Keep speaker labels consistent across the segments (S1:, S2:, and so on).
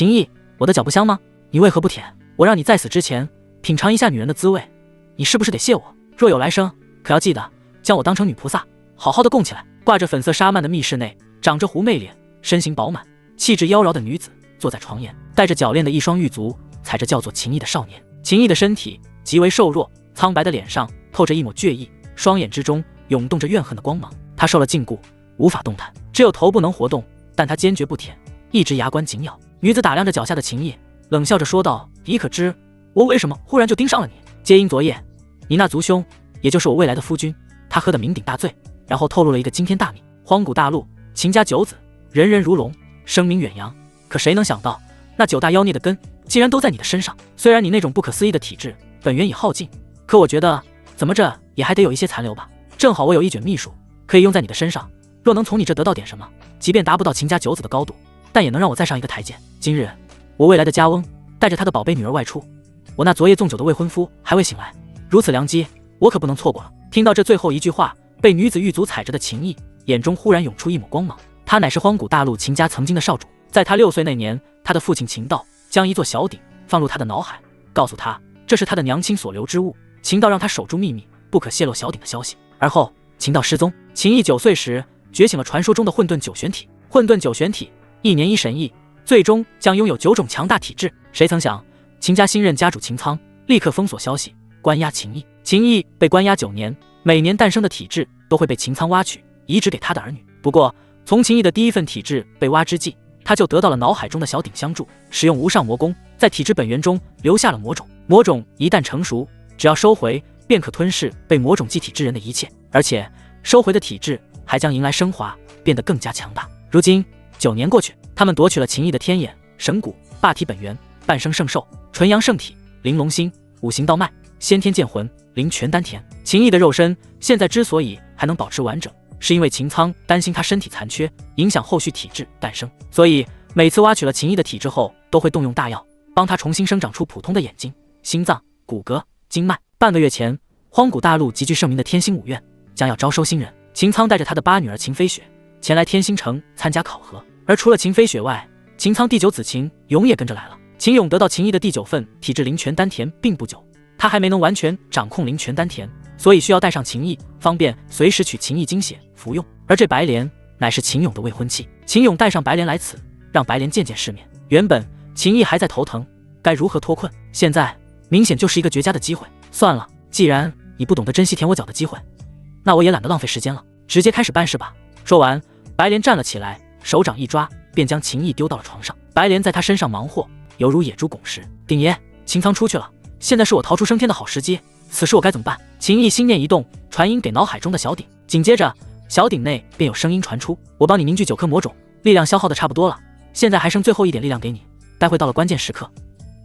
S1: 秦毅，我的脚不香吗？你为何不舔？我让你在死之前品尝一下女人的滋味，你是不是得谢我？若有来生，可要记得将我当成女菩萨，好好的供起来。挂着粉色纱幔的密室内，长着狐媚脸，身形饱满，气质妖娆的女子坐在床沿，带着铰链的一双玉足踩着叫做秦毅的少年。秦毅的身体极为瘦弱，苍白的脸上透着一抹倔意，双眼之中涌动着怨恨的光芒。他受了禁锢，无法动弹，只有头部能活动，但他坚决不舔，一直牙关紧咬。女子打量着脚下的秦毅，冷笑着说道：你可知我为什么忽然就盯上了你？皆因昨夜你那族兄，也就是我未来的夫君，他喝得酩酊大醉，然后透露了一个惊天大秘。荒古大陆秦家九子，人人如龙，声名远扬，可谁能想到那9大妖孽的根竟然都在你的身上。虽然你那种不可思议的体质本源已耗尽，可我觉得怎么着也还得有一些残留吧。正好我有一卷秘术可以用在你的身上，若能从你这得到点什么，即便达不到秦家九子的高度，但也能让我再上一个台阶。今日我未来的家翁带着他的宝贝女儿外出，我那昨夜纵酒的未婚夫还未醒来，如此良机我可不能错过了。听到这最后一句话，被女子玉足踩着的秦毅眼中忽然涌出一抹光芒。他乃是荒古大陆秦家曾经的少主，在他6岁那年，他的父亲秦道将一座小鼎放入他的脑海，告诉他这是他的娘亲所留之物，秦道让他守住秘密，不可泄露小鼎的消息。而后秦道失踪，秦毅9岁时觉醒了传说中的混沌九玄体。混沌九玄体1年1神异，最终将拥有9种强大体质。谁曾想秦家新任家主秦苍立刻封锁消息，关押秦毅。秦毅被关押9年，每年诞生的体质都会被秦苍挖取，移植给他的儿女。不过从秦毅的第一份体质被挖之际，他就得到了脑海中的小鼎相助，使用无上魔功，在体质本源中留下了魔种。魔种一旦成熟，只要收回，便可吞噬被魔种寄体之人的一切，而且收回的体质还将迎来升华，变得更加强大。如今9年过去，他们夺取了秦毅的天眼、神骨、霸体本源、半生圣兽、纯阳圣体、玲珑心、五行道脉、先天剑魂、灵泉丹田。秦毅的肉身现在之所以还能保持完整，是因为秦苍担心他身体残缺，影响后续体质诞生，所以每次挖取了秦毅的体质后，都会动用大药帮他重新生长出普通的眼睛、心脏、骨骼、经脉。半个月前，荒古大陆极具盛名的天星5院将要招收新人，秦苍带着他的8女儿秦飞雪前来天星城参加考核。而除了秦飞雪外，秦苍第9子秦勇也跟着来了。秦勇得到秦毅的第9份体质灵泉丹田并不久，他还没能完全掌控灵泉丹田，所以需要带上秦毅，方便随时取秦毅精血服用。而这白莲乃是秦勇的未婚妻，秦勇带上白莲来此，让白莲见见世面。原本秦毅还在头疼该如何脱困，现在明显就是一个绝佳的机会。算了，既然你不懂得珍惜舔我脚的机会，那我也懒得浪费时间了，直接开始办事吧。说完，白莲站了起来，手掌一抓，便将秦毅丢到了床上。白莲在他身上忙活，犹如野猪拱食。鼎爷，秦苍出去了，现在是我逃出升天的好时机，此时我该怎么办？秦毅心念一动，传音给脑海中的小鼎，紧接着小鼎内便有声音传出：我帮你凝聚9颗魔种，力量消耗的差不多了，现在还剩最后一点力量给你，待会到了关键时刻，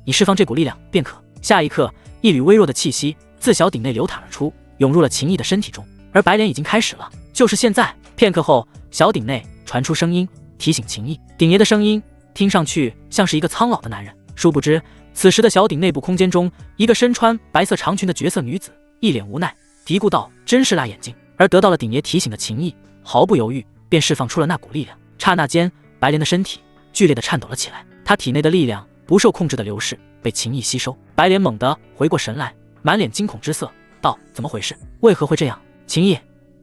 S1: 你释放这股力量便可。下一刻，一缕微弱的气息自小鼎内流淌而出，涌入了秦毅的身体中，而白莲已经开始了，就是现在。片刻后，小鼎内传出声音，提醒秦毅。鼎爷的声音听上去像是一个苍老的男人，殊不知此时的小鼎内部空间中，一个身穿白色长裙的绝色女子一脸无奈嘀咕道：真是辣眼睛。而得到了鼎爷提醒的秦毅毫不犹豫便释放出了那股力量，刹那间白莲的身体剧烈的颤抖了起来，她体内的力量不受控制的流逝，被秦毅吸收。白莲猛地回过神来，满脸惊恐之色道：怎么回事？为何会这样？秦毅，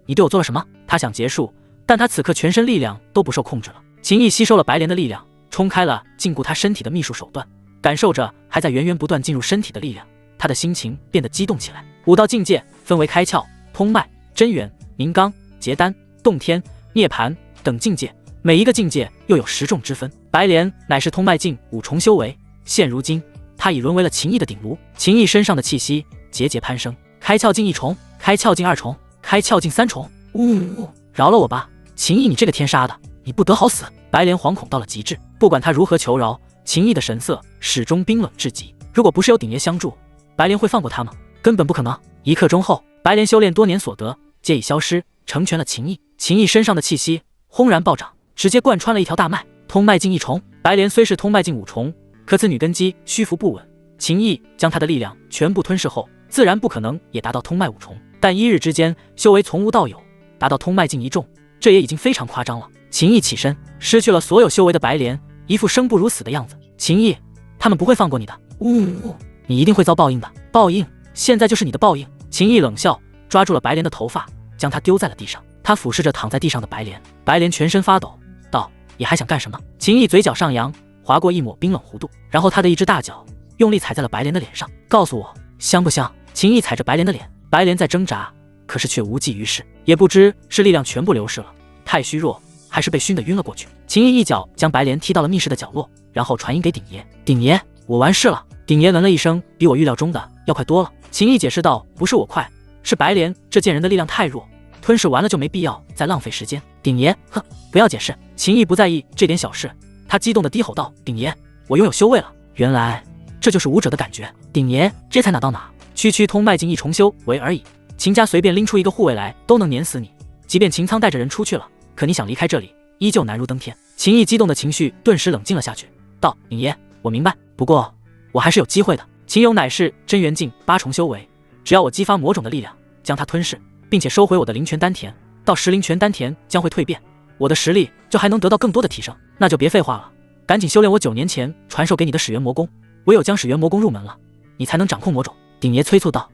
S1: 你对我做了什么？他想结束，但他此刻全身力量都不受控制了。秦毅吸收了白莲的力量，冲开了禁锢他身体的秘术手段，感受着还在源源不断进入身体的力量，他的心情变得激动起来。5道境界分为开窍、通脉、真元、凝刚、结丹、洞天、涅槃等境界，每一个境界又有10种之分。白莲乃是通脉境5重修为，现如今他已沦为了秦毅的鼎炉。秦毅身上的气息节节攀升，开窍境1重，开窍境2重，开窍境3重。饶了我吧，秦毅，你这个天杀的，你不得好死！白莲惶恐到了极致，不管他如何求饶，秦毅的神色始终冰冷至极。如果不是有鼎爷相助，白莲会放过他吗？根本不可能。1刻钟后，白莲修炼多年所得皆已消失，成全了秦毅。秦毅身上的气息轰然暴涨，直接贯穿了一条大脉，通脉境1重。白莲虽是通脉境5重，可此女根基虚浮不稳，秦毅将她的力量全部吞噬后，自然不可能也达到通脉5重。但1日之间修为从无到有，达到通脉境1重，这也已经非常夸张了。秦毅起身，失去了所有修为的白莲一副生不如死的样子。秦毅，他们不会放过你的，你一定会遭报应的。报应，现在就是你的报应。秦毅冷笑，抓住了白莲的头发，将她丢在了地上。他俯视着躺在地上的白莲，白莲全身发抖，道：你还想干什么？秦毅嘴角上扬，划过一抹冰冷弧度，然后他的一只大脚用力踩在了白莲的脸上。告诉我，香不香？秦毅踩着白莲的脸，白莲在挣扎，可是却无济于事，也不知是力量全部流失了，太虚弱，还是被熏得晕了过去。秦毅一脚将白莲踢到了密室的角落，然后传音给鼎爷：鼎爷，我完事了。鼎爷闻了一声，比我预料中的要快多了。秦毅解释道：不是我快，是白莲这贱人的力量太弱，吞噬完了就没必要再浪费时间。鼎爷，哼，不要解释。秦毅不在意这点小事，他激动地低吼道：鼎爷，我拥有修为了，原来这就是武者的感觉。鼎爷，这才哪到哪，区通迈进一重修为而已。秦家随便拎出一个护卫来都能碾死你，即便秦苍带着人出去了，可你想离开这里依旧难如登天。秦毅激动的情绪顿时冷静了下去，道：鼎爷，我明白，不过我还是有机会的。秦勇乃是真元境8重修为，只要我激发魔种的力量将它吞噬，并且收回我的灵泉丹田，到时灵泉丹田将会蜕变，我的实力就还能得到更多的提升。那就别废话了，赶紧修炼我9年前传授给你的始元魔功，唯有将始元魔功入门了，你才能掌控魔种。鼎爷催促道。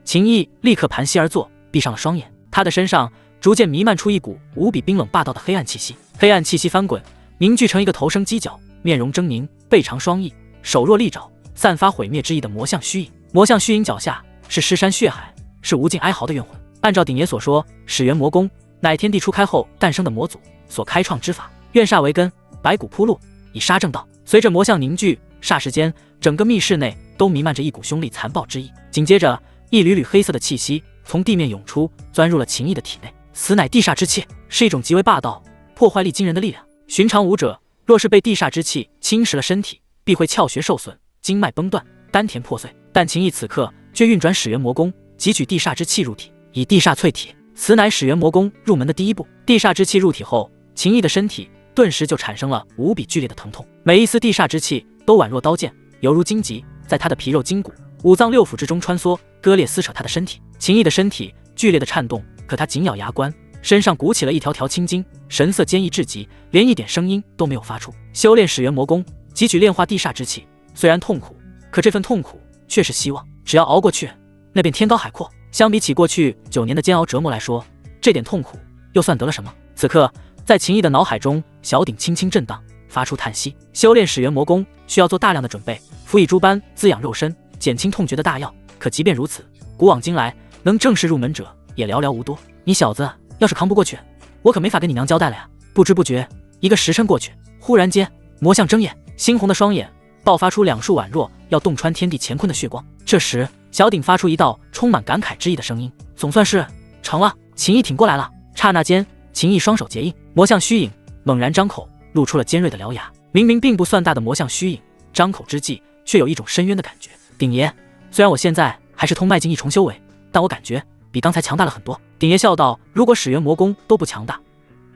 S1: 秦毅立刻盘膝而坐，闭上了双眼，他的身上逐渐弥漫出一股无比冰冷霸道的黑暗气息，黑暗气息翻滚，凝聚成一个头生犄角、面容狰狞、背长双翼、手若利爪，散发毁灭之意的魔像虚影。魔像虚影脚下是尸山血海，是无尽哀嚎的怨魂。按照鼎爷所说，始元魔功乃天地初开后诞生的魔祖所开创之法，怨煞为根，白骨铺路，以杀正道。随着魔像凝聚，霎时间整个密室内都弥漫着一股凶戾残暴之意。紧接着一缕缕黑色的气息从地面涌出，钻入了秦毅的体内。此乃地煞之气，是一种极为霸道、破坏力惊人的力量。寻常武者若是被地煞之气侵蚀了身体，必会窍穴受损，经脉崩断，丹田破碎。但秦毅此刻却运转始元魔功，汲取地煞之气入体，以地煞淬体，此乃始元魔功入门的第一步。地煞之气入体后，秦毅的身体顿时就产生了无比剧烈的疼痛，每一丝地煞之气都宛若刀剑，犹如荆棘，在他的皮肉筋骨、五脏六腑之中穿梭，割裂撕扯他的身体。秦毅的身体剧烈的颤动，可他紧咬牙关，身上鼓起了一条条青筋，神色坚毅至极，连一点声音都没有发出。修炼始元魔功，汲取炼化地煞之气，虽然痛苦，可这份痛苦却是希望，只要熬过去，那便天高海阔。相比起过去9年的煎熬折磨来说，这点痛苦又算得了什么？此刻在秦毅的脑海中，小鼎轻轻震荡，发出叹息。修炼始元魔功需要做大量的准备，辅以诸般滋养肉身、减轻痛觉的大药，可即便如此，古往今来能正式入门者也寥寥无多。你小子要是扛不过去，我可没法跟你娘交代了呀。不知不觉1个时辰过去，忽然间魔像睁眼，猩红的双眼爆发出2束宛若要洞穿天地乾坤的血光。这时小鼎发出一道充满感慨之意的声音：总算是成了。秦毅挺过来了。刹那间秦毅双手结印，魔像虚影猛然张口，露出了尖锐的獠牙。明明并不算大的魔像虚影，张口之际却有一种深渊的感觉。鼎爷，虽然我现在还是通迈进1重修为，但我感觉比刚才强大了很多。鼎爷笑道：如果始元魔功都不强大，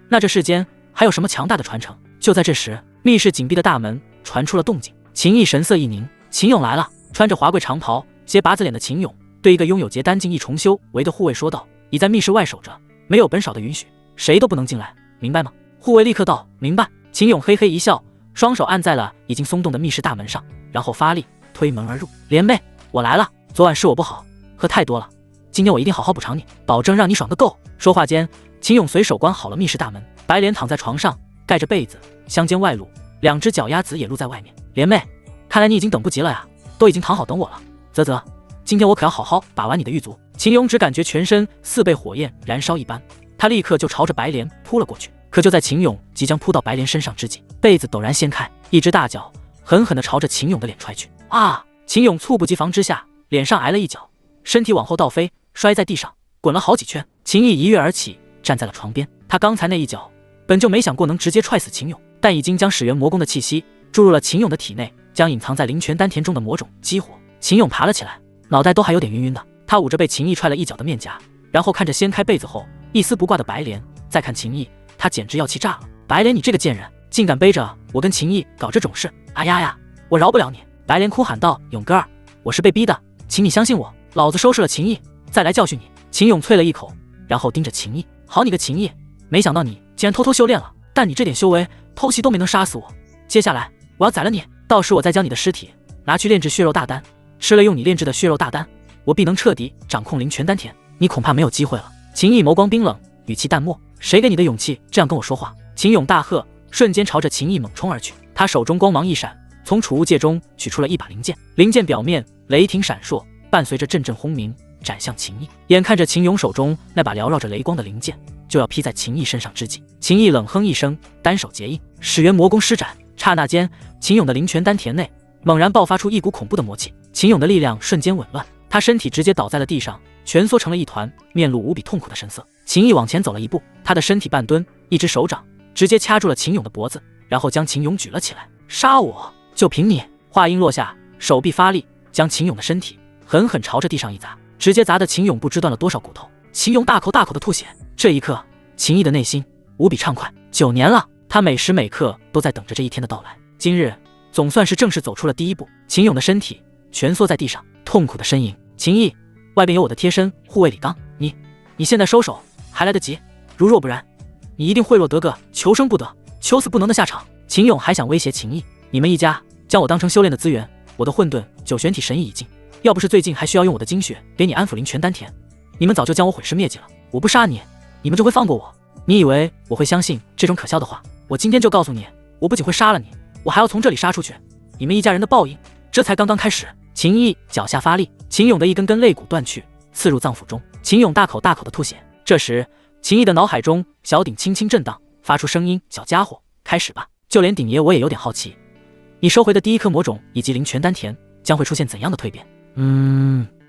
S1: 那这世间还有什么强大的传承？就在这时，密室紧闭的大门传出了动静。秦毅神色一凝，秦勇来了。穿着华贵长袍、斜拔子脸的秦勇对一个拥有结丹境1重修为的护卫说道：你在密室外守着，没有本少的允许，谁都不能进来，明白吗？护卫立刻道：明白。秦勇嘿嘿一笑，双手按在了已经松动的密室大门上，然后发力推门而入。莲妹，我来了。昨晚是我不好，喝太多了，今天我一定好好补偿你，保证让你爽个够。说话间，秦勇随手关好了密室大门。白莲躺在床上，盖着被子，香肩外露，2只脚丫子也露在外面。莲妹，看来你已经等不及了呀，都已经躺好等我了。啧啧，今天我可要好好把玩你的狱卒。秦勇只感觉全身似被火焰燃烧一般，他立刻就朝着白莲扑了过去。可就在秦勇即将扑到白莲身上之际，被子陡然掀开，一只大脚狠狠地朝着秦勇的脸踹去。啊！秦勇猝不及防之下，脸上挨了一脚，身体往后倒飞，摔在地上，滚了好几圈。秦毅一跃而起，站在了床边。他刚才那一脚本就没想过能直接踹死秦勇，但已经将始元魔功的气息注入了秦勇的体内，将隐藏在灵泉丹田中的魔种激活。秦勇爬了起来，脑袋都还有点晕晕的。他捂着被秦毅踹了一脚的面颊，然后看着掀开被子后一丝不挂的白莲，再看秦毅，他简直要气炸了。白莲，你这个贱人，竟敢背着我跟秦毅搞这种事！哎呀呀，我饶不了你！白莲哭喊道：勇哥儿，我是被逼的，请你相信我，老子收拾了秦毅再来教训你。秦勇啐了一口，然后盯着秦毅：好你个秦毅，没想到你竟然偷偷修炼了，但你这点修为，偷袭都没能杀死我。接下来我要宰了你，到时我再将你的尸体拿去炼制血肉大丹，吃了用你炼制的血肉大丹，我必能彻底掌控灵泉丹田，你恐怕没有机会了。秦毅眸光冰冷，语气淡漠，谁给你的勇气这样跟我说话？秦勇大喝，瞬间朝着秦毅猛冲而去。他手中光芒一闪，从储物戒中取出了一把灵剑，灵剑表面雷霆闪烁，伴随着阵阵轰鸣，斩向秦毅。眼看着秦勇手中那把缭绕着雷光的灵剑就要劈在秦毅身上之际，秦毅冷哼一声，单手结印，始元魔功施展。刹那间，秦勇的灵泉丹田内猛然爆发出一股恐怖的魔气，秦勇的力量瞬间紊乱，他身体直接倒在了地上，蜷缩成了一团，面露无比痛苦的神色。秦毅往前走了一步，他的身体半蹲，一只手掌直接掐住了秦勇的脖子，然后将秦勇举了起来。杀我，就凭你！话音落下，手臂发力，将秦勇的身体狠狠朝着地上一砸，直接砸得秦勇不知断了多少骨头。秦勇大口大口的吐血。这一刻，秦毅的内心无比畅快。9年了，他每时每刻都在等着这一天的到来。今日总算是正式走出了第一步。秦勇的身体蜷缩在地上，痛苦的呻吟。秦毅，外边有我的贴身护卫李刚，你现在收手还来得及，如若不然，你一定会落得个求生不得、求死不能的下场。秦勇还想威胁秦毅，你们一家将我当成修炼的资源，我的混沌九玄体神意已尽，要不是最近还需要用我的精血给你安抚灵泉丹田，你们早就将我毁尸灭迹了。我不杀你，你们就会放过我？你以为我会相信这种可笑的话？我今天就告诉你，我不仅会杀了你，我还要从这里杀出去。你们一家人的报应，这才刚刚开始。秦毅脚下发力，秦勇的一根根肋骨断去，刺入脏腑中。秦勇大口大口的吐血。这时，秦毅的脑海中小鼎轻轻震荡，发出声音：“小家伙，开始吧。”就连鼎爷我也有点好奇，你收回的第一颗魔种以及灵泉丹田将会出现怎样的蜕变？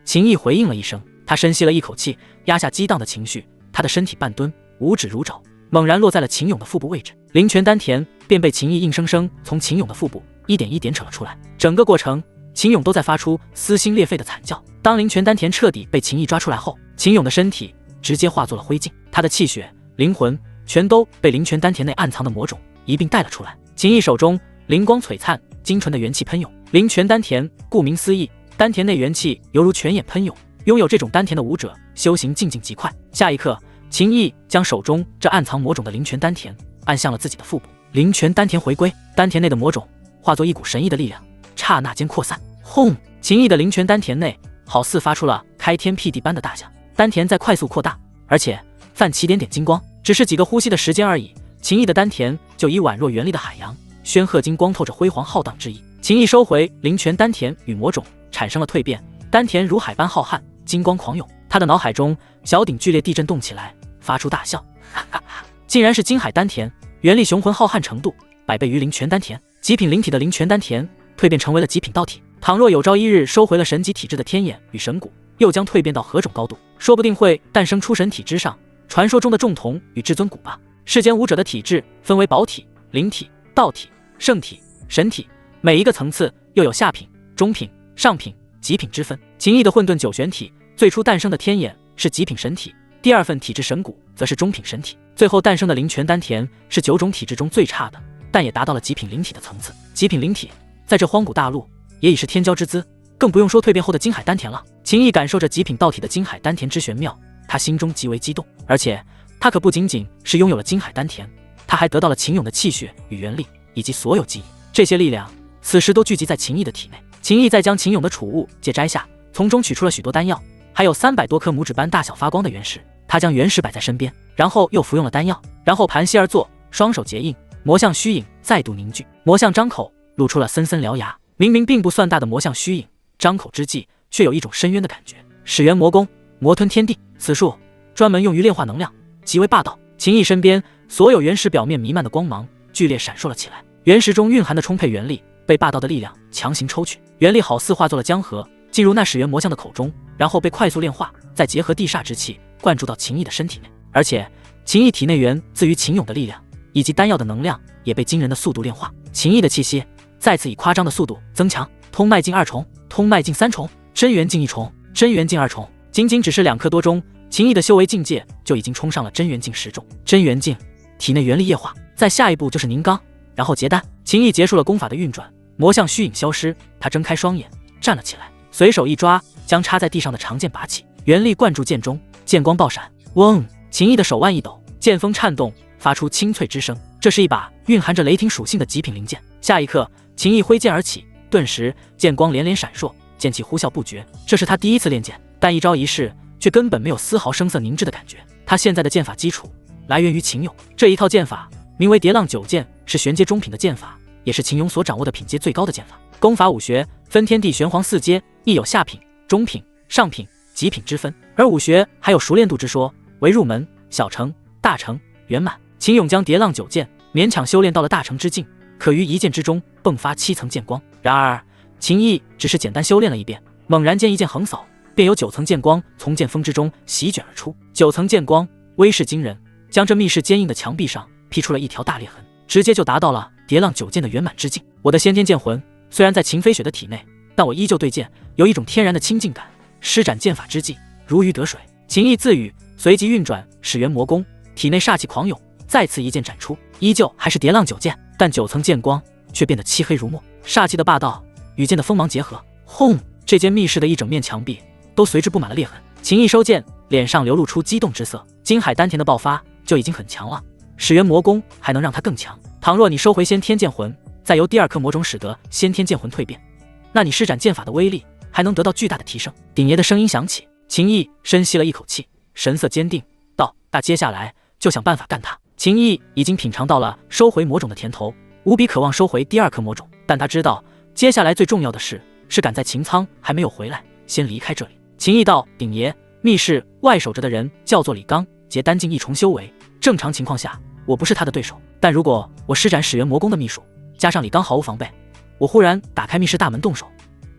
S1: 秦毅回应了一声，他深吸了一口气，压下激荡的情绪，他的身体半蹲，五指如爪，猛然落在了秦勇的腹部位置，灵泉丹田便被秦毅硬生生从秦勇的腹部一点一点扯了出来。整个过程，秦勇都在发出撕心裂肺的惨叫。当灵泉丹田彻底被秦毅抓出来后，秦勇的身体直接化作了灰烬，他的气血、灵魂全都被灵泉丹田内暗藏的魔种一并带了出来。秦毅手中灵光璀璨，精纯的元气喷涌。灵泉丹田顾名思义，丹田内元气犹如泉眼喷涌，拥有这种丹田的武者修行进境极快。下一刻，秦毅将手中这暗藏魔种的灵泉丹田按向了自己的腹部，灵泉丹田回归，丹田内的魔种化作一股神异的力量，刹那间扩散。轰！秦毅的灵泉丹田内好似发出了开天辟地般的大响，丹田在快速扩大，而且泛起点点金光。只是几个呼吸的时间而已，秦毅的丹田就已宛若元力的海洋，宣鹤金光透着辉煌浩荡之意。秦毅收回灵泉丹田与魔种，产生了蜕变，丹田如海般浩瀚，金光狂涌。他的脑海中小鼎剧烈地震动起来，发出大笑，竟然是金海丹田，元力雄浑浩瀚程度100倍于灵泉丹田。极品灵体的灵泉丹田蜕变成为了极品道体，倘若有朝一日收回了神级体质的天眼与神骨，又将蜕变到何种高度？说不定会诞生出神体之上传说中的众瞳与至尊骨吧。世间武者的体质分为宝体、灵体、道体、圣体、神体，每一个层次又有下品、中品、上品、极品之分。秦毅的混沌九玄体最初诞生的天眼是极品神体，第二份体质神骨则是中品神体，最后诞生的灵泉丹田是9种体质中最差的，但也达到了极品灵体的层次。极品灵体在这荒古大陆也已是天骄之资，更不用说蜕变后的金海丹田了。秦毅感受着极品道体的金海丹田之玄妙，他心中极为激动，而且他可不仅仅是拥有了金海丹田，他还得到了秦勇的气血与元力以及所有记忆，这些力量此时都聚集在秦毅的体内。秦毅再将秦勇的储物戒摘下，从中取出了许多丹药，还有300多颗拇指般大小发光的原石。他将原石摆在身边，然后又服用了丹药，然后盘膝而坐，双手结印，魔像虚影再度凝聚。魔像张口露出了森森獠牙，明明并不算大的魔像虚影，张口之际却有一种深渊的感觉。始元魔功，魔吞天地，此术专门用于炼化能量，极为霸道。秦毅身边所有原石表面弥漫的光芒剧烈闪烁了起来，原石中蕴含的充沛元力被霸道的力量强行抽取，元力好似化作了江河，进入那始元魔像的口中，然后被快速炼化，再结合地煞之气灌注到秦毅的身体内。而且秦毅体内源自于秦勇的力量以及丹药的能量也被惊人的速度炼化，秦毅的气息再次以夸张的速度增强，通脉境2重，通脉境3重，真元境1重，真元境2重。仅仅只是2刻多钟，秦毅的修为境界就已经冲上了真元境10重。真元境，体内元力液化，再下一步就是凝钢，然后结丹。秦毅结束了功法的运转，魔像虚影消失，他睁开双眼站了起来，随手一抓，将插在地上的长剑拔起，元力灌注剑中，剑光爆闪，嗡！秦毅的手腕一抖，剑锋颤动，发出清脆之声。这是一把蕴含着雷霆属性的极品灵剑。下一刻，秦毅挥剑而起，顿时剑光连连闪烁，剑气呼啸不绝。这是他第一次练剑，但一招一式却根本没有丝毫生涩凝滞的感觉。他现在的剑法基础来源于秦俑，这一套剑法名为叠浪九剑，是玄阶中品的剑法，也是秦俑所掌握的品阶最高的剑法。功法武学分天地玄黄四阶，亦有下品、中品、上品、极品之分，而武学还有熟练度之说，为入门、小成、大成、圆满。秦俑将叠浪九剑勉强修炼到了大成之境，可于一剑之中迸发7层剑光。然而秦毅只是简单修炼了一遍，猛然间一剑横扫，便有9层剑光从剑锋之中席卷而出。9层剑光威势惊人，将这密室坚硬的墙壁上劈出了一条大裂痕，直接就达到了叠浪九剑的圆满之境。我的先天剑魂虽然在秦飞雪的体内，但我依旧对剑有一种天然的亲近感，施展剑法之际如鱼得水。秦毅自语，随即运转始元魔功，体内煞气狂涌，再次一剑斩出，依旧还是叠浪九剑，但9层剑光却变得漆黑如墨，煞气的霸道与剑的锋芒结合，轰！这间密室的一整面墙壁都随之布满了裂痕。秦毅收剑，脸上流露出激动之色。金海丹田的爆发就已经很强了，始元魔功还能让他更强。倘若你收回先天剑魂，再由第2颗魔种使得先天剑魂蜕变，那你施展剑法的威力还能得到巨大的提升。鼎爷的声音响起，秦毅深吸了一口气，神色坚定道：那接下来就想办法干他。秦毅已经品尝到了收回魔种的甜头，无比渴望收回第2颗魔种，但他知道接下来最重要的事是赶在秦苍还没有回来先离开这里。秦毅道：鼎爷，密室外守着的人叫做李刚，结丹境一重修为，正常情况下我不是他的对手，但如果我施展始元魔功的秘术，加上李刚毫无防备，我忽然打开密室大门动手，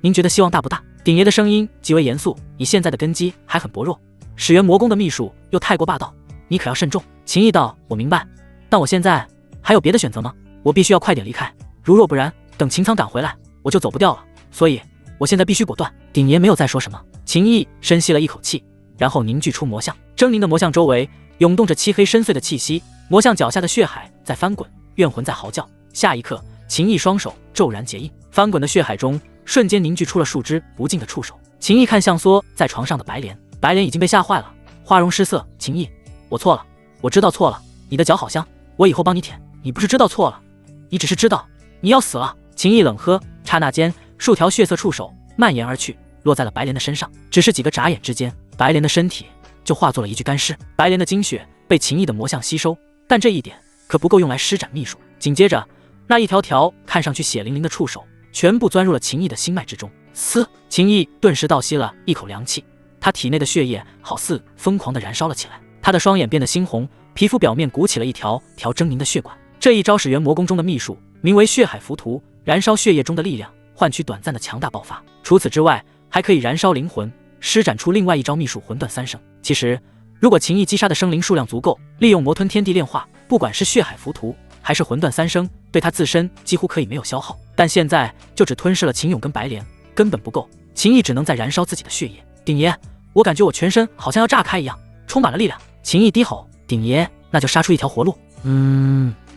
S1: 您觉得希望大不大？鼎爷的声音极为严肃，你现在的根基还很薄弱，始元魔功的秘术又太过霸道，你可要慎重。秦毅道：我明白，但我现在还有别的选择吗？我必须要快点离开，如若不然等秦苍赶回来我就走不掉了，所以我现在必须果断。鼎爷没有再说什么，秦毅深吸了一口气，然后凝聚出魔像。狰狞的魔像周围涌动着漆黑深邃的气息，魔像脚下的血海在翻滚，怨魂在嚎叫。下一刻，秦毅双手骤然结印，翻滚的血海中瞬间凝聚出了数只不净的触手。秦毅看向缩在床上的白莲，白莲已经被吓坏了，花容失色。秦毅，我错了，我知道错了，你的脚好香，我以后帮你舔。你不是知道错了，你只是知道你要死了。秦毅冷喝，刹那间数条血色触手蔓延而去，落在了白莲的身上。只是几个眨眼之间，白莲的身体就化作了一具干尸。白莲的精血被秦毅的魔像吸收，但这一点可不够用来施展秘术。紧接着，那一条条看上去血淋淋的触手全部钻入了秦毅的心脉之中。嘶！秦毅顿时倒吸了一口凉气，他体内的血液好似疯狂地燃烧了起来，他的双眼变得猩红，皮肤表面鼓起了一条条狰狞的血管。这一招始元魔功中的秘术名为血海浮屠，燃烧血液中的力量，换取短暂的强大爆发。除此之外，还可以燃烧灵魂，施展出另外一招秘术魂断三生。其实如果秦毅击杀的生灵数量足够，利用魔吞天地炼化，不管是血海浮屠还是魂断三生，对他自身几乎可以没有消耗。但现在就只吞噬了秦俑跟白莲，根本不够。秦毅只能再燃烧自己的血液。鼎爷，我感觉我全身好像要炸开一样，充满了力量。秦毅低吼：鼎爷，那就杀出一条活路。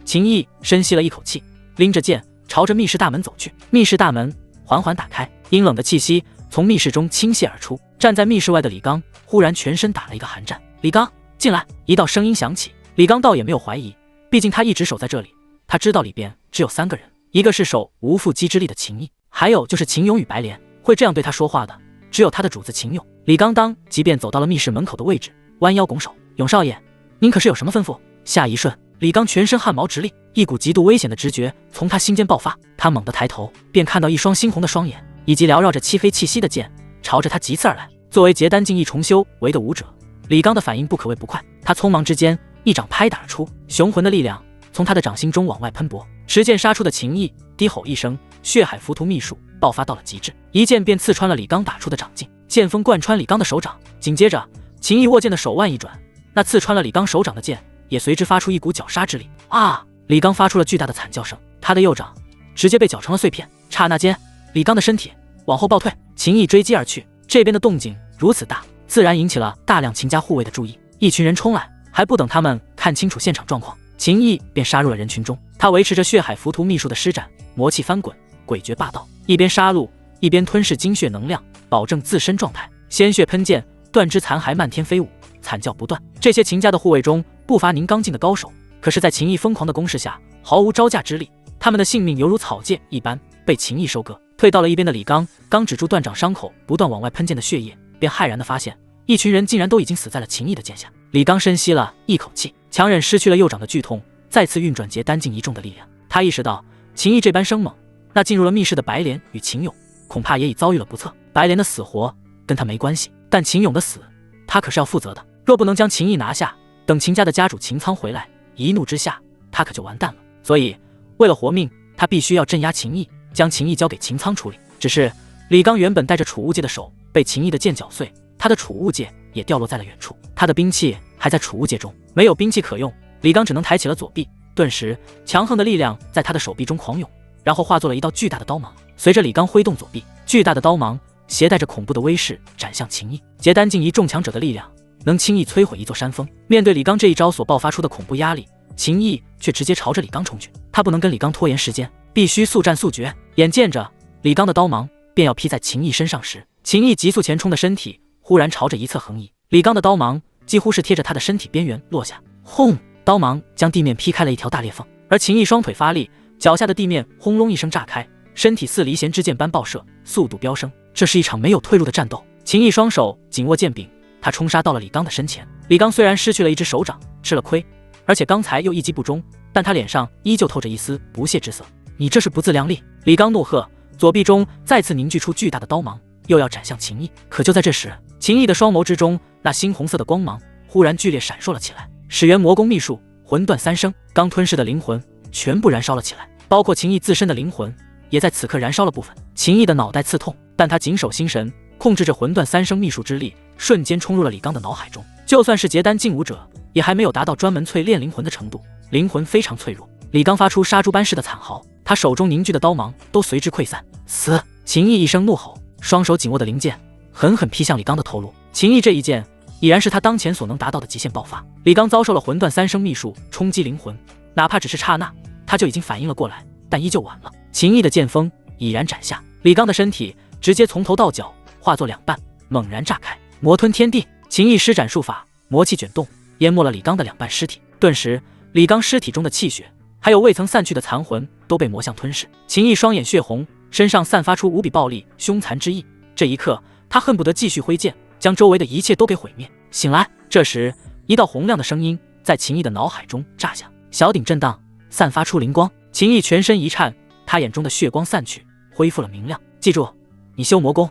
S1: 秦毅深吸了一口气，拎着剑朝着密室大门走去。密室大门缓缓打开，阴冷的气息从密室中倾泻而出。站在密室外的李刚忽然全身打了一个寒战。李刚，进来！一道声音响起。李刚倒也没有怀疑，毕竟他一直守在这里，他知道里边只有3个人，一个是守无缚鸡之力的秦毅，还有就是秦俑与白莲。会这样对他说话的只有他的主子秦俑。李刚即便走到了密室门口的位置，弯腰拱手：俑少爷，您可是有什么吩咐？下一瞬，李刚全身汗毛直立，一股极度危险的直觉从他心间爆发。他猛地抬头，便看到一双猩红的双眼以及缭绕着漆黑气息的剑朝着他急刺而来。作为结丹境一重修为的武者，李刚的反应不可谓不快。他匆忙之间一掌拍打而出，雄浑的力量从他的掌心中往外喷薄。持剑杀出的秦毅低吼一声，血海浮屠秘术爆发到了极致，一剑便刺穿了李刚打出的掌劲，剑锋贯穿李刚的手掌。紧接着，秦毅握剑的手腕一转，那刺穿了李刚手掌的剑也随之发出一股绞杀之力。啊！李刚发出了巨大的惨叫声，他的右掌直接被绞成了碎片。刹那间，李刚的身体往后暴退，秦毅追击而去。这边的动静如此大，自然引起了大量秦家护卫的注意。一群人冲来，还不等他们看清楚现场状况，秦毅便杀入了人群中。他维持着血海浮屠秘术的施展，魔气翻滚，诡谲霸道，一边杀戮一边吞噬精血能量，保证自身状态。鲜血喷溅，断肢残骸漫天飞舞，惨叫不断。这些秦家的护卫中不乏宁刚境的高手，可是，在秦毅疯狂的攻势下，毫无招架之力，他们的性命犹如草芥一般被秦毅收割。退到了一边的李刚，刚止住断掌伤口不断往外喷溅的血液，便骇然地发现，一群人竟然都已经死在了秦毅的剑下。李刚深吸了一口气，强忍失去了右掌的剧痛，再次运转结丹境一众的力量。他意识到，秦毅这般生猛，那进入了密室的白莲与秦勇，恐怕也已遭遇了不测。白莲的死活跟他没关系，但秦勇的死，他可是要负责的。若不能将秦毅拿下，等秦家的家主秦苍回来，一怒之下，他可就完蛋了。所以，为了活命，他必须要镇压秦毅，将秦毅交给秦苍处理。只是李刚原本带着储物戒的手被秦毅的剑绞碎，他的储物戒也掉落在了远处，他的兵器还在储物戒中，没有兵器可用。李刚只能抬起了左臂，顿时强横的力量在他的手臂中狂涌，然后化作了一道巨大的刀芒。随着李刚挥动左臂，巨大的刀芒携带着恐怖的威势斩向秦毅。结丹境一众强者的力量能轻易摧毁一座山峰。面对李刚这一招所爆发出的恐怖压力，秦毅却直接朝着李刚冲去。他不能跟李刚拖延时间，必须速战速决。眼见着李刚的刀芒便要劈在秦毅身上时，秦毅急速前冲的身体忽然朝着一侧横移，李刚的刀芒几乎是贴着他的身体边缘落下，轰！刀芒将地面劈开了一条大裂缝，而秦毅双腿发力，脚下的地面轰隆一声炸开，身体似离弦之箭般爆射，速度飙升。这是一场没有退路的战斗。秦毅双手紧握剑柄，他冲杀到了李刚的身前。李刚虽然失去了一只手掌，吃了亏，而且刚才又一击不中，但他脸上依旧透着一丝不屑之色。你这是不自量力！李刚怒喝，左臂中再次凝聚出巨大的刀芒，又要斩向秦毅。可就在这时，秦毅的双眸之中，那猩红色的光芒忽然剧烈闪烁了起来。始元魔功秘术魂断三生，刚吞噬的灵魂全部燃烧了起来，包括秦毅自身的灵魂也在此刻燃烧了部分。秦毅的脑袋刺痛，但他紧守心神，控制着魂断三生秘术之力，瞬间冲入了李刚的脑海中。就算是结丹境武者，也还没有达到专门淬炼灵魂的程度，灵魂非常脆弱。李刚发出杀猪般似的惨嚎，他手中凝聚的刀芒都随之溃散。死！秦毅一声怒吼，双手紧握的灵剑狠狠劈向李刚的头颅。秦毅这一剑已然是他当前所能达到的极限爆发。李刚遭受了魂断三生秘术冲击灵魂，哪怕只是刹那，他就已经反应了过来，但依旧晚了。秦毅的剑锋已然斩下，李刚的身体直接从头到脚化作两半，猛然炸开，魔吞天地。秦毅施展术法，魔气卷动，淹没了李刚的两半尸体。顿时，李刚尸体中的气血还有未曾散去的残魂都被魔相吞噬。秦毅双眼血红，身上散发出无比暴力凶残之意。这一刻，他恨不得继续挥剑，将周围的一切都给毁灭。醒来！这时，一道洪亮的声音在秦毅的脑海中炸响，小鼎震荡，散发出灵光。秦毅全身一颤，他眼中的血光散去，恢复了明亮。记住，你修魔功，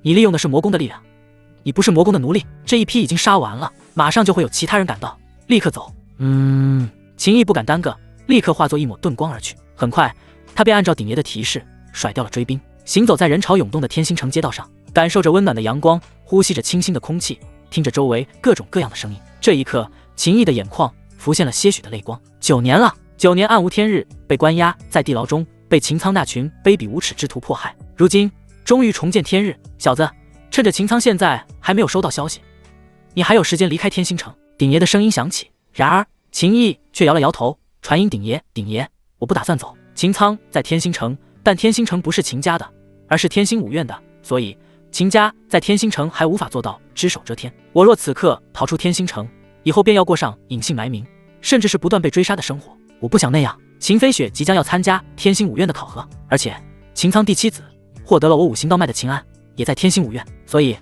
S1: 你利用的是魔功的力量，你不是魔功的奴隶。这一批已经杀完了，马上就会有其他人赶到，立刻走。秦毅不敢耽搁，立刻化作一抹遁光而去。很快，他便按照鼎爷的提示甩掉了追兵，行走在人潮涌动的天星城街道上，感受着温暖的阳光，呼吸着清新的空气，听着周围各种各样的声音。这一刻，秦毅的眼眶浮现了些许的泪光。9年了，9年暗无天日，被关押在地牢中，被秦苍那群卑鄙无耻之徒迫害，如今终于重见天日。小子，趁着秦苍现在还没有收到消息，你还有时间离开天星城。鼎爷的声音响起，然而秦毅却摇了摇头，传音鼎爷，鼎爷，我不打算走。秦苍在天星城，但天星城不是秦家的，而是天星武院的，所以秦家在天星城还无法做到只手遮天。我若此刻逃出天星城，以后便要过上隐姓埋名，甚至是不断被追杀的生活。我不想那样。秦飞雪即将要参加天星武院的考核，而且秦苍第7子获得了我5行道脉的秦安也在天星武院，所以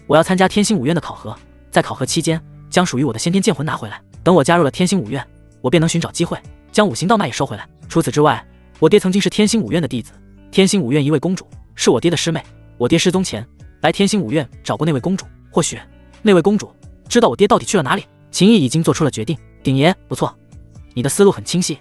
S1: 我要参加天星武院的考核。在考核期间，将属于我的先天剑魂拿回来。等我加入了天星武院，我便能寻找机会将5行道脉也收回来。除此之外，我爹曾经是天星武院的弟子，天星武院一位公主是我爹的师妹。我爹失踪前来天星武院找过那位公主，或许那位公主知道我爹到底去了哪里。秦毅已经做出了决定。鼎爷，不错，你的思路很清晰，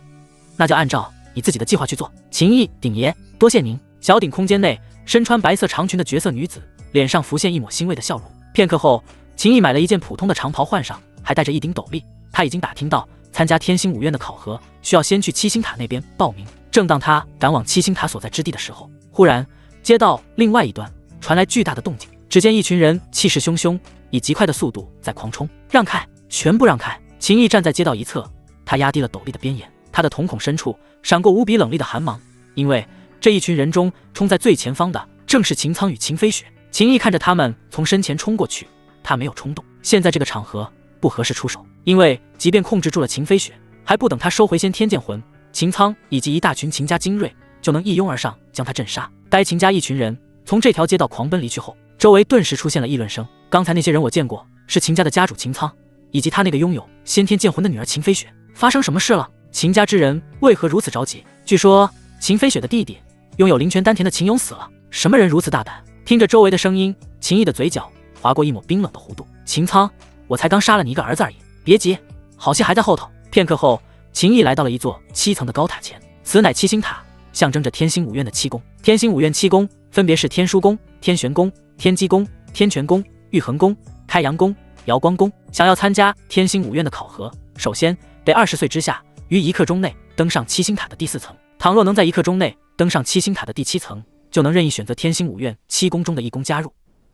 S1: 那就按照你自己的计划去做。秦毅，鼎爷，多谢您。小鼎空间内，身穿白色长裙的绝色女子脸上浮现一抹欣慰的笑容。片刻后，秦毅买了一件普通的长袍换上，还戴着一顶斗笠。他已经打听到参加天星武院的考核需要先去七星塔那边报名。正当他赶往七星塔所在之地的时候，忽然街道另外一端传来巨大的动静，只见一群人气势汹汹，以极快的速度在狂冲。让开，全部让开！秦毅站在街道一侧，他压低了斗笠的边沿，他的瞳孔深处闪过无比冷厉的寒芒，因为这一群人中冲在最前方的正是秦苍与秦飞雪。秦毅看着他们从身前冲过去，他没有冲动。现在这个场合不合适出手，因为即便控制住了秦飞雪，还不等他收回先天剑魂，秦苍以及一大群秦家精锐就能一拥而上将他震杀。待秦家一群人从这条街道狂奔离去后，周围顿时出现了议论声。刚才那些人我见过，是秦家的家主秦苍，以及他那个拥有先天剑魂的女儿秦飞雪。发生什么事了？秦家之人为何如此着急？据说秦飞雪的弟弟拥有灵泉丹田的秦勇死了。什么人如此大胆？听着周围的声音，秦毅的嘴角划过一抹冰冷的弧度。秦苍，我才刚杀了你一个儿子而已，别急，好戏还在后头。片刻后，秦毅来到了一座7层的高塔前，此乃七星塔，象征着天星5院的7宫。天星5院7宫分别是天枢宫、天玄宫、天机宫、天权宫、玉衡宫、开阳宫、瑶光宫。想要参加天星5院的考核，首先得20岁之下，于1刻钟内登上七星塔的第4层。倘若能在1刻钟内登上七星塔的第7层，就能任意选择天星5院7宫中的一宫加入，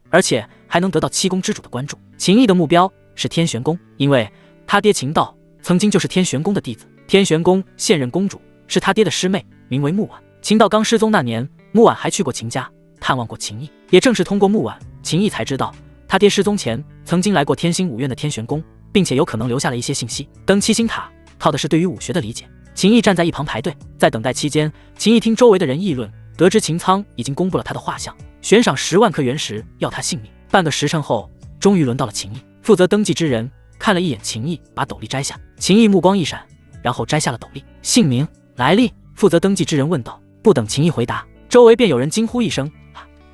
S1: 而且还能得到7宫之主的关注。秦毅的目标是天玄宫，因为他爹秦道曾经就是天玄宫的弟子，天玄宫现任公主是他爹的师妹，名为木婉。秦道刚失踪那年，木婉还去过秦家探望过秦毅，也正是通过木婉，秦毅才知道他爹失踪前曾经来过天星5院的天玄宫，并且有可能留下了一些信息。登七星塔靠的是对于武学的理解。秦毅站在一旁排队，在等待期间，秦毅听周围的人议论，得知秦苍已经公布了他的画像，悬赏10万颗原石要他性命。半个时辰后，终于轮到了秦毅。负责登记之人看了一眼秦毅，把斗笠摘下。秦毅目光一闪，然后摘下了斗笠。姓名、来历？负责登记之人问道。不等秦毅回答，周围便有人惊呼一声：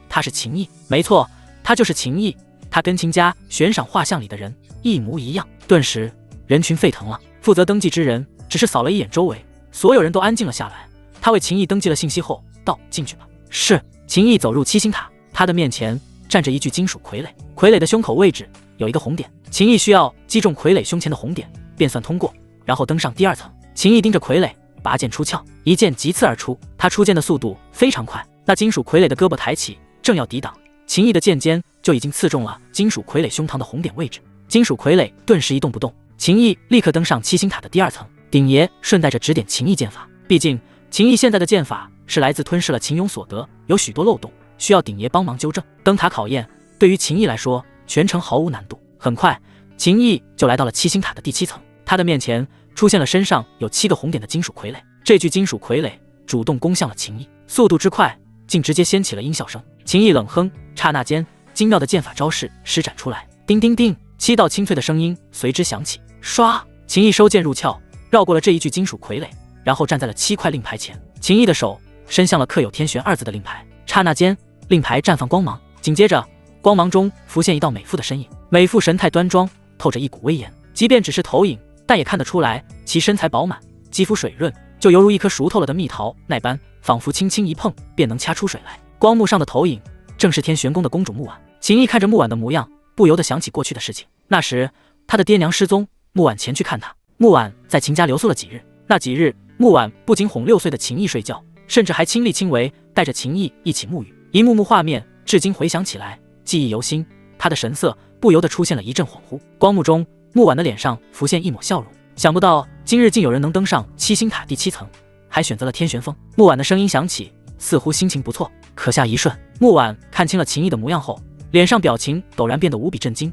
S1: 他是秦毅！没错，他就是秦毅，他跟秦家悬赏画像里的人一模一样。顿时人群沸腾了。负责登记之人只是扫了一眼周围，所有人都安静了下来。他为秦毅登记了信息后道：进去吧。是。秦毅走入七星塔，他的面前站着一具金属傀儡，傀儡的胸口位置有一个红点，秦毅需要击中傀儡胸前的红点便算通过，然后登上第2层。秦毅盯着傀儡，拔剑出鞘，一剑急刺而出。他出剑的速度非常快，那金属傀儡的胳膊抬起，正要抵挡，秦毅的剑尖就已经刺中了金属傀儡胸膛的红点位置。金属傀儡顿时一动不动。秦毅立刻登上七星塔的第2层。鼎爷顺带着指点秦毅剑法，毕竟秦毅现在的剑法是来自吞噬了秦勇所得，有许多漏洞，需要鼎爷帮忙纠正。登塔考验对于秦毅来说全程毫无难度。很快，秦毅就来到了七星塔的第7层，他的面前出现了身上有7个红点的金属傀儡。这具金属傀儡主动攻向了秦毅，速度之快，竟直接掀起了音效声。秦毅冷哼，刹那间，精妙的剑法招式施展出来，叮叮叮，7道清脆的声音随之响起。唰，秦毅收剑入鞘，绕过了这一具金属傀儡，然后站在了7块令牌前。秦毅的手伸向了刻有天玄2字的令牌，刹那间，令牌绽放光芒，紧接着光芒中浮现一道美妇的身影。美妇神态端庄，透着一股威严，即便只是投影，但也看得出来其身材饱满，肌肤水润，就犹如一颗熟透了的蜜桃那般，仿佛轻轻一碰便能掐出水来。光幕上的投影正是天玄宫的公主木婉。秦毅看着木婉的模样，不由得想起过去的事情。那时他的爹娘失踪，木婉前去看他。木婉在秦家留宿了几日，那几日木婉不仅哄6岁的秦毅睡觉，甚至还亲力亲为带着秦毅一起沐浴。一幕幕画面至今回想起来记忆犹新，他的神色不由得出现了一阵恍惚。光幕中木婉的脸上浮现一抹笑容，想不到今日竟有人能登上七星塔第7层，还选择了天玄峰。木婉的声音响起，似乎心情不错。可下一瞬，木婉看清了秦毅的模样后，脸上表情陡然变得无比震惊。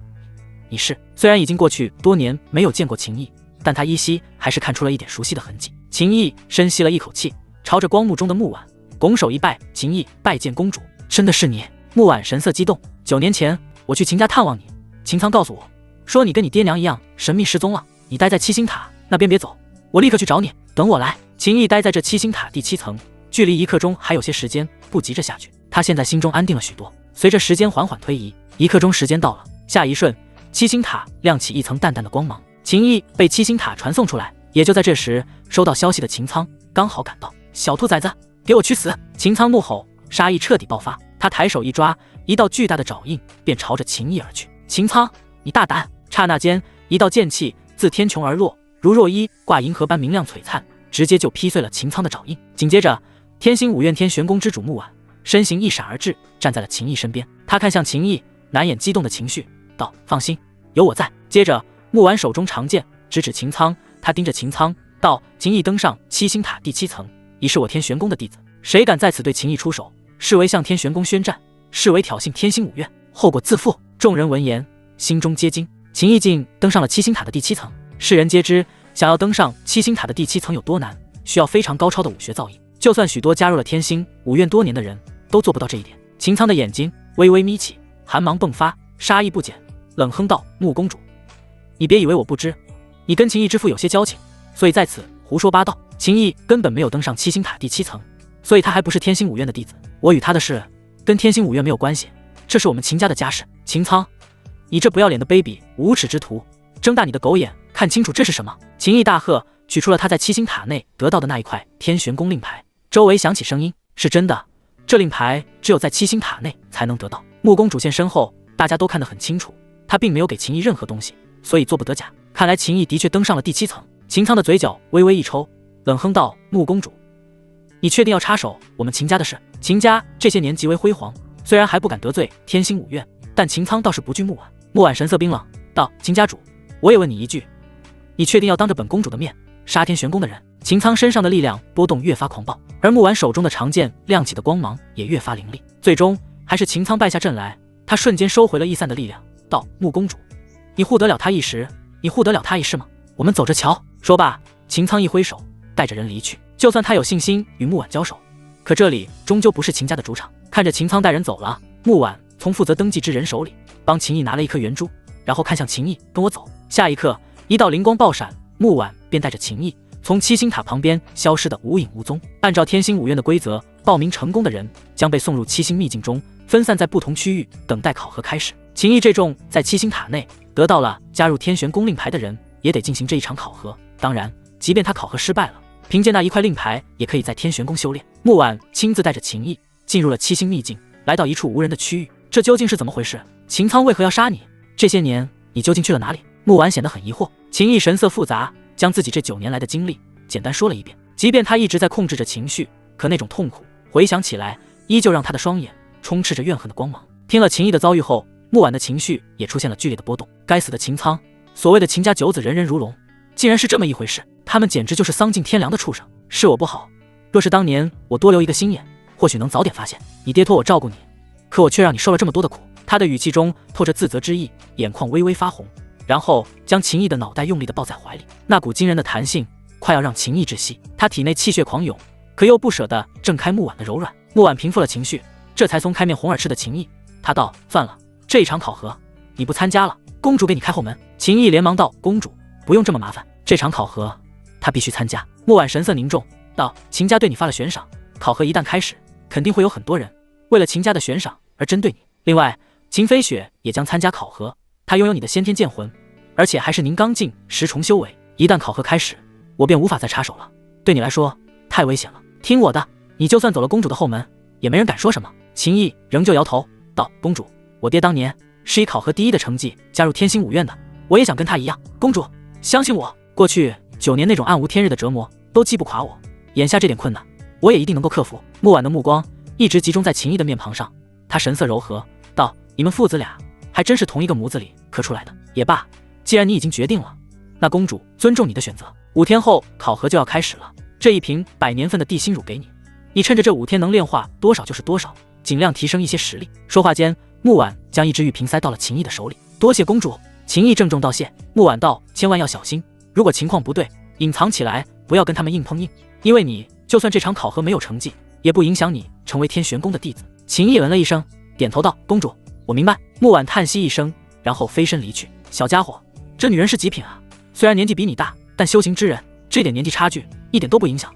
S1: 你是？虽然已经过去多年没有见过秦毅，但他依稀还是看出了一点熟悉的痕迹。秦毅深吸了一口气，朝着光幕中的木婉拱手一拜：秦毅拜见公主。真的是你？木婉神色激动。9年前我去秦家探望你，秦苍告诉我说你跟你爹娘一样神秘失踪了，你待在七星塔那边别走，我立刻去找你，等我来。秦毅待在这七星塔第7层，距离1刻钟还有些时间，不急着下去。他现在心中安定了许多。随着时间缓缓推移，1刻钟时间到了，下一瞬，七星塔亮起一层淡淡的光芒。秦毅被七星塔传送出来。也就在这时，收到消息的秦苍刚好赶到。小兔崽子，给我去死！秦苍怒吼，杀意彻底爆发。他抬手一抓，一道巨大的爪印便朝着秦毅而去。秦苍，你大胆！刹那间，一道剑气自天穹而落，如若一挂银河般明亮璀璨，直接就劈碎了秦苍的爪印。紧接着，天星5院天玄宫之主木婉身形一闪而至，站在了秦毅身边。他看向秦毅，难掩激动的情绪，道：放心，有我在。接着，木婉手中长剑直指秦苍，他盯着秦苍道：秦毅登上七星塔第7层，已是我天玄宫的弟子，谁敢在此对秦毅出手，视为向天玄宫宣战，视为挑衅天星5院，后果自负。众人闻言，心中皆惊。秦毅竟登上了七星塔的第7层，世人皆知想要登上七星塔的第7层有多难，需要非常高超的武学造诣。就算许多加入了天星5院多年的人都做不到这一点。秦苍的眼睛微微眯起，寒芒迸发，杀意不减，冷哼道：“穆公主，你别以为我不知，你跟秦毅之父有些交情，所以在此胡说八道。秦毅根本没有登上七星塔第7层，所以他还不是天星5院的弟子。我与他的事跟天星5院没有关系，这是我们秦家的家事。秦苍，你这不要脸的卑鄙无耻之徒，睁大你的狗眼，看清楚这是什么！”秦毅大喝，取出了他在七星塔内得到的那一块天玄宫令牌。周围响起声音：“是真的，这令牌只有在七星塔内才能得到。”穆公主现身后，大家都看得很清楚，他并没有给秦毅任何东西，所以做不得假。看来秦毅的确登上了第7层。秦苍的嘴角微微一抽，冷哼道：“穆公主，你确定要插手我们秦家的事？”秦家这些年极为辉煌，虽然还不敢得罪天星5院，但秦苍倒是不惧穆婉。穆婉神色冰冷道：“秦家主，我也问你一句，你确定要当着本公主的面杀天玄宫的人？”秦苍身上的力量波动越发狂暴，而穆婉手中的长剑亮起的光芒也越发凌厉。最终还是秦苍败下阵来，他瞬间收回了逸散的力量，道：“穆公主，你护得了他一时，你护得了他一世吗？我们走着瞧。”说罢，秦苍一挥手，带着人离去。就算他有信心与穆婉交手，可这里终究不是秦家的主场。看着秦苍带人走了，穆婉从负责登记之人手里帮秦毅拿了一颗圆珠，然后看向秦毅：“跟我走。”下一刻，一道灵光爆闪，穆婉便带着秦毅从七星塔旁边消失得无影无踪。按照天星5院的规则，报名成功的人将被送入七星秘境中，分散在不同区域，等待考核开始。秦毅这种在七星塔内得到了加入天玄宫令牌的人，也得进行这一场考核。当然，即便他考核失败了，凭借那一块令牌，也可以在天玄宫修炼。穆婉亲自带着秦毅进入了七星秘境，来到一处无人的区域。这究竟是怎么回事？秦苍为何要杀你？这些年你究竟去了哪里？穆婉显得很疑惑。秦毅神色复杂，将自己这9年来的经历简单说了一遍。即便他一直在控制着情绪，可那种痛苦回想起来，依旧让他的双眼充斥着怨恨的光芒。听了秦毅的遭遇后，穆婉的情绪也出现了剧烈的波动。该死的秦苍，所谓的秦家九子人人如龙，竟然是这么一回事。他们简直就是丧尽天良的畜生。是我不好，若是当年我多留一个心眼，或许能早点发现。你爹托我照顾你，可我却让你受了这么多的苦。他的语气中透着自责之意，眼眶微微发红，然后将秦毅的脑袋用力地抱在怀里。那股惊人的弹性快要让秦毅窒息，他体内气血狂涌，可又不舍得挣开穆婉的柔软。穆婉平复了情绪，这才松开面红耳赤的秦毅。他道：“算了，这一场考核你不参加了，公主给你开后门。”秦毅连忙道：“公主不用这么麻烦，这场考核他必须参加。”穆婉神色凝重道：“秦家对你发了悬赏，考核一旦开始，肯定会有很多人为了秦家的悬赏而针对你。另外，秦飞雪也将参加考核，她拥有你的先天剑魂，而且还是宁刚境10重修为。一旦考核开始，我便无法再插手了，对你来说太危险了。听我的，你就算走了公主的后门，也没人敢说什么。”秦毅仍旧摇头道：“公主，我爹当年是以考核第1的成绩加入天星5院的，我也想跟他一样。公主，相信我，过去9年那种暗无天日的折磨都击不垮我，眼下这点困难，我也一定能够克服。”穆婉的目光一直集中在秦毅的面庞上，他神色柔和道：“你们父子俩还真是同一个模子里刻出来的。也罢，既然你已经决定了，那公主尊重你的选择。5天后考核就要开始了，这一瓶100年份的地心乳给你，你趁着这5天能炼化多少就是多少，尽量提升一些实力。”说话间，穆婉将一只玉瓶塞到了秦毅的手里。“多谢公主。”秦毅郑重道谢。穆婉道：“千万要小心，如果情况不对，隐藏起来，不要跟他们硬碰硬，因为你就算这场考核没有成绩，也不影响你成为天玄宫的弟子。”秦毅嗯了一声，点头道：“公主，我明白。”穆婉叹息一声，然后飞身离去。小家伙，这女人是极品啊！虽然年纪比你大，但修行之人，这点年纪差距一点都不影响。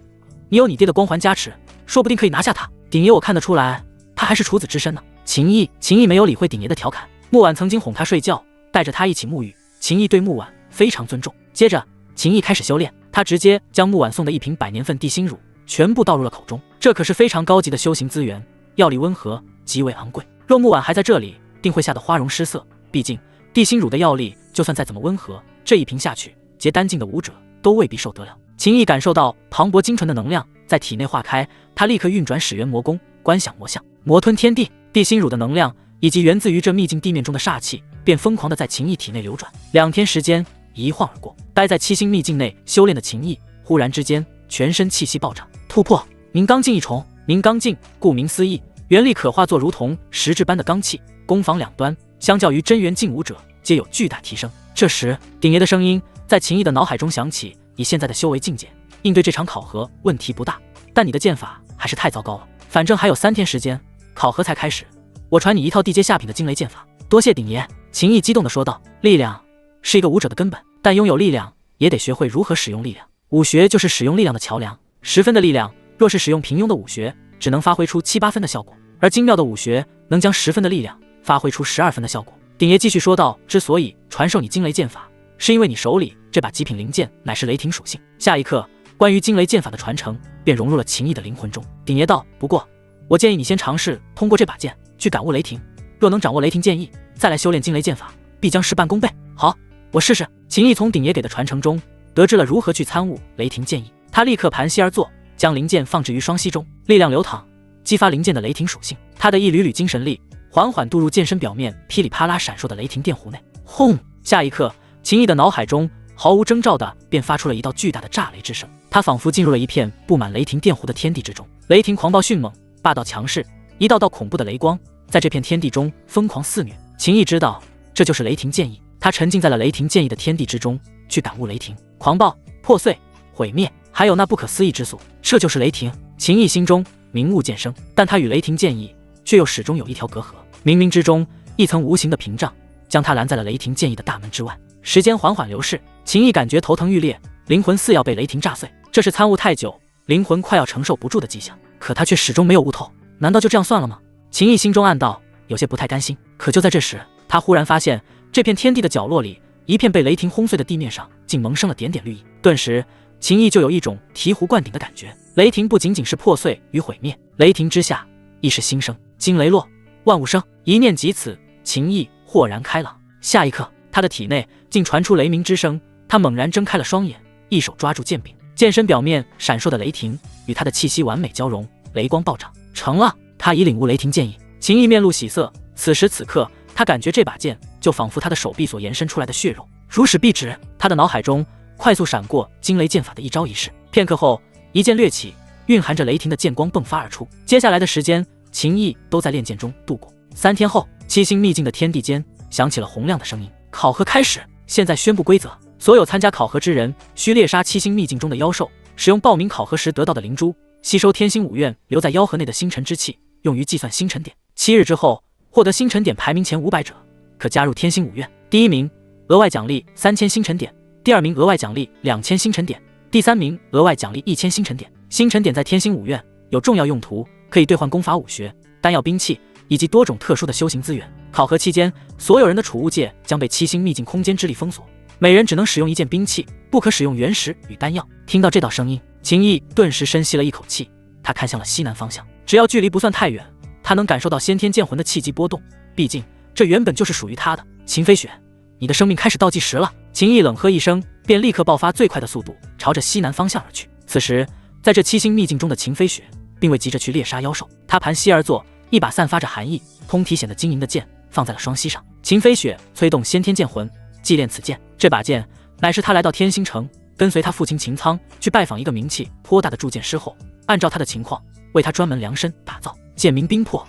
S1: 你有你爹的光环加持，说不定可以拿下她。鼎爷，我看得出来，他还是处子之身呢。秦毅没有理会鼎爷的调侃。穆婉曾经哄他睡觉，带着他一起沐浴。秦毅对穆婉非常尊重。接着，秦毅开始修炼，他直接将穆婉送的一瓶100年份地心乳全部倒入了口中。这可是非常高级的修行资源，药力温和，极为昂贵。若穆婉还在这里，定会吓得花容失色。毕竟地心乳的药力就算再怎么温和，这一瓶下去，结丹境的武者都未必受得了。秦毅感受到磅礴精纯的能量在体内化开，他立刻运转始元魔功，观想魔象，魔吞天地。地心乳的能量以及源自于这秘境地面中的煞气，便疯狂地在秦毅体内流转。2天时间一晃而过，待在七星秘境内修炼的秦毅，忽然之间全身气息暴涨，突破宁刚境1重。宁刚境顾名思义，原力可化作如同实质般的罡气，攻防两端相较于真元境武者皆有巨大提升。这时，鼎爷的声音在秦毅的脑海中响起，以现在的修为境界，应对这场考核问题不大，但你的剑法还是太糟糕了。反正还有3天时间，考核才开始，我传你一套地阶下品的惊雷剑法。多谢鼎爷。秦毅激动地说道。力量是一个武者的根本，但拥有力量也得学会如何使用力量。武学就是使用力量的桥梁，10分的力量若是使用平庸的武学，只能发挥出7、8分的效果，而精妙的武学能将10分的力量发挥出12分的效果。鼎爷继续说道，之所以传授你惊雷剑法，是因为你手里这把极品灵剑乃是雷霆属性。下一刻，关于惊雷剑法的传承便融入了秦毅的灵魂中。鼎爷道，不过我建议你先尝试通过这把剑去感悟雷霆，若能掌握雷霆剑意，再来修炼惊雷剑法，必将事半功倍。好，我试试。秦毅从鼎爷给的传承中得知了如何去参悟雷霆剑意，他立刻盘膝而坐，将灵剑放置于双膝中，力量流淌，激发灵剑的雷霆属性。他的一缕缕精神力缓缓渡入剑身表面噼里啪啦闪烁的雷霆电弧内。轰！下一刻，秦毅的脑海中毫无征兆的便发出了一道巨大的炸雷之声，他仿佛进入了一片布满雷霆电弧的天地之中。雷霆狂暴迅猛，霸道强势，一道道恐怖的雷光在这片天地中疯狂肆虐。秦毅知道这就是雷霆剑意，他沉浸在了雷霆剑意的天地之中，去感悟雷霆狂暴、破碎、毁灭，还有那不可思议之速，这就是雷霆。秦毅心中明悟渐生，但他与雷霆剑意却又始终有一条隔阂，冥冥之中一层无形的屏障将他拦在了雷霆剑意的大门之外。时间缓缓流逝，秦毅感觉头疼欲裂，灵魂似要被雷霆炸碎，这是参悟太久，灵魂快要承受不住的迹象。可他却始终没有悟透，难道就这样算了吗？秦毅心中暗道，有些不太甘心。可就在这时，他忽然发现这片天地的角落里，一片被雷霆轰碎的地面上竟萌生了点点绿意。顿时秦毅就有一种醍醐灌顶的感觉，雷霆不仅仅是破碎与毁灭，雷霆之下亦是新生。惊雷落，万物生，一念及此，秦毅豁然开朗。下一刻，他的体内竟传出雷鸣之声，他猛然睁开了双眼，一手抓住剑柄，剑身表面闪烁的雷霆与他的气息完美交融，雷光暴涨。成了，他已领悟雷霆剑意。秦毅面露喜色，此时此刻他感觉这把剑就仿佛他的手臂所延伸出来的血肉，如使臂指。他的脑海中快速闪过惊雷剑法的一招一式，片刻后，一剑掠起，蕴含着雷霆的剑光迸发而出。接下来的时间，秦毅都在练剑中度过。3天后，七星秘境的天地间响起了洪亮的声音，考核开始，现在宣布规则，所有参加考核之人需猎杀七星秘境中的妖兽，使用报名考核时得到的灵珠吸收天星5院留在妖核内的星辰之气，用于计算星辰点。7日之后，获得星辰点排名前500者可加入天星5院。第1名额外奖励3000星辰点，第2名额外奖励2000星辰点，第3名额外奖励1000星辰点。星辰点在天星5院有重要用途，可以兑换功法武学、丹药兵器以及多种特殊的修行资源。考核期间，所有人的储物界将被七星秘境空间之力封锁，每人只能使用1件兵器，不可使用原石与丹药。听到这道声音，秦毅顿时深吸了一口气，他看向了西南方向，只要距离不算太远，他能感受到先天剑魂的气机波动，毕竟这原本就是属于他的。秦飞雪，你的生命开始倒计时了。秦毅冷喝一声，便立刻爆发最快的速度朝着西南方向而去。此时在这七星秘境中的秦飞雪并未急着去猎杀妖兽，他盘膝而坐，一把散发着寒意、通体显得晶莹的剑放在了双膝上。秦飞雪催动先天剑魂，祭炼此剑。这把剑乃是他来到天星城，跟随他父亲秦苍去拜访一个名气颇大的铸剑师后，按照他的情况为他专门量身打造。剑名冰魄，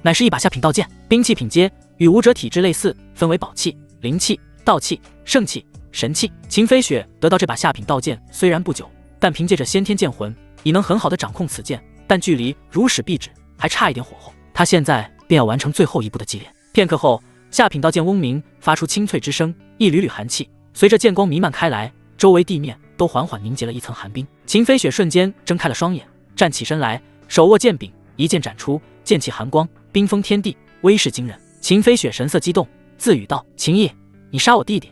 S1: 乃是一把下品道剑，兵器品阶与武者体质类似，分为宝器、灵器、道器、圣器、神器。秦飞雪得到这把下品道剑虽然不久，但凭借着先天剑魂已能很好的掌控此剑，但距离如使臂指还差一点火候。他现在便要完成最后一步的祭炼。片刻后，下品道剑嗡鸣，发出清脆之声，一缕缕寒气随着剑光弥漫开来，周围地面都缓缓凝结了一层寒冰。秦飞雪瞬间睁开了双眼，站起身来，手握剑柄，一剑斩出，剑气寒光，冰封天地，威势惊人。秦飞雪神色激动，自语道：“秦毅，你杀我弟弟，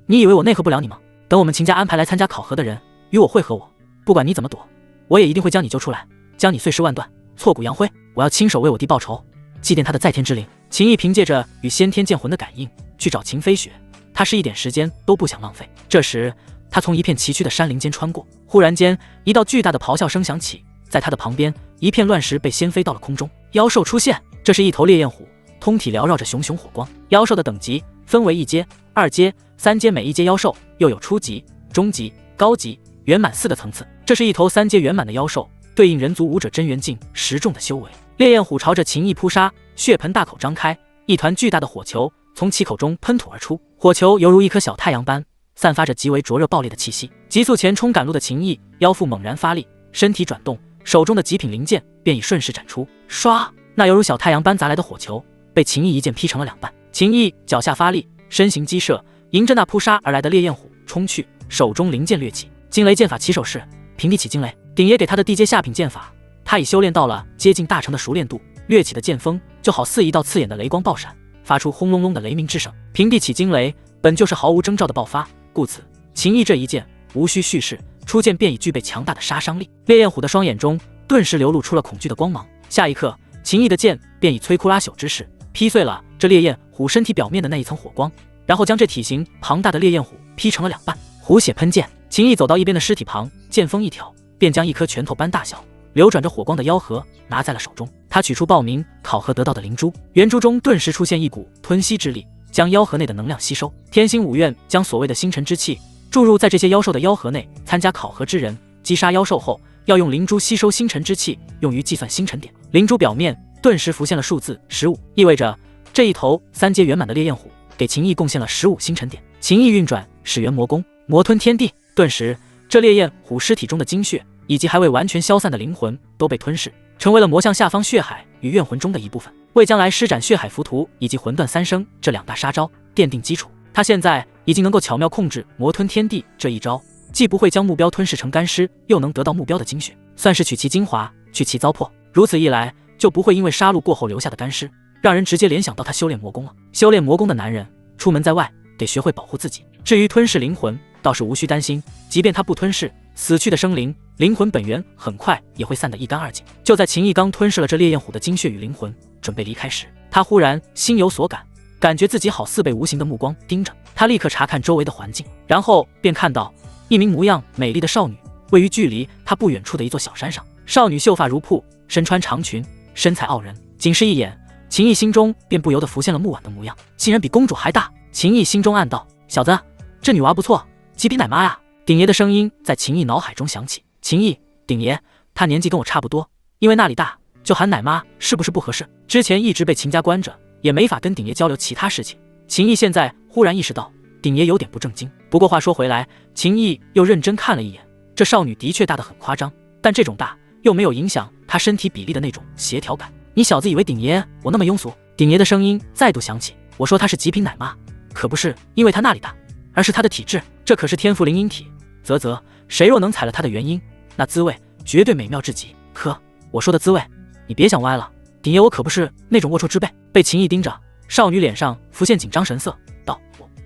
S1: 你以为我奈何不了你吗？等我们秦家安排来参加考核的人与我会合我，不管你怎么躲，我也一定会将你救出来，将你碎尸万段，挫骨扬灰。我要亲手为我弟报仇，祭奠他的在天之灵。”秦毅凭借着与先天剑魂的感应去找秦飞雪，他是一点时间都不想浪费。这时他从一片崎岖的山林间穿过，忽然间一道巨大的咆哮声响起，在他的旁边一片乱石被掀飞到了空中。妖兽出现，这是一头烈焰虎，通体缭绕着熊熊火光。妖兽的等级分为1阶、2阶、3阶，每一阶妖兽又有初级、中级、高级、圆满4个层次。这是一头3阶圆满的妖兽，对应人族武者真元境10重的修为。烈焰虎朝着秦毅扑杀，血盆大口张开，一团巨大的火球从其口中喷吐而出，火球犹如一颗小太阳般散发着极为灼热爆裂的气息。急速前冲赶路的秦毅腰腹猛然发力，身体转动，手中的极品灵剑便已顺势斩出。唰，那犹如小太阳般砸来的火球被秦毅一剑劈成了2半。秦毅脚下发力，身形激射，迎着那扑杀而来的烈焰虎冲去，手中灵剑掠起。惊雷剑法起手式，平地起惊雷。鼎爷给他的地阶下品剑法，他已修炼到了接近大成的熟练度，掠起的剑锋就好似一道刺眼的雷光爆闪，发出轰隆隆的雷鸣之声。平地起惊雷本就是毫无征兆的爆发，故此秦毅这一剑无需蓄势，出剑便已具备强大的杀伤力。烈焰虎的双眼中顿时流露出了恐惧的光芒，下一刻，秦毅的剑便以摧枯拉朽之势劈碎了这烈焰虎身体表面的那一层火光，然后将这体型庞大的烈焰虎劈成了2半。虎血喷剑，秦毅走到一边的尸体旁，剑锋一挑，便将一颗拳头般大小、流转着火光的妖核拿在了手中。他取出报名考核得到的灵珠，圆珠中顿时出现一股吞吸之力，将妖核内的能量吸收。天星五院将所谓的星辰之气注入在这些妖兽的妖核内，参加考核之人击杀妖兽后，要用灵珠吸收星辰之气，用于计算星辰点。灵珠表面顿时浮现了数字15，意味着这一头3阶圆满的烈焰虎给秦毅贡献了15星辰点。秦毅运转始元魔功，魔吞天地，顿时这烈焰虎尸体中的精血以及还未完全消散的灵魂都被吞噬，成为了魔像下方血海与怨魂中的一部分，为将来施展血海浮屠以及魂断三生这2大杀招奠定基础。他现在已经能够巧妙控制魔吞天地这一招，既不会将目标吞噬成干尸，又能得到目标的精血，算是取其精华，去其糟粕。如此一来，就不会因为杀戮过后留下的干尸，让人直接联想到他修炼魔功了。修炼魔功的男人，出门在外得学会保护自己。至于吞噬灵魂，倒是无需担心，即便他不吞噬，死去的生灵，灵魂本源很快也会散得一干二净。就在秦毅刚吞噬了这烈焰虎的精血与灵魂，准备离开时，他忽然心有所感，感觉自己好似被无形的目光盯着。他立刻查看周围的环境，然后便看到一名模样美丽的少女位于距离他不远处的一座小山上。少女秀发如瀑，身穿长裙，身材傲人，仅是一眼，秦毅心中便不由得浮现了木婉的模样，竟然比公主还大。秦毅心中暗道：小子，这女娃不错，极品奶妈呀！鼎爷的声音在秦毅脑海中响起。秦毅，鼎爷，她年纪跟我差不多，因为那里大，就喊奶妈是不是不合适？之前一直被秦家关着，也没法跟鼎爷交流其他事情。秦毅现在忽然意识到鼎爷有点不正经。不过话说回来，秦毅又认真看了一眼，这少女的确大得很夸张，但这种大又没有影响她身体比例的那种协调感。你小子以为鼎爷我那么庸俗？鼎爷的声音再度响起，我说她是极品奶妈，可不是因为她那里大，而是她的体质，这可是天赋灵婴体，啧，谁若能采了她的元婴，那滋味绝对美妙至极。可我说的滋味，你别想歪了，鼎爷我可不是那种龌龊之辈。被秦毅盯着，少女脸上浮现紧张神色，道：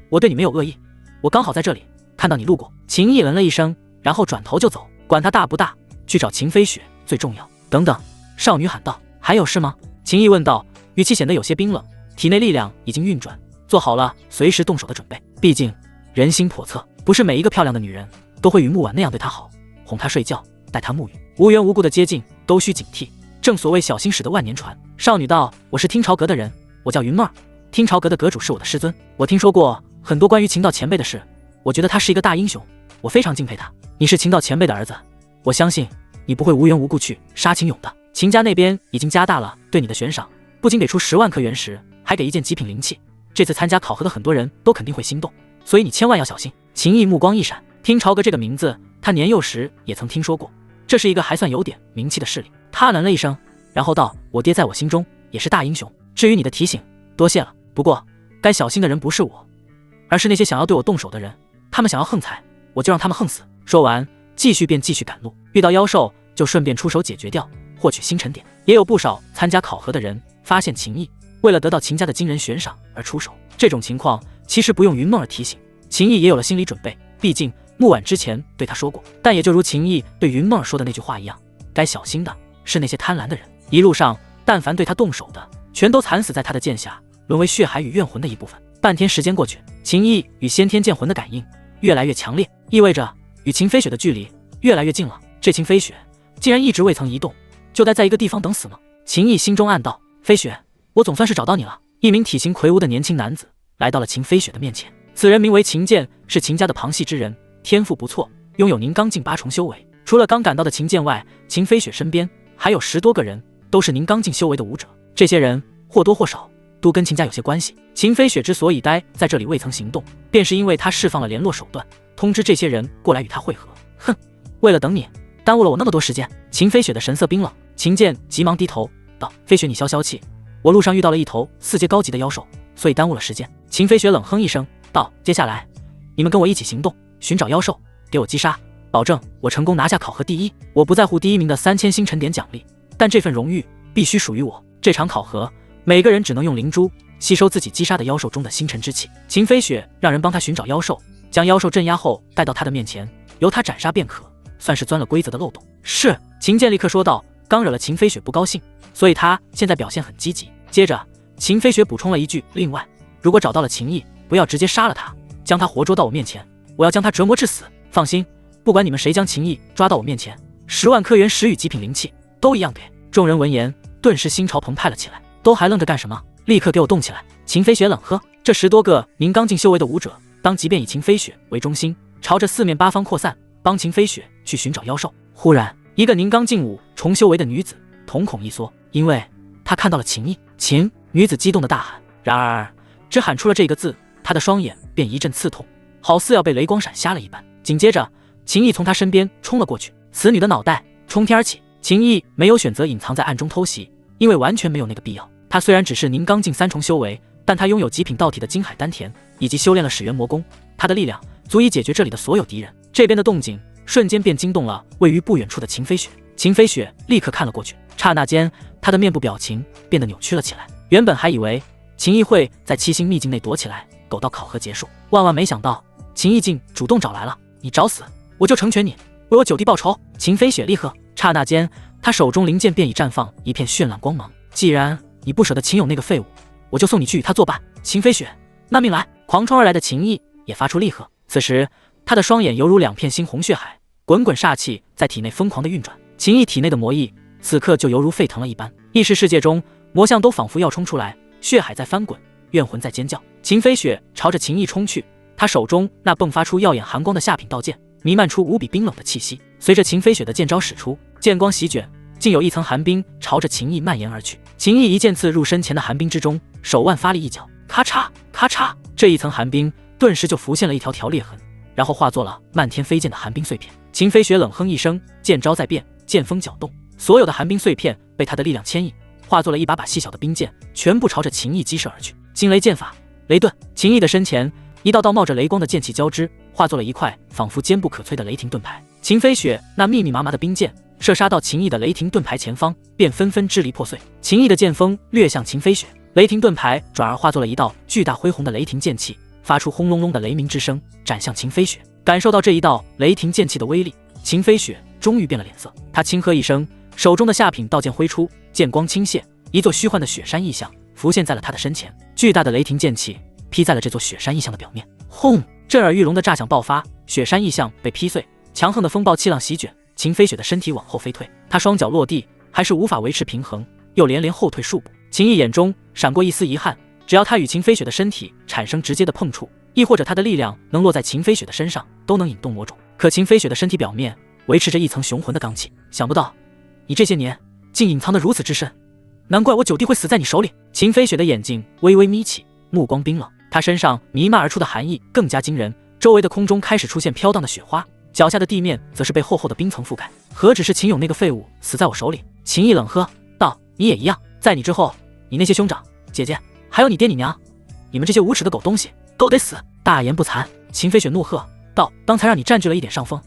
S1: 我对你没有恶意，我刚好在这里看到你路过。秦毅嗯了一声，然后转头就走，管他大不大，去找秦飞雪最重要。等等，少女喊道：还有事吗？秦毅问道，语气显得有些冰冷，体内力量已经运转，做好了随时动手的准备。毕竟人心叵测，不是每一个漂亮的女人都会与木婉那样对她好，哄她睡觉，带她沐浴，无缘无故的接近都需警惕。正所谓小心驶得万年船。少女道：我是听朝阁的人，我叫云梦儿，听朝阁的阁主是我的师尊，我听说过很多关于秦道前辈的事，我觉得他是一个大英雄，我非常敬佩他。你是秦道前辈的儿子，我相信你不会无缘无故去杀秦勇的。秦家那边已经加大了对你的悬赏，不仅给出10万颗原石，还给一件极品灵器，这次参加考核的很多人都肯定会心动，所以你千万要小心。秦毅目光一闪，听朝阁这个名字他年幼时也曾听说过，这是一个还算有点名气的势力。他嗯了一声，然后道：我爹在我心中也是大英雄，至于你的提醒，多谢了。不过该小心的人不是我，而是那些想要对我动手的人，他们想要横财，我就让他们横死。说完继续赶路，遇到妖兽就顺便出手解决掉，获取星辰点。也有不少参加考核的人发现秦毅为了得到秦家的惊人悬赏而出手，这种情况其实不用云梦儿提醒，秦毅也有了心理准备，毕竟木婉之前对他说过。但也就如秦毅对云梦儿说的那句话一样，该小心的是那些贪婪的人，一路上但凡对他动手的，全都惨死在他的剑下，沦为血海与怨魂的一部分。半天时间过去，秦毅与先天剑魂的感应越来越强烈，意味着与秦飞雪的距离越来越近了。这秦飞雪竟然一直未曾移动，就待在一个地方等死吗？秦毅心中暗道：飞雪，我总算是找到你了。一名体型魁梧的年轻男子来到了秦飞雪的面前，此人名为秦剑，是秦家的旁系之人，天赋不错，拥有宁刚境8重修为。除了刚赶到的秦剑外，秦飞雪身边还有10多个人，都是宁刚境修为的武者。这些人或多或少都跟秦家有些关系。秦飞雪之所以待在这里未曾行动，便是因为他释放了联络手段，通知这些人过来与他会合。哼，为了等你，耽误了我那么多时间。秦飞雪的神色冰冷，秦剑急忙低头道：“飞雪，你消消气，我路上遇到了一头4阶高级的妖兽，所以耽误了时间。”秦飞雪冷哼一声道：“接下来你们跟我一起行动，寻找妖兽，给我击杀，保证我成功拿下考核第一。我不在乎第1名的3000星辰点奖励，但这份荣誉必须属于我。这场考核，每个人只能用灵珠吸收自己击杀的妖兽中的星辰之气。”秦飞雪让人帮他寻找妖兽，将妖兽镇压后带到他的面前，由他斩杀便可，算是钻了规则的漏洞。是，秦剑立刻说道。刚惹了秦飞雪不高兴，所以他现在表现很积极。接着，秦飞雪补充了一句：“另外，如果找到了秦毅，不要直接杀了他，将他活捉到我面前，我要将他折磨致死。放心，不管你们谁将秦毅抓到我面前，10万颗原石与极品灵气都一样给。”众人闻言，顿时心潮澎湃了起来，都还愣着干什么？立刻给我动起来！秦飞雪冷喝。这10多个明刚境修为的武者，当即便以秦飞雪为中心，朝着4面8方扩散，帮秦飞雪去寻找妖兽。忽然，一个宁刚境5重修为的女子瞳孔一缩，因为她看到了秦毅。秦女子激动的大喊，然而只喊出了这个字，她的双眼便一阵刺痛，好似要被雷光闪瞎了一般。紧接着，秦毅从她身边冲了过去，此女的脑袋冲天而起。秦毅没有选择隐藏在暗中偷袭，因为完全没有那个必要。他虽然只是宁刚境3重修为，但他拥有极品道体的金海丹田，以及修炼了始元魔功，他的力量足以解决这里的所有敌人。这边的动静瞬间便惊动了位于不远处的秦飞雪。秦飞雪立刻看了过去，刹那间，他的面部表情变得扭曲了起来。原本还以为秦毅会在7星秘境内躲起来，苟到考核结束，万万没想到秦毅竟主动找来了。你找死，我就成全你，为我9弟报仇！秦飞雪厉喝，刹那间，他手中灵剑便已绽放一片绚烂光芒。既然你不舍得秦勇那个废物，我就送你去与他作伴。秦飞雪，那命来！狂冲而来的秦毅也发出厉喝。此时，他的双眼犹如2片猩红血海，滚滚煞气在体内疯狂的运转。秦毅体内的魔意此刻就犹如沸腾了一般，意识世界中魔像都仿佛要冲出来，血海在翻滚，怨魂在尖叫。秦飞雪朝着秦毅冲去，他手中那迸发出耀眼寒光的下品道剑弥漫出无比冰冷的气息。随着秦飞雪的剑招使出，剑光席卷，竟有一层寒冰朝着秦毅蔓延而去。秦毅一剑刺入身前的寒冰之中，手腕发力一脚，咔嚓咔嚓，这一层寒冰顿时就浮现了一条条裂痕，然后化作了漫天飞溅的寒冰碎片。秦飞雪冷哼一声，剑招在变，剑锋搅动，所有的寒冰碎片被他的力量牵引，化作了一把把细小的冰剑，全部朝着秦毅击射而去。惊雷剑法，雷遁。秦毅的身前，一道道冒着雷光的剑气交织，化作了一块仿佛坚不可摧的雷霆盾牌。秦飞雪那密密麻麻的冰剑射杀到秦毅的雷霆盾牌前方，便纷纷支离破碎。秦毅的剑锋掠向秦飞雪，雷霆盾牌转而化作了一道巨大恢宏的雷霆剑气，发出轰隆隆的雷鸣之声，斩向秦飞雪。感受到这一道雷霆剑气的威力，秦飞雪终于变了脸色。他轻喝一声，手中的下品道剑挥出，剑光倾泻，一座虚幻的雪山异象浮现在了他的身前。巨大的雷霆剑气劈在了这座雪山异象的表面，轰！震耳欲聋的炸响爆发，雪山异象被劈碎，强横的风暴气浪席卷，秦飞雪的身体往后飞退，他双脚落地，还是无法维持平衡，又连连后退数步。秦毅眼中闪过一丝遗憾，只要他与秦飞雪的身体产生直接的碰触，亦或者他的力量能落在秦飞雪的身上，都能引动魔种。可秦飞雪的身体表面维持着一层雄浑的刚气，想不到你这些年竟隐藏得如此之深，难怪我9弟会死在你手里。秦飞雪的眼睛微微眯起，目光冰冷，她身上弥漫而出的寒意更加惊人，周围的空中开始出现飘荡的雪花，脚下的地面则是被厚厚的冰层覆盖。何止是秦勇那个废物死在我手里？秦毅冷喝道：“你也一样，在你之后，你那些兄长、姐姐，还有你爹你娘，你们这些无耻的狗东西，都得死！”大言不惭！秦飞雪怒喝道：“刚才让你占据了一点上风，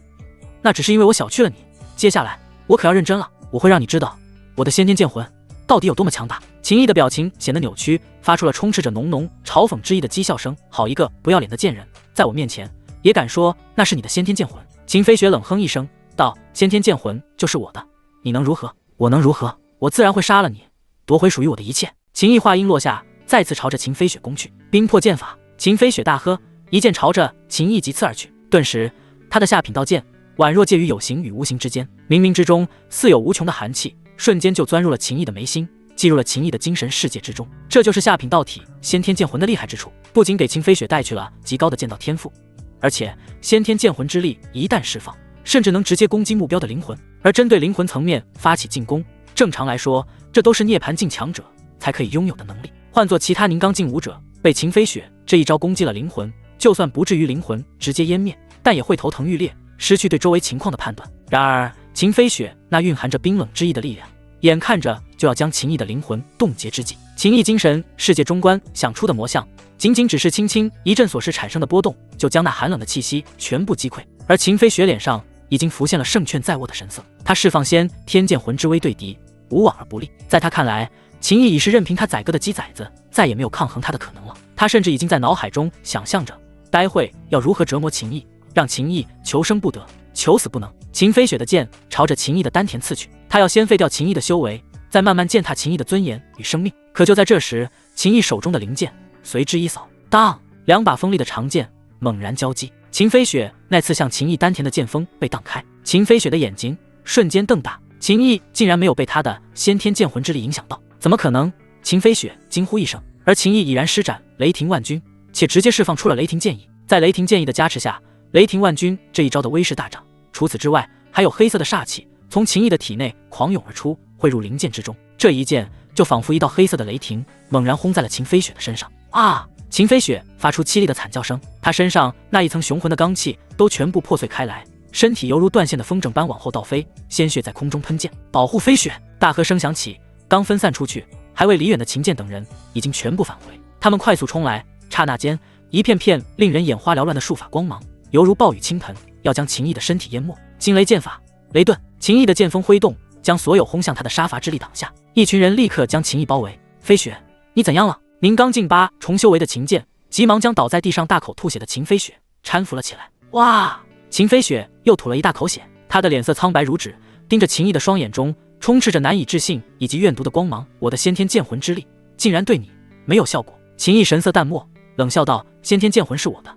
S1: 那只是因为我小觑了你，接下来我可要认真了，我会让你知道我的先天剑魂到底有多么强大。”秦毅的表情显得扭曲，发出了充斥着浓浓嘲讽之意的讥笑声：“好一个不要脸的贱人，在我面前也敢说那是你的先天剑魂！”秦飞雪冷哼一声道：“先天剑魂就是我的，你能如何？我能如何？我自然会杀了你，夺回属于我的一切！”秦毅话音落下，再次朝着秦飞雪攻去。冰魄剑法！秦飞雪大喝，一剑朝着秦毅急刺而去。顿时，他的下品道剑宛若介于有形与无形之间，冥冥之中似有无穷的寒气，瞬间就钻入了秦毅的眉心，进入了秦毅的精神世界之中。这就是下品道体先天剑魂的厉害之处，不仅给秦飞雪带去了极高的剑道天赋，而且先天剑魂之力一旦释放，甚至能直接攻击目标的灵魂，而针对灵魂层面发起进攻。正常来说，这都是涅槃境强者才可以拥有的能力。换做其他宁刚境武者，被秦飞雪这一招攻击了灵魂，就算不至于灵魂直接湮灭，但也会头疼欲裂，失去对周围情况的判断。然而秦飞雪那蕴含着冰冷之意的力量，眼看着就要将秦毅的灵魂冻结之际，秦毅精神世界中观想出的魔像，仅仅只是轻轻一阵所示产生的波动，就将那寒冷的气息全部击溃。而秦飞雪脸上已经浮现了胜券在握的神色，他释放先天剑魂之威对敌，无往而不利。在他看来，秦毅已是任凭他宰割的鸡崽子，再也没有抗衡他的可能了。他甚至已经在脑海中想象着待会要如何折磨秦毅，让秦毅求生不得，求死不能。秦飞雪的剑朝着秦毅的丹田刺去，他要先废掉秦毅的修为，再慢慢践踏秦毅的尊严与生命。可就在这时，秦毅手中的灵剑随之一扫，当，两把锋利的长剑猛然交击，秦飞雪那刺向秦毅丹田的剑锋被荡开，秦飞雪的眼睛瞬间瞪大，秦毅竟然没有被他的先天剑魂之力影响到，怎么可能？秦飞雪惊呼一声，而秦毅已然施展雷霆万钧，且直接释放出了雷霆剑意。在雷霆剑意的加持下，雷霆万钧这一招的威势大涨。除此之外，还有黑色的煞气从秦毅的体内狂涌而出，汇入灵剑之中。这一剑就仿佛一道黑色的雷霆，猛然轰在了秦飞雪的身上。啊！秦飞雪发出凄厉的惨叫声，她身上那一层雄浑的罡气都全部破碎开来，身体犹如断线的风筝般往后倒飞，鲜血在空中喷溅。保护飞雪！大喝声响起，刚分散出去，还未离远的秦剑等人已经全部返回。他们快速冲来，刹那间，一片片令人眼花缭乱的术法光芒，犹如暴雨倾盆，要将秦毅的身体淹没。惊雷剑法，雷遁！秦毅的剑锋挥动，将所有轰向他的杀伐之力挡下。一群人立刻将秦毅包围。飞雪，你怎样了？宁刚境8重修为的秦剑急忙将倒在地上大口吐血的秦飞雪搀扶了起来。哇！秦飞雪又吐了一大口血，他的脸色苍白如纸，盯着秦毅的双眼中充斥着难以置信以及怨毒的光芒。我的先天剑魂之力竟然对你没有效果。秦毅神色淡漠，冷笑道：先天剑魂是我的，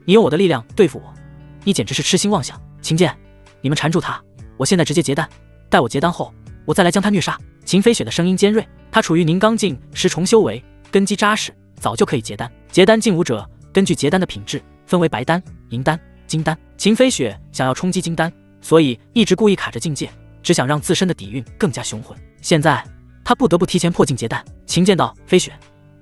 S1: 你用我的力量对付我，你简直是痴心妄想。秦剑，你们缠住他，我现在直接结丹，待我结丹后，我再来将他虐杀。秦飞雪的声音尖锐，他处于宁刚境10重修为，根基扎实，早就可以结丹。结丹境武者根据结丹的品质分为白丹、银丹、金丹。秦飞雪想要冲击金丹，所以一直故意卡着境界，只想让自身的底蕴更加雄浑。现在他不得不提前破境结丹。秦剑道：飞雪，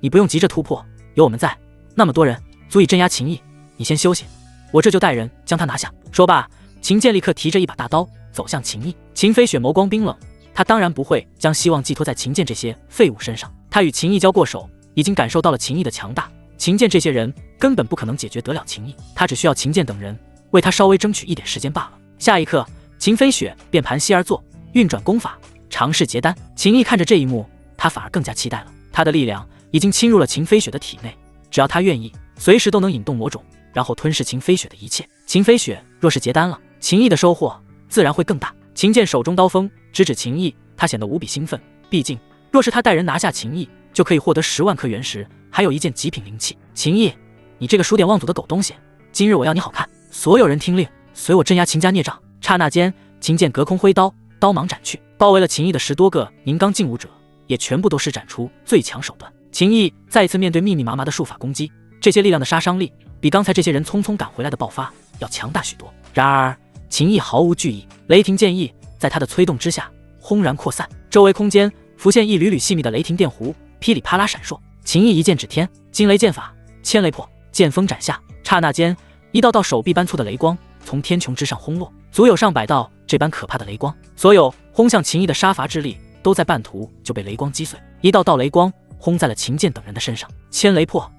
S1: 你不用急着突破，有我们在，那么多人足以镇压秦毅，你先休息，我这就带人将他拿下。说罢，秦剑立刻提着一把大刀走向秦毅。秦飞雪眸光冰冷，他当然不会将希望寄托在秦剑这些废物身上。他与秦毅交过手，已经感受到了秦毅的强大，秦剑这些人根本不可能解决得了秦毅，他只需要秦剑等人为他稍微争取一点时间罢了。下一刻，秦飞雪便盘膝而坐，运转功法，尝试结丹。秦毅看着这一幕，他反而更加期待了。他的力量已经侵入了秦飞雪的体内，只要他愿意，随时都能引动魔种，然后吞噬秦飞雪的一切。秦飞雪若是结丹了，秦毅的收获自然会更大。秦剑手中刀锋直指秦毅，他显得无比兴奋，毕竟若是他带人拿下秦毅，就可以获得10万颗原石，还有一件极品灵器。秦毅，你这个数典忘祖的狗东西，今日我要你好看！所有人听令，随我镇压秦家孽障！刹那间，秦剑隔空挥刀，刀芒斩去，包围了秦毅的10多个宁刚境武者也全部都施展出最强手段。秦毅再一次面对密密麻麻的术法攻击，这些力量的杀伤力比刚才这些人匆匆赶回来的爆发要强大许多。然而秦毅毫无惧意，雷霆剑意在他的催动之下轰然扩散，周围空间浮现一缕缕细密的雷霆电弧，噼里啪啦闪烁。秦毅一剑指天，惊雷剑法，千雷破，剑锋斩下，刹那间，一道道手臂般粗的雷光从天穹之上轰落，足有上百道这般可怕的雷光，所有轰向秦毅的杀伐之力都在半途就被雷光击碎。一道道雷光轰在了秦剑等人的身上。千雷破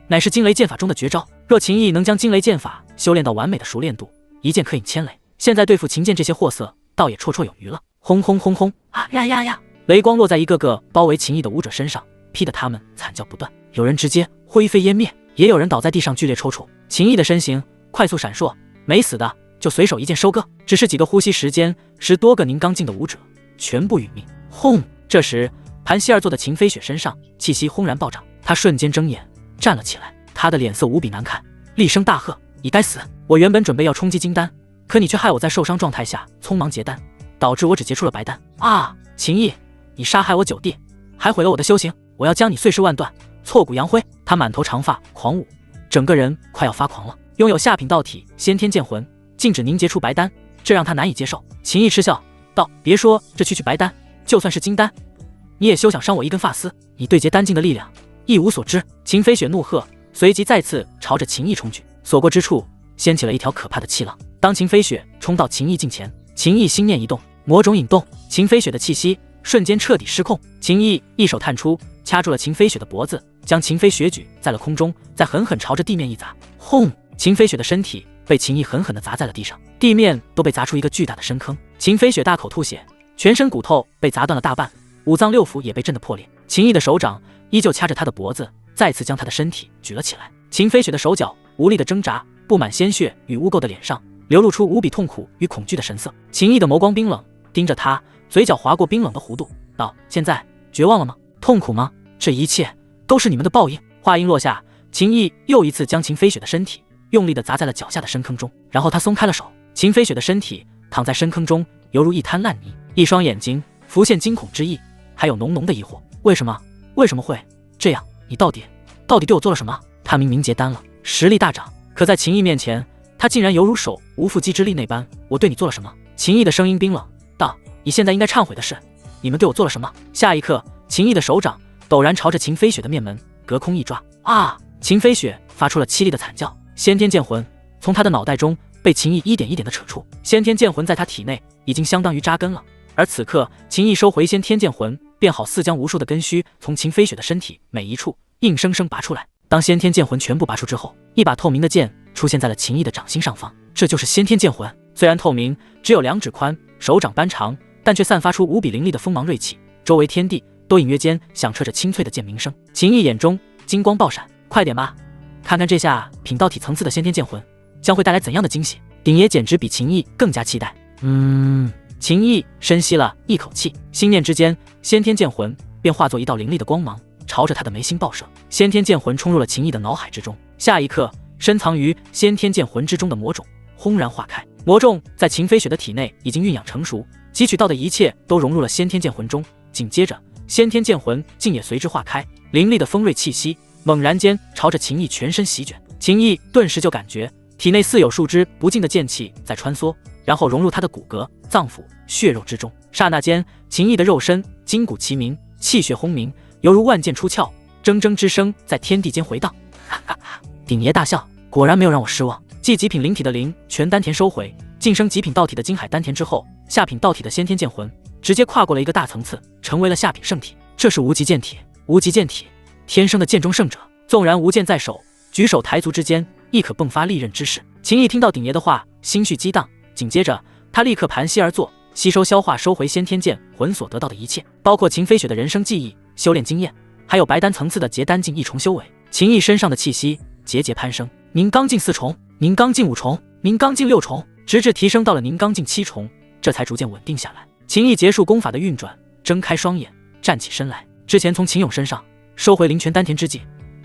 S1: 乃是惊雷剑法中的绝招，若秦毅能将惊雷剑法修炼到完美的熟练度，一剑可引千雷，现在对付秦剑这些货色倒也绰绰有余了。轰轰轰轰啊呀呀呀！雷光落在一个个包围秦毅的武者身上，劈得他们惨叫不断，有人直接灰飞烟灭，也有人倒在地上剧烈抽搐。秦毅的身形快速闪烁，没死的就随手一剑收割，只是几个呼吸时间，10多个宁刚境的武者全部殒命。轰！这时盘膝而坐的秦飞雪身上气息轰然暴涨，他瞬间睁眼站了起来，他的脸色无比难看，厉声大喝：你该死！我原本准备要冲击金丹，可你却害我在受伤状态下匆忙结丹，导致我只结出了白丹啊！秦毅，你杀害我9弟，还毁了我的修行，我要将你碎尸万段，挫骨扬灰！他满头长发狂舞，整个人快要发狂了。拥有下品道体先天剑魂，竟只凝结出白丹，这让他难以接受。秦毅嗤笑道：别说这区区白丹，就算是金丹，你也休想伤我一根发丝！你对结丹境的力量一无所知！秦飞雪怒喝，随即再次朝着秦毅冲去，所过之处掀起了一条可怕的气浪。当秦飞雪冲到秦毅近前，秦毅心念一动，魔种引动，秦飞雪的气息瞬间彻底失控。秦毅一手探出，掐住了秦飞雪的脖子，将秦飞雪举在了空中，再狠狠朝着地面一砸，轰！秦飞雪的身体被秦毅狠狠地砸在了地上，地面都被砸出一个巨大的深坑。秦飞雪大口吐血，全身骨头被砸断了大半，五脏六腑也被震得破裂。秦毅的手掌依旧掐着他的脖子，再次将他的身体举了起来。秦飞雪的手脚无力的挣扎，布满鲜血与污垢的脸上流露出无比痛苦与恐惧的神色。秦毅的眸光冰冷，盯着他，嘴角划过冰冷的弧度，道：“现在绝望了吗？痛苦吗？这一切都是你们的报应。”话音落下，秦毅又一次将秦飞雪的身体用力地砸在了脚下的深坑中，然后他松开了手。秦飞雪的身体躺在深坑中，犹如一滩烂泥，一双眼睛浮现惊恐之意，还有浓浓的疑惑。为什么会这样？你到底对我做了什么？他明明结丹了，实力大涨，可在秦毅面前，他竟然犹如手无缚鸡之力那般。我对你做了什么？秦毅的声音冰冷道：“你现在应该忏悔的是，你们对我做了什么？”下一刻，秦毅的手掌陡然朝着秦飞雪的面门隔空一抓，啊！秦飞雪发出了凄厉的惨叫，先天剑魂从他的脑袋中被秦毅一点一点的扯出，先天剑魂在他体内已经相当于扎根了。而此刻，秦毅收回先天剑魂，便好似将无数的根须从秦飞雪的身体每一处硬生生拔出来。当先天剑魂全部拔出之后，一把透明的剑出现在了秦毅的掌心上方，这就是先天剑魂。虽然透明，只有2指宽，手掌般长，但却散发出无比凌厉的锋芒锐气，周围天地都隐约间响彻着清脆的剑鸣声。秦毅眼中金光爆闪，快点吧，看看这下品道体层次的先天剑魂将会带来怎样的惊喜。鼎爷简直比秦毅更加期待。秦毅深吸了一口气，心念之间，先天剑魂便化作一道凌厉的光芒，朝着他的眉心爆射。先天剑魂冲入了秦毅的脑海之中，下一刻，深藏于先天剑魂之中的魔种轰然化开。魔种在秦飞雪的体内已经酝养成熟，汲取到的一切都融入了先天剑魂中。紧接着，先天剑魂竟也随之化开，凌厉的锋锐气息猛然间朝着秦毅全身席卷。秦毅顿时就感觉体内似有数之不尽的剑气在穿梭，然后融入他的骨骼、脏腑、血肉之中。刹那间，秦毅的肉身筋骨齐鸣，气血轰鸣，犹如万箭出鞘，铮铮之声在天地间回荡。哈哈哈！鼎爷大笑，果然没有让我失望。继极品灵体的灵全丹田收回，晋升极品道体的金海丹田之后，下品道体的先天剑魂直接跨过了一个大层次，成为了下品圣体。这是无极剑体，无极剑体，天生的剑中圣者。纵然无剑在手，举手抬足之间亦可迸发利刃之势。秦毅听到鼎爷的话，心绪激荡，紧接着他立刻盘膝而坐，吸收消化收回先天剑魂所得到的一切，包括秦飞雪的人生记忆、修炼经验，还有白丹层次的结丹境一重修为。秦毅身上的气息节节攀升，宁刚境4重，宁刚境5重，宁刚境6重，直至提升到了宁刚境7重，这才逐渐稳定下来。秦毅结束功法的运转，睁开双眼，站起身来。之前从秦勇身上收回灵泉丹田之际，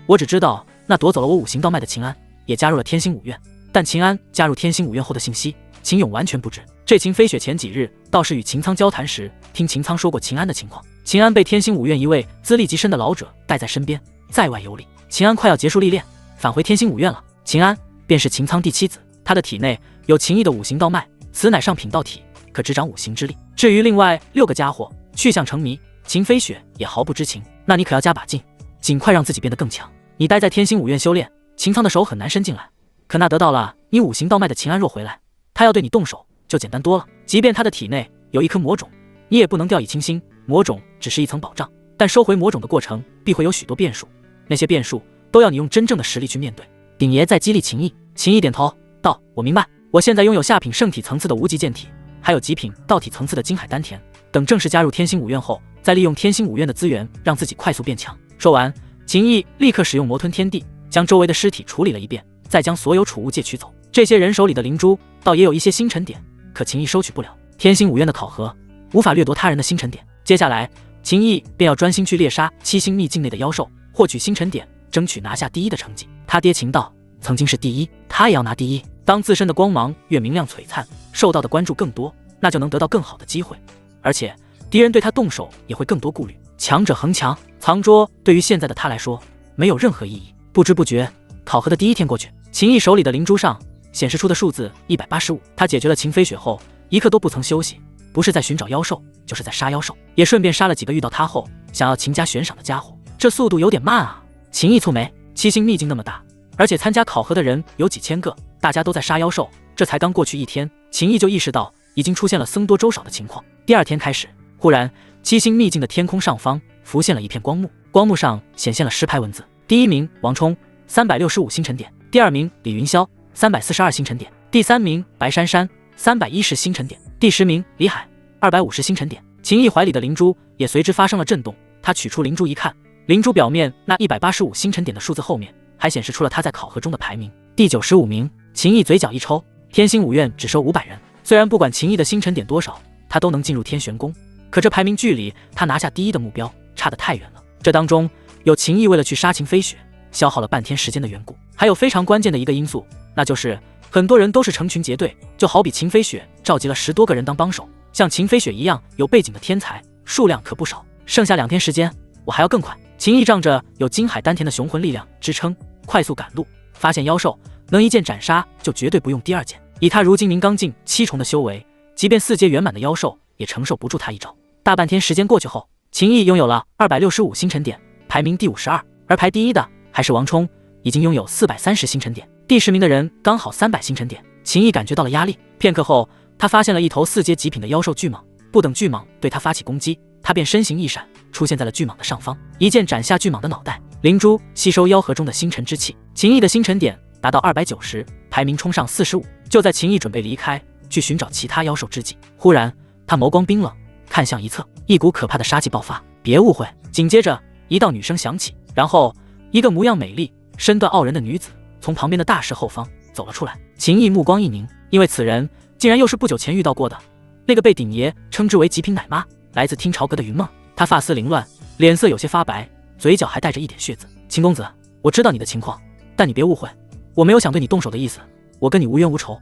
S1: 我只知道那夺走了我5行道脉的秦安也加入了天星5院，但秦安加入天星5院后的信息，秦勇完全不知。这秦飞雪前几日倒是与秦苍交谈时，听秦苍说过秦安的情况。秦安被天星5院一位资历极深的老者带在身边，在外游历。秦安快要结束历练，返回天星5院了。秦安便是秦苍第7子，他的体内有秦毅的5行道脉，此乃上品道体，可执掌5行之力。至于另外6个家伙去向成谜，秦飞雪也毫不知情。那你可要加把劲，尽快让自己变得更强。你待在天星5院修炼，秦苍的手很难伸进来，可那得到了你5行道脉的秦安若回来，他要对你动手就简单多了。即便他的体内有一颗魔种，你也不能掉以轻心。魔种只是一层保障，但收回魔种的过程必会有许多变数，那些变数都要你用真正的实力去面对。鼎爷在激励秦毅。秦毅点头道：“我明白，我现在拥有下品圣体层次的无极剑体，还有极品道体层次的金海丹田，等正式加入天星5院后，再利用天星5院的资源，让自己快速变强。”说完，秦毅立刻使用魔吞天地，将周围的尸体处理了一遍，再将所有储物借取走。这些人手里的灵珠倒也有一些星辰点，可秦毅收取不了。天星5院的考核无法掠夺他人的星辰点。接下来，秦毅便要专心去猎杀7星秘境内的妖兽，获取星辰点，争取拿下第1的成绩。他爹秦道曾经是第1，他也要拿第1。当自身的光芒越明亮璀璨，受到的关注更多，那就能得到更好的机会，而且敌人对他动手也会更多顾虑。强者恒强，藏拙对于现在的他来说没有任何意义。不知不觉，考核的第1天过去，秦毅手里的灵珠上显示出的数字185。他解决了秦飞雪后，一刻都不曾休息，不是在寻找妖兽，就是在杀妖兽，也顺便杀了几个遇到他后想要秦家悬赏的家伙。这速度有点慢啊！秦毅蹙眉，七星秘境那么大，而且参加考核的人有几千个，大家都在杀妖兽，这才刚过去1天，秦毅就意识到已经出现了僧多粥少的情况。第2天开始，忽然七星秘境的天空上方浮现了一片光幕，光幕上显现了10排文字：第1名王冲365星辰点，第2名李云霄342星辰点，第3名白珊珊310星辰点，第10名李海250星辰点。秦毅怀里的灵珠也随之发生了震动，他取出灵珠一看，灵珠表面那185星辰点的数字后面还显示出了他在考核中的排名，第95名。秦毅嘴角一抽，天星5院只收500人，虽然不管秦毅的星辰点多少，他都能进入天玄宫，可这排名距离他拿下第1的目标差得太远了。这当中有秦毅为了去杀秦飞雪消耗了半天时间的缘故，还有非常关键的一个因素，那就是很多人都是成群结队，就好比秦飞雪召集了10多个人当帮手，像秦飞雪一样有背景的天才数量可不少。剩下2天时间，我还要更快。秦毅仗着有金海丹田的雄浑力量支撑，快速赶路，发现妖兽能一剑斩杀，就绝对不用第2剑。以他如今明刚境7重的修为，即便4阶圆满的妖兽也承受不住他一招。大半天时间过去后，秦毅拥有了265星辰点，排名第52，而排第1的还是王冲，已经拥有430星辰点，第10名的人刚好300星辰点。秦毅感觉到了压力，片刻后，他发现了一头4阶极品的妖兽巨蟒，不等巨蟒对他发起攻击，他便身形一闪，出现在了巨蟒的上方，一剑斩下巨蟒的脑袋。灵珠吸收妖核中的星辰之气，秦毅的星辰点达到290，排名冲上45。就在秦毅准备离开去寻找其他妖兽之际，忽然他眸光冰冷，看向一侧，一股可怕的杀气爆发。别误会！紧接着一道女声响起，然后一个模样美丽、身段傲人的女子从旁边的大石后方走了出来。秦毅目光一凝，因为此人竟然又是不久前遇到过的那个被鼎爷称之为极品奶妈，来自听朝阁的云梦。她发丝凌乱，脸色有些发白，嘴角还带着一点血渍。秦公子，我知道你的情况，但你别误会，我没有想对你动手的意思，我跟你无冤无仇，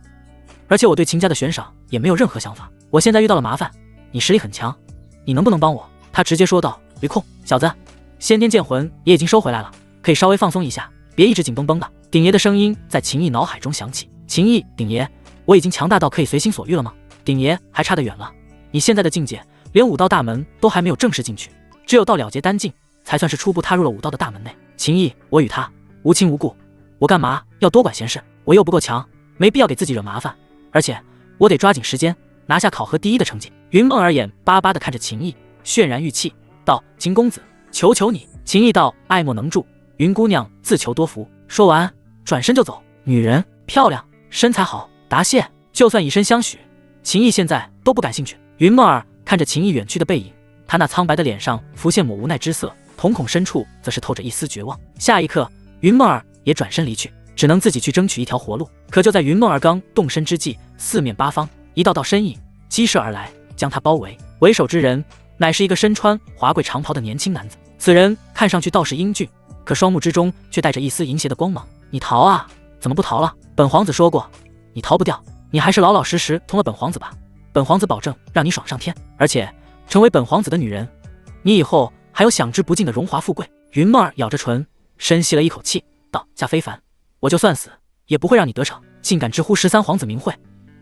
S1: 而且我对秦家的悬赏也没有任何想法。我现在遇到了麻烦，你实力很强，你能不能帮我？他直接说道。没空，小子，先天剑魂也已经收回来了，可以稍微放松一下，别一直紧绷绷的。鼎爷的声音在秦毅脑海中响起。秦毅，鼎爷，我已经强大到可以随心所欲了吗？鼎爷，还差得远了，你现在的境界连武道大门都还没有正式进去，只有到了结丹境才算是初步踏入了武道的大门内。秦毅，我与他无亲无故，我干嘛要多管闲事？我又不够强，没必要给自己惹麻烦，而且我得抓紧时间拿下考核第1的成绩。云梦儿眼巴巴地看着秦毅，渲然欲泣道：秦公子，求求你。秦毅道：爱莫能助，云姑娘自求多福。说完转身就走。女人漂亮，身材好，答谢。就算以身相许，秦毅现在都不感兴趣。云梦儿看着秦毅远去的背影，他那苍白的脸上浮现抹无奈之色，瞳孔深处则是透着一丝绝望。下一刻，云梦儿也转身离去，只能自己去争取一条活路。可就在云梦儿刚动身之际，四面八方一道道身影激射而来，将他包围。为首之人乃是一个身穿华贵长袍的年轻男子，此人看上去倒是英俊，可双目之中却带着一丝淫邪的光芒。你逃啊？怎么不逃了？本皇子说过，你逃不掉，你还是老老实实同了本皇子吧。本皇子保证让你爽上天，而且成为本皇子的女人，你以后还有享之不尽的荣华富贵。云梦儿咬着唇，深吸了一口气，道：夏非凡，我就算死也不会让你得逞，竟敢直呼13皇子名讳，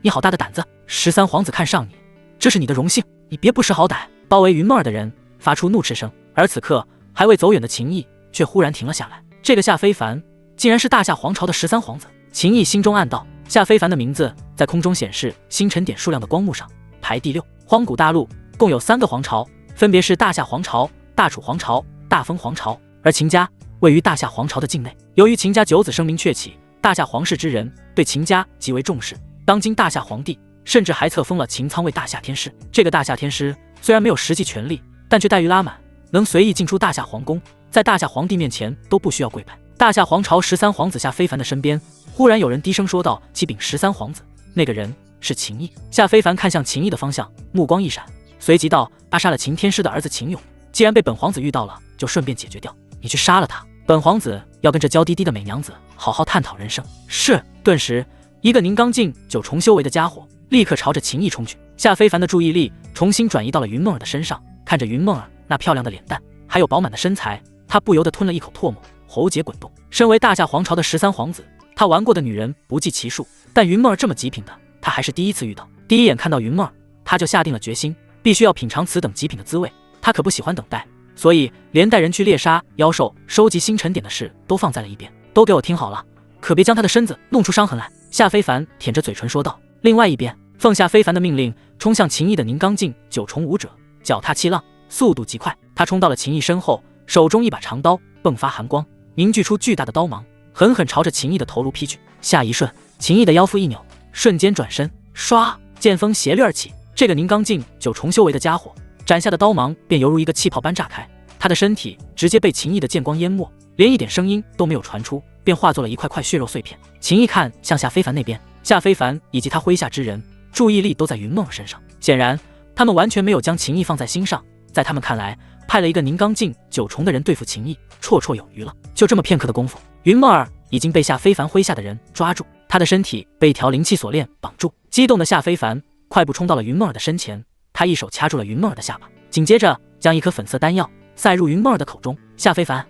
S1: 你好大的胆子！13皇子看上你，这是你的荣幸，你别不识好歹！包围云梦儿的人发出怒斥声，而此刻还未走远的秦毅却忽然停了下来。这个夏非凡竟然是大夏皇朝的13皇子。秦毅心中暗道，夏非凡的名字在空中显示星辰点数量的光幕上排第6。荒古大陆共有3个皇朝，分别是大夏皇朝、大楚皇朝、大封皇朝，而秦家位于大夏皇朝的境内。由于秦家9子声名鹊起，大夏皇室之人对秦家极为重视，当今大夏皇帝甚至还册封了秦仓为大夏天师。这个大夏天师虽然没有实际权力，但却待遇拉满，能随意进出大夏皇宫，在大夏皇帝面前都不需要跪拜。大夏皇朝13皇子夏非凡的身边，忽然有人低声说道：启禀13皇子，那个人是秦毅。夏非凡看向秦毅的方向，目光一闪，随即道：他杀了秦天师的儿子秦勇，既然被本皇子遇到了，就顺便解决掉。你去杀了他，本皇子要跟这娇滴滴的美娘子好好探讨人生。是。顿时一个宁刚境9重修为的家伙立刻朝着秦毅冲去。夏非凡的注意力重新转移到了云梦儿的身上，看着云梦儿那漂亮的脸蛋还有饱满的身材，他不由得吞了一口唾沫，喉结滚动。身为大夏皇朝的13皇子，他玩过的女人不计其数，但云梦儿这么极品的他还是第一次遇到。第一眼看到云梦儿，他就下定了决心，必须要品尝此等极品的滋味。他可不喜欢等待，所以连带人去猎杀妖兽、收集星辰点的事都放在了一边。都给我听好了，可别将他的身子弄出伤痕来。夏非凡舔着嘴唇说道。另外一边，奉夏非凡的命令，冲向秦毅的宁刚境九重武者脚踏气浪，速度极快。他冲到了秦毅身后，手中一把长刀迸发寒光，凝聚出巨大的刀芒，狠狠朝着秦毅的头颅劈去。下一瞬，秦毅的腰腹一扭，瞬间转身，唰，剑锋斜掠而起。这个宁刚境九重修为的家伙，斩下的刀芒便犹如一个气泡般炸开，他的身体直接被秦毅的剑光淹没，连一点声音都没有传出，便化作了一块块血肉碎片。秦毅看向夏非凡那边，夏非凡以及他麾下之人注意力都在云梦儿身上，显然他们完全没有将秦毅放在心上。在他们看来，派了一个宁刚境九重的人对付秦毅，绰绰有余了。就这么片刻的功夫，云梦儿已经被夏非凡麾下的人抓住，他的身体被一条灵气锁链绑住。激动的夏非凡快步冲到了云梦儿的身前，他一手掐住了云梦儿的下巴，紧接着将一颗粉色丹药塞入云梦儿的口中。夏非凡，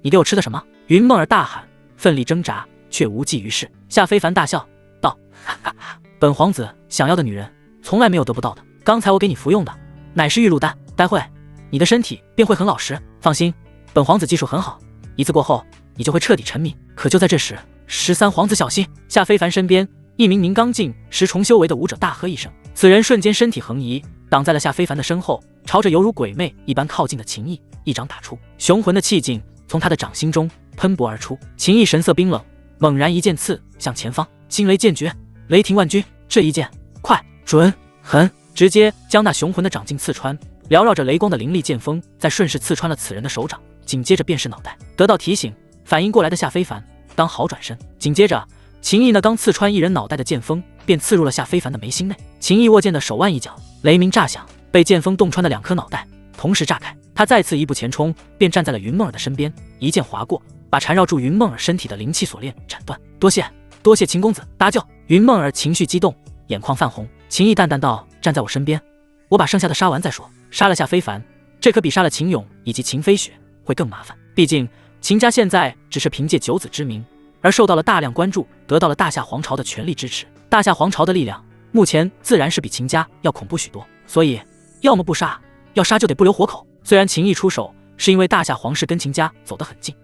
S1: 你给我吃的什么？云梦儿大喊，奋力挣扎却无济于事。夏非凡大笑道：哈哈哈，本皇子想要的女人从来没有得不到的，刚才我给你服用的乃是玉露丹，待会你的身体便会很老实。放心，本皇子技术很好，一次过后你就会彻底沉迷。可就在这时，13皇子小心！夏非凡身边一名宁刚境10重修为的武者大喝一声，此人瞬间身体横移，挡在了夏非凡的身后，朝着犹如鬼魅一般靠近的秦毅一掌打出。雄浑的气劲从他的掌心中喷薄而出，秦毅神色冰冷，猛然一剑刺向前方，惊雷剑诀，雷霆万钧。这一剑快、准、狠，直接将那雄浑的掌劲刺穿。缭绕着雷光的凌厉剑锋在顺势刺穿了此人的手掌，紧接着便是脑袋。得到提醒，反应过来的夏非凡刚好转身，紧接着秦毅那刚刺穿一人脑袋的剑锋便刺入了夏非凡的眉心内。秦毅握剑的手腕一脚，雷鸣炸响，被剑锋洞穿的2颗脑袋同时炸开。他再次一步前冲，便站在了云梦儿的身边，一剑划过，把缠绕住云梦儿身体的灵气锁链斩断。多谢秦公子搭救！云梦儿情绪激动，眼眶泛红。秦毅淡淡道：站在我身边，我把剩下的杀完再说。杀了夏非凡，这可比杀了秦勇以及秦飞雪会更麻烦。毕竟秦家现在只是凭借九子之名而受到了大量关注，得到了大夏皇朝的全力支持。大夏皇朝的力量目前自然是比秦家要恐怖许多，所以要么不杀，要杀就得不留活口。虽然秦毅出手是因为大夏皇室跟秦家走得很近，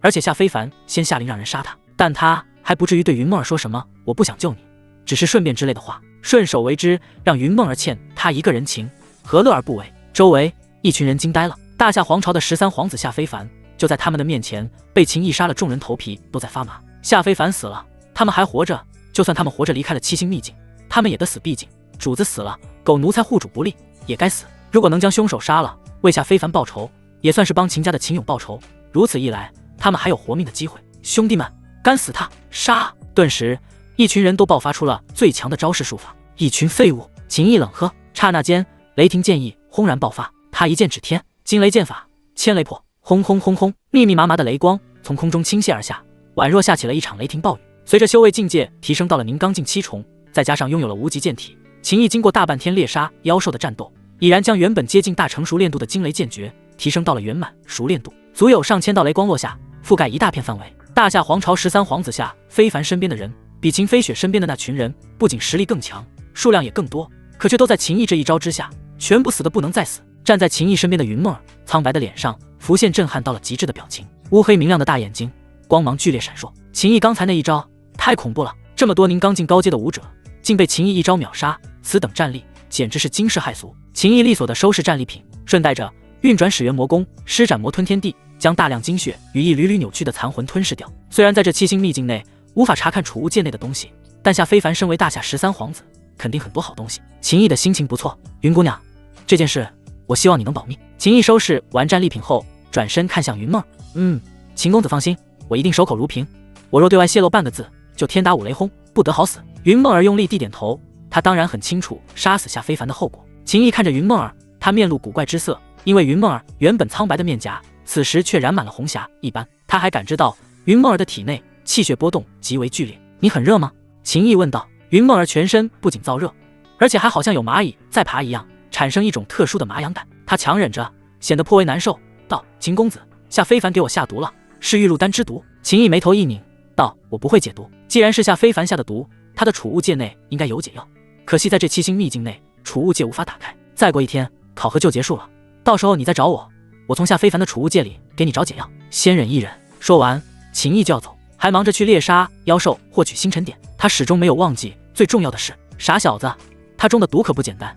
S1: 而且夏非凡先下令让人杀他，但他还不至于对云梦儿说什么我不想救你，只是顺便之类的话，顺手为之，让云梦儿欠他一个人情，何乐而不为？周围一群人惊呆了，大夏皇朝的13皇子夏非凡就在他们的面前被秦毅杀了，众人头皮都在发麻。夏非凡死了，他们还活着，就算他们活着离开了七星秘境，他们也得死。毕竟主子死了，狗奴才护主不利，也该死。如果能将凶手杀了，为夏非凡报仇，也算是帮秦家的秦勇报仇。如此一来，他们还有活命的机会。兄弟们，干死他！杀！顿时，一群人都爆发出了最强的招式术法。一群废物！秦毅冷喝，刹那间，雷霆剑意轰然爆发，他一剑指天，惊雷剑法，千雷破，轰轰轰轰，密密麻麻的雷光从空中倾泻而下，宛若下起了一场雷霆暴雨。随着修为境界提升到了宁刚境7重，再加上拥有了无极剑体，秦毅经过大半天猎杀妖兽的战斗，已然将原本接近大成熟练度的惊雷剑诀提升到了圆满熟练度，足有上千道雷光落下，覆盖一大片范围。大夏皇朝13皇子夏非凡身边的人，比秦飞雪身边的那群人不仅实力更强，数量也更多，可却都在秦毅这一招之下，全部死得不能再死。站在秦毅身边的云梦儿，苍白的脸上浮现震撼到了极致的表情，乌黑明亮的大眼睛光芒剧烈闪烁。秦毅刚才那一招太恐怖了，这么多宁刚境高阶的武者竟被秦毅一招秒杀，此等战力简直是惊世骇俗。秦毅利索地收拾战利品，顺带着运转始元魔功，施展魔吞天地，将大量精血与一缕缕扭曲的残魂吞噬掉。虽然在这七星秘境内无法查看储物界内的东西，但夏非凡身为大夏13皇子，肯定很多好东西。秦毅的心情不错，云姑娘，这件事我希望你能保密。秦毅收拾完战利品后，转身看向云梦儿，秦公子放心，我一定守口如瓶，我若对外泄露半个字，就天打五雷轰，不得好死。云梦儿用力地点头，他当然很清楚杀死夏非凡的后果。秦毅看着云梦儿，他面露古怪之色，因为云梦儿原本苍白的面颊此时却染满了红霞一般。他还感知到云梦儿的体内气血波动极为剧烈。你很热吗？秦毅问道。云梦儿全身不仅燥热，而且还好像有蚂蚁在爬一样，产生一种特殊的麻痒感。他强忍着，显得颇为难受，道：秦公子，夏非凡给我下毒了，是玉露丹之毒。秦毅眉头一拧，道：我不会解毒，既然是夏非凡下的毒，他的储物界内应该有解药，可惜在这七星秘境内储物界无法打开。再过1天，考核就结束了，到时候你再找我，我从下非凡的储物界里给你找解药。先忍一忍。说完，秦毅就要走，还忙着去猎杀妖兽，获取星辰点。他始终没有忘记最重要的事。傻小子，他中的毒可不简单，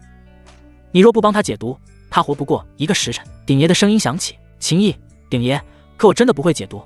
S1: 你若不帮他解毒，他活不过1个时辰。鼎爷的声音响起：“秦毅，鼎爷，可我真的不会解毒，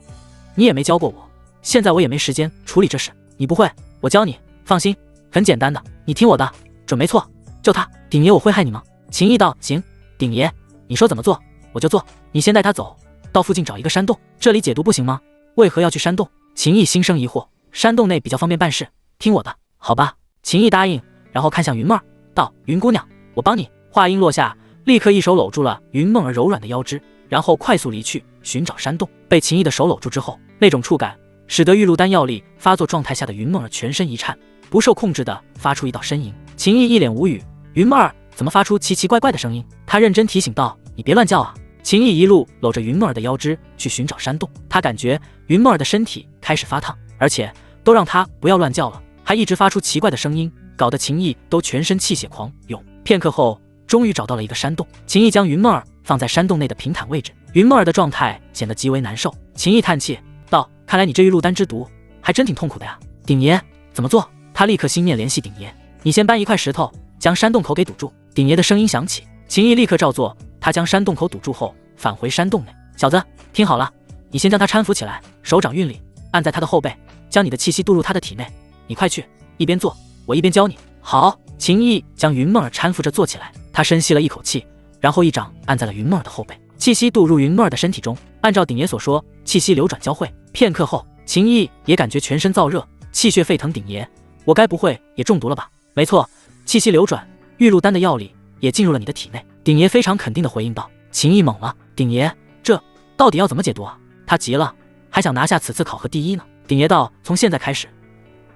S1: 你也没教过我，现在我也没时间处理这事。你不会，我教你，放心，很简单的，你听我的，准没错。就他。”鼎爷，我会害你吗？秦毅道：“行，鼎爷，你说怎么做我就做。你先带他走，到附近找一个山洞，这里解毒不行吗？为何要去山洞？”秦毅心生疑惑：“山洞内比较方便办事，听我的，好吧？”秦毅答应，然后看向云梦儿，道：“云姑娘，我帮你。”话音落下，立刻一手搂住了云梦儿柔软的腰肢，然后快速离去寻找山洞。被秦毅的手搂住之后，那种触感使得玉露丹药力发作状态下的云梦儿全身一颤，不受控制的发出一道呻吟。秦毅一脸无语：“云梦儿怎么发出奇奇怪怪的声音？”他认真提醒道：“你别乱叫啊！”秦毅一路搂着云梦儿的腰肢去寻找山洞，他感觉云梦儿的身体开始发烫，而且都让他不要乱叫了，还一直发出奇怪的声音，搞得秦毅都全身气血狂涌。片刻后，终于找到了一个山洞。秦毅将云梦儿放在山洞内的平坦位置，云梦儿的状态显得极为难受。秦毅叹气道：“看来你这玉露丹之毒还真挺痛苦的呀。”鼎爷，怎么做？他立刻心念联系鼎爷：“你先搬一块石头，将山洞口给堵住。”鼎爷的声音响起，秦毅立刻照做。他将山洞口堵住后，返回山洞内。小子，听好了，你先将他搀扶起来，手掌运力，按在他的后背，将你的气息渡入他的体内。你快去，一边做，我一边教你。好。秦毅将云梦儿搀扶着坐起来，他深吸了一口气，然后一掌按在了云梦儿的后背，气息渡入云梦儿的身体中。按照鼎爷所说，气息流转交汇。片刻后，秦毅也感觉全身燥热，气血沸腾。鼎爷，我该不会也中毒了吧？没错，气息流转，玉露丹的药力也进入了你的体内。鼎爷非常肯定地回应道。秦毅懵了：“鼎爷，这到底要怎么解毒啊？”他急了，还想拿下此次考核第1呢。鼎爷道：“从现在开始，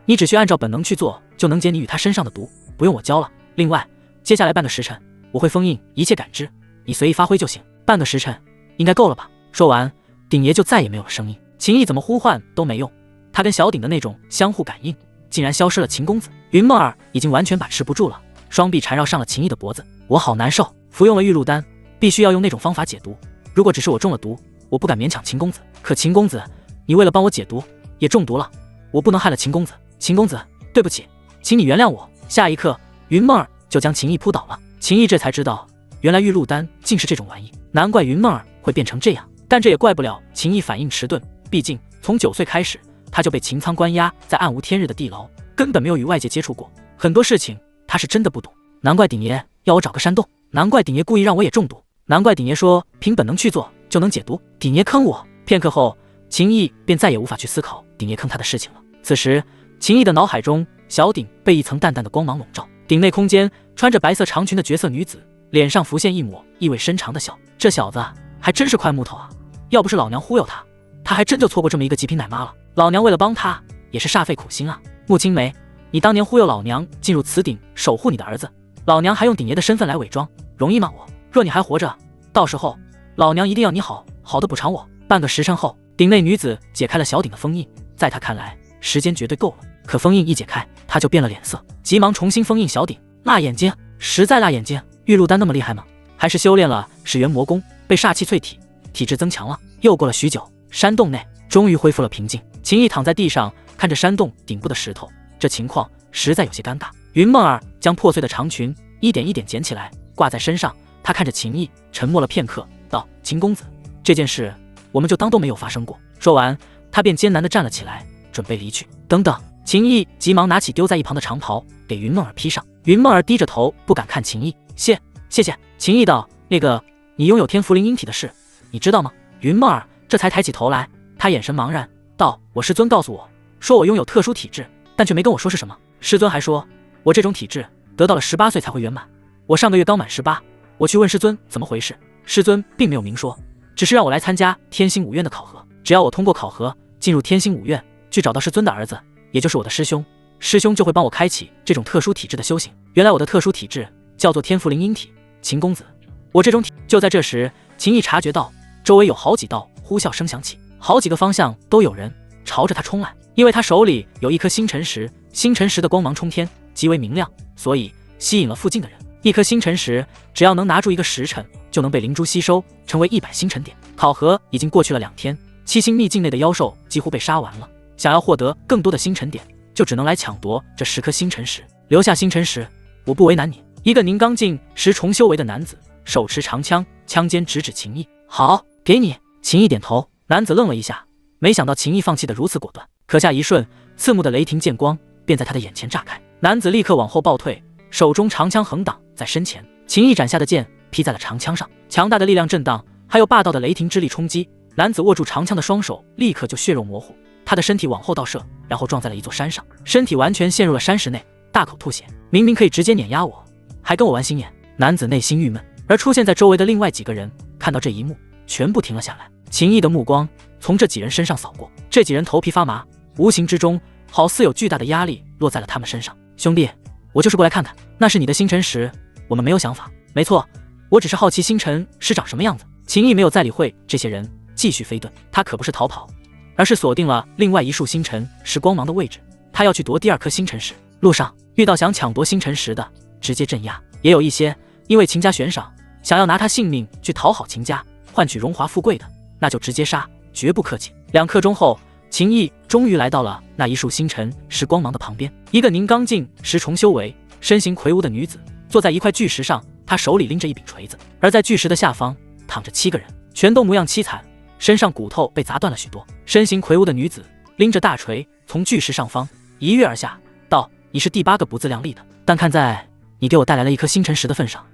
S1: 你只需按照本能去做，就能解你与他身上的毒，不用我教了。另外，接下来半个时辰，我会封印一切感知，你随意发挥就行。半个时辰应该够了吧？”说完，鼎爷就再也没有了声音。秦毅怎么呼唤都没用，他跟小鼎的那种相互感应竟然消失了。秦公子，云梦儿已经完全把持不住了，双臂缠绕上了秦毅的脖子。我好难受，服用了玉露丹，必须要用那种方法解毒。如果只是我中了毒，我不敢勉强秦公子。可秦公子，你为了帮我解毒，也中毒了，我不能害了秦公子。秦公子，对不起，请你原谅我。下一刻，云梦儿就将秦毅扑倒了。秦毅这才知道，原来玉露丹竟是这种玩意，难怪云梦儿会变成这样。但这也怪不了秦毅反应迟钝，毕竟从9岁开始，他就被秦苍关押在暗无天日的地牢，根本没有与外界接触过，很多事情他是真的不懂。难怪鼎爷要我找个山洞，难怪鼎爷故意让我也中毒，难怪鼎爷说凭本能去做就能解毒。鼎爷坑我！片刻后，秦毅便再也无法去思考鼎爷坑他的事情了。此时，秦毅的脑海中，小鼎被一层淡淡的光芒笼罩，鼎内空间穿着白色长裙的绝色女子，脸上浮现一抹意味深长的笑。这小子还真是块木头啊！要不是老娘忽悠他，他还真就错过这么一个极品奶妈了。老娘为了帮他，也是煞费苦心啊。穆青梅，你当年忽悠老娘进入此鼎守护你的儿子，老娘还用鼎爷的身份来伪装，容易吗？若你还活着，到时候老娘一定要你好好的补偿我。半个时辰后，鼎内女子解开了小鼎的封印，在她看来，时间绝对够了。可封印一解开，她就变了脸色，急忙重新封印小鼎。辣眼睛，实在辣眼睛！玉露丹那么厉害吗？还是修炼了始元魔功，被煞气淬体，体质增强了？又过了许久，山洞内终于恢复了平静。秦毅躺在地上，看着山洞顶部的石头，这情况实在有些尴尬。云梦儿将破碎的长裙一点一点捡起来，挂在身上。她看着秦毅，沉默了片刻，道：“秦公子，这件事我们就当都没有发生过。”说完，他便艰难地站了起来，准备离去。等等！秦毅急忙拿起丢在一旁的长袍，给云梦儿披上。云梦儿低着头，不敢看秦毅。谢谢。秦毅道：“那个，你拥有天福灵婴体的事，你知道吗？”云梦儿这才抬起头来，她眼神茫然，道：“我师尊告诉我，说我拥有特殊体质，但却没跟我说是什么。师尊还说，我这种体质得到了18岁才会圆满。我上个月刚满18，我去问师尊怎么回事，师尊并没有明说，只是让我来参加天星5院的考核。只要我通过考核，进入天星5院，去找到师尊的儿子，也就是我的师兄，师兄就会帮我开启这种特殊体质的修行。原来我的特殊体质叫做天福灵婴体。秦公子，我这种体……”就在这时，秦毅察觉到周围有好几道呼啸声响起，好几个方向都有人朝着他冲来。因为他手里有一颗星辰石，星辰石的光芒冲天，极为明亮，所以吸引了附近的人。一颗星辰石只要能拿住一个时辰，就能被灵珠吸收，成为100星辰点。考核已经过去了2天，7星秘境内的妖兽几乎被杀完了，想要获得更多的星辰点，就只能来抢夺这10颗星辰石。留下星辰石，我不为难你。一个宁刚境10重修为的男子手持长枪，枪尖直指秦毅。好，给你。秦毅点头。男子愣了一下，没想到秦毅放弃的如此果断。可下一瞬，刺目的雷霆剑光便在他的眼前炸开。男子立刻往后暴退，手中长枪横挡在身前。秦毅斩下的剑劈在了长枪上，强大的力量震荡，还有霸道的雷霆之力冲击。男子握住长枪的双手立刻就血肉模糊，他的身体往后倒射，然后撞在了一座山上，身体完全陷入了山石内，大口吐血。明明可以直接碾压我，还跟我玩心眼。男子内心郁闷，而出现在周围的另外几个人看到这一幕，全部停了下来。秦毅的目光从这几人身上扫过，这几人头皮发麻，无形之中好似有巨大的压力落在了他们身上。兄弟，我就是过来看看，那是你的星辰石，我们没有想法。没错，我只是好奇星辰石长什么样子。秦毅没有再理会这些人，继续飞遁。他可不是逃跑，而是锁定了另外一束星辰石光芒的位置，他要去夺第2颗星辰石。路上遇到想抢夺星辰石的，直接镇压，也有一些因为秦家悬赏，想要拿他性命去讨好秦家，换取荣华富贵的，那就直接杀，绝不客气。2刻钟后，秦毅终于来到了那一束星辰石光芒的旁边。一个宁刚境10重修为、身形魁梧的女子坐在一块巨石上，她手里拎着一柄锤子，而在巨石的下方躺着7个人，全都模样凄惨，身上骨头被砸断了许多。身形魁梧的女子拎着大锤从巨石上方一跃而下，道：你是第8个不自量力的，但看在你给我带来了1颗星辰石的份上，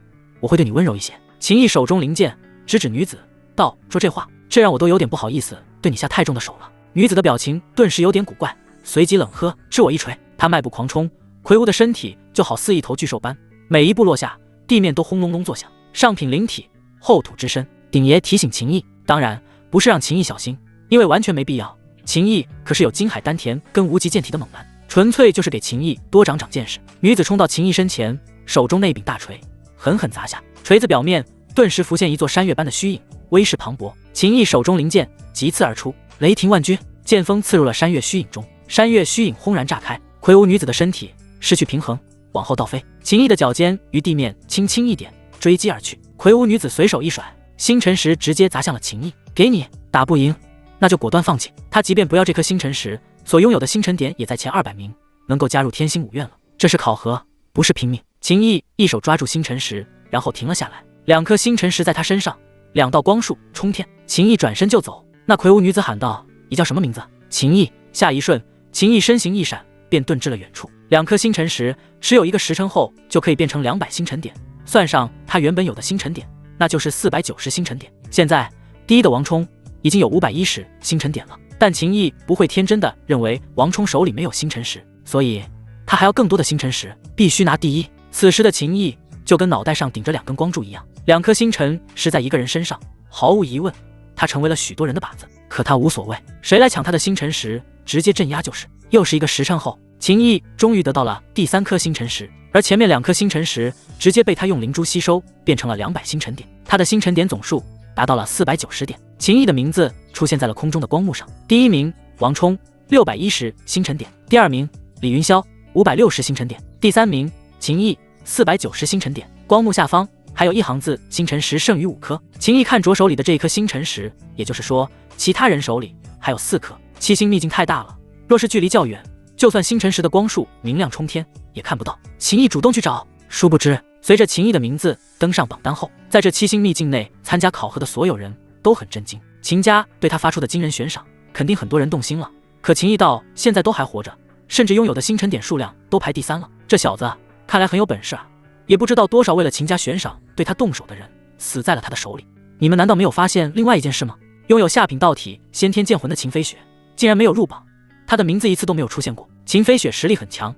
S1: 我会对你温柔一些。秦毅手中灵剑直指女子，道：说这话，这让我都有点不好意思对你下太重的手了。女子的表情顿时有点古怪，随即冷喝：吃我一锤！她迈步狂冲，魁梧的身体就好似一头巨兽般，每一步落下，地面都轰隆隆作响。上品灵体，后土之身。鼎爷提醒秦毅，当然不是让秦毅小心，因为完全没必要。秦毅可是有金海丹田跟无极剑体的猛男，纯粹就是给秦毅多长长见识。女子冲到秦毅身前，手中那柄大锤狠狠砸下，锤子表面顿时浮现一座山岳般的虚影，威势磅礴。秦毅手中灵剑急刺而出，雷霆万钧，剑锋刺入了山岳虚影中，山岳虚影轰然炸开，魁梧女子的身体失去平衡，往后倒飞。秦毅的脚尖于地面轻轻一点，追击而去。魁梧女子随手一甩，星辰石直接砸向了秦毅。给你，打不赢那就果断放弃。他即便不要这颗星辰石，所拥有的星辰点也在前200名，能够加入天星5院了。这是考核，不是拼命。秦毅一手抓住星辰石，然后停了下来，2颗星辰石在他身上，2道光束冲天。秦毅转身就走。那魁梧女子喊道：你叫什么名字？秦毅。下一瞬，秦毅身形一闪，便遁至了远处。2颗星辰石持有1个时辰后就可以变成200星辰点，算上他原本有的星辰点，那就是490星辰点。现在第一的王冲已经有510星辰点了，但秦毅不会天真的认为王冲手里没有星辰石，所以他还要更多的星辰石，必须拿第一。此时的秦毅就跟脑袋上顶着2根光柱一样，2颗星辰石在一个人身上，毫无疑问他成为了许多人的靶子。可他无所谓，谁来抢他的星辰石，直接镇压就是。又是1个时辰后，秦毅终于得到了第3颗星辰石，而前面2颗星辰石直接被他用灵珠吸收，变成了200星辰点。他的星辰点总数达到了490点。秦毅的名字出现在了空中的光幕上，第1名王冲610星辰点，第2名李云霄560星辰点，第3名秦毅490星辰点。光幕下方还有一行字：星辰石剩余5颗。秦毅看着手里的这一颗星辰石，也就是说其他人手里还有4颗。7星秘境太大了，若是距离较远，就算星辰石的光束明亮冲天也看不到。秦毅主动去找，殊不知随着秦毅的名字登上榜单后，在这7星秘境内参加考核的所有人都很震惊。秦家对他发出的惊人悬赏，肯定很多人动心了。可秦毅到现在都还活着，甚至拥有的星辰点数量都排第3了，这小子看来很有本事啊！也不知道多少为了秦家悬赏对他动手的人死在了他的手里。你们难道没有发现另外一件事吗？拥有下品道体先天剑魂的秦飞雪竟然没有入榜，他的名字一次都没有出现过。秦飞雪实力很强，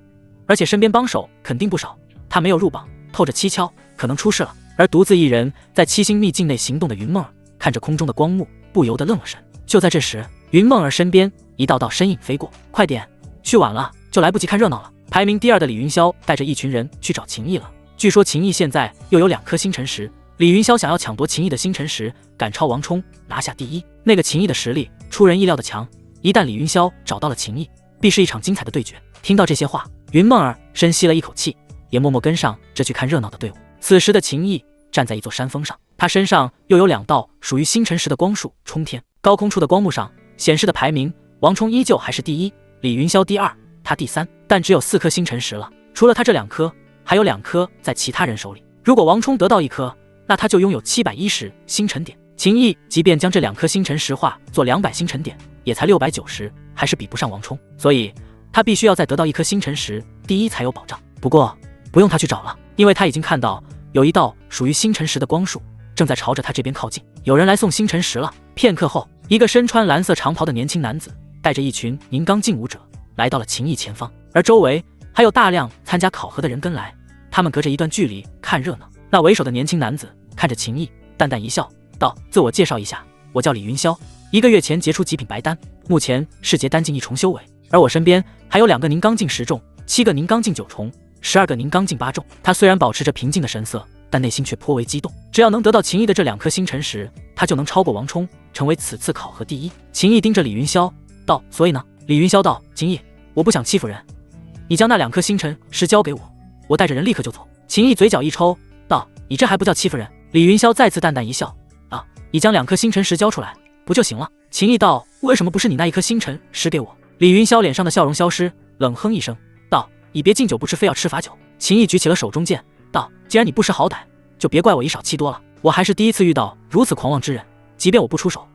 S1: 而且身边帮手肯定不少，他没有入榜透着蹊跷，可能出事了。而独自一人在7星秘境内行动的云梦儿看着空中的光幕，不由得愣了神。就在这时，云梦儿身边一道道身影飞过，快点，去晚了就来不及看热闹了。排名第2的李云霄带着一群人去找秦毅了。据说秦毅现在又有2颗星辰石，李云霄想要抢夺秦毅的星辰石，赶超王冲拿下第1。那个秦毅的实力出人意料的强，一旦李云霄找到了秦毅，必是一场精彩的对决。听到这些话，云梦儿深吸了一口气，也默默跟上这去看热闹的队伍。此时的秦毅站在一座山峰上，他身上又有2道属于星辰石的光束冲天。高空处的光幕上显示的排名，王冲依旧还是第1，李云霄第2，他第3，但只有4颗星辰石了。除了他这2颗，还有2颗在其他人手里。如果王冲得到1颗，那他就拥有710星辰点。秦毅即便将这2颗星辰石化做200星辰点，也才690，还是比不上王冲，所以他必须要再得到1颗星辰石，第1才有保障。不过不用他去找了，因为他已经看到有一道属于星辰石的光束正在朝着他这边靠近。有人来送星辰石了。片刻后，一个身穿蓝色长袍的年轻男子带着一群宁刚劲舞者来到了秦毅前方，而周围还有大量参加考核的人跟来，他们隔着一段距离看热闹。那为首的年轻男子看着秦毅，淡淡一笑道：“自我介绍一下，我叫李云霄，1个月前结出极品白丹，目前世杰丹境1重修为，而我身边还有2个宁刚境10重，7个宁刚境9重，12个宁刚境8重。”他虽然保持着平静的神色，但内心却颇为激动。只要能得到秦毅的这2颗星辰石，他就能超过王冲，成为此次考核第1。秦毅盯着李云霄道：“所以呢？”李云霄道：“秦毅，我不想欺负人，你将那2颗星辰石交给我，我带着人立刻就走。”秦毅嘴角一抽道：“你这还不叫欺负人？”李云霄再次淡淡一笑：“啊，你将2颗星辰石交出来不就行了？”秦毅道：“为什么不是你那1颗星辰石给我？”李云霄脸上的笑容消失，冷哼一声道：“你别敬酒不吃非要吃罚酒。”秦毅举起了手中剑道：“既然你不识好歹，就别怪我以少欺多了。我还是第1次遇到如此狂妄之人，即便我不出手，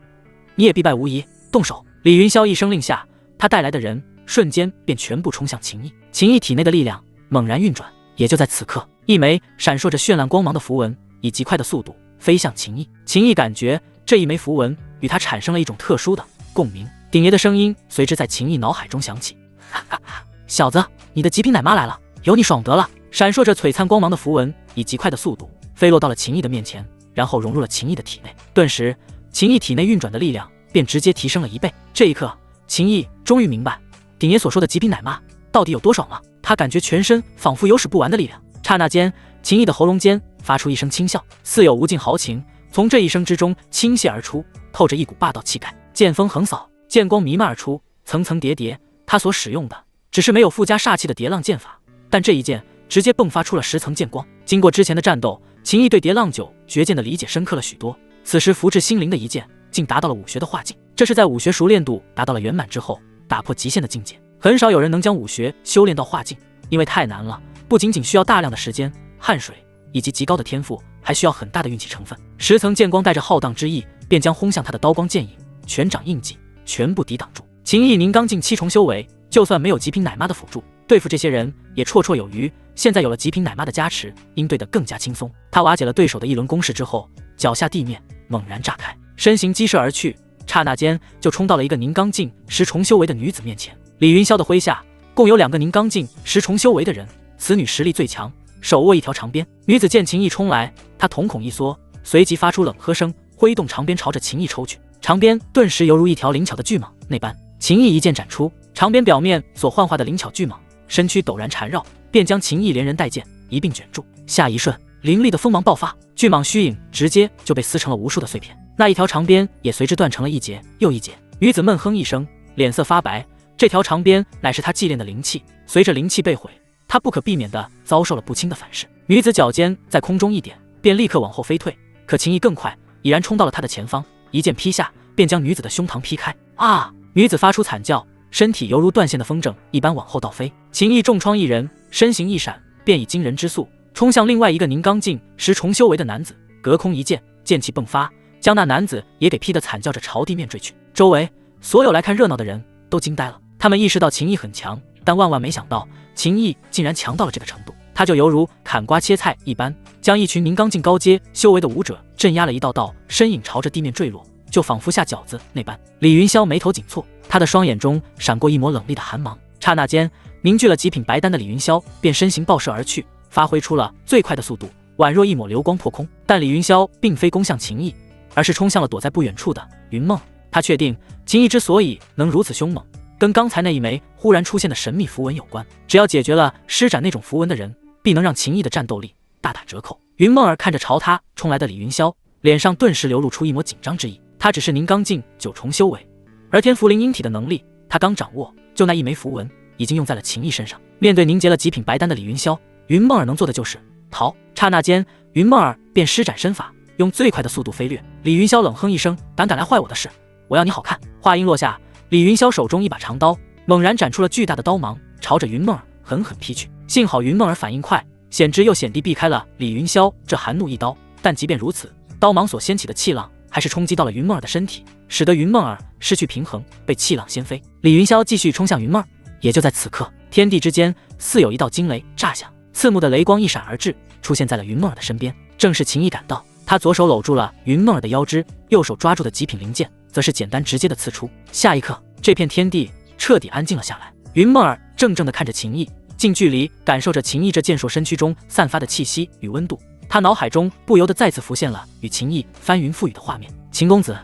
S1: 你也必败无疑。动手！”李云霄一声令下，他带来的人瞬间便全部冲向秦毅。秦毅体内的力量猛然运转，也就在此刻，一枚闪烁着绚烂光芒的符文以极快的速度飞向秦毅。秦毅感觉这一枚符文与他产生了一种特殊的共鸣，鼎爷的声音随之在秦毅脑海中响起：“哈哈哈，小子，你的极品奶妈来了，有你爽得了！”闪烁着璀璨光芒的符文以极快的速度飞落到了秦毅的面前，然后融入了秦毅的体内。顿时，秦毅体内运转的力量便直接提升了1倍。这一刻，秦毅终于明白鼎爷所说的极品奶妈到底有多爽了。他感觉全身仿佛有使不完的力量。刹那间，秦毅的喉咙间发出一声轻笑，似有无尽豪情从这一声之中倾泻而出，透着一股霸道气概。剑锋横扫，剑光弥漫而出，层层叠叠。他所使用的只是没有附加煞气的叠浪剑法，但这一剑直接迸发出了10层剑光。经过之前的战斗，秦毅对叠浪9绝剑的理解深刻了许多，此时符至心灵的一剑竟达到了武学的化境，这是在武学熟练度达到了圆满之后打破极限的境界。很少有人能将武学修炼到化境，因为太难了，不仅仅需要大量的时间、汗水以及极高的天赋，还需要很大的运气成分。10层剑光带着浩荡之意，便将轰向他的刀光剑影、拳掌印记全部抵挡住。秦毅宁刚境7重修为，就算没有极品奶妈的辅助，对付这些人也绰绰有余。现在有了极品奶妈的加持，应对得更加轻松。他瓦解了对手的一轮攻势之后，脚下地面猛然炸开，身形激射而去，刹那间就冲到了一个宁刚境10重修为的女子面前。李云霄的麾下共有2个宁刚境10重修为的人，此女实力最强，手握一条长鞭。女子见秦毅冲来，她瞳孔一缩，随即发出冷喝声，挥动长鞭朝着秦毅抽去。长鞭顿时犹如一条灵巧的巨蟒那般，秦毅一剑斩出，长鞭表面所幻化的灵巧巨蟒身躯陡然缠绕，便将秦毅连人带剑一并卷住。下一瞬，凌厉的锋芒爆发，巨蟒虚影直接就被撕成了无数的碎片，那一条长鞭也随之断成了一截又一截。女子闷哼一声，脸色发白，这条长鞭乃是她祭炼的灵气，随着灵气被毁，她不可避免地遭受了不轻的反噬。女子脚尖在空中一点，便立刻往后飞退，可秦毅更快，已然冲到了她的前方，一剑劈下，便将女子的胸膛劈开。啊！女子发出惨叫，身体犹如断线的风筝一般往后倒飞。秦毅重创一人，身形一闪，便以惊人之速冲向另外一个宁刚境10重修为的男子，隔空一剑，剑气迸发，将那男子也给劈得惨叫着朝地面坠去。周围所有来看热闹的人都惊呆了，他们意识到秦毅很强，但万万没想到秦毅竟然强到了这个程度。他就犹如砍瓜切菜一般，将一群宁刚境高阶修为的武者镇压了一道道身影朝着地面坠落，就仿佛下饺子那般。李云霄眉头紧蹙，他的双眼中闪过一抹冷厉的寒芒，刹那间凝聚了极品白丹的李云霄便身形爆射而去，发挥出了最快的速度，宛若一抹流光破空。但李云霄并非攻向秦毅，而是冲向了躲在不远处的云梦。他确定秦毅之所以能如此凶猛，跟刚才那一枚忽然出现的神秘符文有关，只要解决了施展那种符文的人，必能让秦毅的战斗力大打折扣。云梦儿看着朝他冲来的李云霄，脸上顿时流露出一抹紧张之意。他只是宁刚境9重修为，而天符灵婴体的能力他刚掌握，就那一枚符文已经用在了秦毅身上。面对凝结了极品白丹的李云霄，云梦儿能做的就是逃。刹那间，云梦儿便施展身法，用最快的速度飞掠。李云霄冷哼一声：“胆敢来坏我的事，我要你好看！”话音落下，李云霄手中一把长刀猛然展出了巨大的刀芒，朝着云梦儿狠狠劈去。幸好云梦儿反应快，险之又险地避开了李云霄这寒怒一刀。但即便如此，刀芒所掀起的气浪还是冲击到了云梦儿的身体，使得云梦儿失去平衡，被气浪掀飞。李云霄继续冲向云梦儿，也就在此刻，天地之间似有一道惊雷炸响，刺目的雷光一闪而至，出现在了云梦儿的身边。正是秦毅赶到，他左手搂住了云梦儿的腰肢，右手抓住的极品灵剑则是简单直接的刺出。下一刻，这片天地彻底安静了下来。云梦儿怔怔地看着秦毅，近距离感受着秦毅这健硕身躯中散发的气息与温度，他脑海中不由得再次浮现了与秦毅翻云覆雨的画面。秦公子，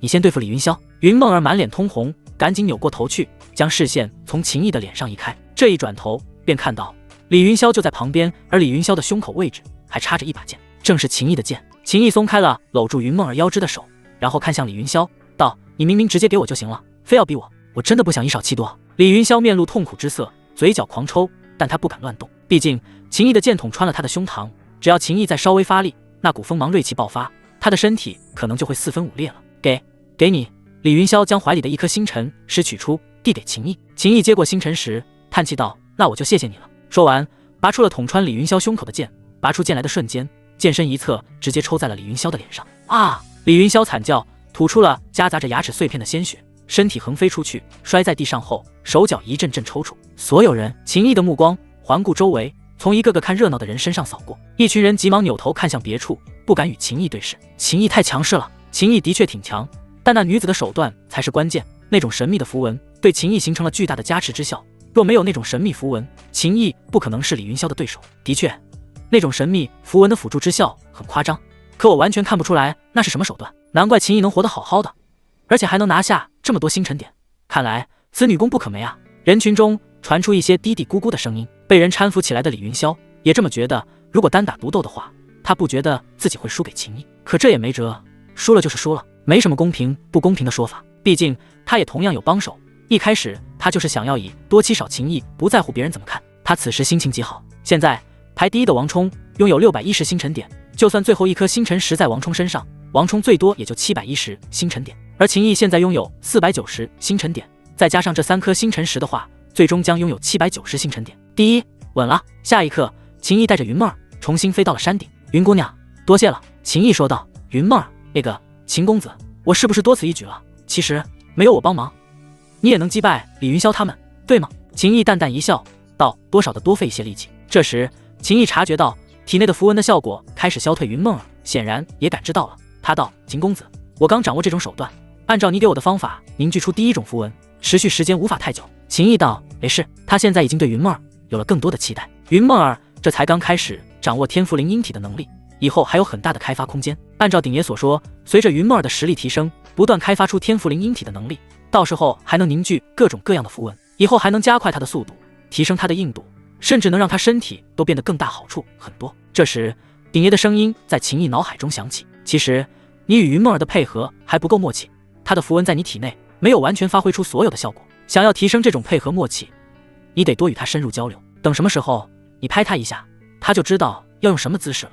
S1: 你先对付李云霄。云梦儿满脸通红，赶紧扭过头去，将视线从秦毅的脸上移开。这一转头，便看到李云霄就在旁边，而李云霄的胸口位置还插着一把剑，正是秦毅的剑。秦毅松开了搂住云梦儿腰肢的手，然后看向李云霄，道：“你明明直接给我就行了，非要逼我真的不想以少欺多。”李云霄面露痛苦之色，嘴角狂抽，但他不敢乱动，毕竟秦毅的剑筒穿了他的胸膛，只要秦毅再稍微发力，那股锋芒锐气爆发，他的身体可能就会四分五裂了。给你。李云霄将怀里的一颗星辰石取出，递给秦毅。秦毅接过星辰石，叹气道：“那我就谢谢你了。”说完，拔出了捅穿李云霄胸口的剑。拔出剑来的瞬间，剑身一侧直接抽在了李云霄的脸上。啊！李云霄惨叫，吐出了夹杂着牙齿碎片的鲜血，身体横飞出去，摔在地上后，手脚一阵阵抽搐。所有人，秦毅的目光环顾周围，从一个个看热闹的人身上扫过，一群人急忙扭头看向别处，不敢与秦毅对视。秦毅太强势了。秦毅的确挺强，但那女子的手段才是关键。那种神秘的符文对秦毅形成了巨大的加持之效，若没有那种神秘符文，秦毅不可能是李云霄的对手。的确，那种神秘符文的辅助之效很夸张，可我完全看不出来那是什么手段。难怪秦毅能活得好好的，而且还能拿下这么多星辰点，看来此女功不可没啊。人群中传出一些嘀嘀咕咕的声音，被人搀扶起来的李云霄也这么觉得，如果单打独斗的话，他不觉得自己会输给秦毅，可这也没辙，输了就是输了，没什么公平不公平的说法，毕竟他也同样有帮手。一开始他就是想要以多欺少秦毅，不在乎别人怎么看。他此时心情极好，现在排第一的王冲拥有610星辰点，就算最后一颗星辰石在王冲身上，王冲最多也就710星辰点，而秦毅现在拥有490星辰点，再加上这3颗星辰石的话，最终将拥有790星辰点。第一，稳了。下一刻，秦毅带着云梦儿重新飞到了山顶。云姑娘，多谢了。秦毅说道。云梦儿，那个秦公子，我是不是多此一举了？其实没有我帮忙，你也能击败李云霄他们，对吗？秦毅淡淡一笑，道：多少的多费一些力气。这时，秦毅察觉到体内的符文的效果开始消退，云梦儿显然也感知到了。他道：秦公子，我刚掌握这种手段，按照你给我的方法凝聚出第一种符文，持续时间无法太久。秦毅道：没事。他现在已经对云梦儿有了更多的期待。云梦儿这才刚开始掌握天赋灵婴体的能力，以后还有很大的开发空间。按照鼎爷所说，随着云梦儿的实力提升，不断开发出天赋灵婴体的能力，到时候还能凝聚各种各样的符文，以后还能加快它的速度，提升它的硬度，甚至能让他身体都变得更大，好处很多。这时，鼎爷的声音在秦毅脑海中响起：其实你与云梦儿的配合还不够默契，他的符文在你体内没有完全发挥出所有的效果，想要提升这种配合默契，你得多与他深入交流。等什么时候你拍他一下，他就知道要用什么姿势了，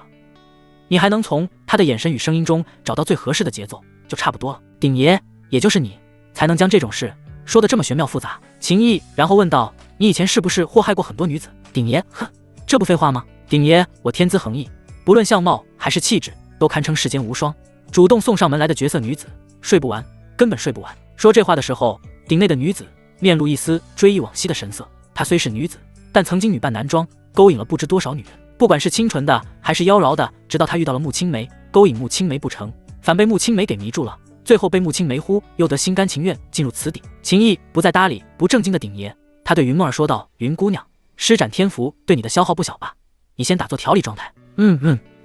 S1: 你还能从他的眼神与声音中找到最合适的节奏，就差不多了。鼎爷，也就是你才能将这种事说得这么玄妙复杂。秦毅然后问道：你以前是不是祸害过很多女子？鼎爷，哼，这不废话吗？鼎爷，我天资横溢，不论相貌还是气质，都堪称世间无双，主动送上门来的绝色女子睡不完，根本睡不完。说这话的时候，鼎内的女子面露一丝追忆往昔的神色。她虽是女子，但曾经女扮男装，勾引了不知多少女人，不管是清纯的还是妖娆的，直到她遇到了穆青梅，勾引穆青梅不成，反被穆青梅给迷住了，最后被穆青梅忽又得心甘情愿进入此鼎。秦毅不再搭理不正经的鼎爷，他对云梦儿说道：云姑娘，施展天符对你的消耗不小吧？你先打做调理状态。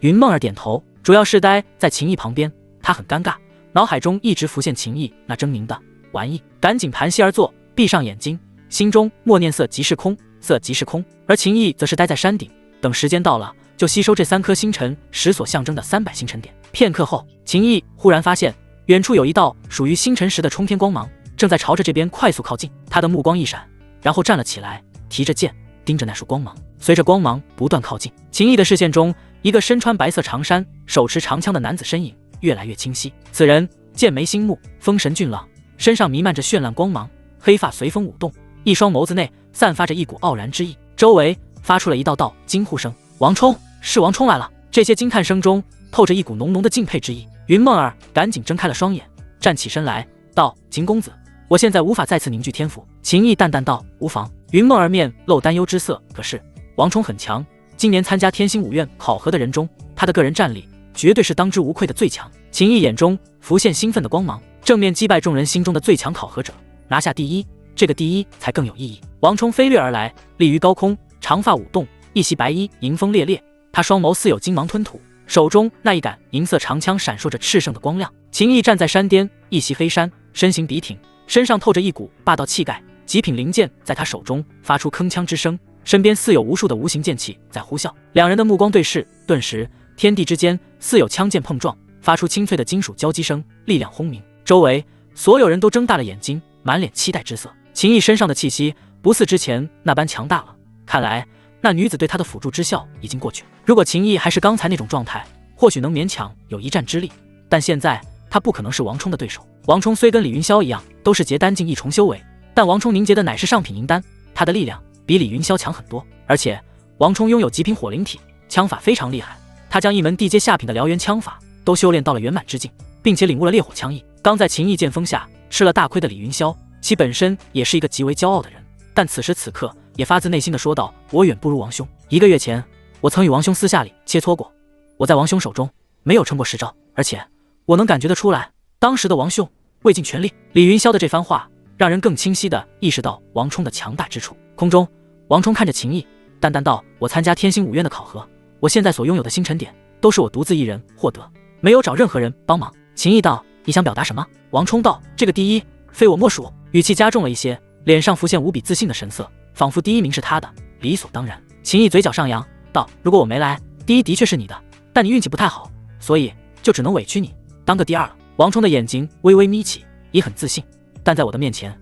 S1: 云梦儿点头，主要是待在秦毅旁边，他很尴尬，脑海中一直浮现秦毅那狰狞的玩意，赶紧盘膝而坐，闭上眼睛，心中默念色即是空，色即是空。而秦毅则是待在山顶，等时间到了，就吸收这3颗星辰石所象征的300星辰点。片刻后，秦毅忽然发现远处有一道属于星辰石的冲天光芒，正在朝着这边快速靠近。他的目光一闪，然后站了起来，提着剑盯着那束光芒。随着光芒不断靠近，秦毅的视线中一个身穿白色长衫、手持长枪的男子身影越来越清晰。此人剑眉星目，风神俊朗，身上弥漫着绚烂光芒，黑发随风舞动，一双眸子内散发着一股傲然之意。周围发出了一道道惊呼声：“王冲，是王冲来了！”这些惊叹声中透着一股浓浓的敬佩之意。云梦儿赶紧睁开了双眼，站起身来道：“秦公子，我现在无法再次凝聚天赋。”秦毅淡淡道：“无妨。”云梦儿面露担忧之色，可是王冲很强，今年参加天星五院考核的人中，他的个人战力绝对是当之无愧的最强。秦毅眼中浮现兴奋的光芒，正面击败众人心中的最强考核者，拿下第一，这个第一才更有意义。王冲飞掠而来，立于高空，长发舞动，一袭白衣迎风猎猎，他双眸似有金芒吞吐，手中那一杆银色长枪闪烁着炽盛的光亮。秦毅站在山巅，一袭飞衫，身形笔挺，身上透着一股霸道气概。极品灵剑在他手中发出铿锵之声，身边似有无数的无形剑气在呼啸。两人的目光对视，顿时天地之间似有枪剑碰撞，发出清脆的金属交击声，力量轰鸣。周围所有人都睁大了眼睛，满脸期待之色。秦毅身上的气息不似之前那般强大了，看来那女子对他的辅助之效已经过去。如果秦毅还是刚才那种状态，或许能勉强有一战之力，但现在他不可能是王冲的对手。王冲虽跟李云霄一样都是结丹境一重修为，但王冲凝结的乃是上品银丹，他的力量比李云霄强很多。而且王冲拥有极品火灵体，枪法非常厉害，他将一门地阶下品的燎原枪法都修炼到了圆满之境，并且领悟了烈火枪意。刚在秦毅剑锋下吃了大亏的李云霄，其本身也是一个极为骄傲的人，但此时此刻也发自内心的说道：“我远不如王兄。1个月前，我曾与王兄私下里切磋过，我在王兄手中没有撑过10招，而且我能感觉得出来，当时的王兄未尽全力。”李云霄的这番话让人更清晰地意识到王冲的强大之处。空中，王冲看着秦毅，淡淡道：“我参加天星五院的考核，我现在所拥有的星辰点都是我独自一人获得，没有找任何人帮忙。”秦毅道：“你想表达什么？”王冲道：“这个第一非我莫属。”语气加重了一些，脸上浮现无比自信的神色，仿佛第一名是他的，理所当然。秦毅嘴角上扬道：“如果我没来，第一的确是你的，但你运气不太好，所以就只能委屈你当个第二了。”王冲的眼睛微微眯起，也很自信，但在我的面前，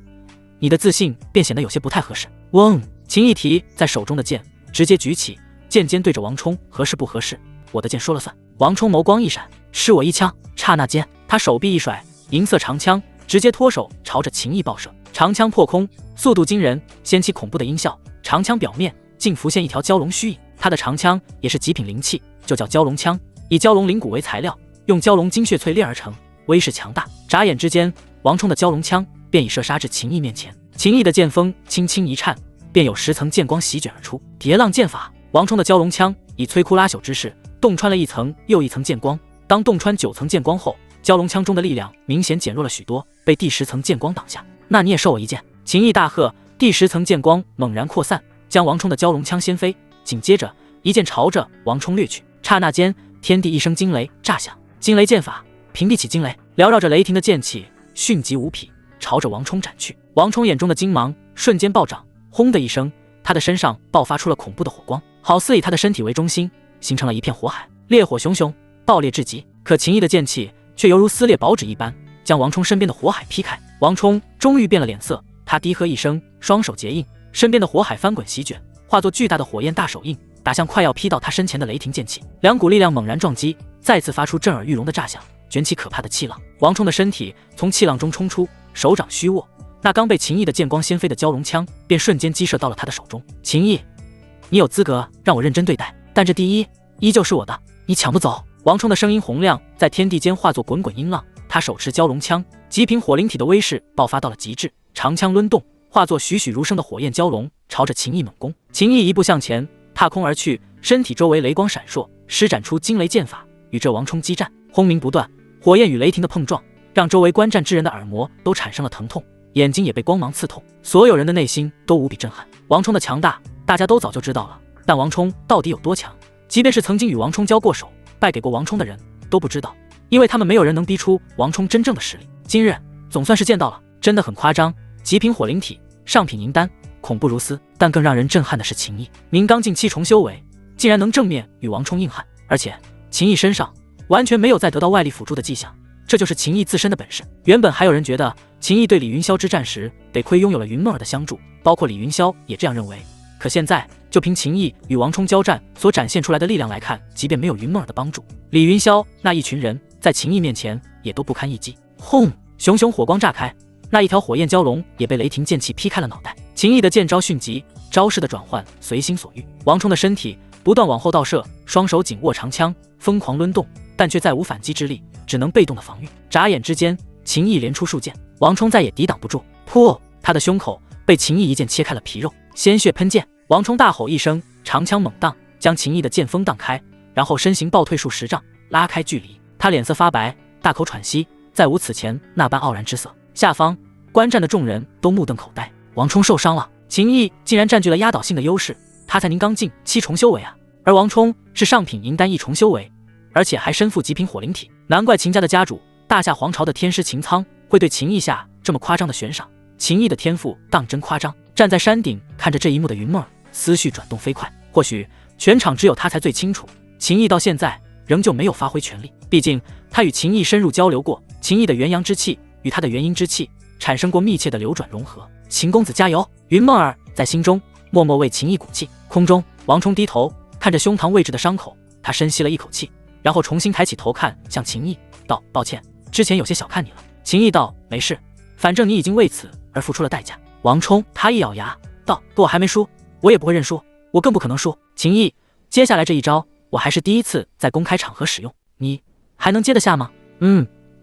S1: 你的自信便显得有些不太合适。嗡！秦毅提在手中的剑直接举起，剑尖对着王冲，合适不合适，我的剑说了算。王冲眸光一闪，施我一枪。刹那间，他手臂一甩，银色长枪直接脱手朝着秦毅爆射。长枪破空，速度惊人，掀起恐怖的音效。长枪表面竟浮现一条蛟龙虚影，他的长枪也是极品灵器，就叫蛟龙枪，以蛟龙鳞骨为材料，用蛟龙精血淬炼而成，威势强大。眨眼之间，王冲的蛟龙枪便已射杀至秦毅面前。秦毅的剑锋轻轻一颤，便有10层剑光席卷而出。叠浪剑法，王冲的蛟龙枪以摧枯拉朽之势洞穿了一层又一层剑光。当洞穿9层剑光后，蛟龙枪中的力量明显减弱了许多，被第10层剑光挡下。那你也受我一剑！秦毅大喝，第10层剑光猛然扩散，将王冲的蛟龙枪掀飞，紧接着一剑朝着王冲掠去。刹那间，天地一声惊雷炸响，惊雷剑法，平地起惊雷，缭绕着雷霆的剑气迅疾无匹，朝着王冲斩去。王冲眼中的金芒瞬间暴涨，轰的一声，他的身上爆发出了恐怖的火光，好似以他的身体为中心，形成了一片火海，烈火熊熊，爆裂至极。可秦毅的剑气却犹如撕裂薄纸一般，将王冲身边的火海劈开。王冲终于变了脸色，他低喝一声，双手结印，身边的火海翻滚席卷，化作巨大的火焰大手印，打向快要劈到他身前的雷霆剑气。两股力量猛然撞击，再次发出震耳欲聋的炸响，卷起可怕的气浪。王冲的身体从气浪中冲出，手掌虚握，那刚被秦毅的剑光掀飞的蛟龙枪便瞬间击射到了他的手中。秦毅，你有资格让我认真对待，但这第一依旧是我的，你抢不走。王冲的声音洪亮，在天地间化作滚滚音浪。他手持蛟龙枪，极品火灵体的威势爆发到了极致，长枪抡动，化作栩栩如生的火焰蛟龙，朝着秦毅猛攻。秦毅一步向前，踏空而去，身体周围雷光闪烁，施展出惊雷剑法，与这王冲激战。轰鸣不断，火焰与雷霆的碰撞让周围观战之人的耳膜都产生了疼痛，眼睛也被光芒刺痛，所有人的内心都无比震撼。王冲的强大大家都早就知道了，但王冲到底有多强，即便是曾经与王冲交过手，败给过王冲的人都不知道，因为他们没有人能逼出王冲真正的实力。今日总算是见到了，真的很夸张，极品火灵体，上品银丹，恐怖如斯。但更让人震撼的是秦毅，明刚境7重修为，竟然能正面与王冲硬汉，而且秦毅身上完全没有再得到外力辅助的迹象，这就是秦毅自身的本事。原本还有人觉得秦毅对李云霄之战时得亏拥有了云梦儿的相助，包括李云霄也这样认为，可现在就凭秦毅与王冲交战所展现出来的力量来看，即便没有云梦儿的帮助，李云霄那一群人在秦毅面前也都不堪一击。轰！熊熊火光炸开，那一条火焰蛟龙也被雷霆剑气劈开了脑袋。秦毅的剑招迅疾，招式的转换随心所欲。王冲的身体不断往后倒射，双手紧握长枪，疯狂抡动，但却再无反击之力，只能被动的防御。眨眼之间，秦毅连出数剑，王冲再也抵挡不住。噗！他的胸口被秦毅一剑切开了皮肉，鲜血喷溅。王冲大吼一声，长枪猛荡，将秦毅的剑锋荡开，然后身形暴退数10丈，拉开距离。他脸色发白，大口喘息，再无此前那般傲然之色。下方观战的众人都目瞪口呆，王冲受伤了，秦毅竟然占据了压倒性的优势，他才宁刚境7重修为啊，而王冲是上品银丹1重修为，而且还身负极品火灵体，难怪秦家的家主大夏皇朝的天师秦苍会对秦毅下这么夸张的悬赏。秦毅的天赋当真夸张。站在山顶看着这一幕的云梦儿思绪转动飞快，或许全场只有他才最清楚，秦毅到现在仍旧没有发挥全力，毕竟他与秦毅深入交流过，秦毅的元阳之气与他的元阴之气产生过密切的流转融合。秦公子加油！云梦儿在心中默默为秦毅鼓气。空中，王冲低头看着胸膛位置的伤口，他深吸了一口气，然后重新抬起头看向秦毅道：抱歉，之前有些小看你了。秦毅道：没事，反正你已经为此而付出了代价。王冲他一咬牙道：可我还没输，我也不会认输，我更不可能输。秦毅，接下来这一招我还是第一次在公开场合使用，你还能接得下吗？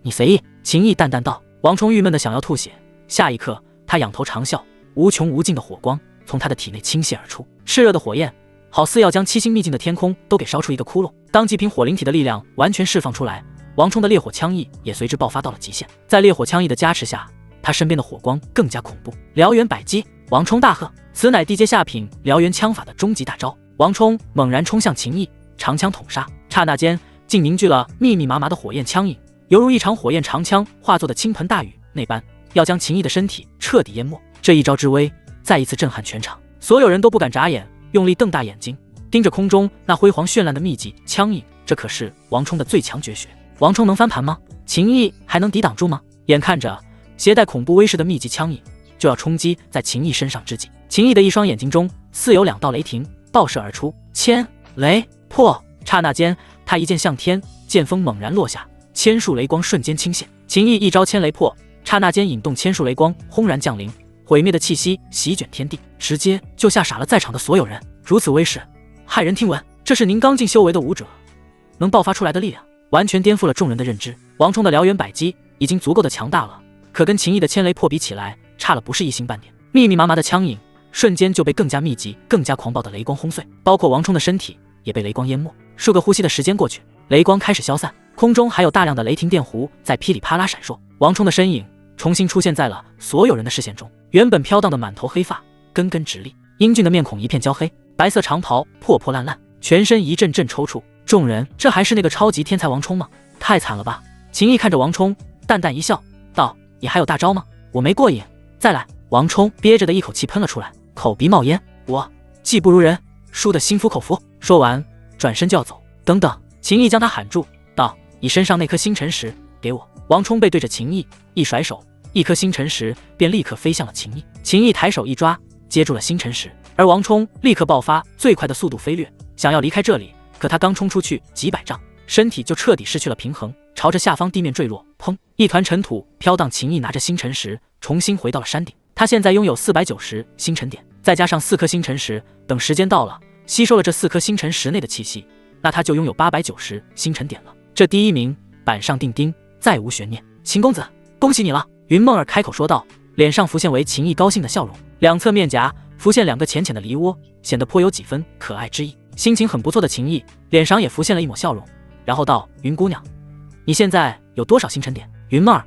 S1: 你随意。秦毅淡淡道。王冲郁闷的想要吐血，下一刻他仰头长啸，无穷无尽的火光从他的体内倾泻而出，炽热的火焰好似要将7星秘境的天空都给烧出一个窟窿。当极品火灵体的力量完全释放出来，王冲的烈火枪意也随之爆发到了极限。在烈火枪意的加持下，他身边的火光更加恐怖。燎原百击！王冲大喝，此乃地阶下品燎原枪法的终极大招。王冲猛然冲向秦毅，长枪捅杀，刹那间竟凝聚了密密麻麻的火焰枪影，犹如一场火焰长枪化作的倾盆大雨那般，要将秦毅的身体彻底淹没。这一招之威再一次震撼全场，所有人都不敢眨眼，用力瞪大眼睛盯着空中那辉煌绚烂的秘籍枪影。这可是王冲的最强绝学，王冲能翻盘吗？秦毅还能抵挡住吗？眼看着携带恐怖威势的秘籍枪影就要冲击在秦毅身上之际，秦毅的一双眼睛中似有2道雷霆爆射而出，千雷破。刹那间他一剑向天，剑锋猛然落下，千束雷光瞬间倾泻。秦毅一招千雷破，刹那间引动千束雷光轰然降临，毁灭的气息席卷天地，直接就吓傻了在场的所有人。如此威势骇人听闻，这是您刚进修为的武者能爆发出来的力量，完全颠覆了众人的认知。王冲的燎原百击已经足够的强大了，可跟秦毅的千雷破比起来，差了不是一星半点。密密麻麻的枪影瞬间就被更加密集、更加狂暴的雷光轰碎，包括王冲的身体也被雷光淹没。数个呼吸的时间过去，雷光开始消散，空中还有大量的雷霆电弧在噼里啪啦闪烁。王冲的身影重新出现在了所有人的视线中，原本飘荡的满头黑发根根直立，英俊的面孔一片焦黑，白色长袍破破烂烂，全身一阵阵抽搐。众人，这还是那个超级天才王冲吗？太惨了吧！秦毅看着王冲，淡淡一笑，道：你还有大招吗？我没过瘾，再来。王冲憋着的一口气喷了出来，口鼻冒烟，我技不如人，输得心服口服。说完转身就要走。等等！秦毅将他喊住，道：你身上那颗星辰石给我。王冲背对着秦毅，一甩手，一颗星辰石便立刻飞向了秦毅。秦毅抬手一抓，接住了星辰石，而王冲立刻爆发最快的速度飞掠，想要离开这里，可他刚冲出去几百丈，身体就彻底失去了平衡，朝着下方地面坠落。砰！一团尘土飘荡，秦毅拿着星辰石重新回到了山顶。他现在拥有490星辰点，再加上4颗星辰石，等时间到了，吸收了这4颗星辰石内的气息，那他就拥有890星辰点了。这第一名板上钉钉，再无悬念。秦公子，恭喜你了！云梦儿开口说道，脸上浮现为秦毅高兴的笑容，两侧面颊浮现2个浅浅的梨窝，显得颇有几分可爱之意。心情很不错的秦毅脸上也浮现了一抹笑容，然后道：云姑娘，你现在有多少星辰点？云梦儿，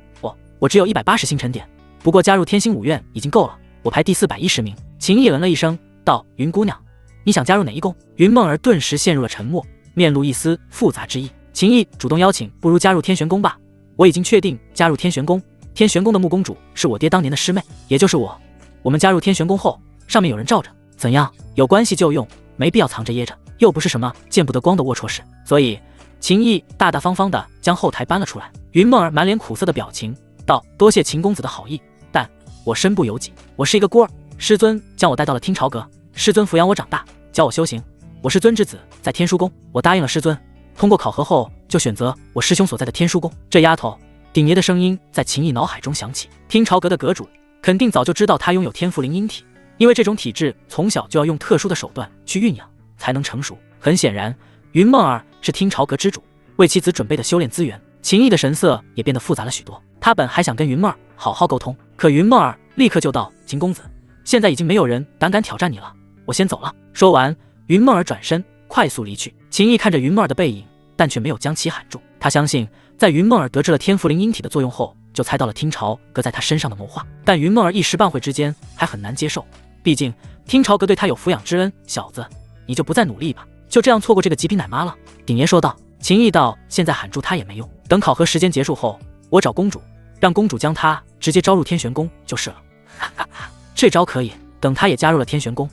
S1: 我只有180星辰点，不过加入天星5院已经够了，我排第410名。秦毅嗯了一声，道：云姑娘，你想加入哪一宫？云梦儿顿时陷入了沉默，面露一丝复杂之意。秦毅主动邀请，不如加入天玄宫吧。我已经确定加入天玄宫，天玄宫的穆公主是我爹当年的师妹，也就是我。我们加入天玄宫后，上面有人罩着，怎样？有关系就用，没必要藏着掖着，又不是什么见不得光的龌龊事。所以秦毅大大方方的将后台搬了出来。云梦儿满脸苦涩的表情道：多谢秦公子的好意，但我身不由己，我是一个孤儿，师尊将我带到了听朝阁，师尊抚养我长大，教我修行，我师尊之子，在天书宫，我答应了师尊，通过考核后就选择我师兄所在的天书宫。这丫头，鼎爷的声音在秦毅脑海中响起。天朝阁的阁主肯定早就知道他拥有天赋灵婴体，因为这种体质从小就要用特殊的手段去酝养才能成熟。很显然，云梦儿是天朝阁之主为妻子准备的修炼资源。秦毅的神色也变得复杂了许多，他本还想跟云梦儿好好沟通，可云梦儿立刻就道：“秦公子，现在已经没有人胆敢挑战你了，我先走了。”说完，云梦儿转身快速离去。秦毅看着云梦儿的背影，但却没有将其喊住。他相信，在云梦儿得知了天赋灵婴体的作用后，就猜到了天朝阁在他身上的谋划。但云梦儿一时半会之间还很难接受，毕竟天朝阁对他有抚养之恩。小子，你就不再努力吧，就这样错过这个极品奶妈了。鼎爷说道。秦毅道：“现在喊住他也没用，等考核时间结束后，我找公主，让公主将他直接招入天玄宫就是了。”哈哈哈，这招可以。等他也加入了天玄宫，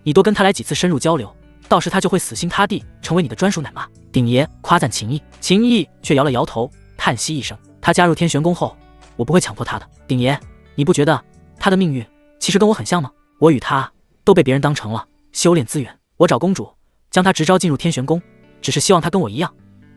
S1: 你多跟他来几次深入交流，到时他就会死心塌地成为你的专属奶妈。鼎爷夸赞秦毅，秦毅却摇了摇头，叹息一声：“他加入天玄宫后，我不会强迫他的。鼎爷，你不觉得他的命运其实跟我很像吗？我与他都被别人当成了修炼资源，我找公主将他直招进入天玄宫，只是希望他跟我一样，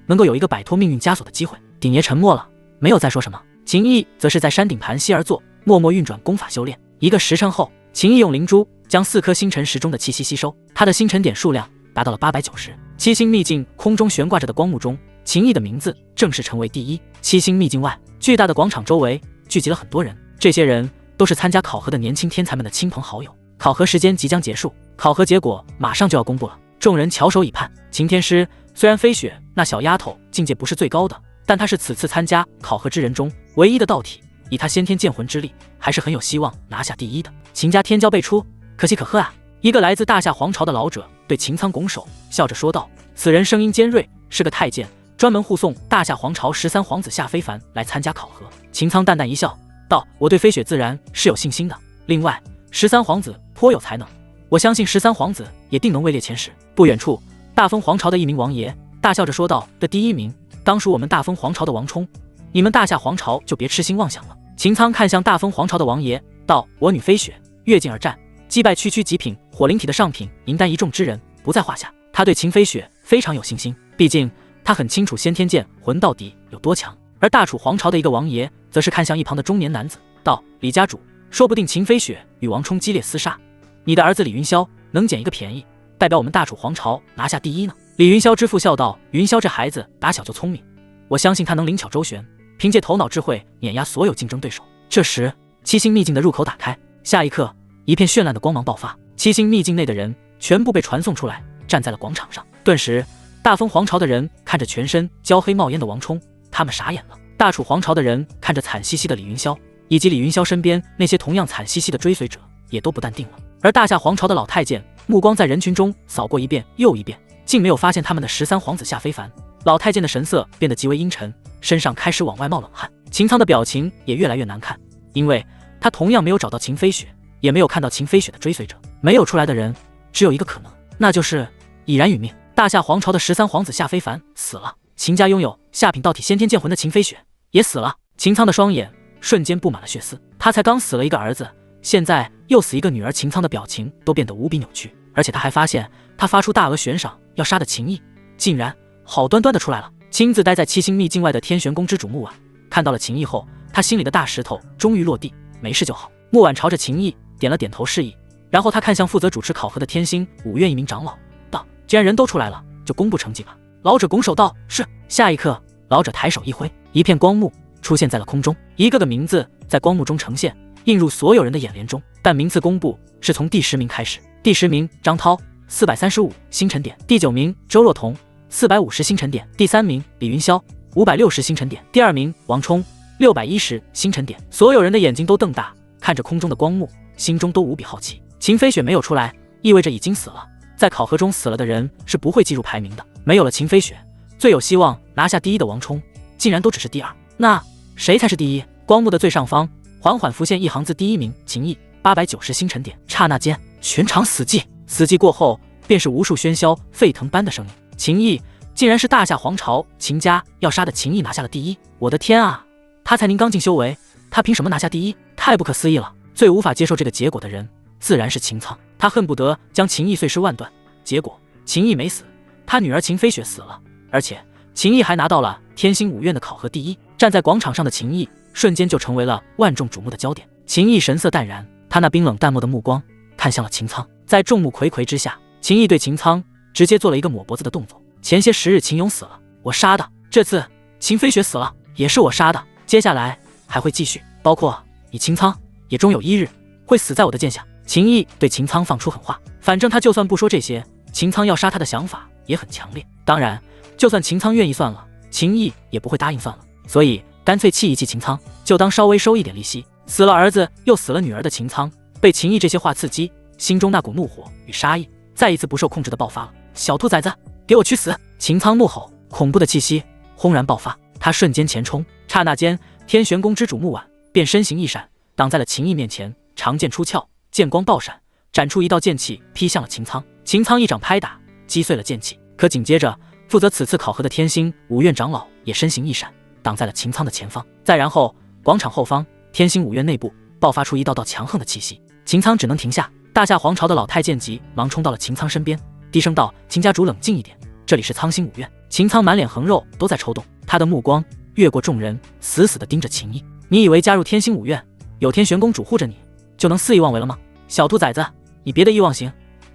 S1: 能够有一个摆脱命运枷锁的机会。”鼎爷沉默了，没有再说什么。秦毅则是在山顶盘膝而坐，默默运转功法修炼。1个时辰后，秦毅用灵珠将4颗星辰石中的气息吸收，他的星辰点数量达到了890。7星秘境空中悬挂着的光幕中，秦毅的名字正式成为第一。7星秘境外，巨大的广场周围聚集了很多人，这些人都是参加考核的年轻天才们的亲朋好友。考核时间即将结束，考核结果马上就要公布了，众人翘首以盼。秦天师虽然飞雪那小丫头境界不是最高的，但她是此次参加考核之人中唯一的道体，以她先天剑魂之力，还是很有希望拿下第一的。秦家天骄辈出，可喜可贺啊！一个来自大夏皇朝的老者对秦苍拱手，笑着说道：“此人声音尖锐，是个太监，专门护送大夏皇朝13皇子下非凡来参加考核。”秦苍淡淡一笑，道：“我对飞雪自然是有信心的。另外，13皇子颇有才能，我相信13皇子也定能位列前10。”不远处，大封皇朝的一名王爷大笑着说道：“的第一名当属我们大封皇朝的王冲，你们大夏皇朝就别痴心妄想了。”秦苍看向大封皇朝的王爷道：“我女飞雪跃进而战，击败区极品火灵体的上品银丹一众之人不在话下。他对秦飞雪非常有信心，毕竟他很清楚先天剑魂到底有多强。”而大楚皇朝的一个王爷则是看向一旁的中年男子道：“李家主，说不定秦飞雪与王冲激烈厮杀，你的儿子李云霄能捡一个便宜，代表我们大楚皇朝拿下第一呢？”李云霄之父笑道：“云霄这孩子打小就聪明，我相信他能灵巧周旋，凭借头脑智慧碾压所有竞争对手。”这时7星秘境的入口打开，下一刻一片绚烂的光芒爆发，7星秘境内的人全部被传送出来，站在了广场上。顿时大封皇朝的人看着全身焦黑冒烟的王冲，他们傻眼了。大楚皇朝的人看着惨兮兮的李云霄，以及李云霄身边那些同样惨兮兮的追随者，也都不淡定了。而大夏皇朝的老太监目光在人群中扫过一遍又一遍，竟没有发现他们的13皇子夏非凡。老太监的神色变得极为阴沉，身上开始往外冒冷汗。秦苍的表情也越来越难看，因为他同样没有找到秦飞雪，也没有看到秦飞雪的追随者。没有出来的人只有一个可能，那就是已然殒命。大夏皇朝的13皇子夏非凡死了，秦家拥有下品道体先天剑魂的秦飞雪也死了。秦苍的双眼瞬间布满了血丝，他才刚死了一个儿子，现在又死一个女儿。秦苍的表情都变得无比扭曲，而且他还发现他发出大额悬赏要杀的秦毅竟然好端端的出来了。亲自待在7星秘境外的天玄宫之主木婉看到了秦毅后，他心里的大石头终于落地，没事就好。木婉朝着秦毅点了点头示意，然后他看向负责主持考核的天星5院一名长老道：“既然人都出来了，就公布成绩吧。”老者拱手道：“是。”下一刻，老者抬手一挥，一片光幕出现在了空中，一个个名字在光幕中呈现，映入所有人的眼帘中。但名次公布是从第10名开始，第10名张涛435星辰点，第9名周若彤450星辰点，第3名李云霄560星辰点，第2名王冲610星辰点。所有人的眼睛都瞪大，看着空中的光幕，心中都无比好奇。秦飞雪没有出来，意味着已经死了。在考核中死了的人是不会计入排名的，没有了秦飞雪，最有希望拿下第一的王冲竟然都只是第2，那谁才是第一？光幕的最上方缓缓浮现一行字：第1名秦毅890星辰点。刹那间全场死寂，死寂过后便是无数喧嚣沸腾般的声音。秦毅竟然是大夏皇朝秦家要杀的秦毅拿下了第一，我的天啊，他才您刚进修为，他凭什么拿下第一？太不可思议了！最无法接受这个结果的人自然是秦苍。他恨不得将秦毅碎尸万段。结果秦毅没死，他女儿秦飞雪死了，而且秦毅还拿到了天星五院的考核第一。站在广场上的秦毅瞬间就成为了万众瞩目的焦点。秦毅神色淡然，他那冰冷淡漠的目光看向了秦苍。在众目睽睽之下，秦毅对秦苍直接做了一个抹脖子的动作。前些时日秦勇死了，我杀的；这次秦飞雪死了，也是我杀的。接下来还会继续，包括你秦苍也终有一日会死在我的剑下。秦毅对秦苍放出狠话，反正他就算不说这些，秦苍要杀他的想法也很强烈。当然，就算秦苍愿意算了，秦毅也不会答应算了，所以干脆气一气秦苍，就当稍微收一点利息。死了儿子又死了女儿的秦苍，被秦毅这些话刺激，心中那股怒火与杀意再一次不受控制的爆发了。小兔崽子，给我去死！秦苍怒吼，恐怖的气息轰然爆发，他瞬间前冲，刹那间天玄宫之主木婉便身形一闪，挡在了秦毅面前，长剑出鞘，剑光爆闪，斩出一道剑气劈向了秦苍。秦苍一掌拍打，击碎了剑气。可紧接着，负责此次考核的天星五院长老也身形一闪，挡在了秦苍的前方。再然后，广场后方，天星五院内部爆发出一道道强横的气息，秦苍只能停下。大夏皇朝的老太监急忙冲到了秦苍身边，低声道：“秦家主冷静一点，这里是苍星五院。”秦苍满脸横肉都在抽动，他的目光越过众人，死死地盯着秦毅。你以为加入天星五院，有天玄宫主护着你，就能肆意妄为了吗？小兔崽子，你别得意忘形，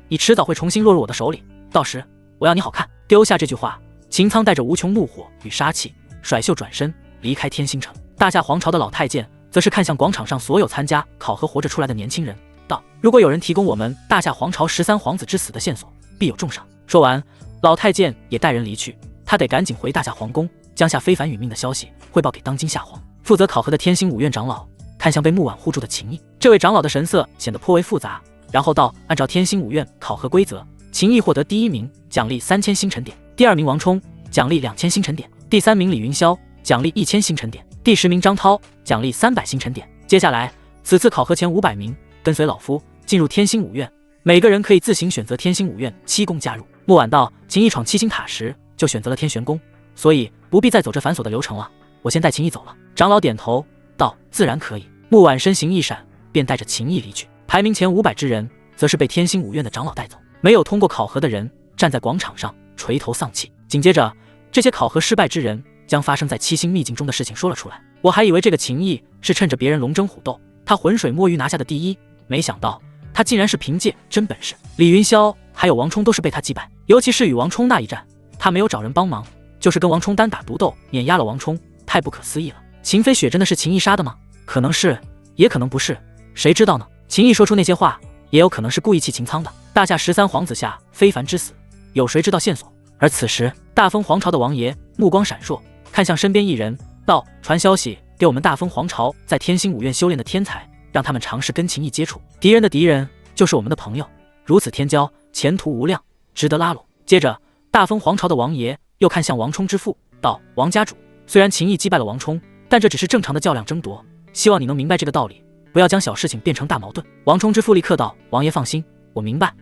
S1: 你迟早会重新落入我的手里，到时我要你好看。丢下这句话，秦苍带着无穷怒火与杀气，甩袖转身离开天星城。大夏皇朝的老太监则是看向广场上所有参加考核活着出来的年轻人，道：“如果有人提供我们大夏皇朝13皇子之死的线索，必有重赏。”说完，老太监也带人离去，他得赶紧回大夏皇宫，将下非凡殒命的消息汇报给当今夏皇。负责考核的天星五院长老看向被木婉护住的秦毅，这位长老的神色显得颇为复杂，然后道：“按照天星五院考核规则，秦毅获得第1名，奖励3000星辰点；第2名王冲，奖励2000星辰点；第3名李云霄，奖励1000星辰点；第10名张涛，奖励300星辰点。接下来，此次考核前500名跟随老夫进入天星五院，每个人可以自行选择天星五院7宫加入。”木婉道：“秦毅闯7星塔时就选择了天玄宫，所以不必再走这繁琐的流程了。我先带秦毅走了。”长老点头道：“自然可以。”木婉身形一闪，便带着秦毅离去。排名前500之人，则是被天星五院的长老带走。没有通过考核的人站在广场上垂头丧气。紧接着，这些考核失败之人将发生在7星秘境中的事情说了出来。我还以为这个秦毅是趁着别人龙争虎斗，他浑水摸鱼拿下的第一，没想到他竟然是凭借真本事。李云霄还有王冲都是被他击败，尤其是与王冲那一战，他没有找人帮忙，就是跟王冲单打独斗碾压了王冲，太不可思议了。秦飞雪真的是秦毅杀的吗？可能是，也可能不是，谁知道呢？秦毅说出那些话，也有可能是故意气秦苍的。大夏13皇子下非凡之死，有谁知道线索？而此时，大封皇朝的王爷目光闪烁，看向身边一人道：“传消息给我们大封皇朝在天星五院修炼的天才，让他们尝试跟秦毅接触。敌人的敌人就是我们的朋友，如此天交，前途无量，值得拉拢。”接着，大封皇朝的王爷又看向王冲之父道：“王家主，虽然秦毅击败了王冲，但这只是正常的较量争夺，希望你能明白这个道理，不要将小事情变成大矛盾。”王冲之父立刻道：“王爷放心，我明白。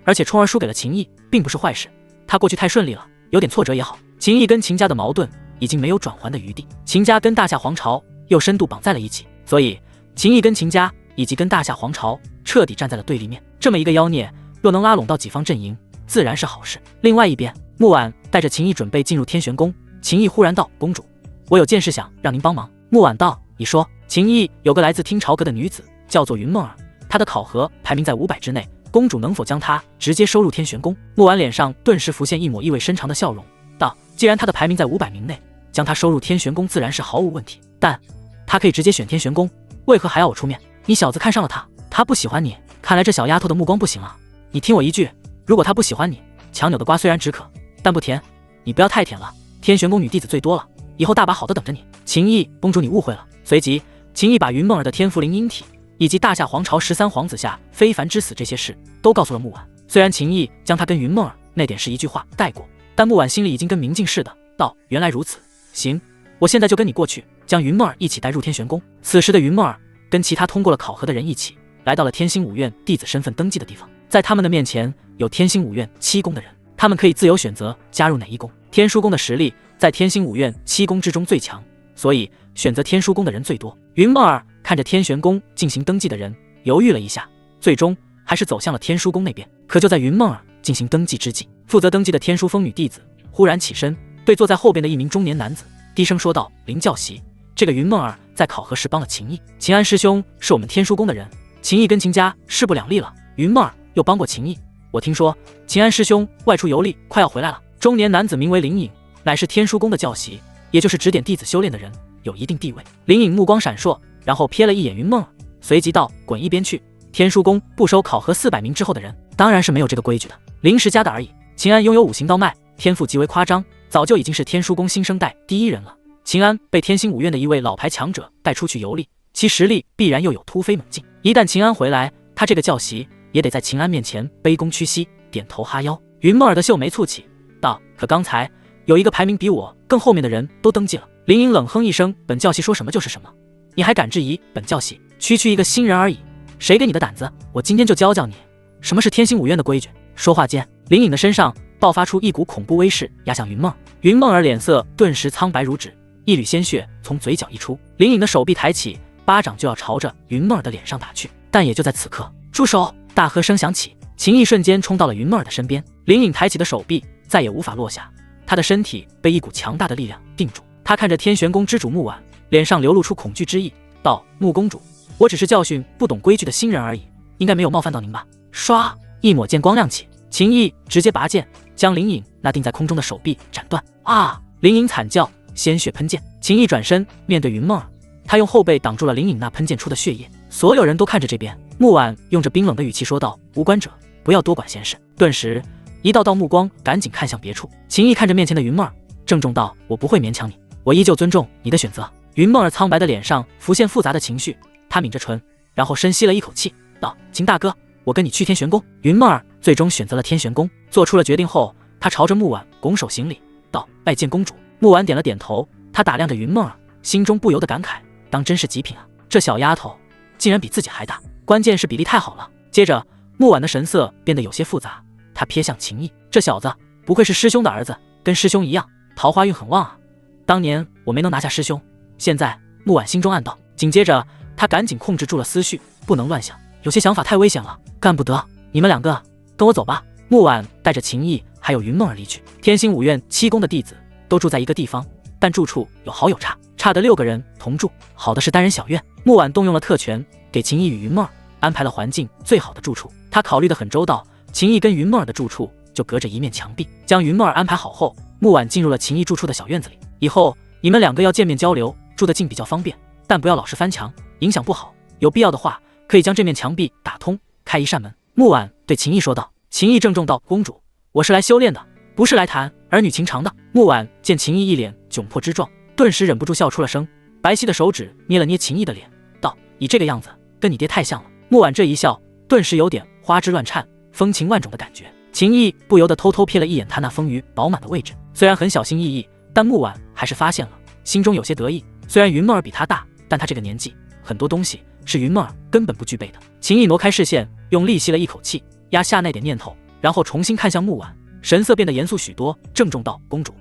S1: 而且冲儿输给了秦毅，并不是坏事，他过去太顺利了，有点挫折也好。秦毅跟秦家的矛盾已经没有转圜的余地，秦家跟大夏皇朝又深度绑在了一起，所以秦毅跟秦家以及跟大夏皇朝彻底站在了对立面。这么一个妖孽，若能拉拢到己方阵营，自然是好事。另外一边，木婉带着秦毅准备进入天玄宫，秦毅忽然道：“公主，我有件事想让您帮忙。”木婉道：“你说。”秦毅有个来自听朝阁的女子，叫做云梦儿，她的考核排名在500之内，公主能否将她直接收入天玄宫？木婉脸上顿时浮现一抹意味深长的笑容，道：“既然她的排名在500名内，将她收入天玄宫自然是毫无问题。但她可以直接选天玄宫，为何还要我出面？你小子看上了她，她不喜欢你，看来这小丫头的目光不行啊。你听我一句，如果她不喜欢你，强扭的瓜虽然止渴，但不甜，你不要太甜了。天玄宫女弟子最多了，以后大把好的等着你。”秦毅，公主你误会了。随即秦毅把云梦儿的天赋灵婴体以及大夏皇朝13皇子下非凡之死这些事都告诉了木婉。虽然秦毅将他跟云梦儿那点是一句话带过，但木婉心里已经跟明镜似的道：“原来如此，行，我现在就跟你过去，将云梦儿一起带入天玄宫。”此时的云梦儿跟其他通过了考核的人一起来到了天星五院弟子身份登记的地方，在他们的面前有天星五院7宫的人，他们可以自由选择加入哪一宫。天枢宫的实力在天星五院7宫之中最强，所以选择天枢宫的人最多。云梦儿看着天玄宫进行登记的人，犹豫了一下，最终还是走向了天书宫那边。可就在云梦儿进行登记之际，负责登记的天书疯女弟子忽然起身，对坐在后边的一名中年男子低声说道：“林教习，这个云梦儿在考核时帮了秦毅，秦安师兄是我们天书宫的人，秦毅跟秦家势不两立了，云梦儿又帮过秦毅，我听说秦安师兄外出游历，快要回来了。”中年男子名为林颖，乃是天书宫的教习，也就是指点弟子修炼的人，有一定地位。林颖目光闪烁，然后瞥了一眼云梦儿，随即道：“滚一边去！天书宫不收考核400名之后的人，当然是没有这个规矩的，临时加的而已。秦安拥有5行刀脉，天赋极为夸张，早就已经是天书宫新生代第1人了。秦安被天星5院的一位老牌强者带出去游历，其实力必然又有突飞猛进。一旦秦安回来，他这个教习也得在秦安面前卑躬屈膝，点头哈腰。”云梦儿的秀眉蹙起，道：“可刚才有一个排名比我更后面的人都登记了。”林颖冷哼一声：“本教习说什么就是什么，你还敢质疑本教习？区区一个新人而已，谁给你的胆子？我今天就教教你什么是天星5院的规矩。”说话间，林颖的身上爆发出一股恐怖威势，压向云梦儿。云梦儿脸色顿时苍白如纸，一缕鲜血从嘴角溢出。林颖的手臂抬起，巴掌就要朝着云梦儿的脸上打去。但也就在此刻，住手！大喝声响起，秦毅瞬间冲到了云梦儿的身边。林颖抬起的手臂再也无法落下，他的身体被一股强大的力量定住。他看着天玄宫之主木婉，脸上流露出恐惧之意，道：“穆公主，我只是教训不懂规矩的新人而已，应该没有冒犯到您吧？”唰，一抹剑光亮起，秦毅直接拔剑，将林颖那定在空中的手臂斩断。啊！林颖惨叫，鲜血喷溅。秦毅转身面对云梦儿，他用后背挡住了林颖那喷溅出的血液。所有人都看着这边，木婉用着冰冷的语气说道：“无关者不要多管闲事。”顿时，一道目光赶紧看向别处。秦毅看着面前的云梦儿，郑重道：“我不会勉强你，我依旧尊重你的选择。”云梦儿苍白的脸上浮现复杂的情绪，她抿着唇，然后深吸了一口气，道：“秦大哥，我跟你去天玄宫。”云梦儿最终选择了天玄宫，做出了决定后，她朝着木婉拱手行礼，道：“拜见公主。”木婉点了点头，她打量着云梦儿，心中不由得感慨：当真是极品啊，这小丫头竟然比自己还大，关键是比例太好了。接着，木婉的神色变得有些复杂，她瞥向秦毅，这小子不愧是师兄的儿子，跟师兄一样，桃花运很旺啊。当年我没能拿下师兄，现在木婉心中暗道。紧接着，她赶紧控制住了思绪，不能乱想，有些想法太危险了，干不得。你们两个跟我走吧。木婉带着秦毅还有云梦儿离去。天星5院7宫的弟子都住在一个地方，但住处有好有差，差的6个人同住，好的是单人小院。木婉动用了特权，给秦毅与云梦儿安排了环境最好的住处。他考虑得很周到，秦毅跟云梦儿的住处就隔着一面墙壁。将云梦儿安排好后，木婉进入了秦毅住处的小院子里。以后你们两个要见面交流，住得近比较方便，但不要老是翻墙，影响不好。有必要的话，可以将这面墙壁打通，开一扇门。木婉对秦毅说道。秦毅郑重道：“公主，我是来修炼的，不是来谈儿女情长的。”木婉见秦毅一脸窘迫之状，顿时忍不住笑出了声，白皙的手指捏了捏秦毅的脸，道：“你这个样子跟你爹太像了。”木婉这一笑，顿时有点花枝乱颤、风情万种的感觉。秦毅不由得偷偷瞥了一眼他那丰腴饱满的位置，虽然很小心翼翼，但木婉还是发现了，心中有些得意。虽然云梦儿比他大，但他这个年纪，很多东西是云梦儿根本不具备的。秦毅挪开视线，用力吸了一口气，压下那点念头，然后重新看向木婉，神色变得严肃许多，郑重道：“公主，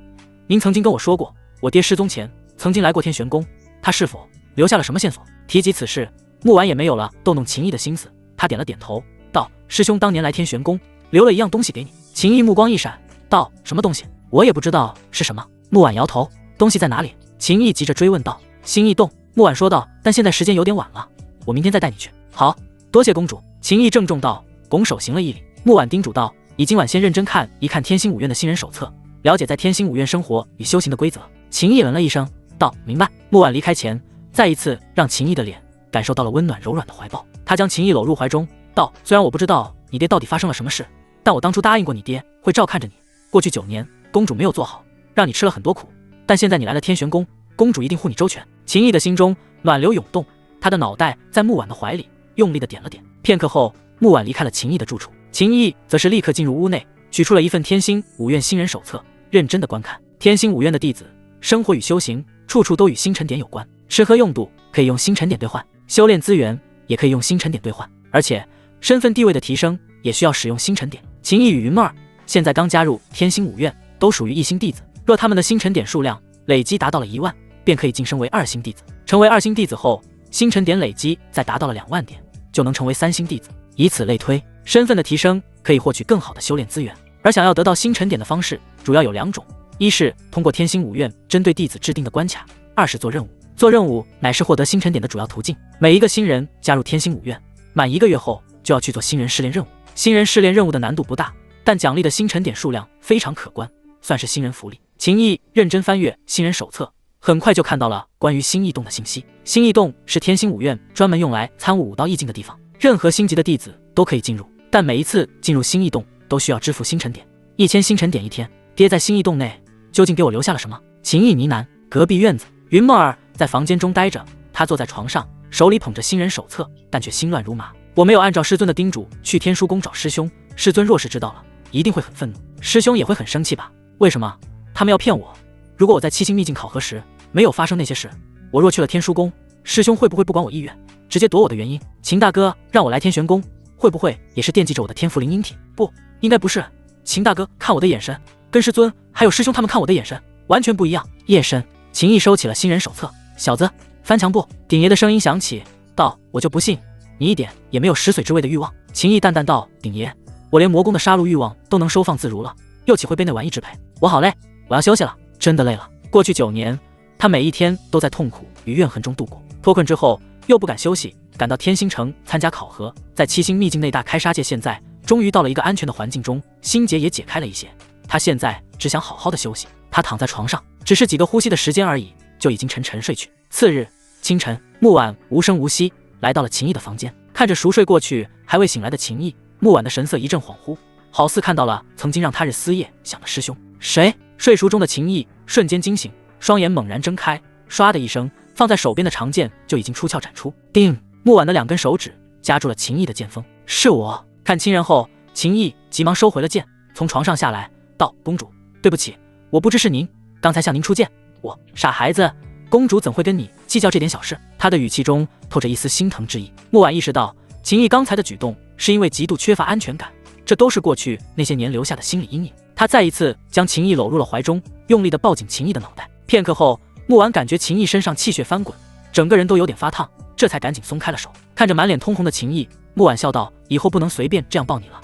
S1: 您曾经跟我说过，我爹失踪前曾经来过天玄宫，他是否留下了什么线索？”提及此事，木婉也没有了逗弄秦毅的心思，他点了点头，道：“师兄当年来天玄宫，留了一样东西给你。”秦毅目光一闪，道：“什么东西？我也不知道是什么。”木婉摇头：“东西在哪里？”秦毅急着追问道。心一动，木婉说道：“但现在时间有点晚了，我明天再带你去。”好，多谢公主。秦毅郑重道，拱手行了一礼。木婉叮嘱道：“你今晚先认真看一看天星5院的新人手册，了解在天星5院生活与修行的规则。”秦毅冷了一声，道：“明白。”木婉离开前，再一次让秦毅的脸感受到了温暖柔软的怀抱。他将秦毅搂入怀中，道：“虽然我不知道你爹到底发生了什么事，但我当初答应过你爹会照看着你。过去9年，公主没有做好，让你吃了很多苦，但现在你来了天玄宫，公主一定护你周全。”秦毅的心中暖流涌动，他的脑袋在木婉的怀里用力的点了点。片刻后，木婉离开了秦毅的住处，秦毅则是立刻进入屋内，取出了一份天星5院新人手册，认真的观看。天星5院的弟子生活与修行，处处都与星辰点有关，吃喝用度可以用星辰点兑换，修炼资源也可以用星辰点兑换，而且身份地位的提升也需要使用星辰点。秦毅与云梦儿现在刚加入天星5院，都属于1星弟子，若他们的星辰点数量累积达到了1万，便可以晋升为2星弟子。成为2星弟子后，星辰点累积再达到了2万点，就能成为3星弟子，以此类推，身份的提升可以获取更好的修炼资源，而想要得到星辰点的方式主要有2种：一是通过天星5院针对弟子制定的关卡，二是做任务。做任务乃是获得星辰点的主要途径。每一个新人加入天星5院，满1个月后就要去做新人试炼任务。新人试炼任务的难度不大，但奖励的星辰点数量非常可观，算是新人福利。秦毅认真翻阅新人手册，很快就看到了关于星异洞的信息。星异洞是天星5院专门用来参悟武道意境的地方，任何星级的弟子都可以进入，但每一次进入星异洞都需要支付星辰点，1000星辰点一天。爹在星异洞内究竟给我留下了什么？秦毅呢喃。隔壁院子，云梦儿在房间中待着，她坐在床上，手里捧着新人手册，但却心乱如麻。我没有按照师尊的叮嘱去天书宫找师兄，师尊若是知道了，一定会很愤怒，师兄也会很生气吧？为什么他们要骗我？如果我在七星秘境考核时没有发生那些事，我若去了天书宫，师兄会不会不管我意愿，直接夺我的元婴？秦大哥让我来天玄宫，会不会也是惦记着我的天赋灵婴体？不，应该不是。秦大哥看我的眼神，跟师尊还有师兄他们看我的眼神完全不一样。夜深，秦毅收起了新人手册，小子，翻墙步。鼎爷的声音响起，道：我就不信你一点也没有食髓之味的欲望。秦毅淡淡道：鼎爷，我连魔宫的杀戮欲望都能收放自如了，又岂会被那玩意支配？我好累，我要休息了，真的累了。过去9年，他每一天都在痛苦与怨恨中度过，脱困之后又不敢休息，赶到天星城参加考核，在七星秘境内大开杀戒。现在终于到了一个安全的环境中，心结也解开了一些，他现在只想好好的休息。他躺在床上，只是几个呼吸的时间而已，就已经沉沉睡去。次日清晨，木婉无声无息来到了秦毅的房间，看着熟睡过去还未醒来的秦毅，木婉的神色一阵恍惚，好似看到了曾经让他日思夜想的师兄。谁？睡熟中的秦毅瞬间惊醒，双眼猛然睁开，唰的一声，放在手边的长剑就已经出鞘斩出。叮！木婉的2根手指夹住了秦毅的剑锋。是我。看清人后，秦毅急忙收回了剑，从床上下来道：公主，对不起，我不知是您，刚才向您出剑。我傻孩子，公主怎会跟你计较这点小事？他的语气中透着一丝心疼之意。木婉意识到秦毅刚才的举动是因为极度缺乏安全感，这都是过去那些年留下的心理阴影。他再一次将秦毅搂入了怀中，用力地抱紧秦毅的脑袋。片刻后，木婉感觉秦毅身上气血翻滚，整个人都有点发烫，这才赶紧松开了手。看着满脸通红的秦毅，木婉笑道：以后不能随便这样抱你了，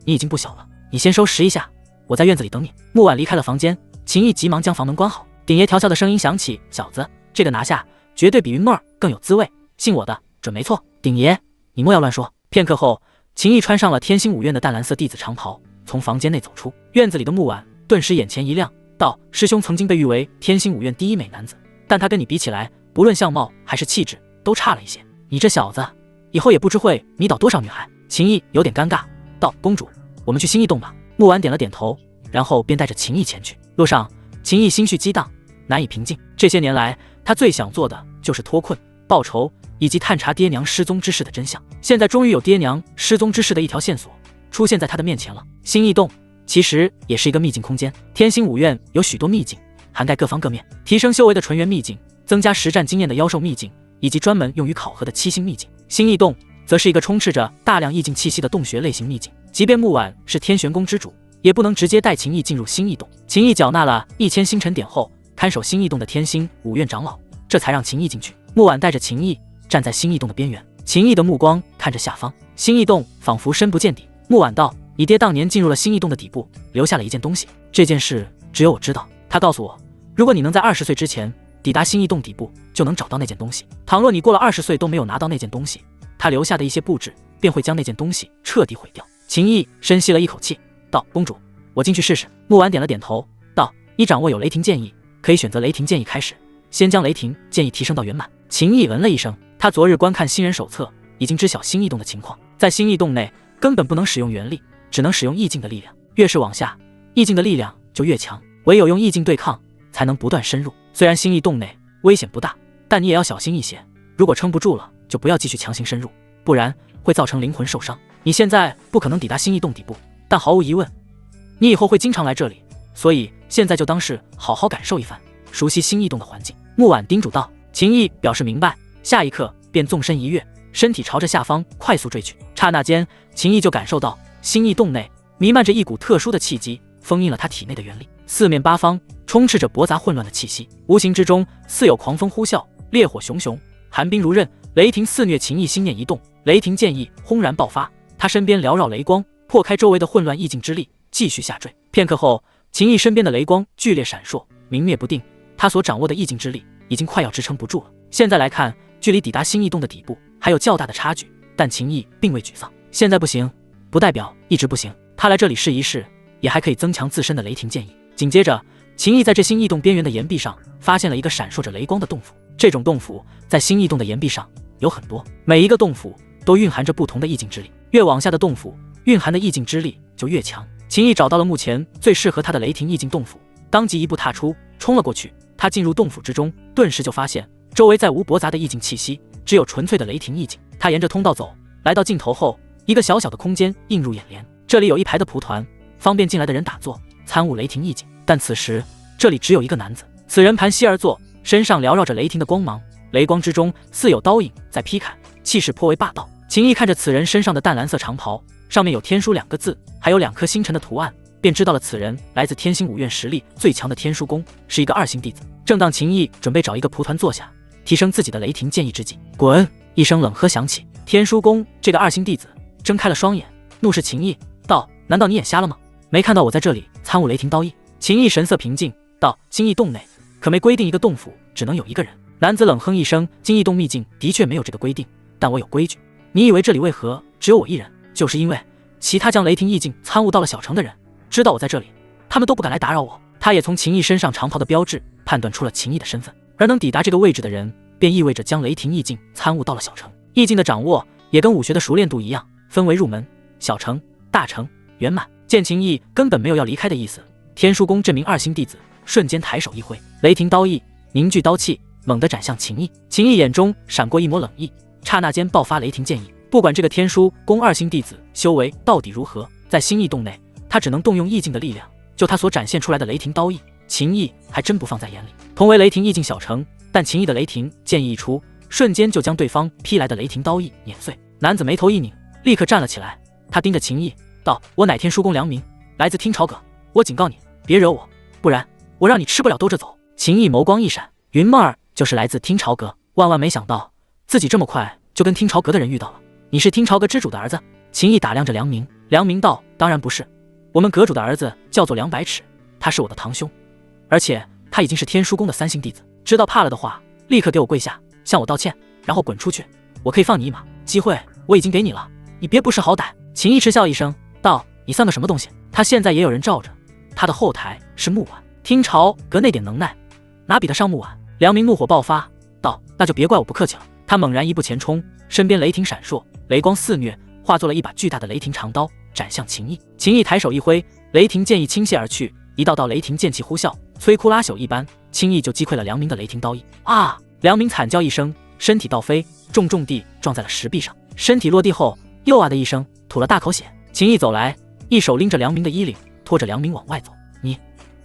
S1: 你已经不小了，你先收拾一下，我在院子里等你。木婉离开了房间，秦毅急忙将房门关好。鼎爷调笑的声音响起：小子，这个拿下绝对比云梦儿更有滋味，信我的，准没错。鼎爷，你莫要乱说。片刻后，秦毅穿上了天星5院的淡蓝色弟子长袍，从房间内走出。院子里的木婉顿时眼前一亮，道：师兄曾经被誉为天星5院第1美男子，但他跟你比起来，不论相貌还是气质都差了一些。你这小子以后也不知会迷倒多少女孩。秦毅有点尴尬，道：公主，我们去星异洞吧。木婉点了点头，然后便带着秦毅前去。路上，秦毅心绪激荡，难以平静。这些年来，他最想做的就是脱困、报仇以及探查爹娘失踪之事的真相。现在终于有爹娘失踪之事的一条线索出现在他的面前了。星异洞其实也是一个秘境空间，天星5院有许多秘境，涵盖各方各面，提升修为的纯元秘境，增加实战经验的妖兽秘境，以及专门用于考核的7星秘境。星异洞则是一个充斥着大量意境气息的洞穴类型秘境，即便木婉是天玄宫之主，也不能直接带秦毅进入星异洞。秦毅缴纳了1000星辰点后，看守星异洞的天星5院长老这才让秦毅进去。木婉带着秦毅站在星异洞的边缘，秦毅的目光看着下方，星异洞仿佛深不见底。木婉道：你爹当年进入了星异洞的底部，留下了一件东西，这件事只有我知道。他告诉我，如果你能在20岁之前抵达星异洞底部，就能找到那件东西。倘若你过了20岁都没有拿到那件东西，他留下的一些布置便会将那件东西彻底毁掉。秦毅深吸了一口气，道：公主，我进去试试。木婉点了点头，道：你掌握有雷霆剑意，可以选择雷霆剑意开始，先将雷霆剑意提升到圆满。秦毅闻了一声，他昨日观看新人手册，已经知晓星异洞的情况，在星异洞内根本不能使用元力，只能使用意境的力量，越是往下，意境的力量就越强，唯有用意境对抗，才能不断深入。虽然星异洞内危险不大，但你也要小心一些，如果撑不住了，就不要继续强行深入，不然会造成灵魂受伤。你现在不可能抵达星异洞底部，但毫无疑问，你以后会经常来这里，所以现在就当是好好感受一番，熟悉星异洞的环境。木婉叮嘱道。秦毅表示明白，下一刻便纵身一跃，身体朝着下方快速坠去。刹那间，秦毅就感受到星异洞内弥漫着一股特殊的气机，封印了他体内的元力。四面八方充斥着驳杂混乱的气息，无形之中似有狂风呼啸，烈火熊熊，寒冰如刃。雷霆肆虐，秦毅心念一动，雷霆剑意轰然爆发，他身边缭绕雷光，破开周围的混乱意境之力，继续下坠。片刻后，秦毅身边的雷光剧烈闪烁，明灭不定。他所掌握的意境之力已经快要支撑不住了。现在来看，距离抵达新异洞的底部还有较大的差距，但秦毅并未沮丧。现在不行，不代表一直不行。他来这里试一试，也还可以增强自身的雷霆剑意。紧接着，秦毅在这新异洞边缘的岩壁上发现了一个闪烁着雷光的洞府。这种洞府在新异洞的岩壁上有很多，每一个洞府都蕴含着不同的意境之力。越往下的洞府，蕴含的意境之力就越强。秦毅找到了目前最适合他的雷霆意境洞府，当即一步踏出，冲了过去。他进入洞府之中，顿时就发现周围再无驳杂的意境气息，只有纯粹的雷霆意境。他沿着通道走，来到尽头后，一个小小的空间映入眼帘。这里有一排的蒲团，方便进来的人打坐参悟雷霆意境。但此时这里只有一个男子，此人盘膝而坐，身上缭绕着雷霆的光芒，雷光之中似有刀影在劈砍，气势颇为霸道。秦毅看着此人身上的淡蓝色长袍，上面有天书2个字，还有2颗星辰的图案，便知道了此人来自天星5院实力最强的天书宫，是一个2星弟子。正当秦毅准备找一个蒲团坐下，提升自己的雷霆剑意之际，滚！一声冷喝响起。天书宫这个2星弟子睁开了双眼，怒视秦毅道：“难道你眼瞎了吗？没看到我在这里参悟雷霆刀意？”秦毅神色平静道：“新异洞内可没规定一个洞府只能有一个人。”男子冷哼一声：“新异洞秘境的确没有这个规定，但我有规矩。你以为这里为何只有我一人？就是因为其他将雷霆意境参悟到了小城的人知道我在这里，他们都不敢来打扰我。”他也从秦毅身上长袍的标志判断出了秦毅的身份，而能抵达这个位置的人，便意味着将雷霆意境参悟到了小城。意境的掌握也跟武学的熟练度一样，分为入门、小城、大城、圆满。见秦毅根本没有要离开的意思，天书宫这名2星弟子瞬间抬手一挥，雷霆刀意凝聚刀气，猛地斩向秦毅。秦毅眼中闪过一抹冷意，刹那间爆发雷霆剑意。不管这个天书宫2星弟子修为到底如何，在新异洞内，他只能动用意境的力量。就他所展现出来的雷霆刀意，秦毅还真不放在眼里。同为雷霆意境小城，但秦毅的雷霆剑意一出，瞬间就将对方劈来的雷霆刀意碾碎。男子眉头一拧，立刻站了起来。他盯着秦毅道：“我乃天书宫良民，来自听朝阁。我警告你，别惹我，不然我让你吃不了兜着走。”秦毅眸光一闪，云梦儿就是来自听朝阁，万万没想到自己这么快就跟听朝阁的人遇到了。你是听朝阁之主的儿子？秦毅打量着梁明，梁明道：“当然不是，我们阁主的儿子叫做梁百尺，他是我的堂兄，而且他已经是天书宫的3星弟子。知道怕了的话，立刻给我跪下，向我道歉，然后滚出去，我可以放你一马。机会我已经给你了，你别不识好歹。”秦毅嗤笑一声道：“你算个什么东西？”他现在也有人罩着，他的后台是木婉，听朝阁那点能耐，哪比得上木婉？梁明怒火爆发道：“那就别怪我不客气了。”他猛然一步前冲，身边雷霆闪烁，雷光肆虐，化作了一把巨大的雷霆长刀，斩向秦毅。秦毅抬手一挥，雷霆剑意倾泻而去，一道道雷霆剑气呼啸，摧枯拉朽一般，轻易就击溃了梁明的雷霆刀意。啊！梁明惨叫一声，身体倒飞，重重地撞在了石壁上。身体落地后，又啊的一声，吐了大口血。秦毅走来，一手拎着梁明的衣领，拖着梁明往外走。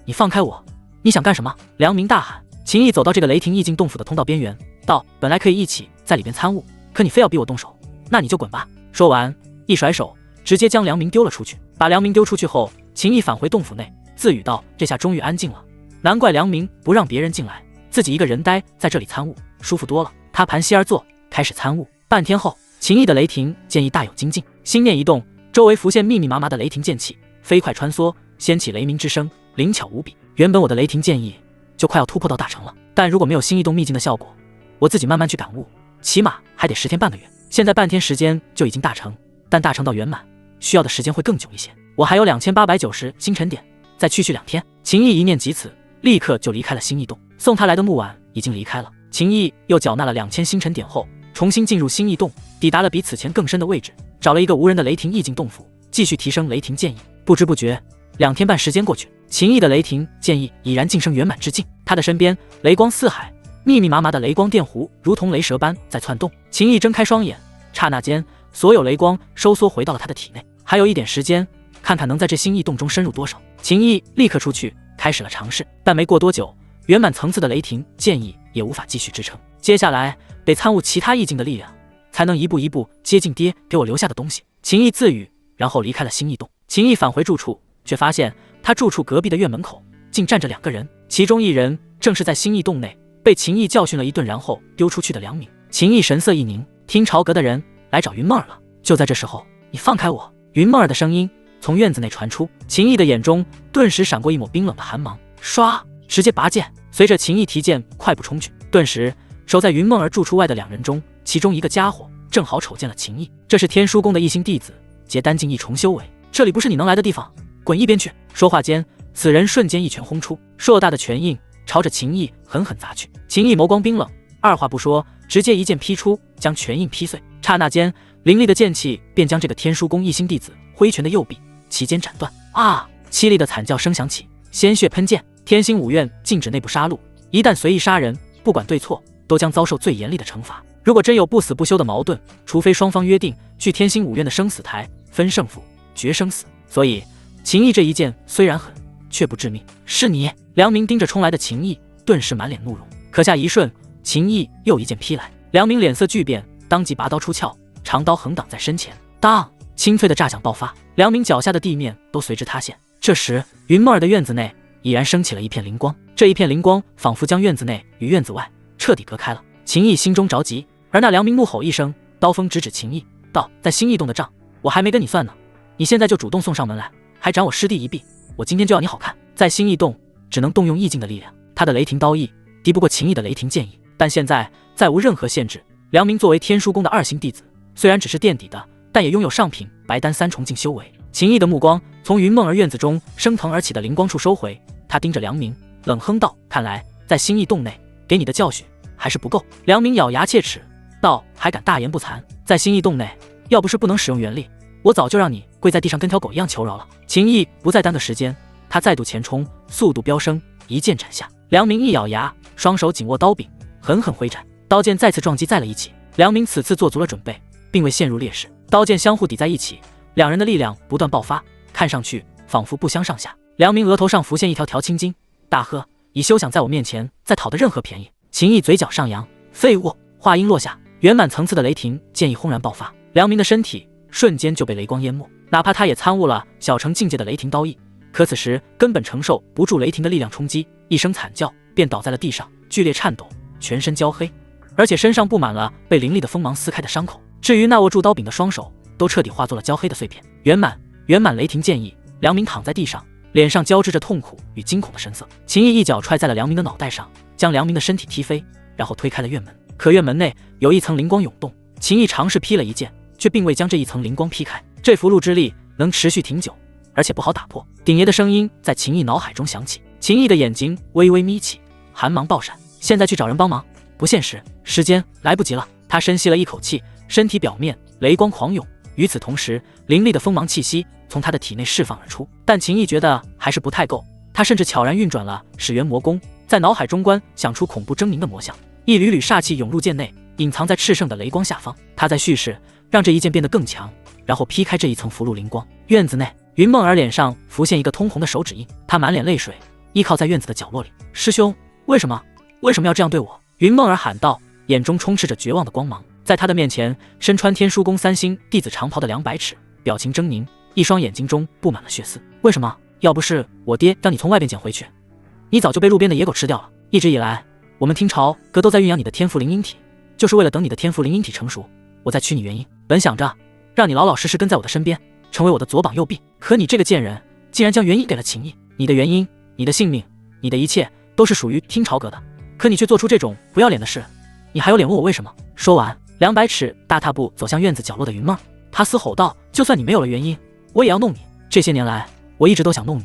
S1: 你放开我！你想干什么？梁明大喊。秦毅走到这个雷霆意境洞府的通道边缘，道：“本来可以一起在里边参悟，可你非要逼我动手，那你就滚吧。”说完，一甩手，直接将梁明丢了出去。把梁明丢出去后，秦毅返回洞府内，自语道：“这下终于安静了，难怪梁明不让别人进来，自己一个人待在这里参悟，舒服多了。”他盘膝而坐，开始参悟。半天后，秦毅的雷霆剑意大有精进，心念一动，周围浮现密密麻麻的雷霆剑气，飞快穿梭，掀起雷鸣之声，灵巧无比。原本我的雷霆剑意就快要突破到大成了，但如果没有新异洞秘境的效果，我自己慢慢去感悟，起码还得10天半个月。现在半天时间就已经大成，但大成到圆满需要的时间会更久一些。我还有2890星辰点，再区区2天。秦毅一念及此，立刻就离开了新异洞。送他来的木婉已经离开了，秦毅又缴纳了2000星辰点后，重新进入新异洞，抵达了比此前更深的位置，找了一个无人的雷霆意境洞府，继续提升雷霆剑意。不知不觉2天半时间过去，秦毅的雷霆剑意已然晋升圆满之境。他的身边雷光四海，密密麻麻的雷光电弧如同雷蛇般在窜动。秦毅睁开双眼，刹那间所有雷光收缩回到了他的体内。还有一点时间，看看能在这新异洞中深入多少。秦毅立刻出去开始了尝试，但没过多久，圆满层次的雷霆剑意也无法继续支撑，接下来得参悟其他意境的力量，才能一步一步接近爹给我留下的东西。秦毅自语，然后离开了新异洞。秦毅返回住处，却发现他住处隔壁的院门口竟站着2个人，其中一人正是在新异洞内被秦毅教训了一顿然后丢出去的梁明。秦毅神色一凝，听朝阁的人来找云梦儿了。就在这时候，你放开我！”云梦儿的声音从院子内传出，秦毅的眼中顿时闪过一抹冰冷的寒芒，唰，直接拔剑。随着秦毅提剑快步冲去，顿时守在云梦儿住处外的2人中，其中一个家伙正好瞅见了秦毅，这是天书宫的一星弟子，结丹境一重修为，这里不是你能来的地方，滚一边去！说话间，此人瞬间一拳轰出，硕大的拳印朝着秦毅狠狠砸去。秦毅眸光冰冷，二话不说，直接一剑劈出，将拳印劈碎。刹那间，凌厉的剑气便将这个天书宫一星弟子挥拳的右臂齐肩斩断。啊！凄厉的惨叫声响起，鲜血喷溅。天星五院禁止内部杀戮，一旦随意杀人，不管对错，都将遭受最严厉的惩罚。如果真有不死不休的矛盾，除非双方约定去天星五院的生死台分胜负，决生死。所以秦毅这一剑虽然狠，却不致命。是你！梁明盯着冲来的秦毅，顿时满脸怒容。可下一瞬，秦毅又一剑劈来，梁明脸色巨变，当即拔刀出鞘，长刀横挡在身前。当！清脆的炸响爆发，梁明脚下的地面都随之塌陷。这时，云梦儿的院子内已然升起了一片灵光，这一片灵光仿佛将院子内与院子外彻底隔开了。秦毅心中着急，而那梁明怒吼一声，刀锋直指秦毅，道：“在新义洞的账，我还没跟你算呢，你现在就主动送上门来，还斩我师弟一臂，我今天就要你好看！”在新义洞，只能动用意境的力量，他的雷霆刀意敌不过秦毅的雷霆剑意，但现在再无任何限制。梁明作为天书宫的2星弟子，虽然只是垫底的，但也拥有上品白丹3重境修为。秦毅的目光从云梦儿院子中升腾而起的灵光处收回，他盯着梁明，冷哼道：“看来在新义洞内给你的教训还是不够。”梁明咬牙切齿道：“还敢大言不惭！在新义洞内，要不是不能使用元力，我早就让你跪在地上跟条狗一样求饶了。”秦毅不再耽搁时间，他再度前冲，速度飙升，一剑斩下。梁明一咬牙，双手紧握刀柄，狠狠挥斩，刀剑再次撞击在了一起。梁明此次做足了准备，并未陷入劣势，刀剑相互抵在一起，两人的力量不断爆发，看上去仿佛不相上下。梁明额头上浮现一条条青筋，大喝：“你休想在我面前再讨得任何便宜！”秦毅嘴角上扬：“废物！”话音落下，圆满层次的雷霆剑意轰然爆发，梁明的身体瞬间就被雷光淹没。哪怕他也参悟了小成境界的雷霆刀意，可此时根本承受不住雷霆的力量冲击，一声惨叫便倒在了地上，剧烈颤抖，全身焦黑，而且身上布满了被凌厉的锋芒撕开的伤口。至于那握住刀柄的双手，都彻底化作了焦黑的碎片。圆满雷霆剑意，梁明躺在地上，脸上交织着痛苦与惊恐的神色。秦毅一脚踹在了梁明的脑袋上，将梁明的身体踢飞，然后推开了院门。可院门内有一层灵光涌动，秦毅尝试劈了一剑，却并未将这一层灵光劈开。这符箓之力能持续挺久，而且不好打破。鼎爷的声音在秦毅脑海中响起，秦毅的眼睛微微眯起，寒芒爆闪。现在去找人帮忙不现实，时间来不及了。他深吸了一口气，身体表面雷光狂涌，与此同时，凌厉的锋芒气息从他的体内释放而出。但秦毅觉得还是不太够，他甚至悄然运转了始元魔功，在脑海中观想出恐怖狰狞的魔像，一缕缕煞气涌入剑内，隐藏在炽盛的雷光下方。他在蓄势，让这一剑变得更强，然后劈开这一层符箓灵光。院子内，云梦儿脸上浮现一个通红的手指印，她满脸泪水，依靠在院子的角落里。师兄，为什么要这样对我？云梦儿喊道，眼中充斥着绝望的光芒。在他的面前，身穿天书宫3星弟子长袍的200尺，表情狰狞，一双眼睛中布满了血丝。为什么？要不是我爹让你从外边捡回去，你早就被路边的野狗吃掉了。一直以来，我们天朝阁都在酝酿你的天赋灵婴体，就是为了等你的天赋灵婴体成熟，我再取你元婴。本想着让你老老实实跟在我的身边，成为我的左膀右臂，可你这个贱人，竟然将元婴给了秦毅。你的元婴，你的性命，你的一切都是属于天朝阁的，可你却做出这种不要脸的事，你还有脸问我为什么？说完，200尺大踏步走向院子角落的云梦，他嘶吼道：“就算你没有了元婴，我也要弄你！这些年来，我一直都想弄你，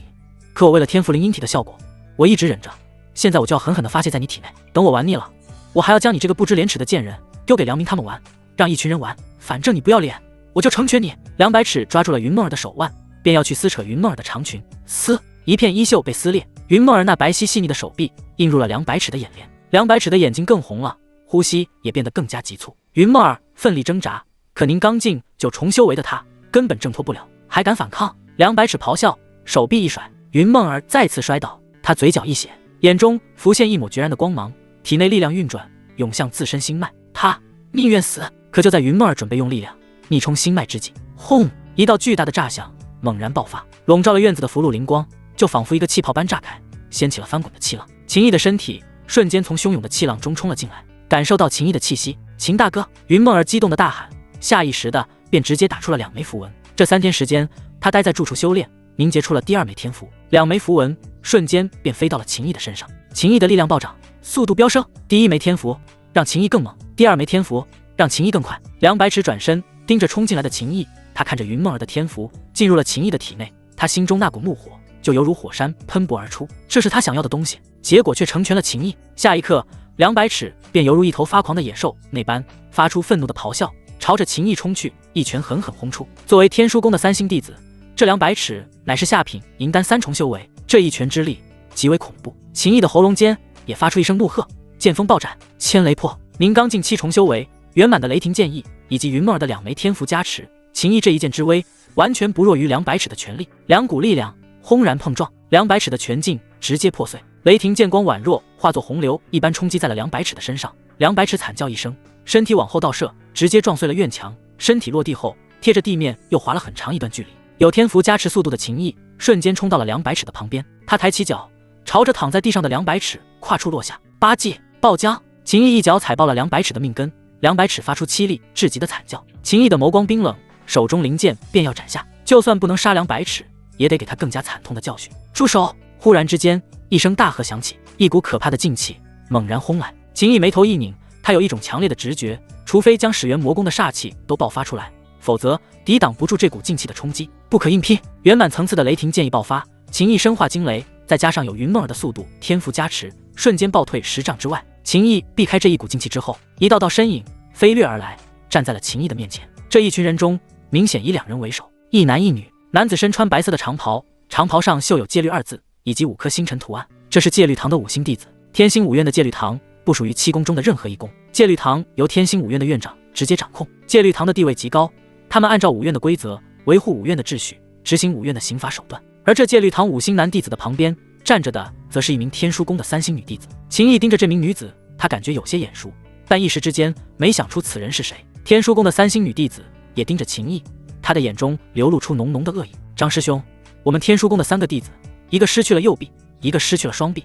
S1: 可我为了天赋灵婴体的效果，我一直忍着。现在我就要狠狠地发泄在你体内，等我玩腻了，我还要将你这个不知廉耻的贱人丢给梁明他们玩，让一群人玩，反正你不要脸，我就成全你。”200尺抓住了云梦儿的手腕，便要去撕扯云梦儿的长裙。撕，一片衣袖被撕裂，云梦儿那白皙细腻的手臂映入了200尺的眼帘，200尺的眼睛更红了，呼吸也变得更加急促。云梦儿奋力挣扎，可您刚进就重修为的他根本挣脱不了，还敢反抗？200尺咆哮，手臂一甩，云梦儿再次摔倒。他嘴角一血，眼中浮现一抹决然的光芒，体内力量运转，涌向自身心脉。他宁愿死！可就在云梦儿准备用力量逆冲心脉之际，轰！一道巨大的炸响猛然爆发，笼罩了院子的符箓灵光就仿佛一个气泡般炸开，掀起了翻滚的气浪。秦毅的身体瞬间从汹涌的气浪中冲了进来，感受到秦毅的气息。秦大哥！云梦儿激动的大喊，下意识的便直接打出了2枚符文。这3天时间，他待在住处修炼，凝结出了第2枚天符，2枚符文瞬间便飞到了秦毅的身上。秦毅的力量暴涨，速度飙升。第1枚天符让秦毅更猛，第2枚天符让秦毅更快。200尺转身盯着冲进来的秦毅，他看着云梦儿的天符进入了秦毅的体内，他心中那股怒火就犹如火山喷薄而出，这是他想要的东西，结果却成全了秦毅。下一刻，200尺便犹如一头发狂的野兽那般发出愤怒的咆哮，朝着秦毅冲去，一拳狠狠轰出。作为天书宫的3星弟子，这200尺乃是下品银丹3重修为，这一拳之力极为恐怖。秦毅的喉咙间也发出一声怒喝，剑锋暴斩，千雷破。宁刚境7重修为，圆满的雷霆剑意以及云梦儿的2枚天符加持，秦毅这一剑之威完全不弱于200尺的全力。2股力量轰然碰撞，200尺的拳劲直接破碎，雷霆剑光宛若化作洪流一般冲击在了200尺的身上。200尺惨叫一声，身体往后倒射，直接撞碎了院墙，身体落地后贴着地面又滑了很长一段距离。有天符加持速度的秦毅瞬间冲到了200尺的旁边，他抬起脚，朝着躺在地上的200尺跨处落下，八戒爆浆。秦毅一脚踩爆了200尺的命根，200尺发出凄厉至极的惨叫。秦毅的眸光冰冷，手中灵剑便要斩下，就算不能杀200尺，也得给他更加惨痛的教训。住手！忽然之间，一声大喝响起，一股可怕的劲气猛然轰来。秦毅眉头一拧，他有一种强烈的直觉，除非将始元魔宫的煞气都爆发出来，否则抵挡不住这股劲气的冲击，不可硬拼。圆满层次的雷霆剑意爆发，秦毅身化惊雷，再加上有云梦儿的速度天赋加持，瞬间暴退10丈之外。秦毅避开这一股劲气之后，一道道身影飞掠而来，站在了秦毅的面前。这一群人中，明显以2人为首，一男一女。男子身穿白色的长袍，长袍上绣有戒律2字以及5颗星辰图案，这是戒律堂的5星弟子。天星5院的戒律堂不属于7宫中的任何一宫，戒律堂由天星5院的院长直接掌控。戒律堂的地位极高，他们按照5院的规则维护5院的秩序，执行5院的刑罚手段。而这戒律堂5星男弟子的旁边站着的，则是一名天书宫的3星女弟子。秦毅盯着这名女子，他感觉有些眼熟，但一时之间没想出此人是谁。天书宫的3星女弟子也盯着秦毅，他的眼中流露出浓浓的恶意。张师兄，我们天书宫的3个弟子，一个失去了右臂，一个失去了双臂，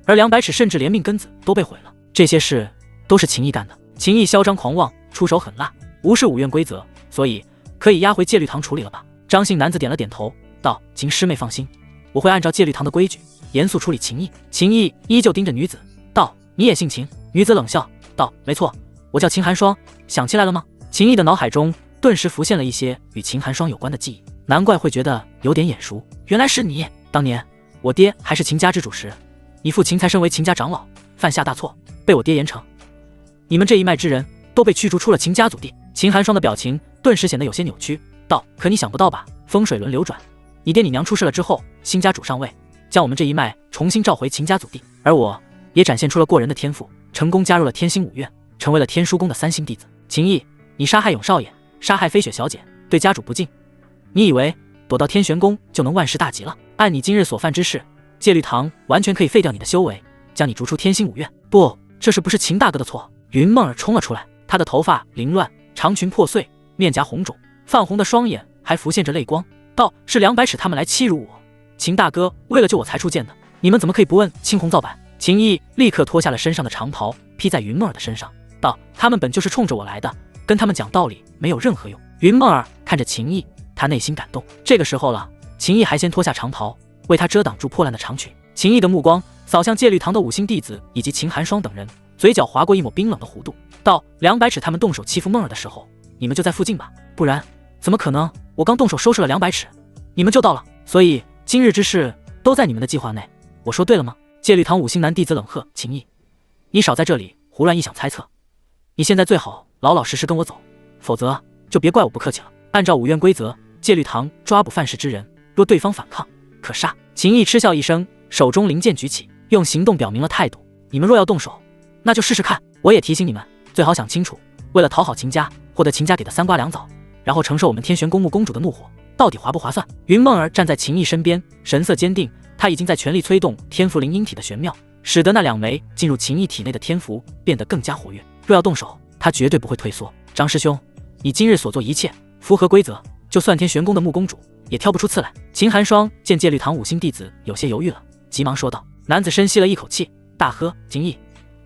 S1: 而200尺甚至连命根子都被毁了，这些事都是秦毅干的。秦毅嚣张狂妄，出手狠辣，无视5院规则，所以可以押回戒律堂处理了吧？张姓男子点了点头，道：秦师妹放心，我会按照戒律堂的规矩严肃处理秦毅。秦毅依旧盯着女子，道：你也姓秦？女子冷笑道：没错，我叫秦寒霜，想起来了吗？秦毅的脑海中顿时浮现了一些与秦寒霜有关的记忆，难怪会觉得有点眼熟，原来是你。当年我爹还是秦家之主时，你父秦才身为秦家长老，犯下大错，被我爹严惩，你们这一脉之人都被驱逐出了秦家祖地。秦寒霜的表情顿时显得有些扭曲，道：可你想不到吧，风水轮流转，你爹你娘出事了之后，新家主上位，将我们这一脉重新召回秦家祖地，而我也展现出了过人的天赋，成功加入了天星5院，成为了天书宫的3星弟子。秦毅，你杀害永少爷，杀害飞雪小姐，对家主不敬，你以为躲到天玄宫就能万事大吉了？按你今日所犯之事，戒律堂完全可以废掉你的修为，将你逐出天星5院。不，这是不是秦大哥的错？云梦儿冲了出来，她的头发凌乱，长裙破碎，面颊红肿，泛红的双眼还浮现着泪光，道：是200尺他们来欺辱我，秦大哥为了救我才出剑的，你们怎么可以不问青红皂白？秦毅立刻脱下了身上的长袍，披在云梦儿的身上，道：他们本就是冲着我来的，跟他们讲道理没有任何用。云梦儿看着秦毅，他内心感动。这个时候了，秦毅还先脱下长袍，为他遮挡住破烂的长裙。秦毅的目光扫向戒律堂的5星弟子以及秦寒霜等人，嘴角划过一抹冰冷的弧度，道：200尺他们动手欺负梦儿的时候，你们就在附近吧？不然怎么可能我刚动手收拾了200尺，你们就到了？所以今日之事都在你们的计划内，我说对了吗？戒律堂5星男弟子冷喝：秦毅，你少在这里胡乱臆想猜测，你现在最好老老实实跟我走，否则就别怪我不客气了。按照5院规则，戒律堂抓捕犯事之人，若对方反抗，可杀。秦毅嗤笑一声，手中灵剑举起，用行动表明了态度。你们若要动手，那就试试看。我也提醒你们，最好想清楚，为了讨好秦家，获得秦家给的3瓜2枣，然后承受我们天玄公墓公主的怒火，到底划不划算？云梦儿站在秦毅身边，神色坚定，他已经在全力催动天符灵婴体的玄妙，使得那2枚进入秦毅体内的天符变得更加活跃。若要动手，他绝对不会退缩。张师兄，你今日所做一切符合规则，就算天玄宫的穆公主也挑不出刺来。秦寒霜见戒律堂5星弟子有些犹豫了，急忙说道。男子深吸了一口气，大喝：秦毅，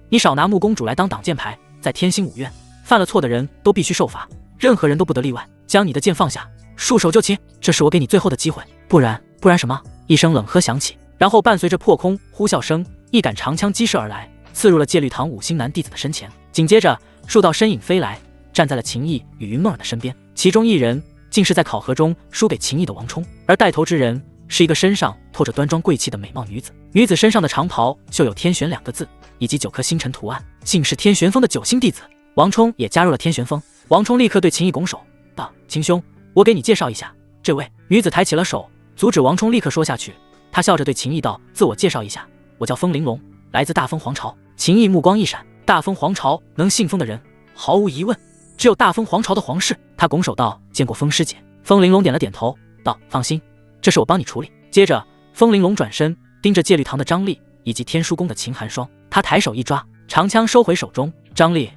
S1: 你少拿穆公主来当挡箭牌，在天星5院犯了错的人都必须受罚，任何人都不得例外。将你的剑放下，束手就擒，这是我给你最后的机会，不然什么？一声冷喝响起，然后伴随着破空呼啸声，一杆长枪激射而来，刺入了戒律堂5星男弟子的身前。紧接着，数道身影飞来，站在了秦毅与云梦儿的身边，其中一人竟是在考核中输给秦毅的王冲，而带头之人是一个身上透着端庄贵气的美貌女子。女子身上的长袍绣有天玄2个字，以及9颗星辰图案，竟是天玄峰的9星弟子。王冲也加入了天玄峰。王冲立刻对秦毅拱手道：“秦兄，我给你介绍一下，这位。”女子抬起了手，阻止王冲立刻说下去。她笑着对秦毅道：“自我介绍一下，我叫风玲珑，来自大风皇朝。”秦毅目光一闪，大风皇朝能信封的人，毫无疑问只有大风皇朝的皇室。他拱手道：“见过风师姐。”风玲珑点了点头，道：“放心，这事我帮你处理。”接着，风玲珑转身盯着戒律堂的张力以及天书宫的秦寒霜，他抬手一抓，长枪收回手中。张力，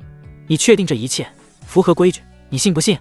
S1: 你确定这一切符合规矩？你信不信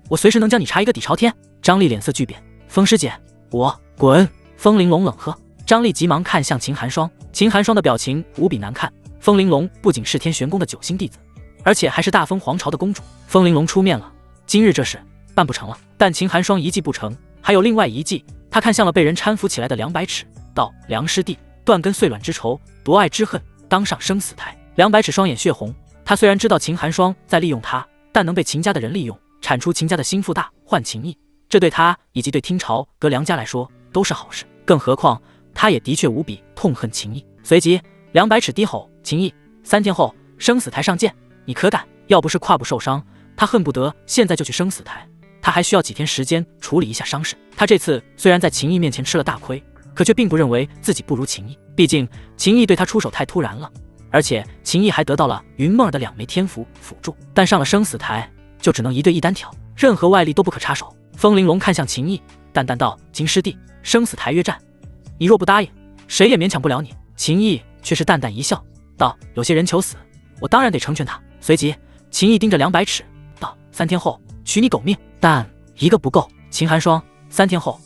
S1: 我随时能将你查一个底朝天？张力脸色巨变，风师姐，我滚！风玲珑冷喝。张力急忙看向秦寒霜，秦寒霜的表情无比难看。风玲珑不仅是天玄宫的9星弟子，而且还是大风皇朝的公主。风玲珑出面了，今日这事办不成了。但秦寒霜一计不成，还有另外一计。他看向了被人搀扶起来的200尺，道：“梁师弟，断根碎卵之仇，夺爱之恨，当上生死台。”200尺双眼血红，他虽然知道秦寒霜在利用他，但能被秦家的人利用，铲除秦家的心腹大患秦毅，这对他以及对听朝阁梁家来说都是好事。更何况他也的确无比痛恨秦毅。随即200尺低吼：“秦毅，3天后生死台上见，你可敢？”要不是胯部受伤，他恨不得现在就去生死台。他还需要几天时间处理一下伤势。他这次虽然在秦毅面前吃了大亏，可却并不认为自己不如秦毅，毕竟秦毅对他出手太突然了，而且秦毅还得到了云梦儿的2枚天符辅助，但上了生死台就只能1对1单挑，任何外力都不可插手。风玲珑看向秦毅，淡淡道：“秦师弟，生死台约战，你若不答应，谁也勉强不了你。”秦毅却是淡淡一笑，道：“有些人求死，我当然得成全他。”随即秦毅盯着200尺道：“3天后取你狗命，但一个不够。秦寒霜，3天后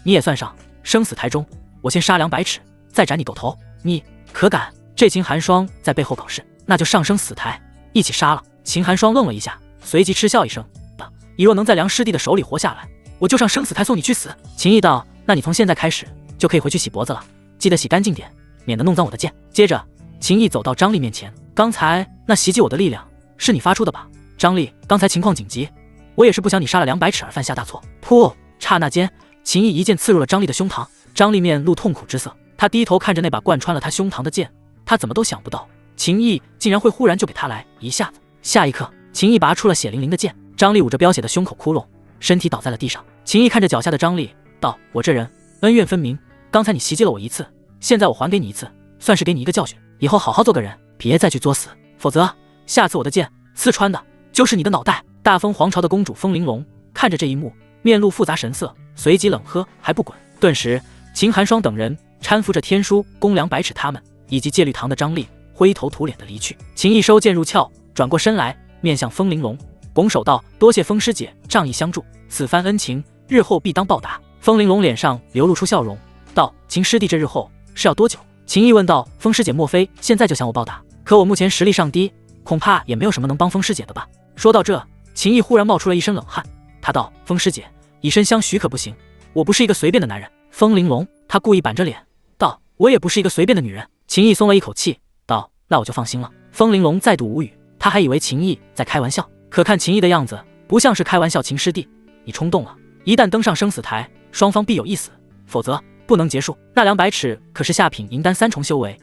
S1: 你也算上生死台中，我先杀200尺，再斩你狗头，你可敢？”这秦寒霜在背后搞事，那就上生死台一起杀了。秦寒霜愣了一下，随即嗤笑一声道：“你若能在梁师弟的手里活下来，我就上生死台送你去死。”秦毅道：“那你从现在开始就可以回去洗脖子了，记得洗干净点，免得弄脏我的剑。”接着秦毅走到张力面前：“刚才那袭击我的力量是你发出的吧？”张力：“刚才情况紧急，我也是不想你杀了200尺而犯下大错。”噗！刹那间，秦毅一剑刺入了张力的胸膛。张力面露痛苦之色，他低头看着那把贯穿了他胸膛的剑，他怎么都想不到秦毅竟然会忽然就给他来一下子。下一刻，秦毅拔出了血淋淋的剑，张力捂着飙血的胸口窟窿，身体倒在了地上。秦毅看着脚下的张力道：“我这人恩怨分明，刚才你袭击了我一次，现在我还给你一次，算是给你一个教训，以后好好做个人，别再去作死，否则下次我的剑刺穿的就是你的脑袋。”大风皇朝的公主风玲珑看着这一幕，面露复杂神色，随即冷喝：“还不滚！”顿时秦寒霜等人搀扶着天书宫200尺他们以及戒律堂的张力灰头土脸的离去。秦毅收剑入鞘，转过身来面向风玲珑，拱手道：“多谢风师姐仗义相助，此番恩情日后必当报答。”风玲珑脸上流露出笑容，道：“秦师弟这日后是要多久？”秦毅问道：“风师姐莫非现在就想我报答？可我目前实力尚低，恐怕也没有什么能帮风师姐的吧？”说到这，秦毅忽然冒出了一身冷汗，他道：“风师姐，以身相许可不行，我不是一个随便的男人。”风玲珑他故意板着脸道：“我也不是一个随便的女人。”秦毅松了一口气道：“那我就放心了。”风玲珑再度无语，他还以为秦毅在开玩笑，可看秦毅的样子不像是开玩笑。秦师弟，你冲动了，一旦登上生死台，双方必有一死，否则不能结束。那200尺可是下品银丹3重修为，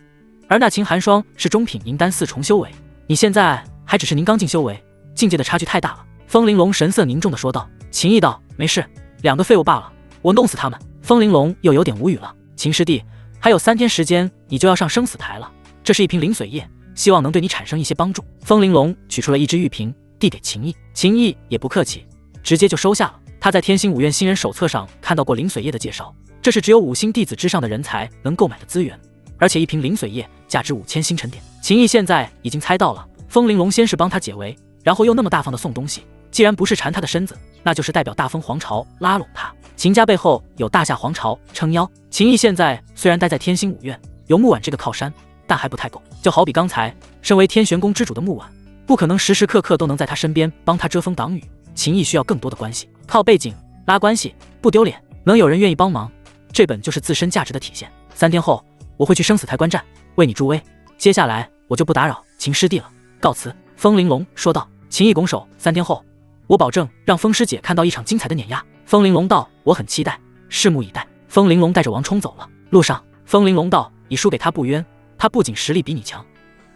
S1: 而那秦寒霜是中品银丹4重修为，你现在还只是您刚进修为，境界的差距太大了。风玲珑神色凝重地说道。秦毅道：“没事，2个废物罢了，我弄死他们。”风玲珑又有点无语了。秦师弟，还有3天时间你就要上生死台了，这是一瓶灵水液，希望能对你产生一些帮助。风玲珑取出了一只玉瓶递给秦毅，秦毅也不客气，直接就收下了。他在天星5院新人手册上看到过灵水液的介绍，这是只有5星弟子之上的人才能购买的资源，而且一瓶灵水液价值5000星辰点。秦毅现在已经猜到了，风玲珑先是帮他解围，然后又那么大方的送东西，既然不是缠他的身子，那就是代表大风皇朝拉拢他。秦家背后有大夏皇朝撑腰，秦毅现在虽然待在天星5院，有木婉这个靠山，但还不太够。就好比刚才身为天玄宫之主的木婉，不可能时时刻刻都能在他身边帮他遮风挡雨，秦毅需要更多的关系，靠背景拉关系不丢脸，能有人愿意帮忙，这本就是自身价值的体现。3天后我会去生死台观战，为你助威。接下来我就不打扰秦师弟了，告辞。风玲珑说道。秦毅拱手，3天后我保证让风师姐看到一场精彩的碾压。风玲珑道，我很期待，拭目以待。风玲珑带着王冲走了。路上，风玲珑道，你输给他不冤，他不仅实力比你强，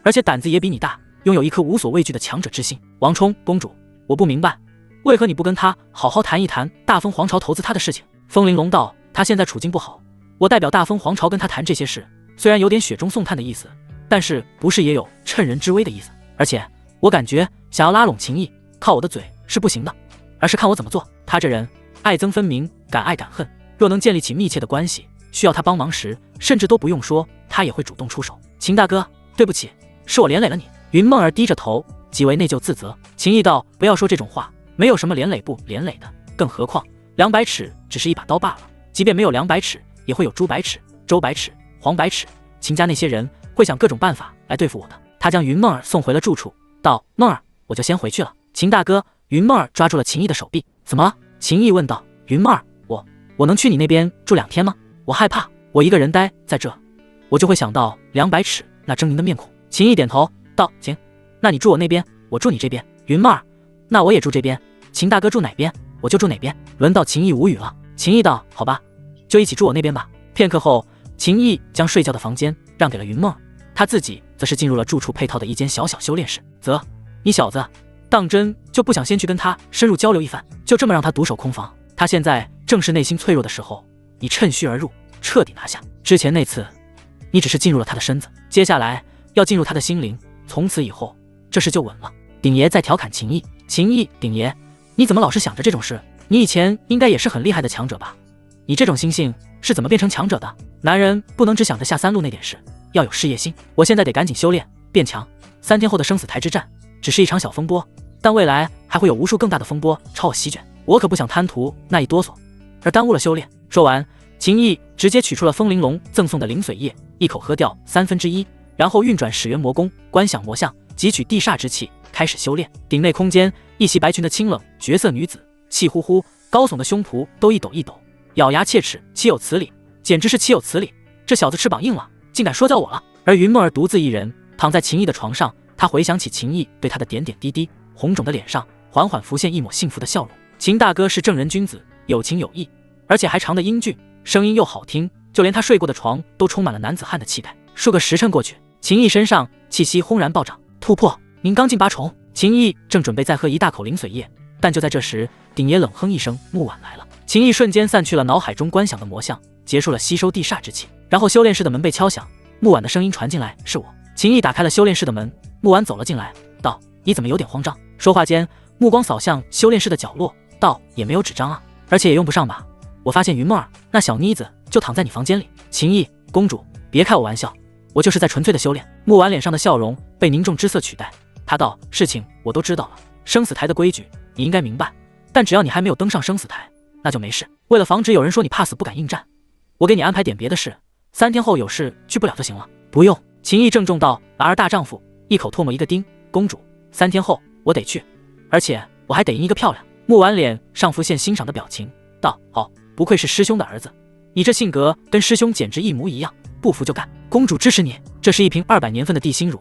S1: 而且胆子也比你大，拥有一颗无所畏惧的强者之心。王冲，公主，我不明白，为何你不跟他好好谈一谈大风皇朝投资他的事情？风玲珑道，他现在处境不好，我代表大风皇朝跟他谈这些事，虽然有点雪中送炭的意思，但是不是也有趁人之危的意思？而且我感觉想要拉拢秦毅，靠我的嘴是不行的，而是看我怎么做。他这人爱憎分明，敢爱敢恨，若能建立起密切的关系，需要他帮忙时，甚至都不用说，他也会主动出手。秦大哥，对不起，是我连累了你。云梦儿低着头，极为内疚自责。秦毅道，不要说这种话，没有什么连累不连累的，更何况200尺只是一把刀罢了，即便没有200尺，也会有朱百尺、周百尺、黄百尺，秦家那些人会想各种办法来对付我的。他将云梦儿送回了住处，道，梦儿，我就先回去了。秦大哥，云梦儿抓住了秦毅的手臂。怎么了？秦毅问道。云梦儿，我能去你那边住2天吗？我害怕，我一个人待在这，我就会想到200尺那狰狞的面孔。秦毅点头道，行，那你住我那边，我住你这边。云梦儿，那我也住这边。秦大哥住哪边，我就住哪边。轮到秦毅无语了。秦毅道，好吧，就一起住我那边吧。片刻后，秦毅将睡觉的房间让给了云梦儿，他自己则是进入了住处配套的一间小小修炼室。啧，你小子当真就不想先去跟他深入交流一番，就这么让他独守空房？他现在正是内心脆弱的时候，你趁虚而入，彻底拿下。之前那次你只是进入了他的身子，接下来要进入他的心灵，从此以后这事就稳了。鼎爷在调侃秦毅。秦毅，鼎爷，你怎么老是想着这种事？你以前应该也是很厉害的强者吧？你这种心性是怎么变成强者的？男人不能只想着下3路那点事，要有事业心。我现在得赶紧修炼变强，3天后的生死台之战只是一场小风波，但未来还会有无数更大的风波朝我席卷，我可不想贪图那一哆嗦而耽误了修炼。说完，秦毅直接取出了风玲珑赠送的灵髓液，一口喝掉1/3，然后运转始元魔功，观想魔像，汲取地煞之气，开始修炼。顶内空间，一袭白裙的清冷绝色女子，气呼呼，高耸的胸脯都一抖一抖，咬牙切齿，岂有此理，简直是岂有此理！这小子翅膀硬了，竟敢说教我了。而云梦儿独自一人躺在秦毅的床上，她回想起秦毅对她的点点滴滴，红肿的脸上缓缓浮现一抹幸福的笑容。秦大哥是正人君子，有情有义，而且还长得英俊，声音又好听，就连他睡过的床都充满了男子汉的气概。数个时辰过去，秦毅身上气息轰然暴涨，突破！您刚进8重。秦毅正准备再喝一大口灵髓液，但就在这时，鼎爷冷哼一声，木婉来了。秦毅瞬间散去了脑海中观想的魔像，结束了吸收地煞之气。然后修炼室的门被敲响，木婉的声音传进来，是我。秦毅打开了修炼室的门，木婉走了进来，道，你怎么有点慌张？说话间，目光扫向修炼室的角落，道，也没有纸张啊，而且也用不上吧，我发现云梦儿那小妮子就躺在你房间里。秦毅，公主别开我玩笑，我就是在纯粹的修炼。木婉脸上的笑容被凝重之色取代，他道，事情我都知道了，生死台的规矩你应该明白，但只要你还没有登上生死台，那就没事。为了防止有人说你怕死不敢应战，我给你安排点别的事，3天后有事去不了就行了。不用。秦毅郑重道，儿大丈夫一口唾沫一个钉，公主3天后我得去，而且我还得赢一个漂亮。木婉脸上浮现欣赏的表情，道，好，不愧是师兄的儿子，你这性格跟师兄简直一模一样，不服就干。公主支持你，这是一瓶200年份的地心乳，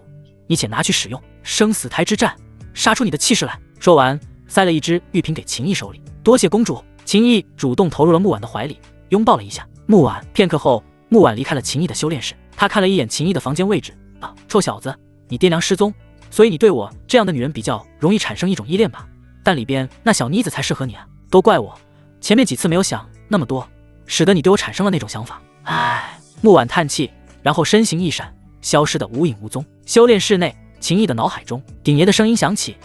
S1: 你且拿去使用，生死台之战杀出你的气势来。说完，塞了一只玉瓶给秦毅手里，多谢公主。秦毅主动投入了木婉的怀里，拥抱了一下木婉。片刻后，木婉离开了秦毅的修炼室。他看了一眼秦毅的房间位置，啊，臭小子，你爹娘失踪，所以你对我这样的女人比较容易产生一种依恋吧？但里边那小妮子才适合你啊！都怪我，前面几次没有想那么多，使得你对我产生了那种想法。唉，木婉叹气，然后身形一闪，消失得无影无踪。修炼室内，秦毅的脑海中，鼎爷的声音响起：“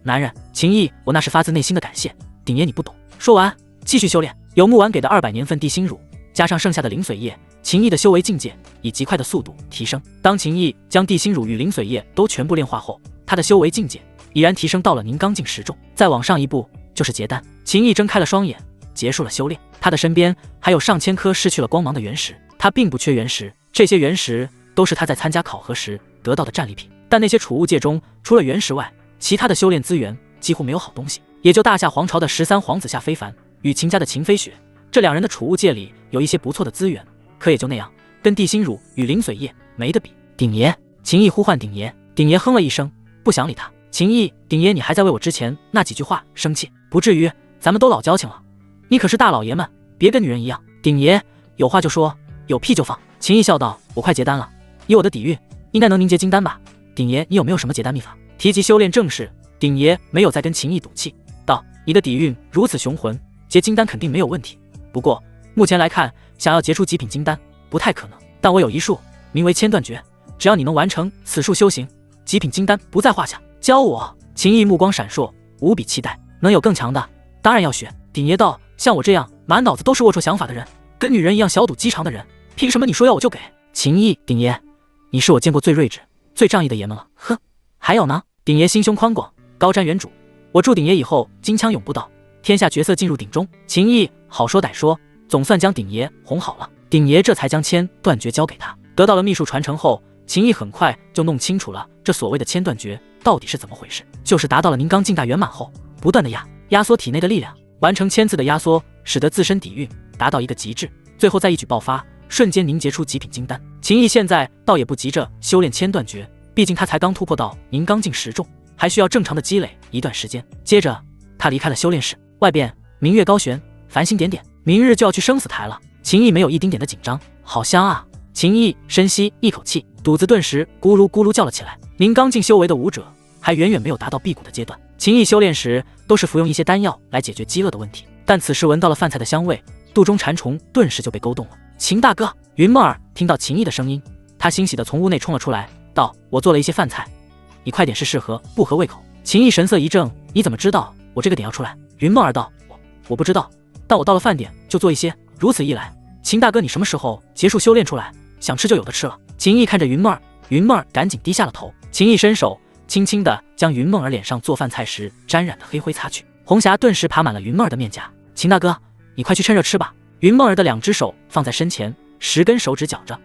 S1: 男人，秦毅，我那是发自内心的感谢。鼎爷你不懂。”说完，继续修炼。有木婉给的200年份地心乳，加上剩下的灵髓液，秦毅的修为境界以极快的速度提升。当秦毅将地心乳与灵髓液都全部炼化后，他的修为境界已然提升到了宁刚境10重，再往上一步就是结丹。秦毅睁开了双眼，结束了修炼。他的身边还有上千颗失去了光芒的原石，他并不缺原石，这些原石都是他在参加考核时得到的战利品。但那些储物界中，除了原石外，其他的修炼资源几乎没有好东西。也就大夏皇朝的13皇子夏非凡与秦家的秦飞雪，这两人的储物界里有一些不错的资源，可也就那样，跟帝心乳与林随业没得比。鼎爷，秦毅呼唤鼎爷，鼎爷哼了一声，不想理他。秦毅，鼎爷，你还在为我之前那几句话生气？不至于，咱们都老交情了。你可是大老爷们，别跟女人一样。鼎爷，有话就说，有屁就放。秦毅笑道：我快结丹了，以我的底蕴，应该能凝结金丹吧？鼎爷，你有没有什么结丹秘法？提及修炼正事，鼎爷没有再跟秦毅赌气，道：你的底蕴如此雄浑，结金丹肯定没有问题。不过目前来看，想要结出极品金丹不太可能。但我有一术，名为千断诀，只要你能完成此术修行，极品金丹不在话下。教我！秦毅目光闪烁，无比期待。能有更强的，当然要学。鼎爷道：像我这样满脑子都是龌龊想法的人，跟女人一样小赌鸡肠的人，凭什么你说要我就给？秦毅，鼎爷，你是我见过最睿智、最仗义的爷们了。呵，还有呢？鼎爷心胸宽广，高瞻远瞩。我祝鼎爷以后金枪永不倒，天下角色进入鼎中。秦毅好说歹说，总算将鼎爷哄好了。鼎爷这才将千断诀交给他。得到了秘术传承后，秦毅很快就弄清楚了这所谓的千断诀到底是怎么回事，就是达到了凝罡境大圆满后，不断的压缩体内的力量，完成1000次的压缩，使得自身底蕴达到一个极致，最后再一举爆发，瞬间凝结出极品金丹。秦毅现在倒也不急着修炼千断诀，毕竟他才刚突破到凝罡境10重，还需要正常的积累一段时间。接着他离开了修炼室，外边明月高悬，繁星点点，明日就要去生死台了。秦毅没有一丁点的紧张，好香啊！秦毅深吸一口气，肚子顿时咕噜咕噜叫了起来。凝罡境修为的武者还远远没有达到辟谷的阶段，秦毅修炼时都是服用一些丹药来解决饥饿的问题，但此时闻到了饭菜的香味，肚中馋虫顿时就被勾动了。秦大哥！云梦儿听到秦毅的声音，他欣喜地从屋内冲了出来，道：我做了一些饭菜，你快点试试合不合胃口。秦毅神色一怔，你怎么知道我这个点要出来？云梦儿道：我不知道，但我到了饭点就做一些，如此一来，秦大哥你什么时候结束修炼出来，想吃就有的吃了。秦毅看着云梦儿，云梦儿赶紧低下了头。秦毅伸手轻轻地将云梦儿脸上做饭菜时沾染的黑灰擦去，红霞顿时爬满了云梦儿的面颊。秦大哥，你快去趁热吃吧。云梦儿的2只手放在身前，10根手指绞着。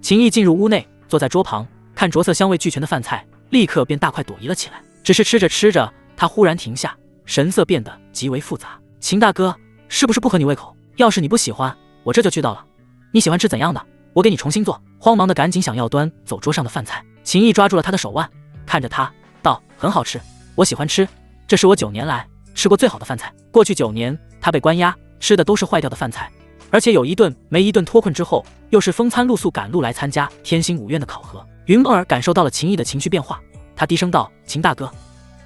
S1: 秦毅进入屋内，坐在桌旁，看着色香味俱全的饭菜，立刻便大快朵颐了起来。只是吃着吃着，他忽然停下，神色变得极为复杂。秦大哥，是不是不合你胃口？要是你不喜欢，我这就去到了。你喜欢吃怎样的？我给你重新做。慌忙的赶紧想要端走桌上的饭菜。秦毅抓住了他的手腕，看着他道：很好吃，我喜欢吃，这是我9年来吃过最好的饭菜。过去9年他被关押，吃的都是坏掉的饭菜，而且有一顿没一顿脱困之后，又是风餐露宿赶路来参加天星5院的考核。云梦儿感受到了秦毅的情绪变化，他低声道：秦大哥，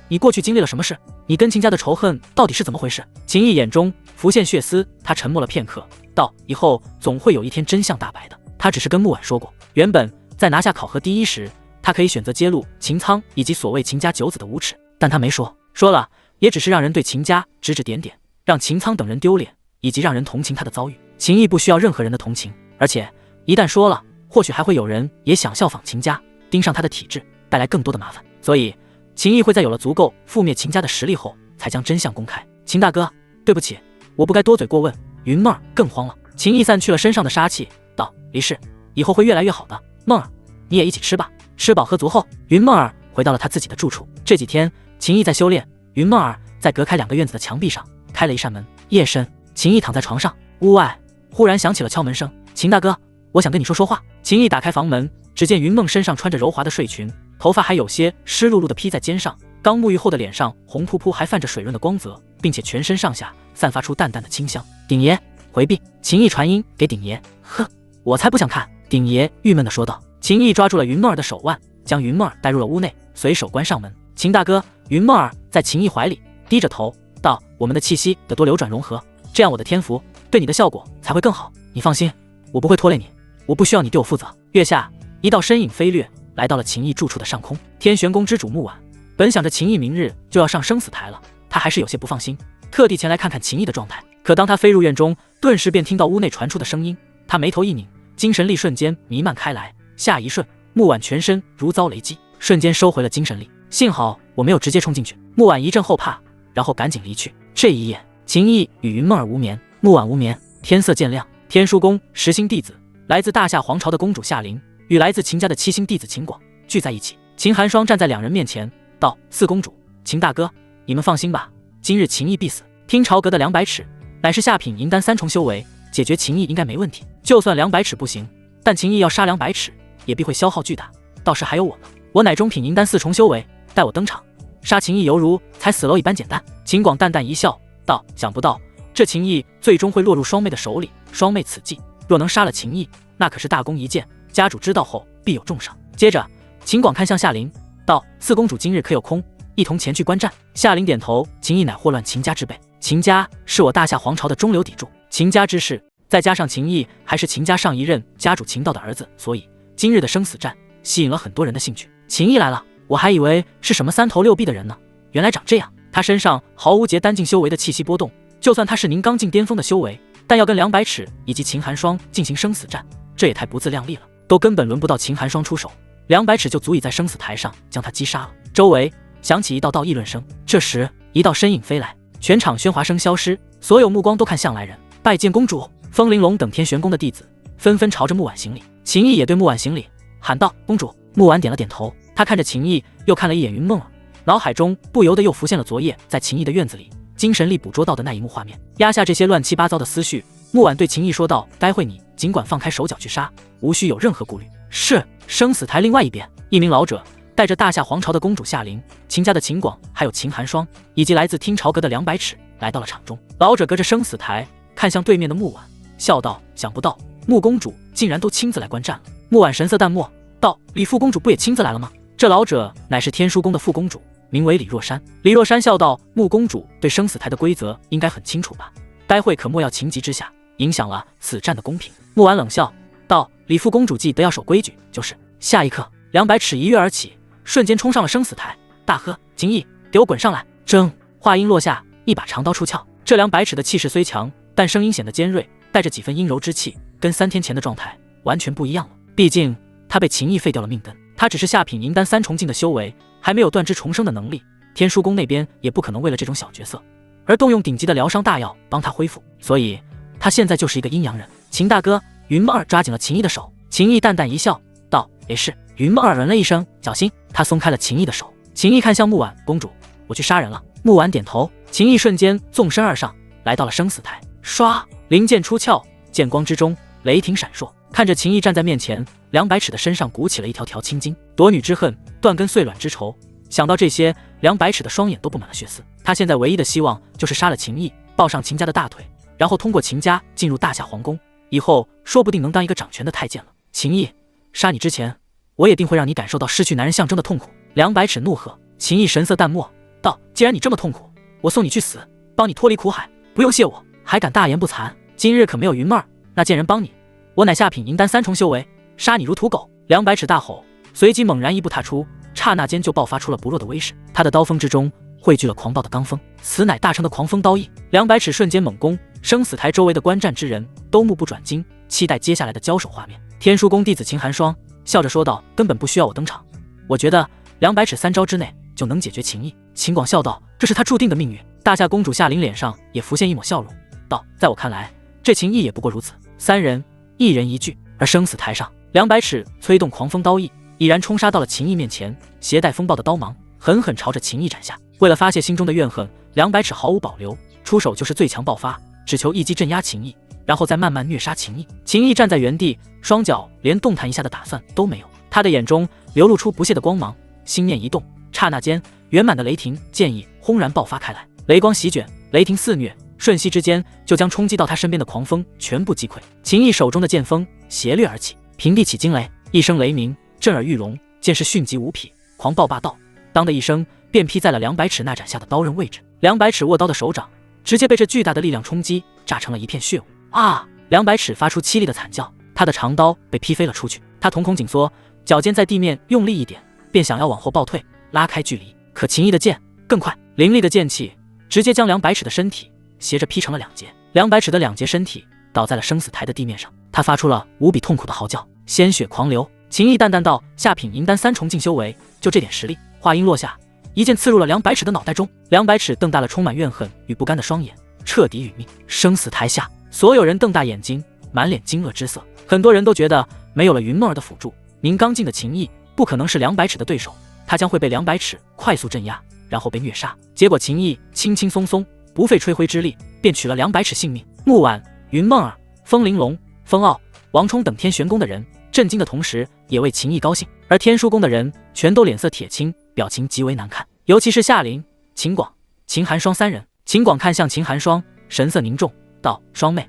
S1: 你过去经历了什么事？你跟秦家的仇恨到底是怎么回事？秦毅眼中浮现血丝，他沉默了片刻，道：以后总会有一天真相大白的。他只是跟木婉说过，原本在拿下考核第1时，他可以选择揭露秦苍以及所谓秦家9子的无耻，但他没说，说了也只是让人对秦家指指点点，让秦苍等人丢脸，以及让人同情他的遭遇。秦毅不需要任何人的同情，而且一旦说了，或许还会有人也想效仿秦家，盯上他的体质，带来更多的麻烦。所以秦毅会在有了足够覆灭秦家的实力后，才将真相公开。秦大哥，对不起，我不该多嘴过问。云梦儿更慌了。秦毅散去了身上的杀气，道：离世以后会越来越好的。梦儿，你也一起吃吧。吃饱喝足后，云梦儿回到了他自己的住处。这几天秦毅在修炼，云梦儿在隔开2个院子的墙壁上开了一扇门。夜深，秦毅躺在床上，屋外忽然响起了敲门声。秦大哥，我想跟你说说话。秦毅打开房门，只见云梦身上穿着柔滑的睡裙，头发还有些湿漉漉的披在肩上，刚沐浴后的脸上红扑扑还泛着水润的光泽，并且全身上下散发出淡淡的清香。鼎爷，回避。秦毅传音给鼎爷。呵，我才不想看。鼎爷郁闷地说道。秦毅抓住了云梦儿的手腕，将云梦儿带入了屋内，随手关上门。秦大哥，云梦儿在秦毅怀里低着头道：我们的气息得多流转融合，这样我的天赋对你的效果才会更好。你放心，我不会拖累你，我不需要你对我负责。月下，一道身影飞掠来到了秦毅住处的上空。天玄宫之主木婉本想着秦毅明日就要上生死台了，他还是有些不放心，特地前来看看秦毅的状态。可当他飞入院中，顿时便听到屋内传出的声音，他眉头一拧，精神力瞬间弥漫开来。下一瞬，木婉全身如遭雷击，瞬间收回了精神力。幸好我没有直接冲进去。木婉一阵后怕，然后赶紧离去。这一夜，秦毅与云梦儿无眠，木婉无眠。天色渐亮，天枢宫10星弟子，来自大夏皇朝的公主夏琳与来自秦家的7星弟子秦广聚在一起。秦寒霜站在2人面前，道：四公主，秦大哥，你们放心吧，今日秦毅必死。听朝阁的200尺，乃是下品银丹3重修为，解决秦毅应该没问题。就算200尺不行，但秦毅要杀200尺，也必会消耗巨大。到时还有我呢，我乃中品银丹4重修为，待我登场，杀秦毅犹如踩死蝼蚁般简单。秦广淡淡一笑，道：想不到这秦毅最终会落入双妹的手里。双妹此计，若能杀了秦毅，那可是大功一件，家主知道后必有重赏。接着，秦广看向夏琳，道：四公主今日可有空，一同前去观战？夏琳点头。秦毅乃祸乱秦家之辈，秦家是我大夏皇朝的中流砥柱，秦家之事，再加上秦毅还是秦家上一任家主秦道的儿子，所以今日的生死战吸引了很多人的兴趣。秦毅来了，我还以为是什么3头6臂的人呢，原来长这样。他身上毫无结丹境修为的气息波动，就算他是您刚进巅峰的修为，但要跟200尺以及秦寒霜进行生死战，这也太不自量力了，都根本轮不到秦寒霜出手，200尺就足以在生死台上将他击杀了。周围响起一道道议论声，这时一道身影飞来，全场喧哗声消失，所有目光都看向来人。拜见公主！风玲珑等天玄宫的弟子纷纷朝着木婉行礼，秦毅也对木婉行礼，喊道：公主。木婉点了点头，他看着秦毅，又看了一眼云梦儿，脑海中不由得又浮现了昨夜在秦毅的院子里精神力捕捉到的那一幕画面。压下这些乱七八糟的思绪，木婉对秦毅说道：待会你尽管放开手脚去杀，无需有任何顾虑。是。生死台另外一边，一名老者带着大夏皇朝的公主夏琳、秦家的秦广，还有秦寒霜，以及来自听朝阁的200尺来到了场中。老者隔着生死台看向对面的木婉，笑道：想不到穆公主竟然都亲自来观战了。木婉神色淡漠道：李副公主不也亲自来了吗？这老者乃是天书宫的副公主，名为李若珊。李若珊笑道：穆公主对生死台的规则应该很清楚吧？待会可莫要情急之下影响了此战的公平。木婉冷笑道：李副公主记得要守规矩就是。下一刻，200尺一跃而起，瞬间冲上了生死台，大喝：秦毅，给我滚上来！争！话音落下，一把长刀出鞘。这200尺的气势虽强，但声音显得尖锐，带着几分阴柔之气，跟3天前的状态完全不一样了。毕竟他被秦毅废掉了命根，他只是下品银丹3重境的修为，还没有断肢重生的能力。天书宫那边也不可能为了这种小角色而动用顶级的疗伤大药帮他恢复，所以他现在就是一个阴阳人。秦大哥！云梦儿抓紧了秦毅的手，秦毅淡淡一笑道：没事。云梦儿嗯了一声，小心。他松开了秦毅的手。秦毅看向木婉，公主，我去杀人了。木婉点头。秦毅瞬间纵身而上，来到了生死台。唰，灵剑出鞘，剑光之中雷霆闪烁。看着秦毅站在面前，200尺的身上鼓起了一条条青筋。夺女之恨，断根碎卵之仇。想到这些，200尺的双眼都布满了血丝。他现在唯一的希望就是杀了秦毅，抱上秦家的大腿，然后通过秦家进入大夏皇宫，以后说不定能当一个掌权的太监了。秦毅，杀你之前，我也定会让你感受到失去男人象征的痛苦。200尺怒喝。秦毅神色淡漠道：既然你这么痛苦，我送你去死，帮你脱离苦海，不用谢我。还敢大言不惭！今日可没有云妹儿那贱人帮你，我乃下品银丹3重修为，杀你如土狗！200尺大吼，随即猛然一步踏出，刹那间就爆发出了不弱的威势。他的刀锋之中汇聚了狂暴的罡风，此乃大成的狂风刀意。200尺瞬间猛攻，生死台周围的观战之人都目不转睛，期待接下来的交手画面。天书宫弟子秦寒霜笑着说道：根本不需要我登场，我觉得200尺3招之内就能解决秦毅。秦广笑道：这是他注定的命运。大夏公主夏琳脸上也浮现一抹笑容，道：在我看来，这秦毅也不过如此。3人一人一句。而生死台上，200尺催动狂风刀意，已然冲杀到了秦毅面前，携带风暴的刀芒狠狠朝着秦毅斩下。为了发泄心中的怨恨，200尺毫无保留，出手就是最强爆发，只求一击镇压秦毅，然后再慢慢虐杀秦毅。秦毅站在原地，双脚连动弹一下的打算都没有，他的眼中流露出不屑的光芒，心念一动，刹那间圆满的雷霆剑意轰然爆发开来，雷光席卷，雷霆肆虐，瞬息之间就将冲击到他身边的狂风全部击溃。秦毅手中的剑锋斜掠而起，平地起惊雷，一声雷鸣震耳欲聋，剑势迅疾无匹，狂暴霸道，当的一声便劈在了200尺那斩下的刀刃位置。200尺握刀的手掌直接被这巨大的力量冲击，炸成了一片血雾。啊！200尺发出凄厉的惨叫，他的长刀被劈飞了出去。他瞳孔紧缩，脚尖在地面用力一点，便想要往后暴退，拉开距离。可秦毅的剑更快，凌厉的剑气直接将200尺的身体斜着劈成了2截。200尺的2截身体倒在了生死台的地面上，他发出了无比痛苦的嚎叫，鲜血狂流。秦毅淡淡道：下品银丹3重境修为，就这点实力。话音落下，一剑刺入了200尺的脑袋中。200尺瞪大了充满怨恨与不甘的双眼，彻底殒命。生死台下，所有人瞪大眼睛，满脸惊愕之色。很多人都觉得没有了云梦儿的辅助，您刚进的秦毅不可能是200尺的对手，他将会被200尺快速镇压。然后被虐杀。结果秦毅轻轻松松，不费吹灰之力，便取了200尺性命。木婉、云梦儿、风玲珑、风傲、王冲等天玄宫的人震惊的同时，也为秦毅高兴，而天书宫的人全都脸色铁青，表情极为难看，尤其是夏琳、秦广、秦寒霜3人。秦广看向秦寒霜，神色凝重，道：“双妹，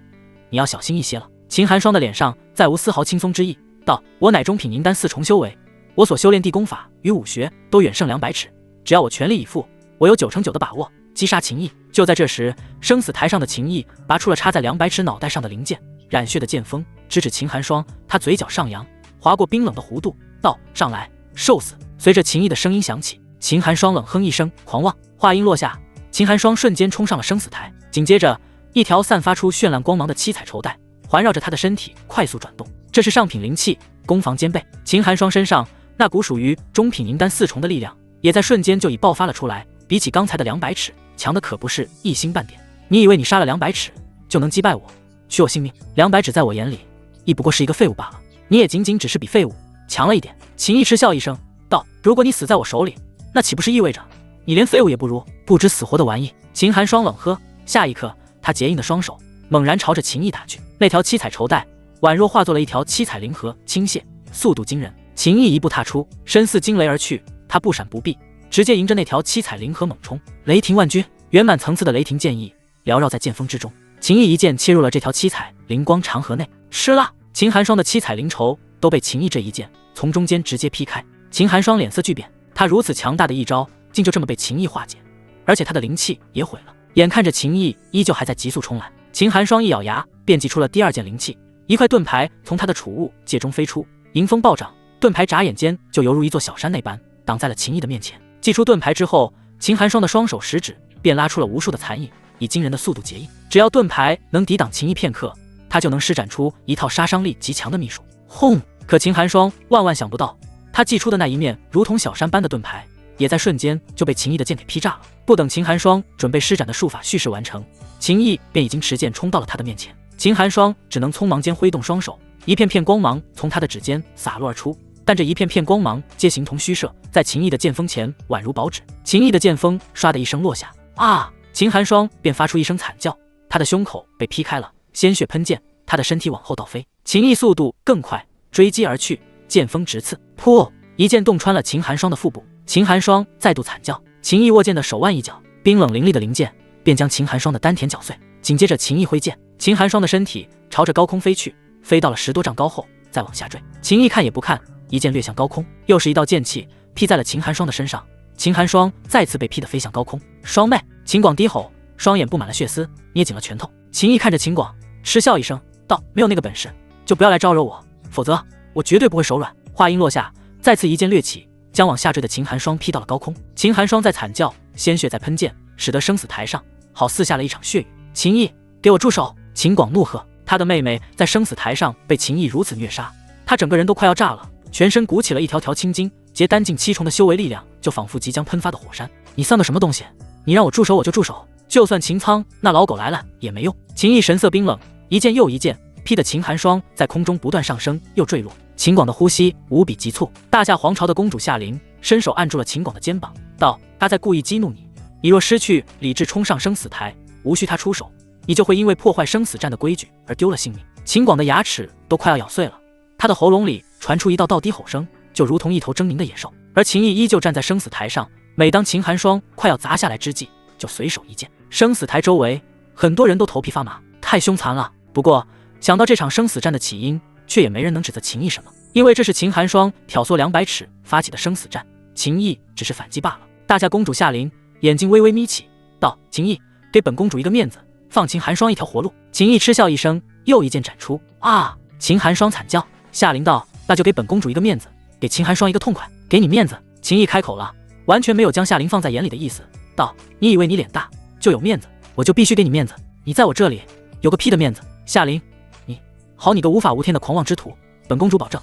S1: 你要小心一些了。”秦寒霜的脸上再无丝毫轻松之意，道：“我乃中品灵丹4重修为，我所修炼地功法与武学都远胜200尺，只要我全力以赴，我有99%的把握击杀秦毅。”就在这时，生死台上的秦毅拔出了插在200尺脑袋上的灵剑，染血的剑锋直指秦寒霜。他嘴角上扬，划过冰冷的弧度，道：“上来，受死！”随着秦毅的声音响起，秦寒霜冷哼一声，狂妄。话音落下，秦寒霜瞬间冲上了生死台，紧接着一条散发出绚烂光芒的七彩绸带环绕着他的身体快速转动，这是上品灵气，攻防兼备。秦寒霜身上那股属于中品灵丹4重的力量也在瞬间就已爆发了出来，比起刚才的200尺强的可不是一星半点。你以为你杀了200尺就能击败我，取我性命？200尺在我眼里亦不过是一个废物罢了，你也仅仅只是比废物强了一点。秦毅嗤笑一声道：“如果你死在我手里，那岂不是意味着你连废物也不如，不知死活的玩意？”秦寒霜冷喝，下一刻他结印的双手猛然朝着秦毅打去，那条七彩绸带宛若化作了一条七彩灵河倾泻，速度惊人。秦毅一步踏出，身似惊雷而去，他不闪不避，直接迎着那条七彩灵河猛冲。雷霆万钧，圆满层次的雷霆剑意缭绕在剑锋之中，秦毅一剑切入了这条七彩灵光长河内。吃了！秦寒霜的七彩灵绸都被秦毅这一剑从中间直接劈开。秦寒霜脸色巨变，他如此强大的一招竟就这么被秦毅化解，而且他的灵气也毁了。眼看着秦毅依旧还在急速冲来，秦寒霜一咬牙便祭出了第2件灵气，一块盾牌从他的储物戒中飞出，迎风暴涨，盾牌眨眼间就犹如一座小山那般挡在了秦毅的面前。祭出盾牌之后，秦寒霜的双手食指便拉出了无数的残影，以惊人的速度结印。只要盾牌能抵挡秦毅片刻，他就能施展出一套杀伤力极强的秘术。轰！可秦寒霜万万想不到，他祭出的那一面如同小山般的盾牌也在瞬间就被秦毅的剑给劈炸了。不等秦寒霜准备施展的术法蓄势完成，秦毅便已经持剑冲到了他的面前。秦寒霜只能匆忙间挥动双手，一片片光芒从他的指尖洒落而出，但这一片片光芒皆形同虚设，在秦毅的剑锋前宛如薄纸。秦毅的剑锋唰的一声落下，啊！秦寒霜便发出一声惨叫，他的胸口被劈开了，鲜血喷溅，他的身体往后倒飞。秦毅速度更快，追击而去，剑锋直刺，噗！一剑洞穿了秦寒霜的腹部。秦寒霜再度惨叫，秦毅握剑的手腕一脚，冰冷凌厉的灵剑便将秦寒霜的丹田搅碎。紧接着秦毅挥剑，秦寒霜的身体朝着高空飞去，飞到了10多丈高后再往下坠。秦毅看也不看，一剑掠向高空，又是一道剑气劈在了秦寒霜的身上。秦寒霜再次被劈得飞向高空。双妹！秦广低吼，双眼布满了血丝，捏紧了拳头。秦毅看着秦广，嗤笑一声道：“没有那个本事就不要来招惹我，否则我绝对不会手软。”话音落下，再次一剑掠起，将往下坠的秦寒霜劈到了高空。秦寒霜在惨叫，鲜血在喷溅，使得生死台上好似下了一场血雨。秦毅，给我住手！秦广怒喝，他的妹妹在生死台上被秦毅如此虐杀，他整个人都快要炸了，全身鼓起了一条条青筋，结丹境7重的修为力量就仿佛即将喷发的火山。你算个什么东西？你让我住手我就住手，就算秦苍那老狗来了也没用。秦毅神色冰冷，一剑又一剑劈得秦寒霜在空中不断上升又坠落。秦广的呼吸无比急促，大夏皇朝的公主夏琳伸手按住了秦广的肩膀，道：“他在故意激怒你，你若失去理智冲上生死台，无需他出手，你就会因为破坏生死战的规矩而丢了性命。”秦广的牙齿都快要咬碎了，他的喉咙里传出一道低吼声，就如同一头狰狞的野兽。而秦毅依旧站在生死台上，每当秦寒霜快要砸下来之际，就随手一剑。生死台周围很多人都头皮发麻，太凶残了。不过想到这场生死战的起因，却也没人能指责秦毅什么，因为这是秦寒霜挑唆200尺发起的生死战，秦毅只是反击罢了。大夏公主夏琳眼睛微微眯起，道：“秦毅，给本公主一个面子，放秦寒霜一条活路。”秦毅嗤笑一声，又一剑斩出。啊！秦寒霜惨叫。夏琳道：“那就给本公主一个面子，给秦寒霜一个痛快。”给你面子？秦毅开口了，完全没有将夏琳放在眼里的意思，道：“你以为你脸大就有面子？我就必须给你面子。你在我这里有个屁的面子！夏琳，你个无法无天的狂妄之徒，本公主保证，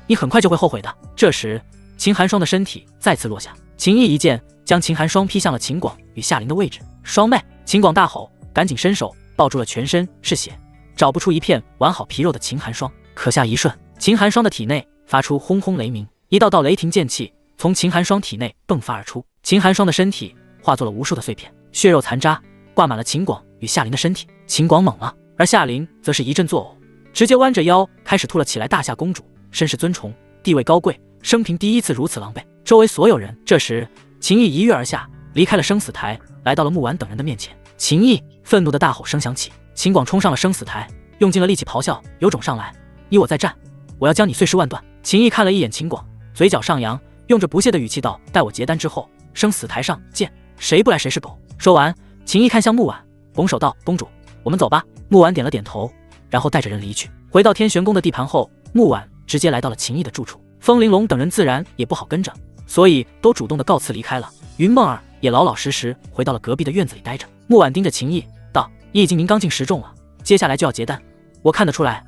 S1: 你很快就会后悔的。”这时，秦寒霜的身体再次落下，秦毅一剑将秦寒霜劈向了秦广与夏琳的位置。双妹！秦广大吼，赶紧伸手抱住了全身是血，找不出一片完好皮肉的秦寒霜。可下一瞬，秦寒霜的体内发出轰轰雷鸣，一道道雷霆剑气从秦寒霜体内迸发而出，秦寒霜的身体化作了无数的碎片，血肉残渣挂满了秦广与夏琳的身体。秦广懵了，而夏琳则是一阵作呕，直接弯着腰开始吐了起来。大夏公主身世尊崇，地位高贵，生平第一次如此狼狈。周围所有人这时，秦毅一跃而下，离开了生死台，来到了木婉等人的面前。秦毅愤怒的大吼声响起，秦广冲上了生死台，用尽了力气咆哮：有种上来，你我再战，我要将你碎尸万段。秦毅看了一眼秦广，嘴角上扬，用着不屑的语气道：待我结丹之后，生死台上见，谁不来谁是狗。说完，秦毅看向木婉，拱手道：公主，我们走吧。木婉点了点头，然后带着人离去。回到天玄宫的地盘后，木婉直接来到了秦毅的住处。风玲珑等人自然也不好跟着，所以都主动的告辞离开了。云梦儿也老老实实回到了隔壁的院子里待着。木婉盯着秦毅道：你已经明刚进10重了，接下来就要结丹，我看得出来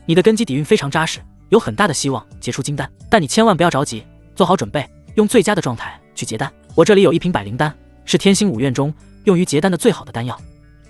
S1: 你的根基底蕴非常扎实，有很大的希望结出金丹，但你千万不要着急，做好准备，用最佳的状态去结丹。我这里有一瓶百灵丹，是天星5院中用于结丹的最好的丹药，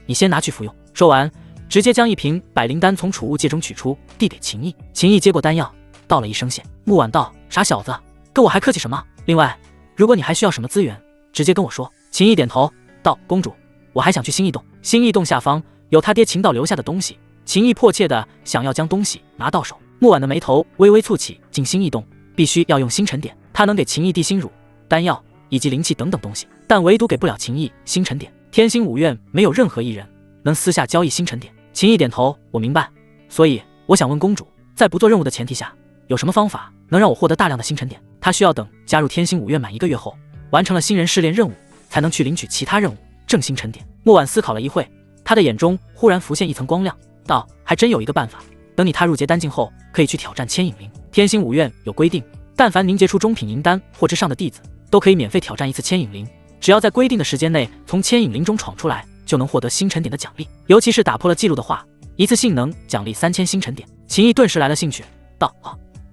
S1: 你先拿去服用。说完，直接将一瓶百灵丹从储物戒中取出，递给秦毅。秦毅接过丹药，道了一声谢。木婉道：傻小子，跟我还客气什么？另外，如果你还需要什么资源，直接跟我说。秦毅点头道：公主，我还想去新异洞。新异洞下方有他爹秦道留下的东西，秦毅迫切的想要将东西拿到手。木婉的眉头微微蹙起，进新异洞必须要用星辰点，他能给秦毅地心乳、丹药以及灵气等等东西，但唯独给不了秦毅星辰点。天星5院没有任何一人能私下交易星辰点。秦毅点头，我明白，所以我想问公主，在不做任务的前提下，有什么方法能让我获得大量的星辰点？他需要等加入天星5院满1个月后，完成了新人试炼任务，才能去领取其他任务挣星辰点。木婉思考了一会，他的眼中忽然浮现一层光亮，道：还真有一个办法，等你踏入结丹境后，可以去挑战千影灵。天星5院有规定，但凡凝结出中品银丹或之上的弟子，都可以免费挑战一次千影灵，只要在规定的时间内从千影灵中闯出来，就能获得星辰点的奖励，尤其是打破了记录的话，一次性能奖励3000星辰点。秦毅顿时来了兴趣，道：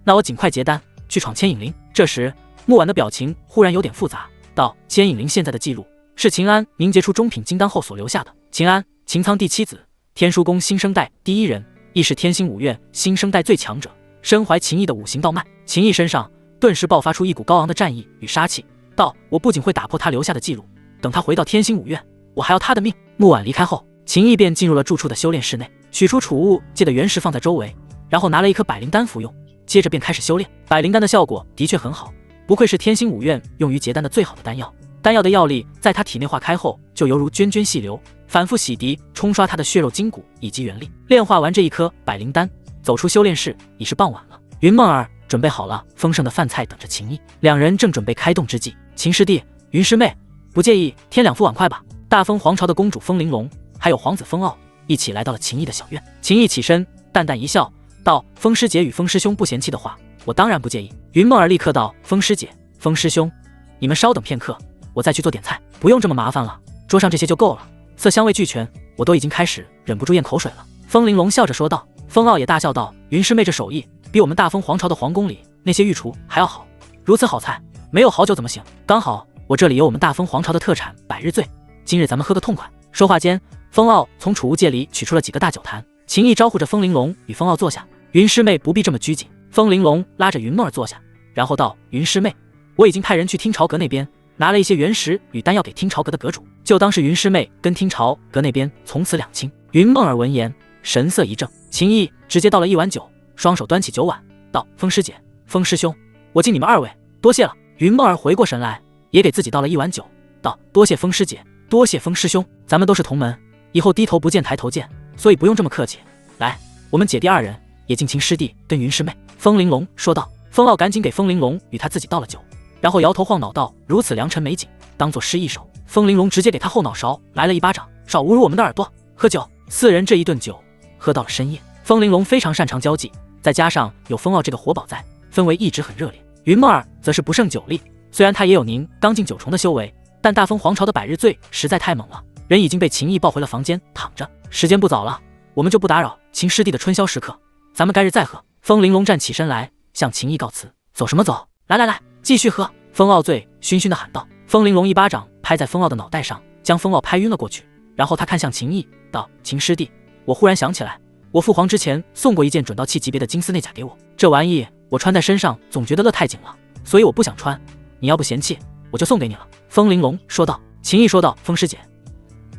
S1: 那我尽快结丹去闯千影灵。这时木婉的表情忽然有点复杂，道：千影灵现在的记录是秦安凝结出中品金丹后所留下的。秦安，秦苍第7子，天书宫新生代第1人，亦是天星5院新生代最强者，身怀秦毅的5行道脉。秦毅身上顿时爆发出一股高昂的战意与杀气，道：我不仅会打破他留下的记录，等他回到天星5院，我还要他的命。木婉离开后，秦毅便进入了住处的修炼室内，取出储物戒的原石放在周围，然后拿了一颗百灵丹服用，接着便开始修炼。百灵丹的效果的确很好，不愧是天星5院用于结丹的最好的丹药。丹药的药力在他体内化开后，就犹如涓涓细流，反复洗涤冲刷他的血肉筋骨以及元力。炼化完这一颗百灵丹，走出修炼室已是傍晚了。云梦儿准备好了丰盛的饭菜等着秦毅，两人正准备开动之际，秦师弟、云师妹，不介意添2副碗筷吧？大封皇朝的公主风玲珑还有皇子风傲一起来到了秦毅的小院。秦毅起身淡淡一笑道：风师姐与风师兄不嫌弃的话，我当然不介意。云梦儿立刻道：风师姐、风师兄，你们稍等片刻，我再去做点菜，不用这么麻烦了，桌上这些就够了，色香味俱全，我都已经开始忍不住咽口水了。风玲珑笑着说道。风傲也大笑道：云师妹这手艺比我们大封皇朝的皇宫里那些御厨还要好，如此好菜没有好酒怎么行？刚好我这里有我们大封皇朝的特产百日醉，今日咱们喝个痛快。说话间，风傲从储物戒里取出了几个大酒坛，秦毅招呼着风玲珑与风傲坐下。云师妹不必这么拘谨。风玲珑拉着云梦儿坐下，然后道：云师妹，我已经派人去听朝阁那边拿了一些原石与丹药给听朝阁的阁主，就当是云师妹跟听朝阁那边从此两清。云梦儿闻言神色一正，秦毅直接倒了一碗酒，双手端起酒碗道：风师姐、风师兄，我敬你们2位，多谢了。云梦儿回过神来，也给自己倒了一碗酒，道：多谢风师姐，多谢风师兄，咱们都是同门，以后低头不见抬头见，所以不用这么客气。来，我们姐弟2人也敬秦师弟跟云师妹。风玲珑说道。风傲赶紧给风玲珑与他自己倒了酒，然后摇头晃脑道：如此良辰美景，当作诗一首。风玲珑直接给他后脑勺来了一巴掌，少侮辱我们的耳朵。喝酒，4人这一顿酒喝到了深夜。风玲珑非常擅长交际，再加上有风傲这个活宝在，氛围一直很热烈。云梦儿则是不胜酒力，虽然他也有宁刚劲9重的修为，但大封皇朝的百日醉实在太猛了，人已经被秦毅抱回了房间躺着。时间不早了，我们就不打扰秦师弟的春宵时刻，咱们改日再喝。风玲珑站起身来向秦毅告辞。走什么走？来，继续喝。风傲醉醺醺地喊道。风玲珑一巴掌拍在风傲的脑袋上，将风傲拍晕了过去，然后他看向秦毅道：秦师弟，我忽然想起来，我父皇之前送过一件准道器级别的金丝内甲给我，这玩意我穿在身上总觉得勒太紧了，所以我不想穿，你要不嫌弃我就送给你了。风玲珑说道。秦毅说道：“风师姐，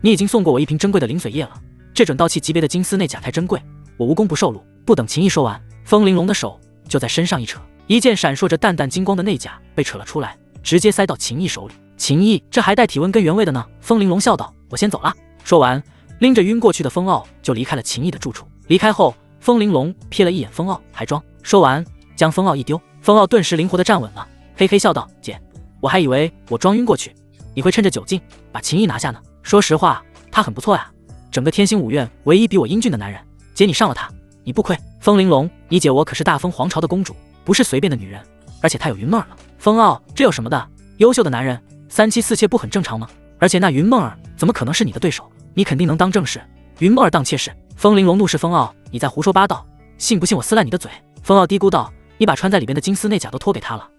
S1: 你已经送过我一瓶珍贵的灵髓液了，这准道器级别的金丝内甲太珍贵，我无功不受禄。”不等秦毅说完，风玲珑的手就在身上一扯，一件闪烁着淡淡金光的内甲被扯了出来，直接塞到秦毅手里。秦毅，这还带体温跟原味的呢。风玲珑笑道：“我先走了。”说完，拎着晕过去的风傲就离开了秦毅的住处。离开后，风玲珑瞥了一眼风傲，还装。说完，将风傲一丢，风傲顿时灵活地站稳了，嘿嘿笑道：“姐，我还以为我装晕过去，你会趁着酒劲把秦毅拿下呢。说实话，他很不错呀，整个天星五院唯一比我英俊的男人。姐，你上了他，你不亏。风玲珑，你姐我可是大风皇朝的公主，不是随便的女人，而且她有云梦儿了。风傲，这有什么的？优秀的男人三妻四妾不很正常吗？而且那云梦儿怎么可能是你的对手？你肯定能当正室，云梦儿当妾室。”风玲珑怒视风傲：“你在胡说八道，信不信我撕烂你的嘴？”风傲嘀咕道：“你把穿在里边的金丝内甲都脱给他了，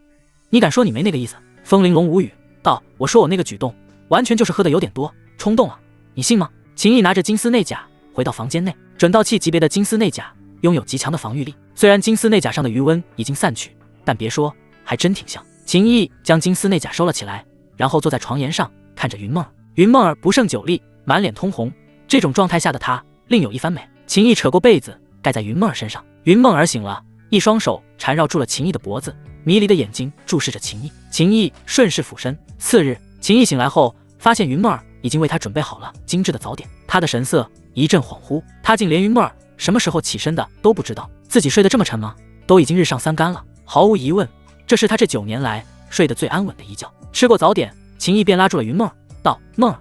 S1: 你敢说你没那个意思？”风玲珑无语道：“我说我那个举动完全就是喝的有点多，冲动了，你信吗？”秦毅拿着金丝内甲回到房间内，准道器级别的金丝内甲拥有极强的防御力，虽然金丝内甲上的余温已经散去，但别说，还真挺像。秦毅将金丝内甲收了起来，然后坐在床沿上看着云梦儿。云梦儿不胜酒力，满脸通红，这种状态下的她另有一番美。秦毅扯过被子盖在云梦儿身上，云梦儿醒了，一双手缠绕住了秦毅的脖子，迷离的眼睛注视着秦毅。秦毅顺势俯身。次日，秦毅醒来后，发现云梦儿已经为他准备好了精致的早点，他的神色一阵恍惚，他竟连云梦儿什么时候起身的都不知道。自己睡得这么沉吗？都已经日上三竿了。毫无疑问，这是他这9年来睡得最安稳的一觉。吃过早点，秦毅便拉住了云梦儿道：“梦儿，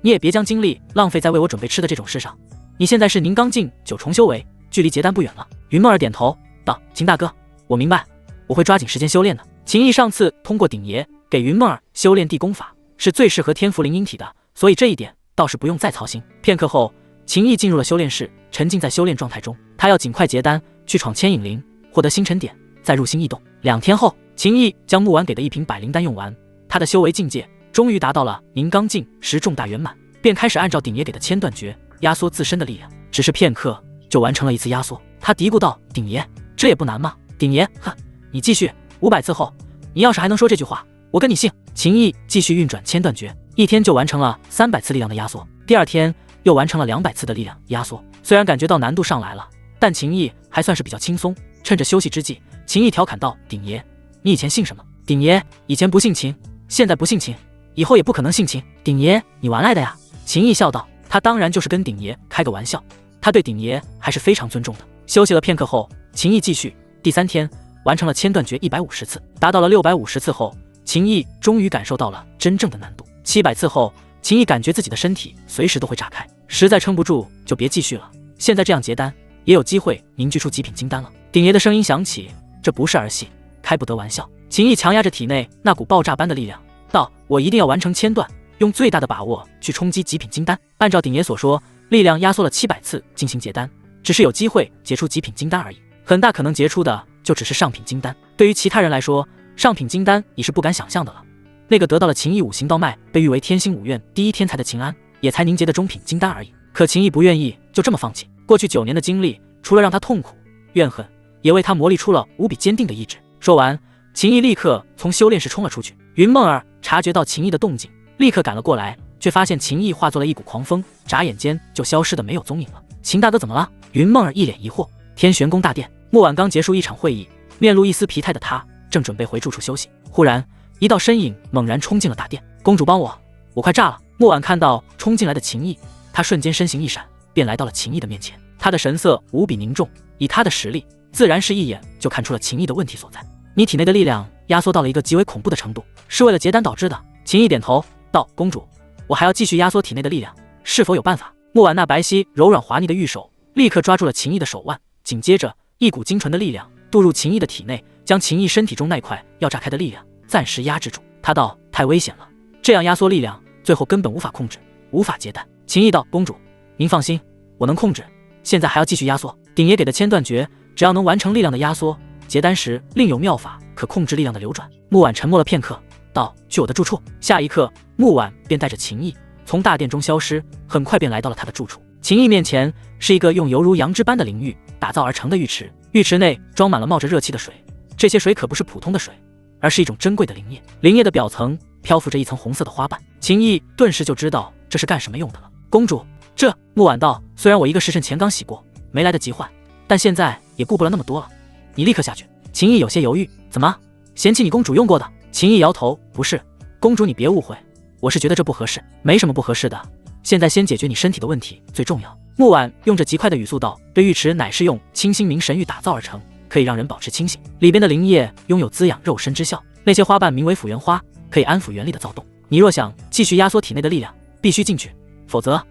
S1: 你也别将精力浪费在为我准备吃的这种事上，你现在是宁刚境9重修为，距离结丹不远了。”云梦儿点头道：“秦大哥，我明白，我会抓紧时间修炼的。”秦毅上次通过鼎爷给云梦儿修炼地功法，是最适合天赋灵婴体的，所以这一点倒是不用再操心。片刻后，秦毅进入了修炼室，沉浸在修炼状态中。他要尽快结丹，去闯牵引灵，获得星辰点，再入星异动。2天后，秦毅将木婉给的一瓶百灵丹用完，他的修为境界终于达到了宁刚境10重大圆满，便开始按照鼎爷给的千断诀压缩自身的力量。只是片刻就完成了一次压缩，他嘀咕道：“鼎爷，这也不难嘛。”鼎爷，哼，你继续，500次后，你要是还能说这句话，我跟你姓。秦毅继续运转千断诀，1天就完成了300次力量的压缩，第2天又完成了200次的力量压缩。虽然感觉到难度上来了，但秦毅还算是比较轻松。趁着休息之际，秦毅调侃道：“鼎爷，你以前姓什么？”鼎爷，以前不姓秦，现在不姓秦，以后也不可能姓秦。鼎爷，你玩来的呀？秦毅笑道：“他当然就是跟鼎爷开个玩笑，他对鼎爷还是非常尊重的。”休息了片刻后，秦毅继续。第3天完成了千断诀150次，达到了650次后，秦毅终于感受到了真正的难度。700次后，秦毅感觉自己的身体随时都会炸开，实在撑不住就别继续了。现在这样结丹，也有机会凝聚出极品金丹了。鼎爷的声音响起，这不是儿戏，开不得玩笑。秦毅强压着体内那股爆炸般的力量，道：“我一定要完成千断，用最大的把握去冲击极品金丹。”按照鼎爷所说，力量压缩了700次进行结丹，只是有机会结出极品金丹而已，很大可能结出的就只是上品金丹。对于其他人来说，上品金丹已是不敢想象的了。那个得到了秦毅5行道脉，被誉为天星5院第一天才的秦安，也才凝结的中品金丹而已。可秦毅不愿意就这么放弃，过去9年的经历，除了让他痛苦怨恨，也为他磨砺出了无比坚定的意志。说完，秦毅立刻从修炼室冲了出去。云梦儿察觉到秦毅的动静，立刻赶了过来，却发现秦毅化作了一股狂风，眨眼间就消失的没有踪影了。秦大哥怎么了？云梦儿一脸疑惑。天玄宫大殿，木婉刚结束一场会议，面露一丝疲态的他正准备回住处休息，忽然一道身影猛然冲进了大殿。公主帮我，我快炸了！木婉看到冲进来的秦毅，他瞬间身形一闪，便来到了秦毅的面前。他的神色无比凝重，以他的实力，自然是一眼就看出了秦毅的问题所在。你体内的力量压缩到了一个极为恐怖的程度，是为了结丹导致的。秦毅点头道：“公主，我还要继续压缩体内的力量，是否有办法？”木婉那白皙柔软滑腻的玉手立刻抓住了秦毅的手腕，紧接着一股精纯的力量渡入秦毅的体内，将秦毅身体中那块要炸开的力量暂时压制住。他道：“太危险了，这样压缩力量，最后根本无法控制，无法结丹。”秦毅道：“公主，您放心，我能控制。现在还要继续压缩。鼎爷给的千断诀，只要能完成力量的压缩，结丹时另有妙法可控制力量的流转。”木婉沉默了片刻，道：“去我的住处。”下一刻，木婉便带着秦毅从大殿中消失，很快便来到了他的住处。秦毅面前是一个用犹如羊脂般的灵玉打造而成的浴池，浴池内装满了冒着热气的水，这些水可不是普通的水，而是一种珍贵的灵液。灵液的表层漂浮着一层红色的花瓣。秦毅顿时就知道这是干什么用的了。公主，这木婉道，虽然我一个时辰前刚洗过，没来得及换，但现在也顾不了那么多了，你立刻下去。秦毅有些犹豫，怎么嫌弃你公主用过的？秦毅摇头，不是，公主你别误会，我是觉得这不合适。没什么不合适的，现在先解决你身体的问题最重要。木婉用着极快的语速道，这浴池乃是用清心明神玉打造而成，可以让人保持清醒，里边的灵液拥有滋养肉身之效，那些花瓣名为辅元花，可以安抚元力的躁动。你若想继续压缩体内的力量，必须进去，否则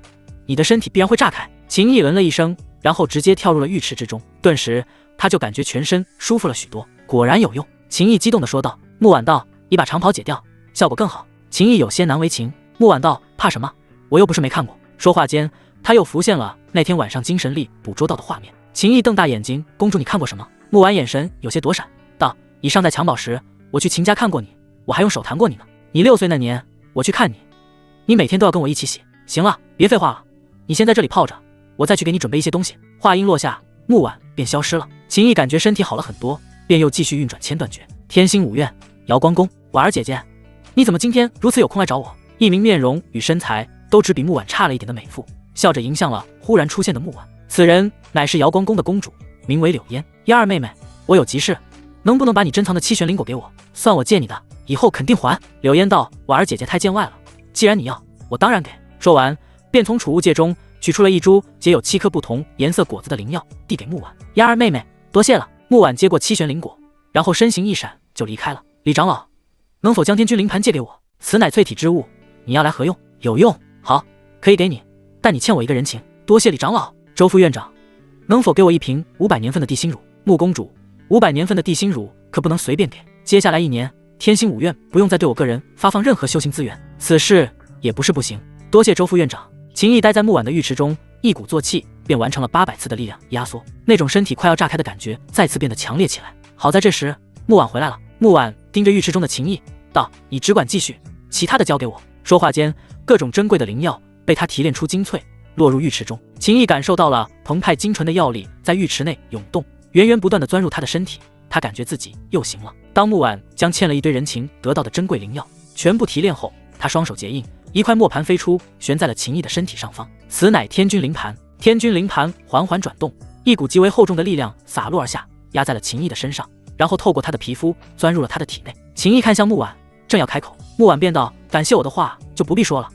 S1: 你的身体必然会炸开。秦毅嗯了一声，然后直接跳入了浴池之中，顿时他就感觉全身舒服了许多，果然有用。秦毅激动地说道。木婉道，你把长袍解掉，效果更好。秦毅有些难为情。木婉道，怕什么，我又不是没看过。说话间他又浮现了那天晚上精神力捕捉到的画面。秦毅瞪大眼睛，公主你看过什么？木婉眼神有些躲闪道，你尚在襁褓时，我去秦家看过你，我还用手弹过你呢。你6岁那年我去看你，你每天都要跟我一起洗。行了，别废话了，你先在这里泡着，我再去给你准备一些东西。话音落下，木婉便消失了。秦毅感觉身体好了很多，便又继续运转千断诀。天心五院，瑶光宫。婉儿姐姐，你怎么今天如此有空来找我？一名面容与身材都只比木婉差了一点的美妇笑着迎向了忽然出现的木婉。此人乃是瑶光宫的公主，名为柳烟。燕儿妹妹，我有急事，能不能把你珍藏的7玄灵果给我？算我借你的，以后肯定还。柳烟道，婉儿姐姐太见外了，既然你要，我当然给。说完便从储物戒中取出了一株结有7颗不同颜色果子的灵药，递给木婉。燕儿妹妹，多谢了。木婉接过7玄灵果，然后身形一闪就离开了。李长老，能否将天君灵盘借给我？此乃淬体之物，你要来何用？有用。好，可以给你，但你欠我一个人情。多谢李长老。周副院长，能否给我1瓶500年份的地心乳？木公主，500年份的地心乳可不能随便给。接下来1年，天心五院不用再对我个人发放任何修行资源，此事也不是不行。多谢周副院长。秦毅待在木婉的浴池中，一鼓作气便完成了800次的力量压缩，那种身体快要炸开的感觉再次变得强烈起来。好在这时木婉回来了。木婉盯着浴池中的秦毅道，你只管继续，其他的交给我。说话间，各种珍贵的灵药被他提炼出精粹，落入浴池中。秦毅感受到了澎湃精纯的药力在浴池内涌动，源源不断地钻入他的身体，他感觉自己又行了。当木婉将欠了一堆人情得到的珍贵灵药全部提炼后，他双手结印，一块磨盘飞出，悬在了秦毅的身体上方。此乃天君灵盘。天君灵盘缓缓转动，一股极为厚重的力量洒落而下，压在了秦毅的身上，然后透过他的皮肤钻入了他的体内。秦毅看向木婉，正要开口，木婉便道，感谢我的话就不必说了，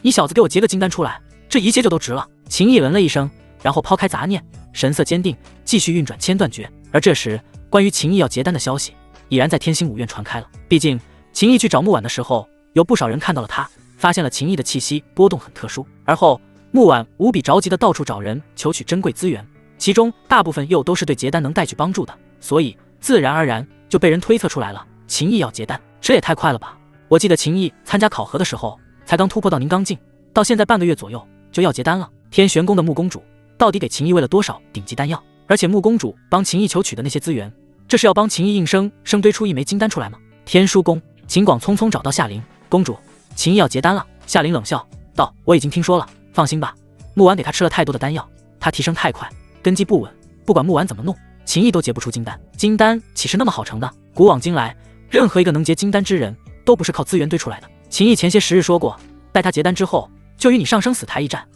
S1: 你小子给我结个金丹出来，这一切就都值了。秦毅嗯了一声，然后抛开杂念，神色坚定，继续运转千断诀。而这时关于秦毅要结丹的消息已然在天心五院传开了。毕竟秦毅去找木婉的时候，有不少人看到了他，发现了秦毅的气息波动很特殊。而后木婉无比着急地到处找人求取珍贵资源，其中大部分又都是对结丹能带去帮助的，所以自然而然就被人推测出来了，秦毅要结丹，这也太快了吧！我记得秦毅参加考核的时候才刚突破到宁刚境，到现在半个月左右就要结丹了。天玄宫的木公主到底给秦毅喂了多少顶级丹药？而且木公主帮秦毅求取的那些资源，这是要帮秦毅硬生堆出一枚金丹出来吗？天书宫，秦广匆匆找到夏琳，公主，秦毅要结丹了。夏琳冷笑道，我已经听说了，放心吧，木婉给他吃了太多的丹药，他提升太快，根基不稳，不管木婉怎么弄，秦毅都结不出金丹。金丹岂是那么好成的？古往今来，任何一个能结金丹之人都不是靠资源堆出来的。秦毅前些时日说过，待他结丹之后就与你上生死台一战，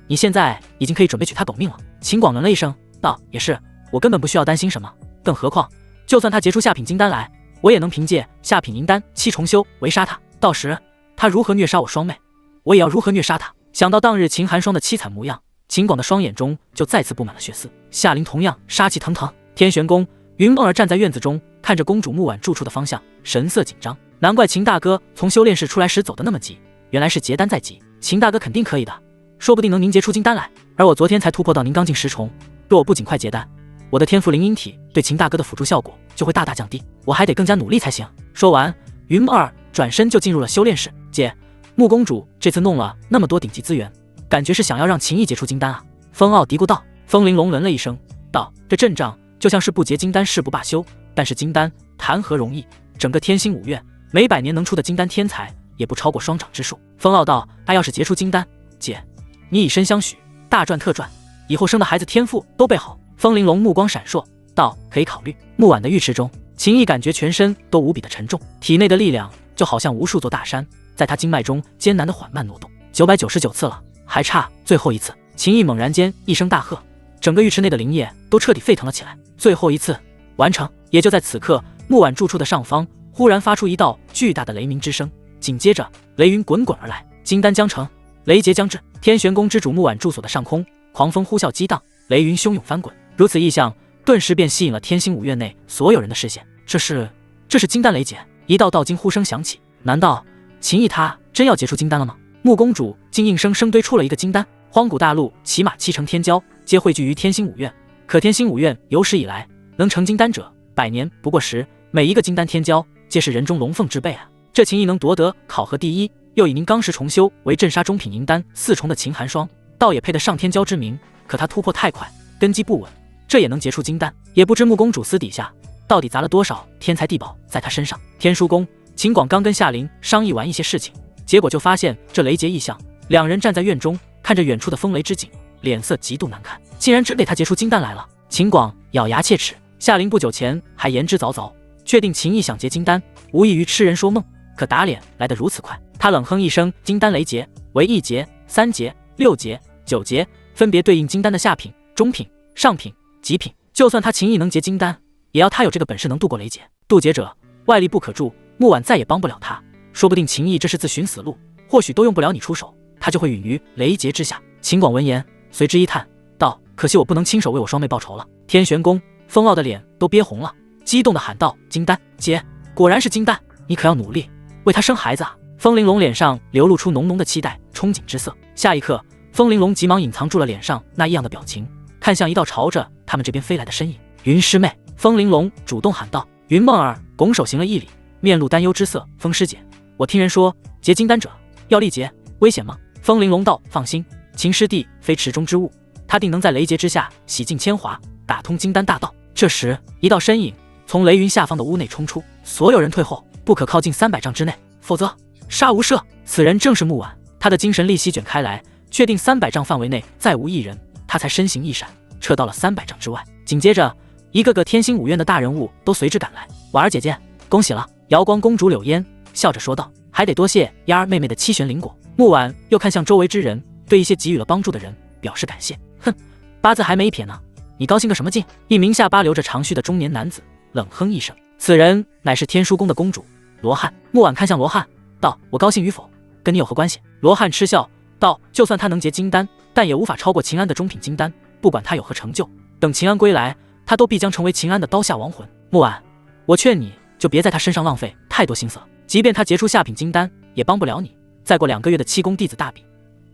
S1: 你现在已经可以准备娶她狗命了。秦广嗯了一声道，也是，我根本不需要担心什么，更何况就算他结出下品金丹来，我也能凭借下品银丹7重修围杀他，到时他如何虐杀我双妹，我也要如何虐杀他。想到当日秦寒霜的凄惨模样，秦广的双眼中就再次布满了血丝。夏琳同样杀气腾腾。天玄宫，云梦儿站在院子中，看着公主木婉住处的方向，神色紧张。难怪秦大哥从修炼室出来时走得那么急，原来是结丹在即。秦大哥肯定可以的，说不定能凝结出金丹来。而我昨天才突破到宁刚境10重，若我不尽快结丹，我的天赋灵阴体对秦大哥的辅助效果就会大大降低，我还得更加努力才行。说完，云梦儿转身就进入了修炼室。姐，木公主这次弄了那么多顶级资源，感觉是想要让秦毅结出金丹啊。风傲嘀咕道。风玲珑嗯了一声道，这阵仗就像是不结金丹誓不罢休，但是金丹谈何容易，整个天心五院每100年能出的金丹天才也不超过双掌之数。风傲道，他要是结出金丹，姐你以身相许，大赚特赚，以后生的孩子天赋都备好。风玲珑目光闪烁道，可以考虑。木婉的浴池中，秦毅感觉全身都无比的沉重，体内的力量就好像无数座大山在他经脉中艰难的缓慢挪动。999次了，还差最后一次。秦毅猛然间一声大喝，整个浴池内的灵液都彻底沸腾了起来。最后一次，完成！也就在此刻，木婉住处的上方忽然发出一道巨大的雷鸣之声，紧接着雷云滚滚而来，金丹将成，雷劫将至。天玄宫之主木婉住所的上空，狂风呼啸激荡，雷云汹涌翻滚。如此异象，顿时便吸引了天星五院内所有人的视线。这是金丹雷劫！一道道惊呼声响起。难道秦毅他真要结出金丹了吗？穆公主竟硬生生堆出了一个金丹。荒古大陆起码7成天骄皆汇聚于天星五院，可天星五院有史以来能成金丹者100年不过时，每一个金丹天骄皆是人中龙凤之辈啊！这秦毅能夺得考核第一，又以宁罡石重修为镇杀中品银丹4重的秦寒霜，倒也配得上天骄之名。可他突破太快，根基不稳，这也能结出金丹？也不知穆公主私底下到底砸了多少天才地宝在他身上。天书宫，秦广刚跟夏琳商议完一些事情，结果就发现这雷劫异象。两人站在院中，看着远处的风雷之景，脸色极度难看。竟然真给他结出金丹来了！秦广咬牙切齿。夏琳不久前还言之凿凿，确定秦毅想结金丹，无异于痴人说梦。可打脸来得如此快，他冷哼一声：“金丹雷劫为1劫、3劫、6劫、9劫，分别对应金丹的下品、中品、上品、极品。就算他秦毅能结金丹，也要他有这个本事能渡过雷劫。渡劫者外力不可助，木婉再也帮不了他。说不定秦毅这是自寻死路，或许都用不了你出手，他就会陨于雷劫之下。”秦广闻言随之一叹道：“可惜我不能亲手为我双妹报仇了。”天玄宫风傲的脸都憋红了，激动地喊道：“金丹姐，果然是金丹，你可要努力为他生孩子啊！”风玲珑脸上流露出浓浓的期待憧憬之色。下一刻，风玲珑急忙隐藏住了脸上那异样的表情，看向一道朝着他们这边飞来的身影。云师妹，风玲珑主动喊道。云梦儿拱手行了一礼，面露担忧之色：“风师姐，我听人说结金丹者要力劫，危险吗？”风玲珑道：“放心，秦师弟非池中之物，他定能在雷劫之下洗尽铅华，打通金丹大道。”这时，一道身影从雷云下方的屋内冲出，所有人退后，不可靠近300丈之内，否则杀无赦。此人正是木婉，他的精神力席卷开来，确定300丈范围内再无一人，他才身形一闪，撤到了300丈之外。紧接着，一个个天星五院的大人物都随之赶来。婉儿姐姐，恭喜了！瑶光公主柳烟笑着说道：“还得多谢丫儿妹妹的7玄灵果。”木婉又看向周围之人，对一些给予了帮助的人表示感谢。哼，八字还没一撇呢，你高兴个什么劲？一名下巴留着长须的中年男子冷哼一声，此人乃是天书宫的公主罗汉。木婉看向罗汉道：“我高兴与否，跟你有何关系？”罗汉嗤笑道：“就算他能结金丹，但也无法超过秦安的中品金丹。不管他有何成就，等秦安归来，他都必将成为秦安的刀下亡魂。木婉，我劝你就别在他身上浪费太多心思了。即便他结出下品金丹，也帮不了你。再过2个月的7宫弟子大比，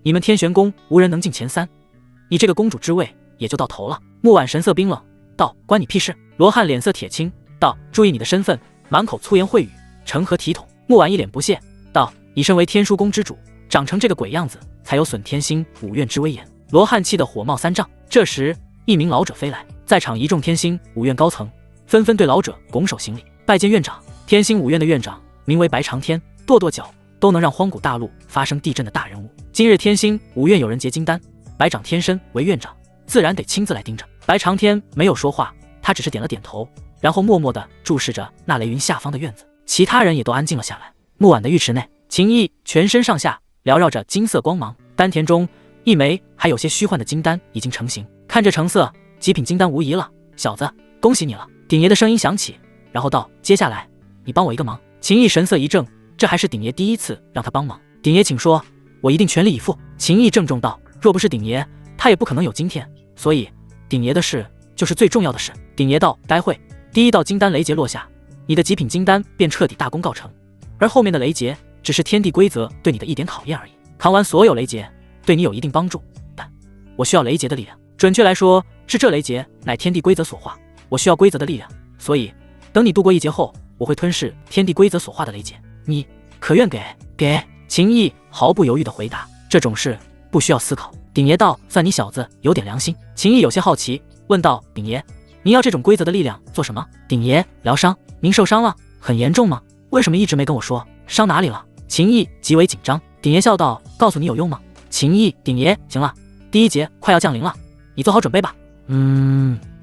S1: 你们天玄宫无人能进前3，你这个公主之位也就到头了。”木婉神色冰冷道：“关你屁事！”罗汉脸色铁青道：“注意你的身份，满口粗言秽语，成何体统？”木婉一脸不屑道：“你身为天书宫之主，长成这个鬼样子，才有损天星五院之威严。”罗汉气得火冒3丈。这时，一名老者飞来，在场一众天星五院高层纷纷对老者拱手行礼，拜见院长。天星五院的院长名为白长天，跺跺脚都能让荒古大陆发生地震的大人物。今日天星五院有人结金丹，白长天身为院长，自然得亲自来盯着。白长天没有说话，他只是点了点头，然后默默地注视着那雷云下方的院子。其他人也都安静了下来。木婉的浴池内，秦毅全身上下缭绕着金色光芒，丹田中一枚还有些虚幻的金丹已经成型。看这成色，极品金丹无疑了。小子，恭喜你了！鼎爷的声音响起，然后道：“接下来你帮我一个忙。”秦毅神色一怔，这还是鼎爷第一次让他帮忙。鼎爷请说，我一定全力以赴。秦毅郑重道：“若不是鼎爷，他也不可能有今天，所以鼎爷的事就是最重要的事。”鼎爷道：“待会第一道金丹雷劫落下，你的极品金丹便彻底大功告成，而后面的雷劫只是天地规则对你的一点考验而已。扛完所有雷劫，对你有一定帮助，但我需要雷劫的力量。准确来说，是这雷劫乃天地规则所化，我需要规则的力量。所以，等你度过一劫后，我会吞噬天地规则所化的雷劫。你可愿给？”秦毅毫不犹豫地回答：“这种事不需要思考。”鼎爷道：“算你小子有点良心。”秦毅有些好奇，问道：“鼎爷，您要这种规则的力量做什么？”鼎爷：“疗伤。您受伤了？很严重吗？为什么一直没跟我说？伤哪里了？”秦毅极为紧张。鼎爷笑道：“告诉你有用吗？”秦毅：“鼎爷，行了，第一劫快要降临了，你做好准备吧。”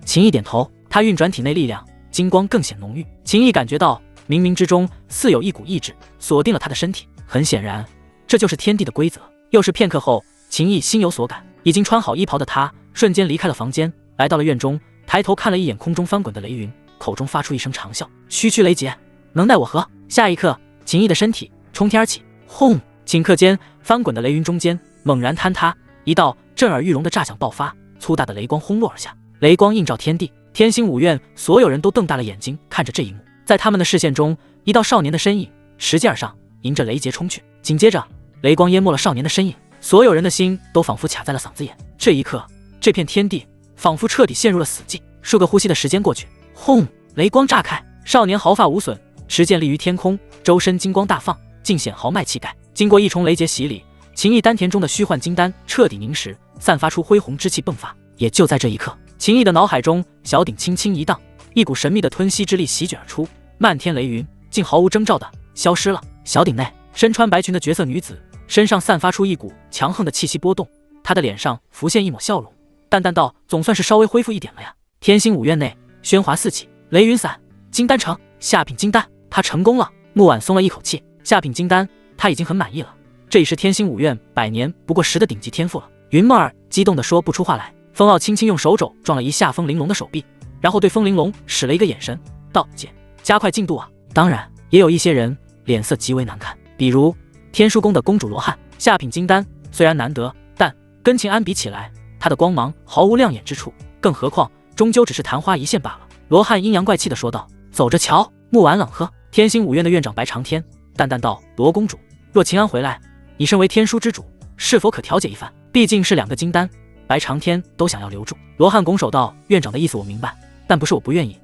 S1: 秦毅点头，他运转体内力量，金光更显浓郁。秦毅感觉到冥冥之中似有一股意志锁定了他的身体。很显然，这就是天地的规则。又是片刻后，秦毅心有所感，已经穿好衣袍的他瞬间离开了房间，来到了院中，抬头看了一眼空中翻滚的雷云，口中发出一声长啸：“区区雷劫，能奈我何？”下一刻，秦毅的身体冲天而起，轰！顷刻间，翻滚的雷云中间猛然坍塌，一道震耳欲聋的炸响爆发，粗大的雷光轰落而下，雷光映照天地。天星五院所有人都瞪大了眼睛看着这一幕，在他们的视线中，一道少年的身影拾剑而上，迎着雷劫冲去。紧接着，雷光淹没了少年的身影，所有人的心都仿佛卡在了嗓子眼。这一刻，这片天地仿佛彻底陷入了死寂。数个呼吸的时间过去，轰！雷光炸开，少年毫发无损，持剑立于天空，周身金光大放，尽显豪迈气概。经过一重雷劫洗礼，秦毅丹田中的虚幻金丹彻底凝实，散发出恢宏之气迸发。也就在这一刻，秦毅的脑海中小鼎轻轻一荡，一股神秘的吞吸之力席卷而出，漫天雷云竟毫无征兆的消失了。小鼎内，身穿白裙的绝色女子身上散发出一股强横的气息波动，她的脸上浮现一抹笑容，淡淡道：“总算是稍微恢复一点了呀。”天星五院内喧哗四起，雷云散，金丹成，下品金丹，他成功了。木婉松了一口气，下品金丹他已经很满意了，这已是天星五院百年不过时的顶级天赋了。云梦儿激动地说不出话来。风傲轻轻用手肘撞了一下风玲珑的手臂，然后对风玲珑使了一个眼神，道：“姐，加快进度啊！”当然，也有一些人脸色极为难看，比如天书宫的公主罗汉。下品金丹虽然难得，但跟秦安比起来，她的光芒毫无亮眼之处，更何况终究只是昙花一现罢了。罗汉阴阳怪气地说道：“走着瞧。”木婉冷喝。天星五院的院长白长天淡淡道：“罗公主，若秦安回来，你身为天书之主，是否可调解一番？毕竟是2个金丹，白长天都想要留住。”罗汉拱手道：“院长的意思我明白，但不是我不愿意，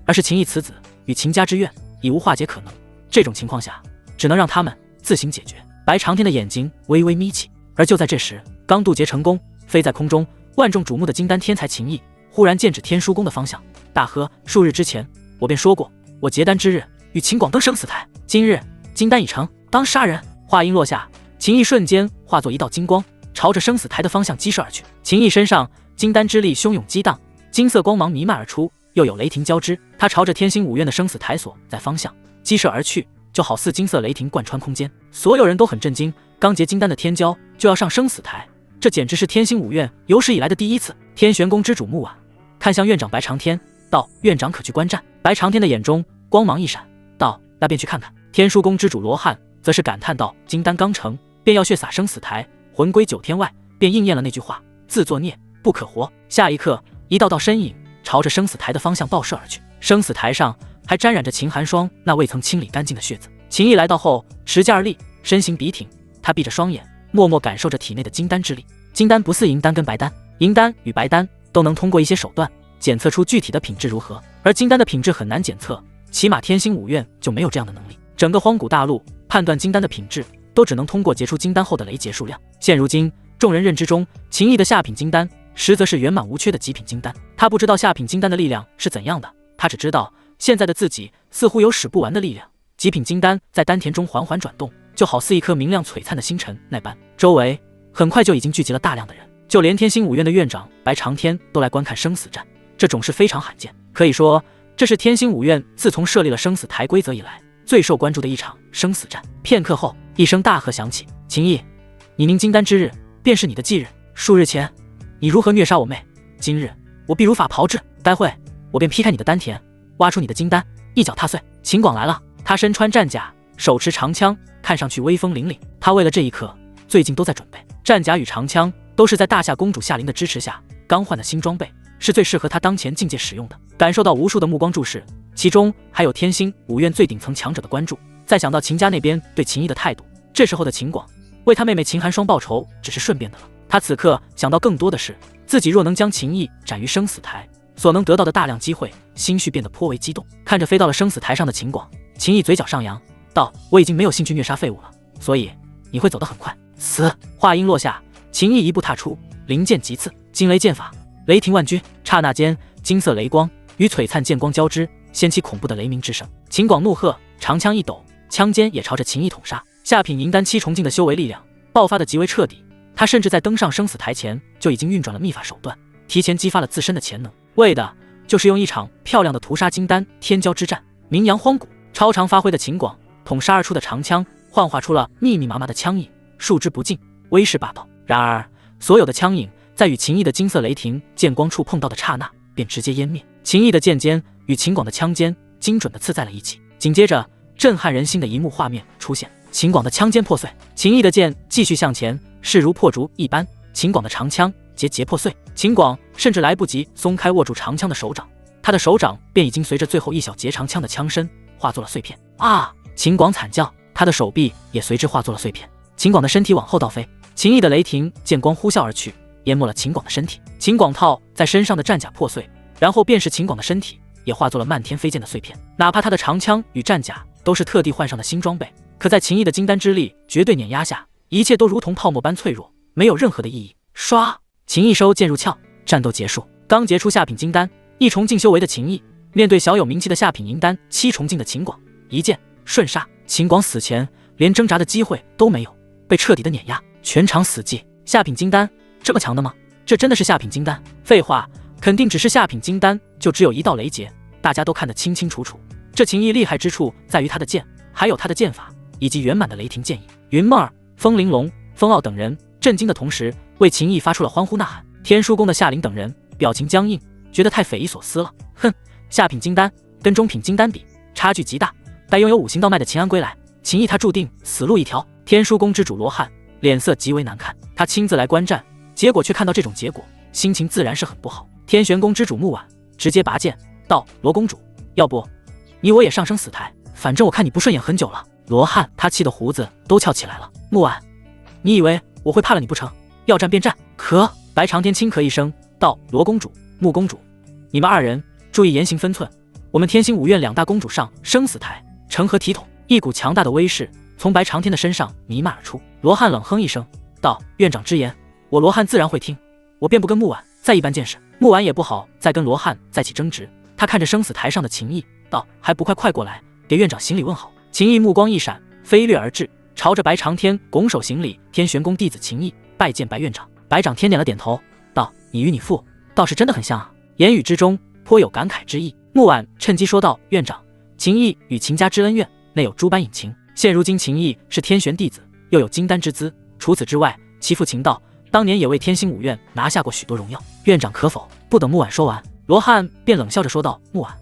S1: 而是秦毅此子与秦家之怨已无化解可能，这种情况下，只能让他们自行解决。”白长天的眼睛微微眯起，而就在这时，刚渡劫成功，飞在空中，万众瞩目的金丹天才秦毅忽然剑指天书宫的方向，大喝：“数日之前，我便说过，我结丹之日与秦广登生死台，今日金丹已成，当杀人！”话音落下，秦毅瞬间化作一道金光，朝着生死台的方向激射而去。秦毅身上金丹之力汹涌激荡，金色光芒弥漫而出，又有雷霆交织。他朝着天星五院的生死台所在方向激射而去，就好似金色雷霆贯穿空间。所有人都很震惊，刚结金丹的天骄就要上生死台，这简直是天星五院有史以来的第一次。天玄宫之主木婉看向院长白长天，道：“院长可去观战。”白长天的眼中光芒一闪，道：“那便去看看。”天书宫之主罗汉则是感叹道：“金丹刚成，便要血洒生死台，魂归9天外，便应验了那句话：自作孽不可活。”下一刻，一道道身影朝着生死台的方向爆射而去，生死台上还沾染着秦寒霜那未曾清理干净的血渍。秦毅来到后，持剑而立，身形笔挺，他闭着双眼，默默感受着体内的金丹之力。金丹不似银丹跟白丹，银丹与白丹都能通过一些手段检测出具体的品质如何，而金丹的品质很难检测，起码天星五院就没有这样的能力。整个荒古大陆判断金丹的品质，都只能通过结出金丹后的雷劫数量。现如今，众人认知中，秦毅的下品金丹实则是圆满无缺的极品金丹。他不知道下品金丹的力量是怎样的，他只知道现在的自己似乎有使不完的力量。极品金丹在丹田中缓缓转动，就好似一颗明亮璀璨的星辰那般，周围很快就已经聚集了大量的人，就连天星五院的院长白长天都来观看生死战，这种事非常罕见。可以说，这是天星五院自从设立了生死台规则以来最受关注的一场生死战。片刻后，一声大喝响起：“秦毅，你凝金丹之日，便是你的忌日。数日前，你如何虐杀我妹？今日我必如法炮制，待会我便劈开你的丹田，挖出你的金丹，一脚踏碎。”秦广来了，他身穿战甲，手持长枪，看上去威风凛凛。他为了这一刻，最近都在准备。战甲与长枪都是在大夏公主夏琳的支持下刚换的新装备，是最适合他当前境界使用的。感受到无数的目光注视，其中还有天星五院最顶层强者的关注。再想到秦家那边对秦毅的态度，这时候的秦广为他妹妹秦寒霜报仇只是顺便的了。他此刻想到更多的是，自己若能将秦毅斩于生死台所能得到的大量机会，心绪变得颇为激动。看着飞到了生死台上的秦广，秦毅嘴角上扬，道：“我已经没有兴趣虐杀废物了，所以你会走得很快。”死！话音落下，秦毅一步踏出，灵剑急刺，惊雷剑法，雷霆万钧。刹那间，金色雷光与璀璨剑光交织，掀起恐怖的雷鸣之声。秦广怒喝，长枪一抖，枪尖也朝着秦毅捅杀。下品银丹7重境的修为力量爆发的极为彻底，他甚至在登上生死台前就已经运转了秘法手段，提前激发了自身的潜能，为的就是用一场漂亮的屠杀金丹天骄之战名扬荒古。超常发挥的秦广捅杀而出的长枪，幻化出了密密麻麻的枪影，数之不尽，威势霸道。然而，所有的枪影在与秦毅的金色雷霆剑光触碰到的刹那，便直接湮灭。秦毅的剑尖与秦广的枪尖精准地刺在了一起。紧接着，震撼人心的一幕画面出现：秦广的枪尖破碎，秦毅的剑继续向前，势如破竹一般，秦广的长枪节破碎。秦广甚至来不及松开握住长枪的手掌，他的手掌便已经随着最后一小节长枪的枪身化作了碎片。啊！秦广惨叫，他的手臂也随之化作了碎片。秦广的身体往后倒飞，秦毅的雷霆剑光呼啸而去，淹没了秦广的身体。秦广套在身上的战甲破碎，然后便是秦广的身体也化作了漫天飞溅的碎片。哪怕他的长枪与战甲都是特地换上的新装备，可在秦毅的金丹之力绝对碾压下，一切都如同泡沫般脆弱，没有任何的意义。唰！秦毅收剑入鞘，战斗结束。刚结出下品金丹一重境修为的秦毅，面对小有名气的下品银丹7重境的秦广，一剑瞬杀。秦广死前连挣扎的机会都没有，被彻底的碾压，全场死寂。下品金丹这么强的吗？这真的是下品金丹？废话，肯定只是下品金丹，就只有一道雷劫，大家都看得清清楚楚。这秦毅厉害之处在于他的剑，还有他的剑法，以及圆满的雷霆剑意。云梦儿、风玲珑、风傲等人震惊的同时，为秦毅发出了欢呼呐喊。天书宫的夏琳等人表情僵硬，觉得太匪夷所思了。哼，下品金丹跟中品金丹比，差距极大。待拥有5行道脉的秦安归来，秦毅他注定死路一条。天书宫之主罗汉脸色极为难看，他亲自来观战，结果却看到这种结果，心情自然是很不好。天玄宫之主木婉直接拔剑道：“罗公主，要不你我也上升死台，反正我看你不顺眼很久了。”罗汉他气得胡子都翘起来了。木婉，你以为我会怕了你不成？要战便战。可白长天轻咳一声道：“罗公主、穆公主，你们2人注意言行分寸。我们天星5院2大公主上生死台，成何体统？”一股强大的威势从白长天的身上弥漫而出。罗汉冷哼一声道：“院长之言，我罗汉自然会听，我便不跟木婉再一般见识。”木婉也不好再跟罗汉再起争执，他看着生死台上的秦毅道：“还不快过来，给院长行礼问好。”秦毅目光一闪，飞掠而至，朝着白长天拱手行礼：“天玄宫弟子秦毅拜见白院长。”白长天点了点头道：“你与你父倒是真的很像啊。”言语之中颇有感慨之意。木婉趁机说道：“院长，秦毅与秦家之恩怨内有诸般隐情，现如今秦毅是天玄弟子，又有金丹之资，除此之外，其父秦道当年也为天星5院拿下过许多荣耀，院长可否？”不等木婉说完，罗汉便冷笑着说道：“木婉，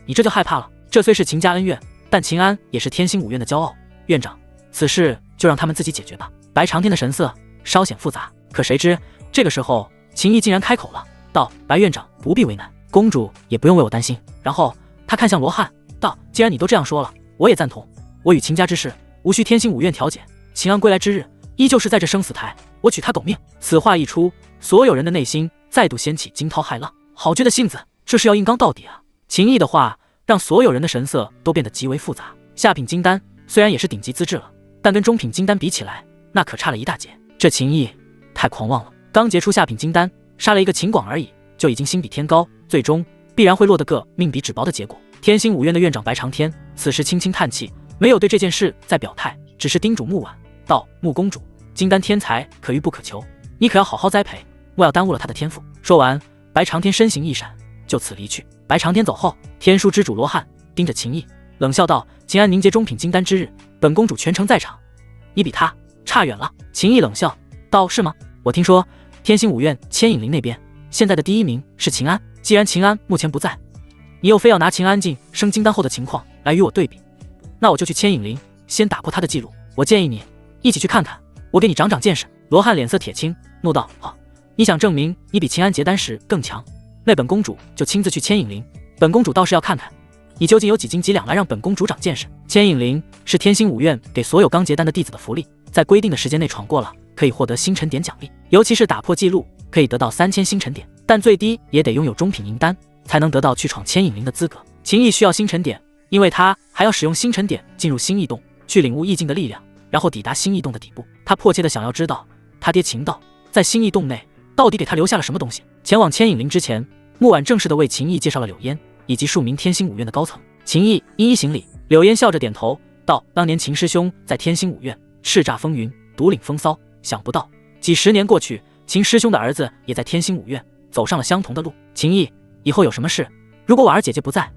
S1: 你这就害怕了？这虽是秦家恩怨，但秦安也是天星5院的骄傲，院长，此事就让他们自己解决吧。”白长天的神色稍显复杂，可谁知这个时候秦毅竟然开口了，道：“白院长不必为难，公主也不用为我担心。”然后他看向罗汉道：“既然你都这样说了，我也赞同。我与秦家之事无需天星5院调解，秦安归来之日，依旧是在这生死台，我取他狗命。”此话一出，所有人的内心再度掀起惊涛骇浪。好倔的性子，这是要硬刚到底啊！秦毅的话让所有人的神色都变得极为复杂。下品金丹虽然也是顶级资质了，但跟中品金丹比起来，那可差了一大截。这秦毅太狂妄了，刚结出下品金丹，杀了一个秦广而已，就已经心比天高，最终必然会落得个命比纸薄的结果。天星5院的院长白长天此时轻轻叹气，没有对这件事再表态，只是叮嘱木婉道：“穆公主，金丹天才可遇不可求，你可要好好栽培，莫要耽误了他的天赋。”说完，白长天身形一闪，就此离去。白长天走后，天书之主罗汉盯着秦毅，冷笑道：“秦安凝结中品金丹之日，本公主全程在场，你比他差远了。”秦毅冷笑道：“是吗？我听说天星5院千影林那边现在的第1名是秦安，既然秦安目前不在，你又非要拿秦安晋升金丹后的情况来与我对比，那我就去千影林先打破他的记录。我建议你一起去看看，我给你长长见识。”罗汉脸色铁青，怒道：“好，你想证明你比秦安结丹时更强，那本公主就亲自去千影林。本公主倒是要看看你究竟有几斤几两，来让本公主长见识。”千影林是天星5院给所有刚结丹的弟子的福利，在规定的时间内闯过了，可以获得星辰点奖励，尤其是打破记录，可以得到3000星辰点，但最低也得拥有中品银丹，才能得到去闯千影林的资格。秦毅需要星辰点，因为他还要使用星辰点进入星异洞，去领悟意境的力量，然后抵达星异洞的底部。他迫切的想要知道他爹秦道在星异洞内到底给他留下了什么东西。前往千影林之前，木婉正式的为秦毅介绍了柳烟以及数名天星5院的高层。秦毅一一行礼，柳烟笑着点头道：“当年秦师兄在天星5院叱咤风云，独领风骚，想不到几十年过去，秦师兄的儿子也在天星5院走上了相同的路。秦毅，以后有什么事，如果婉儿姐姐不在，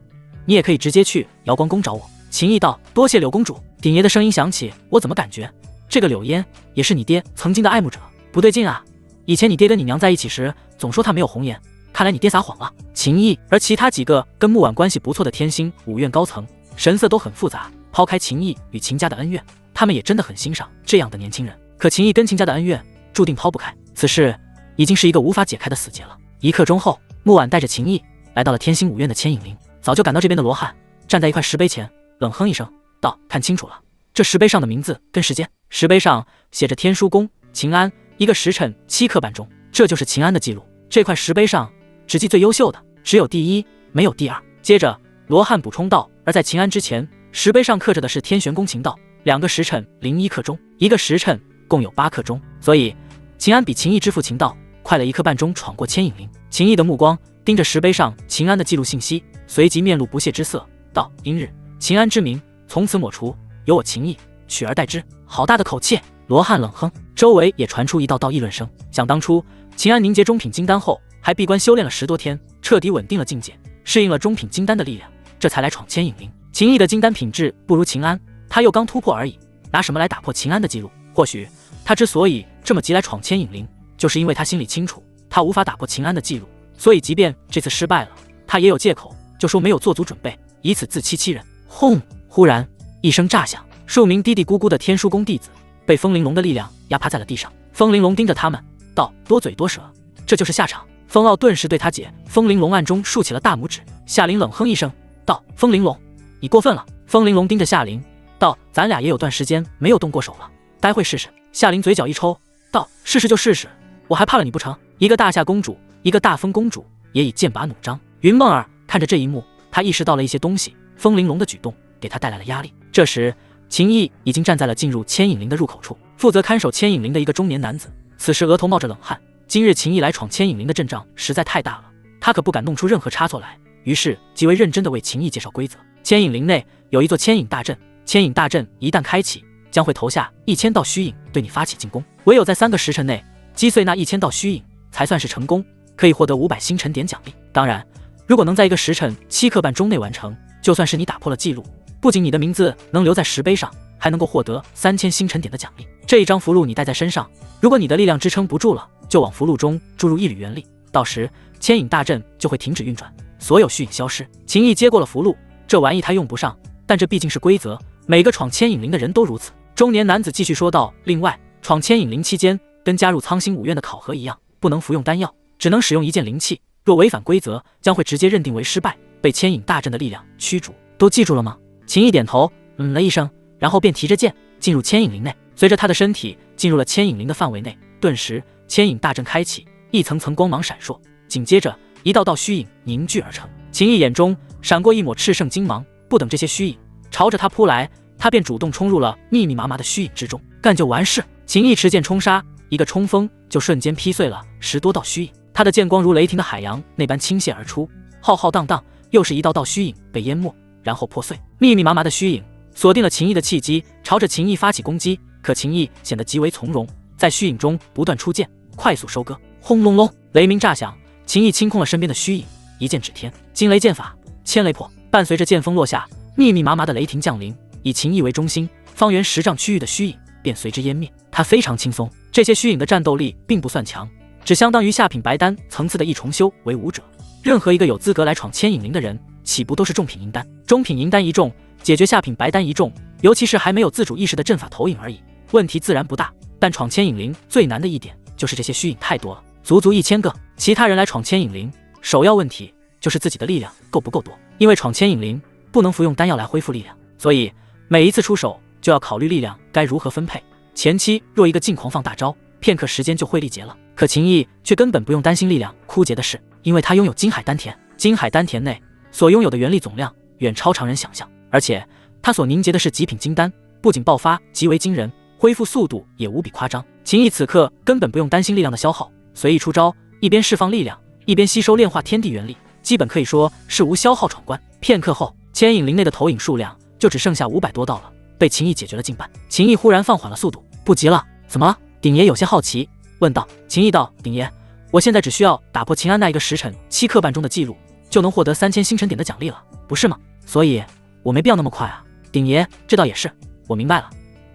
S1: 你也可以直接去瑶光宫找我。”秦毅道：“多谢柳公主。”鼎爷的声音响起：“我怎么感觉这个柳烟也是你爹曾经的爱慕者？不对劲啊！以前你爹跟你娘在一起时，总说他没有红颜，看来你爹撒谎了。”秦毅，而其他几个跟木婉关系不错的天星五院高层，神色都很复杂。抛开秦毅与秦家的恩怨，他们也真的很欣赏这样的年轻人。可秦毅跟秦家的恩怨注定抛不开，此事已经是一个无法解开的死结了。1刻钟后，木婉带着秦毅来到了天星五院的牵引林。早就赶到这边的罗汉站在一块石碑前，冷哼一声道：“看清楚了，这石碑上的名字跟时间。”石碑上写着天书宫秦安1个时辰7刻半钟，这就是秦安的记录。这块石碑上只记最优秀的，只有第一，没有第二。接着罗汉补充道：“而在秦安之前，石碑上刻着的是天玄宫秦道2个时辰01刻钟，1个时辰共有8刻钟，所以秦安比秦毅之父秦道快了1刻半钟闯过牵引林。”秦毅的目光盯着石碑上秦安的记录信息，随即面露不屑之色，道：“今日秦安之名从此抹除，由我秦毅取而代之。”好大的口气！罗汉冷哼，周围也传出一道道议论声。想当初，秦安凝结中品金丹后，还闭关修炼了10多天，彻底稳定了境界，适应了中品金丹的力量，这才来闯牵引林。秦毅的金丹品质不如秦安，他又刚突破而已，拿什么来打破秦安的记录？或许他之所以这么急来闯牵引林，就是因为他心里清楚，他无法打破秦安的记录，所以即便这次失败了，他也有借口，就说没有做足准备，以此自欺欺人。轰！忽然一声炸响，数名嘀嘀咕咕的天书宫弟子被风玲珑的力量压趴在了地上。风玲珑盯着他们道：“多嘴多舌，这就是下场。”风傲顿时对他姐风玲珑暗中竖起了大拇指。夏琳冷哼一声道：“风玲珑，你过分了。”风玲珑盯着夏琳道：“咱俩也有段时间没有动过手了，待会试试。”夏琳嘴角一抽道：“试试就试试，我还怕了你不成？”一个大夏公主，一个大风公主也已剑拔弩张。云梦儿看着这一幕，她意识到了一些东西，风玲珑的举动给她带来了压力。这时秦毅已经站在了进入牵引林的入口处，负责看守牵引林的一个中年男子，此时额头冒着冷汗。今日秦毅来闯牵引林的阵仗实在太大了，他可不敢弄出任何差错来，于是极为认真地为秦毅介绍规则。牵引林内有一座牵引大阵，牵引大阵一旦开启，将会投下1000道虚影对你发起进攻，唯有在3个时辰内击碎那1000道虚影才算是成功，可以获得500星辰点奖励。当然，如果能在1个时辰7刻半钟内完成，就算是你打破了记录，不仅你的名字能留在石碑上，还能够获得3000星辰点的奖励。这一张符箓你带在身上，如果你的力量支撑不住了，就往符箓中注入1缕元力，到时牵引大阵就会停止运转，所有虚影消失。秦毅接过了符箓，这玩意他用不上，但这毕竟是规则，每个闯牵引林的人都如此。中年男子继续说道：“另外，闯牵引林期间，跟加入苍星五院的考核一样，不能服用丹药，只能使用一件灵器，若违反规则，将会直接认定为失败，被牵引大阵的力量驱逐。都记住了吗？”秦毅点头，了一声，然后便提着剑进入牵引林内。随着他的身体进入了牵引林的范围内，顿时牵引大阵开启，一层层光芒闪烁，紧接着一道道虚影凝聚而成。秦毅眼中闪过一抹炽盛金芒，不等这些虚影朝着他扑来，他便主动冲入了密密麻麻的虚影之中，干就完事。秦毅持剑冲杀，一个冲锋就瞬间劈碎了10多道虚影，他的剑光如雷霆的海洋那般倾泻而出，浩浩荡荡，又是一道道虚影被淹没，然后破碎。密密麻麻的虚影锁定了秦毅的契机，朝着秦毅发起攻击。可秦毅显得极为从容，在虚影中不断出剑，快速收割。轰隆隆，雷鸣炸响，秦毅清空了身边的虚影，一剑指天，惊雷剑法，千雷破。伴随着剑锋落下，密密麻麻的雷霆降临，以秦毅为中心，方圆10丈区域的虚影便随之湮灭。他非常轻松，这些虚影的战斗力并不算强，只相当于下品白丹层次的一重修为武者。任何一个有资格来闯牵引林的人，岂不都是中品银丹？中品银丹一中，解决下品白丹一中，尤其是还没有自主意识的阵法投影而已，问题自然不大。但闯牵引林最难的一点就是这些虚影太多了，足足1000个。其他人来闯牵引林，首要问题就是自己的力量够不够多，因为闯牵引林不能服用丹药来恢复力量，所以每一次出手就要考虑力量该如何分配。前期若一个劲狂放大招，片刻时间就会力竭了。可秦毅却根本不用担心力量枯竭的事，因为他拥有金海丹田，金海丹田内所拥有的元力总量远超常人想象，而且他所凝结的是极品金丹，不仅爆发极为惊人，恢复速度也无比夸张。秦毅此刻根本不用担心力量的消耗，随意出招，一边释放力量，一边吸收炼化天地元力，基本可以说是无消耗闯关。片刻后，牵引林内的投影数量就只剩下500多道了，被秦毅解决了近半。秦毅忽然放缓了速度，不急了。怎么了？鼎爷有些好奇问道。秦毅道：鼎爷，我现在只需要打破秦安那一个时辰7刻半钟的记录，就能获得3000星辰点的奖励了，不是吗？所以我没必要那么快啊。鼎爷，这倒也是，我明白了。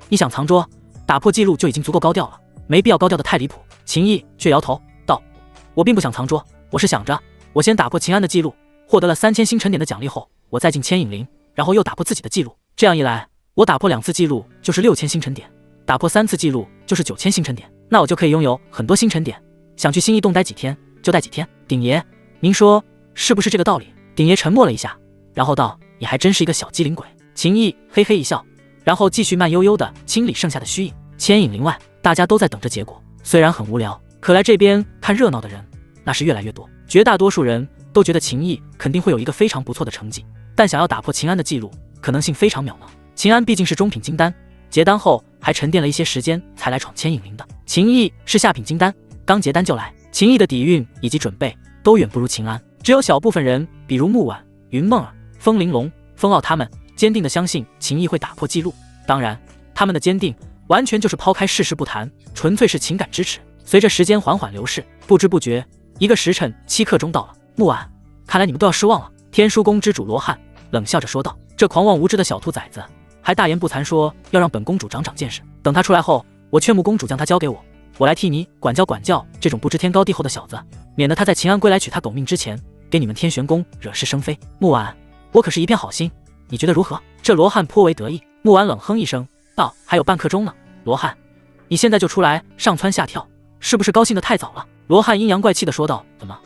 S1: 你想藏拙，打破记录就已经足够高调了，没必要高调的太离谱。秦毅却摇头道：“我并不想藏拙，我是想着，我先打破秦安的记录，获得了3000星辰点的奖励后，我再进千影灵，然后又打破自己的记录。这样一来，我打破2次记录就是6000星辰点，打破3次记录就是9000星辰点，那我就可以拥有很多星辰点，想去新异洞待几天就待几天。鼎爷，您说是不是这个道理？”鼎爷沉默了一下，然后道：“你还真是一个小机灵鬼。”秦毅嘿嘿一笑，然后继续慢悠悠地清理剩下的虚影。千影灵外，大家都在等着结果，虽然很无聊，可来这边看热闹的人那是越来越多。绝大多数人都觉得秦毅肯定会有一个非常不错的成绩，但想要打破秦安的记录，可能性非常渺茫。秦安毕竟是中品金丹，结丹后还沉淀了一些时间才来闯千影灵的。秦毅是下品金丹，刚结丹就来。秦毅的底蕴以及准备都远不如秦安，只有小部分人，比如木婉、云梦儿、风玲珑、风傲他们，坚定地相信秦毅会打破记录。当然，他们的坚定完全就是抛开事实不谈，纯粹是情感支持。随着时间缓缓流逝，不知不觉1个时辰7刻钟到了。木婉，看来你们都要失望了。天书宫之主罗汉冷笑着说道：“这狂妄无知的小兔崽子，还大言不惭说要让本公主长长见识。等他出来后，我劝穆公主将他交给我，我来替你管教管教这种不知天高地厚的小子，免得他在秦安归来取他狗命之前，给你们天玄宫惹是生非。木婉，我可是一片好心，你觉得如何？”这罗汉颇为得意。木婉冷哼一声道：“还有半刻钟呢，罗汉，你现在就出来上蹿下跳，是不是高兴得太早了？”罗汉阴阳怪气地说道：“怎么，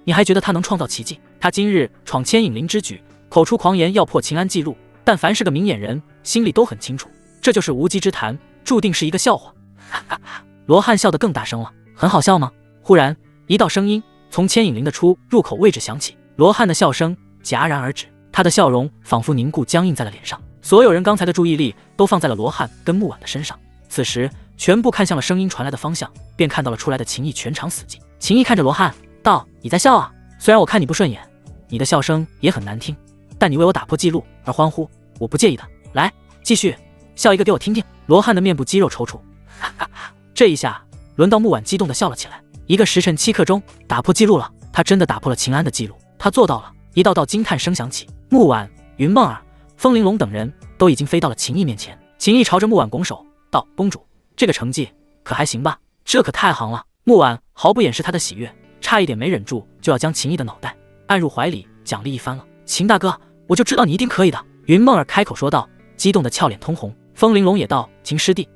S1: 你还觉得他能创造奇迹？他今日闯千影灵之举，口出狂言要破秦安记录，但凡是个明眼人心里都很清楚，这就是无稽之谈，注定是一个笑话。”哈哈哈！罗汉笑得更大声了。很好笑吗？忽然一道声音从千影灵的出入口位置响起，罗汉的笑声戛然而止，他的笑容仿佛凝固僵硬在了脸上。所有人刚才的注意力都放在了罗汉跟木婉的身上，此时全部看向了声音传来的方向，便看到了出来的秦毅全场死寂。秦毅看着罗汉道：“你在笑啊？虽然我看你不顺眼，你的笑声也很难听，但你为我打破记录而欢呼，我不介意的。来，继续笑一个给我听听。”罗汉的面部肌肉抽搐，哈哈哈！这一下轮到木婉激动地笑了起来。1个时辰7刻钟，打破记录了！他真的打破了秦安的记录，他做到了！一道道惊叹声响起，木婉、云梦儿、风玲珑等人都已经飞到了秦毅面前。秦毅朝着木婉拱手道：“公主，这个成绩可还行吧？这可太行了！”木婉毫不掩饰他的喜悦，差一点没忍住就要将秦毅的脑袋按入怀里奖励一番了。“秦大哥，我就知道你一定可以的！”云梦儿开口说道，激动得俏脸通红。风玲珑也道：“秦师弟，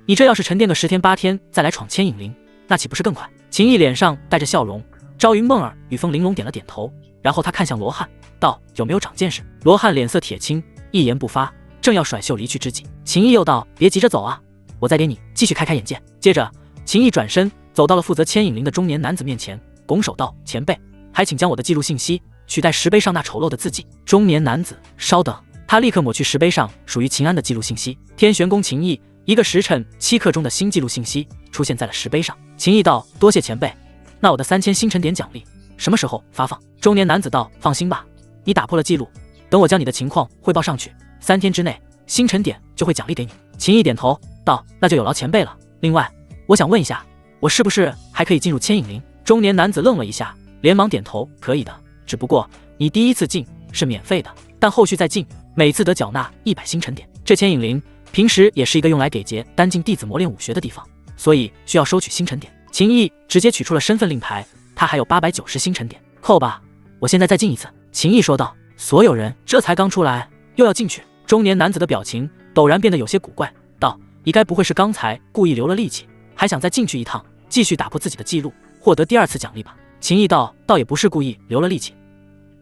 S1: 你这要是沉淀个10天8天再来闯千影灵，那岂不是更快？”秦毅脸上带着笑容，朝云梦儿与风玲珑点了点头，然后他看向罗汉道：“有没有长见识？”罗汉脸色铁青，一言不发，正要甩袖离去之际，秦毅又道：“别急着走啊，我再给你继续开开眼界。”接着秦毅转身走到了负责千影灵的中年男子面前，拱手道：“前辈，还请将我的记录信息取代石碑上那丑陋的字迹。”中年男子稍等，他立刻抹去石碑上属于秦安的记录信息。天玄宫秦毅1个时辰7刻钟的新记录信息出现在了石碑上。秦毅道：“多谢前辈，那我的3000星辰点奖励什么时候发放？”中年男子道：“放心吧，你打破了记录，等我将你的情况汇报上去，3天之内星辰点就会奖励给你。”秦毅点头道：“那就有劳前辈了。另外，我想问一下，我是不是还可以进入千影灵？”中年男子愣了一下，连忙点头：“可以的，只不过你第1次进是免费的，但后续再进，每次得缴纳100星辰点。这千影灵平时也是一个用来给结丹境弟子磨练武学的地方，所以需要收取星辰点。”秦毅直接取出了身份令牌，他还有890星辰点，扣吧，我现在再进一次。秦毅说道。所有人这才刚出来，又要进去。中年男子的表情陡然变得有些古怪，道：“你该不会是刚才故意留了力气，还想再进去一趟，继续打破自己的记录，获得第2次奖励吧？”秦毅道：“倒也不是故意留了力气，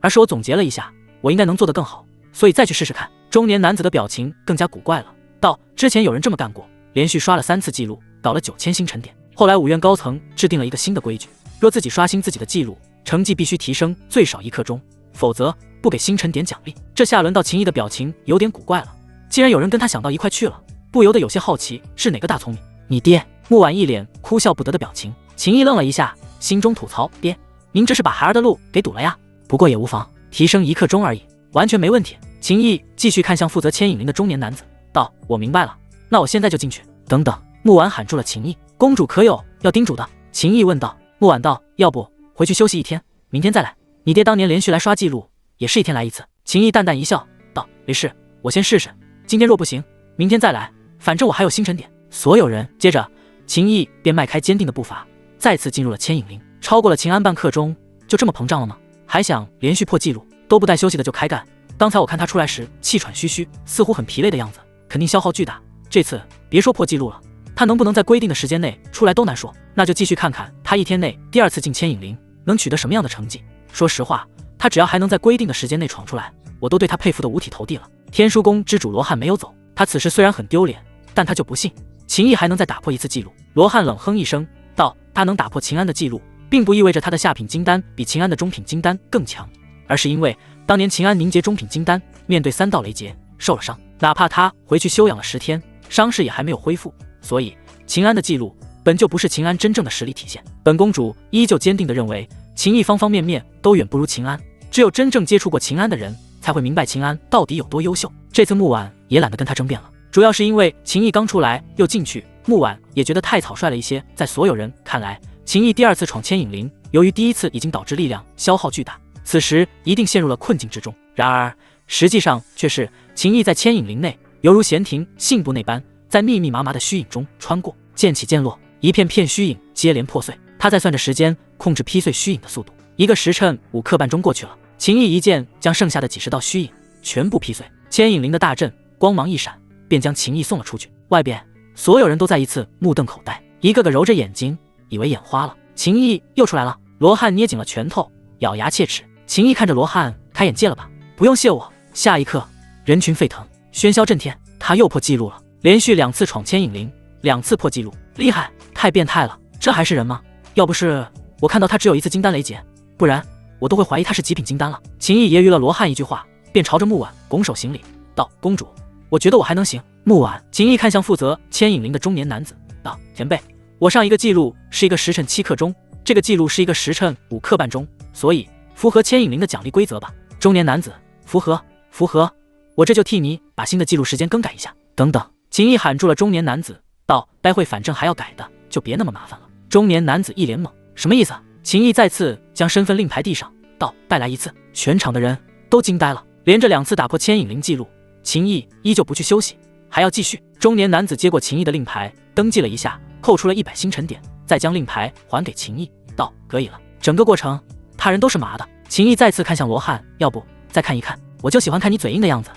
S1: 而是我总结了一下，我应该能做得更好，所以再去试试看。”中年男子的表情更加古怪了，道：“之前有人这么干过，连续刷了3次记录，搞了9000星辰点。后来5院高层制定了一个新的规矩，若自己刷新自己的记录，成绩必须提升最少1刻钟，否则不给星辰点奖励。”这下轮到秦毅的表情有点古怪了，既然有人跟他想到一块去了，不由得有些好奇是哪个大聪明。“你爹！”木婉一脸哭笑不得的表情。秦毅愣了一下，心中吐槽：“爹，您这是把孩儿的路给堵了呀？不过也无妨，提升1刻钟而已，完全没问题。”秦毅继续看向负责千影灵的中年男子道：“我明白了，那我现在就进去。”等等！木婉喊住了秦毅：“公主可有要叮嘱的？”秦毅问道。木婉道：“要不回去休息1天，明天再来。你爹当年连续来刷记录，也是1天来1次。”秦毅淡淡一笑道：“没事，我先试试，今天若不行，明天再来，反正我还有星辰点。所有人。接着，秦毅便迈开坚定的步伐，再次进入了千影林，超过了秦安半刻钟。就这么膨胀了吗？还想连续破纪录，都不带休息的就开干。刚才我看他出来时气喘吁吁，似乎很疲累的样子，肯定消耗巨大。这次别说破纪录了，他能不能在规定的时间内出来都难说。那就继续看看他一天内第2次进千影林能取得什么样的成绩。说实话，他只要还能在规定的时间内闯出来，我都对他佩服的五体投地了。天书宫之主罗汉没有走，他此时虽然很丢脸，但他就不信秦毅还能再打破一次纪录。罗汉冷哼一声道：“他能打破秦安的纪录，并不意味着他的下品金丹比秦安的中品金丹更强，而是因为当年秦安凝结中品金丹，面对3道雷劫受了伤，哪怕他回去休养了10天，伤势也还没有恢复。所以秦安的纪录本就不是秦安真正的实力体现。本公主依旧坚定地认为，秦毅方方面面都远不如秦安，只有真正接触过秦安的人才会明白秦安到底有多优秀。这次木婉也懒得跟他争辩了，主要是因为秦毅刚出来又进去，木婉也觉得太草率了一些。在所有人看来，秦毅第2次闯千影林，由于第1次已经导致力量消耗巨大，此时一定陷入了困境之中。然而实际上却是秦毅在千影林内犹如闲庭信步那般，在密密麻麻的虚影中穿过，渐起渐落，一片片虚影接连破碎。他在算着时间，控制劈碎虚影的速度。1个时辰5刻半钟过去了，秦毅一剑将剩下的几10道虚影全部劈碎。千影林的大阵光芒一闪，便将秦毅送了出去。外边所有人都再一次目瞪口呆，一个个揉着眼睛，以为眼花了。秦毅又出来了。罗汉捏紧了拳头，咬牙切齿。秦毅看着罗汉，开眼界了吧？不用谢我。下一刻，人群沸腾，喧嚣震天。他又破纪录了，连续2次闯千影林，2次破纪录，厉害，太变态了！这还是人吗？要不是我看到他只有1次金丹雷劫，不然我都会怀疑他是极品金丹了。秦毅揶揄了罗汉一句话，便朝着木婉拱手行礼，道：“公主，我觉得我还能行。”木婉，秦毅看向负责千影林的中年男子，道：“前辈，我上一个记录是1个时辰7刻钟，这个记录是1个时辰5刻半钟，所以符合千影林的奖励规则吧？”中年男子：“符合，符合，我这就替你把新的记录时间更改一下。”等等，秦毅喊住了中年男子，道：“待会反正还要改的，就别那么麻烦了。”中年男子一脸懵，什么意思？秦毅再次将身份令牌递上，道：“再来1次。”全场的人都惊呆了，连着2次打破千影林记录，秦毅依旧不去休息，还要继续。中年男子接过秦毅的令牌，登记了一下，扣出了100星辰点，再将令牌还给秦毅，道：“可以了。”整个过程，他人都是麻的。秦毅再次看向罗汉，要不再看一看？我就喜欢看你嘴硬的样子，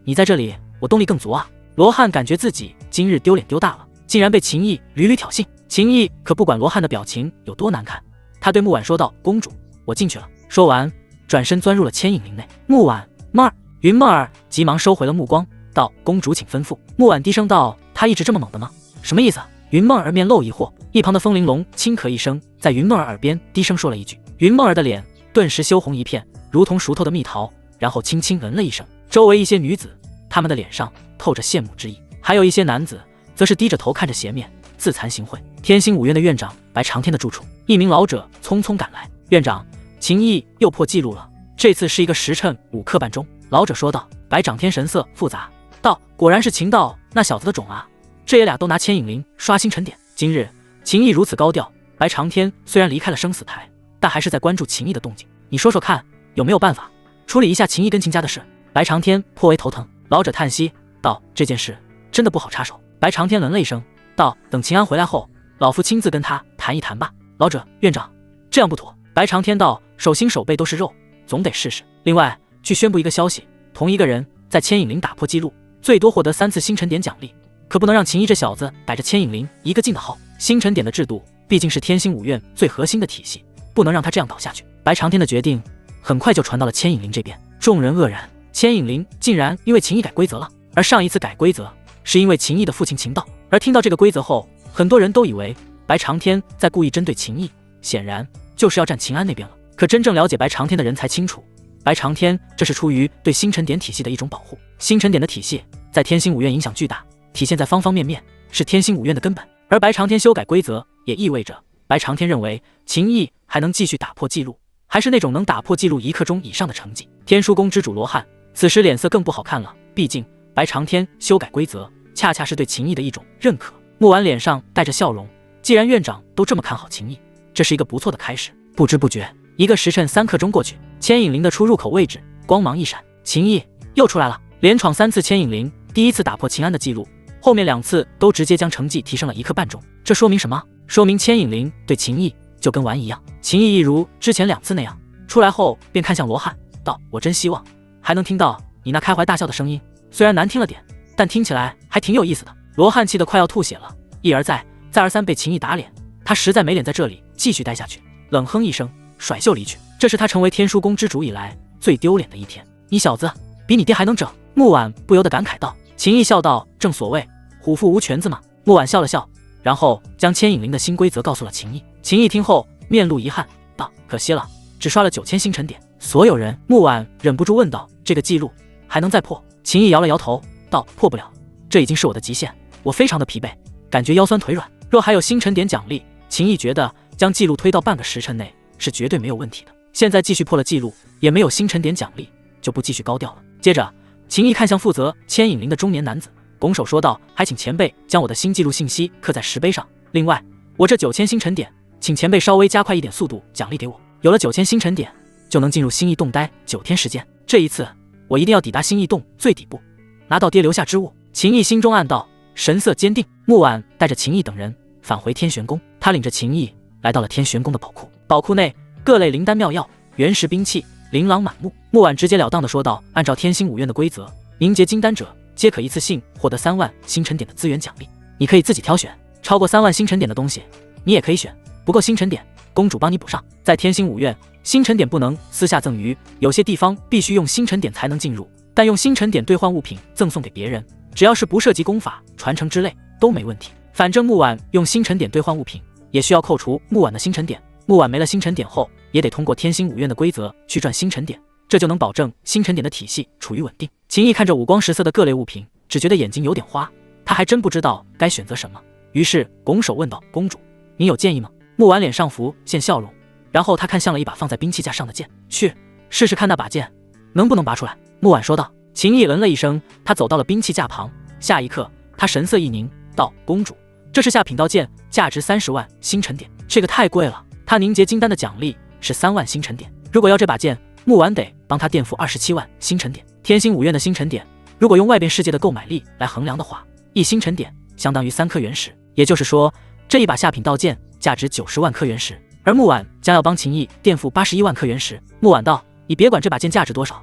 S1: 你在这里，我动力更足啊。罗汉感觉自己今日丢脸丢大了，竟然被秦毅屡屡挑衅。秦毅可不管罗汉的表情有多难看，他对木婉说道：“公主，我进去了。”说完，转身钻入了千影林内。木婉、梦儿、云梦儿急忙收回了目光，道：“公主请吩咐。”木婉低声道：“他一直这么猛的吗？什么意思？”云梦儿面露疑惑，一旁的风玲珑轻咳一声，在云梦儿耳边低声说了一句。云梦儿的脸顿时羞红一片，如同熟透的蜜桃，然后轻轻嗯了一声。周围一些女子，她们的脸上透着羡慕之意，还有一些男子则是低着头看着斜面，自惭形秽。天星五院的院长白长天的住处，一名老者匆匆赶来：“院长，秦毅又破纪录了，这次是1个时辰5刻半钟。”老者说道。白长天神色复杂，道：“果然是秦道那小子的种啊，这爷俩都拿千影林刷星辰点。今日秦毅如此高调，白长天虽然离开了生死台，但还是在关注秦毅的动静。你说说看，有没有办法处理一下秦毅跟秦家的事？”白长天颇为头疼。老者叹息道：“这件事真的不好插手。”白长天冷了一声，道：“等秦安回来后，老夫亲自跟他谈一谈吧。”老者：“院长，这样不妥。”白长天道：“手心手背都是肉，总得试试。另外，去宣布一个消息，同一个人在千影林打破纪录，最多获得3次星辰点奖励，可不能让秦毅这小子逮着千影林一个劲的耗。星辰点的制度毕竟是天星五院最核心的体系，不能让他这样倒下去。”白长天的决定很快就传到了千影林这边，众人愕然，千影林竟然因为秦毅改规则了。而上一次改规则是因为秦毅的父亲秦道，而听到这个规则后，很多人都以为白长天在故意针对秦毅，显然就是要站秦安那边了。可真正了解白长天的人才清楚，白长天这是出于对星辰点体系的一种保护。星辰点的体系在天星五院影响巨大，体现在方方面面，是天星五院的根本。而白长天修改规则，也意味着白长天认为秦毅还能继续打破纪录，还是那种能打破纪录1刻钟以上的成绩。天书宫之主罗汉此时脸色更不好看了，毕竟白长天修改规则，恰恰是对秦毅的一种认可。木婉脸上带着笑容，既然院长都这么看好秦毅，这是一个不错的开始。不知不觉1个时辰3刻钟过去，千影林的出入口位置光芒一闪，秦毅又出来了。连闯3次千影灵，第1次打破秦安的记录，后面2次都直接将成绩提升了1克半钟。这说明什么？说明千影灵对秦毅就跟玩一样。秦毅一如之前2次那样，出来后便看向罗汉，道：“我真希望还能听到你那开怀大笑的声音，虽然难听了点，但听起来还挺有意思的。”罗汉气得快要吐血了，一而再，再而三被秦毅打脸，他实在没脸在这里继续待下去，冷哼一声，甩袖离去。这是他成为天枢宫之主以来最丢脸的一天。你小子比你爹还能整！木婉不由得感慨道。秦毅笑道：“正所谓虎父无犬子嘛。”木婉笑了笑，然后将千影灵的新规则告诉了秦毅。秦毅听后面露遗憾道：“可惜了，只刷了9000星辰点。”所有人。木婉忍不住问道：“这个记录还能再破？”秦毅摇了摇头道：“破不了，这已经是我的极限，我非常的疲惫，感觉腰酸腿软。若还有星辰点奖励，秦毅觉得将记录推到半个时辰内是绝对没有问题的。现在继续破了记录，也没有星辰点奖励，就不继续高调了。”接着秦毅看向负责千影灵的中年男子，拱手说道：“还请前辈将我的新记录信息刻在石碑上。另外，我这9000星辰点，请前辈稍微加快一点速度奖励给我。有了9000星辰点，就能进入星异洞待9天时间。这一次，我一定要抵达星异洞最底部，拿到爹留下之物。”秦毅心中暗道，神色坚定。木婉带着秦毅等人返回天玄宫，他领着秦毅来到了天玄宫的宝库。宝库内各类灵丹妙药、原石兵器琳琅满目。木婉直截了当地说道：“按照天星5院的规则，凝结金丹者皆可一次性获得3万星辰点的资源奖励，你可以自己挑选，超过3万星辰点的东西你也可以选，不够星辰点，公主帮你补上。在天星5院，星辰点不能私下赠予，有些地方必须用星辰点才能进入，但用星辰点兑换物品赠送给别人，只要是不涉及功法传承之类都没问题。反正木婉用星辰点兑换物品，也需要扣除木婉的星辰点，木婉没了星辰点后，也得通过天星5院的规则去赚星辰点，这就能保证星辰点的体系处于稳定。”秦毅看着五光十色的各类物品，只觉得眼睛有点花，他还真不知道该选择什么，于是拱手问道：“公主，您有建议吗？”木婉脸上浮现笑容，然后他看向了一把放在兵器架上的剑，去试试看那把剑能不能拔出来。木婉说道。秦毅嗯了一声，他走到了兵器架旁，下一刻他神色一凝道：“公主，这是下品道剑，价值30万星辰点，这个太贵了。他凝结金丹的奖励是3万星辰点，如果要这把剑，木婉得帮他垫付27万星辰点。天星5院的星辰点，如果用外边世界的购买力来衡量的话，1星辰点相当于3颗原石，也就是说，这一把下品道剑价值90万颗原石，而木婉将要帮秦毅垫付81万颗原石。”木婉道：“你别管这把剑价值多少，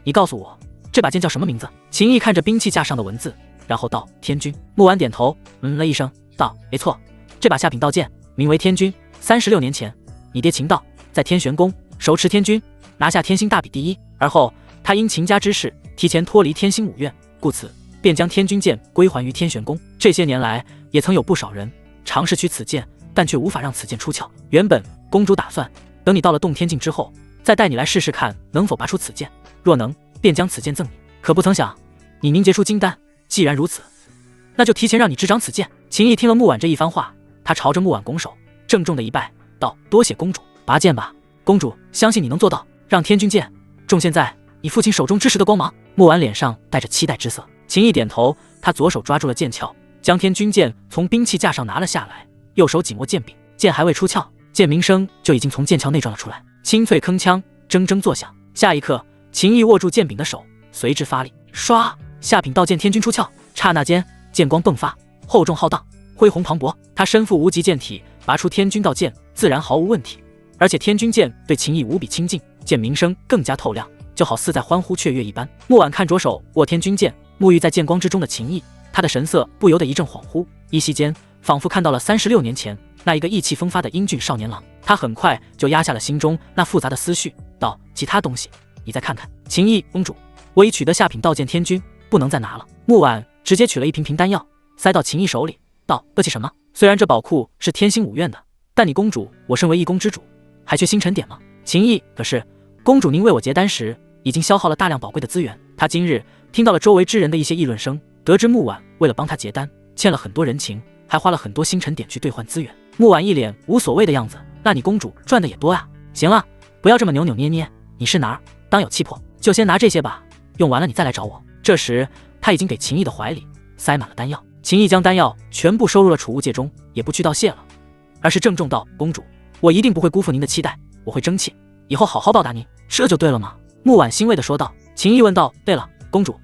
S1: 你告诉我这把剑叫什么名字？”秦毅看着兵器架上的文字，然后道：“天君。”木婉点头了一声，道：“没错，这把下品道剑名为天君。36年前，你爹秦道在天玄宫手持天君，拿下天星大比第1，而后他因秦家之事提前脱离天星5院，故此便将天君剑归还于天玄宫。这些年来，也曾有不少人尝试取此剑，但却无法让此剑出鞘。原本公主打算等你到了洞天境之后，再带你来试试看能否拔出此剑，若能，便将此剑赠你。可不曾想，你凝结出金丹，既然如此，那就提前让你执掌此剑。”秦毅听了木婉这一番话，他朝着木婉拱手，郑重的一拜，道：“多谢公主，拔剑吧，公主，相信你能做到，让天君剑重现在你父亲手中之时的光芒。”木婉脸上带着期待之色。秦毅点头，他左手抓住了剑鞘，将天君剑从兵器架上拿了下来，右手紧握剑柄，剑还未出鞘，剑鸣声就已经从剑鞘内转了出来，清脆铿锵，铮铮作响。下一刻，秦毅握住剑柄的手随之发力，唰，下品道剑天君出鞘，刹那间剑光迸发，厚重浩荡，恢宏磅礴。他身负无极剑体，拔出天君道剑自然毫无问题，而且天君剑对秦毅无比亲近，剑鸣声更加透亮，就好似在欢呼雀跃一般。木婉看着手握天君剑，沐浴在剑光之中的秦毅，他的神色不由得一阵恍惚，依稀间仿佛看到了36年前那一个意气风发的英俊少年郎。他很快就压下了心中那复杂的思绪，道：“其他东西你再看看。”秦毅，公主，我已取得下品道剑天君，不能再拿了。木婉直接取了一瓶丹药，塞到秦毅手里，道：“客气什么？虽然这宝库是天星5院的，但你公主我身为一宫之主，还缺星辰点吗？”秦毅，可是公主您为我结丹时，已经消耗了大量宝贵的资源。他今日听到了周围之人的一些议论声，得知木婉为了帮他结丹，欠了很多人情，还花了很多星辰点去兑换资源。木婉一脸无所谓的样子，那你公主赚的也多呀。行了，不要这么扭扭捏捏，你是哪儿？当有气魄，就先拿这些吧，用完了你再来找我。这时他已经给秦毅的怀里塞满了丹药。秦毅将丹药全部收入了储物戒中，也不去道谢了，而是郑重道：“公主，我一定不会辜负您的期待，我会争气，以后好好报答您，这就对了吗？”木婉欣慰地说道。秦毅问道：“对了，公主，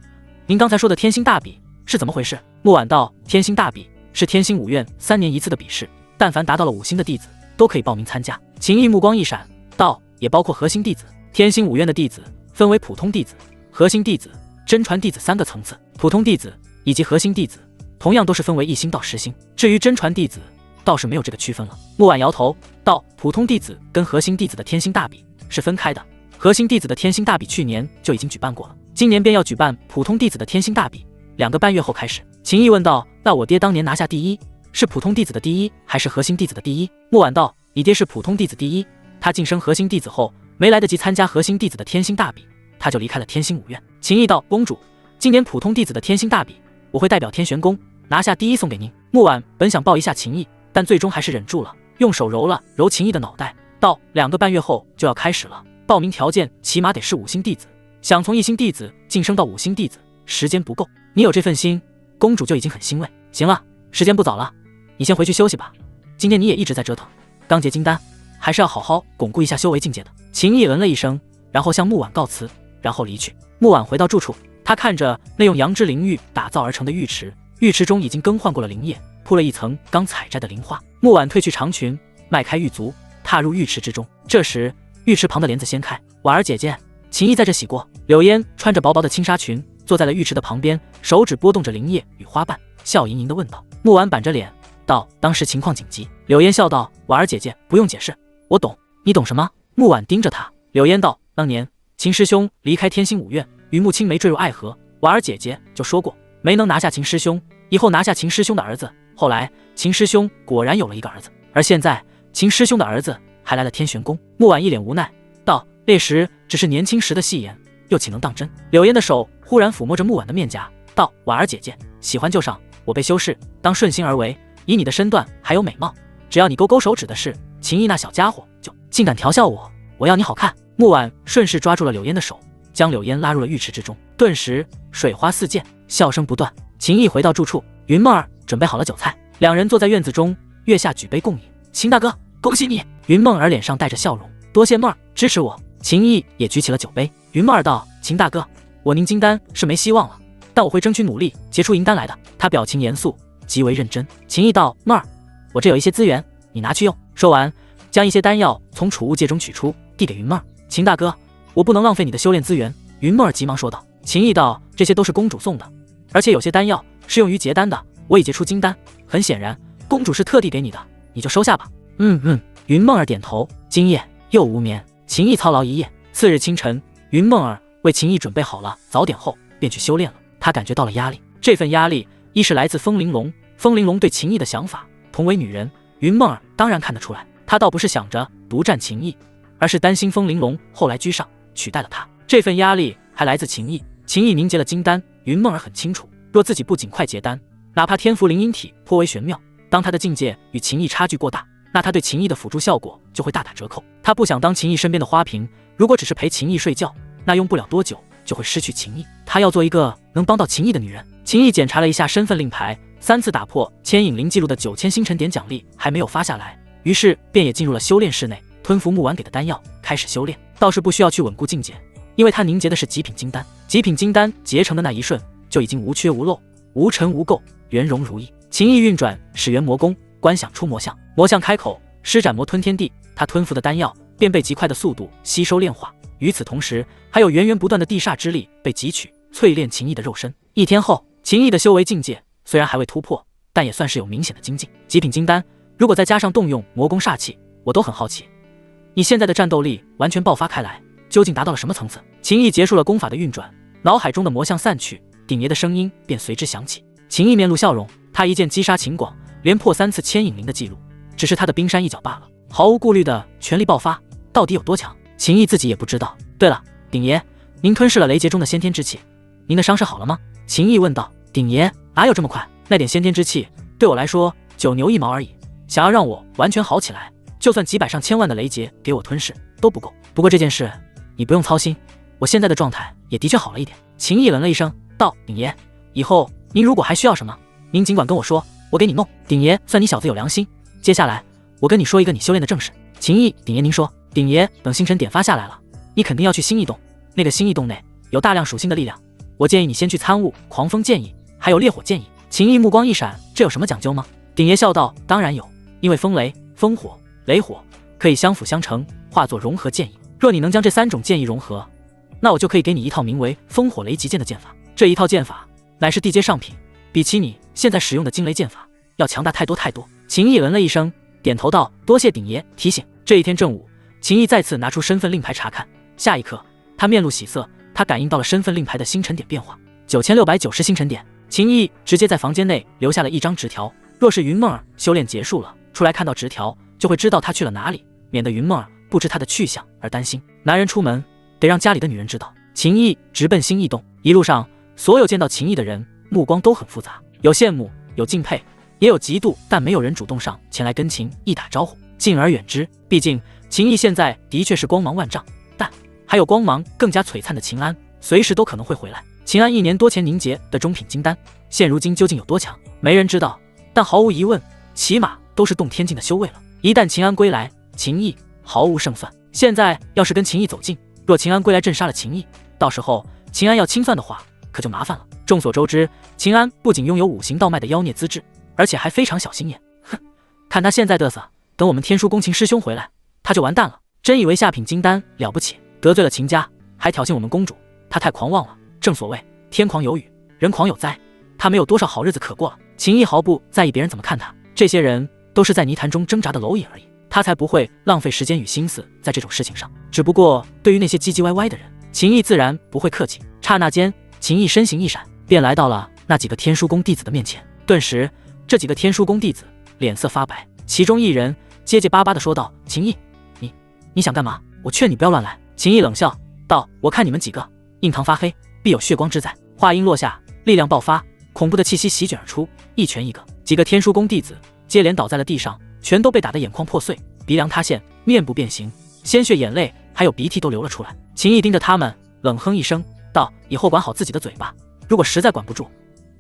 S1: 您刚才说的天星大比是怎么回事？木婉道：天星大比是天星5院3年一次的比试，但凡达到了5星的弟子都可以报名参加。秦毅目光一闪，道：也包括核心弟子。天星5院的弟子分为普通弟子、核心弟子、真传弟子3个层次，普通弟子以及核心弟子同样都是分为1星到10星，至于真传弟子倒是没有这个区分了。木婉摇头道：普通弟子跟核心弟子的天星大比是分开的，核心弟子的天星大比去年就已经举办过了，今年便要举办普通弟子的天星大比，2个半月后开始。秦毅问道：那我爹当年拿下第一，是普通弟子的第一还是核心弟子的第一？木婉道：你爹是普通弟子第一，他晋升核心弟子后没来得及参加核心弟子的天星大比，他就离开了天星5院。秦毅道：公主，今年普通弟子的天星大比，我会代表天玄宫拿下第一送给您。木婉本想抱一下秦毅，但最终还是忍住了，用手揉了揉秦毅的脑袋，道：2个半月后就要开始了，报名条件起码得是5星弟子，想从1星弟子晋升到5星弟子，时间不够。你有这份心，公主就已经很欣慰。行了，时间不早了，你先回去休息吧。今天你也一直在折腾，刚结金丹，还是要好好巩固一下修为境界的。秦毅嗯了一声，然后向木婉告辞，然后离去。木婉回到住处，他看着那用杨枝灵玉打造而成的浴池，浴池中已经更换过了灵液，铺了一层刚采摘的灵花。木婉褪去长裙，迈开玉足，踏入浴池之中。这时浴池旁的帘子掀开，婉儿姐姐，秦毅在这洗过。柳烟穿着薄薄的轻纱裙，坐在了浴池的旁边，手指拨动着灵液与花瓣，笑盈盈地问道。木婉板着脸道：当时情况紧急。柳烟笑道：婉儿姐姐不用解释，我懂。你懂什么？木婉盯着他。柳烟道：当年秦师兄离开天星5院，与穆青梅坠入爱河，婉儿姐姐就说过没能拿下秦师兄，以后拿下秦师兄的儿子。后来秦师兄果然有了一个儿子，而现在秦师兄的儿子还来了天玄宫。木婉一脸无奈道：烈时只是年轻时的戏言，又岂能当真？柳烟的手忽然抚摸着木婉的面颊，道：婉儿姐姐，喜欢就上，我辈修士当顺心而为，以你的身段还有美貌，只要你勾勾手指的是秦毅那小家伙，就竟敢调笑我，我要你好看。木婉顺势抓住了柳烟的手，将柳烟拉入了浴池之中，顿时水花四溅，笑声不断。秦毅回到住处，云梦儿准备好了酒菜，两人坐在院子中，月下举杯共饮。秦大哥，恭喜你！云梦儿脸上带着笑容，多谢梦儿支持我。秦毅也举起了酒杯。云梦儿道：秦大哥，我宁金丹是没希望了，但我会争取努力结出银丹来的。他表情严肃，极为认真。秦毅道：梦儿，我这有一些资源，你拿去用。说完，将一些丹药从储物戒中取出，递给云梦儿。秦大哥，我不能浪费你的修炼资源。云梦儿急忙说道。秦毅道：这些都是公主送的，而且有些丹药是用于结丹的，我已结出金丹，很显然公主是特地给你的，你就收下吧。云梦儿点头。今夜又无眠，秦毅操劳一夜。次日清晨，云梦儿为秦毅准备好了早点后，便去修炼了。他感觉到了压力，这份压力一是来自风玲珑，风玲珑对秦毅的想法，同为女人，云梦儿当然看得出来，她倒不是想着独占秦毅，而是担心风玲珑后来居上取代了他。这份压力还来自秦毅，秦毅凝结了金丹，云梦儿很清楚，若自己不尽快结丹，哪怕天赋灵音体颇为玄妙，当他的境界与秦毅差距过大，那他对秦毅的辅助效果就会大打折扣。他不想当秦毅身边的花瓶，如果只是陪秦毅睡觉，那用不了多久就会失去秦毅。他要做一个能帮到秦毅的女人。秦毅检查了一下身份令牌，3次打破牵引灵记录的9000星辰点奖励还没有发下来，于是便也进入了修炼室内，吞服木婉给的丹药，开始修炼。倒是不需要去稳固境界，因为他凝结的是极品金丹，极品金丹结成的那一瞬就已经无缺无漏，无尘无垢，圆融如意。秦毅运转始元魔功，观想出魔相，魔相开口，施展魔吞天地，他吞服的丹药便被极快的速度吸收炼化。与此同时，还有源源不断的地煞之力被汲取淬炼秦毅的肉身。1天后，秦毅的修为境界虽然还未突破，但也算是有明显的精进。极品金丹如果再加上动用魔功煞气，我都很好奇你现在的战斗力完全爆发开来，究竟达到了什么层次？秦毅结束了功法的运转，脑海中的魔像散去，鼎爷的声音便随之响起。秦毅面露笑容，他一剑击杀秦广，连破3次牵引灵的记录，只是他的冰山一角罢了，毫无顾虑的全力爆发，到底有多强？秦毅自己也不知道。对了，鼎爷，您吞噬了雷劫中的先天之气，您的伤势好了吗？秦毅问道。鼎爷，哪有这么快？那点先天之气对我来说9牛1毛而已，想要让我完全好起来，就算几百上千万的雷劫给我吞噬都不够。不过这件事你不用操心，我现在的状态也的确好了一点。秦毅冷了一声道：鼎爷，以后您如果还需要什么，您尽管跟我说，我给你弄。鼎爷算你小子有良心。接下来我跟你说一个你修炼的正事。秦毅，鼎爷您说。鼎爷，等星辰点发下来了，你肯定要去星异洞，那个星异洞内有大量属性的力量，我建议你先去参悟狂风剑意，还有烈火剑意。秦毅目光一闪，这有什么讲究吗？鼎爷笑道，当然有，因为风雷、风火、雷火可以相辅相成，化作融合剑意。若你能将这3种剑意融合，那我就可以给你一套名为风火雷极剑的剑法。这一套剑法乃是地阶上品，比起你现在使用的惊雷剑法要强大太多太多。秦毅了一声，点头道，多谢鼎爷提醒。这一天正午，秦毅再次拿出身份令牌查看，下一刻他面露喜色，他感应到了身份令牌的星辰点变化，9690星辰点。秦毅直接在房间内留下了一张纸条，若是云梦儿修炼结束了出来看到纸条，就会知道他去了哪里，免得云梦儿不知他的去向而担心。男人出门得让家里的女人知道。秦毅直奔新异洞，一路上所有见到秦毅的人目光都很复杂，有羡慕，有敬佩，也有嫉妒，但没有人主动上前来跟秦毅打招呼，敬而远之。毕竟秦毅现在的确是光芒万丈，但还有光芒更加璀璨的秦安，随时都可能会回来。秦安1年多前凝结的中品金丹，现如今究竟有多强，没人知道，但毫无疑问，起码都是动天境的修为了。一旦秦安归来，秦毅毫无胜算。现在要是跟秦毅走近，若秦安归来镇杀了秦毅，到时候秦安要清算的话，可就麻烦了。众所周知，秦安不仅拥有5行道脉的妖孽资质，而且还非常小心眼。哼，看他现在嘚瑟，等我们天书宫秦师兄回来，他就完蛋了。真以为下品金丹了不起，得罪了秦家，还挑衅我们公主，他太狂妄了。正所谓天狂有雨，人狂有灾，他没有多少好日子可过了。秦毅毫不在意别人怎么看他，这些人都是在泥潭中挣扎的蝼蚁而已，他才不会浪费时间与心思在这种事情上。只不过对于那些唧唧歪歪的人，秦毅自然不会客气。刹那间，秦毅身形一闪，便来到了那几个天书宫弟子的面前。顿时，这几个天书宫弟子脸色发白，其中一人结结巴巴地说道：“秦毅，你想干嘛？我劝你不要乱来。”秦毅冷笑道：“我看你们几个印堂发黑，必有血光之灾。”话音落下，力量爆发，恐怖的气息席卷而出，一拳一个，几个天书宫弟子接连倒在了地上，全都被打得眼眶破碎，鼻梁塌陷，面部变形，鲜血、眼泪还有鼻涕都流了出来。秦毅盯着他们，冷哼一声道：“以后管好自己的嘴巴，如果实在管不住，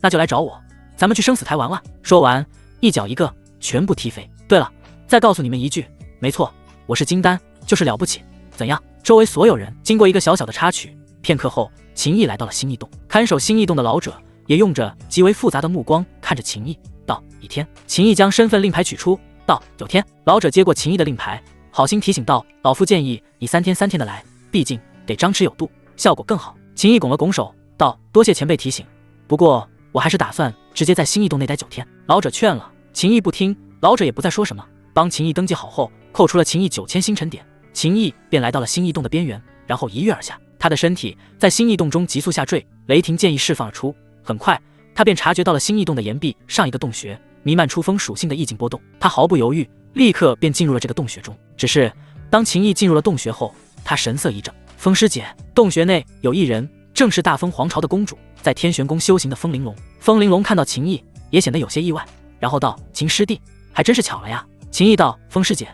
S1: 那就来找我，咱们去生死台玩玩。”说完，一脚一个，全部踢飞。对了，再告诉你们一句，没错，我是金丹，就是了不起。怎样？周围所有人经过一个小小的插曲，片刻后，秦毅来到了新异洞。看守新异洞的老者也用着极为复杂的目光看着秦毅，道：“倚天。”秦毅将身份令牌取出，道：“有天。”老者接过秦毅的令牌，好心提醒道：“老夫建议你3天3天的来，毕竟得张弛有度，效果更好。”秦毅拱了拱手，道：“多谢前辈提醒，不过我还是打算直接在新异洞内待9天。”老者劝了，秦毅不听，老者也不再说什么，帮秦毅登记好后，扣除了秦毅9000星辰点，秦毅便来到了新异洞的边缘，然后一跃而下。他的身体在新异洞中急速下坠，雷霆剑意释放而出。很快，他便察觉到了新异洞的岩壁上一个洞穴弥漫出风属性的意境波动。他毫不犹豫，立刻便进入了这个洞穴中。只是当秦毅进入了洞穴后，他神色一怔。风师姐，洞穴内有一人，正是大风皇朝的公主，在天玄宫修行的风玲珑。风玲珑看到秦毅，也显得有些意外，然后道：“秦师弟，还真是巧了呀。”秦毅道：“风师姐，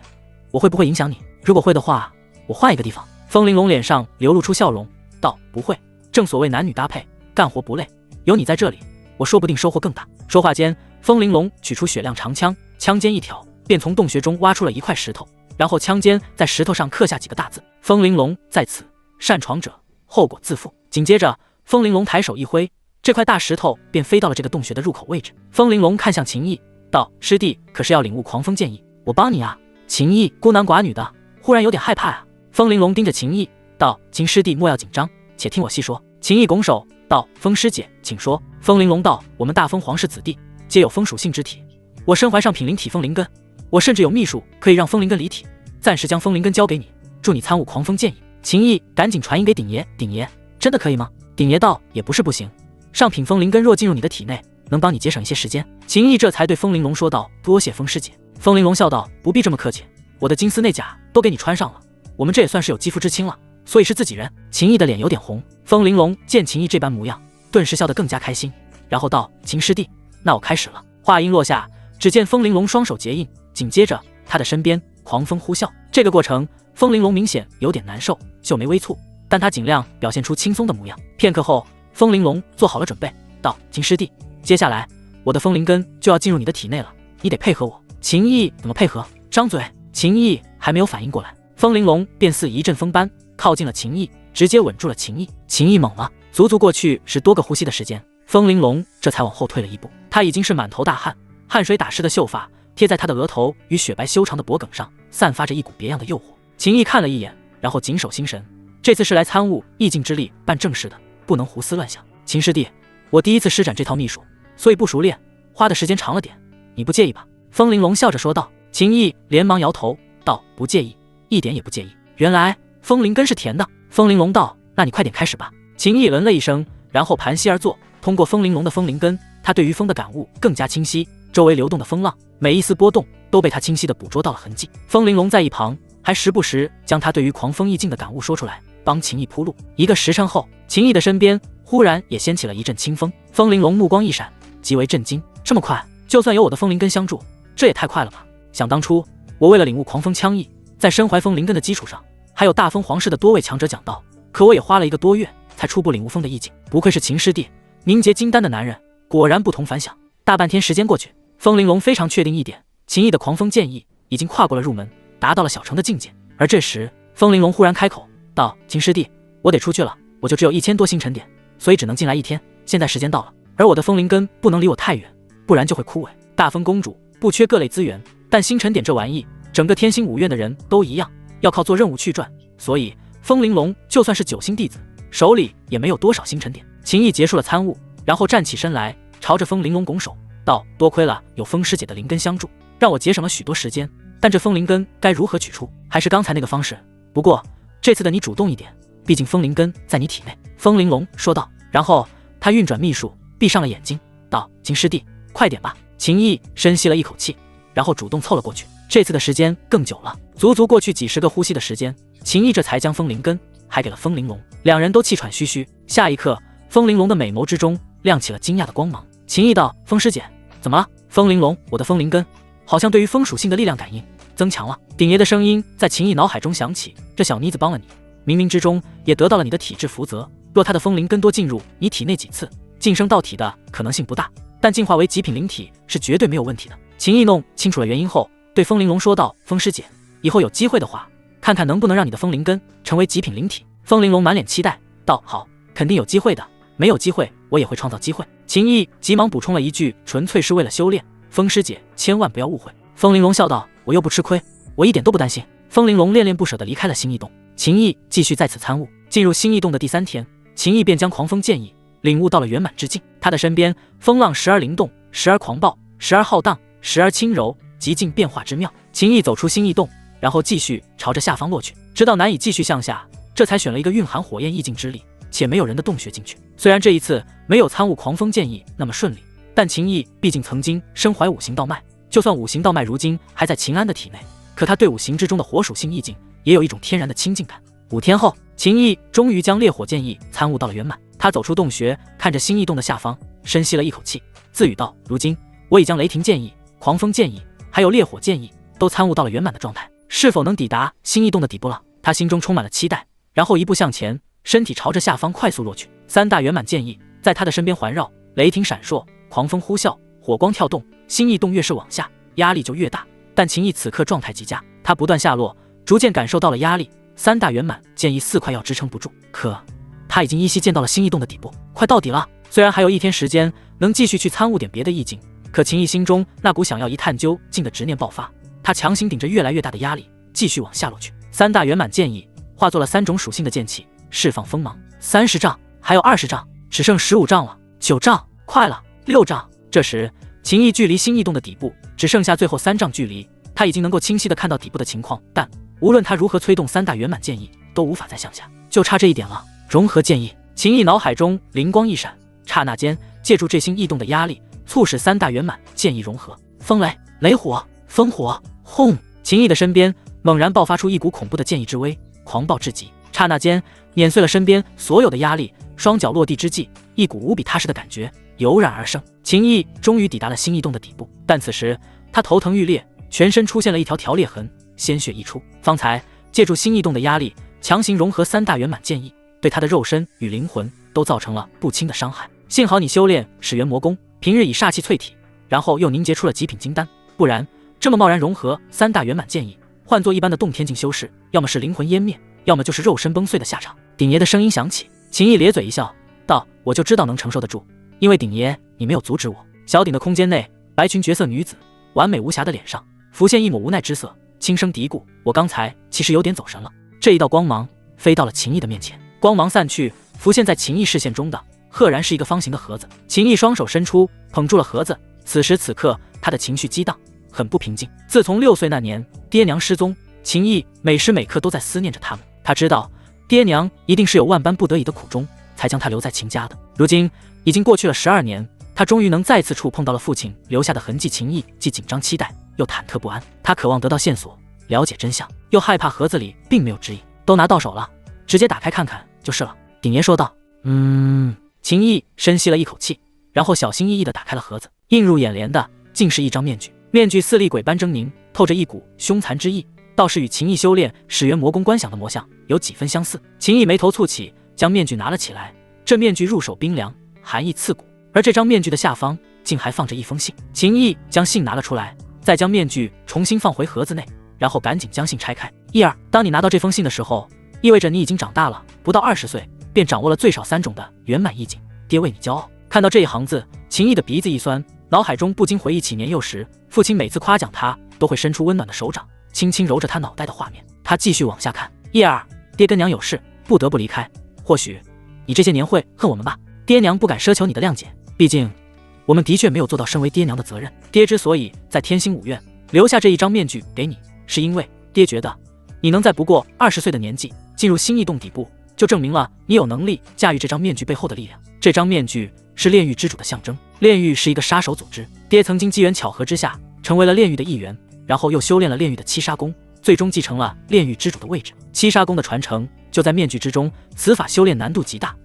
S1: 我会不会影响你？如果会的话，我换一个地方。”风玲珑脸上流露出笑容，道：“不会，正所谓男女搭配，干活不累，有你在这里，我说不定收获更大。”说话间，风玲珑取出雪亮长枪，枪尖一挑，便从洞穴中挖出了一块石头，然后枪尖在石头上刻下几个大字：“风玲珑在此，擅闯者后果自负。”紧接着，风玲珑抬手一挥，这块大石头便飞到了这个洞穴的入口位置。风玲珑看向秦毅，道：“师弟可是要领悟狂风剑意，我帮你啊。”秦毅孤男寡女的，忽然有点害怕啊。风玲珑盯着秦毅道：“秦师弟莫要紧张，且听我细说。”秦毅拱手道：“风师姐，请说。”风玲珑道：“我们大风皇室子弟皆有风属性之体，我身怀上品灵体风灵根，我甚至有秘术可以让风灵根离体，暂时将风灵根交给你，助你参悟狂风剑意。”秦毅赶紧传音给鼎爷：“鼎爷，真的可以吗？”鼎爷道：“也不是不行，上品风灵根若进入你的体内，能帮你节省一些时间。”秦毅这才对风玲珑说道：“多谢风师姐。”风玲珑笑道：“不必这么客气，我的金丝内甲都给你穿上了，我们这也算是有肌肤之亲了，所以是自己人。”秦毅的脸有点红，风玲珑见秦毅这般模样，顿时笑得更加开心，然后道：“秦师弟，那我开始了。”话音落下，只见风玲珑双手结印，紧接着他的身边狂风呼啸。这个过程，风玲珑明显有点难受，秀眉微蹙，但他尽量表现出轻松的模样。片刻后，风玲珑做好了准备，道：“秦师弟，接下来我的风灵根就要进入你的体内了，你得配合我。”秦毅怎么配合？张嘴。秦毅还没有反应过来，风玲珑便似一阵风般靠近了秦毅，直接吻住了秦毅。秦毅懵了，足足过去10多个呼吸的时间，风玲珑这才往后退了一步。他已经是满头大汗，汗水打湿的秀发贴在他的额头与雪白修长的脖颈上，散发着一股别样的诱惑。秦毅看了一眼，然后谨守心神，这次是来参悟意境之力办正事的，不能胡思乱想。秦师弟，我第一次施展这套秘术，所以不熟练，花的时间长了点，你不介意吧？风玲珑笑着说道。秦毅连忙摇头道：不介意，一点也不介意。原来风灵根是甜的。风玲珑道：那你快点开始吧。秦毅了一声，然后盘膝而坐，通过风玲珑的风灵根，他对于风的感悟更加清晰，周围流动的风浪，每一丝波动都被他清晰地捕捉到了痕迹。风玲珑在一旁还时不时将他对于狂风意境的感悟说出来，帮秦毅铺路。1个时辰后，秦毅的身边忽然也掀起了一阵清风。风玲珑目光一闪，极为震惊，这么快？就算有我的风灵根相助，这也太快了吧。想当初我为了领悟狂风枪意，在身怀风灵根的基础上，还有大风皇室的多位强者讲道，可我也花了1个多月才初步领悟风的意境。不愧是秦师弟，凝结金丹的男人，果然不同凡响。大半天时间过去，风玲珑非常确定一点，秦毅的狂风剑意已经跨过了入门，达到了小成的境界。而这时风玲珑忽然开口道：秦师弟，我得出去了，我就只有1000多星辰点，所以只能进来1天，现在时间到了，而我的风灵根不能离我太远，不然就会枯萎。大风公主不缺各类资源，但星辰点这玩意，整个天星5院的人都一样，要靠做任务去赚，所以风玲珑就算是9星弟子，手里也没有多少星辰点。秦毅结束了参悟，然后站起身来，朝着风玲珑拱手道：多亏了有风师姐的灵根相助，让我节省了许多时间，但这风灵根该如何取出？还是刚才那个方式，不过这次的你主动一点，毕竟风灵根在你体内。风玲珑说道，然后他运转秘术，闭上了眼睛，道：秦师弟，快点吧。秦毅深吸了一口气，然后主动凑了过去。这次的时间更久了，足足过去几10个呼吸的时间，秦毅这才将风灵根还给了风玲珑，两人都气喘吁吁。下一刻，风玲珑的美眸之中亮起了惊讶的光芒。秦毅道：风师姐，怎么了？风玲珑，我的风灵根好像对于风属性的力量感应增强了。鼎爷的声音在秦毅脑海中响起，这小妮子帮了你，冥冥之中也得到了你的体质福泽，若她的风灵根多进入你体内几次，晋升到体的可能性不大，但进化为极品灵体是绝对没有问题的。秦毅弄清楚了原因后，对风玲珑说道：风师姐，以后有机会的话，看看能不能让你的风灵根成为极品灵体。风玲珑满脸期待道：好，肯定有机会的，没有机会我也会创造机会。秦毅急忙补充了一句：纯粹是为了修炼，风师姐千万不要误会。风玲珑笑道：我又不吃亏，我一点都不担心。风玲珑恋恋不舍地离开了星异洞。秦毅继续在此参悟。进入星异洞的第3天，秦毅便将狂风剑意领悟到了圆满之境。他的身边风浪时而灵动，时而狂暴，时而浩荡，时而轻柔，极尽变化之妙。秦毅走出星异洞，然后继续朝着下方落去，直到难以继续向下，这才选了一个蕴含火焰意境之力且没有人的洞穴进去。虽然这一次没有参悟狂风剑意那么顺利，但秦毅毕竟曾经身怀5行道脉，就算5行道脉如今还在秦安的体内，可他对5行之中的火属性意境也有一种天然的亲近感。5天后，秦毅终于将烈火剑意参悟到了圆满。他走出洞穴，看着星异洞的下方，深吸了一口气，自语道：如今我已将雷霆剑意、狂风剑意还有烈火剑意都参悟到了圆满的状态，是否能抵达星异洞的底部了？他心中充满了期待，然后一步向前，身体朝着下方快速落去。3大圆满剑意在他的身边环绕，雷霆闪烁，狂风呼啸，火光跳动。星异洞越是往下，压力就越大，但秦毅此刻状态极佳，他不断下落，逐渐感受到了压力。3大圆满剑意4快要支撑不住，可他已经依稀见到了星异洞的底部，快到底了。虽然还有1天时间能继续去参悟点别的意境，可秦毅心中那股想要一探究竟的执念爆发，他强行顶着越来越大的压力继续往下落去。3大圆满剑意化作了3种属性的剑气，释放锋芒。30丈，还有20丈，只剩15丈了。9丈，快了，6丈。这时秦毅距离星异洞的底部只剩下最后3丈距离，他已经能够清晰地看到底部的情况，但无论他如何催动3大圆满剑意，都无法再向下，就差这一点了。融合剑意，秦毅脑海中灵光一闪，刹那间借助这星异洞的压力，促使3大圆满剑意融合。风雷、雷火、风火，轰！秦毅的身边猛然爆发出一股恐怖的剑意之威，狂暴至极，刹那间碾碎了身边所有的压力。双脚落地之际，一股无比踏实的感觉油然而生。秦毅终于抵达了星异洞的底部，但此时他头疼欲裂，全身出现了一条条裂痕，鲜血溢出。方才借助星异洞的压力，强行融合3大圆满剑意，对他的肉身与灵魂都造成了不轻的伤害。幸好你修炼始元魔功，平日以煞气淬体，然后又凝结出了极品金丹，不然这么贸然融合3大圆满剑意，换做一般的洞天境修士，要么是灵魂湮灭，要么就是肉身崩碎的下场。鼎爷的声音响起，秦毅咧嘴一笑，道：“我就知道能承受得住，因为鼎爷你没有阻止我。”小鼎的空间内，白裙绝色女子完美无瑕的脸上浮现一抹无奈之色，轻声嘀咕：“我刚才其实有点走神了。”这一道光芒飞到了秦毅的面前，光芒散去，浮现在秦毅视线中的赫然是一个方形的盒子。秦毅双手伸出，捧住了盒子。此时此刻，他的情绪激荡，很不平静。自从6岁那年爹娘失踪，秦毅每时每刻都在思念着他们。他知道爹娘一定是有万般不得已的苦衷，才将他留在秦家的。如今已经过去了12年，他终于能再次触碰到了父亲留下的痕迹。秦毅既紧张期待，又忐忑不安。他渴望得到线索，了解真相，又害怕盒子里并没有指引。都拿到手了，直接打开看看就是了。鼎爷说道。秦毅深吸了一口气，然后小心翼翼地打开了盒子。映入眼帘的竟是一张面具，面具似厉鬼般狰狞，透着一股凶残之意，倒是与秦毅修炼始元魔功观想的模像有几分相似。秦毅眉头蹙起，将面具拿了起来。这面具入手冰凉，寒意刺骨，而这张面具的下方竟还放着一封信。秦毅将信拿了出来，再将面具重新放回盒子内，然后赶紧将信拆开。一儿，当你拿到这封信的时候，意味着你已经长大了，不到20岁便掌握了最少3种的圆满意境，爹为你骄傲。看到这一行字，秦毅的鼻子一酸，脑海中不禁回忆起年幼时父亲每次夸奖他都会伸出温暖的手掌轻轻揉着他脑袋的画面。他继续往下看。叶儿，爹跟娘有事不得不离开，或许你这些年会恨我们吧，爹娘不敢奢求你的谅解，毕竟我们的确没有做到身为爹娘的责任。爹之所以在天星5院留下这一张面具给你，是因为爹觉得你能在不过20岁的年纪进入星异洞底部，就证明了你有能力驾驭这张面具背后的力量。这张面具是炼狱之主的象征，炼狱是一个杀手组织，爹曾经机缘巧合之下成为了炼狱的一员，然后又修炼了炼狱的七杀功，最终继承了炼狱之主的位置。七杀功的传承就在面具之中，此法修炼难度极大，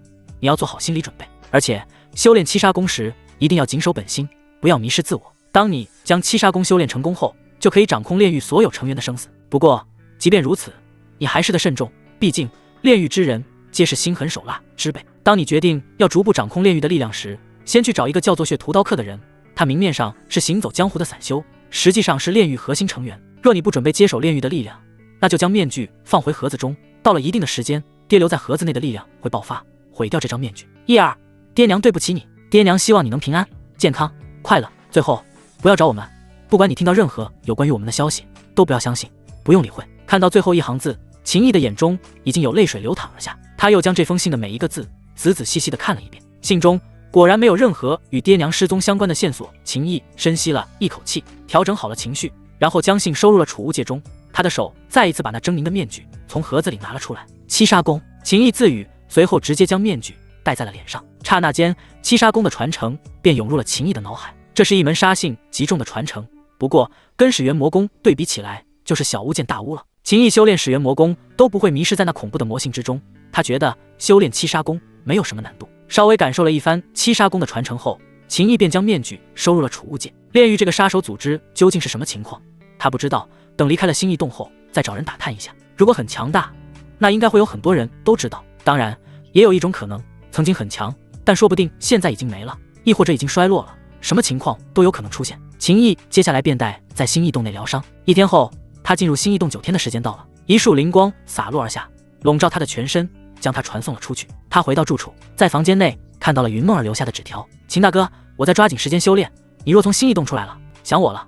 S1: 你要做好心理准备，而且修炼七杀功时一定要谨守本心，不要迷失自我。当你将七杀功修炼成功后，就可以掌控炼狱所有成员的生死。不过即便如此，你还是得慎重，毕竟炼狱之人皆是心狠手辣之辈。当你决定要逐步掌控炼狱的力量时，先去找一个叫做血屠刀客的人，他明面上是行走江湖的散修，实际上是炼狱核心成员。若你不准备接手炼狱的力量，那就将面具放回盒子中，到了一定的时间，爹留在盒子内的力量会爆发，毁掉这张面具。叶儿，爹娘对不起你，爹娘希望你能平安、健康、快乐。最后，不要找我们，不管你听到任何有关于我们的消息，都不要相信，不用理会。看到最后一行字，秦毅的眼中已经有泪水流淌而下，他又将这封信的每一个字仔仔细细地看了一遍。信中果然没有任何与爹娘失踪相关的线索。秦毅深吸了一口气，调整好了情绪，然后将信收入了储物戒中。他的手再一次把那狰狞的面具从盒子里拿了出来。七杀功，秦毅自语，随后直接将面具戴在了脸上。刹那间，七杀功的传承便涌入了秦毅的脑海。这是一门杀性极重的传承，不过跟始元魔功对比起来，就是小巫见大巫了。秦毅修炼始元魔功都不会迷失在那恐怖的魔性之中，他觉得修炼七杀功没有什么难度。稍微感受了一番七杀功的传承后，秦毅便将面具收入了储物戒。炼狱这个杀手组织究竟是什么情况，他不知道，等离开了星异洞后再找人打探一下。如果很强大，那应该会有很多人都知道。当然，也有一种可能，曾经很强，但说不定现在已经没了，亦或者已经衰落了，什么情况都有可能出现。秦毅接下来便待在星异洞内疗伤。1天后，他进入星异洞9天的时间到了，一束灵光洒落而下，笼罩他的全身，将他传送了出去。他回到住处，在房间内看到了云梦儿留下的纸条：秦大哥，我在抓紧时间修炼，你若从星异洞出来了，想我了，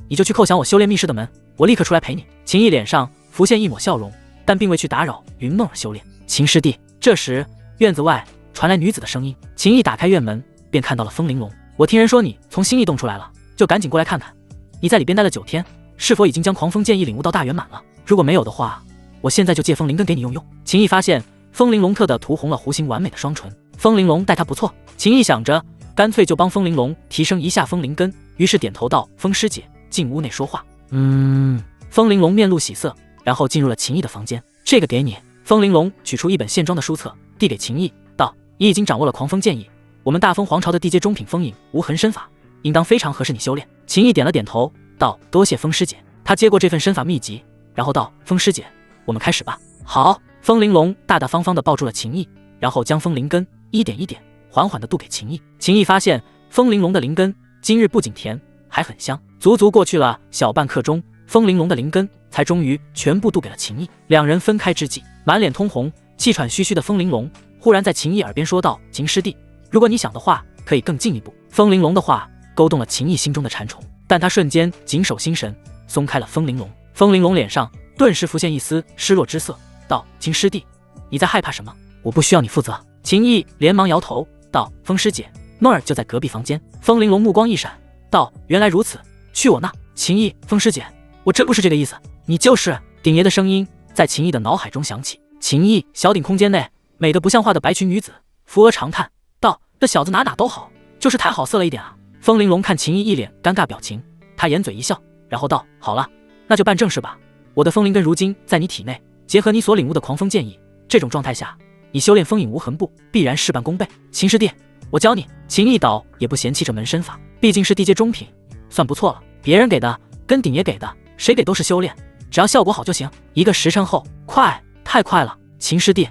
S1: 你就去叩响我修炼密室的门，我立刻出来陪你。秦毅脸上浮现一抹笑容，但并未去打扰云梦儿修炼。秦师弟。这时院子外传来女子的声音，秦毅打开院门，便看到了风玲珑。我听人说你从星异洞出来了，就赶紧过来看看，你在里边待了9天，是否已经将狂风剑意领悟到大圆满了？如果没有的话，我现在就借风灵根给你用用。秦毅发现风玲珑特地涂红了弧形完美的双唇，风玲珑待他不错。秦毅想着，干脆就帮风玲珑提升一下风灵根，于是点头道：风师姐，进屋内说话。风玲珑面露喜色，然后进入了秦毅的房间。这个给你。风玲珑取出一本线装的书册，递给秦毅，道：你已经掌握了狂风剑意，我们大风皇朝的地阶中品风影无痕身法，应当非常合适你修炼。秦毅点了点头，道：多谢风师姐。他接过这份身法秘籍，然后道：风师姐，我们开始吧。好。风玲珑大大方方地抱住了秦毅，然后将风灵根一点一点缓缓地渡给秦毅。秦毅发现风玲珑的灵根今日不仅甜，还很香。足足过去了小半刻钟，风玲珑的灵根才终于全部渡给了秦毅。两人分开之际，满脸通红、气喘吁吁的风玲珑忽然在秦毅耳边说道：“秦师弟，如果你想的话，可以更进一步。”风玲珑的话勾动了秦毅心中的馋虫，但他瞬间紧守心神，松开了风玲珑。风玲珑脸上顿时浮现一丝失落之色，道：“秦师弟，你在害怕什么？我不需要你负责。”秦毅连忙摇头道：“风师姐，诺儿就在隔壁房间。”风玲珑目光一闪，道：“原来如此，去我那。”秦毅，风师姐，我真不是这个意思，你就是。鼎爷的声音在秦毅的脑海中响起。秦毅，小鼎空间内，美得不像话的白裙女子扶额长叹道：“这小子哪都好，就是太好色了一点啊。”风玲珑看秦毅一脸尴尬表情，他掩嘴一笑，然后道：“好了，那就办正事吧。我的风灵根如今在你体内，结合你所领悟的狂风剑意，这种状态下，你修炼风影无痕步必然事半功倍。秦师弟，我教你。”秦毅倒也不嫌弃这门身法，毕竟是地阶中品，算不错了。别人给的跟鼎爷给的，谁给都是修炼，只要效果好就行。1个时辰后，快，太快了！秦师弟，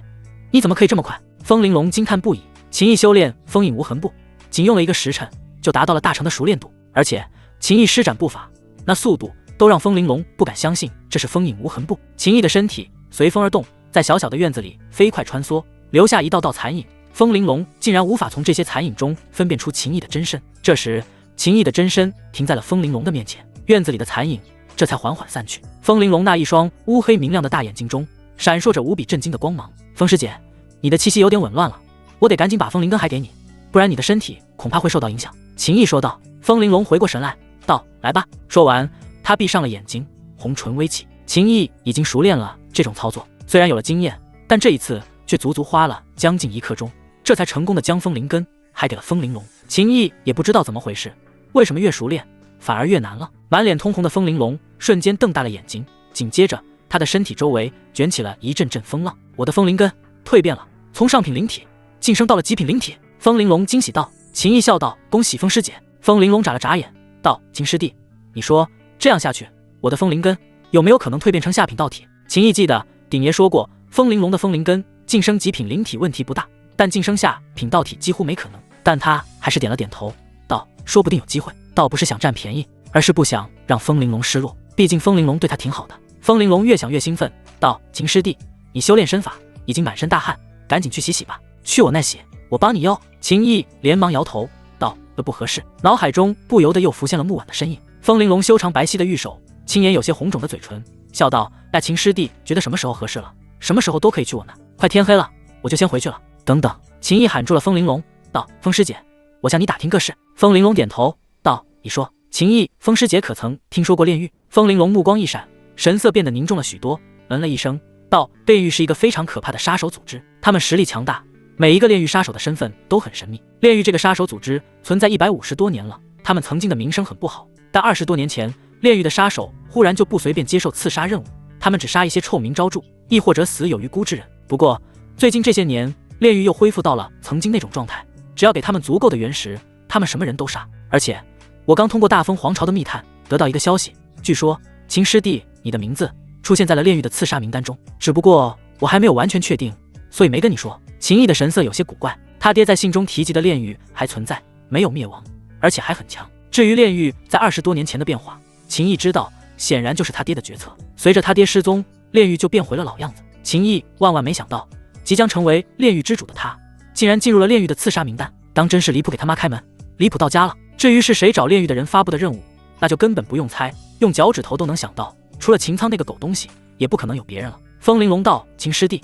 S1: 你怎么可以这么快？风玲珑惊叹不已。秦毅修炼风影无痕步，仅用了1个时辰，就达到了大成的熟练度，而且秦毅施展步法，那速度都让风玲珑不敢相信这是风影无痕步。秦毅的身体随风而动，在小小的院子里飞快穿梭，留下一道道残影。风玲珑竟然无法从这些残影中分辨出秦毅的真身。这时，秦毅的真身停在了风玲珑的面前，院子里的残影这才缓缓散去。风玲珑那一双乌黑明亮的大眼睛中闪烁着无比震惊的光芒。风师姐，你的气息有点紊乱了，我得赶紧把风灵根还给你，不然你的身体恐怕会受到影响。秦毅说道。风玲珑回过神来，道：“来吧。”说完，他闭上了眼睛，红唇微起。秦毅已经熟练了这种操作，虽然有了经验，但这一次却足足花了将近1刻钟，这才成功的将风灵根还给了风玲珑。秦毅也不知道怎么回事，为什么越熟练反而越难了？满脸通红的风玲珑瞬间瞪大了眼睛，紧接着他的身体周围卷起了一阵阵风浪。我的风灵根蜕变了，从上品灵体晋升到了极品灵体。风玲珑惊喜道。秦毅笑道：“恭喜风师姐。”风玲珑眨了眨眼，道：“秦师弟，你说这样下去，我的风灵根有没有可能蜕变成下品道体？”秦毅记得鼎爷说过，风玲珑的风灵根晋升极品灵体问题不大，但晋升下品道体几乎没可能。但他还是点了点头，道：“说不定有机会。”倒不是想占便宜，而是不想让风玲珑失落，毕竟风玲珑对他挺好的。风玲珑越想越兴奋，道：“秦师弟，你修炼身法已经满身大汗，赶紧去洗洗吧。去我那洗，我帮你哟。”秦毅连忙摇头道：“不合适。”脑海中不由得又浮现了木婉的身影。风玲珑修长白皙的玉手，轻颜有些红肿的嘴唇，笑道：“那秦师弟觉得什么时候合适了？什么时候都可以去我那。快天黑了，我就先回去了。”等等，秦毅喊住了风玲珑，道：“风师姐，我向你打听个事。”风玲珑点头道：“你说。”秦毅，风师姐可曾听说过炼狱？风玲珑目光一闪，神色变得凝重了许多，嗯了一声，道：“炼狱是一个非常可怕的杀手组织，他们实力强大，每一个炼狱杀手的身份都很神秘。炼狱这个杀手组织存在150多年了，他们曾经的名声很不好，但20多年前，炼狱的杀手忽然就不随便接受刺杀任务，他们只杀一些臭名昭著，亦或者死有余辜之人。不过最近这些年，炼狱又恢复到了曾经那种状态，只要给他们足够的原石，他们什么人都杀。而且我刚通过大风皇朝的密探得到一个消息，据说秦师弟你的名字出现在了炼狱的刺杀名单中，只不过我还没有完全确定，所以没跟你说。”秦毅的神色有些古怪，他爹在信中提及的炼狱还存在，没有灭亡，而且还很强。至于炼狱在20多年前的变化，秦毅知道，显然就是他爹的决策。随着他爹失踪，炼狱就变回了老样子。秦毅万万没想到，即将成为炼狱之主的他，竟然进入了炼狱的刺杀名单，当真是离谱给他妈开门，离谱到家了。至于是谁找炼狱的人发布的任务，那就根本不用猜，用脚趾头都能想到，除了秦苍那个狗东西，也不可能有别人了。风玲珑道：“秦师弟，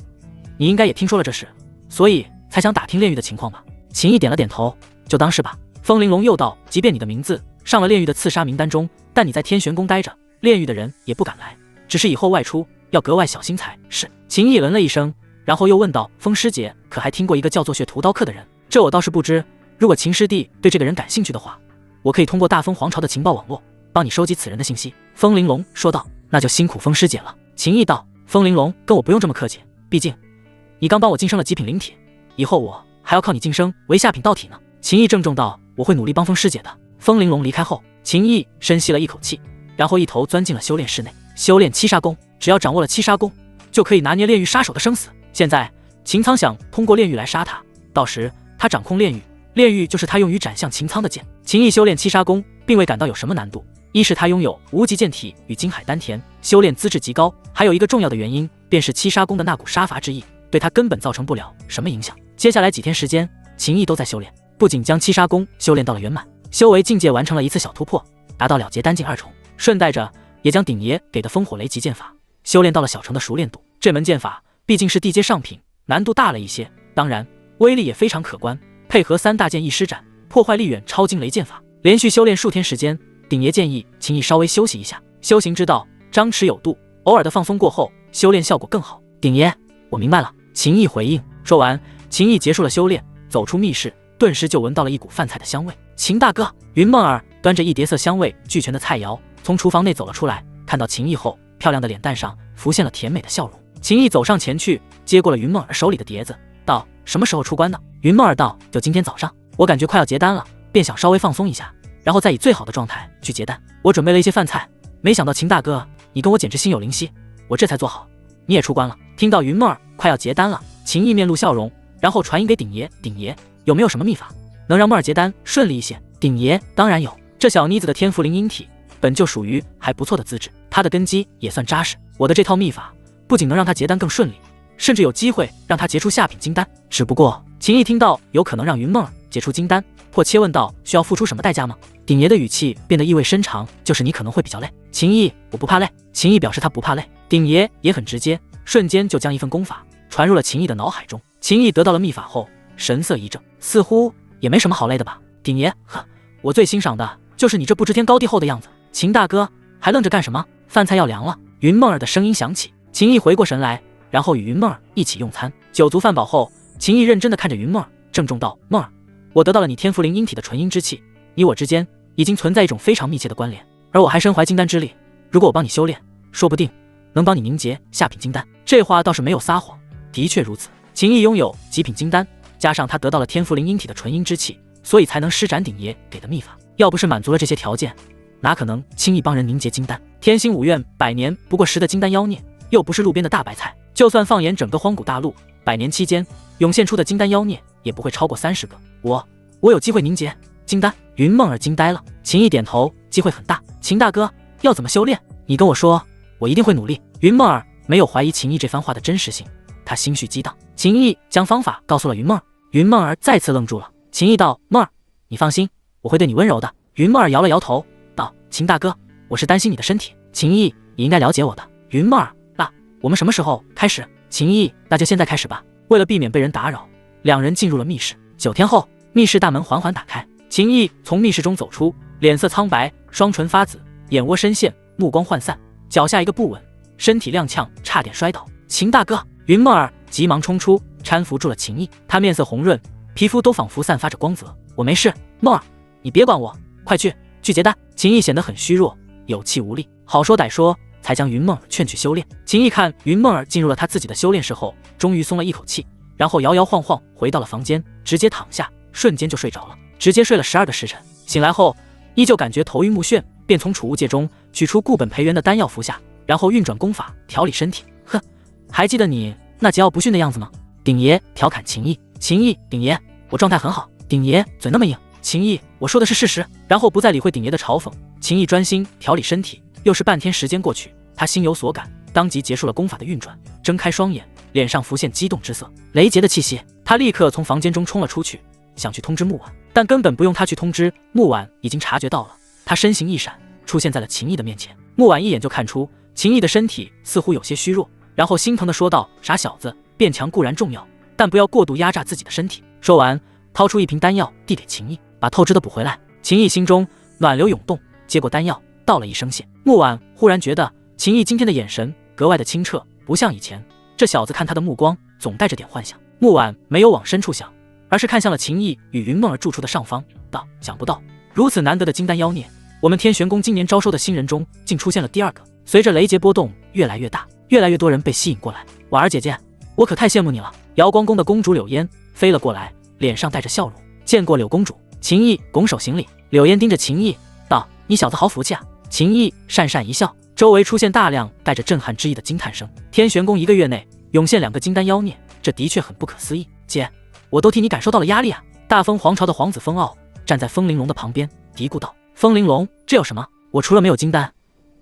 S1: 你应该也听说了这事，所以才想打听炼狱的情况吧？”秦毅点了点头，就当是吧。风玲珑又道：“即便你的名字上了炼狱的刺杀名单中，但你在天玄宫待着，炼狱的人也不敢来，只是以后外出要格外小心才是。”秦毅嗯了一声，然后又问道：“风师姐可还听过一个叫做血屠刀客的人？这我倒是不知，如果秦师弟对这个人感兴趣的话，我可以通过大风皇朝的情报网络帮你收集此人的信息。”风玲珑说道：“那就辛苦风师姐了。”秦毅道：“风玲珑，跟我不用这么客气，毕竟你刚帮我晋升了极品灵体，以后我还要靠你晋升为下品道体呢。”秦毅郑重道：“我会努力帮风师姐的。”风玲珑离开后，秦毅深吸了一口气，然后一头钻进了修炼室内。修炼七杀功，只要掌握了七杀功，就可以拿捏炼狱杀手的生死。现在秦苍想通过炼狱来杀他，到时他掌控炼狱，炼狱就是他用于斩向秦苍的剑。秦毅修炼七杀功并未感到有什么难度，一是他拥有无极剑体与金海丹田，修炼资质极高，还有一个重要的原因便是七杀功的那股杀伐之意对他根本造成不了什么影响。接下来几天时间，秦毅都在修炼，不仅将七杀功修炼到了圆满，修为境界完成了一次小突破，达到了结丹境2重，顺带着也将鼎爷给的烽火雷击剑法修炼到了小成的熟练度。这门剑法毕竟是地阶上品，难度大了一些，当然威力也非常可观，配合3大剑一施展，破坏力远超惊雷剑法。连续修炼数天时间，鼎爷建议秦毅稍微休息一下。修行之道，张弛有度，偶尔的放松过后，修炼效果更好。鼎爷，我明白了。秦毅回应。说完，秦毅结束了修炼，走出密室，顿时就闻到了一股饭菜的香味。秦大哥，云梦儿端着一碟色香味俱全的菜肴从厨房内走了出来，看到秦毅后，漂亮的脸蛋上浮现了甜美的笑容。秦毅走上前去，接过了云梦儿手里的碟子，道：什么时候出关的？云梦儿道：就今天早上，我感觉快要结丹了，便想稍微放松一下，然后再以最好的状态去结丹。我准备了一些饭菜，没想到秦大哥你跟我简直心有灵犀，我这才做好。你也出关了。听到云梦儿快要结丹了，秦毅面露笑容，然后传音给鼎爷：鼎爷，有没有什么秘法能让梦儿结丹顺利一些？鼎爷当然有，这小妮子的天赋灵婴体本就属于还不错的资质，她的根基也算扎实。我的这套秘法不仅能让她结丹更顺利，甚至有机会让她结出下品金丹。只不过秦毅听到有可能让云梦儿结出金丹，迫切问道：需要付出什么代价吗？鼎爷的语气变得意味深长，就是你可能会比较累。秦毅，我不怕累。秦毅表示他不怕累。鼎爷也很直接，瞬间就将一份功法传入了秦毅的脑海中。秦毅得到了秘法后，神色一正，似乎也没什么好累的吧。鼎爷，呵，我最欣赏的就是你这不知天高地厚的样子。秦大哥还愣着干什么？饭菜要凉了。云梦儿的声音响起，秦毅回过神来，然后与云梦儿一起用餐。酒足饭饱后，秦毅认真地看着云梦儿，郑重道：梦儿，我得到了你天赋灵婴体的纯阴之气，你我之间已经存在一种非常密切的关联，而我还身怀金丹之力，如果我帮你修炼，说不定能帮你凝结下品金丹。这话倒是没有撒谎，的确如此。秦毅拥有极品金丹，加上他得到了天赋灵婴体的纯阴之气，所以才能施展鼎爷给的秘法。要不是满足了这些条件，哪可能轻易帮人凝结金丹？天星五院100年不过10的金丹妖孽，又不是路边的大白菜，就算放眼整个荒古大陆，100年期间涌现出的金丹妖孽也不会超过30个。我有机会凝结金丹？云梦儿惊呆了。秦毅点头，机会很大。秦大哥要怎么修炼？你跟我说，我一定会努力。云梦儿没有怀疑秦毅这番话的真实性，他心绪激荡。秦毅将方法告诉了云梦儿，云梦儿再次愣住了。秦毅道：梦儿，你放心，我会对你温柔的。云梦儿摇了摇头，道：秦大哥，我是担心你的身体。秦毅，你应该了解我的。云梦儿，那我们什么时候开始？秦毅，那就现在开始吧。为了避免被人打扰，两人进入了密室。9天后，密室大门缓缓打开，秦毅从密室中走出，脸色苍白，双唇发紫，眼窝深陷，目光涣散，脚下一个不稳，身体踉跄，差点摔倒。秦大哥！云梦儿急忙冲出，搀扶住了秦毅。他面色红润，皮肤都仿佛散发着光泽。我没事，梦儿，你别管我，快去结丹。秦毅显得很虚弱，有气无力，好说歹说，才将云梦儿劝去修炼。秦毅看云梦儿进入了他自己的修炼室后，终于松了一口气，然后摇摇晃晃回到了房间，直接躺下，瞬间就睡着了，直接睡了12个时辰。醒来后依旧感觉头晕目眩，便从储物戒中取出固本培元的丹药服下，然后运转功法调理身体。哼，还记得你那桀骜不驯的样子吗？鼎爷调侃秦毅。秦毅，鼎爷，我状态很好。鼎爷嘴那么硬。秦毅，我说的是事实。然后不再理会鼎爷的嘲讽，秦毅专心调理身体。又是半天时间过去，他心有所感，当即结束了功法的运转，睁开双眼，脸上浮现激动之色。雷劫的气息，他立刻从房间中冲了出去，想去通知木婉，但根本不用他去通知，木婉已经察觉到了。他身形一闪，出现在了秦毅的面前。木婉一眼就看出秦毅的身体似乎有些虚弱，然后心疼地说道：傻小子，变强固然重要，但不要过度压榨自己的身体。说完，掏出一瓶丹药递给秦毅，把透支的补回来。秦毅心中暖流涌动，接过丹药道了一声谢。木婉忽然觉得秦毅今天的眼神格外的清澈，不像以前，这小子看他的目光总带着点幻想。木婉没有往深处想，而是看向了秦毅与云梦儿住处的上方，道：想不到如此难得的金丹妖孽，我们天玄宫今年招收的新人中竟出现了第2个。随着雷劫波动越来越大，越来越多人被吸引过来。婉儿姐姐，我可太羡慕你了。瑶光宫的公主柳烟飞了过来，脸上带着笑容。见过柳公主。秦毅拱手行礼。柳烟盯着秦毅道：你小子好福气啊。秦毅讪讪一笑，周围出现大量带着震撼之意的惊叹声。天玄宫1个月内涌现2个金丹妖孽，这的确很不可思议。姐，我都替你感受到了压力啊。大风皇朝的皇子风傲站在风玲珑的旁边嘀咕道：风玲珑，这有什么？我除了没有金丹，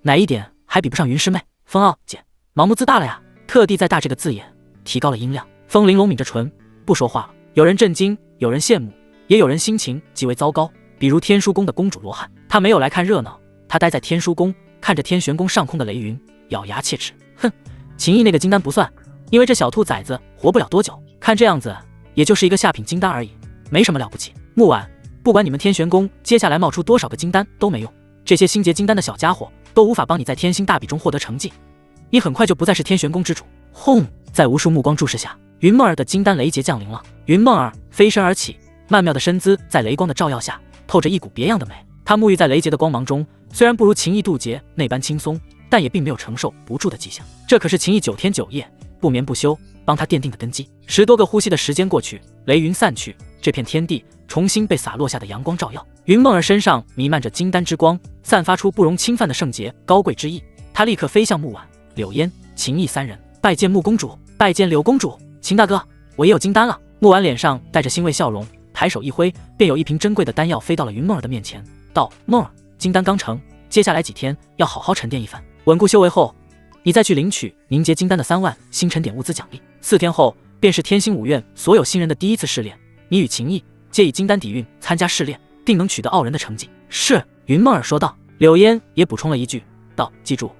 S1: 哪一点还比不上云师妹？风傲姐，盲目自大了呀。特地在大这个字眼提高了音量。风玲珑抿着唇不说话了。有人震惊，有人羡慕，也有人心情极为糟糕。比如天书宫的公主罗汉，她没有来看热闹，她待在天书宫，看着天玄宫上空的雷云，咬牙切齿。哼，秦毅那个金丹不算，因为这小兔崽子活不了多久，看这样子，也就是一个下品金丹而已，没什么了不起。木婉，不管你们天玄宫接下来冒出多少个金丹都没用，这些星劫金丹的小家伙都无法帮你在天星大比中获得成绩，你很快就不再是天玄宫之主。轰！在无数目光注视下，云梦儿的金丹雷劫降临了。云梦儿飞身而起，曼妙的身姿在雷光的照耀下透着一股别样的美。她沐浴在雷劫的光芒中，虽然不如秦毅渡劫那般轻松，但也并没有承受不住的迹象。这可是秦毅9天9夜不眠不休帮他奠定的根基。10多个呼吸的时间过去，雷云散去，这片天地重新被洒落下的阳光照耀。云梦儿身上弥漫着金丹之光，散发出不容侵犯的圣洁高贵之意。她立刻飞向木婉、柳烟、秦毅3人，拜见穆公主，拜见柳公主。秦大哥，我也有金丹了。木婉脸上带着欣慰笑容，抬手一挥，便有一瓶珍贵的丹药飞到了云梦儿的面前，道：梦儿，金丹刚成，接下来几天要好好沉淀一番，稳固修为后，你再去领取凝结金丹的3万星辰点物资奖励。4天后便是天星5院所有新人的第一次试炼，你与秦毅皆以金丹底蕴参加试炼，定能取得傲人的成绩。是，云梦儿说道。柳烟也补充了一句，道：记住，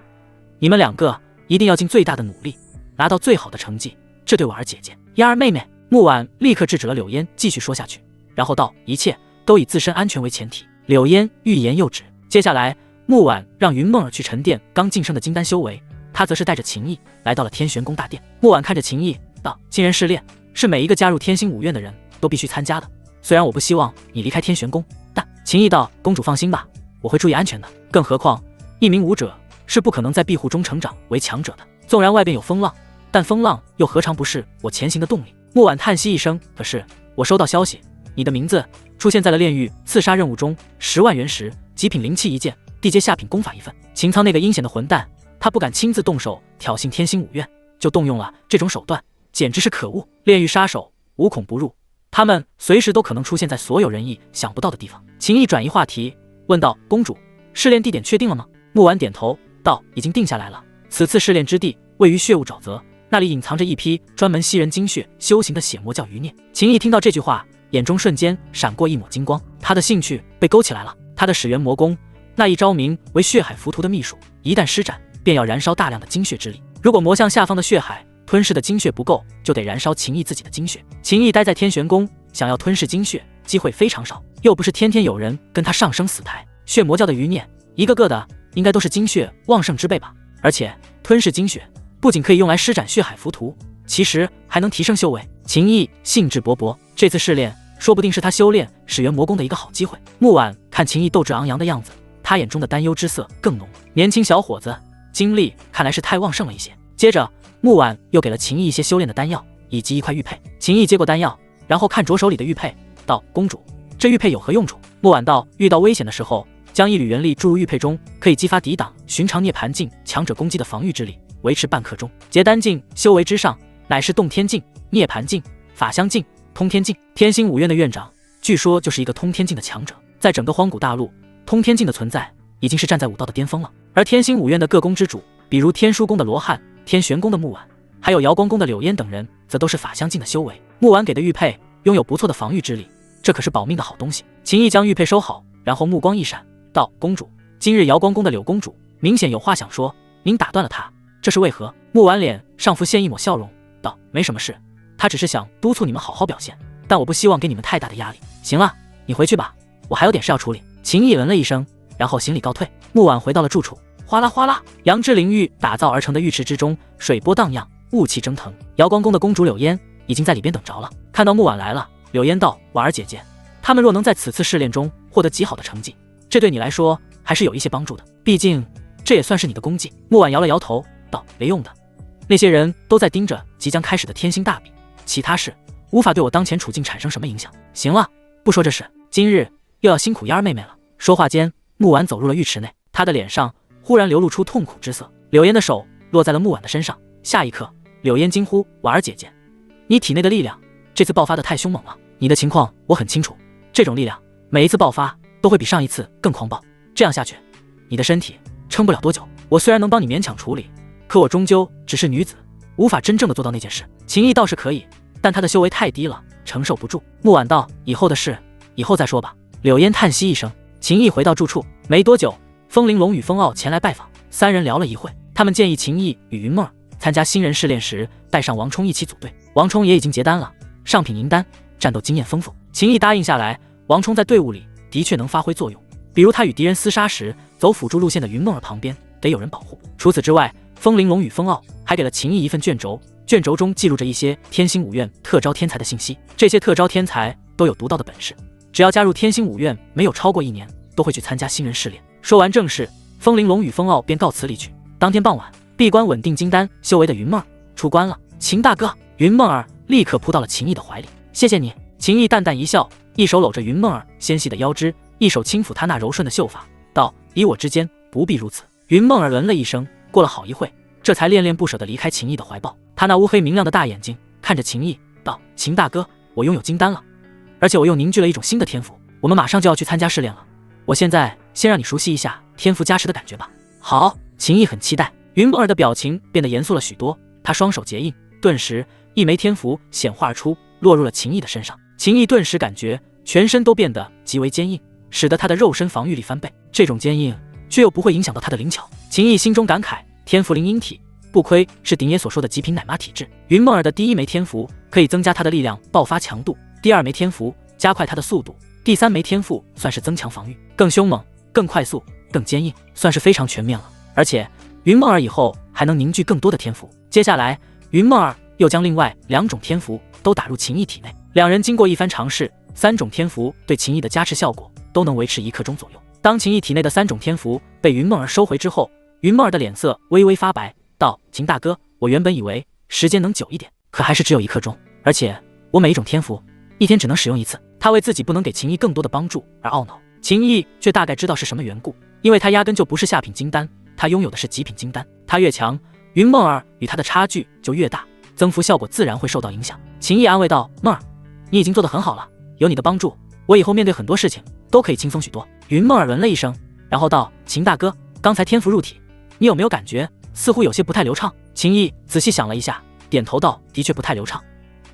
S1: 你们2个一定要尽最大的努力，拿到最好的成绩，这对我儿姐姐、嫣儿妹妹。木婉立刻制止了柳烟继续说下去，然后道：一切都以自身安全为前提。柳烟欲言又止。接下来，木婉让云梦儿去沉淀刚晋升的金丹修为，他则是带着秦毅来到了天玄宫大殿。木婉看着秦毅道：新人试炼是每一个加入天星5院的人都必须参加的，虽然我不希望你离开天玄宫，但……秦毅道：公主放心吧，我会注意安全的。更何况一名武者是不可能在庇护中成长为强者的，纵然外边有风浪，但风浪又何尝不是我前行的动力。木婉叹息一声，可是我收到消息，你的名字出现在了炼狱刺杀任务中，10万原石，极品灵器1件，地阶下品功法1份。秦苍那个阴险的混蛋，他不敢亲自动手挑衅天星5院，就动用了这种手段，简直是可恶。炼狱杀手无孔不入，他们随时都可能出现在所有人意想不到的地方。秦毅转移话题，问道：公主，试炼地点确定了吗？木婉点头道：已经定下来了，此次试炼之地位于血雾沼泽，那里隐藏着一批专门吸人精血修行的血魔教余孽。秦毅听到这句话，眼中瞬间闪过一抹金光，他的兴趣被勾起来了。他的始元魔功那一招名为血海浮屠的秘术，一旦施展，便要燃烧大量的精血之力。如果魔像下方的血海吞噬的精血不够，就得燃烧秦毅自己的精血。秦毅待在天玄宫，想要吞噬精血机会非常少，又不是天天有人跟他上升死台。血魔教的余孽一个个的应该都是精血旺盛之辈吧？而且吞噬精血不仅可以用来施展血海浮屠，其实还能提升修为。秦毅兴致勃勃，这次试炼说不定是他修炼始元魔功的一个好机会。木婉看秦毅斗志昂扬的样子，他眼中的担忧之色更浓。年轻小伙子，精力看来是太旺盛了一些。接着，木婉又给了秦毅一些修炼的丹药以及一块玉佩。秦毅接过丹药，然后看着手里的玉佩，道：公主，这玉佩有何用处？木婉道：遇到危险的时候，将一缕元力注入玉佩中，可以激发抵挡寻常涅槃境强者攻击的防御之力，维持半刻钟。结丹境修为之上，乃是洞天境、涅槃境、法相境、通天境。天星5院的院长据说就是一个通天境的强者，在整个荒古大陆，通天境的存在已经是站在武道的巅峰了。而天星5院的各宫之主，比如天书宫的罗汉、天玄宫的木婉，还有瑶光宫的柳烟等人，则都是法相境的修为。木婉给的玉佩拥有不错的防御之力，这可是保命的好东西。秦毅将玉佩收好，然后目光一闪，道：公主，今日瑶光宫的柳公主明显有话想说，您打断了她，这是为何？木婉脸上浮现一抹笑容，道：没什么事，她只是想督促你们好好表现，但我不希望给你们太大的压力。行了，你回去吧，我还有点事要处理。秦毅嗯了一声，然后行礼告退。木婉回到了住处，哗啦哗啦，阳之灵域打造而成的浴池之中，水波荡漾，雾气蒸腾。瑶光宫的公主柳烟已经在里边等着了。看到木婉来了，柳烟道：婉儿姐姐，他们若能在此次试炼中获得极好的成绩，这对你来说还是有一些帮助的，毕竟这也算是你的功绩。木婉摇了摇头道：没用的，那些人都在盯着即将开始的天星大比，其他事无法对我当前处境产生什么影响。行了，不说这事，今日又要辛苦嫣儿妹妹了。说话间，木婉走入了浴池内，她的脸上忽然流露出痛苦之色。柳烟的手落在了木婉的身上，下一刻，柳烟惊呼：婉儿姐姐，你体内的力量这次爆发的太凶猛了，你的情况我很清楚，这种力量每一次爆发都会比上一次更狂暴，这样下去你的身体撑不了多久。我虽然能帮你勉强处理，可我终究只是女子，无法真正的做到那件事。秦毅倒是可以，但他的修为太低了，承受不住。木婉道：“以后的事，以后再说吧。”柳烟叹息一声。秦毅回到住处，没多久，风玲珑与风傲前来拜访，三人聊了一会。他们建议秦毅与云梦儿参加新人试炼时，带上王冲一起组队。王冲也已经结单了，上品银丹，战斗经验丰富。秦毅答应下来，王冲在队伍里的确能发挥作用，比如他与敌人厮杀时，走辅助路线的云梦儿旁边得有人保护。除此之外，风玲珑与风傲还给了秦毅一份卷轴，卷轴中记录着一些天星五院特招天才的信息，这些特招天才都有独到的本事，只要加入天星五院没有超过1年，都会去参加新人试炼。说完正事，风玲珑与风傲便告辞离去。当天傍晚，闭关稳定金丹修为的云梦儿出关了。秦大哥，云梦儿立刻扑到了秦毅的怀里。谢谢你。秦毅淡淡一笑，一手搂着云梦儿纤细的腰肢，一手轻抚她那柔顺的秀发，道：“以我之间，不必如此。”云梦儿嗯了一声，过了好一会，这才恋恋不舍地离开秦毅的怀抱。她那乌黑明亮的大眼睛看着秦毅，道：“秦大哥，我拥有金丹了，而且我又凝聚了一种新的天赋，我们马上就要去参加试炼了。我现在先让你熟悉一下天赋加持的感觉吧。”好。秦毅很期待。云梦儿的表情变得严肃了许多，她双手结印，顿时一枚天符显化而出，落入了秦毅的身上。秦毅顿时感觉全身都变得极为坚硬，使得他的肉身防御力翻倍。这种坚硬却又不会影响到他的灵巧。秦毅心中感慨，天赋灵婴体，不亏是鼎爷所说的极品奶妈体质。云梦儿的第一枚天符可以增加他的力量爆发强度，第二枚天符加快他的速度，第三枚天赋算是增强防御，更凶猛、更快速、更坚硬，算是非常全面了。而且云梦儿以后还能凝聚更多的天赋。接下来，云梦儿又将另外2种天符都打入秦毅体内。两人经过一番尝试，3种天符对秦毅的加持效果都能维持1刻钟左右。当秦毅体内的3种天符被云梦儿收回之后，云梦儿的脸色微微发白，道：“秦大哥，我原本以为时间能久一点，可还是只有1刻钟，而且我每一种天符一天只能使用1次。”他为自己不能给秦毅更多的帮助而懊恼。秦毅却大概知道是什么缘故，因为他压根就不是下品金丹，他拥有的是极品金丹。他越强，云梦儿与他的差距就越大，增幅效果自然会受到影响。秦毅安慰道：“梦儿，你已经做得很好了，有你的帮助，我以后面对很多事情都可以轻松许多。”云梦儿闻了一声，然后道：“秦大哥，刚才天符入体，你有没有感觉似乎有些不太流畅？”秦毅仔细想了一下，点头道：“的确不太流畅，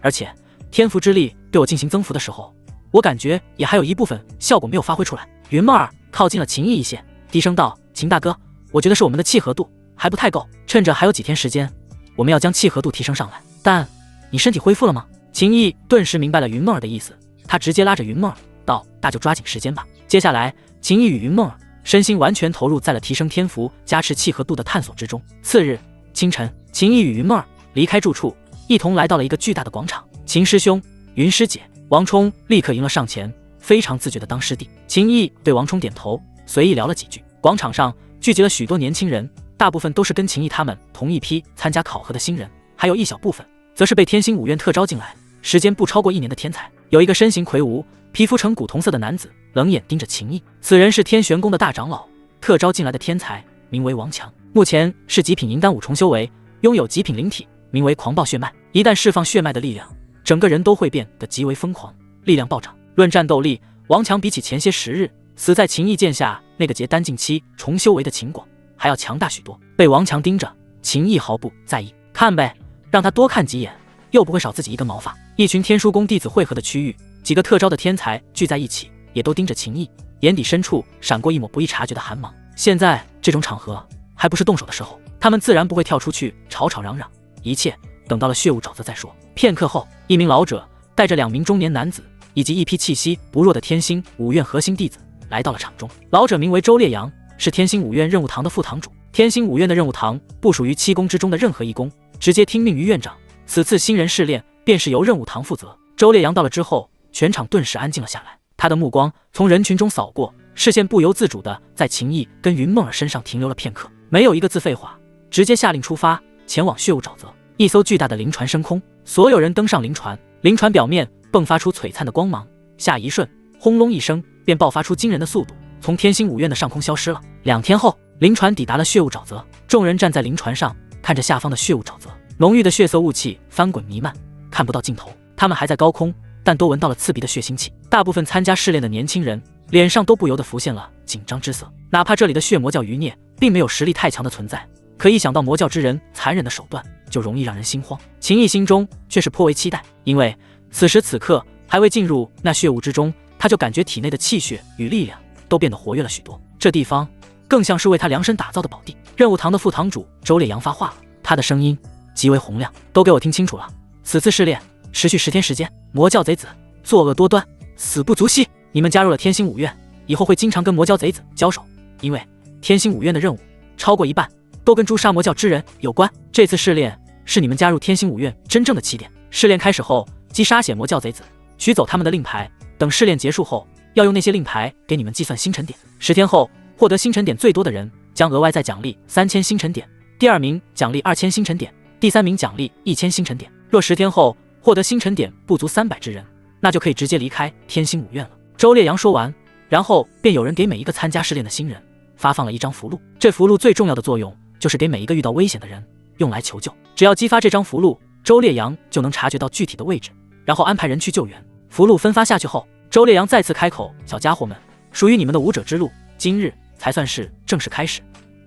S1: 而且天符之力对我进行增幅的时候，我感觉也还有一部分效果没有发挥出来。”云梦儿靠近了秦毅一些，低声道：“秦大哥，我觉得是我们的契合度还不太够，趁着还有几天时间，我们要将契合度提升上来。但你身体恢复了吗？”秦毅顿时明白了云梦儿的意思，他直接拉着云梦儿道：“那就抓紧时间吧。”接下来，秦毅与云梦儿身心完全投入在了提升天赋、加持契合度的探索之中。次日清晨，秦毅与云梦儿离开住处，一同来到了一个巨大的广场。秦师兄、云师姐、王冲立刻迎了上前，非常自觉地当师弟。秦毅对王冲点头，随意聊了几句。广场上聚集了许多年轻人，大部分都是跟秦毅他们同一批参加考核的新人，还有一小部分则是被天星五院特招进来，时间不超过1年的天才。有一个身形魁梧、皮肤呈古铜色的男子，冷眼盯着秦毅。此人是天玄宫的大长老，特招进来的天才，名为王强，目前是极品银丹5重修为，拥有极品灵体，名为狂暴血脉。一旦释放血脉的力量，整个人都会变得极为疯狂，力量暴涨。论战斗力，王强比起前些时日死在秦毅剑下那个结丹境期重修为的秦广还要强大许多。被王强盯着，秦毅毫不在意，看呗，让他多看几眼，又不会少自己一根毛发。一群天书宫弟子汇合的区域，几个特招的天才聚在一起，也都盯着秦毅，眼底深处闪过一抹不易察觉的寒芒。现在这种场合还不是动手的时候，他们自然不会跳出去吵吵嚷嚷，一切等到了血雾沼泽再说。片刻后，一名老者带着2名中年男子以及一批气息不弱的天星五院核心弟子来到了场中。老者名为周烈阳，是天星五院任务堂的副堂主。天星五院的任务堂不属于7宫之中的任何一宫，直接听命于院长。此次新人试炼便是由任务堂负责。周烈阳到了之后，全场顿时安静了下来。他的目光从人群中扫过，视线不由自主地在秦毅跟云梦儿身上停留了片刻，没有一个字废话，直接下令出发，前往血雾沼泽。一艘巨大的灵船升空，所有人登上灵船。灵船表面迸发出璀璨的光芒，下一瞬，轰隆一声，便爆发出惊人的速度，从天星五院的上空消失了。2天后，灵船抵达了血雾沼泽，众人站在灵船上，看着下方的血雾沼泽，浓郁的血色雾气翻滚弥漫，看不到尽头。他们还在高空，但都闻到了刺鼻的血腥气。大部分参加试炼的年轻人脸上都不由得浮现了紧张之色。哪怕这里的血魔教余孽并没有实力太强的存在，可一想到魔教之人残忍的手段，就容易让人心慌。秦毅心中却是颇为期待，因为此时此刻还未进入那血雾之中，他就感觉体内的气血与力量都变得活跃了许多。这地方更像是为他量身打造的宝地。任务堂的副堂主周烈阳发话了，他的声音极为洪亮，都给我听清楚了，此次试炼持续10天时间，魔教贼子作恶多端，死不足惜。你们加入了天星5院，以后会经常跟魔教贼子交手，因为天星5院的任务超过一半都跟诛杀魔教之人有关。这次试炼是你们加入天星5院真正的起点。试炼开始后，即杀血魔教贼子，取走他们的令牌，等试炼结束后，要用那些令牌给你们计算星辰点。10天后获得星辰点最多的人将额外再奖励3000星辰点，第2名奖励2000星辰点，第3名奖励1000星辰点。若10天后获得星辰点不足300之人，那就可以直接离开天星5院了。周烈阳说完，然后便有人给每一个参加试炼的新人发放了一张符箓。这符箓最重要的作用就是给每一个遇到危险的人用来求救，只要激发这张符箓，周烈阳就能察觉到具体的位置，然后安排人去救援。符箓分发下去后，周烈阳再次开口，小家伙们，属于你们的武者之路今日才算是正式开始，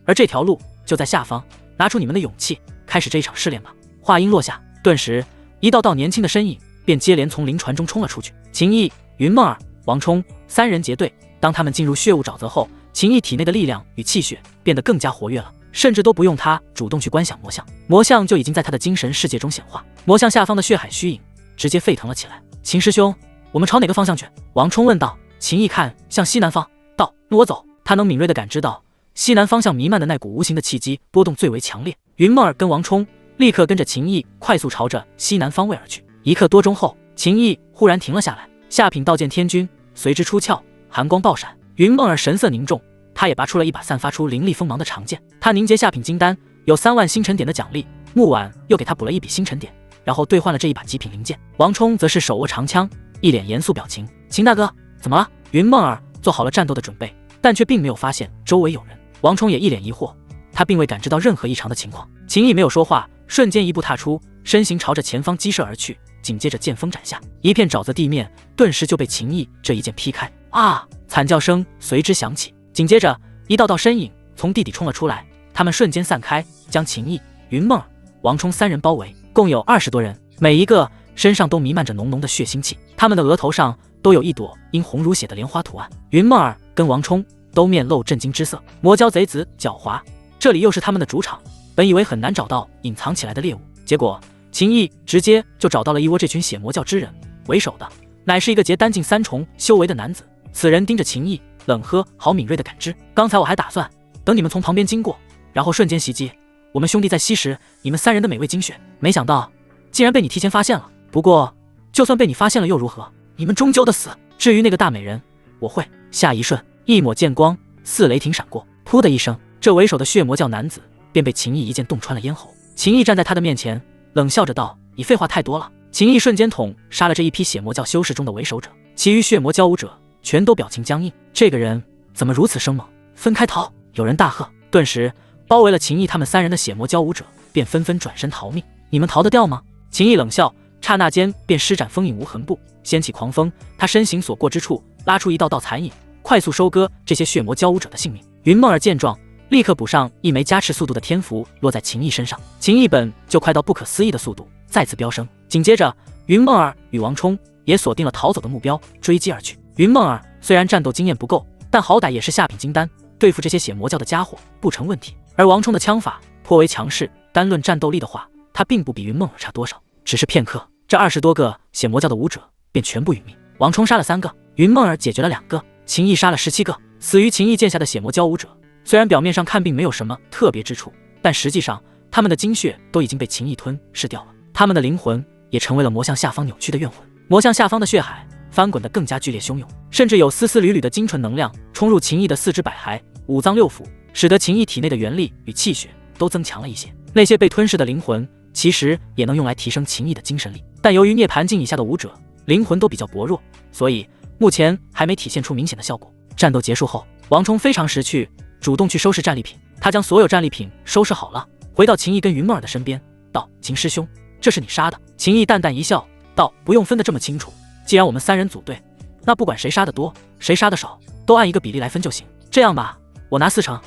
S1: 而这条路就在下方，拿出你们的勇气，开始这一场试炼吧。话音落下，顿时一道道年轻的身影便接连从灵船中冲了出去。秦毅、云梦儿、王冲三人结队，当他们进入血雾沼泽后，秦毅体内的力量与气血变得更加活跃了，甚至都不用他主动去观想魔像，魔像就已经在他的精神世界中显化。魔像下方的血海虚影直接沸腾了起来。秦师兄，我们朝哪个方向去？王冲问道。秦毅看向西南方，道：我走。他能敏锐地感知到西南方向弥漫的那股无形的气机波动最为强烈。云梦儿跟王冲立刻跟着秦毅快速朝着西南方位而去。1刻多钟后，秦毅忽然停了下来，下品道剑天君随之出鞘，寒光爆闪。云梦儿神色凝重，他也拔出了一把散发出凌厉锋芒的长剑。他凝结下品金丹，有3万星辰点的奖励，木婉又给他补了一笔星辰点，然后兑换了这一把极品灵剑。王冲则是手握长枪，一脸严肃表情。秦大哥，怎么了？云梦儿做好了战斗的准备，但却并没有发现周围有人。王冲也一脸疑惑，他并未感知到任何异常的情况。秦毅没有说话，瞬间一步踏出，身形朝着前方激射而去，紧接着剑锋斩下，一片沼泽地面顿时就被秦毅这一剑劈开。啊！惨叫声随之响起，紧接着一道道身影从地底冲了出来，他们瞬间散开，将秦毅、云梦儿、王冲3人包围，共有20多人，每一个身上都弥漫着浓浓的血腥气，他们的额头上都有一朵因红如血的莲花图案。云梦儿跟王冲都面露震惊之色。魔教贼子狡猾，这里又是他们的主场，本以为很难找到隐藏起来的猎物，结果秦毅直接就找到了一窝这群血魔教之人，为首的乃是一个结丹境3重修为的男子。此人盯着秦毅，冷呵，好敏锐的感知。刚才我还打算等你们从旁边经过，然后瞬间袭击，我们兄弟在吸食你们3人的美味精血，没想到竟然被你提前发现了。不过就算被你发现了又如何，你们终究的死。至于那个大美人，我会。下一瞬，一抹剑光似雷霆闪过，噗的一声，这为首的血魔教男子便被秦毅一剑洞穿了咽喉。秦毅站在他的面前，冷笑着道：你废话太多了。秦毅瞬间捅杀了这一批血魔教修士中的为首者，其余血魔教武者全都表情僵硬。这个人怎么如此生猛？分开逃！有人大喝。顿时包围了秦毅他们3人的血魔教武者便纷纷转身逃命。你们逃得掉吗？秦毅冷笑，刹那间便施展风影无痕步，掀起狂风，他身形所过之处拉出一道道残影，快速收割这些血魔教武者的性命。云梦儿见状，立刻补上一枚加持速度的天符落在秦毅身上，秦毅本就快到不可思议的速度再次飙升。紧接着云梦儿与王冲也锁定了逃走的目标，追击而去。云梦儿虽然战斗经验不够，但好歹也是下品金丹，对付这些血魔教的家伙不成问题。而王冲的枪法颇为强势，单论战斗力的话，他并不比云梦儿差多少。只是片刻，这20多个血魔教的武者便全部殒命。王冲杀了3个，云梦儿解决了2个，秦毅杀了17个。死于秦毅剑下的血魔教武者，虽然表面上看并没有什么特别之处，但实际上他们的精血都已经被秦毅吞噬掉了，他们的灵魂也成为了魔像下方扭曲的怨魂。魔像下方的血海翻滚得更加剧烈汹涌，甚至有丝丝缕缕的精纯能量冲入秦毅的4肢百骸、5脏6腑，使得秦毅体内的元力与气血都增强了一些。那些被吞噬的灵魂其实也能用来提升秦毅的精神力，但由于涅槃境以下的武者灵魂都比较薄弱，所以目前还没体现出明显的效果。战斗结束后，王冲非常识趣，主动去收拾战利品。他将所有战利品收拾好了，回到秦毅跟云梦儿的身边，道：秦师兄，这是你杀的。秦毅淡淡一笑，道：不用分得这么清楚，既然我们3人组队，那不管谁杀的多谁杀的少，都按一个比例来分就行。这样吧，我拿4成，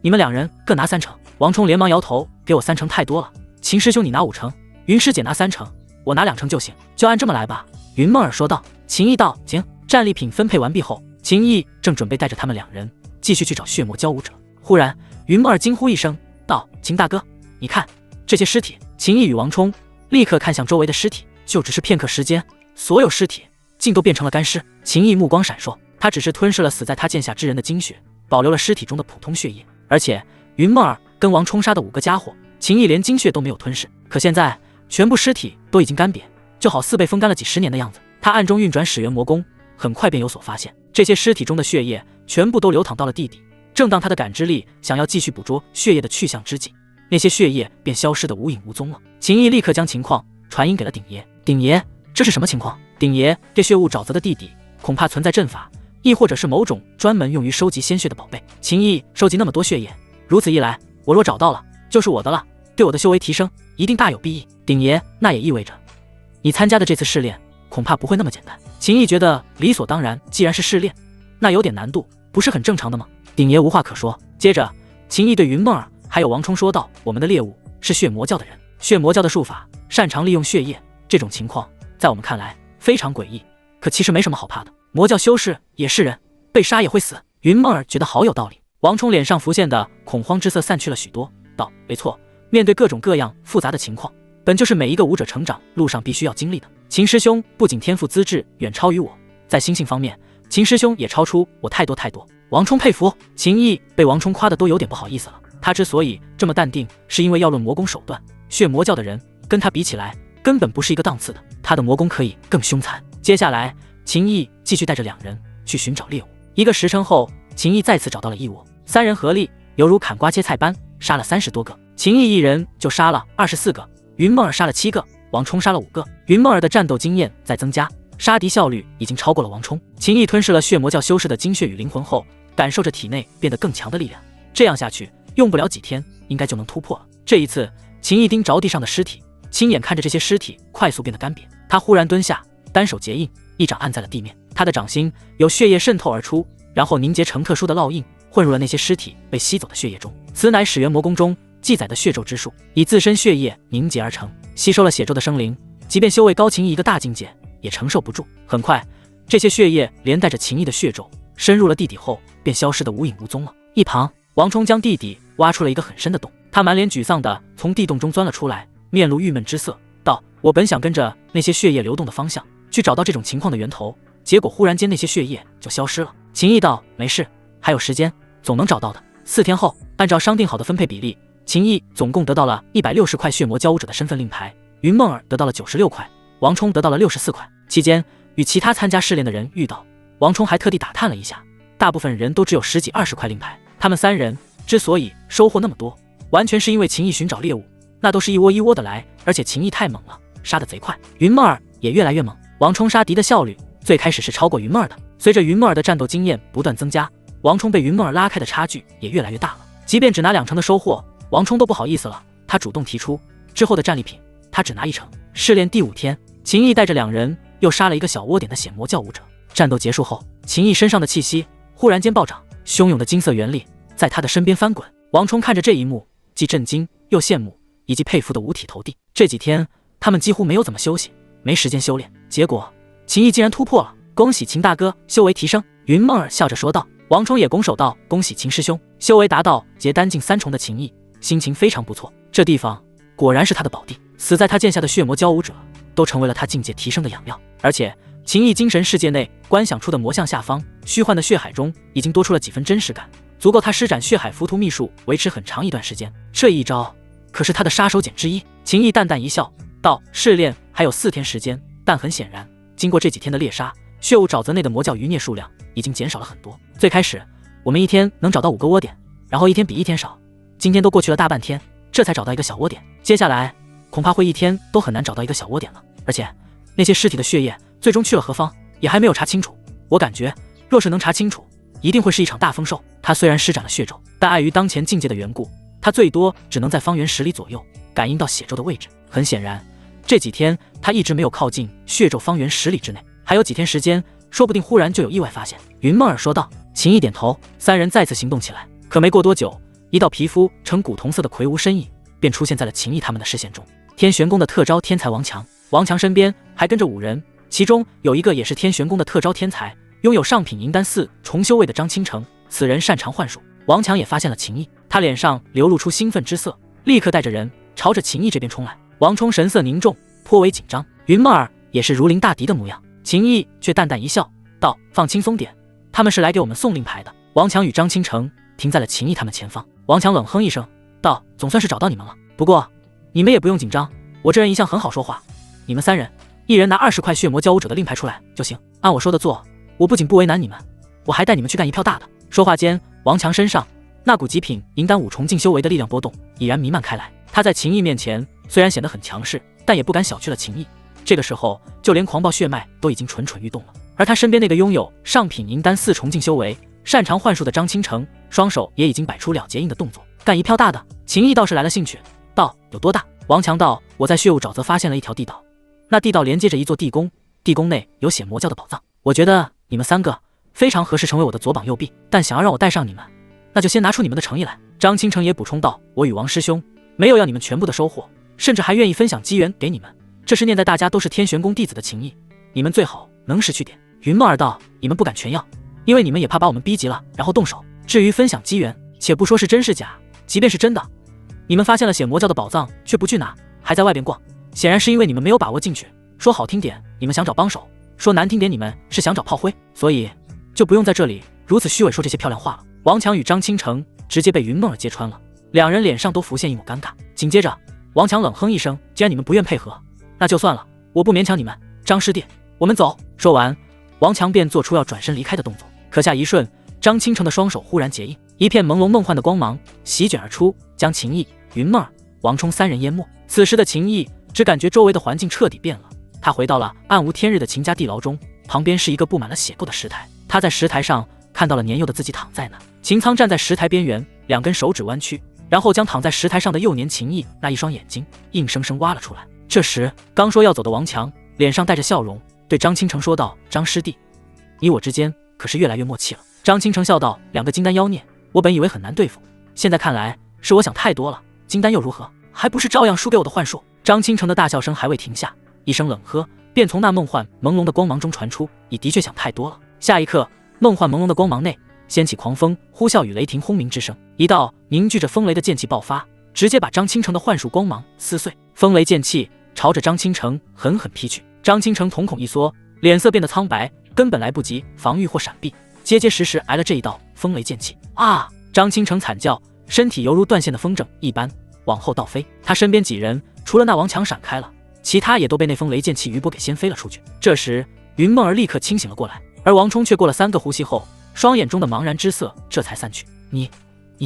S1: 你们2人各拿3成。王冲连忙摇头，给我3成太多了，秦师兄你拿5成，云师姐拿3成，我拿2成就行，就按这么来吧。云梦儿说道。秦毅道：行。战利品分配完毕后，秦毅正准备带着他们2人继续去找血魔交舞者，忽然云梦儿惊呼一声道：秦大哥，你看这些尸体。秦毅与王冲立刻看向周围的尸体，就只是片刻时间，所有尸体竟都变成了干尸。秦毅目光闪烁，他只是吞噬了死在他剑下之人的精血，保留了尸体中的普通血液。而且云梦儿跟王冲杀的5个家伙，秦毅连精血都没有吞噬，可现在全部尸体都已经干瘪，就好似被风干了几10年的样子。他暗中运转始元魔功，很快便有所发现，这些尸体中的血液全部都流淌到了地底。正当他的感知力想要继续捕捉血液的去向之际，那些血液便消失得无影无踪了。秦毅立刻将情况传音给了鼎爷。鼎爷，这是什么情况？鼎爷，这血雾沼泽的地底恐怕存在阵法，亦或者是某种专门用于收集鲜血的宝贝。秦毅收集那么多血液，如此一来，我若找到了，就是我的了，对我的修为提升一定大有裨益。鼎爷，那也意味着你参加的这次试炼恐怕不会那么简单。秦毅觉得理所当然，既然是试炼，那有点难度，不是很正常的吗？鼎爷无话可说。接着秦毅对云梦儿还有王冲说道：我们的猎物是血魔教的人，血魔教的术法擅长利用血液，这种情况在我们看来非常诡异，可其实没什么好怕的，魔教修士也是人，被杀也会死。云梦儿觉得好有道理。王冲脸上浮现的恐慌之色散去了许多，道：没错，面对各种各样复杂的情况，本就是每一个武者成长路上必须要经历的。秦师兄不仅天赋资质远超于我，在心性方面，秦师兄也超出我太多太多。王冲佩服。秦毅被王冲夸的都有点不好意思了。他之所以这么淡定，是因为要论魔功手段，血魔教的人跟他比起来根本不是一个档次的，他的魔功可以更凶残。接下来秦毅继续带着2人去寻找猎物。1个时辰后，秦毅再次找到了一窝，3人合力犹如砍瓜切菜般杀了30多个。秦毅一人就杀了24个，云梦儿杀了7个，王冲杀了5个。云梦儿的战斗经验在增加，杀敌效率已经超过了王冲。秦毅吞噬了血魔教修士的精血与灵魂后，感受着体内变得更强的力量，这样下去用不了几天应该就能突破了。这一次秦毅盯着地上的尸体，亲眼看着这些尸体快速变得干瘪，他忽然蹲下，单手结印，一掌按在了地面，他的掌心有血液渗透而出，然后凝结成特殊的烙印，混入了那些尸体被吸走的血液中。此乃始元魔功中记载的血咒之术，以自身血液凝结而成，吸收了血咒的生灵，即便修为高秦毅一个大境界也承受不住。很快这些血液连带着秦毅的血咒深入了地底后，便消失得无影无踪了。一旁王冲将地底挖出了一个很深的洞，他满脸沮丧地从地洞中钻了出来，面露郁闷之色，道：我本想跟着那些血液流动的方向去找到这种情况的源头，结果忽然间那些血液就消失了。秦毅道：没事，还有时间，总能找到的。4天后，按照商定好的分配比例，秦毅总共得到了160块血魔交武者的身份令牌，云梦儿得到了96块，王冲得到了64块。期间与其他参加试炼的人遇到，王冲还特地打探了一下，大部分人都只有10几20块令牌。他们3人之所以收获那么多，完全是因为秦毅寻找猎物那都是一窝一窝的来，而且秦毅太猛了，杀得贼快，云梦儿也越来越猛。王冲杀敌的效率最开始是超过云梦儿的，随着云梦儿的战斗经验不断增加，王冲被云梦儿拉开的差距也越来越大了。即便只拿2成的收获，王冲都不好意思了，他主动提出之后的战利品他只拿1成。试炼第5天，秦毅带着2人又杀了一个小窝点的血魔教武者。战斗结束后，秦毅身上的气息忽然间暴涨，汹涌的金色元力在他的身边翻滚。王冲看着这一幕，既震惊又羡慕，以及佩服得五体投地。这几天他们几乎没有怎么休息，没时间修炼，结果秦毅竟然突破了，恭喜秦大哥修为提升。云梦儿笑着说道。王冲也拱手道：恭喜秦师兄，修为达到结丹境3重的秦毅心情非常不错，这地方果然是他的宝地，死在他剑下的血魔交武者都成为了他境界提升的养料。而且秦毅精神世界内观想出的魔像下方虚幻的血海中已经多出了几分真实感，足够他施展血海浮屠秘术维持很长一段时间。这一招可是他的杀手锏之一。秦毅淡淡一笑道：试炼还有4天时间，但很显然经过这几天的猎杀，血雾沼泽内的魔教余孽数量已经减少了很多。最开始我们1天能找到5个窝点，然后1天比1天少，今天都过去了大半天，这才找到一个小窝点，接下来恐怕会1天都很难找到一个小窝点了。而且那些尸体的血液最终去了何方也还没有查清楚，我感觉若是能查清楚，一定会是一场大丰收。他虽然施展了血咒，但碍于当前境界的缘故，他最多只能在方圆10里左右感应到血咒的位置。很显然这几天他一直没有靠近血咒方圆10里之内，还有几天时间，说不定忽然就有意外发现。云梦儿说道。秦毅点头，3人再次行动起来。可没过多久，一道皮肤呈古铜色的魁梧身影便出现在了秦毅他们的视线中。天玄宫的特招天才王强王强身边还跟着5人，其中有一个也是天玄宫的特招天才，拥有上品银丹4重修为的张清城，此人擅长幻术。王强也发现了秦毅，他脸上流露出兴奋之色，立刻带着人朝着秦毅这边冲来。王冲神色凝重，颇为紧张，云梦儿也是如临大敌的模样。秦毅却淡淡一笑，道：“放轻松点，他们是来给我们送令牌的。”王强与张清城停在了秦毅他们前方。王强冷哼一声，道：“总算是找到你们了，不过你们也不用紧张，我这人一向很好说话。你们3人，一人拿20块血魔交武者的令牌出来就行，按我说的做，我不仅不为难你们，我还带你们去干一票大的。”说话间，王强身上那股极品银丹5重境修为的力量波动已然弥漫开来。他在秦毅面前虽然显得很强势，但也不敢小觑了秦毅。这个时候，就连狂暴血脉都已经蠢蠢欲动了。而他身边那个拥有上品银丹4重境修为、擅长幻术的张清城，双手也已经摆出了结印的动作，干一票大的。秦毅倒是来了兴趣，道：“有多大？”王强道：“我在血雾沼泽发现了一条地道，那地道连接着一座地宫，地宫内有血魔教的宝藏。我觉得你们3个非常合适成为我的左膀右臂，但想要让我带上你们，那就先拿出你们的诚意来。”张清城也补充道：“我与王师兄没有要你们全部的收获，甚至还愿意分享机缘给你们，这是念在大家都是天玄宫弟子的情谊，你们最好能识趣点。”云梦儿道：“你们不敢全要，因为你们也怕把我们逼急了然后动手。至于分享机缘，且不说是真是假，即便是真的，你们发现了血魔教的宝藏却不去拿，还在外边逛，显然是因为你们没有把握进去。说好听点，你们想找帮手；说难听点，你们是想找炮灰。所以就不用在这里如此虚伪说这些漂亮话了。”王强与张清城直接被云梦儿揭穿了，两人脸上都浮现一抹尴尬。紧接着，王强冷哼一声：“既然你们不愿配合，那就算了，我不勉强你们。张师弟，我们走。”说完，王强便做出要转身离开的动作。可下一瞬，张清城的双手忽然结印，一片朦胧梦幻的光芒席卷而出，将秦毅、云梦儿、王冲3人淹没。此时的秦毅只感觉周围的环境彻底变了，他回到了暗无天日的秦家地牢中，旁边是一个布满了血垢的石台。他在石台上看到了年幼的自己躺在那。秦苍站在石台边缘，2根手指弯曲，然后将躺在石台上的幼年秦毅那一双眼睛硬生生挖了出来。这时，刚说要走的王强脸上带着笑容，对张清城说道：“张师弟，你我之间可是越来越默契了。”张清城笑道：“2个金丹妖孽，我本以为很难对付，现在看来是我想太多了。金丹又如何？还不是照样输给我的幻术。”张清城的大笑声还未停下，一声冷喝便从那梦幻朦胧的光芒中传出。你的确想太多了。下一刻，梦幻朦胧的光芒内掀起狂风呼啸与雷霆轰鸣之声，一道凝聚着风雷的剑气爆发，直接把张清城的幻术光芒撕碎。风雷剑气朝着张清城狠狠劈去。张清城瞳孔一缩，脸色变得苍白，根本来不及防御或闪避，结结实实挨了这一道风雷剑气。啊！张清城惨叫，身体犹如断线的风筝一般往后倒飞。他身边几人除了那王强闪开了，其他也都被那风雷剑气余波给掀飞了出去。这时，云梦儿立刻清醒了过来，而王冲却过了3个呼吸后，双眼中的茫然之色这才散去。你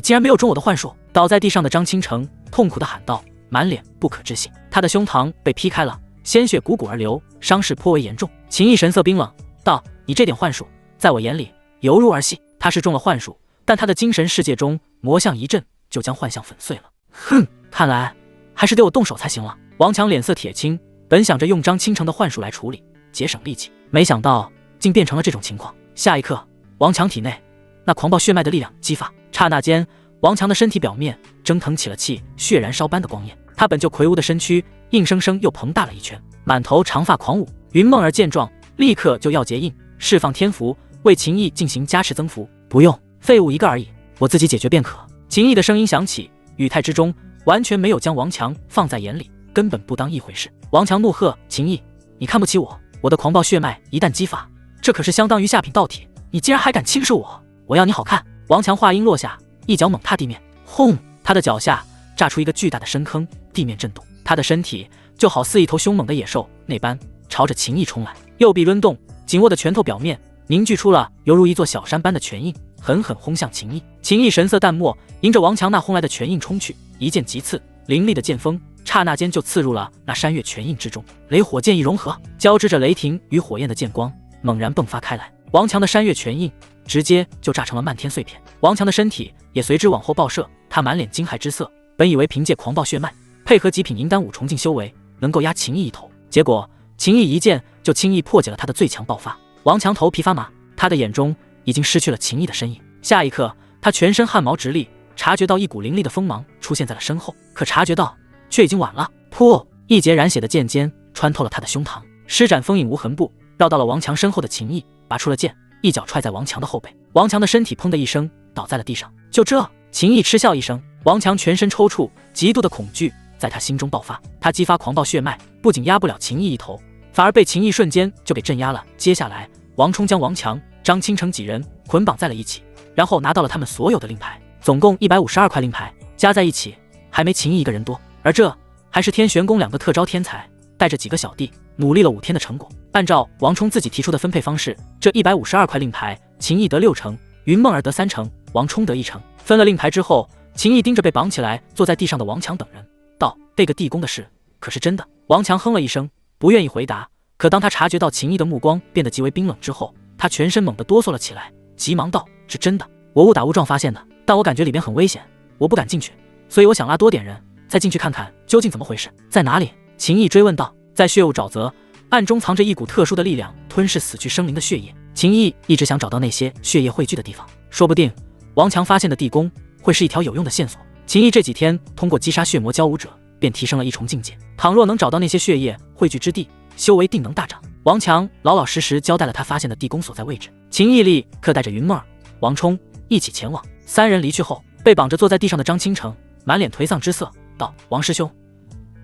S1: 竟然没有中我的幻术！倒在地上的张清城痛苦地喊道，满脸不可置信。他的胸膛被劈开了，鲜血汩汩而流，伤势颇为严重。秦毅神色冰冷道：“你这点幻术，在我眼里犹如儿戏。”他是中了幻术，但他的精神世界中魔像一震，就将幻象粉碎了。哼，看来还是得我动手才行了。王强脸色铁青，本想着用张清城的幻术来处理，节省力气，没想到竟变成了这种情况。下一刻，王强体内那狂暴血脉的力量激发，刹那间，王强的身体表面蒸腾起了气血燃烧般的光焰。他本就魁梧的身躯硬生生又膨大了一圈，满头长发狂舞。云梦儿见状，立刻就要结印，释放天符，为秦毅进行加持增幅。不用，废物一个而已，我自己解决便可。秦毅的声音响起，语态之中完全没有将王强放在眼里，根本不当一回事。王强怒喝：“秦毅，你看不起我？我的狂暴血脉一旦激发，这可是相当于下品道体，你竟然还敢轻视我！我要你好看！”王强话音落下，一脚猛踏地面，轰！他的脚下炸出一个巨大的深坑，地面震动，他的身体就好似一头凶猛的野兽那般朝着秦毅冲来，右臂抡动，紧握的拳头表面凝聚出了犹如一座小山般的拳印，狠狠轰向秦毅。秦毅神色淡漠，迎着王强那轰来的拳印冲去，一剑急刺，凌厉的剑锋刹那间就刺入了那山岳拳印之中，雷火剑意融合，交织着雷霆与火焰的剑光猛然迸发开来。王强的山岳拳印直接就炸成了漫天碎片，王强的身体也随之往后爆射，他满脸惊骇之色，本以为凭借狂暴血脉配合极品银丹5重境修为能够压秦毅一头，结果秦毅一剑就轻易破解了他的最强爆发。王强头皮发麻，他的眼中已经失去了秦毅的身影。下一刻，他全身汗毛直立，察觉到一股凌厉的锋芒出现在了身后，可察觉到却已经晚了。噗！一截染血的剑尖穿透了他的胸膛，施展风影无痕步，绕到了王强身后的秦毅，拔出了剑，一脚踹在王强的后背。王强的身体砰的一声倒在了地上。就这，秦毅嗤笑一声。王强全身抽搐，极度的恐惧在他心中爆发。他激发狂暴血脉，不仅压不了秦毅一头，反而被秦毅瞬间就给镇压了。接下来，王冲将王强、张清城几人捆绑在了一起，然后拿到了他们所有的令牌，总共152块令牌，加在一起还没秦毅一个人多。而这还是天玄宫2个特招天才带着几个小弟努力了5天的成果。按照王冲自己提出的分配方式，这152块令牌，秦毅得6成，云梦儿得3成，王冲得1成。分了令牌之后，秦毅盯着被绑起来坐在地上的王强等人道：“这个地宫的事可是真的？”王强哼了一声，不愿意回答。可当他察觉到秦毅的目光变得极为冰冷之后，他全身猛地哆嗦了起来，急忙道：“是真的，我误打误撞发现的，但我感觉里边很危险，我不敢进去，所以我想拉多点人，再进去看看究竟怎么回事。在哪里？”秦毅追问道。在血雾沼泽，暗中藏着一股特殊的力量，吞噬死去生灵的血液。秦毅一直想找到那些血液汇聚的地方，说不定王强发现的地宫会是一条有用的线索。秦毅这几天通过击杀血魔交武者，便提升了1重境界。倘若能找到那些血液汇聚之地，修为定能大涨。王强老老实实交代了他发现的地宫所在位置。秦毅立刻带着云梦儿、王冲一起前往。3人离去后，被绑着坐在地上的张清城满脸颓丧之色，道：“王师兄，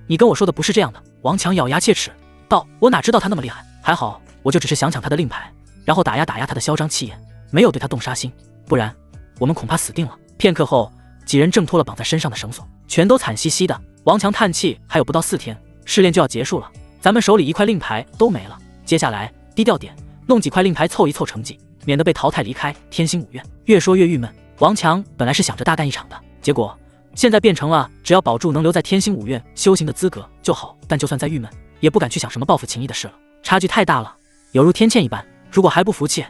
S1: 你跟我说的不是这样的。”王强咬牙切齿道：“我哪知道他那么厉害，还好我就只是想抢他的令牌，然后打压他的嚣张气焰，没有对他动杀心，不然我们恐怕死定了。”片刻后，几人挣脱了绑在身上的绳索，全都惨兮兮的。王强叹气：“还有不到4天，试炼就要结束了，咱们手里1块令牌都没了，接下来低调点，弄几块令牌凑一凑成绩，免得被淘汰离开天星5院。”越说越郁闷。王强本来是想着大干一场的，结果现在变成了只要保住能留在天星5院修行的资格就好，但就算再郁闷，也不敢去想什么报复秦毅的事了，差距太大了，犹如天堑一般。如果还不服气，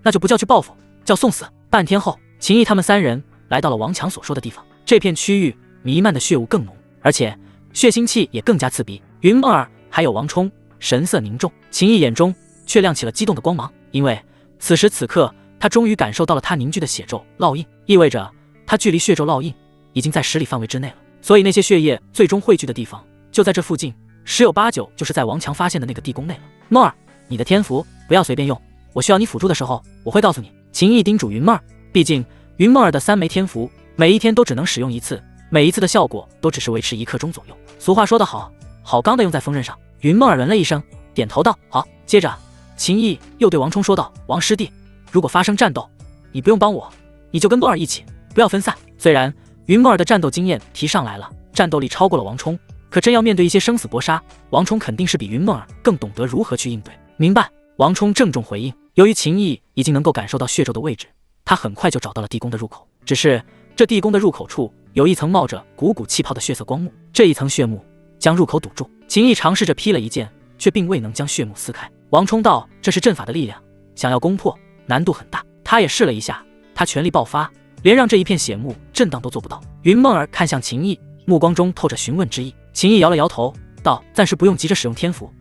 S1: 那就不叫去报复，叫送死。半天后，秦毅他们3人来到了王强所说的地方。这片区域弥漫的血雾更浓，而且血腥气也更加刺鼻。云梦儿还有王冲神色凝重，秦毅眼中却亮起了激动的光芒，因为此时此刻他终于感受到了他凝聚的血咒烙印，意味着他距离血咒烙印已经在10里范围之内了。所以那些血液最终汇聚的地方就在这附近，10有8九就是在王强发现的那个地宫内了。梦儿，你的天符不要随便用，我需要你辅助的时候我会告诉你。秦毅叮嘱云梦儿，毕竟云梦儿的3枚天符每一天都只能使用1次，每一次的效果都只是维持1刻钟左右。俗话说得好，好钢的用在锋刃上。云梦儿闻了一声，点头道：“好。”接着秦毅又对王冲说道：“王师弟，如果发生战斗，你不用帮我，你就跟梦儿一起，不要分散。”虽然云梦儿的战斗经验提上来了，战斗力超过了王冲，可真要面对一些生死搏杀，王冲肯定是比云梦儿更懂得如何去应对。明白。王冲郑重回应。由于秦毅已经能够感受到血咒的位置，他很快就找到了地宫的入口。只是这地宫的入口处有一层冒着鼓鼓气泡的血色光幕，这一层血幕将入口堵住。秦毅尝试着劈了一剑，却并未能将血幕撕开。王冲道：“这是阵法的力量，想要攻破难度很大。”他也试了一下，他全力爆发，连让这一片血幕震荡都做不到。云梦儿看向秦毅，目光中透着询问之意。秦毅摇了摇头道：“暂时不用急着使用天符，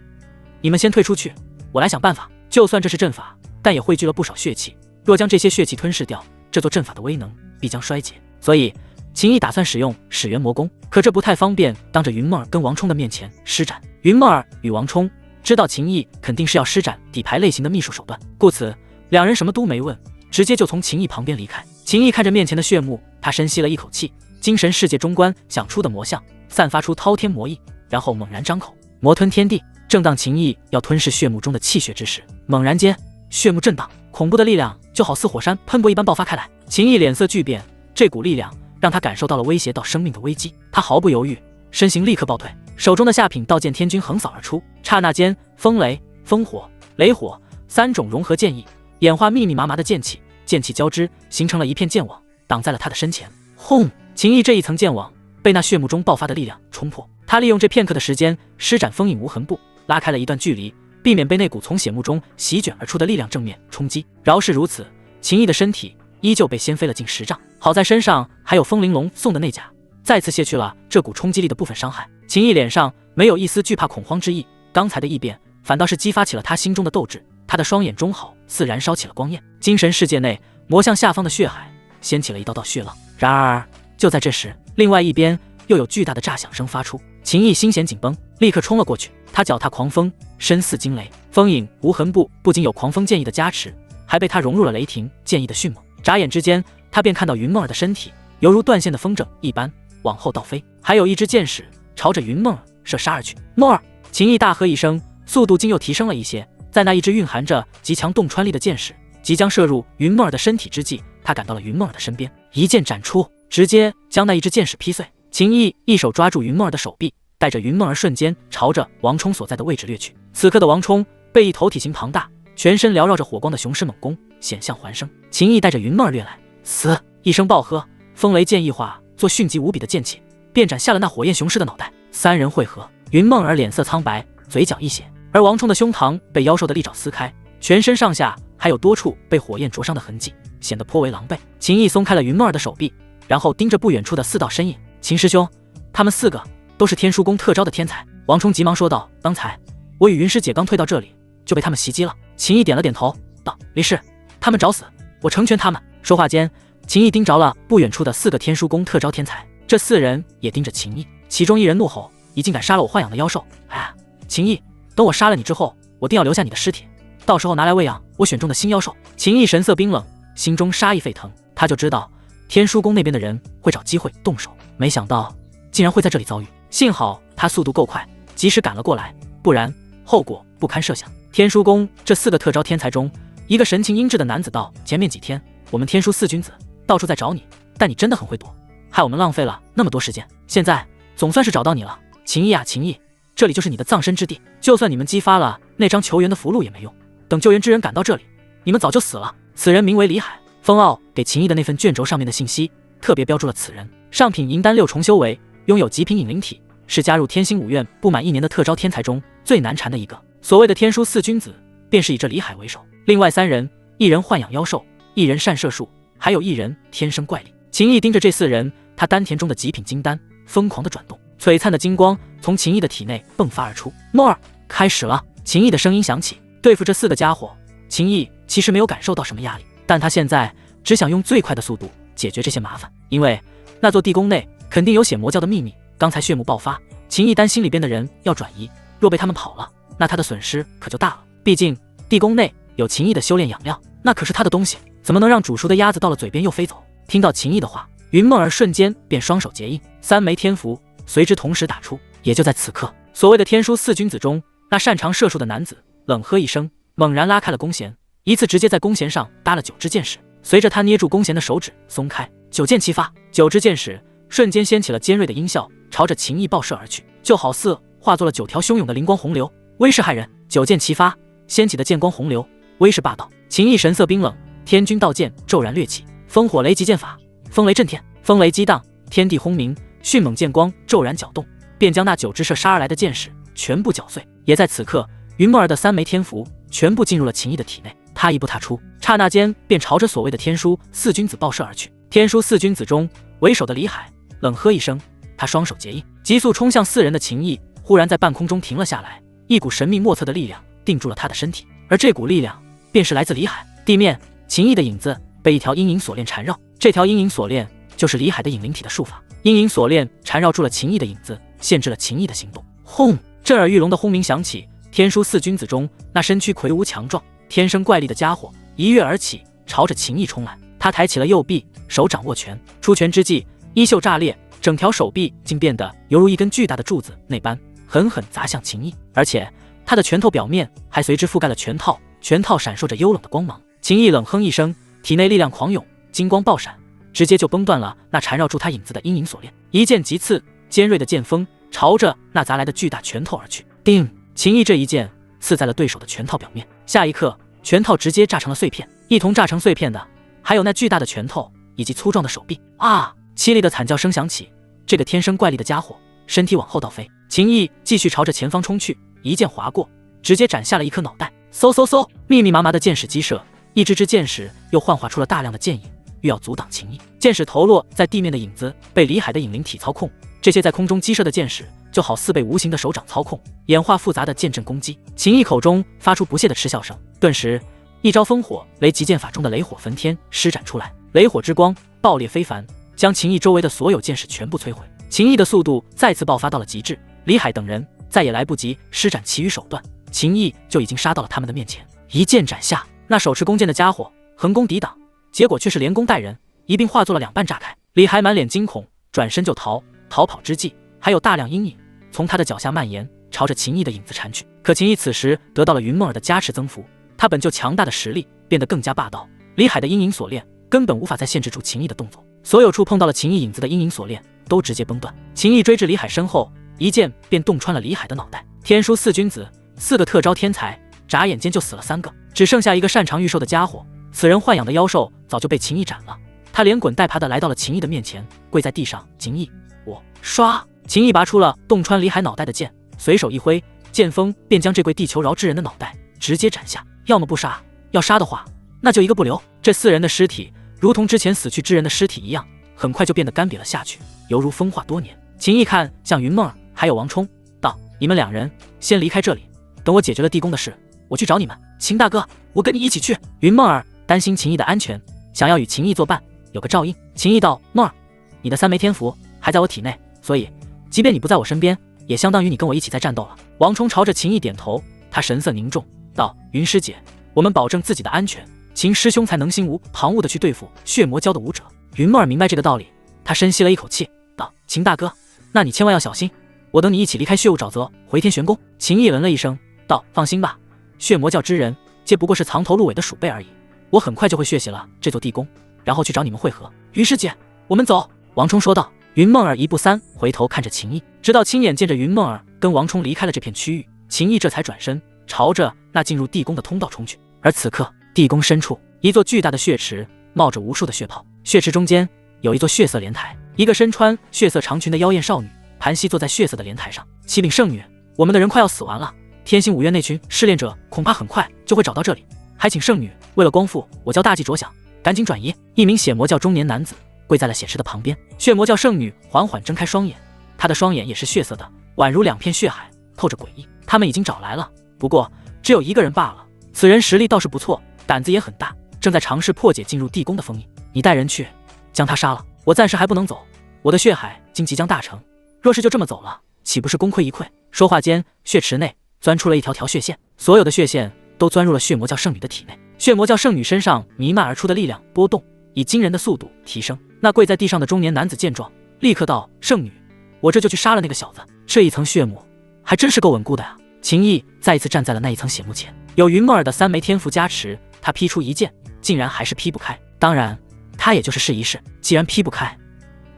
S1: 你们先退出去，我来想办法。就算这是阵法，但也汇聚了不少血气，若将这些血气吞噬掉，这座阵法的威能必将衰竭。”所以秦毅打算使用始元魔功，可这不太方便当着云梦儿跟王冲的面前施展。云梦儿与王冲知道秦毅肯定是要施展底牌类型的秘术手段，故此2人什么都没问，直接就从秦毅旁边离开。秦毅看着面前的血幕，他深吸了一口气，精神世界中观想出的魔像散发出滔天魔意，然后猛然张口，魔吞天地。正当秦毅要吞噬血幕中的气血之时，猛然间血幕震荡，恐怖的力量就好似火山喷薄一般爆发开来。秦毅脸色巨变，这股力量让他感受到了威胁到生命的危机，他毫不犹豫，身形立刻暴退，手中的下品道剑天君横扫而出。刹那间，风雷、风火、雷火3种融合剑意，演化密密麻麻的剑气，剑气交织，形成了一片剑网，挡在了他的身前。轰！秦毅这一层剑网被那血幕中爆发的力量冲破，他利用这片刻的时间施展风影无痕步，拉开了一段距离，避免被那股从血幕中席卷而出的力量正面冲击。饶是如此，秦毅的身体依旧被掀飞了近10丈，好在身上还有风玲珑送的内甲，再次卸去了这股冲击力的部分伤害。秦毅脸上没有一丝惧怕恐慌之意，刚才的异变反倒是激发起了他心中的斗志。他的双眼中好似燃烧起了光焰，精神世界内魔像下方的血海掀起了一道道血浪。然而就在这时，另外一边又有巨大的炸响声发出。秦毅心弦紧绷，立刻冲了过去。他脚踏狂风，身似惊雷，风影无痕步不仅有狂风剑意的加持，还被他融入了雷霆剑意的迅猛。眨眼之间，他便看到云梦儿的身体犹如断线的风筝一般往后倒飞，还有一支箭矢朝着云梦儿射杀而去。梦儿！秦毅大喝一声，速度竟又提升了一些。在那一支蕴含着极强洞穿力的箭矢即将射入云梦儿的身体之际，他赶到了云梦儿的身边，一剑斩出，直接将那一支箭矢劈碎。秦毅一手抓住云梦儿的手臂，带着云梦儿瞬间朝着王冲所在的位置掠去。此刻的王冲被一头体型庞大、全身缭绕着火光的雄狮猛攻，险象环生。秦毅带着云梦儿掠来，死！一声暴喝，风雷剑意化作迅疾无比的剑气，便斩下了那火焰雄狮的脑袋。三人汇合，云梦儿脸色苍白，嘴角溢血，而王冲的胸膛被妖兽的利爪撕开，全身上下还有多处被火焰灼伤的痕迹，显得颇为狼狈。秦毅松开了云梦儿的手臂，然后盯着不远处的4道身影。秦师兄，他们4个都是天书宫特招的天才。王冲急忙说道，刚才我与云师姐刚退到这里，就被他们袭击了。秦毅点了点头，道，离世，他们找死，我成全他们。说话间，秦毅盯着了不远处的4个天书宫特招天才，这4人也盯着秦毅。其中一人怒吼，你竟敢杀了我豢养的妖兽！哎，秦毅，等我杀了你之后，我定要留下你的尸体，到时候拿来喂养我选中的新妖兽。秦毅神色冰冷，心中杀意沸腾，他就知道天书宫那边的人会找机会动手，没想到竟然会在这里遭遇。幸好他速度够快，及时赶了过来，不然后果不堪设想。天书宫这4个特招天才中，一个神情英质的男子道，前面几天我们天书4君子到处在找你，但你真的很会躲，害我们浪费了那么多时间，现在总算是找到你了。秦毅啊秦毅，这里就是你的葬身之地，就算你们激发了那张求援的符箓也没用，等救援之人赶到这里，你们早就死了。此人名为李海。风傲给秦毅的那份卷轴上面的信息特别标注了此人，上品银丹6重修为，拥有极品引灵体，是加入天星5院不满1年的特招天才中最难缠的一个。所谓的天书4君子便是以这李海为首，另外3人，一人豢养妖兽，一人善射术，还有一人天生怪力。秦毅盯着这4人，他丹田中的极品金丹疯狂的转动，璀璨的金光从秦毅的体内迸发而出。梦儿，开始了！秦毅的声音响起。对付这4个家伙，秦毅其实没有感受到什么压力，但他现在只想用最快的速度解决这些麻烦，因为那座地宫内肯定有血魔教的秘密。刚才血幕爆发，秦毅担心里边的人要转移，若被他们跑了，那他的损失可就大了。毕竟地宫内有秦毅的修炼养料，那可是他的东西，怎么能让煮熟的鸭子到了嘴边又飞走？听到秦毅的话，云梦儿瞬间便双手结印，3枚天符随之同时打出。也就在此刻，所谓的天书4君子中，那擅长射术的男子冷喝一声，猛然拉开了弓弦，一次直接在弓弦上搭了9支箭矢。随着他捏住弓弦的手指松开，9箭齐发，9支箭矢瞬间掀起了尖锐的音效，朝着秦毅爆射而去，就好似化作了9条汹涌的灵光洪流，威势骇人。9箭齐发，掀起的剑光洪流威势霸道。秦毅神色冰冷，天君道剑骤然掠起，烽火雷击剑法，风雷震天，风雷激荡，天地轰鸣，迅猛剑光骤然搅动，便将那9支射杀而来的箭矢全部搅碎。也在此刻，云梦儿的3枚天符全部进入了秦毅的体内，他一步踏出，刹那间便朝着所谓的天书4君子爆射而去。天书4君子中为首的李海冷喝一声，他双手结印，急速冲向4人的秦毅忽然在半空中停了下来，一股神秘莫测的力量定住了他的身体，而这股力量便是来自李海。地面，秦毅的影子被一条阴影锁链缠绕，这条阴影锁链就是李海的引灵体的术法。阴影锁链缠绕住了秦毅的影子，限制了秦毅的行动。轰！震耳欲聋的轰鸣响起，天书4君子中那身躯魁梧强壮、天生怪力的家伙一跃而起，朝着秦毅冲来。他抬起了右臂，手掌握拳，出拳之际，衣袖炸裂，整条手臂竟变得犹如一根巨大的柱子那般，狠狠砸向秦毅。而且他的拳头表面还随之覆盖了拳套，拳套闪烁着幽冷的光芒。秦毅冷哼一声，体内力量狂涌，金光爆闪，直接就崩断了那缠绕住他影子的阴影锁链。一剑即刺，尖锐的剑锋朝着那砸来的巨大拳头而去。叮！秦毅这一剑刺在了对手的拳套表面，下一刻，拳套直接炸成了碎片，一同炸成碎片的还有那巨大的拳头以及粗壮的手臂。啊！凄厉的惨叫声响起，这个天生怪力的家伙身体往后倒飞，秦毅继续朝着前方冲去，一剑划过，直接斩下了一颗脑袋。嗖嗖嗖，密密麻麻的箭矢击射，一支支箭矢又幻化出了大量的剑影，欲要阻挡秦毅。箭矢投落在地面的影子被李海的引灵体操控，这些在空中击射的箭矢就好似被无形的手掌操控，演化复杂的剑阵攻击。秦毅口中发出不屑的嗤笑声，顿时一招烽火雷击剑法中的雷火焚天施展出来，雷火之光爆裂非凡，将秦毅周围的所有箭矢全部摧毁。秦毅的速度再次爆发到了极致，李海等人再也来不及施展其余手段，秦毅就已经杀到了他们的面前，一剑斩下。那手持弓箭的家伙横弓抵挡，结果却是连弓带人一并化作了2半炸开。李海满脸惊恐，转身就逃。逃跑之际，还有大量阴影从他的脚下蔓延，朝着秦毅的影子缠去。可秦毅此时得到了云梦儿的加持增幅，他本就强大的实力变得更加霸道。李海的阴影锁链根本无法再限制住秦毅的动作，所有触碰到了秦毅影子的阴影锁链都直接崩断。秦毅追至李海身后，一剑便洞穿了李海的脑袋。天书4君子，4个特招天才，眨眼间就死了3个，只剩下一个擅长御兽的家伙。此人豢养的妖兽早就被秦毅斩了，他连滚带爬的来到了秦毅的面前，跪在地上：“秦毅，我刷！”秦毅拔出了洞穿李海脑袋的剑，随手一挥，剑锋便将这跪地求饶之人的脑袋直接斩下。要么不杀，要杀的话，那就一个不留。这4人的尸体如同之前死去之人的尸体一样，很快就变得干瘪了下去，犹如风化多年。秦毅看向云梦儿还有王冲道：“你们2人先离开这里，等我解决了地宫的事，我去找你们。”“秦大哥，我跟你一起去。”云梦儿担心秦毅的安全，想要与秦毅作伴，有个照应。秦毅道：“梦儿，你的3枚天符还在我体内，所以即便你不在我身边，也相当于你跟我一起在战斗了。”王冲朝着秦毅点头，他神色凝重道：“云师姐，我们保证自己的安全，秦师兄才能心无旁骛地去对付血魔教的武者。”云梦儿明白这个道理，他深吸了一口气道：“秦大哥，那你千万要小心，我等你一起离开血雾沼泽，回天玄宫。”秦毅嗯了一声道：“放心吧，血魔教之人皆不过是藏头露尾的鼠辈而已，我很快就会血洗了这座地宫，然后去找你们会合。”“云师姐，我们走。”王冲说道。云梦儿1步3回头看着秦毅，直到亲眼见着云梦儿跟王冲离开了这片区域，秦毅这才转身朝着那进入地宫的通道冲去。而此刻地宫深处，一座巨大的血池冒着无数的血泡，血池中间有一座血色莲台，一个身穿血色长裙的妖艳少女盘膝坐在血色的莲台上。“启禀圣女，我们的人快要死完了，天星5院那群试炼者恐怕很快就会找到这里，还请圣女为了光复我教大计着想，赶紧转移。”一名血魔教中年男子跪在了血池的旁边。血魔教圣女缓缓睁开双眼，她的双眼也是血色的，宛如2片血海，透着诡异。他们已经找来了，不过只有1个人罢了。此人实力倒是不错，胆子也很大，正在尝试破解进入地宫的封印。你带人去将他杀了，我暂时还不能走，我的血海经即将大成，若是就这么走了，岂不是功亏一篑？说话间，血池内钻出了一条条血线，所有的血线都钻入了血魔教圣女的体内。血魔教圣女身上弥漫而出的力量波动以惊人的速度提升。那跪在地上的中年男子见状，立刻道：“圣女，我这就去杀了那个小子。这一层血幕还真是够稳固的呀。”秦毅再一次站在了那一层血幕前，有云梦儿的3枚天符加持，他劈出一剑，竟然还是劈不开。当然，他也就是试一试，既然劈不开，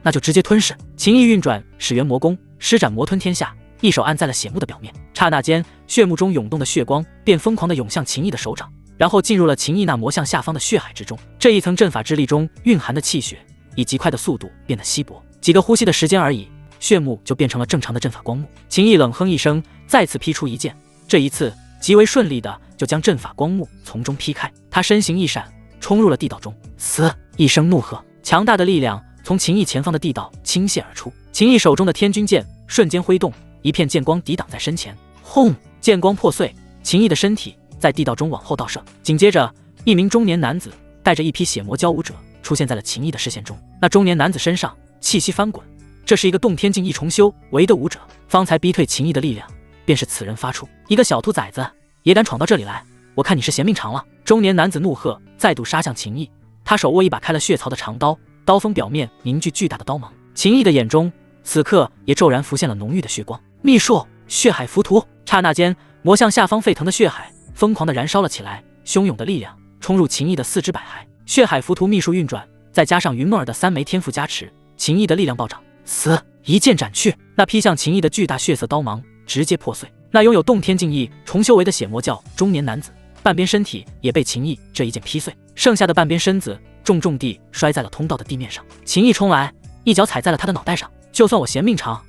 S1: 那就直接吞噬。秦毅运转始元魔功，施展魔吞天下，一手按在了血幕的表面。刹那间，血幕中涌动的血光便疯狂地涌向秦毅的手掌，然后进入了秦毅那魔像下方的血海之中。这一层阵法之力中蕴含的气血以极快的速度变得稀薄，几个呼吸的时间而已，血幕就变成了正常的阵法光幕。秦毅冷哼一声，再次劈出一剑，这一次极为顺利的就将阵法光幕从中劈开。他身形一闪，冲入了地道中。死！一声怒喝，强大的力量从秦毅前方的地道倾泻而出。秦毅手中的天君剑瞬间挥动，一片剑光抵挡在身前。轰！剑光破碎，秦毅的身体在地道中往后倒射。紧接着，一名中年男子带着一批血魔教武者出现在了秦毅的视线中。那中年男子身上气息翻滚，这是一个洞天境一重修为的武者，方才逼退秦毅的力量便是此人发出。一个小兔崽子也敢闯到这里来，我看你是嫌命长了。中年男子怒喝，再度杀向秦毅，他手握一把开了血槽的长刀，刀锋表面凝聚巨大的刀芒。秦毅的眼中此刻也骤然浮现了浓郁的血光。秘术血海浮屠，刹那间魔像下方沸腾的血海疯狂地燃烧了起来，汹涌的力量冲入秦毅的四肢百骸。血海浮屠秘术运转，再加上云梦儿的3枚天赋加持，秦毅的力量暴涨。死！一剑斩去，那劈向秦毅的巨大血色刀芒直接破碎。那拥有洞天境意重修为的血魔教中年男子半边身体也被秦毅这一剑劈碎，剩下的半边身子重重地摔在了通道的地面上。秦毅冲来，一脚踩在了他的脑袋上。就算我嫌命长，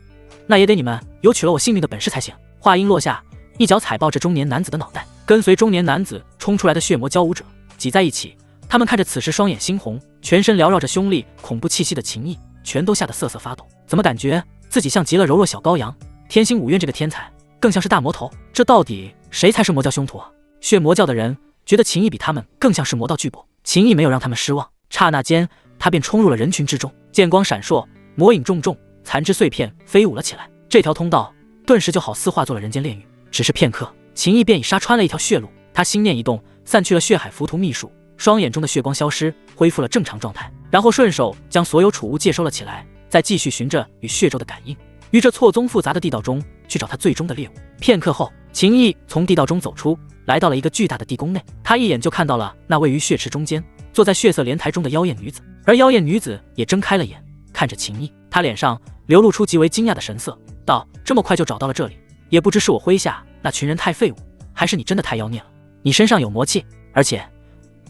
S1: 那也得你们有取了我性命的本事才行。话音落下，一脚踩爆这中年男子的脑袋。跟随中年男子冲出来的血魔教武者挤在一起，他们看着此时双眼猩红、全身缭绕着凶厉恐怖气息的秦毅，全都吓得瑟瑟发抖。怎么感觉自己像极了柔弱小羔羊？天星5院这个天才更像是大魔头，这到底谁才是魔教凶徒啊？血魔教的人觉得秦毅比他们更像是魔道巨擘。秦毅没有让他们失望，刹那间他便冲入了人群之中，剑光闪烁，魔影重重，残肢碎片飞舞了起来。这条通道顿时就好似化作了人间炼狱。只是片刻，秦毅便已杀穿了一条血路。他心念一动，散去了血海浮屠秘术，双眼中的血光消失，恢复了正常状态，然后顺手将所有储物借收了起来，再继续循着与血咒的感应，于这错综复杂的地道中去找他最终的猎物。片刻后，秦毅从地道中走出，来到了一个巨大的地宫内。他一眼就看到了那位于血池中间，坐在血色莲台中的妖艳女子，而妖艳女子也睁开了眼，看着秦毅，她脸上流露出极为惊讶的神色，道：“这么快就找到了这里，也不知是我麾下那群人太废物，还是你真的太妖孽了。你身上有魔气，而且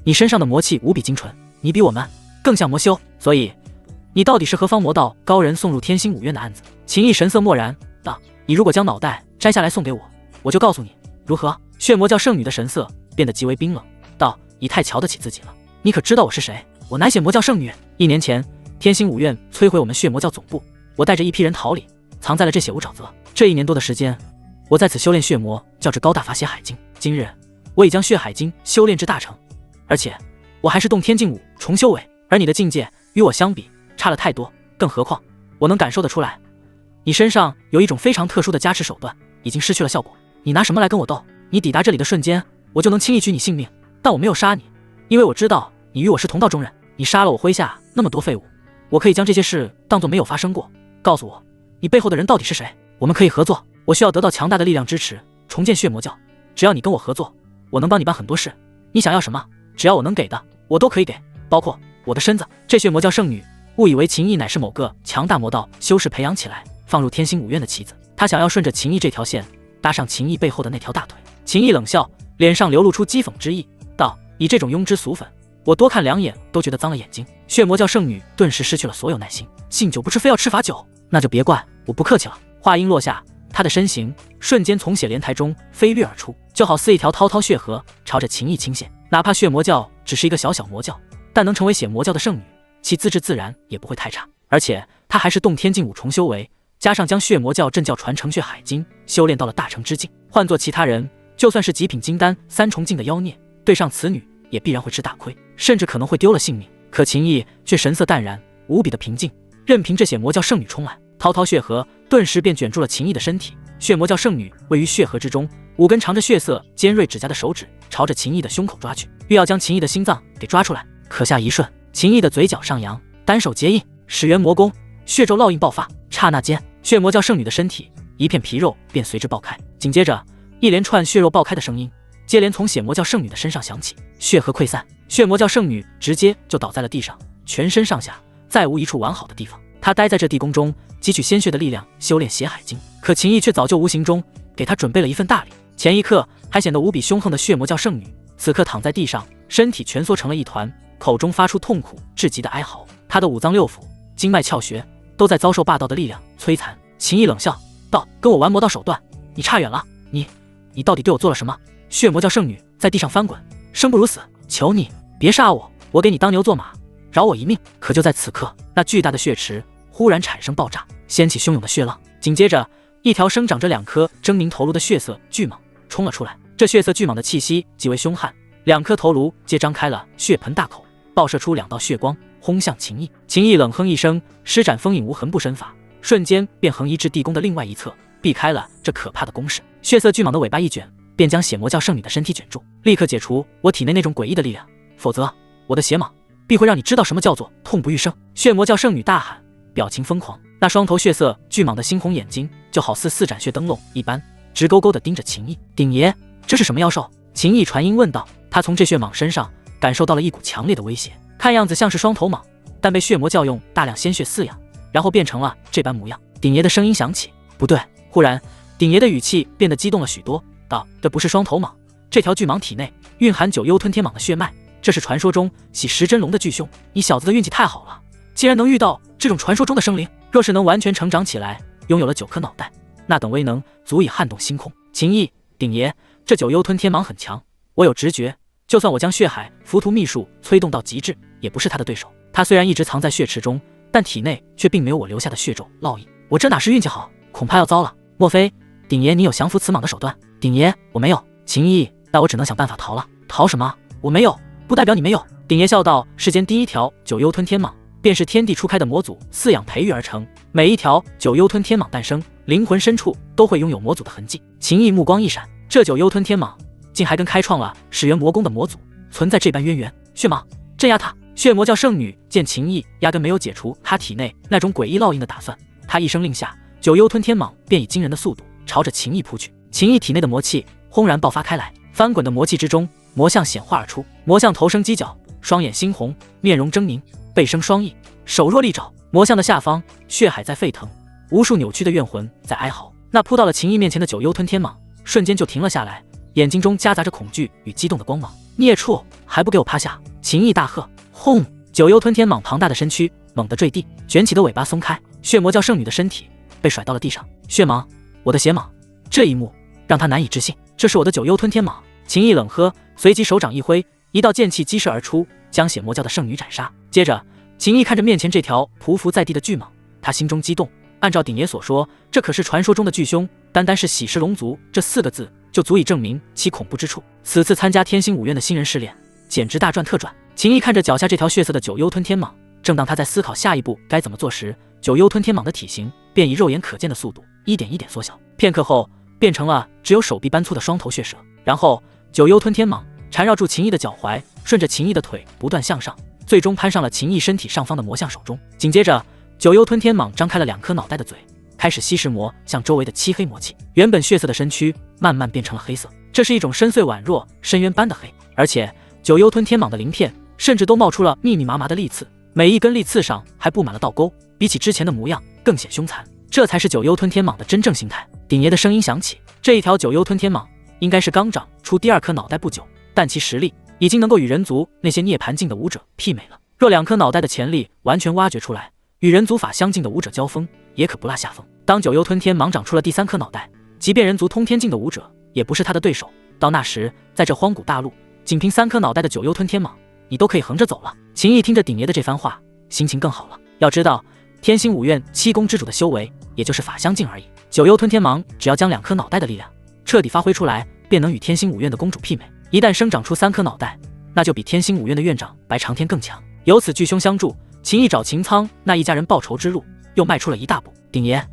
S1: 你身上的魔气无比精纯，你比我们更像魔修，所以你到底是何方魔道高人送入天星5院的案子？”秦毅神色漠然道：“你如果将脑袋摘下来送给我，我就告诉你，如何？”血魔教圣女的神色变得极为冰冷，道：“你太瞧得起自己了，你可知道我是谁？我乃血魔教圣女。1年前，天星5院摧毁我们血魔教总部，我带着一批人逃离，藏在了这血无沼泽。这1年多的时间，我在此修炼血魔教至高大法血海经。今日，我已将血海经修炼至大成，而且我还是动天境5重修为，而你的境界与我相比差了太多。更何况，我能感受得出来，你身上有一种非常特殊的加持手段，已经失去了效果。你拿什么来跟我斗？你抵达这里的瞬间，我就能轻易取你性命，但我没有杀你，因为我知道你与我是同道中人。你杀了我麾下那么多废物，我可以将这些事当作没有发生过。告诉我，你背后的人到底是谁？我们可以合作。我需要得到强大的力量支持，重建血魔教。只要你跟我合作，我能帮你办很多事。你想要什么，只要我能给的，我都可以给，包括我的身子。”这血魔教圣女误以为秦毅乃是某个强大魔道修士培养起来放入天星5院的棋子，她想要顺着秦毅这条线搭上秦毅背后的那条大腿。秦毅冷笑，脸上流露出讥讽之意，道：“你这种庸脂俗粉，我多看2眼都觉得脏了眼睛。”血魔教圣女顿时失去了所有耐心，信酒不吃非要吃罚酒，那就别怪我不客气了。话音落下，她的身形瞬间从血莲台中飞掠而出，就好似一条滔滔血河朝着秦毅倾泻。哪怕血魔教只是一个小小魔教，但能成为血魔教的圣女，其资质自然也不会太差。而且她还是动天境5重修为，加上将血魔教阵教传承血海经修炼到了大成之境，换做其他人，就算是极品金丹3重境的妖孽，对上此女也必然会吃大亏，甚至可能会丢了性命。可秦毅却神色淡然，无比的平静，任凭这血魔教圣女冲来，滔滔血河顿时便卷住了秦毅的身体。血魔教圣女位于血河之中，5根长着血色尖锐指甲的手指朝着秦毅的胸口抓去，欲要将秦毅的心脏给抓出来。可下一瞬，秦毅的嘴角上扬，单手结印始元魔功，血咒烙印爆发。刹那间，血魔教圣女的身体一片皮肉便随之爆开，紧接着一连串血肉爆开的声音接连从血魔教圣女的身上响起，血河溃散，血魔教圣女直接就倒在了地上，全身上下再无一处完好的地方。她待在这地宫中，汲取鲜血的力量修炼血海经，可秦毅却早就无形中给她准备了一份大礼。前一刻还显得无比凶横的血魔教圣女，此刻躺在地上，身体蜷缩成了一团，口中发出痛苦至极的哀嚎。她的5脏6腑、经脉窍穴都在遭受霸道的力量摧残。秦毅冷笑道：“跟我玩魔道手段，你差远了。你到底对我做了什么？”血魔教圣女在地上翻滚，生不如死，求你别杀我，我给你当牛做马，饶我一命。可就在此刻，那巨大的血池忽然产生爆炸，掀起汹涌的血浪，紧接着一条生长着2颗狰狞头颅的血色巨蟒冲了出来。这血色巨蟒的气息极为凶悍，2颗头颅皆张开了血盆大口，爆射出2道血光轰向秦毅。秦毅冷哼一声，施展风影无痕不身法，瞬间便横移至地宫的另外一侧，避开了这可怕的攻势。血色巨蟒的尾巴一卷，便将血魔教圣女的身体卷住，立刻解除我体内那种诡异的力量，否则我的血蟒必会让你知道什么叫做痛不欲生。血魔教圣女大喊，表情疯狂，那双头血色巨蟒的猩红眼睛就好似4盏血灯笼一般，直勾勾地盯着秦毅。鼎爷，这是什么妖兽？秦毅传音问道。他从这血蟒身上感受到了一股强烈的威胁，看样子像是双头蟒，但被血魔教用大量鲜血饲养，然后变成了这般模样。鼎爷的声音响起，不对。忽然鼎爷的语气变得激动了许多，道：“这不是双头蟒，这条巨蟒体内蕴含9幽吞天蟒的血脉，这是传说中洗食真龙的巨凶。你小子的运气太好了，竟然能遇到这种传说中的生灵。若是能完全成长起来，拥有了9颗脑袋，那等威能足以撼动星空。秦毅，鼎爷，这9幽吞天蟒很强，我有直觉，就算我将血海浮屠秘术催动到极致，也不是他的对手。他虽然一直藏在血池中，但体内却并没有我留下的血咒烙印。我这哪是运气好，恐怕要糟了。莫非鼎爷你有降服此蟒的手段？”“鼎爷，我没有。”秦毅，那我只能想办法逃了。逃什么？我没有，不代表你没有。鼎爷笑道：“世间第一条9幽吞天蟒，便是天地初开的魔祖饲养培育而成，每一条九幽吞天蟒诞生，灵魂深处都会拥有魔祖的痕迹。秦毅目光一闪，这九幽吞天蟒竟还跟开创了始元魔宫的魔祖存在这般渊源。血蟒，镇压他！血魔教圣女见秦毅压根没有解除他体内那种诡异烙印的打算，他一声令下，九幽吞天蟒便以惊人的速度朝着秦毅扑去。秦毅体内的魔气轰然爆发开来，翻滚的魔气之中，魔像显化而出。魔像头生犄角，双眼猩红，面容狰狞，背生双翼，手若利爪。魔像的下方，血海在沸腾，无数扭曲的怨魂在哀嚎。那扑到了秦毅面前的九幽吞天蟒，瞬间就停了下来，眼睛中夹杂着恐惧与激动的光芒。孽畜，还不给我趴下！秦毅大喝。轰！九幽吞天蟒庞大的身躯猛地坠地，卷起的尾巴松开，血魔教圣女的身体被甩到了地上。血蟒，我的血蟒！这一幕让他难以置信，这是我的九幽吞天蟒！秦毅冷喝，随即手掌一挥，一道剑气激射而出，将血魔教的圣女斩杀。接着，秦毅看着面前这条匍匐在地的巨蟒，他心中激动。按照鼎爷所说，这可是传说中的巨凶，单单是喜食龙族这4个字就足以证明其恐怖之处。此次参加天星5院的新人试炼，简直大赚特赚。秦毅看着脚下这条血色的九幽吞天蟒，正当他在思考下一步该怎么做时，九幽吞天蟒的体型便以肉眼可见的速度一点一点缩小，片刻后变成了只有手臂般粗的双头血蛇。然后九幽吞天蟒缠绕住秦毅的脚踝，顺着秦毅的腿不断向上，最终攀上了秦毅身体上方的魔像手中。紧接着，九幽吞天蟒张开了2颗脑袋的嘴，开始吸食魔像周围的漆黑魔气。原本血色的身躯慢慢变成了黑色，这是一种深邃宛若深渊般的黑。而且九幽吞天蟒的鳞片甚至都冒出了密密麻麻的利刺，每一根利刺上还布满了倒钩，比起之前的模样更显凶残。这才是九幽吞天蟒的真正形态。鼎爷的声音响起，这一条九幽吞天蟒应该是刚长出第2颗脑袋不久，但其实力已经能够与人族那些涅槃境的武者媲美了。若2颗脑袋的潜力完全挖掘出来，与人族法相近的武者交锋，也可不落下风。当九幽吞天蟒长出了第3颗脑袋，即便人族通天境的武者也不是他的对手。到那时，在这荒古大陆，仅凭3颗脑袋的九幽吞天蟒，你都可以横着走了。秦毅听着鼎爷的这番话，心情更好了。要知道，天星5院7宫之主的修为，也就是法相境而已。九幽吞天蟒只要将2颗脑袋的力量彻底发挥出来，便能与天星5院的公主媲美。一旦生长出3颗脑袋，那就比天星5院的院长白长天更强。有此巨凶相助，秦毅找秦苍那一家人报仇之路又迈出了一大步。鼎爷，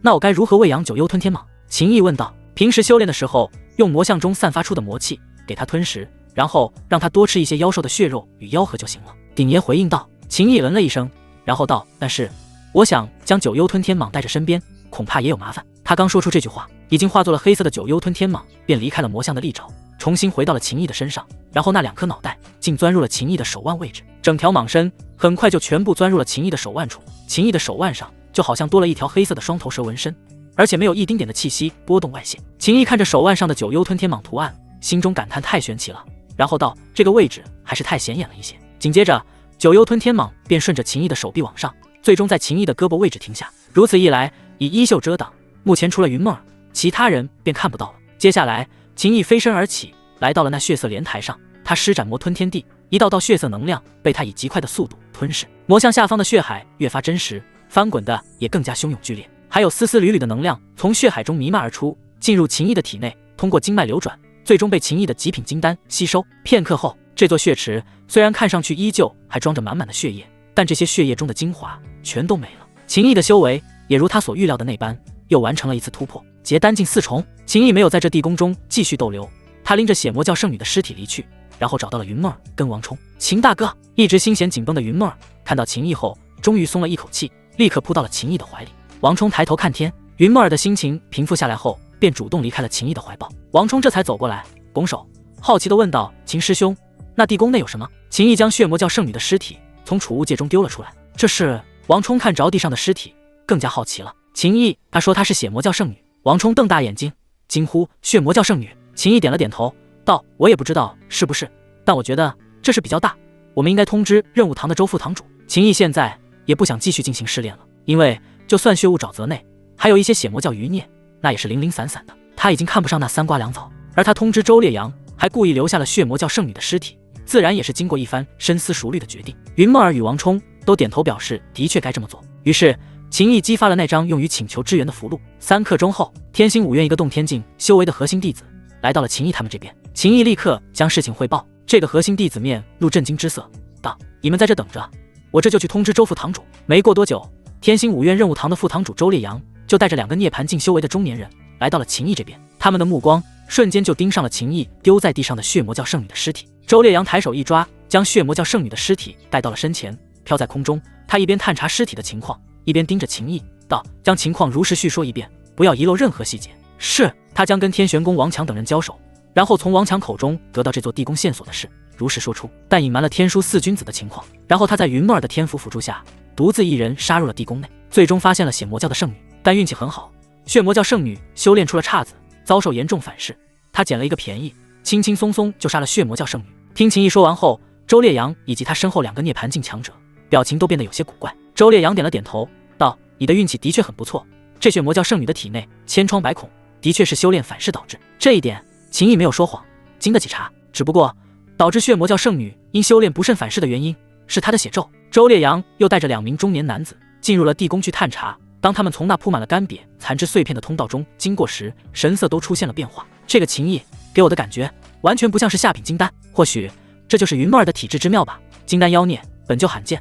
S1: 那我该如何喂养九幽吞天蟒？秦毅问道。平时修炼的时候，用魔像中散发出的魔气给他吞食，然后让他多吃一些妖兽的血肉与妖核就行了。鼎爷回应道。秦毅嗯了一声，然后道：但是我想将九幽吞天蟒带着身边，恐怕也有麻烦。他刚说出这句话，已经化作了黑色的九幽吞天蟒便离开了魔像的利爪，重新回到了秦毅的身上，然后那2颗脑袋竟钻入了秦毅的手腕位置，整条蟒身很快就全部钻入了秦毅的手腕处。秦毅的手腕上就好像多了一条黑色的双头蛇纹身，而且没有一丁点的气息波动外泄。秦毅看着手腕上的九幽吞天蟒图案，心中感叹太玄奇了，然后道：这个位置还是太显眼了一些。紧接着，九幽吞天蟒便顺着秦毅的手臂往上，最终在秦毅的胳膊位置停下。如此一来，以衣袖遮挡，目前除了云梦儿，其他人便看不到了。接下来，秦毅飞身而起，来到了那血色莲台上，他施展魔吞天地，一道道血色能量被他以极快的速度吞噬。魔像下方的血海越发真实，翻滚的也更加汹涌剧烈，还有丝丝缕缕的能量从血海中弥漫而出，进入秦毅的体内，通过经脉流转，最终被秦毅的极品金丹吸收。片刻后，这座血池虽然看上去依旧还装着满满的血液，但这些血液中的精华全都没了。秦毅的修为也如他所预料的那般，又完成了一次突破，结丹境4重。秦毅没有在这地宫中继续逗留，他拎着血魔教圣女的尸体离去，然后找到了云梦儿跟王冲。秦大哥，一直心弦紧绷的云梦儿看到秦毅后，终于松了一口气，立刻扑到了秦毅的怀里。王冲抬头看天，云梦儿的心情平复下来后，便主动离开了秦毅的怀抱。王冲这才走过来，拱手好奇地问道：秦师兄，那地宫内有什么？秦毅将血魔教圣女的尸体从储物界中丢了出来。这是……王冲看着地上的尸体，更加好奇了。秦毅，他说她是血魔教圣女。王冲瞪大眼睛，惊呼：血魔教圣女！秦毅点了点头，道：我也不知道是不是，但我觉得这事比较大，我们应该通知任务堂的周副堂主。秦毅现在也不想继续进行试炼了，因为就算血雾沼泽内还有一些血魔教余孽，那也是零零散散的，他已经看不上那3瓜2枣。而他通知周烈阳，还故意留下了血魔教圣女的尸体，自然也是经过一番深思熟虑的决定。云梦儿与王冲都点头表示的确该这么做。于是秦毅激发了那张用于请求支援的符箓。3刻钟后，天星5院一个洞天境修为的核心弟子来到了秦毅他们这边。秦毅立刻将事情汇报，这个核心弟子面露震惊之色，道：你们在这等着，我这就去通知周副堂主。没过多久，天星五院任务堂的副堂主周烈阳就带着2个涅槃境修为的中年人来到了秦毅这边，他们的目光瞬间就盯上了秦毅丢在地上的血魔教圣女的尸体。周烈阳抬手一抓，将血魔教圣女的尸体带到了身前，飘在空中。他一边探查尸体的情况，一边盯着秦毅道：“将情况如实叙说一遍，不要遗漏任何细节。”是。他将跟天玄宫王强等人交手，然后从王强口中得到这座地宫线索的事如实说出，但隐瞒了天书四君子的情况。然后他在云梦儿的天符辅助下，独自一人杀入了地宫内，最终发现了血魔教的圣女。但运气很好，血魔教圣女修炼出了岔子，遭受严重反噬。他捡了一个便宜，轻轻松松就杀了血魔教圣女。听秦毅说完后，周烈阳以及他身后2个涅槃境强者表情都变得有些古怪。周烈阳点了点头，道：“你的运气的确很不错，这血魔教圣女的体内千疮百孔，的确是修炼反噬导致。这一点秦毅没有说谎，经得起查。只不过导致血魔教圣女因修炼不慎反噬的原因是她的血咒。”周烈阳又带着2名中年男子进入了地宫去探查。当他们从那铺满了干瘪残肢碎片的通道中经过时，神色都出现了变化。这个秦毅给我的感觉完全不像是下品金丹，或许这就是云梦儿的体质之妙吧。金丹妖孽本就罕见，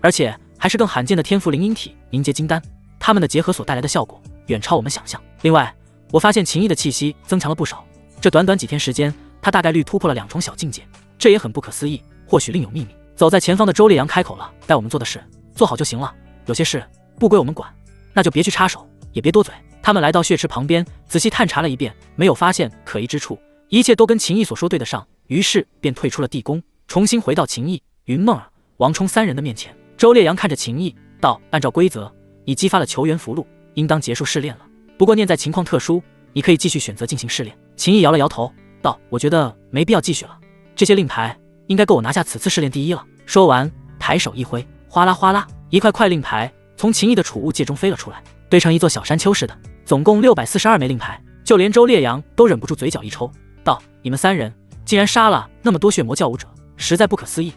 S1: 而且还是更罕见的天赋灵婴体凝结金丹，它们的结合所带来的效果远超我们想象。另外，我发现秦毅的气息增强了不少，这短短几天时间，他大概率突破了2重小境界，这也很不可思议，或许另有秘密。走在前方的周烈阳开口了：“带我们做的事做好就行了，有些事不归我们管，那就别去插手，也别多嘴。”他们来到血池旁边，仔细探查了一遍，没有发现可疑之处，一切都跟秦毅所说对得上，于是便退出了地宫，重新回到秦毅、云梦儿、王冲3人的面前。周烈阳看着秦毅道：“按照规则，你激发了球员符箓，应当结束试炼了。不过念在情况特殊，你可以继续选择进行试炼。”秦毅摇了摇头道：“我觉得没必要继续了，这些令牌应该够我拿下此次试炼第1了。”说完，抬手一挥，哗啦哗啦，一块块令牌从秦毅的储物戒中飞了出来，堆成一座小山丘似的，总共642枚令牌。就连周烈阳都忍不住嘴角一抽，道：“你们3人竟然杀了那么多血魔教武者，实在不可思议。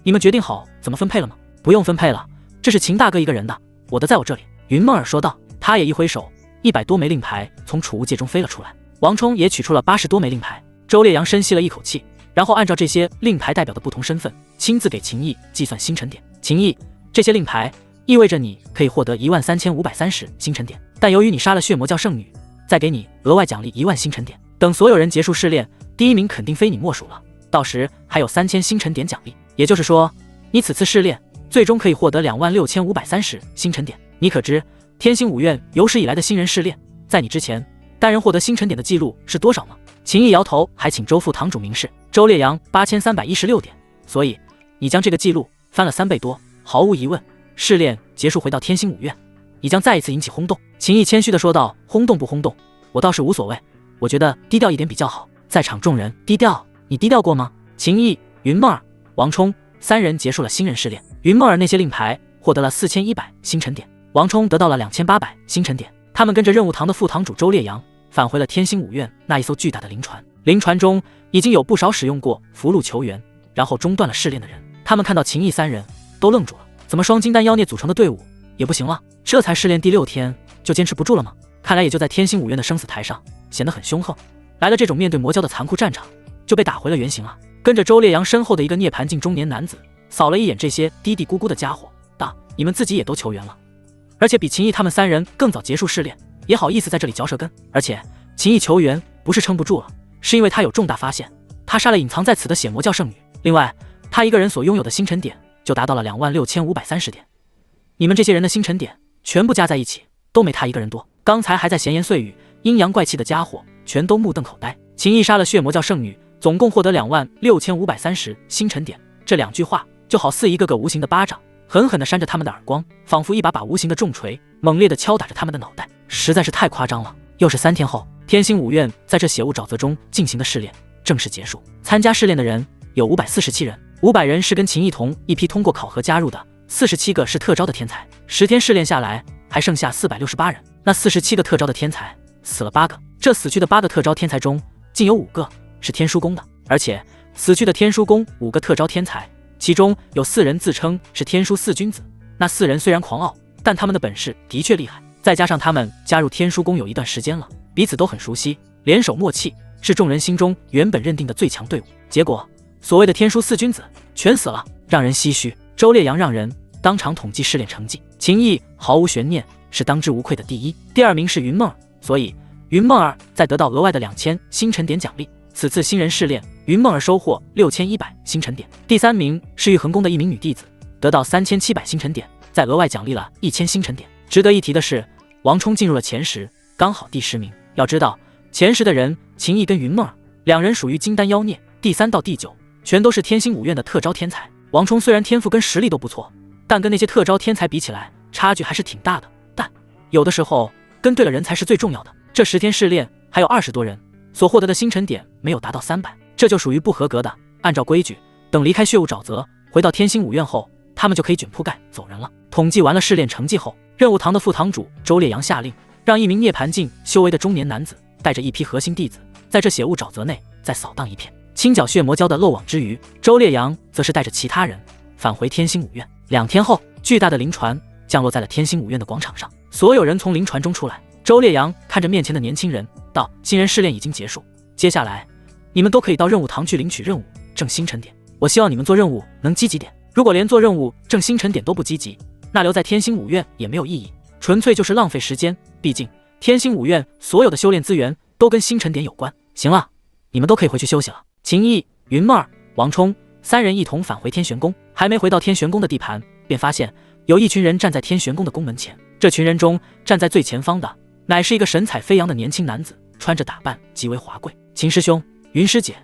S1: 你们决定好怎么分配了吗？”“不用分配了，这是秦大哥一个人的，我的在我这里。”云梦儿说道。他也一挥手，100多枚令牌从储物戒中飞了出来。王冲也取出了80多枚令牌。周烈阳深吸了一口气，然后按照这些令牌代表的不同身份，亲自给秦毅计算星辰点。秦毅，这些令牌意味着你可以获得13530星辰点，但由于你杀了血魔教圣女，再给你额外奖励1万星辰点。等所有人结束试炼，第1名肯定非你莫属了，到时还有3000星辰点奖励。也就是说，你此次试炼最终可以获得26530星辰点。你可知天星五院有史以来的新人试炼，在你之前单人获得星辰点的记录是多少吗？秦毅摇头，还请周副堂主明示。周烈阳8316点，所以你将这个记录翻了3倍多。毫无疑问，试炼结束回到天星五院，你将再一次引起轰动。秦毅谦虚地说道：“轰动不轰动，我倒是无所谓，我觉得低调一点比较好。”在场众人，低调？你低调过吗？秦毅、云梦儿、王冲3人结束了新人试炼。云梦儿那些令牌获得了4100星辰点，王冲得到了2800星辰点。他们跟着任务堂的副堂主周烈阳返回了天星五院那一艘巨大的灵船，灵船中已经有不少使用过符箓球员然后中断了试炼的人。他们看到秦毅3人都愣住了，怎么双金丹妖孽组成的队伍也不行了？这才试炼第6天就坚持不住了吗？看来也就在天星五院的生死台上显得很凶横，来了这种面对魔教的残酷战场就被打回了原形啊。跟着周烈阳身后的一个涅槃境中年男子扫了一眼这些嘀嘀咕咕的家伙，道：“你们自己也都球员了，而且比秦毅他们3人更早结束试炼，也好意思在这里嚼舌根。而且秦毅球员不是撑不住了，是因为他有重大发现，他杀了隐藏在此的血魔教圣女。另外，他一个人所拥有的星辰点就达到了26530点。你们这些人的星辰点全部加在一起都没他一个人多。刚才还在闲言碎语阴阳怪气的家伙全都目瞪口呆。秦毅杀了血魔教圣女，总共获得26530星辰点，这2句话就好似一个个无形的巴掌，狠狠地扇着他们的耳光，仿佛一把把无形的重锤猛烈地敲打着他们的脑袋，实在是太夸张了。又是3天后，天星五院在这血雾沼泽中进行的试炼正式结束。参加试炼的人有547人，500人是跟秦毅同一批通过考核加入的，47个是特招的天才。10天试炼下来，还剩下468人。那47个特招的天才死了8个，这死去的8个特招天才中，竟有5个是天书宫的，而且死去的天书宫5个特招天才，其中有4人自称是天书4君子。那4人虽然狂傲，但他们的本事的确厉害，再加上他们加入天书宫有一段时间了，彼此都很熟悉，联手默契，是众人心中原本认定的最强队伍。结果所谓的天书4君子全死了，让人唏嘘。周烈阳让人当场统计试炼成绩，秦毅毫无悬念是当之无愧的第一，第二名是云梦儿，所以云梦儿再得到额外的2000星辰点奖励。此次新人试炼，云梦儿收获6100星辰点。第三名是玉衡宫的一名女弟子，得到3700星辰点，再额外奖励了1000星辰点。值得一提的是，王冲进入了前10，刚好第10名。要知道，前10的人，秦毅跟云梦儿两人属于金丹妖孽，第3到第9全都是天星5院的特招天才。王冲虽然天赋跟实力都不错，但跟那些特招天才比起来，差距还是挺大的。但有的时候，跟对了人才是最重要的。这10天试炼还有20多人，所获得的星辰点没有达到300，这就属于不合格的。按照规矩，等离开血雾沼泽，回到天星5院后，他们就可以卷铺盖走人了。统计完了试炼成绩后，任务堂的副堂主周烈阳下令，让一名涅槃境修为的中年男子带着一批核心弟子，在这血雾沼泽内再扫荡一片，清剿血魔教的漏网之鱼。周烈阳则是带着其他人返回天星5院。2天后，巨大的灵船降落在了天星5院的广场上，所有人从灵船中出来。周烈阳看着面前的年轻人道：新人试炼已经结束，接下来你们都可以到任务堂去领取任务挣星辰点。我希望你们做任务能积极点，如果连做任务挣星辰点都不积极，那留在天星5院也没有意义，纯粹就是浪费时间。毕竟天星5院所有的修炼资源都跟星辰点有关。行了，你们都可以回去休息了。秦毅、云梦儿、王冲3人一同返回天玄宫，还没回到天玄宫的地盘，便发现有一群人站在天玄宫的宫门前。这群人中站在最前方的乃是一个神采飞扬的年轻男子，穿着打扮极为华贵。秦师兄，云师姐，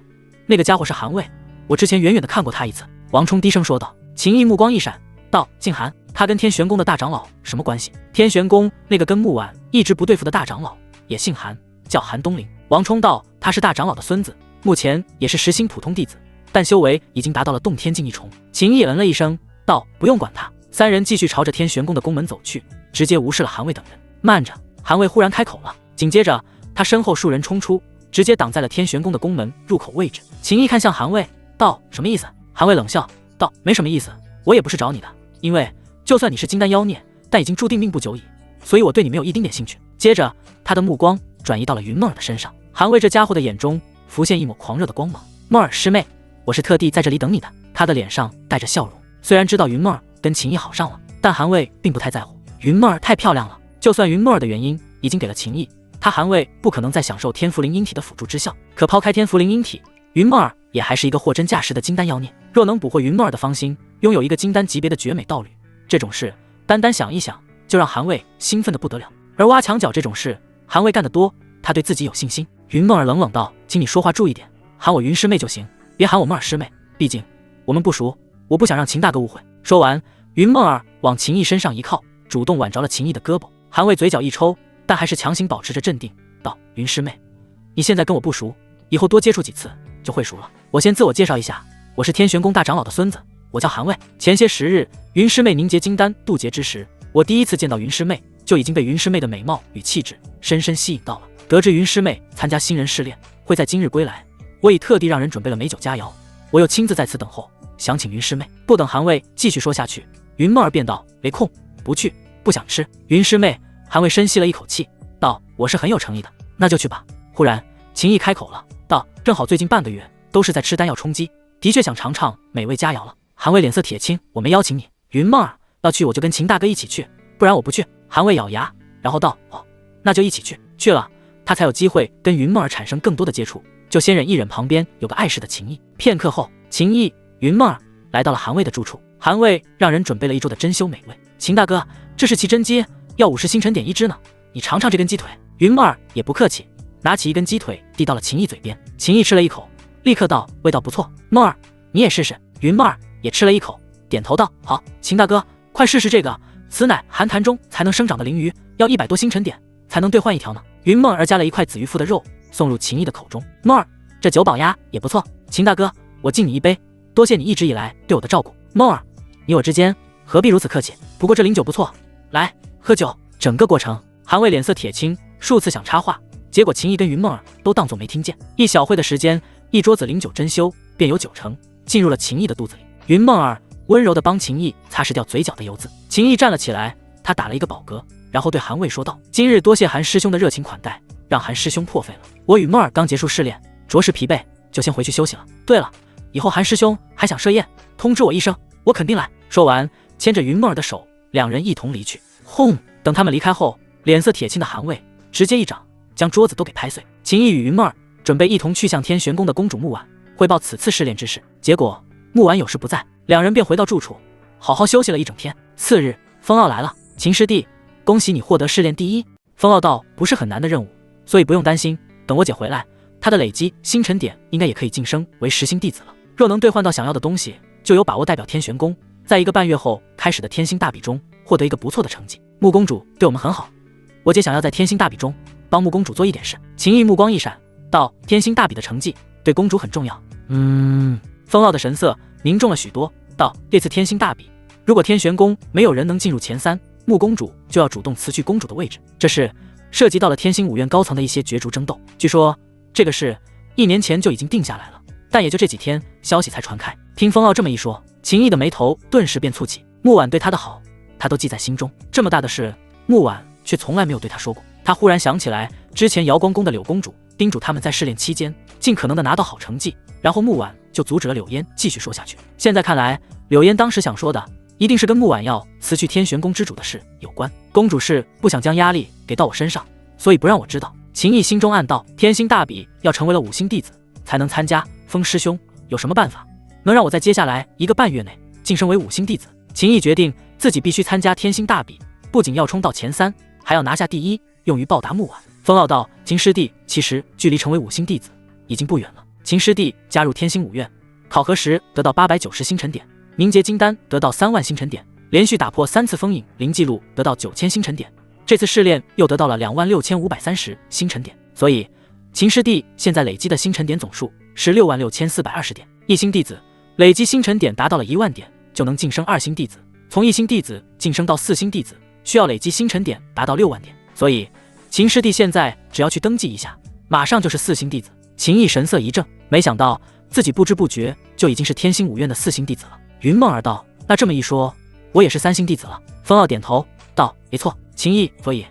S1: 那个家伙是韩卫，我之前远远的看过他一次。王冲低声说道。秦毅目光一闪，道：静涵，他跟天玄宫的大长老什么关系？天玄宫那个跟木婉一直不对付的大长老也姓韩，叫韩东林。王冲道：他是大长老的孙子，目前也是10星普通弟子，但修为已经达到了洞天境1重。秦毅嗯了一声，道：不用管他。3人继续朝着天玄宫的宫门走去，直接无视了韩卫等人。慢着！韩卫忽然开口了，紧接着他身后数人冲出，直接挡在了天玄宫的宫门入口位置。秦毅看向韩卫，道：什么意思？韩卫冷笑道：没什么意思，我也不是找你的，因为就算你是金丹妖孽，但已经注定命不久矣，所以我对你没有一丁点兴趣。接着他的目光转移到了云梦儿的身上，韩卫这家伙的眼中浮现一抹狂热的光芒。梦儿师妹，我是特地在这里等你的。他的脸上带着笑容，虽然知道云梦儿跟秦毅好上了，但韩卫并不太在乎。云梦儿太漂亮了，就算云梦儿的原因已经给了秦毅，他韩卫不可能再享受天福灵阴体的辅助之效。可抛开天福灵阴体，云梦儿也还是一个货真价实的金丹妖孽。若能捕获云梦儿的芳心，拥有一个金丹级别的绝美道侣，这种事单单想一想就让韩卫兴奋的不得了。而挖墙脚这种事，韩卫干得多，他对自己有信心。云梦儿冷冷道：请你说话注意点，喊我云师妹就行，别喊我梦儿师妹，毕竟我们不熟，我不想让秦大哥误会。说完，云梦儿往秦毅身上一靠，主动挽着了秦毅的胳膊。韩卫嘴角一抽，但还是强行保持着镇定，道：云师妹，你现在跟我不熟，以后多接触几次就会熟了。我先自我介绍一下，我是天玄宫大长老的孙子，我叫韩卫。前些时日，云师妹凝结金丹渡劫之时，我第一次见到云师妹，就已经被云师妹的美貌与气质深深吸引到了。得知云师妹参加新人试炼会在今日归来，我已特地让人准备了美酒佳肴，我又亲自在此等候，想请云师妹。不等韩卫继续说下去，云梦儿便道：没空，不去，不想吃。云师妹，韩卫深吸了一口气，道：我是很有诚意的，那就去吧。忽然秦毅开口了，道：正好最近半个月都是在吃丹药充饥，的确想尝尝美味佳肴了。韩卫脸色铁青，我没邀请你。云梦儿，要去我就跟秦大哥一起去，不然我不去。韩卫咬牙，然后道：哦，那就一起去。去了，他才有机会跟云梦儿产生更多的接触，就先忍一忍旁边有个碍事的秦毅。片刻后，秦毅、云梦儿来到了韩卫的住处。韩卫让人准备了一桌的珍馐美味。秦大哥，这是奇珍鸡，要50星辰点1只呢，你尝尝这根鸡腿。云梦儿也不客气，拿起一根鸡腿递到了秦毅嘴边。秦毅吃了一口，立刻道：味道不错，梦儿你也试试。云梦儿也吃了一口，点头道：好。秦大哥，快试试这个，此乃寒潭中才能生长的灵鱼，要100多星辰点才能兑换1条呢。云梦儿夹了一块紫鱼腹的肉送入秦毅的口中。梦儿，这酒保鸭也不错。秦大哥，我敬你一杯，多谢你一直以来对我的照顾。梦儿，你我之间何必如此客气？不过这灵酒不错，来喝酒。整个过程，韩卫脸色铁青，数次想插话，结果秦毅跟云梦儿都当作没听见。一小会的时间，一桌子灵酒珍馐便有9成进入了秦毅的肚子里。云梦儿温柔地帮秦毅擦拭掉嘴角的油渍。秦毅站了起来，他打了一个饱嗝，然后对韩卫说道：今日多谢韩师兄的热情款待，让韩师兄破费了。我与梦儿刚结束试炼，着实疲惫，就先回去休息了。对了，以后韩师兄还想设宴，通知我一声，我肯定来。说完，牵着云梦儿的手，两人一同离去。轰！等他们离开后，脸色铁青的韩卫直接一掌将桌子都给拍碎。秦毅与云梦儿准备一同去向天玄宫的公主木婉汇报此次试炼之事，结果木婉有事不在，两人便回到住处，好好休息了一整天。次日，风傲来了，秦师弟，恭喜你获得试炼第一。风傲道：不是很难的任务，所以不用担心，等我姐回来，她的累积星辰点应该也可以晋升为10星弟子了。若能兑换到想要的东西，就有把握代表天玄宫在1个半月后开始的天星大比中获得一个不错的成绩。穆公主对我们很好，我姐想要在天星大比中帮穆公主做一点事。秦毅目光一闪，道：天星大比的成绩对公主很重要。风傲的神色凝重了许多，道：这次天星大比，如果天玄宫没有人能进入前3，穆公主就要主动辞去公主的位置。这事涉及到了天星5院高层的一些角逐争斗，据说这个事1年前就已经定下来了，但也就这几天消息才传开。听风傲这么一说，秦毅的眉头顿时便蹙起。穆婉对他的好，他都记在心中，这么大的事，穆婉却从来没有对他说过。他忽然想起来，之前瑶光宫的柳公主叮嘱他们在试炼期间尽可能的拿到好成绩，然后穆婉就阻止了柳烟继续说下去。现在看来，柳烟当时想说的一定是跟穆婉要辞去天玄宫之主的事有关。公主是不想将压力给到我身上，所以不让我知道。秦毅心中暗道：天星大比要成为了5星弟子才能参加，风师兄有什么办法能让我在接下来1个半月内晋升为5星弟子？秦毅决定自己必须参加天星大比，不仅要冲到前3，还要拿下第1，用于报答穆婉。风傲道：秦师弟，其实距离成为5星弟子已经不远了。秦师弟加入天星5院，考核时得到890星辰点，凝结金丹得到3万星辰点，连续打破3次封印零记录得到9000星辰点，这次试炼又得到了26530星辰点，所以秦师弟现在累积的星辰点总数是66420点。1星弟子累积星辰点达到了1万点，就能晋升2星弟子，从1星弟子晋升到4星弟子需要累积星辰点达到6万点，所以秦师弟现在只要去登记一下，马上就是4星弟子。秦毅神色一怔，没想到自己不知不觉就已经是天星5院的4星弟子了。云梦儿道：那这么一说，我也是3星弟子了。风傲点头道：没错，秦毅，所以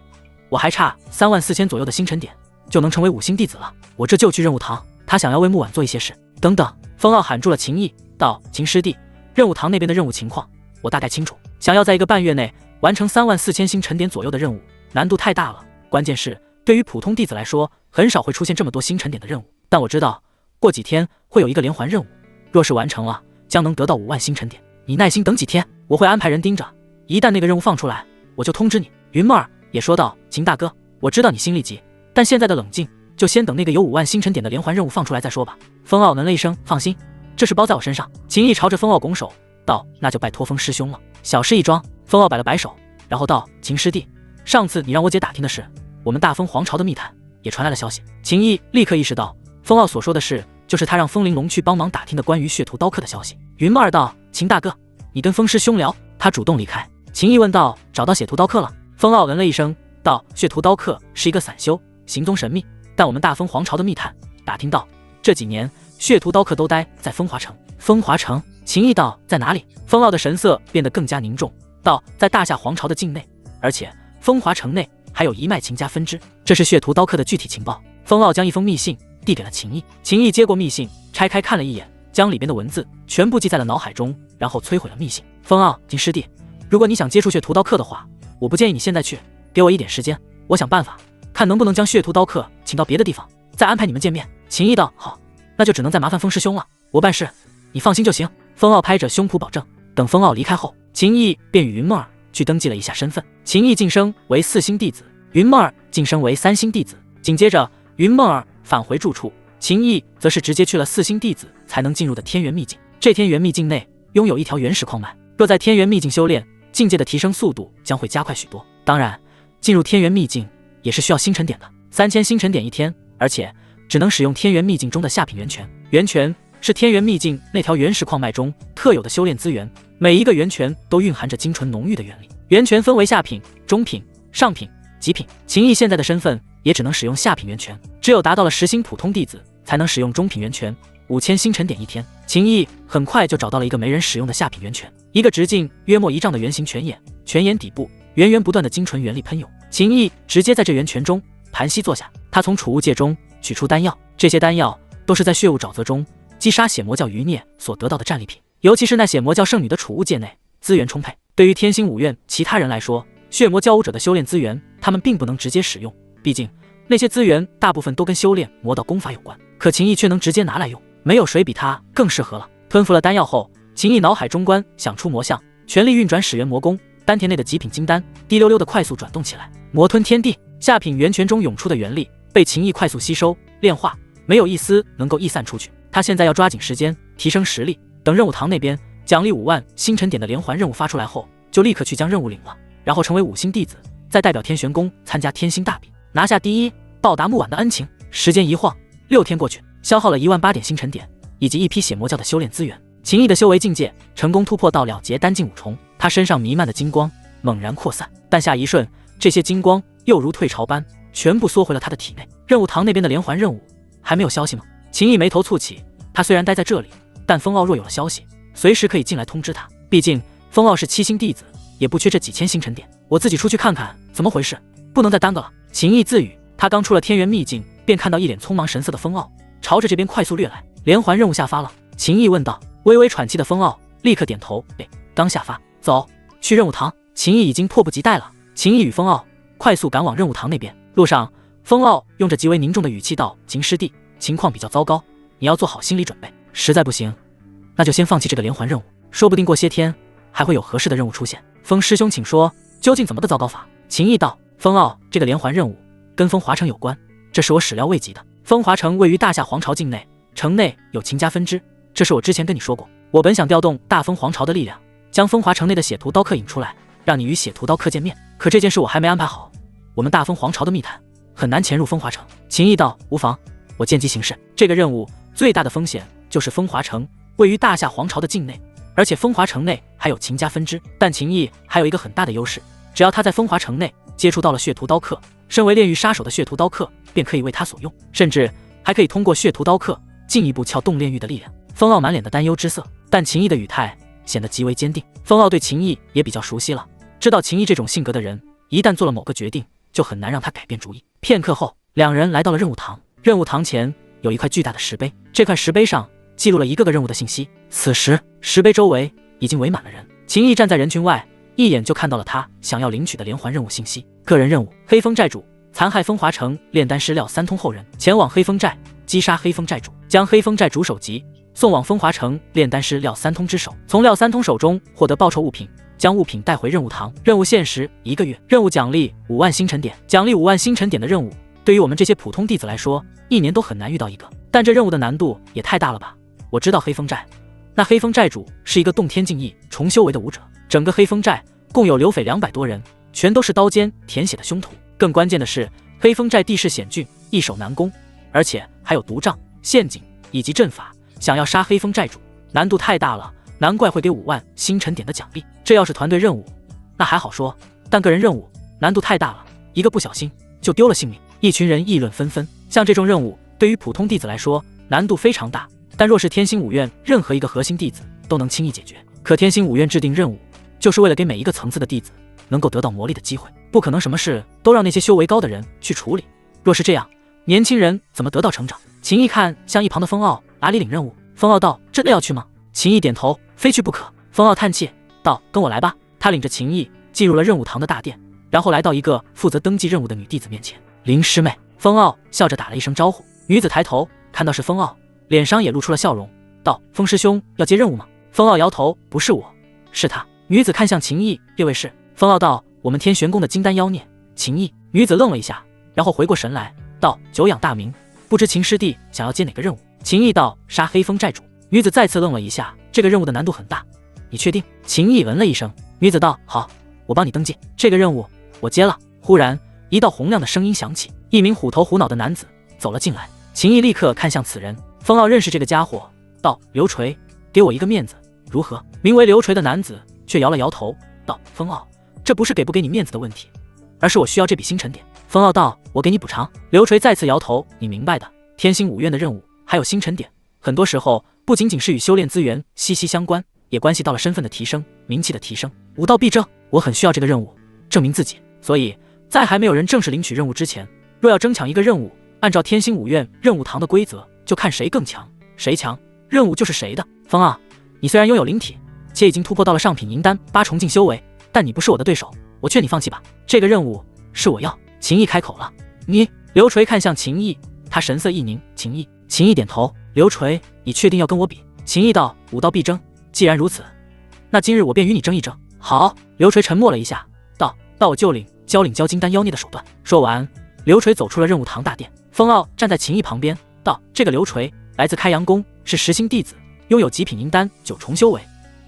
S1: 我还差34000左右的星辰点就能成为5星弟子了。我这就去任务堂，他想要为穆婉做一些事。等等，风傲喊住了秦毅，道：秦师弟，任务堂那边的任务情况我大概清楚，想要在1个半月内完成34000星辰点左右的任务，难度太大了。关键是对于普通弟子来说，很少会出现这么多星辰点的任务，但我知道过几天会有一个连环任务，若是完成了，将能得到5万星辰点。你耐心等几天，我会安排人盯着，一旦那个任务放出来，我就通知你。云梦儿也说道：秦大哥，我知道你心里急，但现在的冷静就先等那个有5万星辰点的连环任务放出来再说吧。风傲嗯了一声，放心，这事包在我身上。秦毅朝着风傲拱手道：那就拜托风师兄了，小事一桩。风傲摆了摆手，然后道：秦师弟，上次你让我姐打听的事，我们大风皇朝的密探也传来了消息。秦毅立刻意识到风傲所说的事就是他让风玲珑去帮忙打听的关于血屠刀客的消息。云梦儿道：秦大哥，你跟风师兄聊。他主动离开。秦毅问道：找到血屠刀客了？风傲嗯了一声道：血屠刀客是一个散修，行踪神秘，但我们大风皇朝的密探打听到，这几年血屠刀客都待在风华城。风华城？秦毅道：在哪里？风傲的神色变得更加凝重，道：在大夏皇朝的境内，而且风华城内还有一脉秦家分支，这是血屠刀客的具体情报。风傲将一封密信递给了秦毅，秦毅接过密信，拆开看了一眼，将里边的文字全部记在了脑海中，然后摧毁了密信。风傲，秦师弟，如果你想接触血屠刀客的话，我不建议你现在去，给我一点时间，我想办法看能不能将血屠刀客请到别的地方，再安排你们见面。秦毅道：好，那就只能再麻烦风师兄了，我办事你放心就行。风傲拍着胸脯保证。等风傲离开后，秦毅便与云梦儿去登记了一下身份。秦毅晋升为4星弟子，云梦儿晋升为3星弟子。紧接着云梦儿返回住处，秦毅则是直接去了4星弟子才能进入的天元秘境。这天元秘境内拥有一条原始矿脉，若在天元秘境修炼，境界的提升速度将会加快许多。当然，进入天元秘境也是需要星辰点的，3000星辰点一天，而且只能使用天元秘境中的下品源泉。源泉是天元秘境那条原始矿脉中特有的修炼资源，每一个源泉都蕴含着精纯浓郁的原理。源泉分为下品、中品、上品、极品。秦毅现在的身份也只能使用下品源泉，只有达到了10星普通弟子才能使用中品源泉，5000星辰点一天。秦毅很快就找到了一个没人使用的下品源泉，一个直径约莫1丈的圆形泉眼，泉眼底部源源不断的精纯原力喷涌。秦毅直接在这源泉中盘膝坐下，他从储物戒中取出丹药，这些丹药都是在血雾沼泽中击杀血魔教余孽所得到的战利品，尤其是那血魔教圣女的储物戒内资源充沛。对于天星五院其他人来说，血魔教武者的修炼资源，他们并不能直接使用，毕竟那些资源大部分都跟修炼魔道功法有关。可秦毅却能直接拿来用，没有谁比他更适合了。吞服了丹药后，秦毅脑海中观想出魔像，全力运转始元魔功，丹田内的极品金丹滴溜溜的快速转动起来。魔吞天地，下品元泉中涌出的元力被秦毅快速吸收炼化，没有一丝能够溢散出去。他现在要抓紧时间提升实力，等任务堂那边奖励5万星辰点的连环任务发出来后，就立刻去将任务领了，然后成为5星弟子，再代表天玄宫参加天星大比，拿下第一，报答木婉的恩情。时间一晃，6天过去，消耗了1万8点星辰点以及一批血魔教的修炼资源，秦毅的修为境界成功突破到了结丹境5重。他身上弥漫的金光猛然扩散，但下一瞬，这些金光又如退潮般全部缩回了他的体内。任务堂那边的连环任务还没有消息吗？秦毅眉头蹙起，他虽然待在这里，但风傲若有了消息，随时可以进来通知他。毕竟风傲是7星弟子，也不缺这几千星辰点。我自己出去看看怎么回事，不能再耽搁了。秦毅自语。他刚出了天元秘境，便看到一脸匆忙神色的风傲朝着这边快速掠来。连环任务下发了？秦毅问道。微微喘气的风傲立刻点头，刚下发，走，去任务堂。秦毅已经迫不及待了。秦毅与风傲快速赶往任务堂那边。路上，风傲用着极为凝重的语气道：“秦师弟，情况比较糟糕，你要做好心理准备。实在不行，那就先放弃这个连环任务，说不定过些天还会有合适的任务出现。风师兄，请说，究竟怎么个糟糕法？”秦毅道：“风傲，这个连环任务跟风华城有关，这是我始料未及的。风华城位于大夏皇朝境内，城内有秦家分支，这是我之前跟你说过。我本想调动大风皇朝的力量，将风华城内的血屠刀客引出来，让你与血屠刀客见面。可这件事我还没安排好，我们大风皇朝的密探很难潜入风华城。”秦毅道：“无妨，我见机行事。这个任务最大的风险就是风华城位于大夏皇朝的境内，而且风华城内还有秦家分支。但秦毅还有一个很大的优势，只要他在风华城内接触到了血屠刀客，身为炼狱杀手的血屠刀客便可以为他所用，甚至还可以通过血屠刀客进一步撬动炼狱的力量。”风傲满脸的担忧之色，但秦毅的语态显得极为坚定。风傲对秦毅也比较熟悉了，知道秦毅这种性格的人，一旦做了某个决定，就很难让他改变主意。片刻后，两人来到了任务堂。任务堂前有一块巨大的石碑，这块石碑上记录了一个个任务的信息。此时，石碑周围已经围满了人。秦毅站在人群外，一眼就看到了他想要领取的连环任务信息。个人任务：黑风寨主残害风华城炼丹师廖三通后人，前往黑风寨击杀黑风寨主，将黑风寨主首级送往风华城炼丹师廖三通之手，从廖三通手中获得报酬物品，将物品带回任务堂。任务限时1个月，任务奖励5万星辰点。奖励5万星辰点的任务，对于我们这些普通弟子来说，1年都很难遇到一个。但这任务的难度也太大了吧？我知道黑风寨，那黑风寨主是一个洞天境异重修为的武者，整个黑风寨共有流匪200多人，全都是刀尖舔血的凶徒。更关键的是，黑风寨地势险峻，易守难攻，而且还有毒障、陷阱以及阵法。想要杀黑风寨主，难度太大了，难怪会给5万星辰点的奖励。这要是团队任务，那还好说，但个人任务难度太大了，一个不小心就丢了性命。一群人议论纷纷。像这种任务，对于普通弟子来说难度非常大，但若是天星五院任何一个核心弟子都能轻易解决。可天星五院制定任务，就是为了给每一个层次的弟子能够得到磨砺的机会，不可能什么事都让那些修为高的人去处理。若是这样，年轻人怎么得到成长？秦毅看向一旁的风傲，哪里领任务？风傲道：“真的要去吗？”秦毅点头，非去不可。风傲叹气道：“跟我来吧。”他领着秦毅进入了任务堂的大殿，然后来到一个负责登记任务的女弟子面前。林师妹。风傲笑着打了一声招呼。女子抬头看到是风傲，脸上也露出了笑容，道：“风师兄要接任务吗？”风傲摇头：“不是我，是他。”女子看向秦毅：“这位是？”风傲道：“我们天玄宫的金丹妖孽秦毅。”女子愣了一下，然后回过神来道：“久仰大名，不知秦师弟想要接哪个任务？”秦毅道：“杀黑风寨主。”女子再次愣了一下，这个任务的难度很大，你确定？秦毅嗯了一声。女子道：“好，我帮你登记，这个任务我接了。”忽然一道洪亮的声音响起，一名虎头虎脑的男子走了进来。秦毅立刻看向此人，风傲认识这个家伙，道：“刘锤，给我一个面子，如何？”名为刘锤的男子却摇了摇头，道：“风傲，这不是给不给你面子的问题，而是我需要这笔星辰点。”风傲道：“我给你补偿。”刘锤再次摇头：“你明白的，天星五院的任务还有星辰点，很多时候不仅仅是与修炼资源息息相关，也关系到了身份的提升、名气的提升。武道必争，我很需要这个任务证明自己，所以在还没有人正式领取任务之前，若要争抢一个任务，按照天星五院任务堂的规则，就看谁更强，谁强，任务就是谁的。风傲，你虽然拥有灵体，且已经突破到了上品银丹8重境修为，但你不是我的对手，我劝你放弃吧。这个任务是我要。秦毅开口了。你？刘垂看向秦毅，他神色一凝。秦毅。秦毅点头。刘垂，你确定要跟我比？秦毅道：武道必争，既然如此，那今日我便与你争一争。好。刘垂沉默了一下，道：那我就教金丹妖孽的手段。说完，刘垂走出了任务堂大殿。风傲站在秦毅旁边，道：这个刘垂来自开阳宫，是实心弟子，拥有极品银丹9重修为，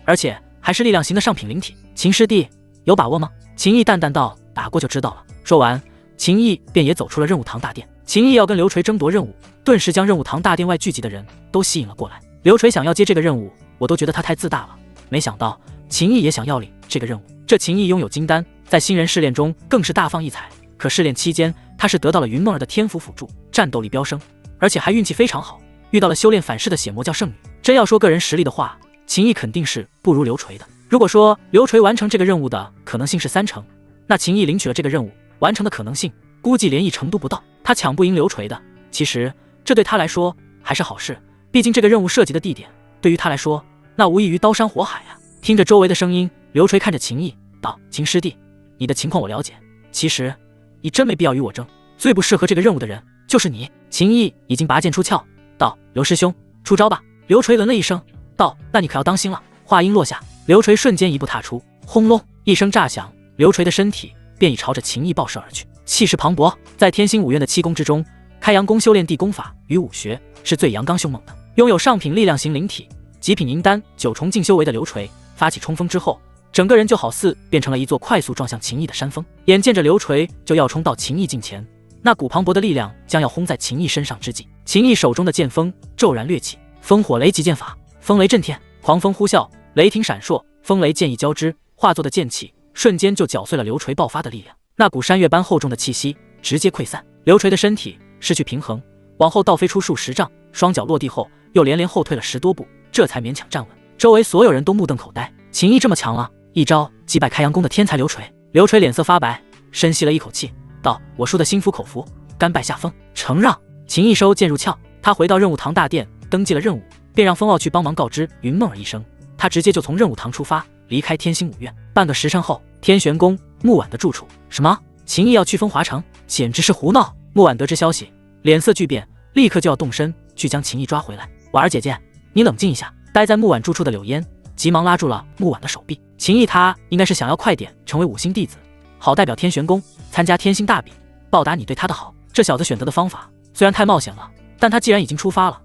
S1: 而且还是力量型的上品灵体。秦师弟有把握吗？秦毅淡淡道：打过就知道了。说完，秦毅便也走出了任务堂大殿。秦毅要跟刘垂争夺任务，顿时将任务堂大殿外聚集的人都吸引了过来。刘垂想要接这个任务，我都觉得他太自大了。没想到秦毅也想要领这个任务。这秦毅拥有金丹，在新人试炼中更是大放异彩。可试炼期间，他是得到了云梦儿的天赋辅助，战斗力飙升，而且还运气非常好，遇到了修炼反噬的血魔教圣女。真要说个人实力的话，秦毅肯定是不如刘垂的。如果说刘垂完成这个任务的可能性是3成，那秦毅领取了这个任务完成的可能性估计连1成都不到。他抢不赢刘垂的，其实这对他来说还是好事，毕竟这个任务涉及的地点对于他来说那无异于刀山火海啊。听着周围的声音，刘垂看着秦毅道：秦师弟，你的情况我了解，其实你真没必要与我争，最不适合这个任务的人就是你。秦毅已经拔剑出鞘，道：刘师兄出招吧。刘垂冷了一声，道：那你可要当心了。话音落下，刘垂瞬间一步踏出，轰隆一声炸响，刘垂的身体便已朝着秦毅爆射而去，气势磅礴。在天星武院的气功之中，开阳宫修炼地功法与武学是最阳刚凶猛的。拥有上品力量型灵体、极品银丹9重境修为的刘垂发起冲锋之后，整个人就好似变成了一座快速撞向秦毅的山峰。眼见着刘垂就要冲到秦毅近前，那股磅礴的力量将要轰在秦毅身上之际，秦毅手中的剑锋骤然掠起，风火雷级剑法，风雷震天，狂风呼啸，雷霆闪烁，风雷剑意交织，化作的剑气瞬间就搅碎了刘垂爆发的力量。那股山岳般厚重的气息直接溃散，刘垂的身体失去平衡，往后倒飞出数10丈，双脚落地后又连连后退了10多步，这才勉强站稳。周围所有人都目瞪口呆，秦毅这么强了，一招击败开阳宫的天才刘垂。刘垂脸色发白，深吸了一口气，道：我输得心服口服，甘拜下风，承让。秦毅收剑入鞘，他回到任务堂大殿登记了任务，便让风傲去帮忙告知云梦儿一声。他直接就从任务堂出发，离开天星武院。半个时辰后，天玄宫木婉的住处。什么？秦毅要去风华城？简直是胡闹！木婉得知消息，脸色巨变，立刻就要动身去将秦毅抓回来。婉儿姐姐，你冷静一下。待在木婉住处的柳烟急忙拉住了木婉的手臂。秦毅他应该是想要快点成为5星弟子，好代表天玄宫参加天星大比，报答你对他的好。这小子选择的方法虽然太冒险了，但他既然已经出发了，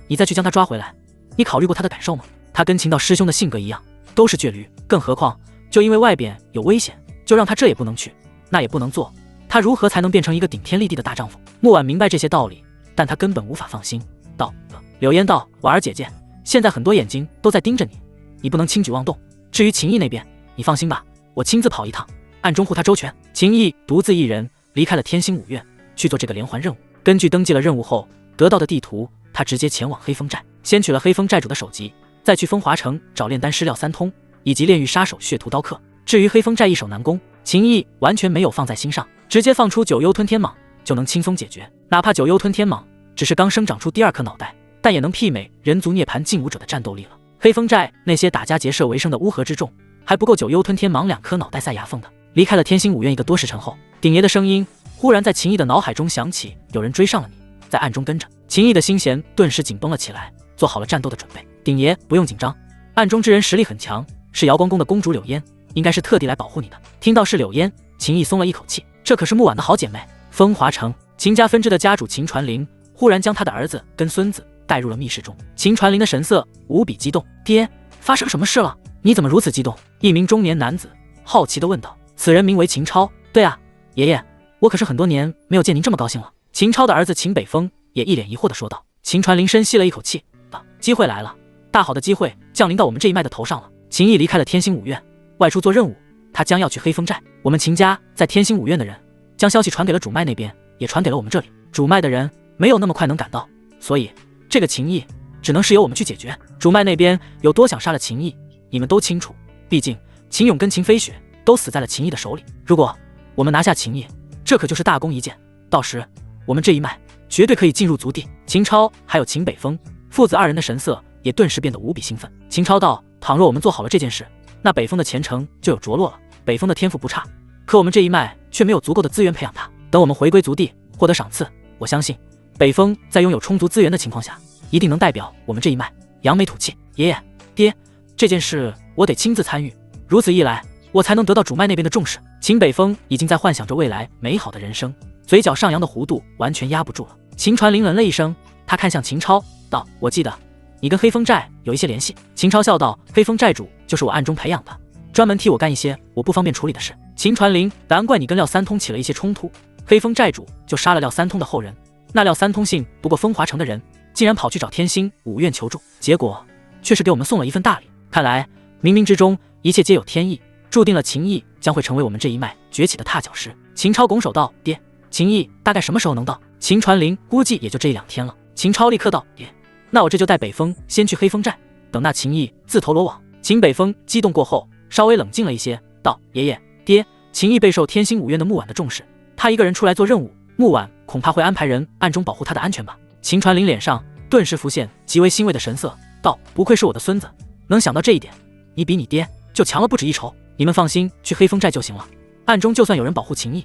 S1: 你再去将他抓回来，你考虑过他的感受吗？他跟秦道师兄的性格一样，都是倔驴，更何况就因为外边有危险，就让他这也不能去，那也不能做，他如何才能变成一个顶天立地的大丈夫？木婉明白这些道理，但他根本无法放心，道：柳烟道，婉儿姐姐，现在很多眼睛都在盯着你，你不能轻举妄动。至于秦毅那边，你放心吧，我亲自跑一趟，暗中护他周全。秦毅独自一人离开了天星武院，去做这个连环任务。根据登记了任务后得到的地图，他直接前往黑风寨，先取了黑风寨主的首级，再去风华城找炼丹师廖三通以及炼狱杀手血屠刀客。至于黑风寨易守难攻，秦毅完全没有放在心上，直接放出9幽吞天蟒就能轻松解决。哪怕9幽吞天蟒只是刚生长出第2颗脑袋，但也能媲美人族涅槃劲武者的战斗力了。黑风寨那些打家劫舍为生的乌合之众，还不够9幽吞天蟒2颗脑袋塞牙缝的。离开了天星武院1个多时辰后，鼎爷的声音忽然在秦毅的脑海中响起，有人追上了你，在暗中跟着。秦毅的心弦顿时紧绷了起来，做好了战斗的准备。鼎爷不用紧张，暗中之人实力很强，是瑶光宫的公主柳烟，应该是特地来保护你的。听到是柳烟，秦毅松了一口气，这可是木婉的好姐妹。风华城秦家分支的家主秦传灵忽然将他的儿子跟孙子带入了密室中。秦传灵的神色无比激动，爹，发生什么事了？你怎么如此激动？一名中年男子好奇地问道。此人名为秦超。对啊，爷爷，我可是很多年没有见您这么高兴了。秦超的儿子秦北风也一脸疑惑地说道。秦传灵深吸了一口气，道：机会来了，大好的机会降临到我们这一脉的头上了。秦毅离开了天星武院，外出做任务，他将要去黑风寨。我们秦家在天星武院的人将消息传给了主脉那边，也传给了我们这里。主脉的人没有那么快能赶到，所以这个秦毅只能是由我们去解决。主脉那边有多想杀了秦毅，你们都清楚，毕竟秦勇跟秦飞雪都死在了秦毅的手里。如果我们拿下秦毅，这可就是大功一件，到时我们这一脉绝对可以进入族地。秦超还有秦北风父子2人的神色也顿时变得无比兴奋。秦超道：倘若我们做好了这件事，那北风的前程就有着落了。北风的天赋不差，可我们这一脉却没有足够的资源培养他。等我们回归族地，获得赏赐，我相信北风在拥有充足资源的情况下，一定能代表我们这一脉扬眉吐气。爷爷，爹，这件事我得亲自参与，如此一来，我才能得到主脉那边的重视。秦北风已经在幻想着未来美好的人生，嘴角上扬的弧度完全压不住了。秦传林冷了一声，他看向秦超道：“我记得你跟黑风寨有一些联系。”秦超笑道：“黑风寨主就是我暗中培养的，专门替我干一些我不方便处理的事。”秦传林，难怪你跟廖三通起了一些冲突。黑风寨主就杀了廖三通的后人，那廖三通信不过风华城的人，竟然跑去找天星五院求助，结果却是给我们送了一份大礼。看来冥冥之中一切皆有天意，注定了秦毅将会成为我们这一脉崛起的踏脚石。秦超拱手道：“爹，秦毅大概什么时候能到？”秦传林估计也就这1-2天了。秦超立刻道：“爹，那我这就带北风先去黑风寨，等那秦毅自投罗网。”秦北风激动过后，稍微冷静了一些，道：“爷爷，爹，秦毅备受天星五院的木婉的重视，他一个人出来做任务，木婉恐怕会安排人暗中保护他的安全吧？”秦传林脸上顿时浮现极为欣慰的神色，道：“不愧是我的孙子，能想到这一点，你比你爹就强了不止一筹。你们放心去黑风寨就行了，暗中就算有人保护秦毅，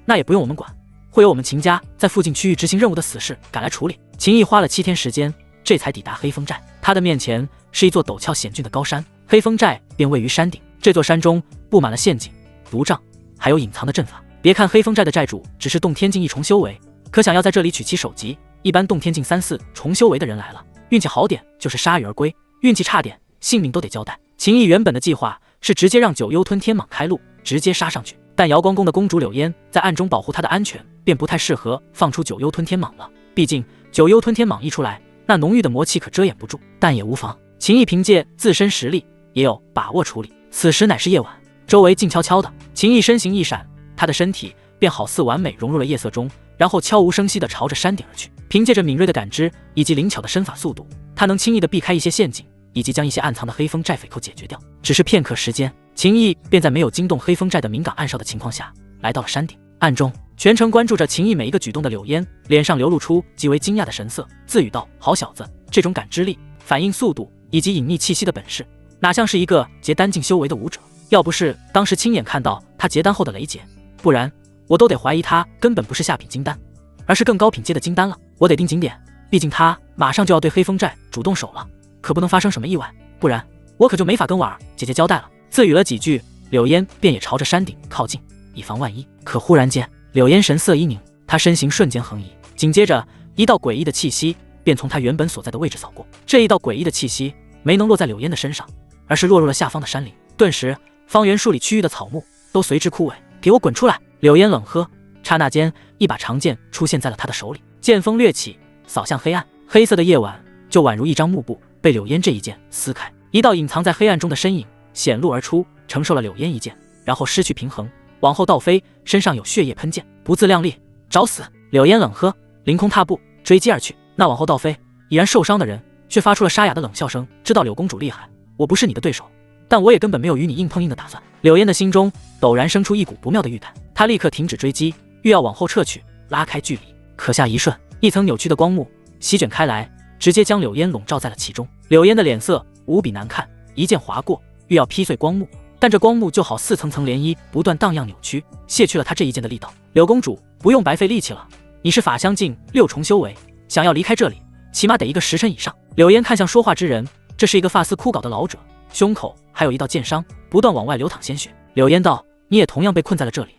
S1: 那也不用我们管，会有我们秦家在附近区域执行任务的死士赶来处理。”秦毅花了7天时间，这才抵达黑风寨。他的面前是一座陡峭险峻的高山，黑风寨便位于山顶。这座山中布满了陷阱、毒障，还有隐藏的阵法。别看黑风寨的寨主只是洞天境1重修为，可想要在这里取其首级，一般洞天境3、4重修为的人来了，运气好点就是铩羽而归，运气差点性命都得交代。秦毅原本的计划是直接让九幽吞天蟒开路，直接杀上去，但瑶光宫的公主柳烟在暗中保护她的安全，便不太适合放出九幽吞天蟒了。毕竟九幽吞天蟒一出来，那浓郁的魔气可遮掩不住，但也无妨。秦毅凭借自身实力也有把握处理。此时乃是夜晚，周围静悄悄的。秦毅身形一闪，他的身体便好似完美融入了夜色中，然后悄无声息地朝着山顶而去。凭借着敏锐的感知以及灵巧的身法速度，他能轻易地避开一些陷阱，以及将一些暗藏的黑风寨匪寇解决掉。只是片刻时间，秦毅便在没有惊动黑风寨的敏感暗哨的情况下，来到了山顶。暗中全程关注着秦毅每一个举动的柳烟，脸上流露出极为惊讶的神色，自语道：“好小子，这种感知力、反应速度以及隐匿气息的本事，哪像是一个结丹境修为的武者？要不是当时亲眼看到他结丹后的雷劫，不然我都得怀疑他根本不是下品金丹，而是更高品阶的金丹了。我得盯紧点，毕竟他马上就要对黑风寨主动手了，可不能发生什么意外，不然我可就没法跟婉儿姐姐交代了。”自语了几句，柳烟便也朝着山顶靠近，以防万一。可忽然间，柳烟神色一凝，她身形瞬间横移，紧接着一道诡异的气息便从她原本所在的位置扫过。这一道诡异的气息没能落在柳烟的身上，而是落入了下方的山林。顿时方圆数里区域的草木都随之枯萎。给我滚出来！柳烟冷喝，刹那间一把长剑出现在了他的手里，剑锋掠起，扫向黑暗。黑色的夜晚就宛如一张幕布，被柳烟这一剑撕开，一道隐藏在黑暗中的身影显露而出，承受了柳烟一剑，然后失去平衡，往后倒飞，身上有血液喷溅，不自量力，找死！柳烟冷喝，凌空踏步追击而去。那往后倒飞已然受伤的人却发出了沙哑的冷笑声：“知道柳公主厉害，我不是你的对手，但我也根本没有与你硬碰硬的打算。”柳烟的心中陡然生出一股不妙的预感，她立刻停止追击，欲要往后撤去，拉开距离。可下一瞬，一层扭曲的光幕席卷开来，直接将柳烟笼罩在了其中。柳烟的脸色无比难看，一剑划过，欲要劈碎光幕，但这光幕就好似层层涟漪，不断荡漾扭曲，卸去了他这一剑的力道。柳公主不用白费力气了，你是法相境6重修为，想要离开这里，起码得1个时辰以上。柳烟看向说话之人，这是一个发丝枯槁的老者，胸口还有一道剑伤，不断往外流淌鲜血。柳烟道：“你也同样被困在了这里，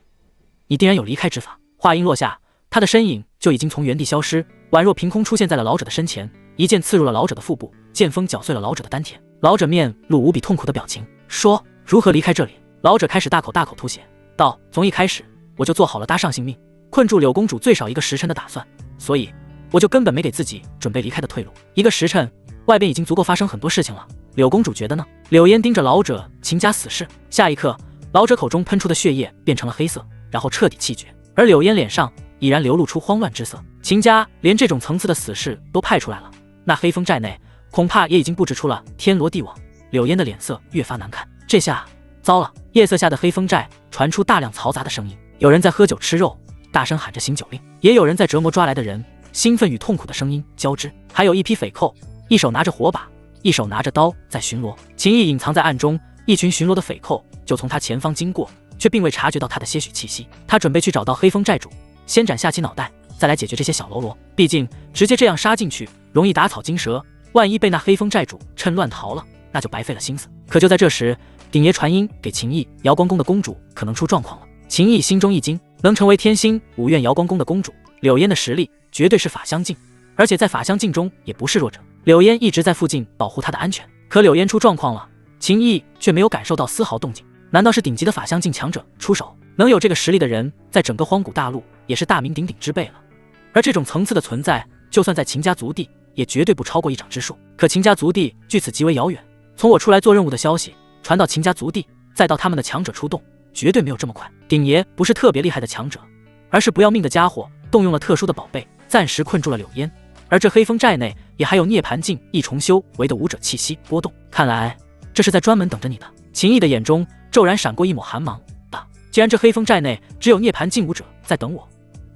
S1: 你定然有离开之法。”话音落下，他的身影就已经从原地消失，宛若凭空出现在了老者的身前，一剑刺入了老者的腹部，剑锋绞碎了老者的丹田。老者面露无比痛苦的表情，说：“如何离开这里？”老者开始大口吐血，道：“从一开始我就做好了搭上性命，困住柳公主最少1个时辰的打算，所以我就根本没给自己准备离开的退路。1个时辰，外边已经足够发生很多事情了。柳公主觉得呢？”柳烟盯着老者秦家死士，下一刻，老者口中喷出的血液变成了黑色，然后彻底气绝，而柳烟脸上已然流露出慌乱之色。秦家连这种层次的死士都派出来了，那黑风寨内恐怕也已经布置出了天罗地网。柳烟的脸色越发难看，这下糟了！夜色下的黑风寨传出大量嘈杂的声音，有人在喝酒吃肉，大声喊着行酒令，也有人在折磨抓来的人，兴奋与痛苦的声音交织，还有一批匪寇，一手拿着火把，一手拿着刀在巡逻。秦毅隐藏在暗中，一群巡逻的匪寇就从他前方经过，却并未察觉到他的些许气息。他准备去找到黑风寨主，先斩下其脑袋，再来解决这些小喽啰。毕竟直接这样杀进去，容易打草惊蛇，万一被那黑风寨主趁乱逃了，那就白费了心思。可就在这时，鼎爷传音给秦毅，瑶光宫的公主可能出状况了。秦毅心中一惊，能成为天星五院瑶光宫的公主，柳烟的实力绝对是法相境，而且在法相境中也不是弱者。柳烟一直在附近保护她的安全，可柳烟出状况了，秦毅却没有感受到丝毫动静。难道是顶级的法相境强者出手？能有这个实力的人，在整个荒古大陆也是大名鼎鼎之辈了。而这种层次的存在，就算在秦家族地，也绝对不超过一掌之数。可秦家族地距此极为遥远，从我出来做任务的消息传到秦家族地，再到他们的强者出动，绝对没有这么快。鼎爷不是特别厉害的强者，而是不要命的家伙，动用了特殊的宝贝，暂时困住了柳烟。而这黑风寨内也还有涅槃境一重修为的武者气息波动，看来这是在专门等着你的。秦毅的眼中骤然闪过一抹寒芒，既然这黑风寨内只有涅槃境武者在等我，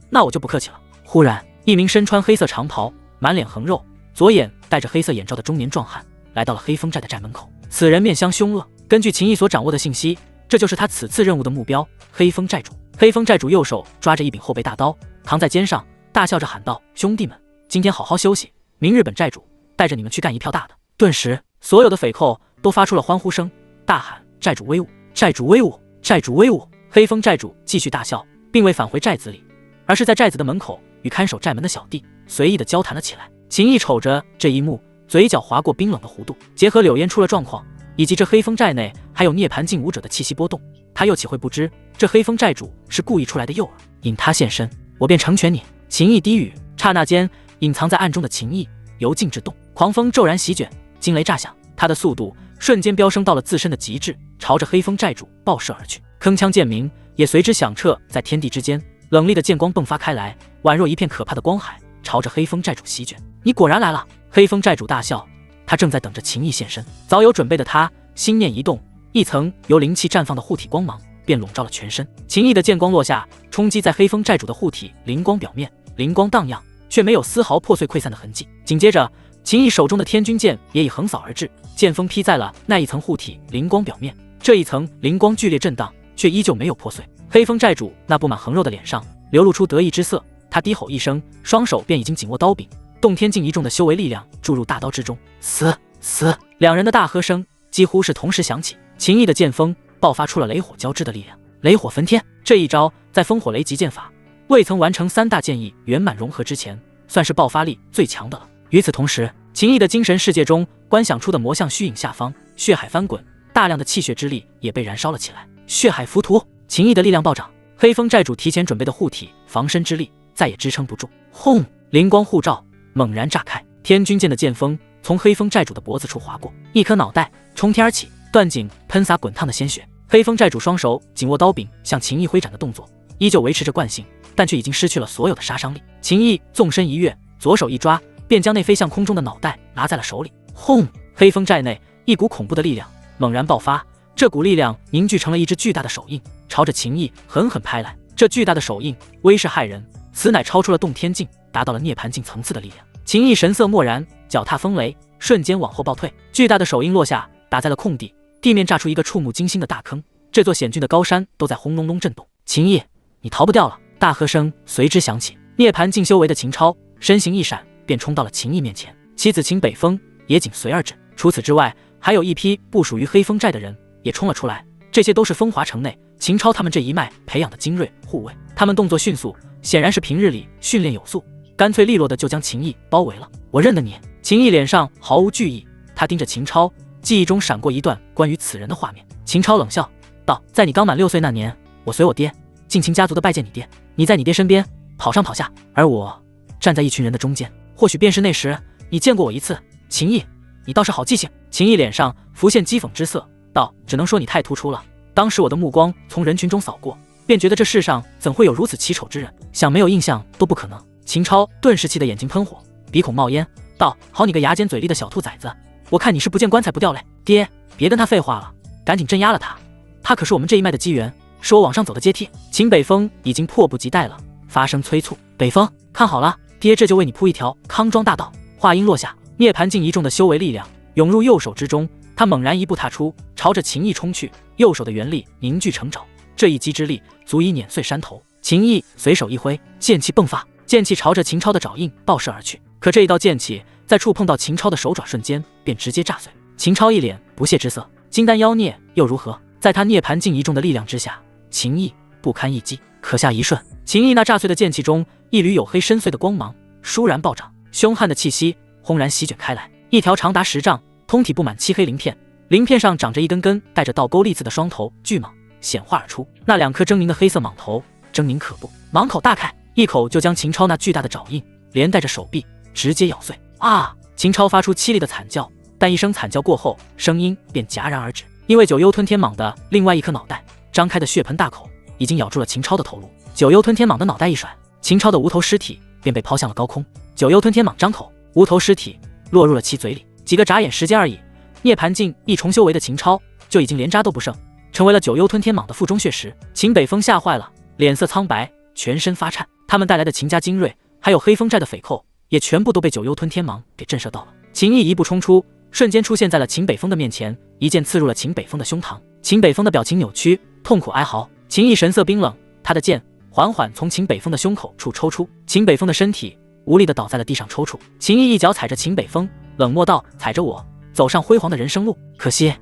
S1: 那我就不客气了。忽然，一名身穿黑色长袍、满脸横肉、左眼戴着黑色眼罩的中年壮汉来到了黑风寨的寨门口。此人面相凶恶，根据秦毅所掌握的信息，这就是他此次任务的目标——黑风寨主。黑风寨主右手抓着一柄后背大刀，扛在肩上，大笑着喊道：“兄弟们，今天好好休息，明日本寨主带着你们去干一票大的。”顿时，所有的匪寇都发出了欢呼声，大喊：“寨主威武！寨主威武！寨主威武！”黑风寨主继续大笑，并未返回寨子里，而是在寨子的门口与看守寨门的小弟随意的交谈了起来。秦毅瞅着这一幕，嘴角划过冰冷的弧度，结合柳烟出了状况，以及这黑风寨内还有涅槃境武者的气息波动，他又岂会不知这黑风寨主是故意出来的诱饵？引他现身，我便成全你。秦毅低语，刹那间，隐藏在暗中的秦毅由静至动，狂风骤然席卷，惊雷炸响，他的速度瞬间飙升到了自身的极致，朝着黑风寨主爆射而去。铿锵剑鸣也随之响彻在天地之间，冷厉的剑光迸发开来，宛若一片可怕的光海，朝着黑风寨主席卷。你果然来了！黑风寨主大笑，他正在等着秦毅现身。早有准备的他，心念一动，一层由灵气绽放的护体光芒便笼罩了全身。秦毅的剑光落下，冲击在黑风寨主的护体灵光表面，灵光荡漾，却没有丝毫破碎溃散的痕迹。紧接着，秦毅手中的天君剑也已横扫而至，剑锋劈在了那一层护体灵光表面，这一层灵光剧烈震荡，却依旧没有破碎。黑风寨主那布满横肉的脸上流露出得意之色，他低吼一声，双手便已经紧握刀柄，洞天境一众的修为力量注入大刀之中。死！死！两人的大喝声几乎是同时响起。秦毅的剑锋爆发出了雷火交织的力量，雷火焚天这一招在烽火雷极剑法未曾完成三大剑意圆满融合之前，算是爆发力最强的了。与此同时，秦毅的精神世界中观想出的魔像虚影下方，血海翻滚，大量的气血之力也被燃烧了起来。血海浮屠，秦毅的力量暴涨，黑风寨主提前准备的护体防身之力再也支撑不住。轰！灵光护照猛然炸开，天君剑的剑锋从黑风寨主的脖子处划过，一颗脑袋冲天而起，断颈喷洒滚烫的鲜血。黑风寨主双手紧握刀柄向秦毅挥斩的动作依旧维持着惯性，但却已经失去了所有的杀伤力。秦毅纵身一跃，左手一抓，便将那飞向空中的脑袋拿在了手里。轰！黑风寨内一股恐怖的力量猛然爆发，这股力量凝聚成了一只巨大的手印，朝着秦毅狠狠拍来。这巨大的手印威势骇人，此乃超出了洞天境，达到了涅槃境层次的力量。秦毅神色漠然，脚踏风雷，瞬间往后暴退。巨大的手印落下，打在了空地，地面炸出一个触目惊心的大坑，这座险峻的高山都在轰隆隆震动。秦毅，你逃不掉了！大喝声随之响起，涅槃境修为的秦超身形一闪，便冲到了秦毅面前，妻子秦北风也紧随而至。除此之外，还有一批不属于黑风寨的人也冲了出来，这些都是风华城内秦超他们这一脉培养的精锐护卫，他们动作迅速，显然是平日里训练有素，干脆利落的就将秦毅包围了。我认得你！秦毅脸上毫无惧意，他盯着秦超，记忆中闪过一段关于此人的画面。秦超冷笑道：“在你刚满6岁那年，我随我爹进秦家族的拜见你爹，你在你爹身边跑上跑下，而我站在一群人的中间，或许便是那时你见过我一次。秦毅，你倒是好记性。”秦毅脸上浮现讥讽之色，道：“只能说你太突出了。当时我的目光从人群中扫过，便觉得这世上怎会有如此奇丑之人，想没有印象都不可能。”秦超顿时气得眼睛喷火，鼻孔冒烟，道：“好你个牙尖嘴利的小兔崽子，我看你是不见棺材不掉泪。爹，别跟他废话了，赶紧镇压了他，他可是我们这一脉的机缘，是我往上走的阶梯。”秦北风已经迫不及待了，发声催促：“北风，看好了，爹这就为你铺一条康庄大道。”话音落下，涅槃境一众的修为力量涌入右手之中。他猛然一步踏出，朝着秦毅冲去，右手的原力凝聚成爪，这一击之力足以碾碎山头。秦毅随手一挥，剑气迸发，剑气朝着秦超的爪印爆射而去。可这一道剑气在触碰到秦超的手爪瞬间，便直接炸碎。秦超一脸不屑之色，金丹妖孽又如何？在他涅槃境一众的力量之下，秦毅不堪一击。可下一瞬，秦毅那炸碎的剑气中，一缕黝黑深邃的光芒倏然暴涨，凶悍的气息轰然席卷开来。一条长达10丈、通体布满漆黑鳞片，鳞片上长着一根根带着倒钩利刺的双头巨蟒显化而出。那2颗狰狞的黑色蟒头狰狞可怖，蟒口大开，一口就将秦超那巨大的爪印连带着手臂直接咬碎。啊！秦超发出凄厉的惨叫，但一声惨叫过后，声音便戛然而止，因为九幽吞天蟒的另外一颗脑袋张开的血盆大口已经咬住了秦超的头颅。九幽吞天蟒的脑袋一甩，秦超的无头尸体便被抛向了高空。九幽吞天蟒张口，无头尸体落入了其嘴里。几个眨眼时间而已，涅槃境一重修为的秦超就已经连渣都不剩，成为了九幽吞天蟒的腹中血食。秦北风吓坏了，脸色苍白，全身发颤。他们带来的秦家精锐，还有黑风寨的匪寇，也全部都被九幽吞天蟒给震慑到了。秦毅一步冲出，瞬间出现在了秦北风的面前，一剑刺入了秦北风的胸膛。秦北风的表情扭曲，痛苦哀嚎。秦毅神色冰冷，他的剑缓缓从秦北风的胸口处抽出，秦北风的身体无力地倒在了地上抽搐。秦毅一脚踩着秦北风，冷漠道：“踩着我走上辉煌的人生路，可惜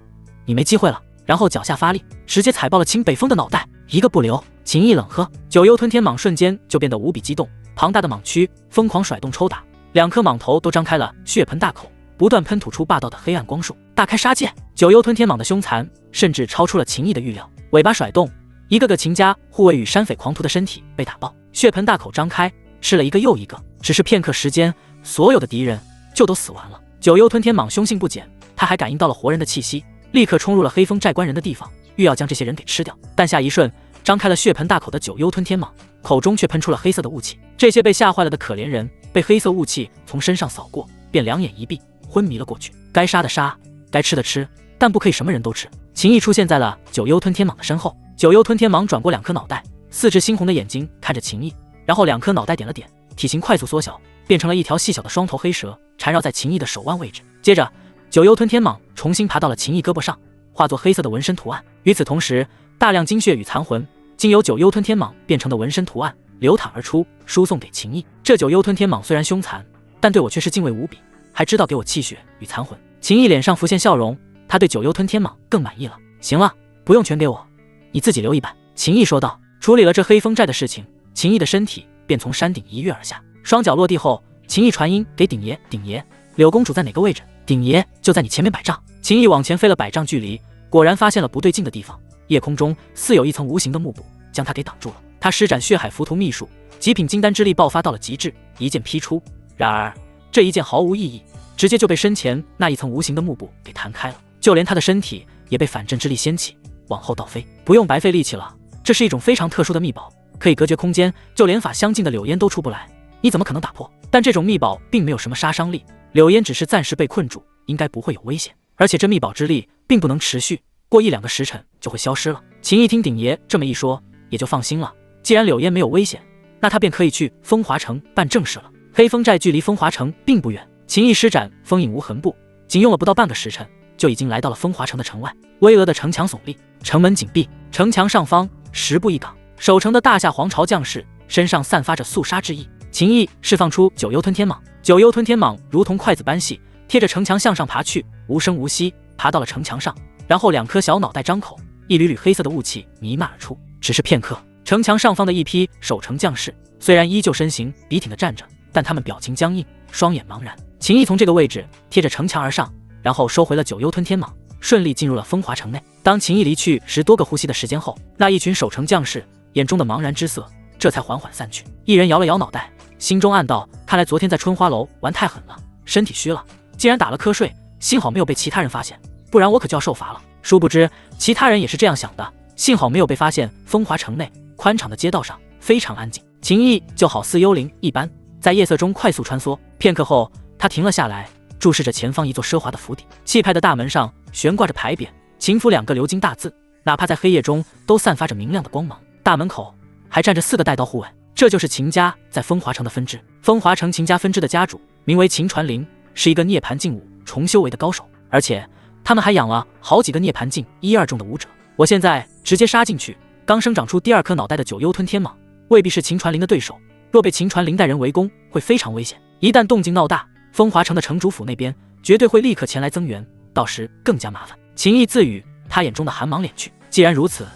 S1: 你没机会了。”然后脚下发力，直接踩爆了秦北风的脑袋，一个不留。秦毅冷喝，九幽吞天蟒瞬间就变得无比激动，庞大的蟒躯疯狂甩动抽打，2颗蟒头都张开了血盆大口，不断喷吐出霸道的黑暗光束，大开杀戒。九幽吞天蟒的凶残甚至超出了秦毅的预料，尾巴甩动，一个个秦家护卫与山匪狂徒的身体被打爆，血盆大口张开，吃了一个又一个。只是片刻时间，所有的敌人就都死完了。九幽吞天蟒凶性不减，他还感应到了活人的气息，立刻冲入了黑风寨关人的地方，欲要将这些人给吃掉。但下一瞬，张开了血盆大口的九幽吞天蟒口中却喷出了黑色的雾气。这些被吓坏了的可怜人被黑色雾气从身上扫过，便两眼一闭，昏迷了过去。该杀的杀，该吃的吃，但不可以什么人都吃。秦毅出现在了九幽吞天蟒的身后，九幽吞天蟒转过2颗脑袋，4只猩红的眼睛看着秦毅，然后2颗脑袋点了点，体型快速缩小，变成了一条细小的双头黑蛇，缠绕在秦毅的手腕位置。接着九幽吞天蟒重新爬到了秦毅胳膊上，化作黑色的纹身图案。与此同时，大量精血与残魂经由九幽吞天蟒变成的纹身图案流淌而出，输送给秦毅。这九幽吞天蟒虽然凶残，但对我却是敬畏无比，还知道给我气血与残魂。秦毅脸上浮现笑容，他对九幽吞天蟒更满意了。行了，不用全给我，你自己留一半。秦毅说道。处理了这黑风寨的事情，秦毅的身体便从山顶一跃而下，双脚落地后，秦毅传音给鼎爷：“鼎爷，柳公主在哪个位置？”鼎爷就在你前面100丈。秦毅往前飞了100丈距离，果然发现了不对劲的地方，夜空中似有一层无形的幕布将他给挡住了。他施展血海浮屠秘术，极品金丹之力爆发到了极致，一剑劈出。然而这一剑毫无意义，直接就被身前那一层无形的幕布给弹开了，就连他的身体也被反震之力掀起，往后倒飞。不用白费力气了，这是一种非常特殊的秘宝，可以隔绝空间，就连法相近的柳烟都出不来，你怎么可能打破？但这种秘宝并没有什么杀伤力，柳烟只是暂时被困住，应该不会有危险。而且这秘宝之力并不能持续，过1-2个时辰就会消失了。秦毅听鼎爷这么一说，也就放心了。既然柳烟没有危险，那他便可以去风华城办正事了。黑风寨距离风华城并不远，秦毅施展风影无痕步，仅用了不到半个时辰，就已经来到了风华城的城外。巍峨的城墙耸立，城门紧闭，城墙上方10步一岗，守城的大夏皇朝将士身上散发着肃杀之意。秦毅释放出九幽吞天蟒，九幽吞天蟒如同筷子般细，贴着城墙向上爬去，无声无息爬到了城墙上，然后2颗小脑袋张口，一缕缕黑色的雾气弥漫而出。只是片刻，城墙上方的一批守城将士虽然依旧身形笔挺地站着，但他们表情僵硬，双眼茫然。秦毅从这个位置贴着城墙而上，然后收回了九幽吞天蟒，顺利进入了风华城内。当秦毅离去10多个呼吸的时间后，那一群守城将士眼中的茫然之色这才缓缓散去。一人摇了摇脑袋，心中暗道：看来昨天在春花楼玩太狠了，身体虚了，竟然打了瞌睡，幸好没有被其他人发现，不然我可就要受罚了。殊不知其他人也是这样想的，幸好没有被发现。风华城内宽敞的街道上非常安静，秦毅就好似幽灵一般，在夜色中快速穿梭。片刻后，他停了下来，注视着前方一座奢华的府邸。气派的大门上悬挂着牌匾，秦府2个鎏金大字，哪怕在黑夜中都散发着明亮的光芒。大门口还站着4个带刀护卫，这就是秦家在风华城的分支。风华城秦家分支的家主名为秦传灵，是一个涅槃境5重修为的高手。而且他们还养了好几个涅槃境1、2重的武者。我现在直接杀进去，刚生长出第2颗脑袋的九幽吞天蟒未必是秦传灵的对手，若被秦传灵带人围攻，会非常危险。一旦动静闹大，风华城的城主府那边绝对会立刻前来增援，到时更加麻烦。秦毅自语，他眼中的寒芒敛去。既然如此，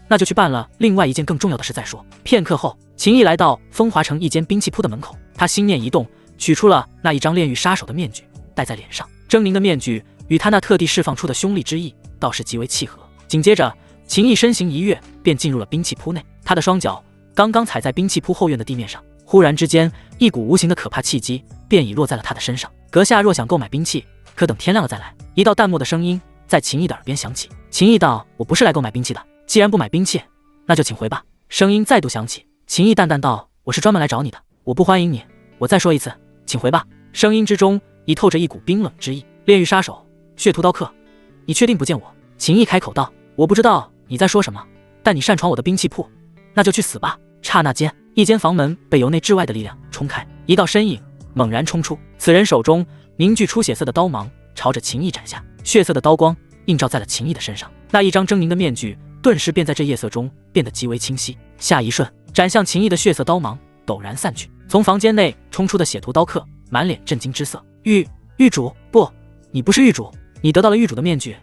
S1: 那就去办了另外一件更重要的事再说。片刻后，秦毅来到风华城一间兵器铺的门口，他心念一动，取出了那一张炼狱杀手的面具，戴在脸上。狰狞的面具与他那特地释放出的凶戾之意倒是极为契合。紧接着，秦毅身形一跃，便进入了兵器铺内。他的双脚刚刚踩在兵器铺后院的地面上，忽然之间，一股无形的可怕气机便已落在了他的身上。阁下若想购买兵器，可等天亮了再来。一道淡漠的声音在秦毅的耳边响起。秦毅道：“我不是来购买兵器的，既然不买兵器，那就请回吧。”声音再度响起。秦毅淡淡道：“我是专门来找你的，我不欢迎你。我再说一次，请回吧。”声音之中已透着一股冰冷之意。炼狱杀手，血屠刀客，你确定不见我？秦毅开口道：“我不知道你在说什么，但你擅闯我的兵器铺，那就去死吧。”刹那间，一间房门被由内至外的力量冲开，一道身影猛然冲出，此人手中凝聚出血色的刀芒，朝着秦毅斩下。血色的刀光映照在了秦毅的身上，那一张狰狞的面具顿时便在这夜色中变得极为清晰。下一瞬，斩向秦毅的血色刀芒陡然散去，从房间内冲出的血屠刀客满脸震惊之色。狱主，不，你不是狱主，你得到了狱主的面具，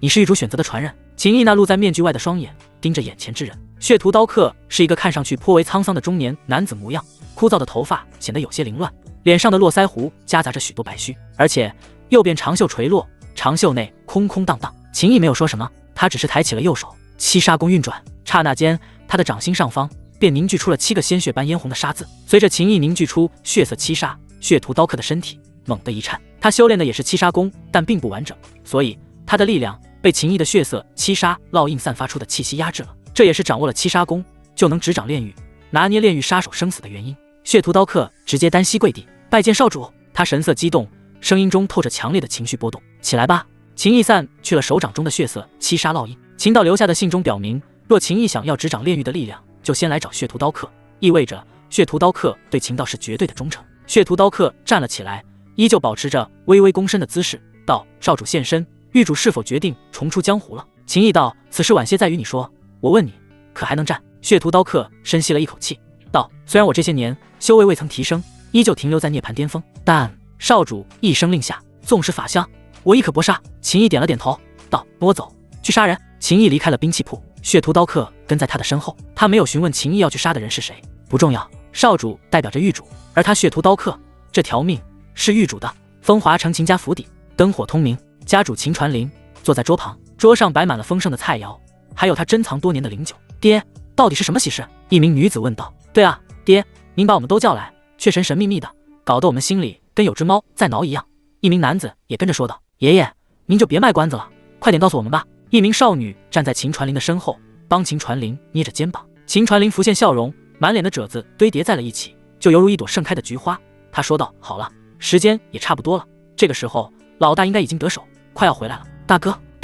S1: 你是狱主选择的传人。秦毅那露在面具外的双眼盯着眼前之人。血屠刀客是一个看上去颇为沧桑的中年男子模样，枯燥的头发显得有些凌乱，脸上的络腮胡夹杂着许多白须，而且右边长袖垂落，长袖内空空荡荡。秦毅没有说什么，他只是抬起了右手，七杀弓运转，刹那间他的掌心上方便凝聚出了7个鲜血般嫣红的杀字。随着秦毅凝聚出血色七杀，血屠刀客的身体猛地一颤。他修炼的也是七杀弓，但并不完整，所以他的力量被秦毅的血色七杀烙印散发出的气息压制了。这也是掌握了七杀弓就能执掌炼狱，拿捏炼狱杀手生死的原因。血屠刀客直接单膝跪地，拜见少主。他神色激动，声音中透着强烈的情绪波动。起来吧。秦毅散去了手掌中的血色七杀烙印。秦道留下的信中表明，若秦毅想要执掌炼狱的力量，就先来找血屠刀客，意味着血屠刀客对秦道是绝对的忠诚。血屠刀客站了起来，依旧保持着微微躬身的姿势，道：“少主现身，狱主是否决定重出江湖了？”秦毅道：“此事晚些再与你说。我问你，可还能战？”血屠刀客深吸了一口气，道：“虽然我这些年修为未曾提升，依旧停留在涅槃巅峰，但少主一声令下，纵使法相，我亦可搏杀。”秦毅点了点头，道：“跟我走，去杀人。”秦毅离开了兵器铺，血屠刀客跟在他的身后。他没有询问秦毅要去杀的人是谁，不重要。少主代表着狱主，而他血屠刀客这条命是狱主的。风华城秦家府邸，灯火通明，家主秦传灵坐在桌旁，桌上摆满了丰盛的菜肴，还有他珍藏多年的灵酒。爹，到底是什么喜事？一名女子问道。对啊，爹，您把我们都叫来，却神神秘秘的，搞得我们心里跟有只猫在挠一样。一名男子也跟着说道。爷爷，您就别卖关子了，快点告诉我们吧。一名少女站在秦传灵的身后，帮秦传灵捏着肩膀。秦传灵浮现笑容，满脸的褶子堆叠在了一起，就犹如一朵盛开的菊花。他说道：“好了，时间也差不多了，这个时候老大应该已经得手，快要回来了。”大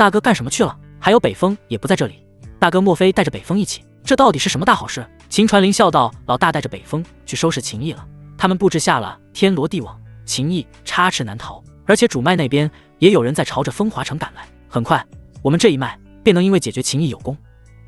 S1: 哥干什么去了？还有北风也不在这里，大哥莫非带着北风一起？这到底是什么大好事？秦传灵笑道：“老大带着北风去收拾秦毅了，他们布置下了天罗地网，秦毅插翅难逃，而且主脉那边也有人在朝着风华城赶来。很快，我们这一脉便能因为解决秦毅有功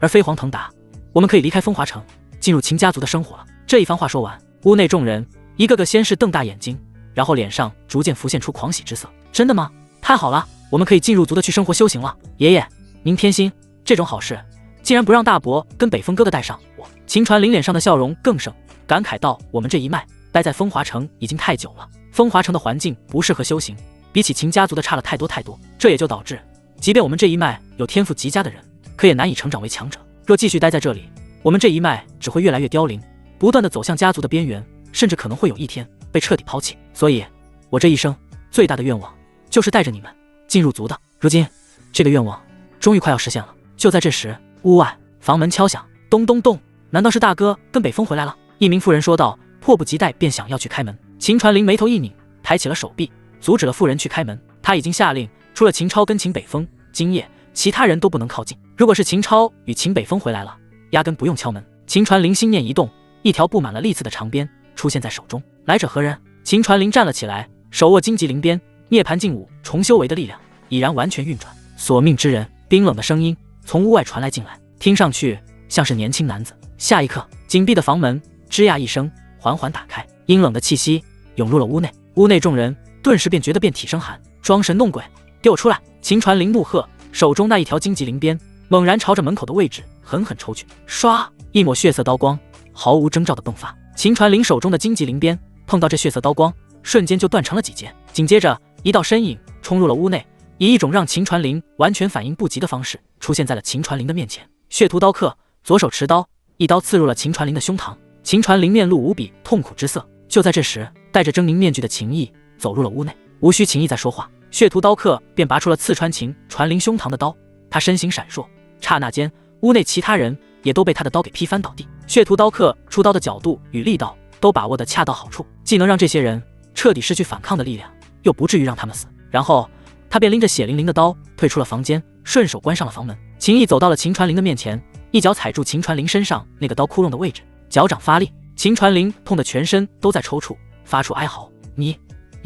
S1: 而飞黄腾达，我们可以离开风华城，进入秦家族的生活了。”这一番话说完，屋内众人一个个先是瞪大眼睛，然后脸上逐渐浮现出狂喜之色。真的吗？太好了，我们可以尽入族的去生活修行了。爷爷，您偏心，这种好事竟然不让大伯跟北风哥哥带上我。秦传灵脸上的笑容更盛，感慨道：“我们这一脉待在风华城已经太久了，风华城的环境不适合修行，比起秦家族的差了太多太多，这也就导致即便我们这一脉有天赋极佳的人，可也难以成长为强者。若继续待在这里，我们这一脉只会越来越凋零，不断的走向家族的边缘，甚至可能会有一天被彻底抛弃。所以我这一生最大的愿望就是带着你们进入族的。如今这个愿望终于快要实现了。”就在这时，屋外房门敲响，咚咚咚，难道是大哥跟北风回来了？一名妇人说道，迫不及待便想要去开门。秦传灵眉头一拧，抬起了手臂，阻止了妇人去开门。他已经下令，除了秦超跟秦北风、今夜，其他人都不能靠近。如果是秦超与秦北风回来了，压根不用敲门。秦传灵心念一动，一条布满了利刺的长鞭出现在手中。来者何人？秦传灵站了起来，手握荆棘灵鞭，涅槃劲舞重修为的力量已然完全运转。索命之人，冰冷的声音从屋外传来进来，听上去像是年轻男子。下一刻，紧闭的房门吱呀一声缓缓打开，阴冷的气息涌入了屋内。屋内众人顿时便觉得遍体生寒。装神弄鬼，给我出来！秦传灵怒喝，手中那一条荆棘灵鞭猛然朝着门口的位置狠狠抽去，唰，一抹血色刀光毫无征兆的迸发。秦传灵手中的荆棘灵鞭碰到这血色刀光，瞬间就断成了几截。紧接着，一道身影冲入了屋内，以一种让秦传灵完全反应不及的方式出现在了秦传灵的面前。血屠刀客左手持刀，一刀刺入了秦传灵的胸膛。秦传灵面露无比痛苦之色。就在这时，戴着狰狞面具的秦毅走入了屋内。无需秦毅在说话，血屠刀客便拔出了刺穿秦传灵胸膛的刀。他身形闪烁，刹那间，屋内其他人也都被他的刀给劈翻倒地。血屠刀客出刀的角度与力道都把握得恰到好处，既能让这些人彻底失去反抗的力量，又不至于让他们死。然后他便拎着血淋淋的刀退出了房间，顺手关上了房门。秦毅走到了秦传灵的面前，一脚踩住秦传灵身上那个刀窟窿的位置，脚掌发力。秦传灵痛得全身都在抽搐，发出哀嚎：“你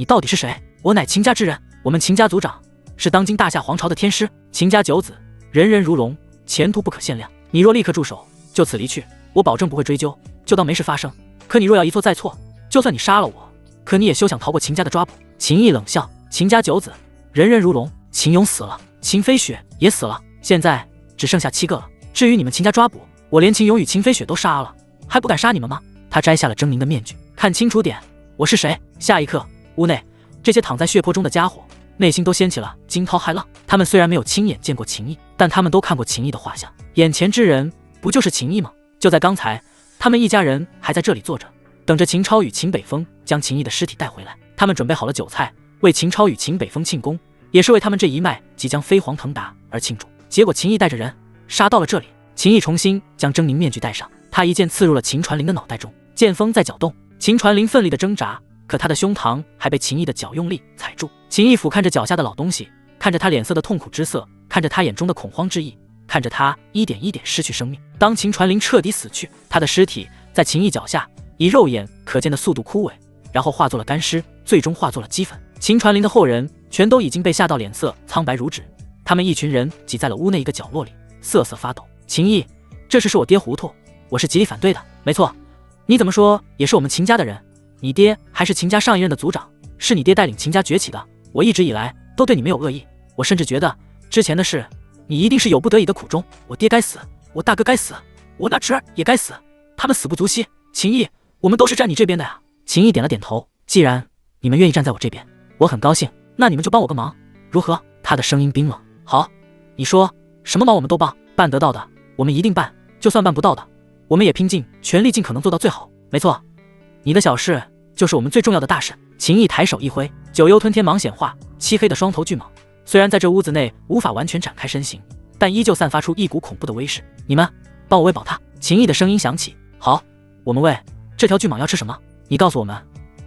S1: 到底是谁？我乃秦家之人，我们秦家族长是当今大夏皇朝的天师，秦家九子人人如龙，前途不可限量。你若立刻住手，就此离去，我保证不会追究，就当没事发生。可你若要一错再错，就算你杀了我，可你也休想逃过秦家的抓捕。”秦毅冷笑：“秦家九子人人如龙，秦勇死了，秦飞雪也死了，现在只剩下7个了。至于你们秦家抓捕，我连秦勇与秦飞雪都杀了，还不敢杀你们吗？”他摘下了狰狞的面具，看清楚点，我是谁？下一刻，屋内这些躺在血泊中的家伙内心都掀起了惊涛骇浪。他们虽然没有亲眼见过秦毅，但他们都看过秦毅的画像。眼前之人不就是秦毅吗？就在刚才，他们一家人还在这里坐着，等着秦超与秦北风将秦毅的尸体带回来。他们准备好了酒菜，为秦超与秦北风庆功，也是为他们这一脉即将飞黄腾达而庆祝。结果秦毅带着人杀到了这里。秦毅重新将狰狞面具戴上，他一剑刺入了秦传灵的脑袋中，剑锋在搅动，秦传灵奋力的挣扎，可他的胸膛还被秦毅的脚用力踩住。秦毅俯瞰着脚下的老东西，看着他脸色的痛苦之色，看着他眼中的恐慌之意，看着他一点一点失去生命。当秦传灵彻底死去，他的尸体在秦毅脚下以肉眼可见的速度枯萎，然后化作了干尸，最终化作了齑粉。秦传灵的后人全都已经被吓到脸色苍白如纸，他们一群人挤在了屋内一个角落里，瑟瑟发抖。秦毅，这事是我爹糊涂，我是极力反对的。没错，你怎么说也是我们秦家的人，你爹还是秦家上一任的族长，是你爹带领秦家崛起的，我一直以来都对你没有恶意，我甚至觉得之前的事你一定是有不得已的苦衷。我爹该死，我大哥该死，我那侄儿也该死，他们死不足惜。秦毅，我们都是站你这边的呀。秦毅点了点头，既然你们愿意站在我这边，我很高兴，那你们就帮我个忙，如何？他的声音冰冷。好，你说什么忙我们都帮，办得到的我们一定办，就算办不到的，我们也拼尽全力尽可能做到最好。没错，你的小事就是我们最重要的大事。秦毅抬手一挥，九幽吞天蟒显化，漆黑的双头巨蟒虽然在这屋子内无法完全展开身形，但依旧散发出一股恐怖的威势。你们帮我喂饱它。秦毅的声音响起。好，我们喂。这条巨蟒要吃什么？你告诉我们，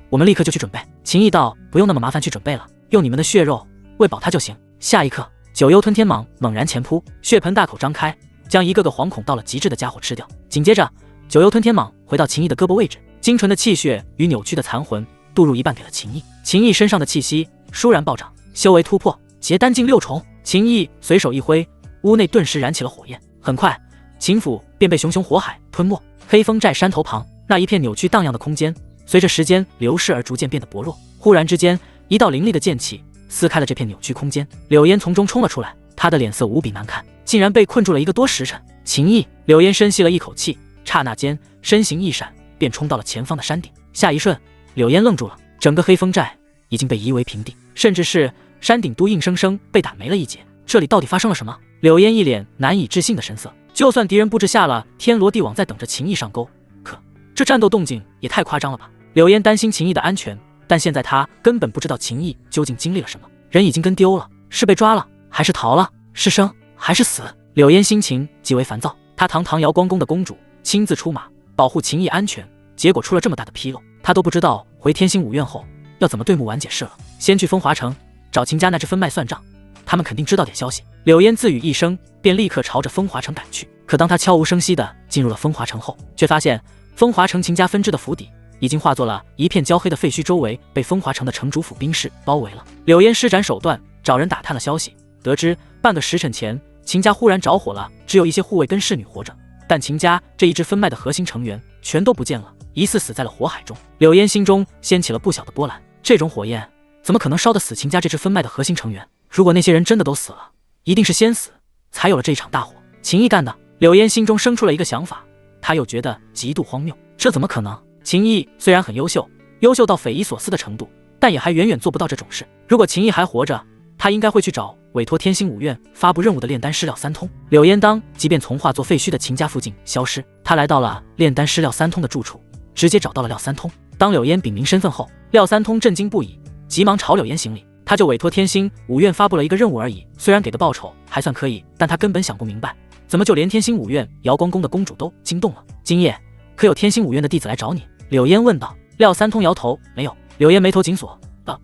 S1: 我们立刻就去准备。秦毅道：不用那么麻烦去准备了，用你们的血肉喂饱它就行。下一刻，九幽吞天蟒猛然前扑，血盆大口张开，将一个个惶恐到了极致的家伙吃掉。紧接着，九幽吞天蟒回到秦毅的胳膊位置，精纯的气血与扭曲的残魂渡入一半给了秦毅。秦毅身上的气息倏然暴涨，修为突破，结丹境6重。秦毅随手一挥，屋内顿时燃起了火焰。很快，秦府便被熊熊火海吞没。黑风寨山头旁，那一片扭曲荡漾的空间，随着时间流逝而逐渐变得薄弱。忽然之间，一道凌厉的剑气撕开了这片扭曲空间，柳烟从中冲了出来，他的脸色无比难看，竟然被困住了1个多时辰。秦毅，柳烟深吸了一口气，刹那间身形一闪，便冲到了前方的山顶。下一瞬，柳烟愣住了，整个黑风寨已经被夷为平地，甚至是山顶都硬生生被打没了一截。这里到底发生了什么？柳烟一脸难以置信的神色。就算敌人布置下了天罗地网在等着秦毅上钩，可这战斗动静也太夸张了吧。柳烟担心秦毅的安全，但现在他根本不知道秦毅究竟经历了什么，人已经跟丢了，是被抓了还是逃了，是生还是死？柳烟心情极为烦躁，她堂堂瑶光宫的公主亲自出马保护秦毅安全，结果出了这么大的纰漏，她都不知道回天星5院后要怎么对穆婉解释了。先去风华城找秦家那只分脉算账，他们肯定知道点消息。柳烟自语一声，便立刻朝着风华城赶去。可当他悄无声息地进入了风华城后，却发现风华城秦家分支的府邸已经化作了一片焦黑的废墟，周围被风华城的城主府兵士包围了。柳烟施展手段，找人打探了消息，得知半个时辰前秦家忽然着火了，只有一些护卫跟侍女活着，但秦家这一支分脉的核心成员全都不见了，疑似死在了火海中。柳烟心中掀起了不小的波澜，这种火焰怎么可能烧得死秦家这支分脉的核心成员？如果那些人真的都死了，一定是先死才有了这一场大火。秦毅干的。柳烟心中生出了一个想法，他又觉得极度荒谬，这怎么可能？秦毅虽然很优秀，优秀到匪夷所思的程度，但也还远远做不到这种事。如果秦毅还活着，他应该会去找委托天星五院发布任务的炼丹师廖三通。柳烟当即便从化作废墟的秦家附近消失，他来到了炼丹师廖三通的住处，直接找到了廖三通。当柳烟禀明身份后，廖三通震惊不已，急忙朝柳烟行礼。他就委托天星五院发布了一个任务而已，虽然给的报酬还算可以，但他根本想不明白，怎么就连天星五院瑶光宫的宫主都惊动了。今夜可有天星五院的弟子来找你？柳烟问道。廖三通摇头，没有。柳烟眉头紧锁，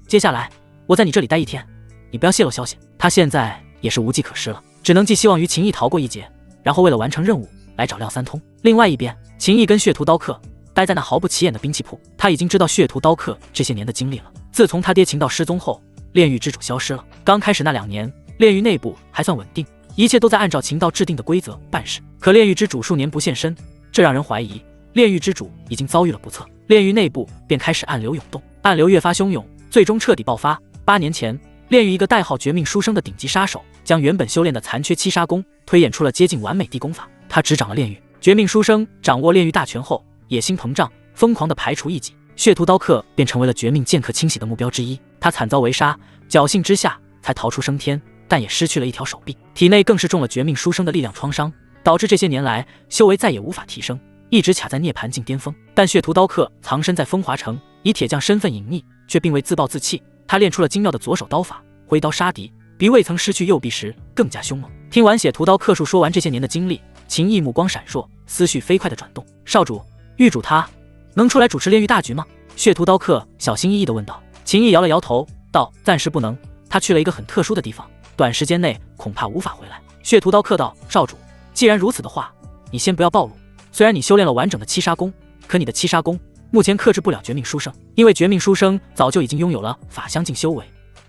S1: 接下来我在你这里待一天，你不要泄露消息。他现在也是无计可施了，只能寄希望于秦毅逃过一劫，然后为了完成任务来找廖三通。另外一边，秦毅跟血屠刀客待在那毫不起眼的兵器铺，他已经知道血屠刀客这些年的经历了。自从他爹秦道失踪后，炼狱之主消失了。刚开始那2年，炼狱内部还算稳定，一切都在按照秦道制定的规则办事。可炼狱之主数年不现身，这让人怀疑炼狱之主已经遭遇了不测。炼狱内部便开始暗流涌动，暗流越发汹涌，最终彻底爆发。8年前，炼狱一个代号绝命书生的顶级杀手，将原本修炼的残缺七杀功推演出了接近完美地功法。他执掌了炼狱。绝命书生掌握炼狱大权后，野心膨胀，疯狂地排除异己。血屠刀客便成为了绝命剑客清洗的目标之一。他惨遭围杀，侥幸之下才逃出升天，但也失去了一条手臂，体内更是中了绝命书生的力量创伤，导致这些年来修为再也无法提升，一直卡在涅槃境巅峰。但血屠刀客藏身在风华城，以铁匠身份隐匿，却并未自暴自弃。他练出了精妙的左手刀法，挥刀杀敌，比未曾失去右臂时更加凶猛。听完血屠刀客述说完这些年的经历，秦毅目光闪烁，思绪飞快地转动。少主、狱主他能出来主持炼狱大局吗？血屠刀客小心翼翼地问道。秦毅摇了摇头，道：暂时不能，他去了一个很特殊的地方，短时间内恐怕无法回来。血屠刀客道：少主，既然如此的话，你先不要暴露。虽然你修炼了完整的七杀功，可你的七杀功目前克制不了绝命书生，因为绝命书生早就已经拥有了法相境修为，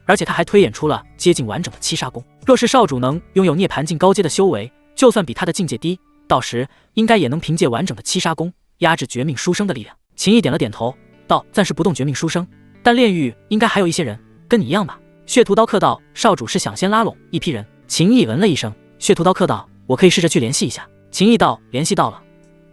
S1: 而且他还推演出了接近完整的七杀功。若是少主能拥有涅槃境高阶的修为，就算比他的境界低，到时应该也能凭借完整的七杀功压制绝命书生的力量。秦毅点了点头，道：暂时不动绝命书生，但炼狱应该还有一些人跟你一样吧？血屠刀客道：少主是想先拉拢一批人？秦毅嗯了一声。血屠刀客道：我可以试着去联系一下。秦毅道：联系到了，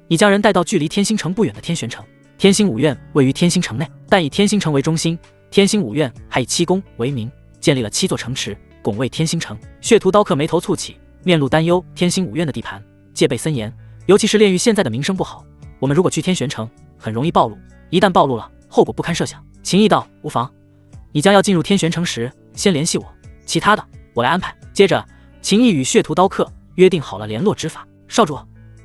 S1: 你将人带到距离天星城不远的天玄城。天星五院位于天星城内，但以天星城为中心，天星五院还以七宫为名，建立了7座城池，拱卫天星城。血屠刀客眉头蹙起，面露担忧。天星五院的地盘戒备森严，尤其是炼狱现在的名声不好，我们如果去天玄城，很容易暴露，一旦暴露了，后果不堪设想。秦毅道：无妨，你将要进入天玄城时，先联系我，其他的我来安排。接着，秦毅与血屠刀客约定好了联络之法。少主，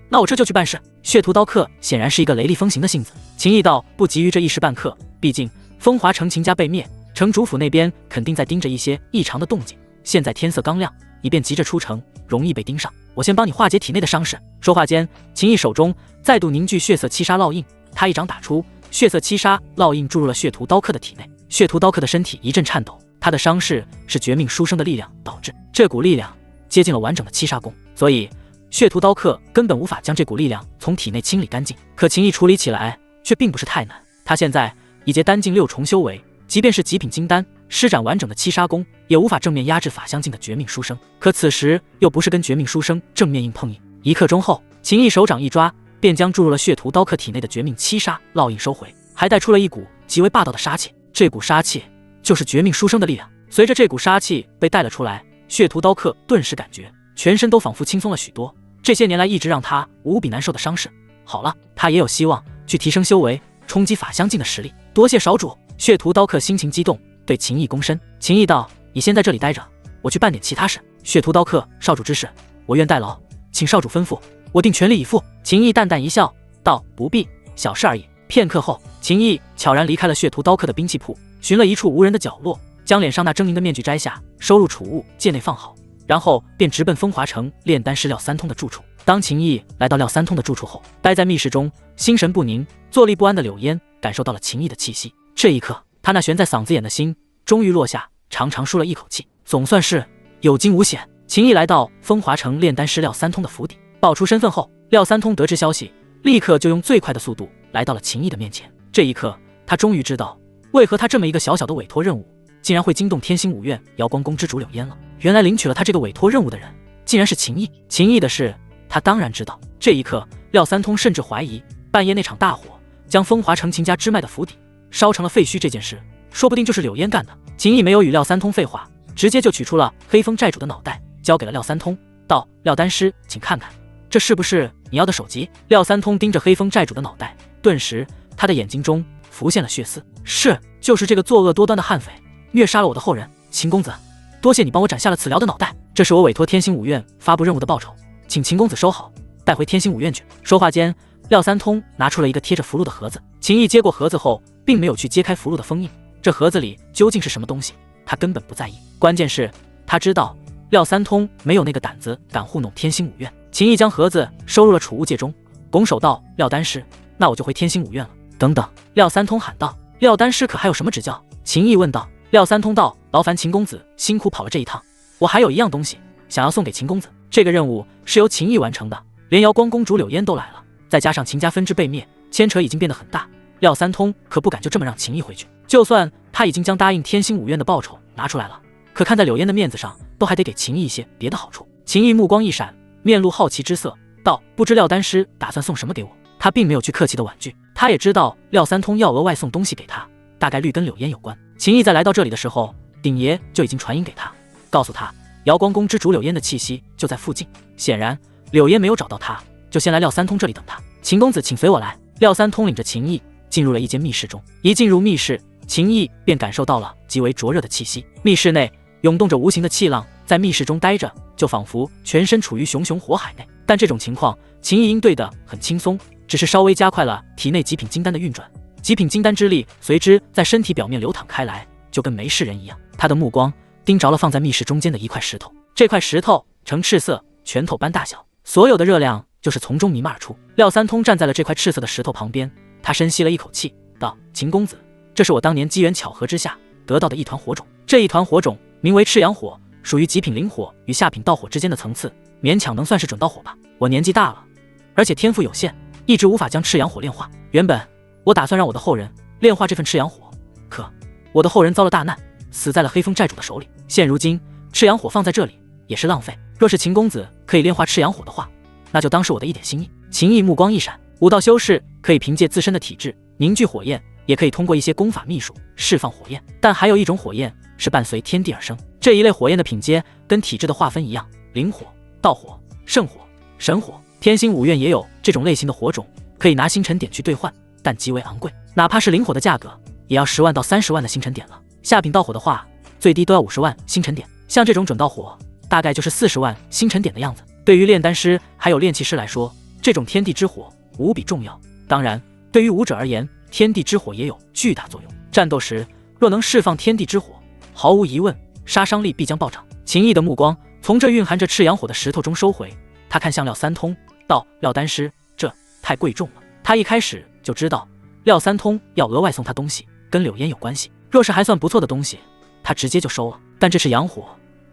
S1: 那我这就去办事。血屠刀客显然是一个雷厉风行的性子。秦毅道：不急于这一时半刻，毕竟风华城秦家被灭，城主府那边肯定在盯着一些异常的动静。现在天色刚亮，以便急着出城，容易被盯上。我先帮你化解体内的伤势。说话间，秦毅手中再度凝聚血色七杀烙印，他一掌打出，血色七杀烙印注入了血屠刀客的体内。血屠刀客的身体一阵颤抖，他的伤势是绝命书生的力量导致，这股力量接近了完整的七杀功，所以血屠刀客根本无法将这股力量从体内清理干净。可秦毅处理起来却并不是太难，他现在已结丹境6重修为，即便是极品金丹，施展完整的七杀功，也无法正面压制法相境的绝命书生。可此时又不是跟绝命书生正面硬碰硬。1刻钟后，秦毅手掌一抓，便将注入了血屠刀客体内的绝命七杀烙印收回，还带出了一股极为霸道的杀气。这股杀气就是绝命书生的力量。随着这股杀气被带了出来，血屠刀客顿时感觉全身都仿佛轻松了许多，这些年来一直让他无比难受的伤势好了，他也有希望去提升修为，冲击法相境的实力。多谢少主。血屠刀客心情激动，对秦毅躬身。秦毅道：你先在这里待着，我去办点其他事。血屠刀客：少主之事，我愿代劳，请少主吩咐，我定全力以赴。秦毅淡淡一笑，道：不必，小事而已。片刻后，秦毅悄然离开了血屠刀客的兵器铺，寻了一处无人的角落，将脸上那狰狞的面具摘下，收入储物戒内放好，然后便直奔风华城炼丹师廖三通的住处。当秦毅来到廖三通的住处后，待在密室中心神不宁、坐立不安的柳烟感受到了秦毅的气息。这一刻，他那悬在嗓子眼的心终于落下，长长舒了一口气。总算是有惊无险。秦毅来到风华城炼丹师廖三通的府邸，报出身份后，廖三通得知消息，立刻就用最快的速度来到了秦毅的面前。这一刻，他终于知道为何他这么一个小小的委托任务，竟然会惊动天星五院瑶光宫之主柳烟了。原来领取了他这个委托任务的人，竟然是秦毅。秦毅的事，他当然知道。这一刻，廖三通甚至怀疑，半夜那场大火将风华城秦家支脉的府邸烧成了废墟这件事，说不定就是柳烟干的。秦毅没有与廖三通废话，直接就取出了黑风寨主的脑袋，交给了廖三通，道：“廖丹师，请看看，这是不是你要的首级？”廖三通盯着黑风寨主的脑袋，顿时他的眼睛中浮现了血丝。是，就是这个作恶多端的悍匪虐杀了我的后人。秦公子，多谢你帮我斩下了此僚的脑袋，这是我委托天星五院发布任务的报酬，请秦公子收好，带回天星五院去。说话间，廖三通拿出了一个贴着符箓的盒子。秦毅接过盒子后，并没有去揭开符箓的封印，这盒子里究竟是什么东西，他根本不在意。关键是，他知道廖三通没有那个胆子敢糊弄天星五院。秦毅将盒子收入了储物戒中，拱手道：“廖丹师，那我就回天星五院了。”等等，廖三通喊道：“廖丹师可还有什么指教？”秦毅问道。廖三通道：“劳烦秦公子辛苦跑了这一趟，我还有一样东西想要送给秦公子。这个任务是由秦毅完成的，连瑶光公主柳烟都来了，再加上秦家分支被灭，牵扯已经变得很大。廖三通可不敢就这么让秦毅回去。就算他已经将答应天星五院的报酬拿出来了，可看在柳烟的面子上，都还得给秦毅一些别的好处。”秦毅目光一闪，面露好奇之色，道：“不知廖丹师打算送什么给我？”他并没有去客气的婉拒，他也知道廖三通要额外送东西给他，大概率跟柳烟有关。秦毅在来到这里的时候，鼎爷就已经传音给他，告诉他瑶光宫之主柳烟的气息就在附近。显然柳烟没有找到他，就先来廖三通这里等他。秦公子请随我来。廖三通领着秦毅进入了一间密室中，一进入密室，秦毅便感受到了极为灼热的气息。密室内涌动着无形的气浪，在密室中待着，就仿佛全身处于熊熊火海内。但这种情况，秦毅应对得很轻松，只是稍微加快了体内极品金丹的运转，极品金丹之力随之在身体表面流淌开来，就跟没事人一样。他的目光盯着了放在密室中间的一块石头，这块石头呈赤色，拳头般大小，所有的热量就是从中弥漫而出。廖三通站在了这块赤色的石头旁边，他深吸了一口气，道：“秦公子，这是我当年机缘巧合之下得到的一团火种，这一团火种名为赤阳火，属于极品灵火与下品道火之间的层次，勉强能算是准道火吧。我年纪大了，而且天赋有限，一直无法将赤阳火炼化。原本我打算让我的后人炼化这份赤阳火，可我的后人遭了大难，死在了黑风寨主的手里。现如今赤阳火放在这里也是浪费，若是秦公子可以炼化赤阳火的话，那就当是我的一点心意。”秦毅目光一闪，武道修士可以凭借自身的体质凝聚火焰，也可以通过一些功法秘术释放火焰，但还有一种火焰是伴随天地而生。这一类火焰的品阶跟体质的划分一样，灵火、道火、圣火、神火。天星五院也有这种类型的火种，可以拿星辰点去兑换，但极为昂贵，哪怕是灵火的价格也要10万到30万的星辰点了。下品道火的话，最低都要50万星辰点，像这种准道火大概就是40万星辰点的样子。对于炼丹师还有炼器师来说，这种天地之火无比重要。当然，对于武者而言，天地之火也有巨大作用。战斗时若能释放天地之火，毫无疑问杀伤力必将暴涨。秦毅的目光从这蕴含着赤阳火的石头中收回，他看向廖三通，道：“廖丹师，这太贵重了。”他一开始就知道廖三通要额外送他东西跟柳烟有关系，若是还算不错的东西，他直接就收了。但这赤阳火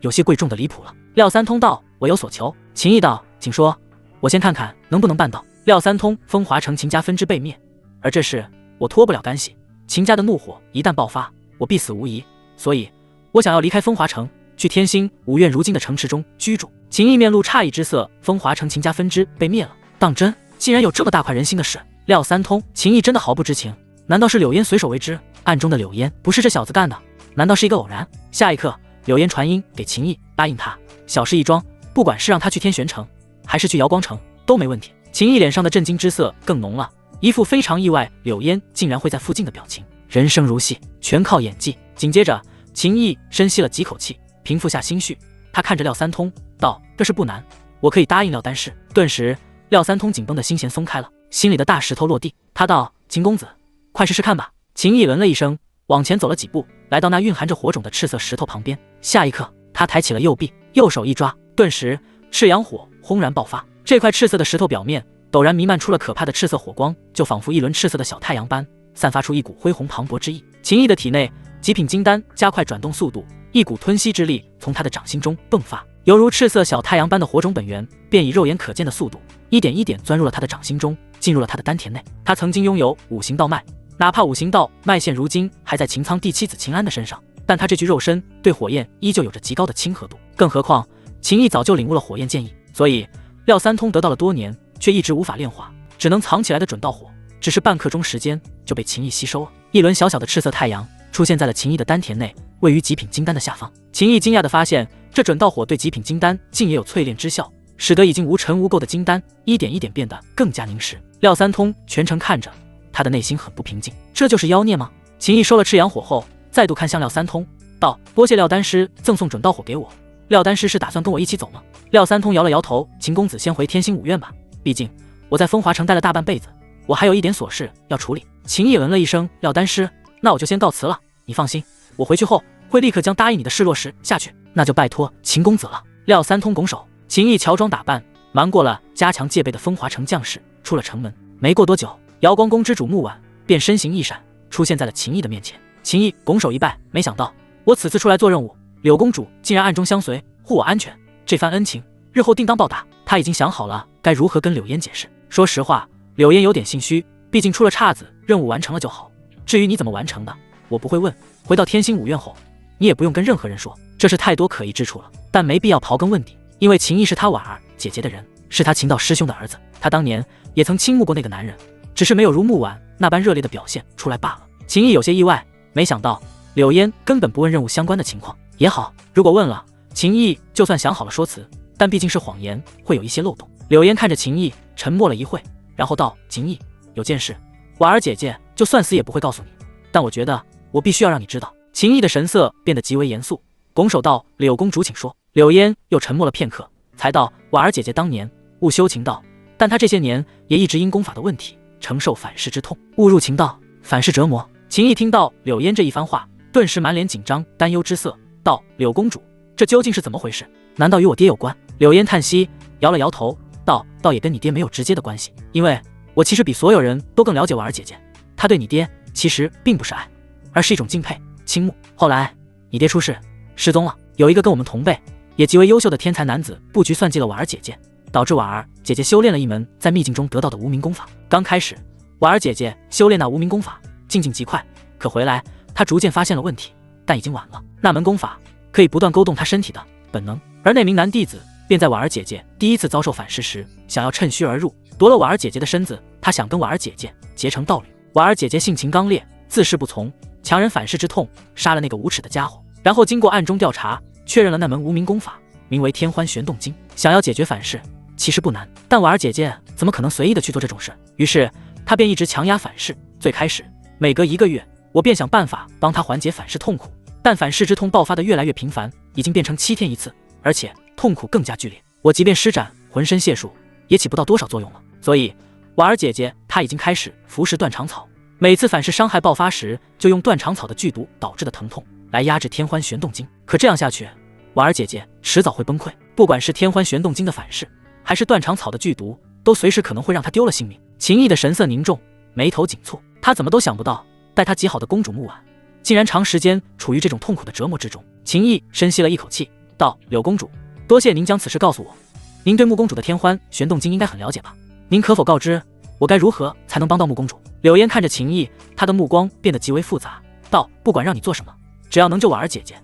S1: 有些贵重的离谱了。廖三通道：“我有所求。”秦毅道：“请说，我先看看能不能办到。”廖三通：“风华城秦家分支被灭，而这事我脱不了干系，秦家的怒火一旦爆发，我必死无疑，所以我想要离开风华城，去天星五院如今的城池中居住。”秦毅面露诧异之色：“风华城秦家分支被灭了？当真？竟然有这么大快人心的事？”廖三通：“秦毅真的毫不知情，难道是柳烟随手为之？暗中的柳烟不是这小子干的？难道是一个偶然？”下一刻，柳烟传音给秦毅，答应他小事一桩，不管是让他去天玄城还是去瑶光城都没问题。秦毅脸上的震惊之色更浓了，一副非常意外柳烟竟然会在附近的表情。人生如戏，全靠演技。紧接着，秦毅深吸了几口气，平复下心绪，他看着廖三通道：“这事不难，我可以答应廖丹师。”顿时，廖三通紧绷的心弦松开了，心里的大石头落地。他道：“秦公子，快试试看吧。”秦毅闻了一声，往前走了几步，来到那蕴含着火种的赤色石头旁边。下一刻，他抬起了右臂，右手一抓，顿时赤阳火轰然爆发。这块赤色的石头表面陡然弥漫出了可怕的赤色火光，就仿佛一轮赤色的小太阳般，散发出一股恢宏磅礴之意。秦毅的体内极品金丹加快转动速度，一股吞吸之力从他的掌心中迸发，犹如赤色小太阳般的火种本源，便以肉眼可见的速度，一点一点钻入了他的掌心中，进入了他的丹田内。他曾经拥有五行道脉，哪怕五行道脉线如今还在秦苍第七子秦安的身上，但他这具肉身对火焰依旧有着极高的亲和度。更何况秦毅早就领悟了火焰剑意，所以廖三通得到了多年却一直无法炼化，只能藏起来的准道火，只是半刻钟时间就被秦毅吸收了。一轮小小的赤色太阳出现在了秦毅的丹田内，位于极品金丹的下方。秦毅惊讶地发现，这准道火对极品金丹竟也有淬炼之效，使得已经无尘无垢的金丹一点一点变得更加凝实。廖三通全程看着，他的内心很不平静，这就是妖孽吗？秦毅收了赤阳火后，再度看向廖三通，道：多谢廖丹师赠送准道火给我，廖丹师是打算跟我一起走吗？廖三通摇了摇头，秦公子先回天星五院吧，毕竟我在风华城待了大半辈子，我还有一点琐事要处理。秦毅嗯了一声，廖丹师，那我就先告辞了，你放心，我回去后会立刻将答应你的事落实下去，那就拜托秦公子了。廖三通拱手，秦毅乔装打扮，瞒过了加强戒备的风华城将士，出了城门。没过多久，瑶光宫之主木婉便身形一闪，出现在了秦毅的面前。秦毅拱手一拜，没想到我此次出来做任务，柳公主竟然暗中相随，护我安全，这番恩情日后定当报答。他已经想好了该如何跟柳烟解释。说实话，柳烟有点心虚，毕竟出了岔子，任务完成了就好，至于你怎么完成的，我不会问。回到天星五院后，你也不用跟任何人说，这是太多可疑之处了，但没必要刨根问底，因为秦毅是他婉儿姐姐的人，是他秦道师兄的儿子，他当年也曾倾慕过那个男人，只是没有如木婉那般热烈的表现出来罢了。秦毅有些意外，没想到柳烟根本不问任务相关的情况。也好，如果问了，秦毅就算想好了说辞，但毕竟是谎言，会有一些漏洞。柳烟看着秦毅，沉默了一会，然后道：秦毅，有件事婉儿姐姐就算死也不会告诉你，但我觉得我必须要让你知道。秦毅的神色变得极为严肃，拱手道：柳公主请说。柳烟又沉默了片刻，才道：婉儿姐姐当年误修情道，但她这些年也一直因功法的问题承受反噬之痛，误入情道，反噬折磨。秦毅听到柳烟这一番话，顿时满脸紧张担忧之色，道：柳公主，这究竟是怎么回事？难道与我爹有关？柳烟叹息，摇了摇头，道：倒也跟你爹没有直接的关系，因为我其实比所有人都更了解婉儿姐姐，她对你爹其实并不是爱，而是一种敬佩、倾慕。后来你爹出事失踪了，有一个跟我们同辈也极为优秀的天才男子布局算计了婉儿姐姐，导致婉儿姐姐修炼了一门在秘境中得到的无名功法。刚开始婉儿姐姐修炼那无名功法进境极快，可回来她逐渐发现了问题，但已经晚了。那门功法可以不断勾动她身体的本能，而那名男弟子便在婉儿姐姐第一次遭受反噬时，想要趁虚而入，夺了婉儿姐姐的身子。他想跟婉儿姐姐结成道侣，婉儿姐姐性情刚烈，自是不从，强忍反噬之痛，杀了那个无耻的家伙。然后经过暗中调查，确认了那门无名功法名为天欢玄动经，想要解决反噬其实不难，但婉儿姐姐怎么可能随意的去做这种事？于是她便一直强压反噬。最开始每隔1个月，我便想办法帮她缓解反噬痛苦，但反噬之痛爆发的越来越频繁，已经变成7天一次，而且痛苦更加剧烈。我即便施展浑身解数，也起不到多少作用了。所以婉儿姐姐她已经开始服食断肠草，每次反噬伤害爆发时，就用断肠草的剧毒导致的疼痛来压制天欢玄动经。可这样下去，婉儿姐姐迟早会崩溃，不管是天欢玄动经的反噬，还是断肠草的剧毒，都随时可能会让她丢了性命。秦毅的神色凝重，眉头紧蹙，他怎么都想不到，待他极好的公主木婉，竟然长时间处于这种痛苦的折磨之中。秦毅深吸了一口气，道：柳公主，多谢您将此事告诉我，您对穆公主的天欢玄动经应该很了解吧？您可否告知我该如何才能帮到穆公主？柳烟看着秦毅，他的目光变得极为复杂，道：不管让你做什么，只要能救婉儿姐姐，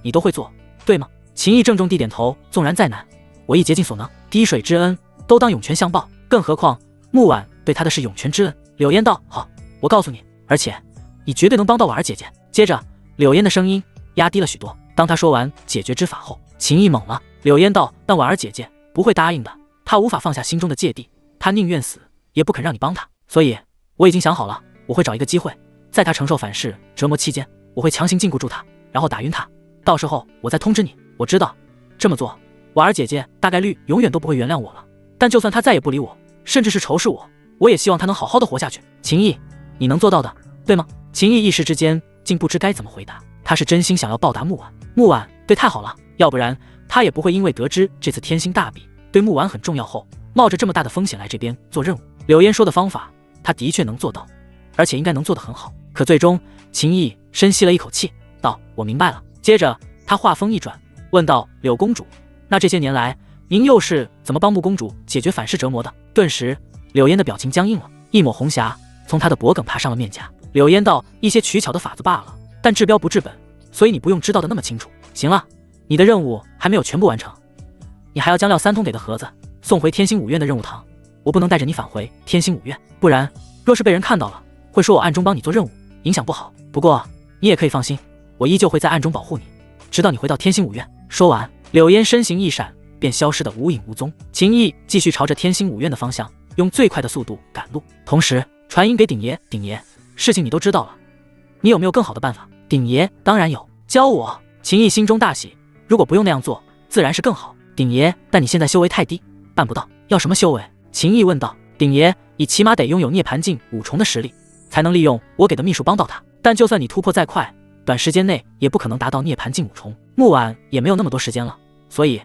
S1: 你都会做，对吗？秦毅郑重地点头，纵然再难，我亦竭尽所能，滴水之恩都当涌泉相报，更何况木婉对他的是涌泉之恩。柳烟道：好，我告诉你，而且你绝对能帮到婉儿姐姐。接着柳烟的声音压低了许多，当他说完解决之法后，秦毅懵了。柳烟道：但婉儿姐姐不会答应的，她无法放下心中的芥蒂，她宁愿死也不肯让你帮她，所以我已经想好了，我会找一个机会，在她承受反噬折磨期间，我会强行禁锢住她，然后打晕她，到时候我再通知你。我知道这么做婉儿姐姐大概率永远都不会原谅我了，但就算她再也不理我，甚至是仇视我，我也希望她能好好的活下去。秦毅，你能做到的，对吗？秦毅一时之间竟不知该怎么回答，他是真心想要报答木婉，木婉对太好了，要不然他也不会因为得知这次天星大比对木婉很重要后，冒着这么大的风险来这边做任务。柳烟说的方法他的确能做到，而且应该能做得很好。可最终秦毅深吸了一口气，道：我明白了。接着他话锋一转，问道：“柳公主，那这些年来，您又是怎么帮穆公主解决反噬折磨的？”顿时，柳烟的表情僵硬了，一抹红霞从她的脖颈爬上了面颊。柳烟道：“一些取巧的法子罢了，但治标不治本，所以你不用知道的那么清楚。行了，你的任务还没有全部完成，你还要将廖三通给的盒子送回天星五院的任务堂。我不能带着你返回天星五院，不然若是被人看到了，会说我暗中帮你做任务，影响不好。不过你也可以放心，我依旧会在暗中保护你，直到你回到天星五院。”说完，柳烟身形一闪，便消失得无影无踪。秦毅继续朝着天星五院的方向用最快的速度赶路，同时传音给鼎爷：“鼎爷，事情你都知道了，你有没有更好的办法？”鼎爷：“当然有，教我。”秦毅心中大喜，如果不用那样做，自然是更好。鼎爷，但你现在修为太低，办不到。要什么修为？秦毅问道。鼎爷，你起码得拥有涅槃境5重的实力，才能利用我给的秘术帮到他。但就算你突破再快，短时间内也不可能达到涅槃境5重。木婉也没有那么多时间了，所以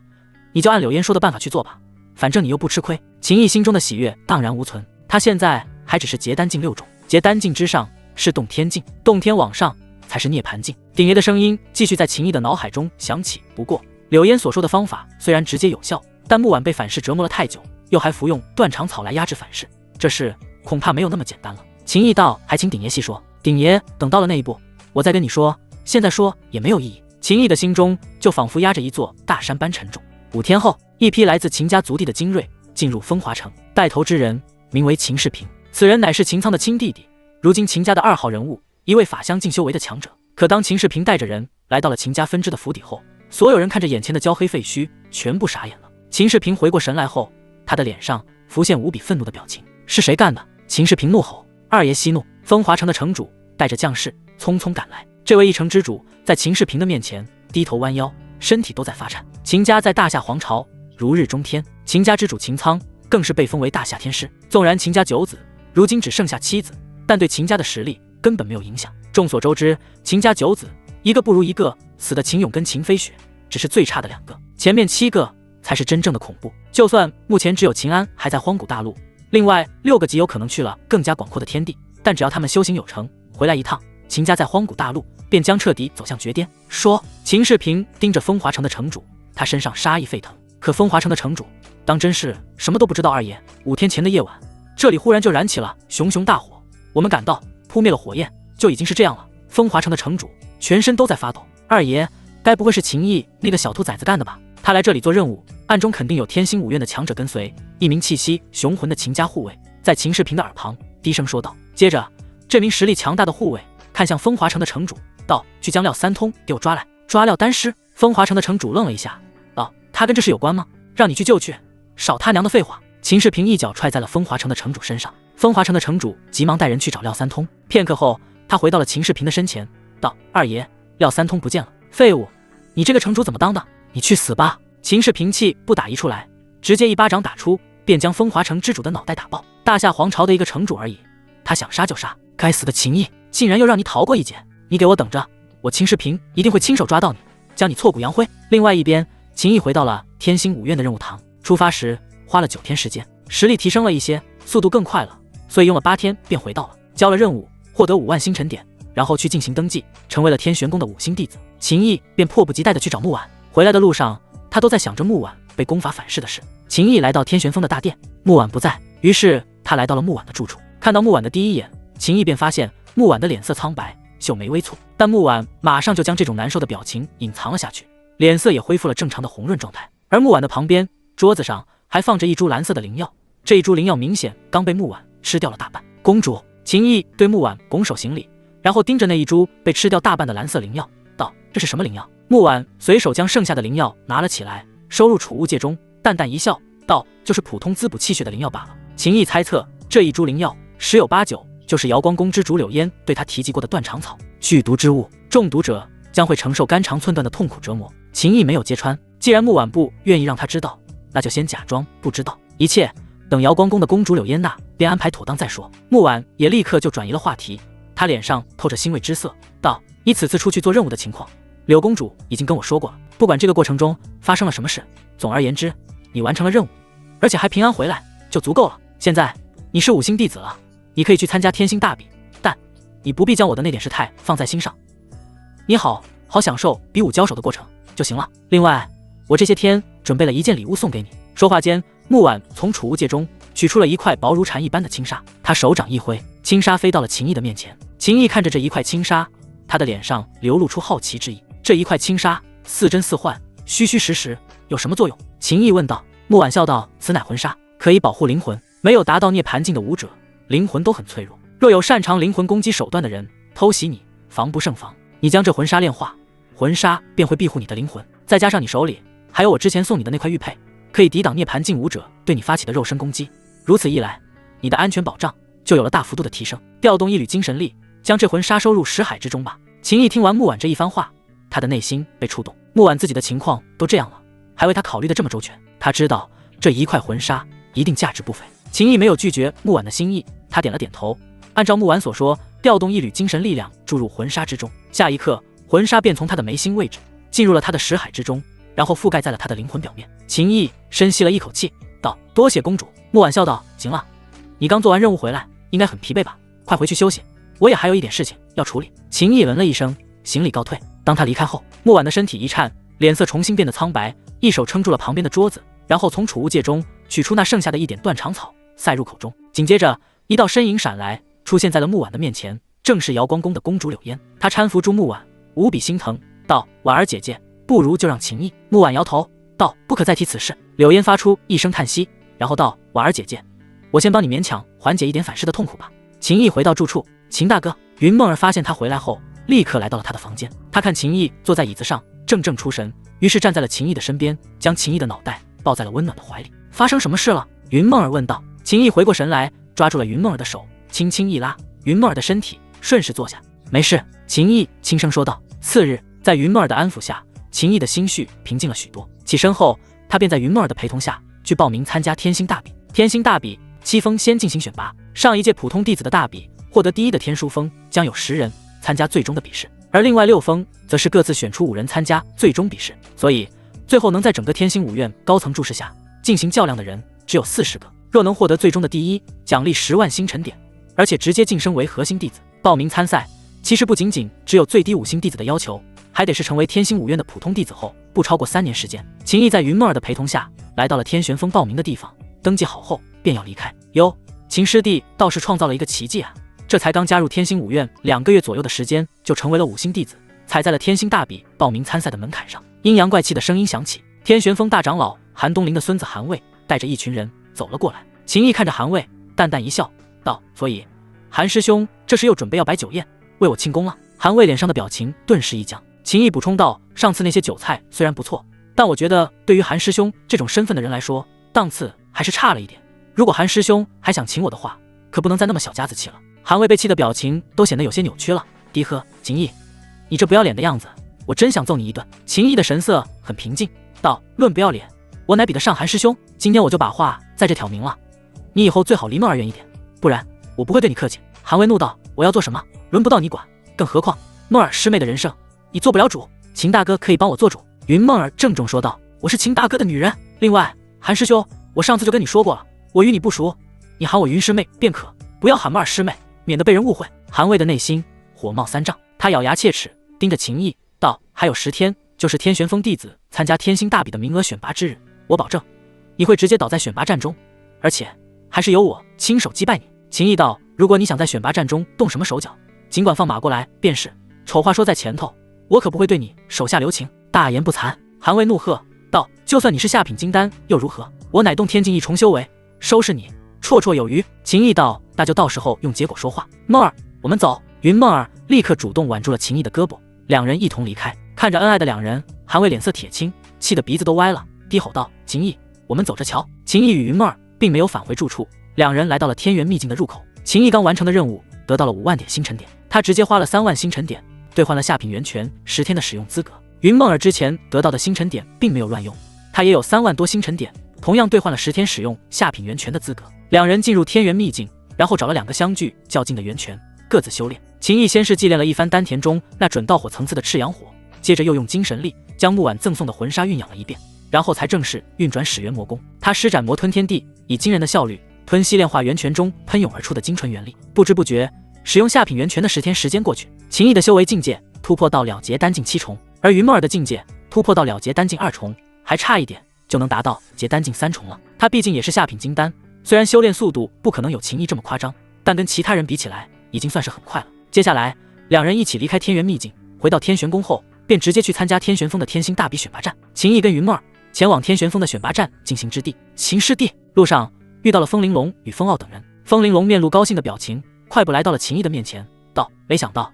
S1: 你就按柳烟说的办法去做吧，反正你又不吃亏。秦毅心中的喜悦荡然无存，他现在还只是结丹境6种，结丹境之上是洞天境，洞天往上才是涅槃境。鼎爷的声音继续在秦毅的脑海中响起。不过柳烟所说的方法虽然直接有效，但木婉被反噬折磨了太久，又还服用断肠草来压制反噬，这事恐怕没有那么简单了。秦毅道：“还请鼎爷细说。”鼎爷，等到了那一步，我再跟你说，现在说也没有意义。秦毅的心中就仿佛压着一座大山般沉重。5天后，一批来自秦家族地的精锐进入风华城，带头之人名为秦世平，此人乃是秦苍的亲弟弟，如今秦家的2号人物，一位法相境修为的强者。可当秦世平带着人来到了秦家分支的府邸后，所有人看着眼前的焦黑废墟，全部傻眼了。秦世平回过神来后，他的脸上浮现无比愤怒的表情。是谁干的？秦世平怒吼。二爷息怒。风华城的城主带着将士匆匆赶来，这位一城之主在秦世平的面前低头弯腰，身体都在发颤。秦家在大夏皇朝如日中天，秦家之主秦苍更是被封为大夏天师。纵然秦家9子如今只剩下7子，但对秦家的实力根本没有影响。众所周知，秦家9子一个不如一个，死的秦勇跟秦飞雪只是最差的2个，前面7个才是真正的恐怖。就算目前只有秦安还在荒古大陆，另外6个极有可能去了更加广阔的天地，但只要他们修行有成，回来一趟，秦家在荒古大陆便将彻底走向绝巅。说，秦世平盯着风华城的城主，他身上杀意沸腾。可风华城的城主当真是什么都不知道。二爷，5天前的夜晚，这里忽然就燃起了熊熊大火，我们赶到扑灭了火焰，就已经是这样了。风华城的城主全身都在发抖。二爷，该不会是秦毅那个小兔崽子干的吧？他来这里做任务，暗中肯定有天星五院的强者跟随。一名气息雄浑的秦家护卫在秦世平的耳旁低声说道。接着，这名实力强大的护卫看向风华城的城主，道：“去将廖三通给我抓来。”抓廖丹师？风华城的城主愣了一下，道：“他跟这事有关吗？让你去就去，少他娘的废话！”秦世平一脚踹在了风华城的城主身上。风华城的城主急忙带人去找廖三通。片刻后，他回到了秦世平的身前，道：“二爷，廖三通不见了。废物，你这个城主怎么当的？你去死吧！”秦世平气不打一处来，直接一巴掌打出，便将风华城之主的脑袋打爆。大夏皇朝的一个城主而已，他想杀就杀。该死的秦毅，竟然又让你逃过一劫！你给我等着，我秦世平一定会亲手抓到你，将你挫骨扬灰。另外一边，秦毅回到了天星五院的任务堂。出发时花了9天时间，实力提升了一些，速度更快了，所以用了8天便回到了。交了任务，获得5万星辰点，然后去进行登记，成为了天玄宫的5星弟子。秦毅便迫不及待地去找木婉。回来的路上，他都在想着木婉被功法反噬的事。秦毅来到天玄峰的大殿，木婉不在，于是他来到了木婉的住处。看到木婉的第一眼，秦毅便发现木婉的脸色苍白，秀眉微蹙，但木婉马上就将这种难受的表情隐藏了下去，脸色也恢复了正常的红润状态。而木婉的旁边桌子上还放着一株蓝色的灵药，这一株灵药明显刚被木婉吃掉了大半。公主，秦毅对木婉拱手行礼，然后盯着那一株被吃掉大半的蓝色灵药，道：“这是什么灵药？”木婉随手将剩下的灵药拿了起来，收入储物戒中，淡淡一笑，道：“就是普通滋补气血的灵药罢了。”秦毅猜测这一株灵药十有八九就是瑶光宫之主柳烟对他提及过的断肠草，剧毒之物，中毒者将会承受肝肠寸断的痛苦折磨。秦毅没有揭穿，既然木婉不愿意让他知道，那就先假装不知道，一切等瑶光宫的公主柳烟娜便安排妥当再说。木婉也立刻就转移了话题，她脸上透着欣慰之色，道：“你此次出去做任务的情况，柳公主已经跟我说过了，不管这个过程中发生了什么事，总而言之，你完成了任务，而且还平安回来，就足够了。现在你是5星弟子了，你可以去参加天星大比，但你不必将我的那点事态放在心上。你好，好享受比武交手的过程就行了。另外，我这些天准备了一件礼物送给你。说话间，木婉从储物戒中取出了一块薄如蝉一般的轻纱，他手掌一挥，轻纱飞到了秦毅的面前。秦毅看着这一块轻纱，他的脸上流露出好奇之意。这一块轻纱似真似幻，虚虚实实，有什么作用？秦毅问道。木婉笑道：此乃魂纱，可以保护灵魂。没有达到涅槃境的武者，灵魂都很脆弱。若有擅长灵魂攻击手段的人偷袭你，防不胜防。你将这魂纱炼化，魂纱便会庇护你的灵魂。再加上你手里还有我之前送你的那块玉佩，可以抵挡涅槃境武者对你发起的肉身攻击。如此一来，你的安全保障就有了大幅度的提升。调动一缕精神力，将这魂纱收入识海之中吧。秦毅听完木婉这一番话，他的内心被触动。木婉自己的情况都这样了，还为他考虑的这么周全。他知道这一块魂纱一定价值不菲。秦毅没有拒绝木婉的心意，他点了点头，按照木婉所说，调动一缕精神力量注入魂纱之中。下一刻，魂纱便从他的眉心位置进入了他的识海之中，然后覆盖在了他的灵魂表面。秦毅深吸了一口气，道：多谢公主。木婉笑道：行了，你刚做完任务回来，应该很疲惫吧？快回去休息，我也还有一点事情要处理。秦毅嗯了一声，行礼告退。当他离开后，木婉的身体一颤，脸色重新变得苍白，一手撑住了旁边的桌子，然后从储物戒中取出那剩下的一点断肠草，塞入口中。紧接着，一道身影闪来，出现在了木婉的面前，正是瑶光宫的公主柳烟。她搀扶住木婉，无比心疼，道：婉儿姐姐，不如就让秦毅。木婉摇头道：不可再提此事。柳烟发出一声叹息，然后道：婉儿姐姐，我先帮你勉强缓解一点反噬的痛苦吧。秦毅回到住处，秦大哥。云梦儿发现他回来后，立刻来到了他的房间。他看秦毅坐在椅子上，怔怔出神，于是站在了秦毅的身边，将秦毅的脑袋抱在了温暖的怀里。发生什么事了？云梦儿问道。秦毅回过神来，抓住了云梦儿的手，轻轻一拉，云梦儿的身体顺势坐下。没事，秦毅轻声说道。次日，在云梦儿的安抚下，秦毅的心绪平静了许多。起身后，他便在云梦儿的陪同下去报名参加天星大比。天星大比7峰先进行选拔，上一届普通弟子的大比获得第一的天书峰将有10人参加最终的比试，而另外6峰则是各自选出5人参加最终比试。所以最后能在整个天星武院高层注视下进行较量的人只有40个。若能获得最终的第一，奖励10万星辰点，而且直接晋升为核心弟子。报名参赛其实不仅仅只有最低5星弟子的要求，还得是成为天星武院的普通弟子后不超过3年时间。秦毅在云梦儿的陪同下来到了天玄峰报名的地方，登记好后便要离开。哟，秦师弟倒是创造了一个奇迹啊！这才刚加入天星武院2个月左右的时间，就成为了5星弟子，踩在了天星大比报名参赛的门槛上。阴阳怪气的声音响起，天玄峰大长老韩东林的孙子韩卫带着一群人走了过来。秦毅看着韩卫，淡淡一笑，道：所以韩师兄这时又准备要摆酒宴为我庆功了？韩卫脸上的表情顿时一僵。秦毅补充道：上次那些酒菜虽然不错，但我觉得对于韩师兄这种身份的人来说，档次还是差了一点。如果韩师兄还想请我的话，可不能再那么小家子气了。韩卫被气的表情都显得有些扭曲了，低喝：秦毅，你这不要脸的样子，我真想揍你一顿。秦毅的神色很平静，道：论不要脸，我乃比得上韩师兄。今天我就把话在这挑明了，你以后最好离梦儿远一点，不然我不会对你客气。韩卫怒道：我要做什么轮不到你管，更何况梦儿师妹的人生你做不了主，秦大哥可以帮我做主。云梦儿郑重说道：我是秦大哥的女人，另外韩师兄，我上次就跟你说过了，我与你不熟，你喊我云师妹便可，不要喊梦儿师妹，免得被人误会。韩卫的内心火冒3丈，他咬牙切齿盯着秦毅道：还有10天就是天玄峰弟子参加天星大比的名额选拔之日，我保证你会直接倒在选拔战中，而且还是由我亲手击败你。秦毅道：如果你想在选拔战中动什么手脚，尽管放马过来便是，丑话说在前头，我可不会对你手下留情，大言不惭。韩卫怒喝道：就算你是下品金丹又如何，我乃动天境一重修为，收拾你绰绰有余。秦毅道：那就到时候用结果说话。梦儿，我们走。云梦儿立刻主动挽住了秦毅的胳膊，两人一同离开。看着恩爱的两人，韩卫脸色铁青，气得鼻子都歪了，低吼道：秦毅，我们走着瞧。秦毅与云梦儿并没有返回住处，两人来到了天元秘境的入口。秦毅刚完成的任务得到了5万点星辰点，他直接花了3万星辰点兑换了下品源泉10天的使用资格。云梦儿之前得到的星辰点并没有乱用，他也有3万多星辰点，同样兑换了10天使用下品源泉的资格。两人进入天元秘境，然后找了2个相距较近的源泉，各自修炼。秦毅先是祭炼了一番丹田中那准道火层次的赤阳火，接着又用精神力将木婉赠送的魂纱运养了一遍，然后才正式运转始元魔功。他施展魔吞天地，以惊人的效率吞吸炼化源泉中喷涌而出的精纯元力。不知不觉，使用下品源泉的10天时间过去，秦毅的修为境界突破到了结丹境7重，而云梦儿的境界突破到了结丹境2重，还差一点就能达到结丹境3重了。他毕竟也是下品金丹，虽然修炼速度不可能有秦毅这么夸张，但跟其他人比起来，已经算是很快了。接下来，两人一起离开天元秘境，回到天玄宫后，便直接去参加天玄峰的天星大比选拔战。秦毅跟云梦儿前往天玄峰的选拔战进行之地秦师地，路上遇到了风玲珑与风傲等人。风玲珑面露高兴的表情，快步来到了秦毅的面前，道：“没想到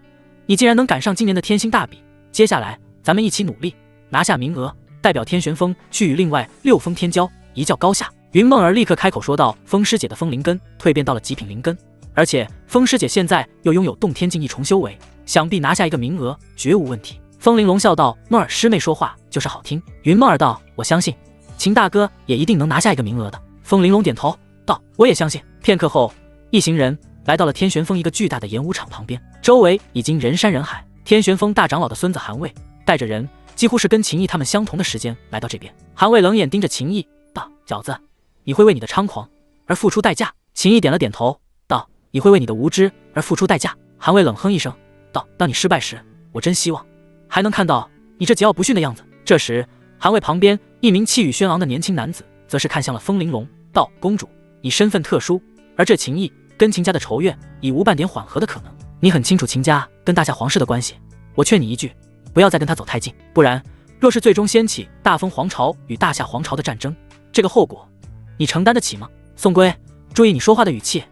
S1: 你竟然能赶上今年的天星大比，接下来咱们一起努力，拿下名额，代表天玄峰去与另外6峰天骄一较高下。”云梦儿立刻开口说道：“风师姐的风灵根蜕变到了极品灵根，而且风师姐现在又拥有洞天境1重修为，想必拿下一个名额绝无问题。”风玲珑笑道：“梦儿师妹说话就是好听。”云梦儿道：“我相信秦大哥也一定能拿下一个名额的。”风玲珑点头道：“我也相信。”片刻后，一行人来到了天玄峰一个巨大的演武场旁边，周围已经人山人海。天玄峰大长老的孙子韩卫带着人，几乎是跟秦毅他们相同的时间来到这边。韩卫冷眼盯着秦毅道：“小子，你会为你的猖狂而付出代价。”秦毅点了点头道：“你会为你的无知而付出代价。”韩卫冷哼一声道：“当你失败时，我真希望还能看到你这桀骜不驯的样子。”这时，韩卫旁边一名气宇轩昂的年轻男子则是看向了风玲珑道：“公主，你身份特殊，而这秦毅跟秦家的仇怨已无半点缓和的可能。你很清楚秦家跟大夏皇室的关系，我劝你一句，不要再跟他走太近，不然若是最终掀起大封皇朝与大夏皇朝的战争，这个后果你承担得起吗？”宋归，注意你说话的语气，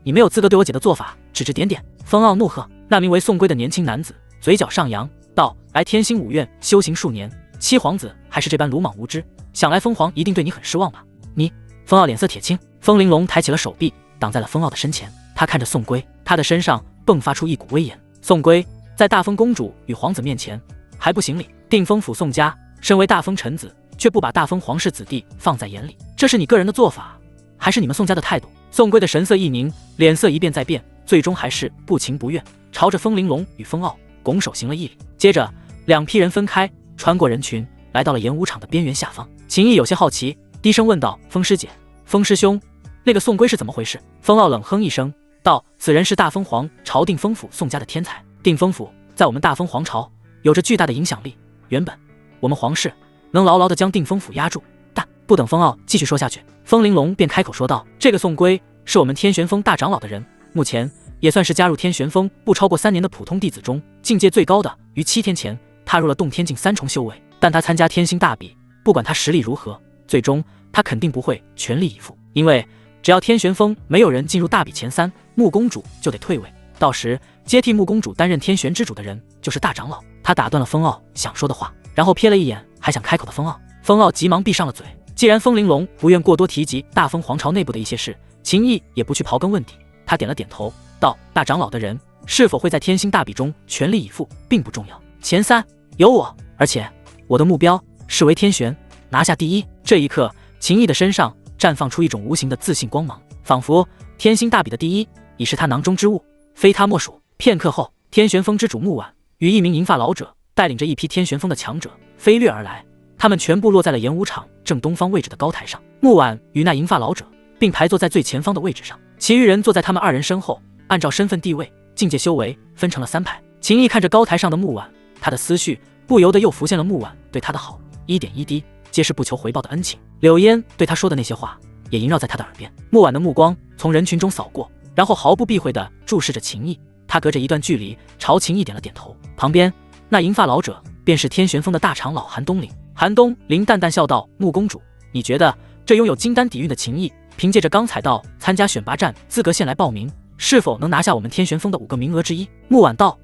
S1: 你没有资格对我姐的做法指指点点。风傲怒喝。那名为宋归的年轻男子嘴角上扬道：“来天星5院修行数年，七皇子还是这般鲁莽无知，想来风皇一定对你很失望吧？”你。风傲脸色铁青，风玲珑抬起了手臂挡在了风傲的身前，他看着宋归，他的身上迸发出一股威严。宋归在大封公主与皇子面前还不行礼，定封府宋家身为大封臣子，却不把大封皇室子弟放在眼里，这是你个人的做法，还是你们宋家的态度？宋归的神色一凝，脸色一变再变，最终还是不情不愿朝着风玲珑与风傲拱手行了一礼。接着两批人分开，穿过人群来到了演武场的边缘下方。秦毅有些好奇，低声问道：“风师姐，风师兄，那个宋归是怎么回事？”风傲冷哼一声道：“此人是大封皇朝定封府宋家的天才，定封府在我们大封皇朝有着巨大的影响力，原本我们皇室能牢牢地将定封府压住，但……”不等风傲继续说下去，风玲珑便开口说道：“这个宋归是我们天玄峰大长老的人，目前也算是加入天玄峰不超过3年的普通弟子中境界最高的，于7天前踏入了洞天境3重修为。但他参加天星大比，不管他实力如何，最终他肯定不会全力以赴，因为只要天玄峰没有人进入大比前3，穆公主就得退位，到时接替穆公主担任天玄之主的人就是大长老。”他打断了风傲想说的话，然后瞥了一眼还想开口的风傲，风傲急忙闭上了嘴。既然风玲珑不愿过多提及大封皇朝内部的一些事，秦毅也不去刨根问底。他点了点头道：“大长老的人是否会在天星大比中全力以赴并不重要，前3有我，而且我的目标是为天玄拿下第1。”这一刻，秦毅的身上绽放出一种无形的自信光芒，仿佛天星大比的第1已是他囊中之物，非他莫属。片刻后，天玄峰之主穆婉与一名银发老者带领着一批天玄峰的强者飞掠而来，他们全部落在了演武场正东方位置的高台上。穆婉与那银发老者并排坐在最前方的位置上，其余人坐在他们2人身后，按照身份地位、境界修为分成了3排。秦毅看着高台上的穆婉，他的思绪不由得又浮现了穆婉对他的好，一点一滴皆是不求回报的恩情。柳烟对他说的那些话也萦绕在他的耳边。穆婉的目光从人群中扫过，然后毫不避讳地注视着秦毅，他隔着一段距离朝秦毅点了点头。旁边那银发老者便是天玄峰的大长老韩东林。韩东林淡淡笑道：“穆公主，你觉得这拥有金丹底蕴的秦毅，凭借着刚才到参加选拔战资格线来报名，是否能拿下我们天玄峰的5个名额之一？”穆婉道：“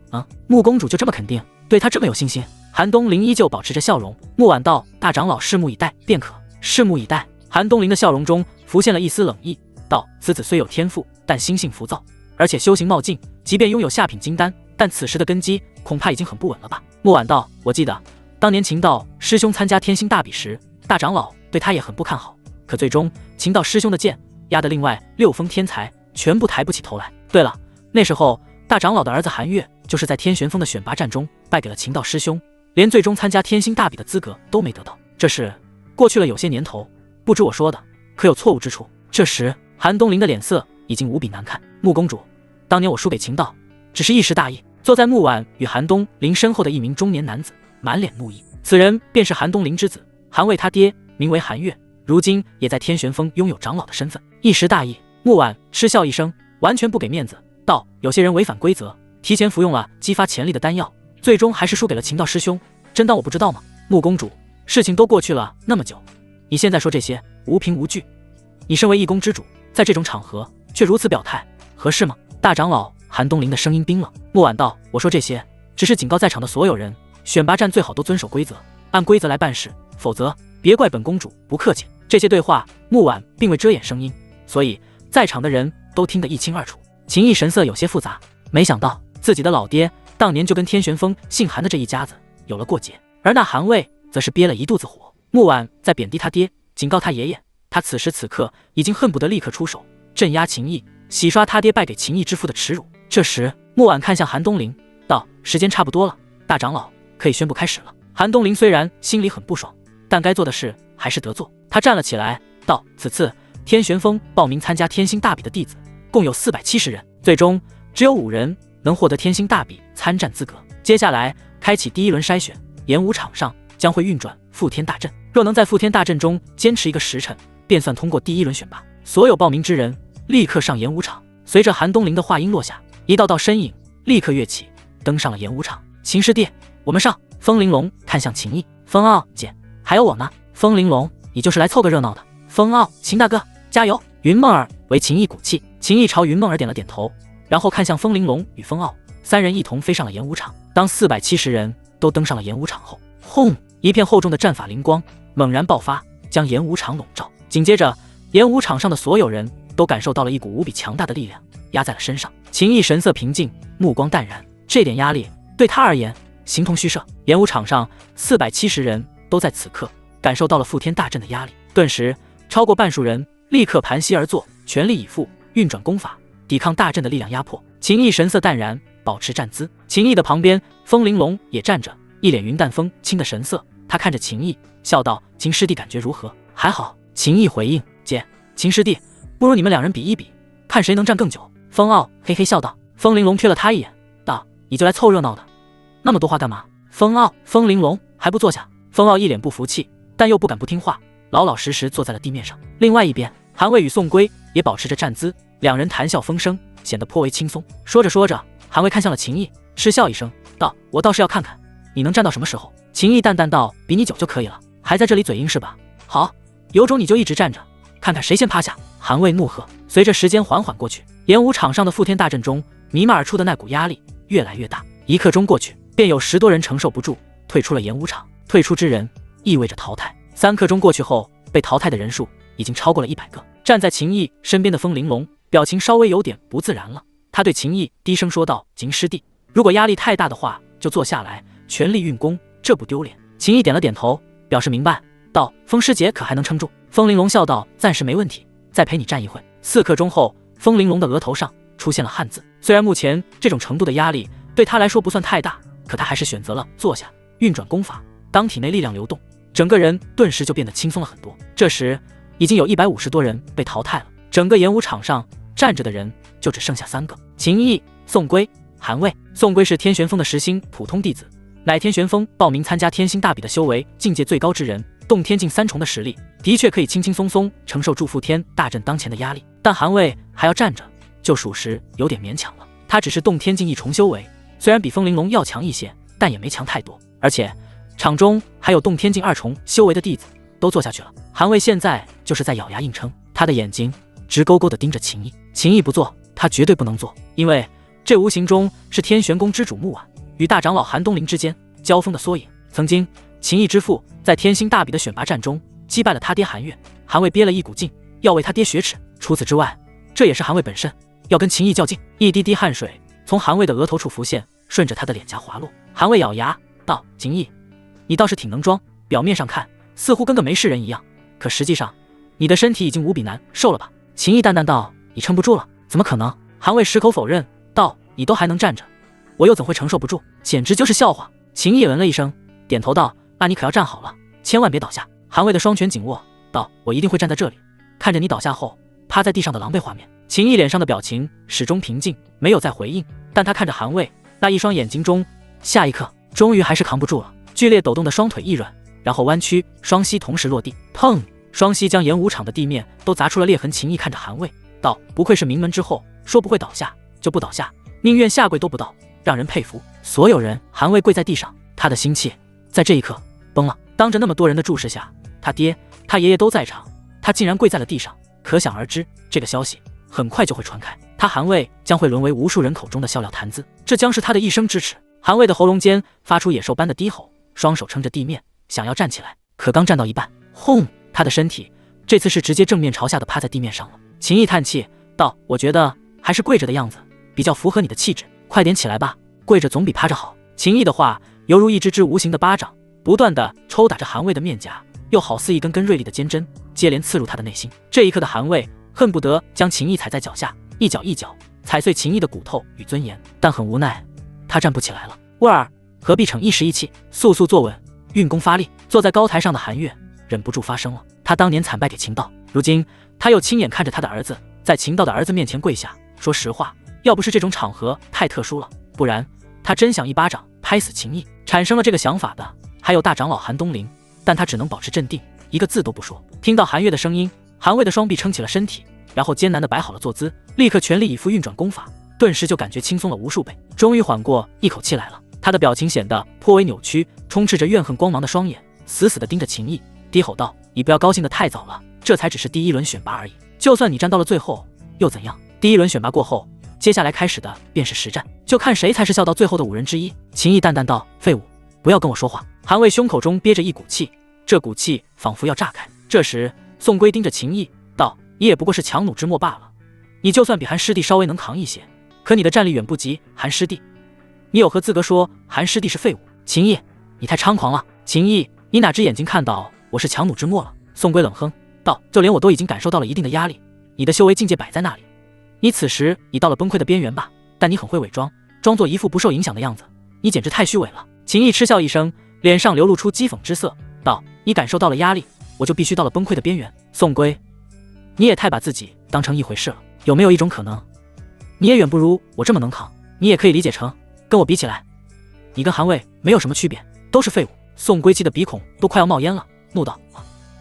S1: 穆公主就这么肯定，对他这么有信心？”韩东林依旧保持着笑容。穆婉道：“大长老拭目以待便可。”拭目以待。韩东林的笑容中浮现了一丝冷意，道：“此子虽有天赋，但心性浮躁，而且修行冒进，即便拥有下品金丹，但此时的根基恐怕已经很不稳了吧？”穆婉道：“我记得当年秦道师兄参加天星大比时，大长老对他也很不看好，可最终秦道师兄的剑压得另外6峰天才全部抬不起头来。对了，那时候大长老的儿子韩月就是在天玄峰的选拔战中败给了秦道师兄，连最终参加天星大比的资格都没得到。这事过去了有些年头，不知我说的可有错误之处？”这时韩东林的脸色已经无比难看。“穆公主，当年我输给秦道只是一时大意，坐在穆婉与韩东林身后的一名中年男子，满脸怒意。此人便是韩东林之子，韩卫他爹名为韩岳，如今也在天玄峰拥有长老的身份。一时大意，穆婉嗤笑一声，完全不给面子，道：有些人违反规则，提前服用了激发潜力的丹药，最终还是输给了秦道师兄，真当我不知道吗？穆公主，事情都过去了那么久，你现在说这些无凭无据，你身为一宫之主，在这种场合却如此表态，合适吗？大长老韩东林的声音冰冷。穆婉道：我说这些只是警告在场的所有人，选拔战最好都遵守规则，按规则来办事，否则别怪本公主不客气。这些对话穆婉并未遮掩声音，所以在场的人都听得一清二楚。秦毅神色有些复杂，没想到自己的老爹当年就跟天玄峰姓韩的这一家子有了过节，而那韩卫则是憋了一肚子火。穆婉在贬低他爹，警告他爷爷，他此时此刻已经恨不得立刻出手镇压秦毅，洗刷他爹败给秦毅之父的耻辱。这时穆婉看向韩东林道：时间差不多了，大长老可以宣布开始了。韩东林虽然心里很不爽，但该做的事还是得做。他站了起来道：此次天玄峰报名参加天星大比的弟子共有470人，最终只有5人能获得天星大比参战资格。接下来开启第一轮筛选，演武场上将会运转覆天大阵，若能在覆天大阵中坚持1个时辰，便算通过第一轮选拔。所有报名之人立刻上演武场。随着韩东林的话音落下，一道道身影立刻跃起，登上了演武场。秦师弟，我们上！风玲珑看向秦毅，风傲姐，还有我呢。风玲珑，你就是来凑个热闹的。风傲，秦大哥，加油！云梦儿为秦毅鼓气。秦毅朝云梦儿点了点头，然后看向风玲珑与风傲，3人一同飞上了演武场。当470人都登上了演武场后，轰！一片厚重的战法灵光猛然爆发，将演武场笼罩。紧接着，演武场上的所有人都感受到了一股无比强大的力量压在了身上。秦毅神色平静，目光淡然，这点压力对他而言形同虚设。演武场上470人都在此刻感受到了覆天大阵的压力，顿时超过半数人立刻盘膝而坐，全力以赴运转功法，抵抗大阵的力量压迫。秦毅神色淡然，保持站姿。秦毅的旁边，风玲珑也站着，一脸云淡风轻的神色。他看着秦毅，笑道：秦师弟感觉如何？还好。秦毅回应：姐，秦师弟，不如你们2人比一比，看谁能站更久。风傲嘿嘿笑道。风玲珑瞥了他一眼，道：你就来凑热闹的，那么多话干嘛？风玲珑还不坐下？风傲一脸不服气，但又不敢不听话，老老实实坐在了地面上。另外一边，韩卫与宋圭也保持着站姿，2人谈笑风生，显得颇为轻松。说着说着，韩卫看向了秦毅，嗤笑一声道：我倒是要看看你能站到什么时候。秦毅淡淡道：比你久就可以了，还在这里嘴硬是吧？好，有种你就一直站着，看看谁先趴下。韩卫怒喝。随着时间缓缓过去，演武场上的覆天大阵中弥漫而出的那股压力越来越大。1刻钟过去，便有10多人承受不住，退出了演武场。退出之人意味着淘汰。3刻钟过去后，被淘汰的人数已经超过了100个。站在秦毅身边的风玲珑表情稍微有点不自然了，他对秦毅低声说道：秦师弟，如果压力太大的话，就坐下来，全力运功，这不丢脸。秦毅点了点头，表示明白，道：风师姐可还能撑住？风玲珑笑道：暂时没问题，再陪你站一会。4刻钟后，风玲珑的额头上出现了汗渍。虽然目前这种程度的压力对他来说不算太大，可他还是选择了坐下，运转功法。当体内力量流动，整个人顿时就变得轻松了很多。这时已经有150多人被淘汰了，整个演武场上站着的人就只剩下3个：秦毅、宋圭、韩卫。宋圭是天玄峰的10星普通弟子，乃天玄峰报名参加天星大比的修为境界最高之人，动天境3重的实力，的确可以轻轻松松承受住覆天大阵当前的压力。但韩卫还要站着，就属实有点勉强了。他只是动天境1重修为，虽然比风玲珑要强一些，但也没强太多。而且场中还有动天境2重修为的弟子都坐下去了。韩卫现在就是在咬牙硬撑，他的眼睛直勾勾地盯着秦毅。秦毅不做，他绝对不能做，因为这无形中是天玄宫之主穆婉与大长老韩东林之间交锋的缩影。曾经秦毅之父在天星大比的选拔战中击败了他爹韩岳，韩卫憋了一股劲，要为他爹雪耻。除此之外，这也是韩卫本身要跟秦毅较劲。一滴滴汗水从韩卫的额头处浮现，顺着他的脸颊滑落。韩卫咬牙道：秦毅，你倒是挺能装，表面上看似乎跟个没事人一样，可实际上你的身体已经无比难受了吧？秦毅淡淡道：你撑不住了？怎么可能？韩卫矢口否认道：你都还能站着，我又怎会承受不住？简直就是笑话。秦毅闻了一声，点头道：那你可要站好了，千万别倒下。韩卫的双拳紧握道：我一定会站在这里，看着你倒下后趴在地上的狼狈画面。秦毅脸上的表情始终平静，没有再回应，但他看着韩卫，那一双眼睛中。下一刻，终于还是扛不住了，剧烈抖动的双腿一软，然后弯曲，双膝同时落地，砰！双膝将演武场的地面都砸出了裂痕。秦毅看着韩卫道：“不愧是名门之后，说不会倒下就不倒下，宁愿下跪都不倒，让人佩服。”所有人，韩卫跪在地上，他的心气在这一刻崩了。当着那么多人的注视下，他爹、他爷爷都在场，他竟然跪在了地上，可想而知，这个消息很快就会传开，他韩卫将会沦为无数人口中的笑料谈资，这将是他的一生之耻。韩卫的喉咙间发出野兽般的低吼，双手撑着地面，想要站起来，可刚站到一半，轰！他的身体这次是直接正面朝下的趴在地面上了。秦毅叹气道：“我觉得还是跪着的样子比较符合你的气质，快点起来吧，跪着总比趴着好。”秦毅的话犹如一只只无形的巴掌，不断地抽打着韩卫的面颊，又好似一根根锐利的尖针，接连刺入他的内心。这一刻的韩卫恨不得将秦毅踩在脚下，一脚一脚踩碎秦毅的骨头与尊严，但很无奈，他站不起来了。威尔，何必逞一时一气，速速坐稳，运功发力。坐在高台上的韩月忍不住发声了。他当年惨败给秦道，如今他又亲眼看着他的儿子在秦道的儿子面前跪下。说实话，要不是这种场合太特殊了，不然他真想一巴掌拍死秦毅。产生了这个想法的还有大长老韩东林，但他只能保持镇定，一个字都不说。听到韩月的声音，韩卫的双臂撑起了身体，然后艰难地摆好了坐姿，立刻全力以赴运转功法，顿时就感觉轻松了无数倍，终于缓过一口气来了。他的表情显得颇为扭曲，充斥着怨恨光芒的双眼死死地盯着秦毅，低吼道：“你不要高兴得太早了，这才只是第一轮选拔而已，就算你站到了最后又怎样？第一轮选拔过后，接下来开始的便是实战，就看谁才是笑到最后的5人之一。”秦毅淡淡道：“废物，不要跟我说话。”韩卫胸口中憋着一股气，这股气仿佛要炸开。这时宋圭盯着秦毅道：“你也不过是强弩之末罢了，你就算比韩师弟稍微能扛一些，可你的战力远不及韩师弟，你有何资格说韩师弟是废物？”秦毅，你太猖狂了！秦毅，你哪只眼睛看到我是强弩之末了？宋圭冷哼道：“就连我都已经感受到了一定的压力，你的修为境界摆在那里，你此时已到了崩溃的边缘吧？但你很会伪装，装作一副不受影响的样子，你简直太虚伪了。”秦毅嗤笑一声，脸上流露出讥讽之色，道：“你感受到了压力，我就必须到了崩溃的边缘。宋圭，你也太把自己当成一回事了。有没有一种可能，你也远不如我这么能扛？你也可以理解成，跟我比起来，你跟韩卫没有什么区别，都是废物。”宋圭气的鼻孔都快要冒烟了，怒道：“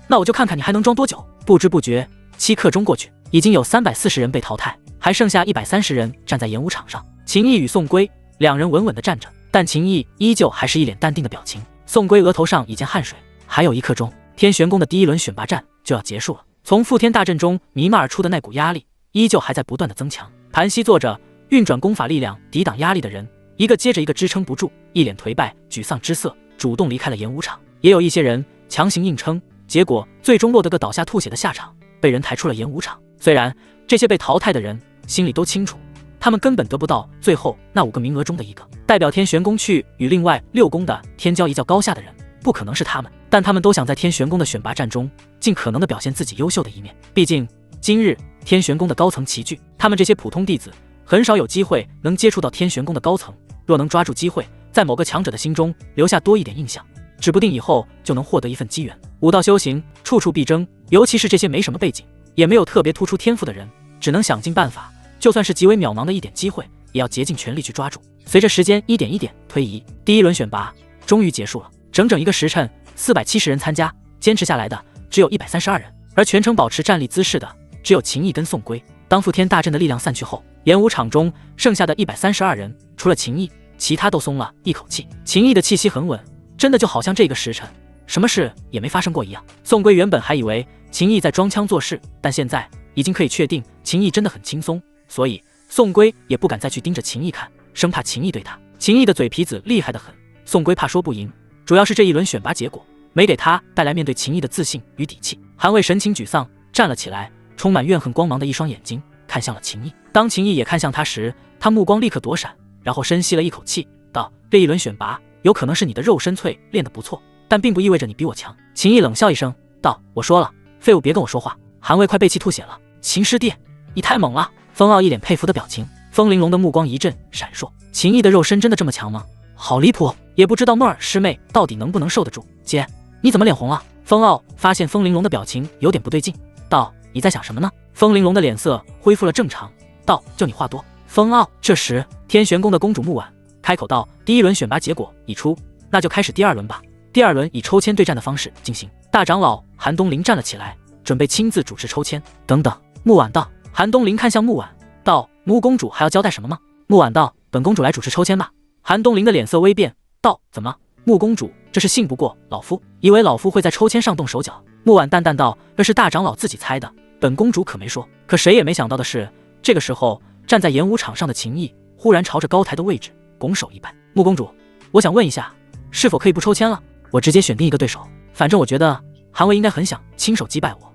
S1: 那我就看看你还能装多久！”不知不觉7刻钟过去，已经有340人被淘汰，还剩下130人站在演武场上。秦毅与宋圭两人稳稳地站着，但秦毅依旧还是一脸淡定的表情。宋圭额头上已见汗水。还有1刻钟，天玄宫的第一轮选拔战就要结束了。从覆天大阵中弥漫而出的那股压力依旧还在不断的增强。盘膝坐着运转功法力量抵挡压力的人，一个接着一个支撑不住，一脸颓败沮丧之色，主动离开了演武场。也有一些人强行硬撑，结果最终落得个倒下吐血的下场，被人抬出了演武场。虽然这些被淘汰的人心里都清楚，他们根本得不到最后那5个名额中的一个，代表天玄宫去与另外6宫的天骄一较高下的人不可能是他们，但他们都想在天玄宫的选拔战中尽可能的表现自己优秀的一面。毕竟今日天玄宫的高层齐聚，他们这些普通弟子很少有机会能接触到天玄宫的高层，若能抓住机会，在某个强者的心中留下多一点印象，指不定以后就能获得一份机缘。武道修行处处必争，尤其是这些没什么背景也没有特别突出天赋的人，只能想尽办法，就算是极为渺茫的一点机会，也要竭尽全力去抓住。随着时间一点一点推移，第一轮选拔终于结束了，整整1个时辰，470人参加，坚持下来的只有132人，而全程保持站立姿势的只有秦毅跟宋圭。当覆天大阵的力量散去后，演武场中剩下的132人，除了秦毅，其他都松了一口气。秦毅的气息很稳，真的就好像这个时辰什么事也没发生过一样。宋圭原本还以为秦毅在装腔作势，但现在已经可以确定秦毅真的很轻松，所以宋圭也不敢再去盯着秦毅看，生怕秦毅对他。秦毅的嘴皮子厉害得很，宋圭怕说不赢，主要是这一轮选拔结果没给他带来面对秦毅的自信与底气。韩卫神情沮丧，站了起来，充满怨恨光芒的一双眼睛看向了秦毅。当秦毅也看向他时，他目光立刻躲闪，然后深吸了一口气，道：“这一轮选拔有可能是你的肉身淬练得不错，但并不意味着你比我强。”秦毅冷笑一声道：“我说了，废物别跟我说话。”韩卫快被气吐血了。秦师弟，你太猛了！风傲一脸佩服的表情，风玲珑的目光一阵闪烁。秦毅的肉身真的这么强吗？好离谱，也不知道莫尔师妹到底能不能受得住。姐，你怎么脸红了？风傲发现风玲珑的表情有点不对劲，道：“你在想什么呢？”风玲珑的脸色恢复了正常，道：“就你话多。”风傲。这时天玄宫的公主木婉开口道：“第一轮选拔结果已出，那就开始第二轮吧。第二轮以抽签对战的方式进行。”大长老韩东林站了起来，准备亲自主持抽签。等等，木婉道。韩东林看向木婉道：“穆公主还要交代什么吗？”木婉道：“本公主来主持抽签吧。”韩东林的脸色微变，道：“怎么，穆公主这是信不过老夫？以为老夫会在抽签上动手脚？”木婉淡淡道：“这是大长老自己猜的，本公主可没说。”可谁也没想到的是，这个时候站在演武场上的秦毅忽然朝着高台的位置拱手一拜：“穆公主，我想问一下，是否可以不抽签了？我直接选定一个对手，反正我觉得韩魏应该很想亲手击败我，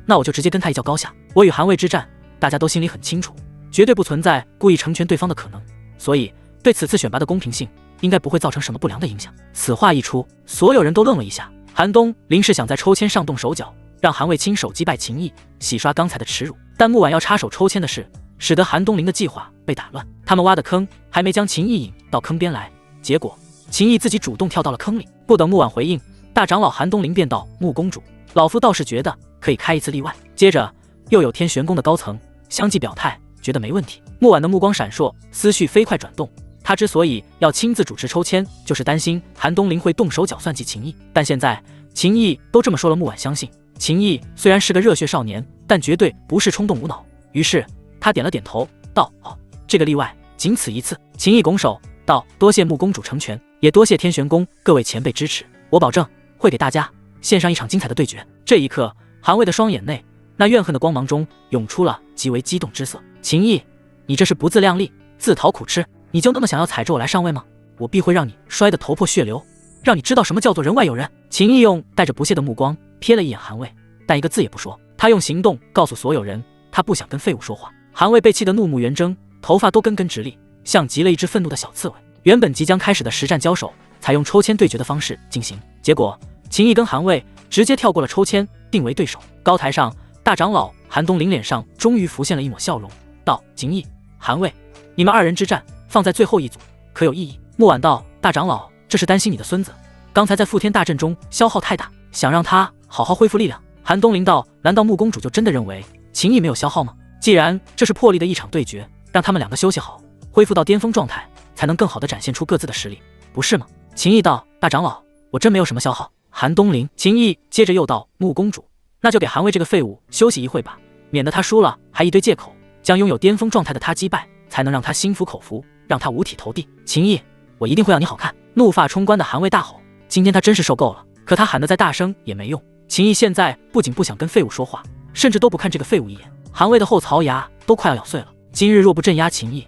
S1: 那我就直接跟他一较高下。我与韩魏之战，大家都心里很清楚，绝对不存在故意成全对方的可能，所以对此次选拔的公平性应该不会造成什么不良的影响。”此话一出，所有人都愣了一下。韩东林是想在抽签上动手脚，让韩魏亲手击败秦毅，洗刷刚才的耻辱，但木婉要插手抽签的事，使得韩东林的计划被打乱。他们挖的坑还没将秦毅引到坑边来，结果秦毅自己主动跳到了坑里。不等木婉回应，大长老韩东林便道：“穆公主，老夫倒是觉得可以开一次例外。”接着又有天玄宫的高层相继表态，觉得没问题。木婉的目光闪烁，思绪飞快转动。他之所以要亲自主持抽签，就是担心韩东林会动手脚算计秦毅。但现在秦毅都这么说了，木婉相信秦毅虽然是个热血少年，但绝对不是冲动无脑。于是他点了点头，道：“哦，这个例外仅此一次。”秦毅拱手道：“多谢穆公主成全，也多谢天玄宫各位前辈支持，我保证会给大家献上一场精彩的对决。”这一刻，韩魏的双眼内那怨恨的光芒中涌出了极为激动之色。“秦毅，你这是不自量力，自讨苦吃，你就那么想要踩着我来上位吗？我必会让你摔得头破血流，让你知道什么叫做人外有人。”秦毅用带着不屑的目光瞥了一眼韩魏，但一个字也不说。他用行动告诉所有人，他不想跟废物说话。韩魏被气得怒目圆睁，头发都根根直立，像极了一只愤怒的小刺猬。原本即将开始的实战交手，采用抽签对决的方式进行，结果秦毅跟韩魏直接跳过了抽签，定为对手。高台上，大长老韩东林脸上终于浮现了一抹笑容，道：“秦毅、韩魏，你们二人之战放在最后一组，可有异议？”木婉道：“大长老，这是担心你的孙子刚才在覆天大阵中消耗太大，想让他好好恢复力量。”韩东林道：“难道穆公主就真的认为秦毅没有消耗吗？既然这是破例的一场对决，让他们两个休息好，恢复到巅峰状态，才能更好地展现出各自的实力，不是吗？”秦毅道：“大长老，我真没有什么消耗。”韩东林、秦毅接着又道：“穆公主，那就给韩魏这个废物休息一会吧，免得他输了还一堆借口，将拥有巅峰状态的他击败，才能让他心服口服，让他五体投地。秦毅，我一定会让你好看！”怒发冲冠的韩魏大吼：“今天他真是受够了！”可他喊得再大声也没用。秦毅现在不仅不想跟废物说话，甚至都不看这个废物一眼。韩魏的后槽牙都快要咬碎了。今日若不镇压秦毅，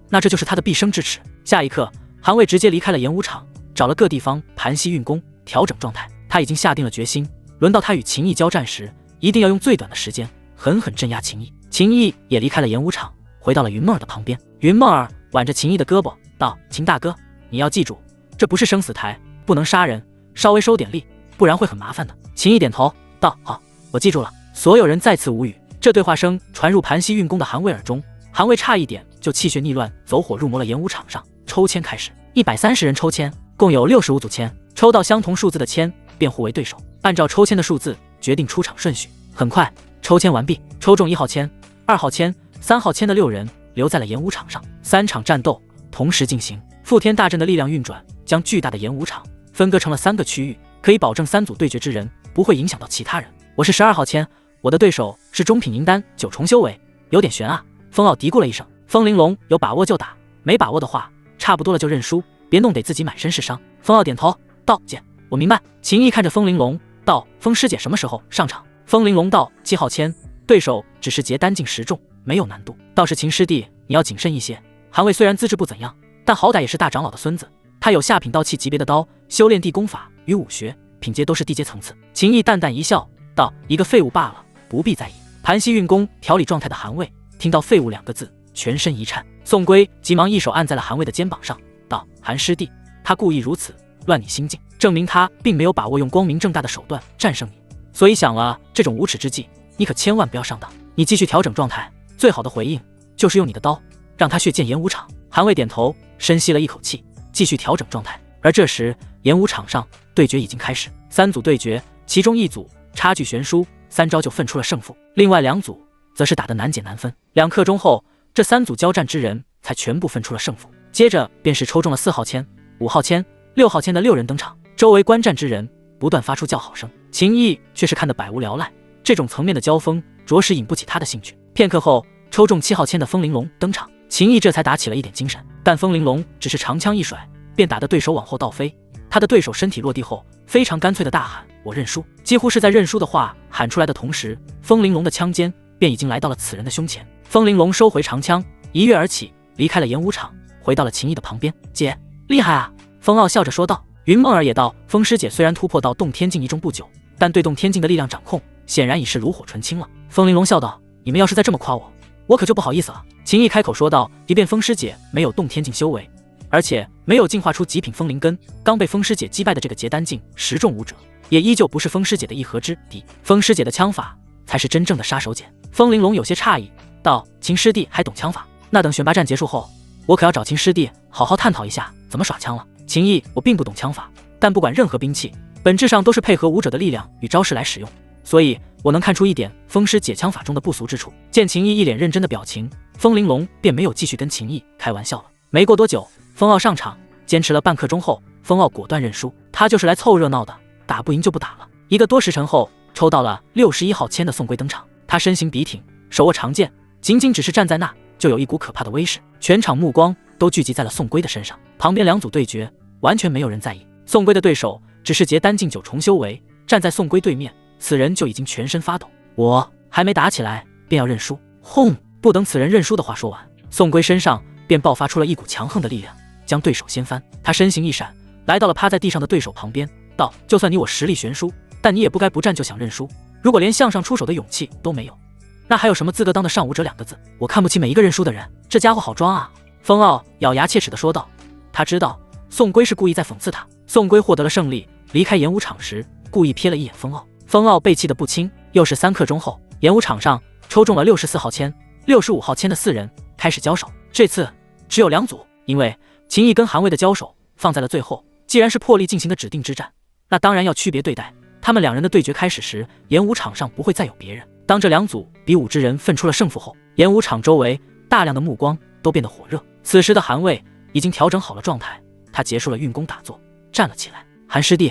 S1: 那这就是他的毕生之耻。下一刻，韩魏直接离开了演武场，找了个地方盘膝运功，调整状态。他已经下定了决心，轮到他与秦毅交战时，一定要用最短的时间狠狠镇压秦毅。秦毅也离开了演武场，回到了云梦儿的旁边。云梦儿挽着秦毅的胳膊道：“秦大哥，你要记住，这不是生死台，不能杀人，稍微收点力，不然会很麻烦的。”秦毅点头道：“好，我记住了。”所有人再次无语。这对话声传入盘膝运功的韩魏耳中，韩魏差一点就气血逆乱，走火入魔了。演武场上，抽签开始，130人抽签，共有65组签，抽到相同数字的签便互为对手，按照抽签的数字决定出场顺序。很快，抽签完毕，抽中1号签、2号签、3号签的6人留在了演武场上。3场战斗同时进行，覆天大阵的力量运转，将巨大的演武场分割成了3个区域，可以保证3组对决之人不会影响到其他人。我是12号签，我的对手是中品银丹9重修为，有点悬啊。风傲嘀咕了一声。风玲珑有把握就打，没把握的话，差不多了就认输，别弄得自己满身是伤。风傲点头道：“姐，我明白。”秦毅看着风玲珑道：“风师姐什么时候上场？”风玲珑道：“7号签，对手只是结丹境10重，没有难度。倒是秦师弟，你要谨慎一些。韩魏虽然资质不怎样，但好歹也是大长老的孙子，他有下品道器级别的刀，修炼地功法与武学品阶都是地阶层次。”秦毅淡淡一笑道：“一个废物罢了，不必在意。”盘膝运功调理状态的韩魏听到废物2个字，全身一颤。宋归急忙一手按在了韩魏的肩膀上，道：“韩师弟，他故意如此乱你心境，证明他并没有把握用光明正大的手段战胜你，所以想了这种无耻之计，你可千万不要上当。你继续调整状态，最好的回应就是用你的刀让他血溅演武场。”韩魏点头，深吸了一口气，继续调整状态。而这时，演武场上对决已经开始，3组对决，其中1组差距悬殊，3招就分出了胜负，另外2组则是打得难解难分。2刻钟后，这3组交战之人才全部分出了胜负。接着便是抽中了4号签、5号签、6号签的6人登场，周围观战之人不断发出叫好声。秦毅却是看得百无聊赖，这种层面的交锋着实引不起他的兴趣。片刻后，抽中7号签的风玲珑登场，秦毅这才打起了一点精神，但风玲珑只是长枪一甩，便打得对手往后倒飞。他的对手身体落地后，非常干脆的大喊：“我认输！”几乎是在认输的话喊出来的同时，风玲珑的枪尖便已经来到了此人的胸前。风玲珑收回长枪，一跃而起，离开了演武场，回到了秦毅的旁边。姐，厉害啊！风傲笑着说道。云梦儿也道：风师姐虽然突破到洞天境一中不久，但对洞天境的力量掌控显然已是炉火纯青了。风玲珑笑道：你们要是再这么夸我，我可就不好意思了。秦毅开口说道：即便风师姐没有洞天境修为，而且没有进化出极品风灵根，刚被风师姐击败的这个结丹境10重武者，也依旧不是风师姐的一合之敌。风师姐的枪法才是真正的杀手锏。风玲珑有些诧异道：秦师弟还懂枪法？那等选拔战结束后，我可要找秦师弟好好探讨一下怎么耍枪了。秦毅，我并不懂枪法，但不管任何兵器，本质上都是配合武者的力量与招式来使用，所以我能看出一点风师姐枪法中的不俗之处。见秦毅一脸认真的表情，风玲珑便没有继续跟秦毅开玩笑了。没过多久，风傲上场，坚持了半刻钟后，风傲果断认输，他就是来凑热闹的，打不赢就不打了。1个多时辰后，抽到了61号签的宋龟登场，他身形笔挺，手握长剑，仅仅只是站在那，就有一股可怕的威势，全场目光都聚集在了宋龟的身上。旁边2组对决，完全没有人在意。宋龟的对手只是结丹境9重修为，站在宋龟对面，此人就已经全身发抖。我还没打起来，便要认输。轰！不等此人认输的话说完，宋龟身上便爆发出了一股强横的力量，将对手掀翻。他身形一闪，来到了趴在地上的对手旁边，道：就算你我实力悬殊，但你也不该不战就想认输。如果连向上出手的勇气都没有，那还有什么资格当得上武者2个字？我看不起每一个认输的人，这家伙好装啊！风傲咬牙切齿地说道。他知道宋龟是故意在讽刺他。宋龟获得了胜利，离开演武场时故意瞥了一眼风傲，风傲被气得不轻。又是3刻钟后，演武场上抽中了64号签、65号签的4人开始交手。这次只有2组，因为秦毅跟韩卫的交手放在了最后。既然是破例进行的指定之战，那当然要区别对待。他们2人的对决开始时，演武场上不会再有别人。当这2组比武之人分出了胜负后，演武场周围大量的目光都变得火热。此时的韩卫已经调整好了状态，他结束了运功打坐，站了起来。韩师弟，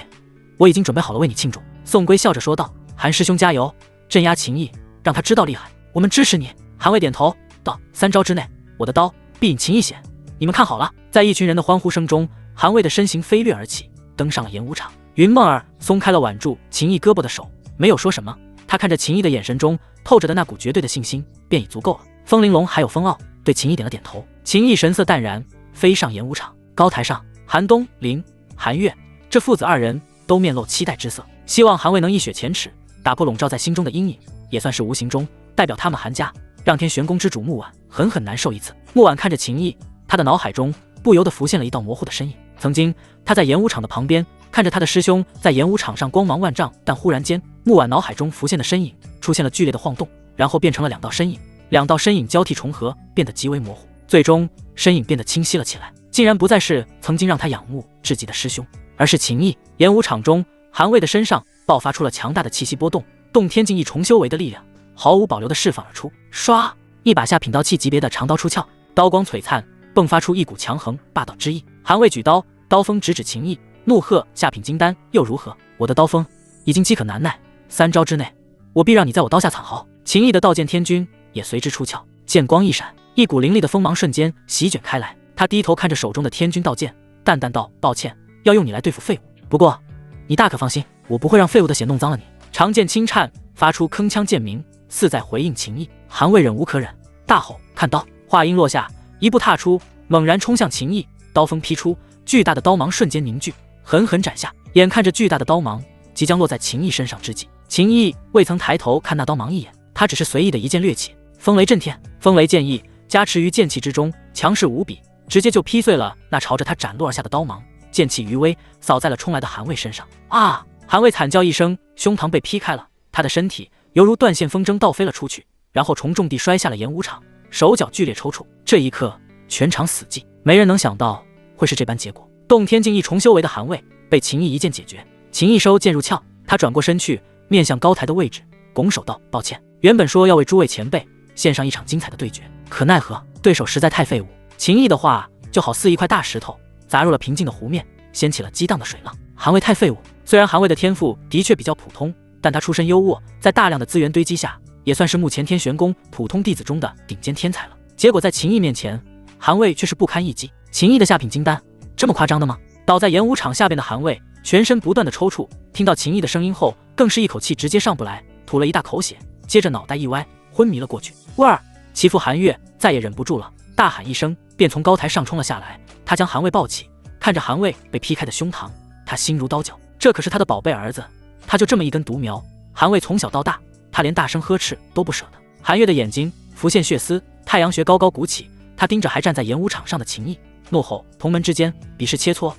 S1: 我已经准备好了为你庆祝。宋龟笑着说道。韩师兄加油，镇压秦毅，让他知道厉害，我们支持你。韩卫点头道：3招之内，我的刀必引秦毅险，你们看好了。在一群人的欢呼声中，韩卫的身形飞掠而起，登上了演武场。云梦儿松开了挽住秦毅胳膊的手，没有说什么，他看着秦毅的眼神中透着的那股绝对的信心便已足够了。风玲珑还有风傲对秦毅点了点头。秦毅神色淡然，飞上演武场。高台上，韩东、林、韩月这父子2人都面露期待之色，希望韩卫能一雪前耻，打破笼罩在心中的阴影，也算是无形中代表他们韩家，让天玄宫之主木婉狠狠难受一次。木婉看着秦毅，他的脑海中不由得浮现了一道模糊的身影。曾经他在演武场的旁边看着他的师兄在演武场上光芒万丈，但忽然间木婉脑海中浮现的身影出现了剧烈的晃动，然后变成了2道身影，2道身影交替重合，变得极为模糊，最终身影变得清晰了起来，竟然不再是曾经让他仰慕至极的师兄，而是秦毅。演武场中，韩卫的身上爆发出了强大的气息波动，洞天境1重修为的力量毫无保留地释放而出。唰，一把下品刀器级别的长刀出鞘，刀光璀璨，迸发出一股强横霸道之意。韩卫举刀，刀锋直指秦毅，怒喝：下品金丹又如何？我的刀锋已经饥渴难耐，3招之内，我必让你在我刀下惨嚎。秦毅的道剑天君也随之出鞘，剑光一闪，一股凌厉的锋芒瞬间席卷开来。他低头看着手中的天君道剑，淡淡道：抱歉，要用你来对付废物，不过你大可放心，我不会让废物的血弄脏了你。长剑轻颤，发出铿锵剑鸣，似在回应秦毅。韩卫忍无可忍，大吼：看刀！话音落下，一步踏出，猛然冲向秦毅，刀锋劈出，巨大的刀芒瞬间凝聚，狠狠斩下。眼看着巨大的刀芒即将落在秦毅身上之际，秦毅未曾抬头看那刀芒一眼，他只是随意的一剑掠起，风雷震天。风雷剑意加持于剑气之中，强势无比，直接就劈碎了那朝着他斩落而下的刀芒，剑气余威扫在了冲来的韩卫身上。啊！韩卫惨叫一声，胸膛被劈开了，他的身体犹如断线风筝倒飞了出去，然后重重地摔下了演武场，手脚剧烈抽搐。这一刻，全场死寂，没人能想到会是这般结果。洞天境1重修为的韩卫被秦毅一剑解决。秦毅收剑入鞘，他转过身去，面向高台的位置，拱手道：抱歉，原本说要为诸位前辈献上一场精彩的对决，可奈何对手实在太废物。秦毅的话就好似一块大石头砸入了平静的湖面，掀起了激荡的水浪。韩卫太废物。虽然韩卫的天赋的确比较普通，但他出身优渥，在大量的资源堆积下，也算是目前天玄宫普通弟子中的顶尖天才了。结果在秦毅面前，韩卫却是不堪一击。秦毅的下品金丹，这么夸张的吗？倒在演武场下边的韩卫全身不断的抽搐，听到秦毅的声音后，更是一口气直接上不来，吐了一大口血，接着脑袋一歪，昏迷了过去。味儿！其父韩月再也忍不住了，大喊一声，便从高台上冲了下来。他将韩卫抱起，看着韩卫被劈开的胸膛，他心如刀绞。这可是他的宝贝儿子，他就这么一根独苗。韩卫从小到大，他连大声呵斥都不舍得。韩月的眼睛浮现血丝，太阳穴高高鼓起，他盯着还站在演武场上的秦毅，怒吼：“同门之间，比试切磋，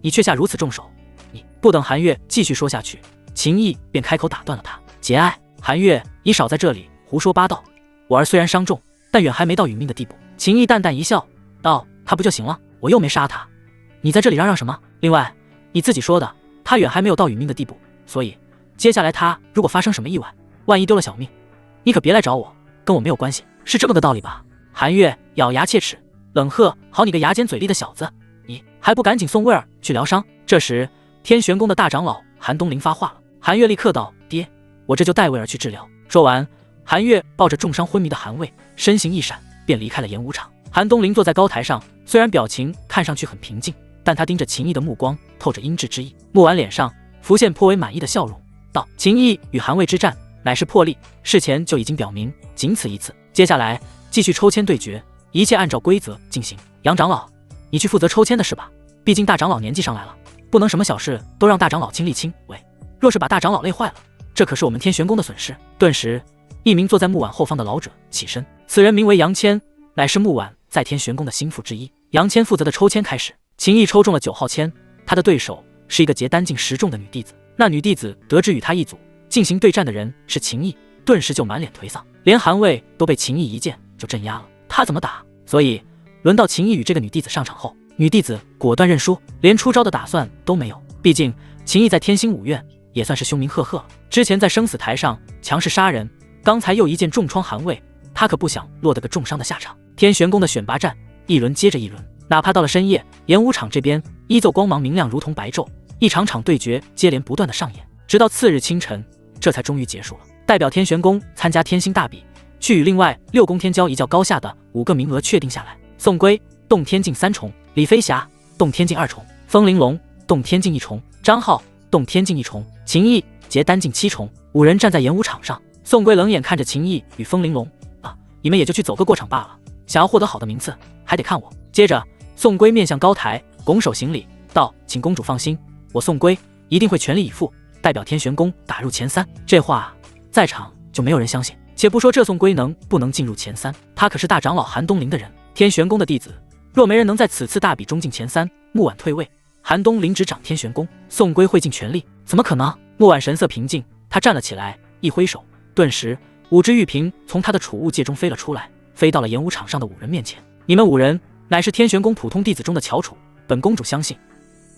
S1: 你却下如此重手！”你不等韩月继续说下去，秦毅便开口打断了他：“节哀，韩月，你少在这里胡说八道。我儿虽然伤重，但远还没到殒命的地步。”秦毅淡淡一笑，道：“他不就行了？我又没杀他，你在这里嚷嚷什么？另外，你自己说的，他远还没有到殒命的地步，所以接下来他如果发生什么意外，万一丢了小命，你可别来找我，跟我没有关系，是这么个道理吧？”韩月咬牙切齿，冷喝：“好你个牙尖嘴利的小子，你还不赶紧送威尔去疗伤！”这时，天玄宫的大长老韩东林发话了。韩月立刻道：“爹，我这就带威尔去治疗。”说完，韩月抱着重伤昏迷的韩卫，身形一闪，便离开了演武场。韩东林坐在高台上，虽然表情看上去很平静，但他盯着秦毅的目光透着阴鸷之意。木婉脸上浮现颇为满意的笑容，道：“秦毅与韩卫之战乃是破例，事前就已经表明，仅此一次。接下来继续抽签对决，一切按照规则进行。杨长老，你去负责抽签的事吧，毕竟大长老年纪上来了，不能什么小事都让大长老亲力亲为。若是把大长老累坏了，这可是我们天玄宫的损失。”顿时，一名坐在木婉后方的老者起身，此人名为杨谦，乃是木婉在天玄宫的心腹之一。杨谦负责的抽签开始，秦毅抽中了9号签，他的对手是一个结丹境10重的女弟子。那女弟子得知与他一组进行对战的人是秦毅，顿时就满脸颓丧，连韩卫都被秦毅一剑就镇压了，他怎么打？所以轮到秦毅与这个女弟子上场后，女弟子果断认输，连出招的打算都没有。毕竟秦毅在天星5院也算是凶名赫赫了，之前在生死台上强势杀人，刚才又一剑重创韩卫，他可不想落得个重伤的下场。天玄宫的选拔战一轮接着一轮，哪怕到了深夜，演武场这边依旧光芒明亮如同白昼，一场场对决接连不断的上演，直到次日清晨，这才终于结束了。代表天玄宫参加天星大比，去与另外6宫天骄一较高下的5个名额确定下来。宋圭动天境3重，李飞霞动天境2重，风玲珑动天境1重，张浩动天境1重，秦毅结丹境7重。5人站在演武场上，宋圭冷眼看着秦毅与风玲珑：“啊，你们也就去走个过场罢了，想要获得好的名次，还得看我。”接着，宋圭面向高台，拱手行礼，道：“请公主放心，我宋圭一定会全力以赴，代表天玄宫打入前3。”这话在场就没有人相信。且不说这宋圭能不能进入前3，他可是大长老韩东林的人，天玄宫的弟子，若没人能在此次大比中进前3，木婉退位，韩东林执掌天玄宫，宋圭会尽全力？怎么可能？木婉神色平静，他站了起来，一挥手，顿时5只玉瓶从他的储物戒中飞了出来，飞到了演武场上的5人面前。你们5人乃是天玄宫普通弟子中的翘楚，本公主相信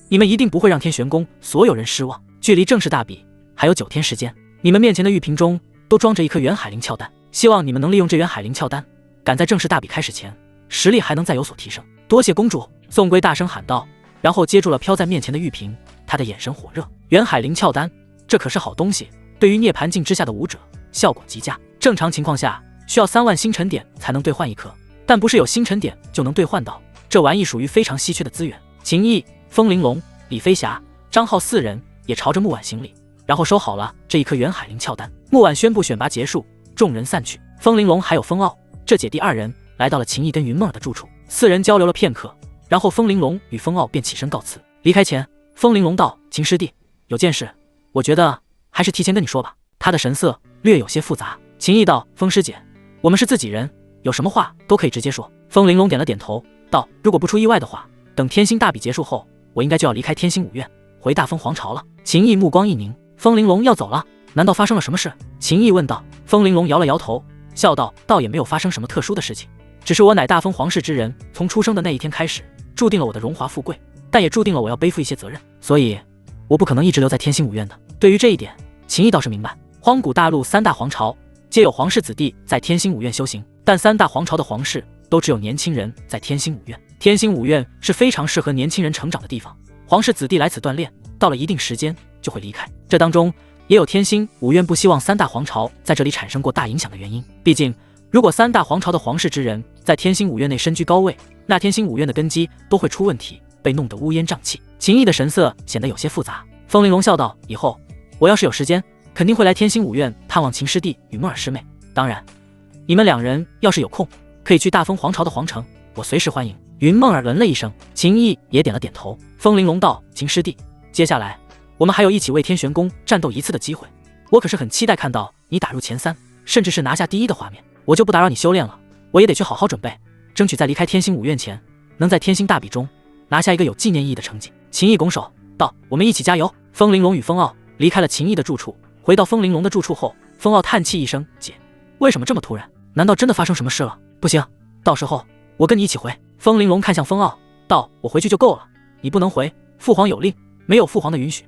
S1: 你们一定不会让天玄宫所有人失望。距离正式大比还有9天时间，你们面前的玉瓶中都装着一颗元海灵鞘丹，希望你们能利用这元海灵鞘丹，赶在正式大比开始前，实力还能再有所提升。多谢公主！宋圭大声喊道，然后接住了飘在面前的玉瓶，他的眼神火热。元海灵鞘丹，这可是好东西，对于涅槃境之下的武者效果极佳。正常情况下需要3万星辰点才能兑换1颗，但不是有星辰点就能兑换到，这玩意属于非常稀缺的资源。秦毅、风玲珑、李飞霞、张浩4人也朝着木婉行礼，然后收好了这一颗元海灵鞘丹。木婉宣布选拔结束，众人散去。风玲珑还有风傲这姐弟2人来到了秦毅跟云梦儿的住处，4人交流了片刻，然后风玲珑与风傲便起身告辞。离开前，风玲珑道：“秦师弟，有件事，我觉得还是提前跟你说吧。”他的神色略有些复杂。秦毅道：“风师姐，我们是自己人，有什么话都可以直接说。”风玲珑点了点头，道：“如果不出意外的话，等天星大比结束后，我应该就要离开天星5院，回大封皇朝了。”秦毅目光一凝，风玲珑要走了？难道发生了什么事？秦毅问道。风玲珑摇了摇头，笑道：“倒也没有发生什么特殊的事情，只是我乃大封皇室之人，从出生的那一天开始，注定了我的荣华富贵，但也注定了我要背负一些责任，所以我不可能一直留在天星5院的。”对于这一点，秦毅倒是明白。荒古大陆3大皇朝皆有皇室子弟在天星5院修行，但3大皇朝的皇室都只有年轻人在天星5院。天星五院是非常适合年轻人成长的地方，皇室子弟来此锻炼，到了一定时间就会离开。这当中也有天星五院不希望三大皇朝在这里产生过大影响的原因。毕竟，如果三大皇朝的皇室之人在天星五院内身居高位，那天星五院的根基都会出问题，被弄得乌烟瘴气。秦毅的神色显得有些复杂。风玲珑笑道：“以后我要是有时间，肯定会来天星五院探望秦师弟与莫尔师妹。当然，你们两人要是有空，可以去大风皇朝的皇城，我随时欢迎。”云梦儿了一声，秦毅也点了点头。风玲珑道：“秦师弟，接下来我们还有一起为天玄宫战斗一次的机会，我可是很期待看到你打入前3，甚至是拿下第1的画面。我就不打扰你修炼了，我也得去好好准备，争取在离开天星五院前，能在天星大比中拿下一个有纪念意义的成绩。”秦毅拱手道：“我们一起加油！”风玲珑与风傲离开了秦毅的住处，回到风玲珑的住处后，风傲叹气一声：“姐，为什么这么突然？难道真的发生什么事了？”“不行，到时候我跟你一起回。”风玲珑看向风傲道：“我回去就够了，你不能回，父皇有令，没有父皇的允许，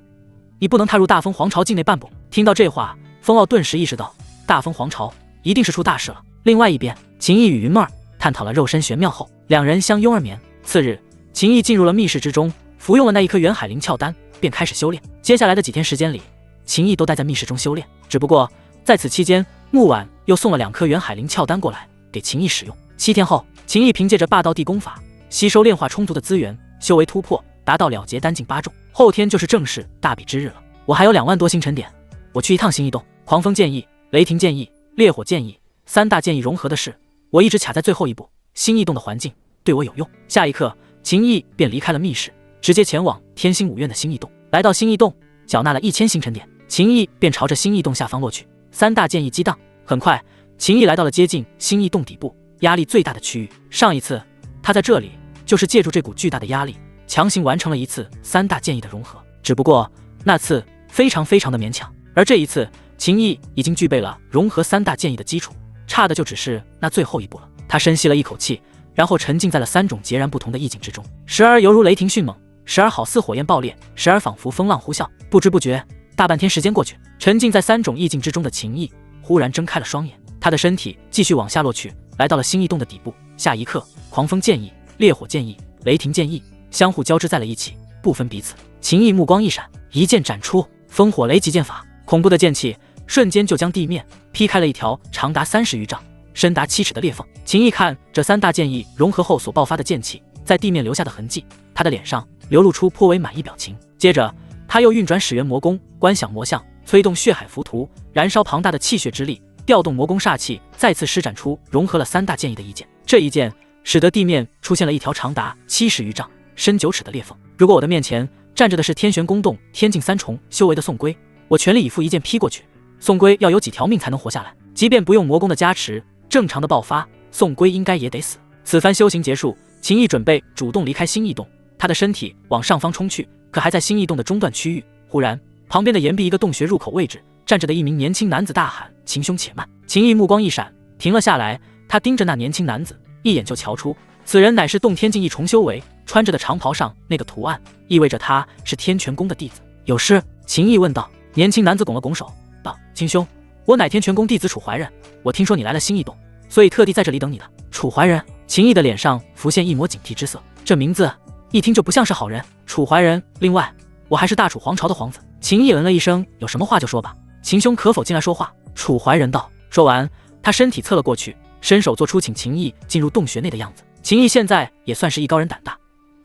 S1: 你不能踏入大风皇朝境内半步。”听到这话，风傲顿时意识到大风皇朝一定是出大事了。另外一边，秦毅与云妹儿探讨了肉身玄妙后，两人相拥而眠。次日，秦毅进入了密室之中，服用了那一颗元海灵窍丹，便开始修炼。接下来的几天时间里，秦毅都待在密室中修炼。只不过在此期间，木婉又送了2颗元海灵窍丹过来给秦毅使用。7天后，秦毅凭借着霸道地功法吸收炼化充足的资源，修为突破，达到了结丹境8重。后天就是正式大比之日了。我还有2万多星辰点，我去一趟星异洞。狂风剑意、雷霆剑意、烈火剑意3大剑意融合的事，我一直卡在最后一步。星异洞的环境对我有用。下一刻，秦毅便离开了密室，直接前往天星五院的星异洞。来到星异洞，缴纳了1000星辰点，秦毅便朝着星异洞下方落去。3大剑意激荡，很快，秦毅来到了接近星异洞底部压力最大的区域。上一次他在这里就是借助这股巨大的压力，强行完成了一次3大剑意的融合，只不过那次非常的勉强。而这一次，秦毅已经具备了融合3大剑意的基础，差的就只是那最后一步了。他深吸了一口气，然后沉浸在了3种截然不同的意境之中，时而犹如雷霆迅猛，时而好似火焰爆裂，时而仿佛风浪呼啸。不知不觉，大半天时间过去，沉浸在3种意境之中的秦毅忽然睁开了双眼，他的身体继续往下落去，来到了星异洞的底部。下一刻，狂风剑意、烈火剑意、雷霆剑意相互交织在了一起，不分彼此。秦毅目光一闪，一剑斩出，风火雷击剑法，恐怖的剑气瞬间就将地面劈开了一条长达30余丈、深达7尺的裂缝。秦毅看这3大剑意融合后所爆发的剑气在地面留下的痕迹，他的脸上流露出颇为满意表情。接着，他又运转始元魔功，观想魔像，催动血海浮屠，燃烧庞大的气血之力，调动魔功煞气，再次施展出融合了3大剑意的一剑。这一剑使得地面出现了一条长达70余丈、深9尺的裂缝。如果我的面前站着的是天玄宫洞天境3重修为的宋龟，我全力以赴一剑劈过去，宋龟要有几条命才能活下来？即便不用魔功的加持，正常的爆发，宋龟应该也得死。此番修行结束，秦毅准备主动离开星异洞，他的身体往上方冲去，可还在星异洞的中段区域，忽然旁边的岩壁一个洞穴入口位置站着的一名年轻男子大喊：“秦兄且慢！”秦毅目光一闪，停了下来，他盯着那年轻男子，一眼就瞧出此人乃是洞天境一重修为，穿着的长袍上那个图案意味着他是天泉宫的弟子。有事？秦毅问道。年轻男子拱了拱手道：“秦兄，我乃天泉宫弟子楚怀仁，我听说你来了星异洞，所以特地在这里等你的。”楚怀仁？秦毅的脸上浮现一抹警惕之色，这名字一听就不像是好人。楚怀仁，另外我还是大楚皇朝的皇子。秦毅嗯了一声，有什么话就说吧，秦兄可否进来说话？楚怀仁道。说完，他身体侧了过去，伸手做出请秦毅进入洞穴内的样子。秦毅现在也算是艺高人胆大，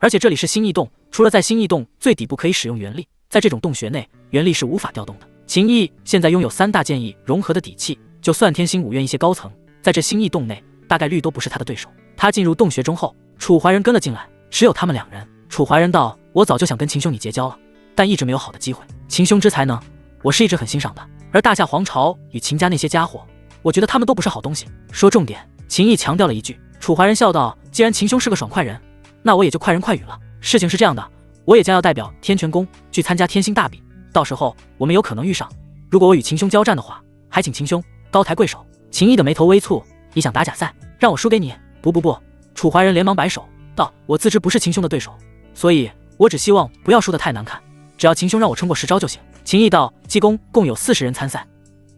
S1: 而且这里是星异洞，除了在星异洞最底部可以使用元力，在这种洞穴内元力是无法调动的。秦毅现在拥有3大剑意融合的底气，就算天星五院一些高层在这星异洞内大概率都不是他的对手。他进入洞穴中后，楚怀仁跟了进来，只有他们2人。楚怀仁道：“我早就想跟秦兄你结交了，但一直没有好的机会。秦兄之才能，我是一直很欣赏的，而大夏皇朝与秦家那些家伙，我觉得他们都不是好东西。”说重点，秦毅强调了一句。楚怀仁笑道：“既然秦兄是个爽快人，那我也就快人快语了。事情是这样的，我也将要代表天泉宫去参加天星大比，到时候我们有可能遇上。如果我与秦兄交战的话，还请秦兄高抬贵手。”秦毅的眉头微蹙，你想打假赛，让我输给你？不！楚怀仁连忙摆手道：“我自知不是秦兄的对手，所以我只希望不要输得太难看，只要秦兄让我撑过10招就行。”秦毅道：“济公共有40人参赛，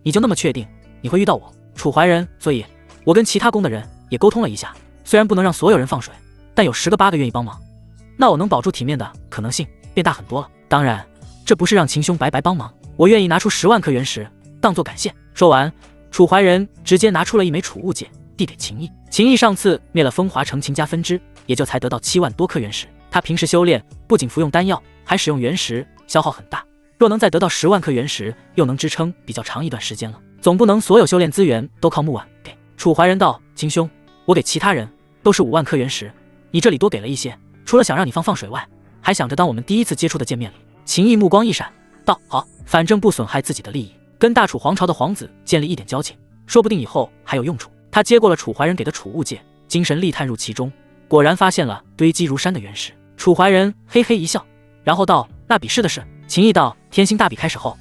S1: 你就那么确定你会遇到我？”楚怀仁：“所以我跟其他宫的人也沟通了一下，虽然不能让所有人放水，但有10个8个愿意帮忙，那我能保住体面的可能性变大很多了。当然，这不是让秦兄白白帮忙，我愿意拿出10万颗原石当做感谢。说完，楚怀仁直接拿出了一枚储物戒，递给秦毅。秦毅上次灭了风华城秦家分支，也就才得到7万多颗原石。他平时修炼不仅服用丹药，还使用原石，消耗很大。若能再得到10万颗原石，又能支撑比较长一段时间了。总不能所有修炼资源都靠木碗给。楚怀仁道：“秦兄，我给其他人都是5万颗原石，你这里多给了一些，除了想让你放水外，还想着当我们第一次接触的见面礼。”秦毅目光一闪，道：“好，反正不损害自己的利益，跟大楚皇朝的皇子建立一点交情，说不定以后还有用处。”他接过了楚怀仁给的储物戒，精神力探入其中，果然发现了堆积如山的原石。楚怀仁嘿嘿一笑，然后道：“那比试的事。”秦毅道：“天星大比开始后，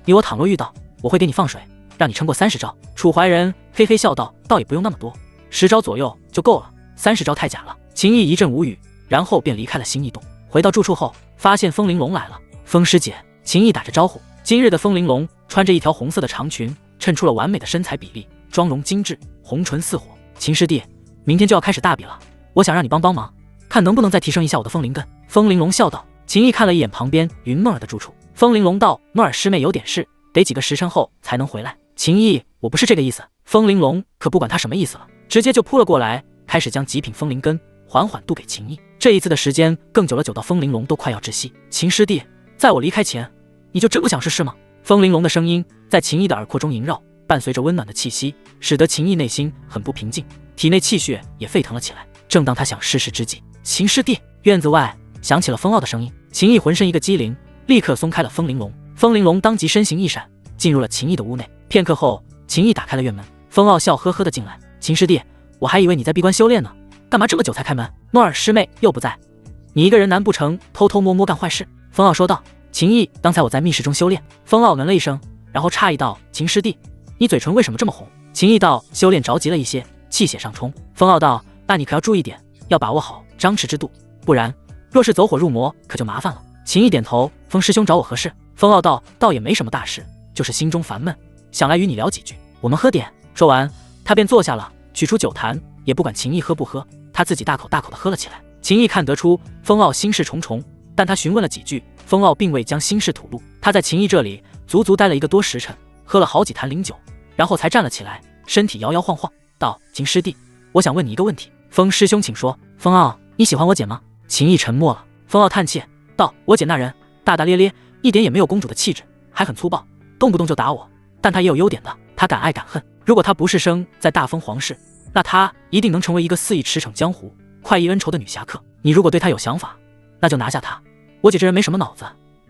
S1: 你我倘若遇到，我会给你放水，让你撑过30招。”楚怀仁嘿嘿笑道：“倒也不用那么多，10招左右就够了，30招太假了。”秦毅一阵无语，然后便离开了星异洞。回到住处后，发现风玲珑来了。风师姐，秦毅打着招呼。今日的风玲珑穿着一条红色的长裙，衬出了完美的身材比例，妆容精致，红唇似火。秦师弟，明天就要开始大比了，我想让你帮忙，看能不能再提升一下我的风灵根。风玲珑笑道。秦毅看了一眼旁边云梦儿的住处，风玲珑道：“梦儿师妹有点事，得几个时辰后才能回来。”秦毅，我不是这个意思。风玲珑可不管他什么意思了，直接就扑了过来，开始将极品风灵根缓缓渡给秦毅。这一次的时间更久了，久到风玲珑都快要窒息。秦师弟，在我离开前，你就真不想试试吗？风玲珑的声音在秦毅的耳廓中萦绕，伴随着温暖的气息，使得秦毅内心很不平静，体内气血也沸腾了起来。正当他想试试之际，秦师弟，院子外响起了风傲的声音。秦毅浑身一个机灵，立刻松开了风玲珑。风玲珑当即身形一闪，进入了秦毅的屋内。片刻后，秦毅打开了院门，风傲笑呵呵的进来。秦师弟，我还以为你在闭关修炼呢，干嘛这么久才开门？诺尔师妹又不在，你一个人难不成偷偷摸摸干坏事？风傲说道。秦毅，刚才我在密室中修炼。风傲嗯了一声，然后诧异道：“秦师弟，你嘴唇为什么这么红？”秦毅道：“修炼着急了一些，气血上冲。”风傲道：“那你可要注意点，要把握好张弛之度，不然若是走火入魔，可就麻烦了。”秦毅点头：“风师兄找我何事？”风傲道：“倒也没什么大事，就是心中烦闷，想来与你聊几句。我们喝点。”说完，他便坐下了，取出酒坛，也不管秦毅喝不喝，他自己大口大口的喝了起来。秦毅看得出风傲心事重重，但他询问了几句，风傲并未将心事吐露。他在秦毅这里足足待了1个多时辰，喝了好几坛灵酒，然后才站了起来，身体摇摇晃晃，道：“秦师弟，我想问你一个问题。”风师兄请说。风傲，你喜欢我姐吗？秦毅沉默了。风傲叹气道：“我姐那人大大咧咧，一点也没有公主的气质，还很粗暴，动不动就打我。但她也有优点的，她敢爱敢恨。如果她不是生在大封皇室，那她一定能成为一个肆意驰骋江湖、快意恩仇的女侠客。你如果对她有想法，那就拿下她。我姐这人没什么脑子，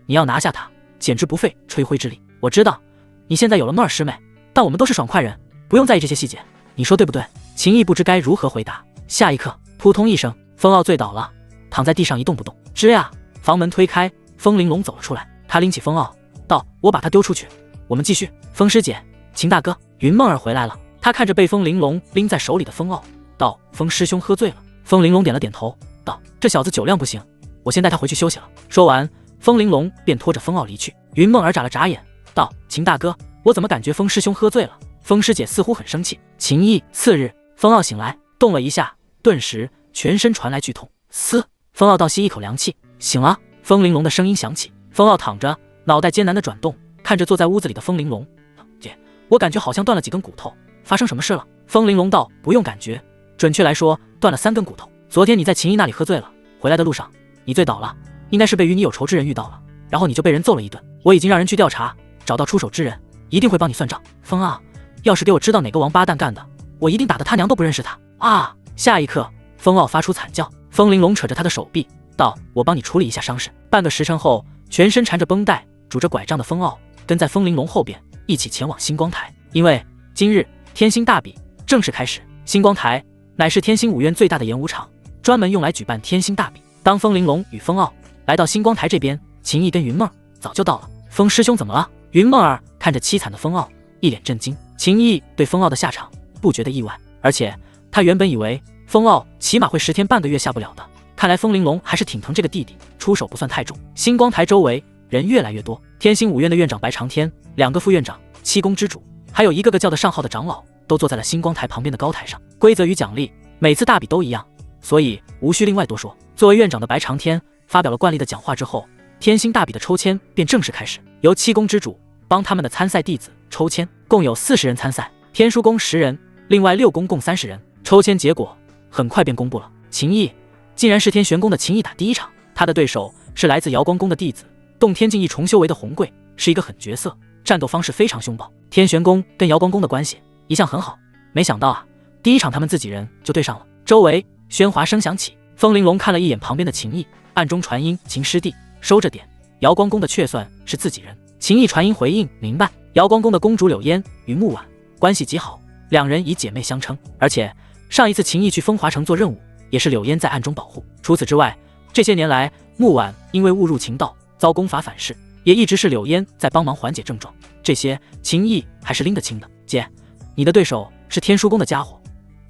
S1: 你要拿下她，简直不费吹灰之力。我知道你现在有了梦儿师妹，但我们都是爽快人，不用在意这些细节，你说对不对？”秦毅不知该如何回答。下一刻，扑通一声，风傲醉倒了，躺在地上一动不动。吱呀，房门推开，风玲珑走了出来。他拎起风傲道：“我把他丢出去，我们继续。”风师姐，秦大哥，云梦儿回来了。他看着被风玲珑拎在手里的风傲道：“风师兄喝醉了。”风玲珑点了点头道：“这小子酒量不行，我先带他回去休息了。”说完，风玲珑便拖着风傲离去。云梦儿眨了眨眼道：“秦大哥，我怎么感觉风师兄喝醉了？风师姐似乎很生气。”秦毅，次日，风傲醒来，动了一下，顿时全身传来剧痛。嘶，风傲倒吸一口凉气，醒了。风玲珑的声音响起。风傲躺着，脑袋艰难地转动，看着坐在屋子里的风玲珑：“姐，我感觉好像断了几根骨头，发生什么事了？”风玲珑道：“不用感觉，准确来说，断了3根骨头。昨天你在秦毅那里喝醉了，回来的路上你醉倒了，应该是被与你有仇之人遇到了，然后你就被人揍了一顿。我已经让人去调查，找到出手之人，一定会帮你算账。风傲，要是给我知道哪个王八蛋干的，我一定打得他娘都不认识他啊！”下一刻，风傲发出惨叫。风玲珑扯着他的手臂道：“我帮你处理一下伤势。”半个时辰后，全身缠着绷带、拄着拐杖的风傲跟在风玲珑后边一起前往星光台。因为今日天星大比正式开始，星光台乃是天星5院最大的演武场，专门用来举办天星大比。当风玲珑与风傲来到星光台这边，秦毅跟云梦早就到了。风师兄怎么了？云梦儿看着凄惨的风傲，一脸震惊。秦毅对风傲的下场不觉得意外，而且他原本以为风傲起码会10天半个月下不了的，看来风玲珑还是挺疼这个弟弟，出手不算太重。星光台周围人越来越多，天星5院的院长白长天、2个副院长、7宫之主，还有一个个叫得上号的长老，都坐在了星光台旁边的高台上。规则与奖励每次大比都一样，所以无需另外多说。作为院长的白长天发表了惯例的讲话之后，天星大比的抽签便正式开始，由七宫之主帮他们的参赛弟子抽签，共有40人参赛，天枢宫10人，另外6宫共30人。抽签结果很快便公布了，秦毅竟然是天玄宫的秦毅打第一场，他的对手是来自瑶光宫的弟子洞天境一重修为的红贵，是一个狠角色，战斗方式非常凶暴。天玄宫跟瑶光宫的关系一向很好，没想到啊，第一场他们自己人就对上了。周围喧哗声响起，风玲珑看了一眼旁边的秦毅，暗中传音：秦师弟收着点，瑶光宫的确算是自己人。秦毅传音回应：明白。瑶光宫的公主柳烟与木婉关系极好，两人以姐妹相称，而且上一次秦毅去风华城做任务，也是柳烟在暗中保护。除此之外，这些年来木婉因为误入情道遭功法反噬，也一直是柳烟在帮忙缓解症状，这些秦毅还是拎得清的。姐，你的对手是天枢宫的家伙，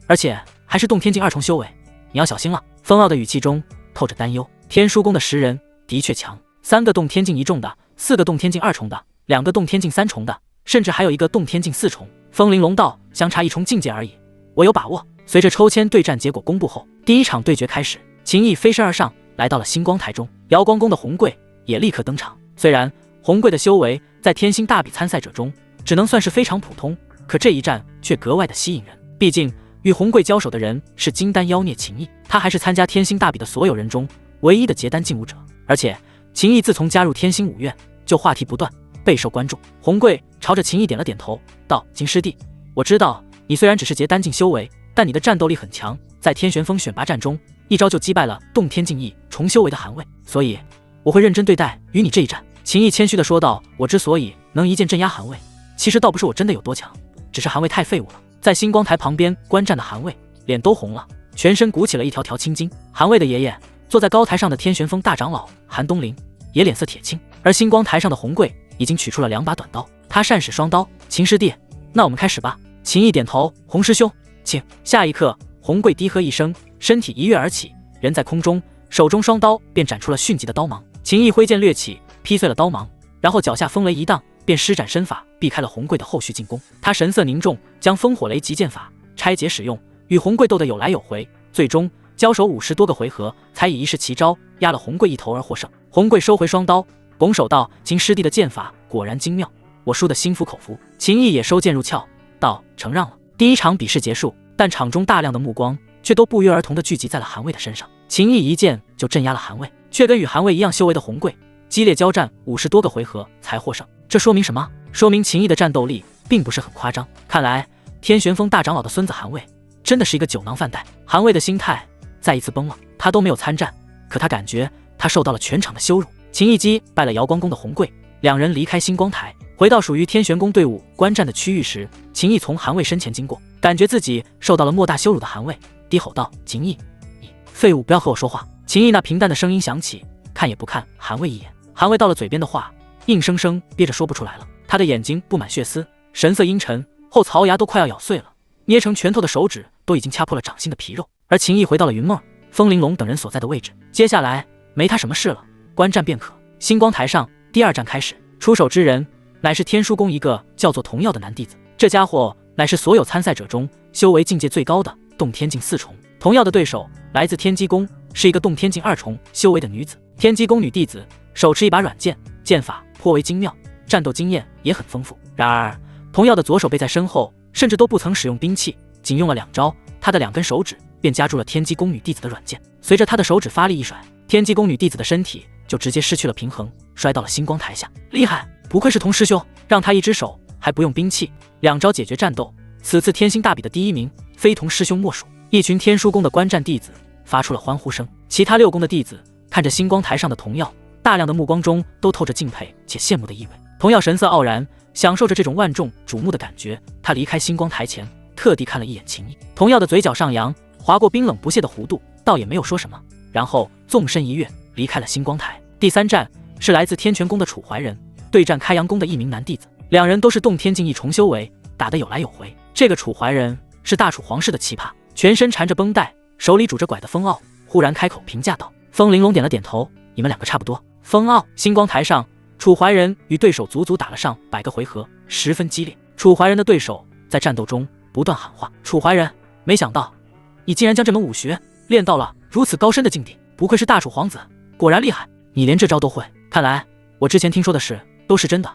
S1: 而且还是洞天境2重修为，你要小心了。风傲的语气中透着担忧。天枢宫的10人的确强，3个洞天境1重的，4个洞天境2重的，2个洞天境3重的，甚至还有1个洞天境4重。风玲珑道，相差1重境界而已，我有把握。随着抽签对战结果公布后，第一场对决开始，秦毅飞身而上，来到了星光台中。瑶光宫的红贵也立刻登场。虽然红贵的修为在天星大比参赛者中只能算是非常普通，可这一战却格外的吸引人。毕竟与红贵交手的人是金丹妖孽秦毅，他还是参加天星大比的所有人中唯一的结丹进武者。而且秦毅自从加入天星武院就话题不断，备受关注。红贵朝着秦毅点了点头，道：秦师弟，我知道你虽然只是结丹境修为，但你的战斗力很强，在天玄峰选拔战中一招就击败了洞天境1重修为的韩卫，所以我会认真对待与你这一战。秦毅谦虚地说道：我之所以能一剑镇压韩卫，其实倒不是我真的有多强，只是韩卫太废物了。在星光台旁边观战的韩卫脸都红了，全身鼓起了一条条青筋。韩卫的爷爷坐在高台上的天玄峰大长老韩东林也脸色铁青，而星光台上的红贵已经取出了2把短刀，他善使双刀。秦师弟，那我们开始吧。秦毅点头：洪师兄请。下一刻，红贵低喝一声，身体一跃而起，人在空中，手中双刀便斩出了迅疾的刀芒。秦毅挥剑掠起，劈碎了刀芒，然后脚下风雷一荡，便施展身法避开了红贵的后续进攻。他神色凝重，将风火雷极剑法拆解使用，与红贵斗得有来有回，最终交手50多个回合，才以一式奇招压了红贵一头而获胜。红贵收回双刀，拱手道：秦师弟的剑法果然精妙，我输得心服口服。秦毅也收剑入鞘，道：承让了。第一场比试结束，但场中大量的目光却都不约而同地聚集在了韩卫的身上。秦毅一剑就镇压了韩卫，却跟与韩卫一样修为的红贵激烈交战50多个回合才获胜。这说明什么？说明秦毅的战斗力并不是很夸张。看来天玄峰大长老的孙子韩卫真的是一个酒囊饭袋。韩卫的心态再一次崩了，他都没有参战，可他感觉他受到了全场的羞辱。秦毅击败了瑶光宫的红贵，两人离开星光台，回到属于天玄宫队伍观战的区域时，秦毅从韩卫身前经过，感觉自己受到了莫大羞辱的韩卫低吼道：秦毅，你废物，不要和我说话。秦毅那平淡的声音响起，看也不看韩卫一眼。韩卫到了嘴边的话硬生生憋着说不出来了，他的眼睛布满血丝，神色阴沉，后槽牙都快要咬碎了，捏成拳头的手指都已经掐破了掌心的皮肉。而秦毅回到了云梦、风玲珑等人所在的位置，接下来没他什么事了，观战便可。星光台上第2战开始，出手之人乃是天枢宫一个叫做童耀的男弟子，这家伙乃是所有参赛者中修为境界最高的洞天境4重。童耀的对手来自天机宫，是一个洞天境2重修为的女子。天机宫女弟子手持一把软剑，剑法颇为精妙，战斗经验也很丰富。然而童耀的左手背在身后，甚至都不曾使用兵器，仅用了2招，他的2根手指便夹住了天机宫女弟子的软剑。随着他的手指发力一甩，天机宫女弟子的身体就直接失去了平衡，摔到了星光台下。厉害，不愧是童师兄，让他一只手还不用兵器，2招解决战斗。此次天星大比的第1名非童师兄莫属。一群天枢宫的观战弟子发出了欢呼声，其他6宫的弟子看着星光台上的童耀，大量的目光中都透着敬佩且羡慕的意味。童耀神色傲然，享受着这种万众瞩目的感觉。他离开星光台前，特地看了一眼秦毅。童耀的嘴角上扬，划过冰冷不屑的弧度，倒也没有说什么，然后纵身一跃离开了星光台。第3战是来自天泉宫的楚怀仁对战开阳宫的一名男弟子，两人都是洞天境1重修为，打得有来有回。这个楚怀仁是大楚皇室的奇葩，全身缠着绷带，手里拄着拐的风傲忽然开口评价道。风玲珑点了点头，你们2个差不多。风傲。星光台上，楚怀仁与对手足足打了上100个回合，十分激烈。楚怀仁的对手在战斗中不断喊话：楚怀仁，没想到你竟然将这门武学练到了如此高深的境地，不愧是大楚皇子，果然厉害。你连这招都会，看来我之前听说的事都是真的。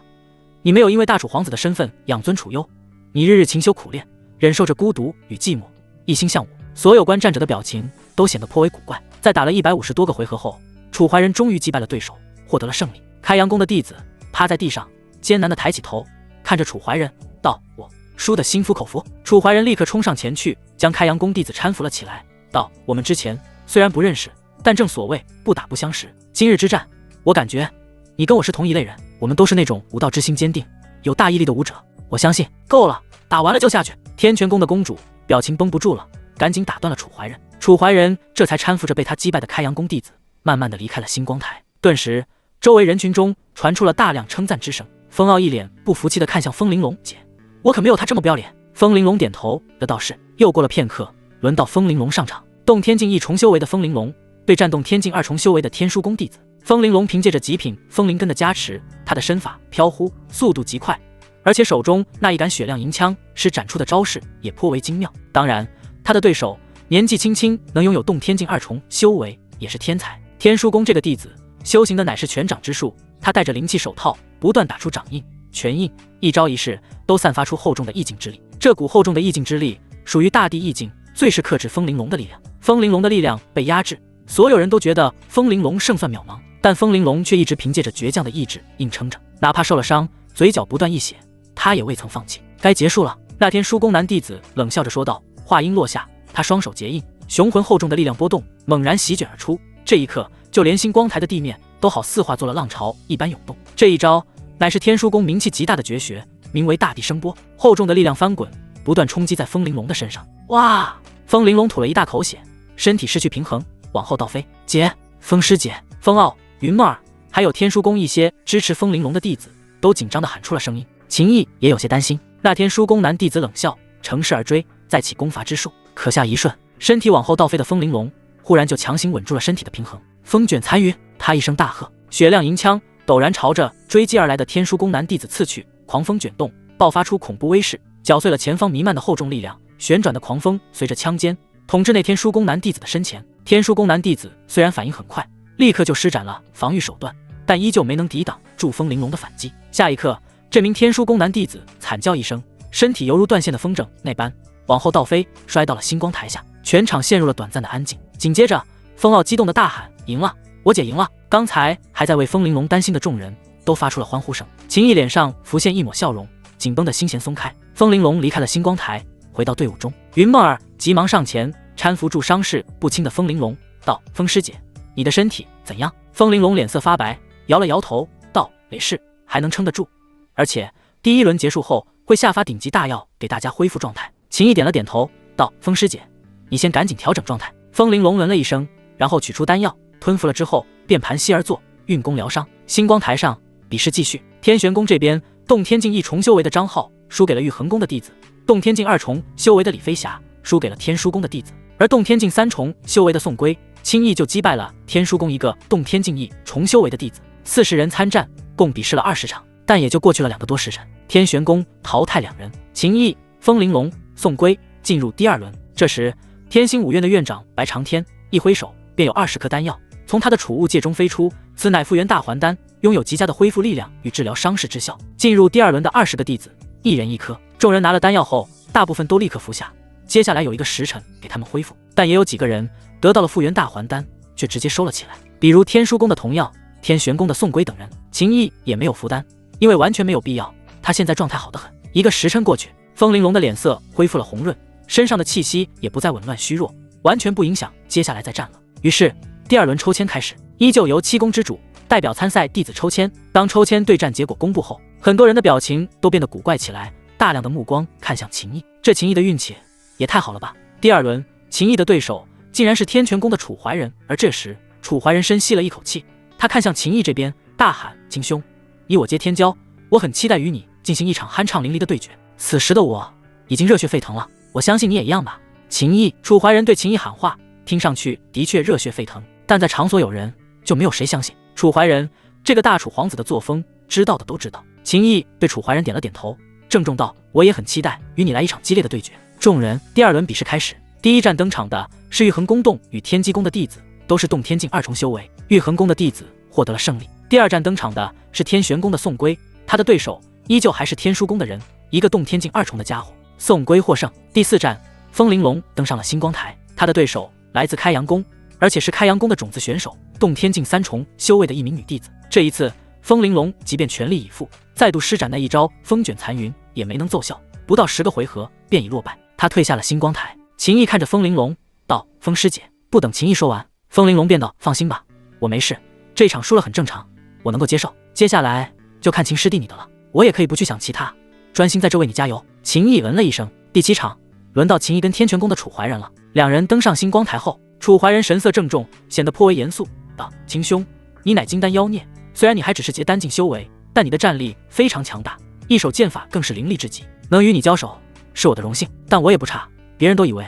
S1: 你没有因为大楚皇子的身份养尊处优，你日日勤修苦练，忍受着孤独与寂寞，一心向我。所有观战者的表情都显得颇为古怪。在打了150多个回合后，楚怀仁终于击败了对手，获得了胜利。开阳宫的弟子趴在地上，艰难地抬起头，看着楚怀仁道：“我输得心服口服。”楚怀仁立刻冲上前去，将开阳宫弟子搀扶了起来，道：“我们之前虽然不认识，但正所谓不打不相识。今日之战，我感觉你跟我是同一类人，我们都是那种武道之心坚定、有大毅力的武者。我相信够了，打完了就下去。”天泉宫的公主表情绷不住了，赶紧打断了楚怀仁。楚怀仁这才搀扶着被他击败的开阳宫弟子，慢慢地离开了星光台。顿时，周围人群中传出了大量称赞之声。风傲一脸不服气地看向风玲珑姐：“我可没有他这么不要脸。”风玲珑点头的道是。又过了片刻，轮到风玲珑上场。动天境一重修为的风玲珑对战动天境2重修为的天枢宫弟子。风玲珑凭借着极品风灵根的加持，他的身法飘忽，速度极快，而且手中那一杆雪亮银枪施展出的招式也颇为精妙。当然，他的对手年纪轻轻能拥有动天境2重修为，也是天才。天枢宫这个弟子修行的乃是拳掌之术，他戴着灵气手套，不断打出掌印、拳印，一招一式都散发出厚重的意境之力。这股厚重的意境之力属于大地意境，最是克制风玲珑的力量。风玲珑的力量被压制，所有人都觉得风玲珑胜算渺茫，但风玲珑却一直凭借着倔强的意志硬撑着，哪怕受了伤，嘴角不断溢血，他也未曾放弃。该结束了。那天枢宫男弟子冷笑着说道。话音落下，他双手结印，雄浑厚重的力量波动猛然席卷而出。这一刻，就连星光台的地面都好似化作了浪潮一般涌动。这一招乃是天枢宫名气极大的绝学，名为大地声波。厚重的力量翻滚，不断冲击在风玲珑的身上。哇！风玲珑吐了一大口血，身体失去平衡，往后倒飞。姐，风师姐，风傲、云梦儿，还有天枢宫一些支持风玲珑的弟子都紧张地喊出了声音。秦毅也有些担心。那天枢宫男弟子冷笑，乘势而追，再起攻伐之术。可下一瞬，身体往后倒飞的风玲珑忽然就强行稳住了身体的平衡。风卷残云，他一声大喝，雪亮银枪陡然朝着追击而来的天枢宫男弟子刺去。狂风卷动，爆发出恐怖威势，搅碎了前方弥漫的厚重力量。旋转的狂风随着枪尖统至那天枢宫男弟子的身前。天枢宫男弟子虽然反应很快，立刻就施展了防御手段，但依旧没能抵挡住风玲珑的反击。下一刻，这名天枢宫男弟子惨叫一声，身体犹如断线的风筝那般往后倒飞，摔到了星光台下。全场陷入了短暂的安静。紧接着，风傲激动地大喊：“赢了！我姐赢了！”刚才还在为风玲珑担心的众人都发出了欢呼声。秦毅脸上浮现一抹笑容，紧绷的心弦松开。风玲珑离开了星光台，回到队伍中。云梦儿急忙上前搀扶住伤势不轻的风玲珑，道：“风师姐，你的身体怎样？”风玲珑脸色发白，摇了摇头，道：“没事，还能撑得住。而且第1轮结束后会下发顶级大药给大家恢复状态。”秦毅点了点头，道：“风师姐，你先赶紧调整状态。”风玲珑闻了一声，然后取出丹药，吞服了之后，便盘膝而坐，运功疗伤。星光台上，比试继续。天玄宫这边，动天境1重修为的张浩输给了玉衡宫的弟子，动天境2重修为的李飞霞输给了天枢宫的弟子，而动天境3重修为的宋龟轻易就击败了天枢宫一个动天境1重修为的弟子。40人参战，共比试了20场，但也就过去了2个多时辰。天玄宫淘汰2人，秦毅、风玲珑、宋龟进入第2轮。这时，天星武院的院长白长天一挥手，便有20颗丹药从他的储物戒中飞出，此乃复原大还丹，拥有极佳的恢复力量与治疗伤势之效。进入第2轮的20个弟子，1人1颗。众人拿了丹药后，大部分都立刻服下。接下来有1个时辰给他们恢复，但也有几个人得到了复原大还丹，却直接收了起来。比如天枢宫的童耀、天玄宫的宋龟等人。秦毅也没有服丹，因为完全没有必要，他现在状态好得很。1个时辰过去，风玲珑的脸色恢复了红润，身上的气息也不再紊乱虚弱，完全不影响接下来再战了。于是第2轮抽签开始，依旧由7宫之主代表参赛弟子抽签。当抽签对战结果公布后，很多人的表情都变得古怪起来，大量的目光看向秦毅。这秦毅的运气也太好了吧！第2轮，秦毅的对手竟然是天泉宫的楚怀仁。而这时，楚怀仁深吸了一口气，他看向秦毅这边，大喊：“秦兄，以我接天骄，我很期待与你进行一场酣畅淋漓的对决。”此时的我已经热血沸腾了，我相信你也一样吧。秦毅、楚怀仁对秦毅喊话，听上去的确热血沸腾，但在场所有人就没有谁相信楚怀仁这个大楚皇子的作风，知道的都知道。秦毅对楚怀仁点了点头，郑重道：“我也很期待与你来一场激烈的对决。”众人第2轮比试开始，第一站登场的是玉衡宫洞与天机宫的弟子，都是洞天境2重修为，玉衡宫的弟子获得了胜利。第二站登场的是天玄宫的宋龟，他的对手依旧还是天枢宫的人，一个洞天境2重的家伙。宋龟获胜。第四站，风玲珑登上了星光台，他的对手来自开阳宫，而且是开阳宫的种子选手，洞天境3重修为的一名女弟子。这一次，风玲珑即便全力以赴，再度施展那一招风卷残云，也没能奏效，不到10个回合便已落败。他退下了星光台。秦毅看着风玲珑道：“风师姐。”不等秦毅说完，风玲珑便道：“放心吧，我没事，这一场输了很正常，我能够接受。接下来就看秦师弟你的了，我也可以不去想其他，专心在这为你加油。”秦毅了一声。第7场，轮到秦毅跟天泉宫的楚怀仁了。两人登上星光台后，楚怀仁神色郑重，显得颇为严肃，道：“秦兄，你乃金丹妖孽，虽然你还只是结丹境修为，但你的战力非常强大，一手剑法更是凌厉至极，能与你交手是我的荣幸。但我也不差，别人都以为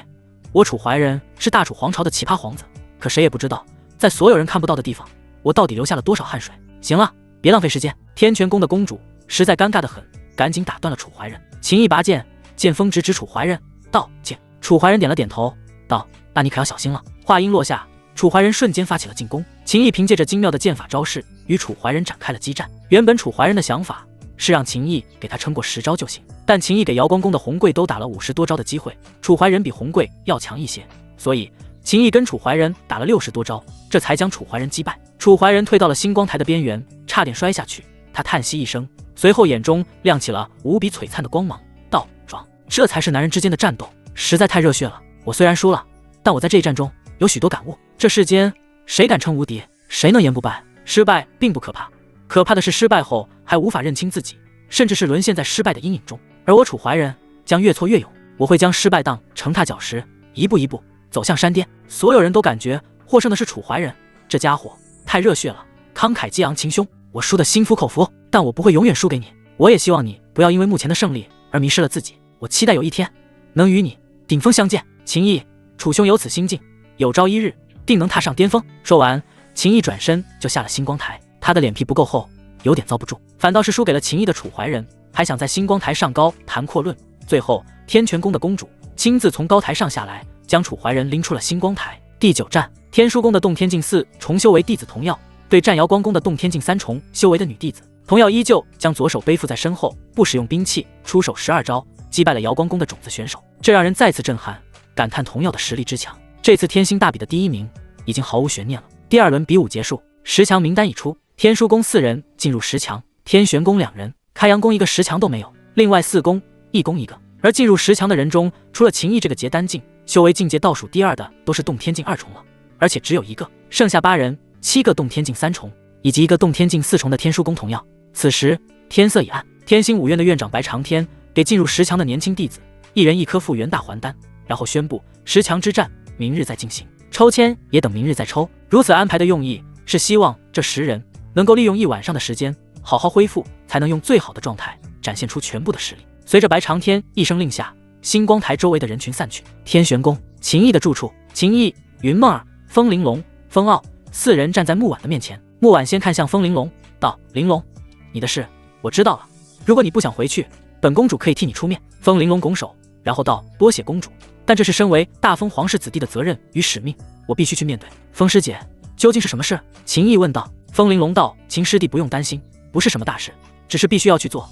S1: 我楚怀仁是大楚皇朝的奇葩皇子，可谁也不知道，在所有人看不到的地方，我到底流下了多少汗水。行了，别浪费时间。”天泉宫的公主实在尴尬得很，赶紧打断了楚怀仁。秦毅拔剑，剑锋直指楚怀仁，道：“剑。”楚怀仁点了点头，道：“那你可要小心了。”话音落下，楚怀仁瞬间发起了进攻。秦毅凭借着精妙的剑法招式，与楚怀仁展开了激战。原本楚怀仁的想法是让秦毅给他撑过10招就行，但秦毅给瑶光宫的红桂都打了50多招的机会，楚怀仁比红桂要强一些，所以秦毅跟楚怀仁打了60多招，这才将楚怀仁击败。楚怀仁退到了星光台的边缘，差点摔下去。他叹息一声，随后眼中亮起了无比璀璨的光芒，道：“爽，这才是男人之间的战斗，实在太热血了。我虽然输了，但我在这一战中有许多感悟。这世间谁敢称无敌，谁能言不败？失败并不可怕，可怕的是失败后还无法认清自己，甚至是沦陷在失败的阴影中。而我楚怀仁将越挫越勇，我会将失败当成踏脚石，一步一步走向山巅。”所有人都感觉获胜的是楚怀仁，这家伙太热血了，慷慨激昂。秦兄，我输得心服口服，但我不会永远输给你。我也希望你不要因为目前的胜利而迷失了自己。我期待有一天能与你顶峰相见。秦毅，楚兄有此心境，有朝一日定能踏上巅峰。说完，秦毅转身就下了星光台。他的脸皮不够厚，有点遭不住，反倒是输给了秦毅的楚怀仁还想在星光台上高谈阔论。最后，天泉宫的公主亲自从高台上下来，将楚怀仁拎出了星光台。第9站，天枢宫的洞天境4重修为弟子童耀对战瑶光宫的洞天境3重修为的女弟子。童耀依旧将左手背负在身后，不使用兵器，出手12招，击败了瑶光宫的种子选手，这让人再次震撼，感叹童耀的实力之强。这次天星大比的第1名已经毫无悬念了。第2轮比武结束，10强名单已出，天枢宫4人进入10强，天玄宫2人，开阳宫1个10强都没有，另外4宫1宫1个。而进入10强的人中，除了秦毅这个结丹境修为境界倒数第2的都是洞天境2重了，而且只有1个，剩下8人7个洞天境3重，以及1个洞天境4重的天枢宫童耀。此时天色已暗，天星5院的院长白长天给进入10强的年轻弟子1人1颗复原大还丹，然后宣布10强之战明日再进行，抽签也等明日再抽。如此安排的用意是希望这10人能够利用1晚上的时间好好恢复，才能用最好的状态展现出全部的实力。随着白长天一声令下，星光台周围的人群散去。天玄宫秦毅的住处，秦毅、云梦儿、风玲珑、风傲4人站在木婉的面前。木婉先看向风玲珑，道：“玲珑，你的事我知道了，如果你不想回去，本公主可以替你出面。”风玲珑拱手，然后道：“多谢公主，但这是身为大封皇室子弟的责任与使命，我必须去面对。”风师姐，究竟是什么事？秦毅问道。风玲珑道：“秦师弟不用担心，不是什么大事，只是必须要去做，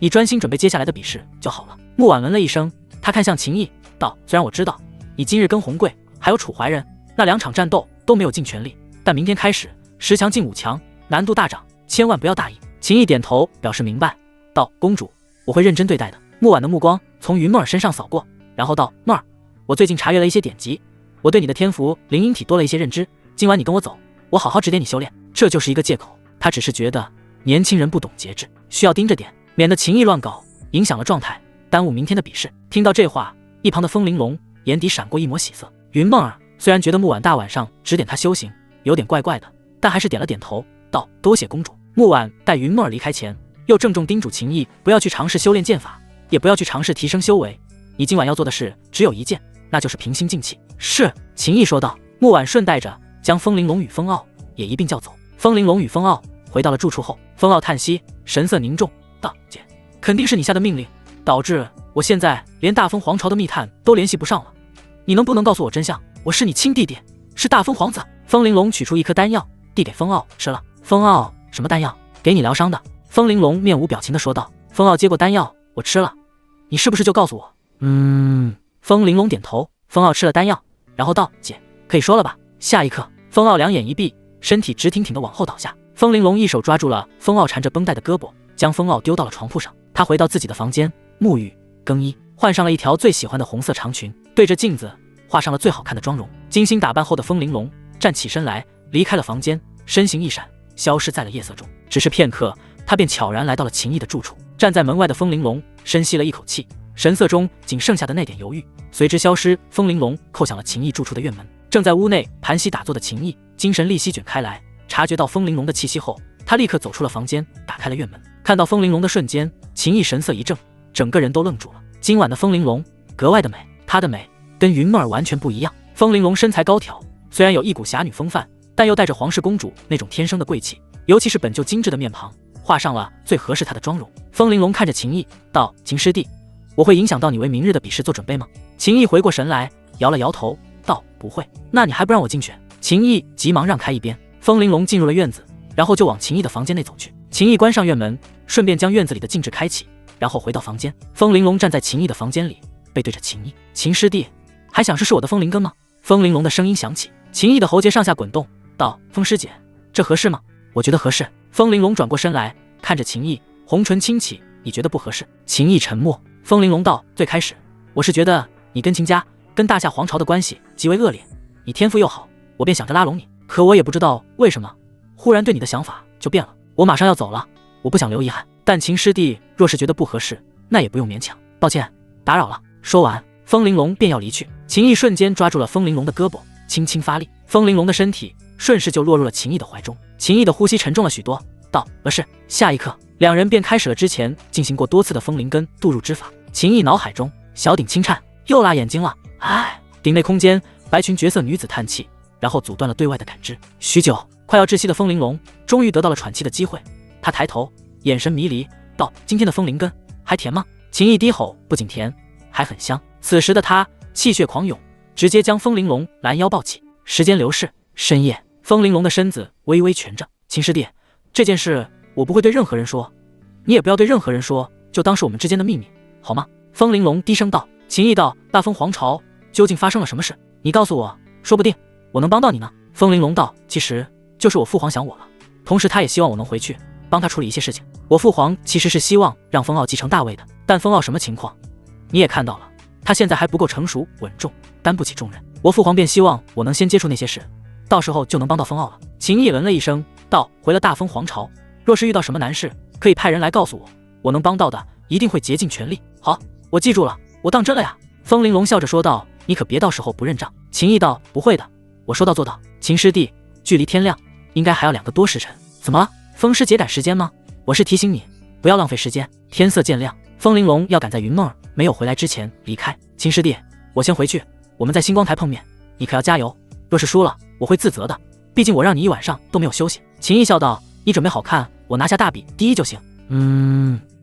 S1: 你专心准备接下来的比试就好了。”木婉闻了一声，他看向秦毅道：“虽然我知道你今日跟红桂还有楚怀仁那2场战斗都没有尽全力，但明天开始10强进5强，难度大涨，千万不要大意。”秦毅点头表示明白，道：“公主，我会认真对待的。”木婉的目光从云梦儿身上扫过，然后道：“梦儿，我最近查阅了一些典籍，我对你的天赋灵婴体多了一些认知，今晚你跟我走，我好好指点你修炼。”这就是一个借口，他只是觉得年轻人不懂节制，需要盯着点，免得秦毅乱搞，影响了状态，耽误明天的比试。听到这话，一旁的风玲珑眼底闪过一抹喜色。云梦儿虽然觉得木婉大晚上指点他修行有点怪怪的，但还是点了点头，道：“多谢公主。”木婉待云梦儿离开前，又郑重叮嘱秦毅不要去尝试修炼剑法，也不要去尝试提升修为，你今晚要做的事只有一件，那就是平心静气。是，秦毅说道。木婉顺带着将风玲珑与风傲也一并叫走。风玲珑与风傲回到了住处后，风傲叹息，神色凝重，道：“姐，肯定是你下的命令，导致我现在连大封皇朝的密探都联系不上了。你能不能告诉我真相？我是你亲弟弟，是大风皇子。风玲珑取出一颗丹药，递给风傲吃了。风傲，什么丹药？给你疗伤的。风玲珑面无表情地说道。风傲接过丹药，我吃了，你是不是就告诉我？风玲珑点头。风傲吃了丹药，然后道：姐，可以说了吧？下一刻，风傲两眼一闭，身体直挺挺地往后倒下。风玲珑一手抓住了风傲缠着绷带的胳膊，将风傲丢到了床铺上。他回到自己的房间，沐浴更衣，换上了一条最喜欢的红色长裙，对着镜子画上了最好看的妆容。精心打扮后的风玲珑站起身来，离开了房间，身形一闪，消失在了夜色中。只是片刻，他便悄然来到了秦毅的住处。站在门外的风玲珑深吸了一口气，神色中仅剩下的那点犹豫随之消失。风玲珑叩响了秦毅住处的院门。正在屋内盘膝打坐的秦毅精神力席卷开来，察觉到风玲珑的气息后，他立刻走出了房间，打开了院门。看到风玲珑的瞬间，秦毅神色一怔，整个人都愣住了。今晚的风玲珑格外的美，她的美跟云梦儿完全不一样。风玲珑身材高挑，虽然有一股侠女风范，但又带着皇室公主那种天生的贵气，尤其是本就精致的面庞，画上了最合适她的妆容。风玲珑看着秦毅道：秦师弟，我会影响到你为明日的比试做准备吗？秦毅回过神来，摇了摇头道：不会。那你还不让我进去？秦毅急忙让开一边。风玲珑进入了院子，然后就往秦毅的房间内走去。秦毅关上院门，顺便将院子里的静置开启，然后回到房间。风玲珑站在秦毅的房间里，背对着秦毅。秦师弟，还想试试我的风灵根吗？风玲珑的声音响起。秦毅的喉结上下滚动，道：风师姐，这合适吗？我觉得合适。风玲珑转过身来，看着秦毅，红唇轻启，你觉得不合适？秦毅沉默。风玲珑道：最开始我是觉得你跟秦家跟大夏皇朝的关系极为恶劣，你天赋又好，我便想着拉拢你，可我也不知道为什么忽然对你的想法就变了。我马上要走了，我不想留遗憾，但秦师弟若是觉得不合适，那也不用勉强。抱歉打扰了。说完，风玲珑便要离去。秦毅瞬间抓住了风玲珑的胳膊，轻轻发力，风玲珑的身体顺势就落入了秦毅的怀中。秦毅的呼吸沉重了许多，道：是。下一刻，两人便开始了之前进行过多次的风灵根渡入之法。秦毅脑海中小顶轻颤，又拉眼睛了。顶内空间，白裙绝色女子叹气，然后阻断了对外的感知。许久，快要窒息的风玲珑终于得到了喘气的机会。她抬头，眼神迷离，道：今天的风灵根还甜吗？秦毅低吼：不仅甜，还很香。此时的他气血狂涌，直接将风玲珑拦腰抱起。时间流逝，深夜，风玲珑的身子微微蜷着。秦师弟，这件事我不会对任何人说，你也不要对任何人说，就当是我们之间的秘密，好吗？风玲珑低声道。秦毅道：大风皇朝究竟发生了什么事？你告诉我，说不定我能帮到你呢。风玲珑道：其实就是我父皇想我了，同时他也希望我能回去帮他处理一些事情。我父皇其实是希望让风傲继承大位的，但风傲什么情况你也看到了，他现在还不够成熟稳重，担不起重任。我父皇便希望我能先接触那些事，到时候就能帮到风傲了。秦毅嗯了一声道：回了大风皇朝，若是遇到什么难事，可以派人来告诉我，我能帮到的一定会竭尽全力。好，我记住了，我当真了呀。风玲珑笑着说道：你可别到时候不认账。秦毅道：不会的，我说到做到。秦师弟，距离天亮应该还要2个多时辰，怎么了？风师姐赶时间吗？我是提醒你不要浪费时间。天色渐亮，风玲珑要赶在云梦儿没有回来之前离开。秦师弟，我先回去，我们在星光台碰面，你可要加油，若是输了我会自责的，毕竟我让你一晚上都没有休息。秦毅笑道：你准备好看我拿下大比第一就行。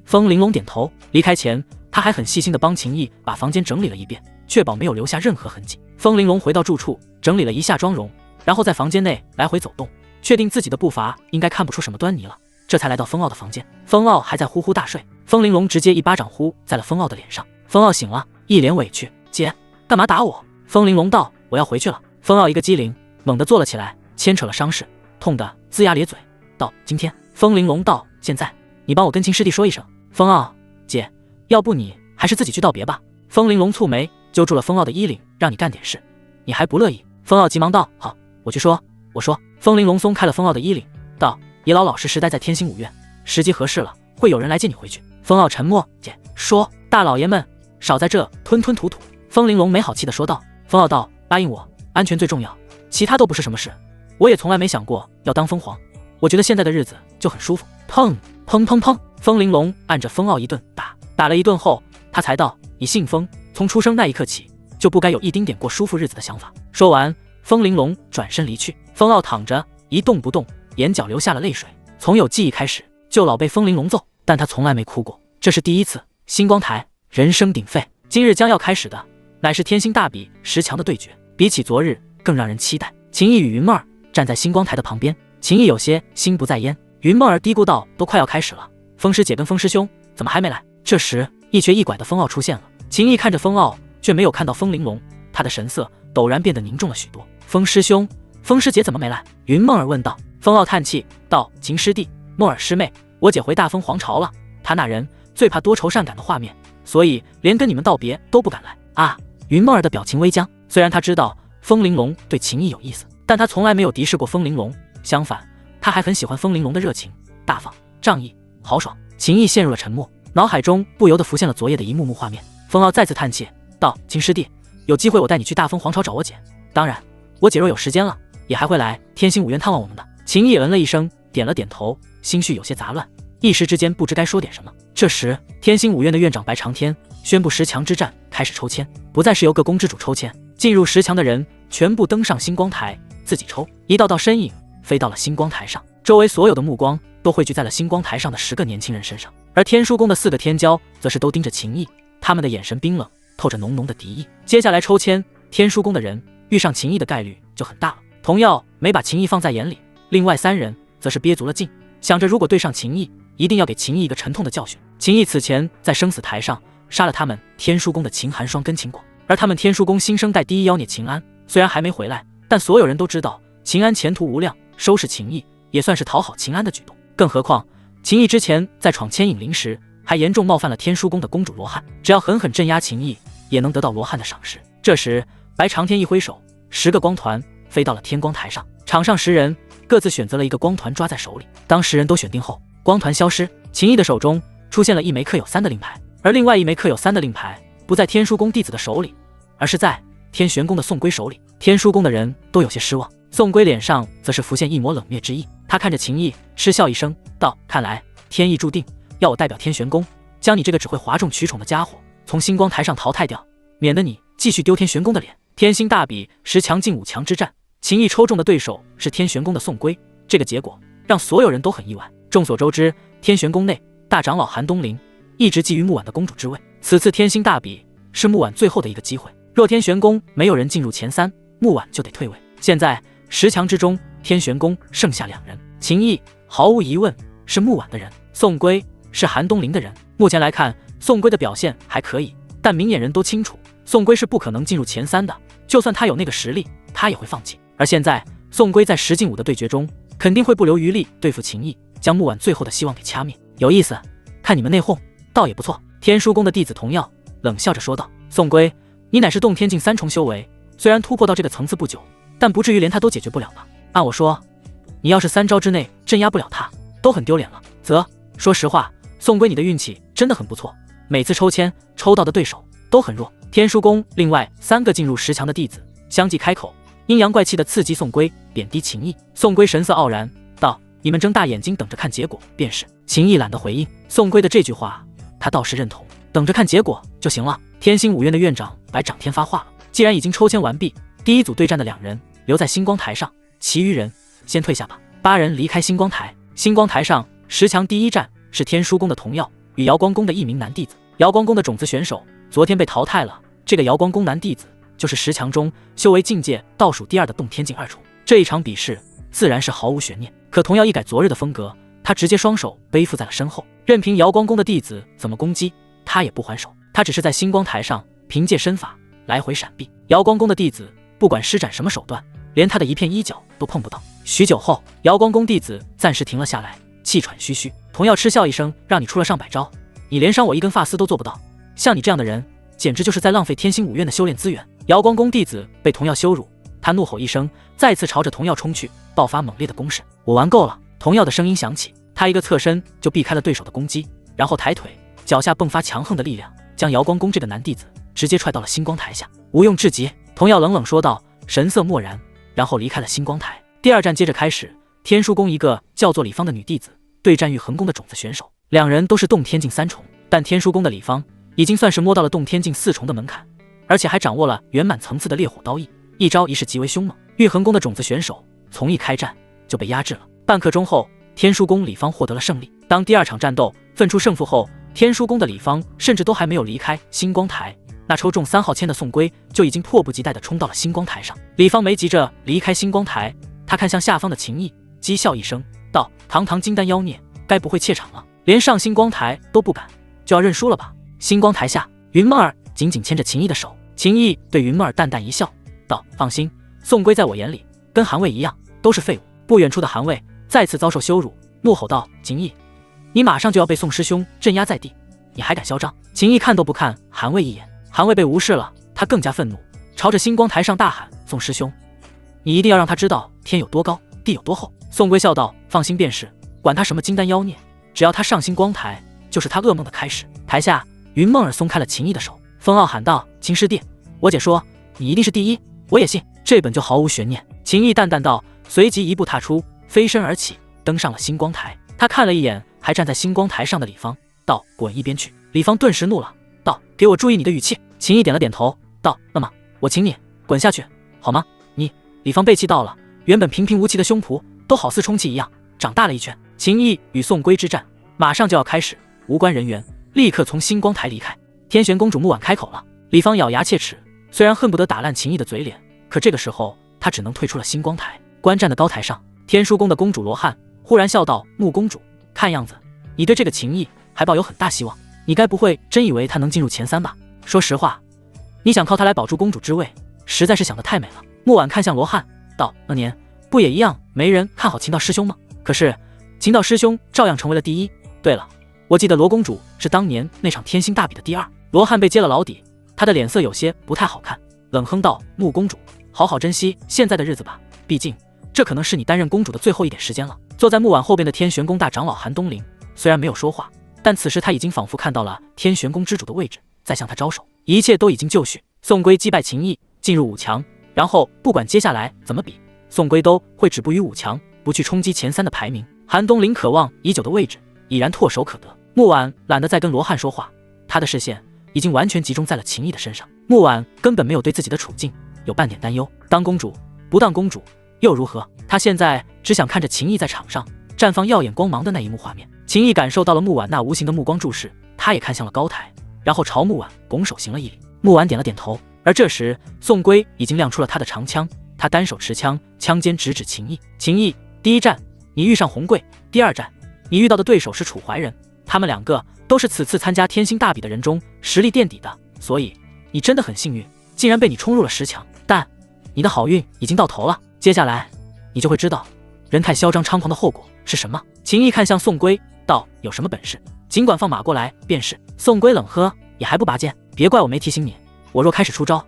S1: 风玲珑点头。离开前他还很细心地帮秦毅把房间整理了一遍，确保没有留下任何痕迹。风玲珑回到住处，整理了一下妆容，然后在房间内来回走动，确定自己的步伐应该看不出什么端倪了，这才来到风傲的房间。风傲还在呼呼大睡，风玲珑直接一巴掌呼在了风傲的脸上。风傲醒了，一脸委屈：姐，干嘛打我？风玲珑道：我要回去了。风傲一个机灵，猛地坐了起来，牵扯了伤势，痛得龇牙咧嘴，道：今天。风玲珑道：现在你帮我跟秦师弟说一声。风傲姐，要不你还是自己去道别吧。风玲珑蹙眉，揪住了风傲的衣领，让你干点事，你还不乐意？风傲急忙道：好，我去说。我说。风玲珑松开了风傲的衣领，道：爷老实实待在天星5院，时机合适了，会有人来接你回去。风傲沉默，姐说，大老爷们少在这吞吞吐吐。风玲珑没好气地说道。风傲道：答应我，安全最重要，其他都不是什么事。我也从来没想过要当风皇，我觉得现在的日子就很舒服。砰砰砰砰，风玲珑按着风傲一顿打了一顿后，他才道：你姓风，从出生那一刻起就不该有一丁点过舒服日子的想法。说完，风玲珑转身离去。风傲躺着一动不动，眼角流下了泪水。从有记忆开始就老被风玲珑揍，但他从来没哭过，这是第一次。星光台人声鼎沸，今日将要开始的乃是天星大比10强的对决，比起昨日更让人期待。秦毅与云梦儿站在星光台的旁边，秦毅有些心不在焉。云梦儿嘀咕道：“都快要开始了，风师姐跟风师兄怎么还没来？”这时，一瘸一拐的风傲出现了。秦毅看着风傲，却没有看到风玲珑，他的神色陡然变得凝重了许多。风师兄，风师姐怎么没来？云梦儿问道。风傲叹气道：“秦师弟，梦儿师妹，我姐回大风皇朝了。她那人最怕多愁善感的画面，所以连跟你们道别都不敢来啊。”云梦儿的表情微僵，虽然她知道风玲珑对秦毅有意思，但她从来没有敌视过风玲珑，相反，她还很喜欢风玲珑的热情、大方、仗义、豪爽。秦毅陷入了沉默，脑海中不由得浮现了昨夜的一幕幕画面。风傲再次叹气道：“秦师弟，有机会我带你去大风皇朝找我姐，当然，我姐若有时间了，也还会来天星5院探望我们的。”秦毅嗯了一声，点了点头，心绪有些杂乱，一时之间不知该说点什么。这时，天星5院的院长白长天宣布10强之战开始抽签，不再是由各宫之主抽签，进入10强的人全部登上星光台自己抽。一道道身影飞到了星光台上，周围所有的目光都汇聚在了星光台上的10个年轻人身上，而天书宫的4个天骄则是都盯着秦毅，他们的眼神冰冷，透着浓浓的敌意。接下来抽签，天书宫的人遇上秦毅的概率就很大了。童耀没把秦毅放在眼里，另外3人则是憋足了劲，想着如果对上秦毅，一定要给秦毅一个沉痛的教训。秦毅此前在生死台上杀了他们天书宫的秦寒霜跟秦广，而他们天书宫新生代第一妖孽秦安虽然还没回来，但所有人都知道秦安前途无量，收拾秦毅也算是讨好秦安的举动。更何况秦毅之前在闯千影林时还严重冒犯了天书宫的公主罗汉，只要狠狠镇压秦毅，也能得到罗汉的赏识。这时白长天一挥手，10个光团飞到了天光台上，场上10人各自选择了一个光团抓在手里。当10人都选定后，光团消失，秦毅的手中出现了一枚刻有3的令牌，而另外一枚刻有3的令牌不在天书宫弟子的手里，而是在天玄宫的宋龟手里。天书宫的人都有些失望，宋龟脸上则是浮现一抹冷冽之意。他看着秦毅嗤笑一声道：“看来天意注定要我代表天玄宫，将你这个只会哗众取宠的家伙从星光台上淘汰掉，免得你继续丢天玄宫的脸。”天星大比10强进5强之战，秦毅抽中的对手是天玄宫的宋龟，这个结果让所有人都很意外。众所周知，天玄宫内大长老韩东林一直觊觎木婉的公主之位，此次天星大比是木婉最后的一个机会，若天玄宫没有人进入前3，木婉就得退位。现在10强之中，天玄宫剩下2人，秦毅毫无疑问是木婉的人，宋龟是韩东林的人。目前来看，宋龟的表现还可以，但明眼人都清楚，宋龟是不可能进入前3的，就算他有那个实力，他也会放弃。而现在宋龟在10进5的对决中，肯定会不留余力对付秦毅，将木婉最后的希望给掐灭。有意思，看你们内讧倒也不错。天书宫的弟子童耀冷笑着说道：“宋龟，你乃是洞天境3重修为，虽然突破到这个层次不久，但不至于连他都解决不了吧？按我说，你要是3招之内镇压不了他，都很丢脸了。说实话，宋龟你的运气真的很不错，每次抽签抽到的对手都很弱。”天书宫另外3个进入10强的弟子相继开口，阴阳怪气的刺激宋龟，贬低秦毅。宋龟神色傲然道：“你们睁大眼睛等着看结果便是。”秦毅懒得回应宋龟的这句话，他倒是认同，等着看结果就行了。天星5院的院长白长天发话了：“既然已经抽签完毕，第一组对战的2人留在星光台上，其余人先退下吧。”8人离开星光台。星光台上10强第一战是天书宫的童耀与瑶光宫的一名男弟子。瑶光宫的种子选手昨天被淘汰了，这个瑶光宫男弟子就是10强中修为境界倒数第2的洞天境2重。这一场比试自然是毫无悬念，可童耀一改昨日的风格，他直接双手背负在了身后，任凭瑶光宫的弟子怎么攻击，他也不还手。他只是在星光台上凭借身法来回闪避，瑶光宫的弟子不管施展什么手段，连他的一片衣角都碰不到。许久后，瑶光宫弟子暂时停了下来，气喘吁吁。童耀嗤笑一声：“让你出了上百招，你连伤我一根发丝都做不到，像你这样的人简直就是在浪费天星5院的修炼资源。”瑶光宫弟子被童耀羞辱，他怒吼一声，再次朝着童耀冲去，爆发猛烈的攻势。“我玩够了！”童耀的声音响起，他一个侧身就避开了对手的攻击，然后抬腿，脚下迸发强横的力量，将瑶光宫这个男弟子直接踹到了星光台下。“无用至极！”童耀冷冷说道，神色漠然，然后离开了星光台。第2战接着开始，天书宫一个叫做李芳的女弟子对战玉衡宫的种子选手，2人都是洞天境3重，但天书宫的李芳已经算是摸到了洞天境4重的门槛，而且还掌握了圆满层次的烈火刀意，一招一式极为凶猛。玉衡宫的种子选手从一开战就被压制了，半刻钟后，天书宫李芳获得了胜利。当第2场战斗分出胜负后，天书宫的李芳甚至都还没有离开星光台，那抽中3号签的宋龟就已经迫不及待地冲到了星光台上。李芳梅急着离开星光台，她看向下方的秦毅，讥笑一声道：“堂堂金丹妖孽，该不会怯场了？连上星光台都不敢，就要认输了吧？”星光台下，云梦儿紧紧牵着秦毅的手，秦毅对云梦儿淡淡一笑，道：“放心，宋龟在我眼里跟韩卫一样，都是废物。”不远处的韩卫再次遭受羞辱，怒吼道：“秦毅，你马上就要被宋师兄镇压在地，你还敢嚣张！”秦毅看都不看韩卫一眼，韩卫被无视了，他更加愤怒，朝着星光台上大喊：“宋师兄，你一定要让他知道天有多高，地有多厚！”宋龟笑道：“放心便是，管他什么金丹妖孽，只要他上星光台，就是他噩梦的开始。”台下，云梦儿松开了秦毅的手，风傲喊道：“秦师弟，我姐说你一定是第一，我也信，这本就毫无悬念。”秦毅淡淡道，随即一步踏出，飞身而起，登上了星光台。他看了一眼还站在星光台上的李芳，道：“滚一边去！”李芳顿时怒了，道：“给我注意你的语气！”秦毅点了点头，道：“那么我请你滚下去，好吗？”你李芳背气到了，原本平平无奇的胸脯都好似充气一样长大了一圈。秦毅与宋龟之战马上就要开始，无关人员立刻从星光台离开。天玄公主木婉开口了，李芳咬牙切齿，虽然恨不得打烂秦毅的嘴脸，可这个时候她只能退出了星光台。观战的高台上，天书宫的公主罗汉忽然笑道：“穆公主，看样子你对这个秦毅还抱有很大希望，你该不会真以为他能进入前3吧？说实话，你想靠他来保住公主之位，实在是想得太美了。”木婉看向罗汉道：“那年不也一样没人看好秦道师兄吗？可是秦道师兄照样成为了第一。对了，我记得罗公主是当年那场天星大比的第2。”罗汉被揭了老底，他的脸色有些不太好看，冷哼道：“穆公主，好好珍惜现在的日子吧，毕竟这可能是你担任公主的最后一点时间了。”坐在木婉后边的天玄宫大长老韩东林虽然没有说话，但此时他已经仿佛看到了天玄宫之主的位置，在向他招手，一切都已经就绪。宋龟击败秦毅，进入5强，然后不管接下来怎么比，宋龟都会止步于5强，不去冲击前3的排名。韩东林渴望已久的位置已然唾手可得。木婉懒得再跟罗汉说话，他的视线已经完全集中在了秦毅的身上。木婉根本没有对自己的处境有半点担忧，当公主不当公主又如何？他现在只想看着秦毅在场上绽放耀眼光芒的那一幕画面。秦毅感受到了木婉那无形的目光注视，他也看向了高台，然后朝木婉拱手行了一礼。木婉点了点头。而这时宋龟已经亮出了他的长枪，他单手持枪，枪尖直指秦毅。秦毅，第一战你遇上红贵，第2战你遇到的对手是楚怀仁，他们2个都是此次参加天星大比的人中实力垫底的，所以你真的很幸运，竟然被你冲入了10强。但你的好运已经到头了，接下来你就会知道人太嚣张猖狂的后果是什么。秦毅看向宋龟道：“有什么本事尽管放马过来便是。”宋龟冷喝：“也还不拔剑？别怪我没提醒你，我若开始出招，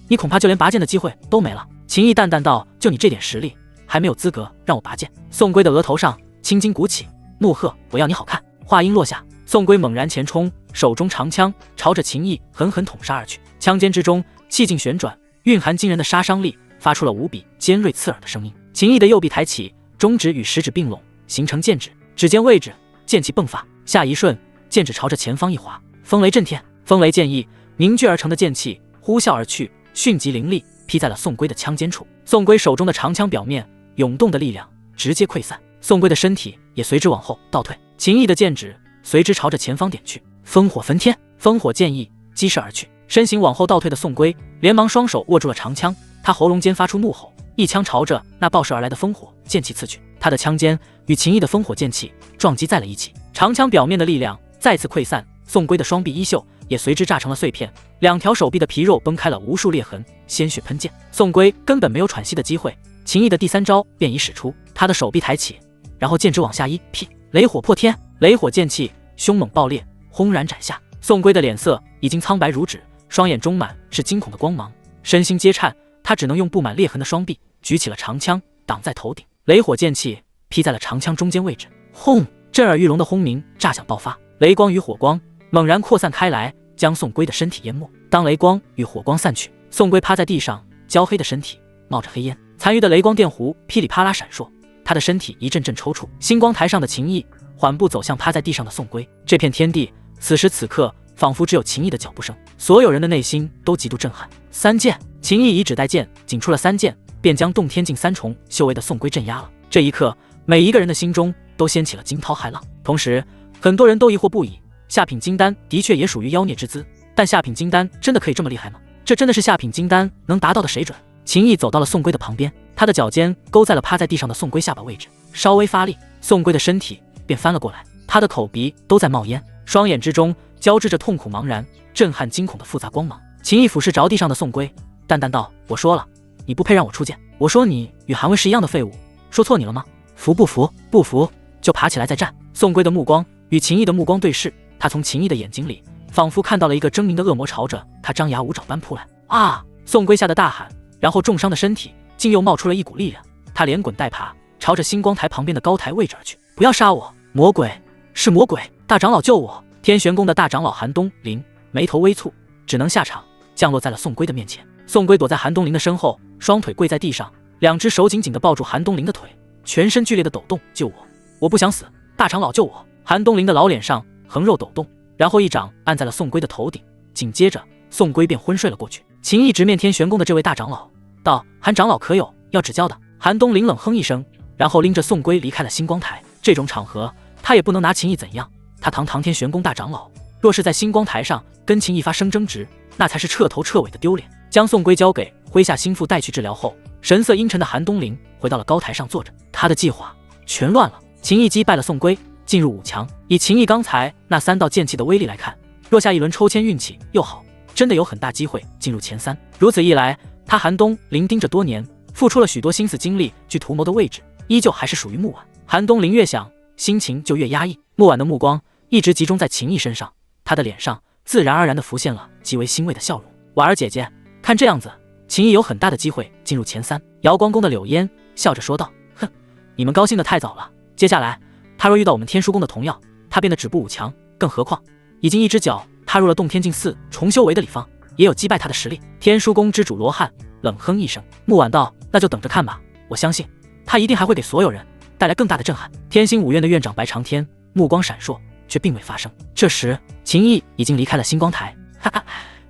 S1: 你恐怕就连拔剑的机会都没了。”秦毅淡淡道：“就你这点实力，还没有资格让我拔剑。”宋龟的额头上青筋鼓起，怒喝：“我要你好看！”话音落下，宋龟猛然前冲，手中长枪朝着秦毅狠狠捅杀而去。枪尖之中气劲旋转，蕴含惊人的杀伤力，发出了无比尖锐刺耳的声音。秦毅的右臂抬起，中指与食指并拢，形成剑指，指尖位置剑气迸发，下一瞬，剑指朝着前方一划，风雷震天，风雷剑意凝聚而成的剑气呼啸而去，迅疾凌厉，劈在了宋龟的枪尖处。宋龟手中的长枪表面涌动的力量直接溃散，宋龟的身体也随之往后倒退。秦毅的剑指随之朝着前方点去，烽火焚天，烽火剑意激射而去。身形往后倒退的宋龟连忙双手握住了长枪，他喉咙间发出怒吼，一枪朝着那爆射而来的烽火剑气刺去。他的枪尖与秦毅的烽火剑气撞击在了一起，长枪表面的力量再次溃散，宋龟的双臂衣袖也随之炸成了碎片，2条手臂的皮肉崩开了无数裂痕，鲜血喷溅。宋龟根本没有喘息的机会，秦毅的第3招便已使出，他的手臂抬起，然后剑指往下一劈，雷火破天，雷火剑气凶猛爆裂，轰然斩下。宋龟的脸色已经苍白如纸，双眼中满是惊恐的光芒，身心皆颤，他只能用布满裂痕的双臂举起了长枪挡在头顶，雷火剑气劈在了长枪中间位置，轰！震耳欲聋的轰鸣炸响爆发，雷光与火光猛然扩散开来，将宋龟的身体淹没。当雷光与火光散去，宋龟趴在地上，焦黑的身体冒着黑烟，残余的雷光电弧噼里啪啦闪烁，他的身体一阵阵抽搐。星光台上的秦毅缓步走向趴在地上的宋龟，这片天地此时此刻仿佛只有秦毅的脚步声，所有人的内心都极度震撼。3剑，秦毅以指代剑，仅出了3剑，便将洞天境3重修为的宋龟镇压了。这一刻，每一个人的心中都掀起了惊涛骇浪，同时很多人都疑惑不已，下品金丹的确也属于妖孽之姿，但下品金丹真的可以这么厉害吗？这真的是下品金丹能达到的水准。秦毅走到了宋龟的旁边，他的脚尖勾在了趴在地上的宋龟下巴位置，稍微发力，宋龟的身体便翻了过来，他的口鼻都在冒烟，双眼之中交织着痛苦茫然、震撼惊恐的复杂光芒。秦毅俯视着地上的宋龟，淡淡道：“我说了，你不配让我出剑。我说你与韩卫是一样的废物，说错你了吗？服不服？不服就爬起来再战。”宋龟的目光与秦毅的目光对视，他从秦毅的眼睛里仿佛看到了一个狰狞的恶魔朝着他张牙舞爪般扑来。啊！宋龟吓得大喊，然后重伤的身体竟又冒出了一股力量，他连滚带爬朝着星光台旁边的高台位置而去。不要杀我！魔鬼！是魔鬼！大长老救我！天玄宫的大长老韩东林眉头微蹙，只能下场，降落在了宋龟的面前。宋龟躲在韩东林的身后，双腿跪在地上，两只手紧紧地抱住韩东林的腿，全身剧烈的抖动。救我！我不想死！大长老救我！韩东林的老脸上横肉抖动，然后一掌按在了宋龟的头顶，紧接着宋龟便昏睡了过去。秦毅直面天玄宫的这位大长老道：“韩长老可有要指教的？”韩东林冷哼一声，然后拎着宋龟离开了星光台。这种场合他也不能拿秦毅怎样，他堂天玄宫大长老，若是在星光台上跟秦毅发生争执，那才是彻头彻尾的丢脸。将宋龟交给麾下心腹带去治疗后，神色阴沉的韩东林回到了高台上坐着，他的计划全乱了。秦毅击败了宋龟，进入5强。以秦毅刚才那3道剑气的威力来看，若下一轮抽签运气又好，真的有很大机会进入前3。如此一来，他韩东林盯着多年，付出了许多心思精力去图谋的位置，依旧还是属于木婉。韩东林越想，心情就越压抑。木婉的目光一直集中在秦毅身上，他的脸上自然而然地浮现了极为欣慰的笑容。婉儿姐姐，看这样子，秦毅有很大的机会进入前3。瑶光宫的柳烟笑着说道：“哼，你们高兴得太早了。接下来，他若遇到我们天书宫的童耀，他变得止步5强，更何况已经一只脚踏入了洞天境4重修为的李芳，也有击败他的实力。”天书宫之主罗汉冷哼一声，木婉道：“那就等着看吧，我相信他一定还会给所有人带来更大的震撼。”天星5院的院长白长天目光闪烁，却并未发声。这时，秦毅已经离开了星光台。哈哈，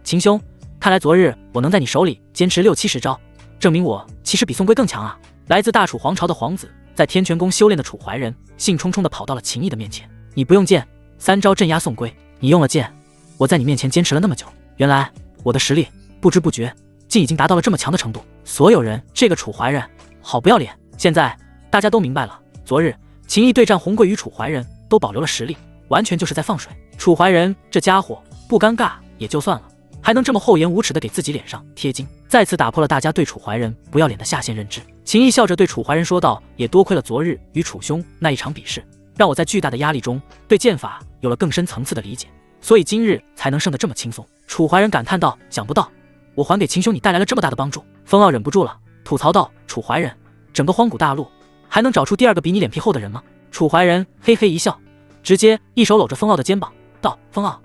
S1: 秦兄，看来昨日我能在你手里坚持60-70招，证明我其实比宋龟更强啊！来自大楚皇朝的皇子，在天泉宫修炼的楚怀仁兴冲冲地跑到了秦毅的面前。你不用剑，3招镇压宋龟，你用了剑，我在你面前坚持了那么久，原来我的实力不知不觉竟已经达到了这么强的程度。所有人，这个楚怀仁好不要脸！现在大家都明白了，昨日秦毅对战红桂与楚怀仁都保留了实力，完全就是在放水。楚怀仁这家伙不尴尬也就算了，还能这么厚颜无耻地给自己脸上贴金，再次打破了大家对楚怀仁不要脸的下限认知。秦毅笑着对楚怀仁说道：“也多亏了昨日与楚兄那一场比试，让我在巨大的压力中对剑法有了更深层次的理解，所以今日才能胜得这么轻松。”楚怀仁感叹道：“想不到我还给秦兄你带来了这么大的帮助。”风傲忍不住了，吐槽道：“楚怀仁，整个荒古大陆还能找出第2个比你脸皮厚的人吗？”楚怀仁嘿嘿一笑，直接一手搂着风傲的肩膀道：“风傲，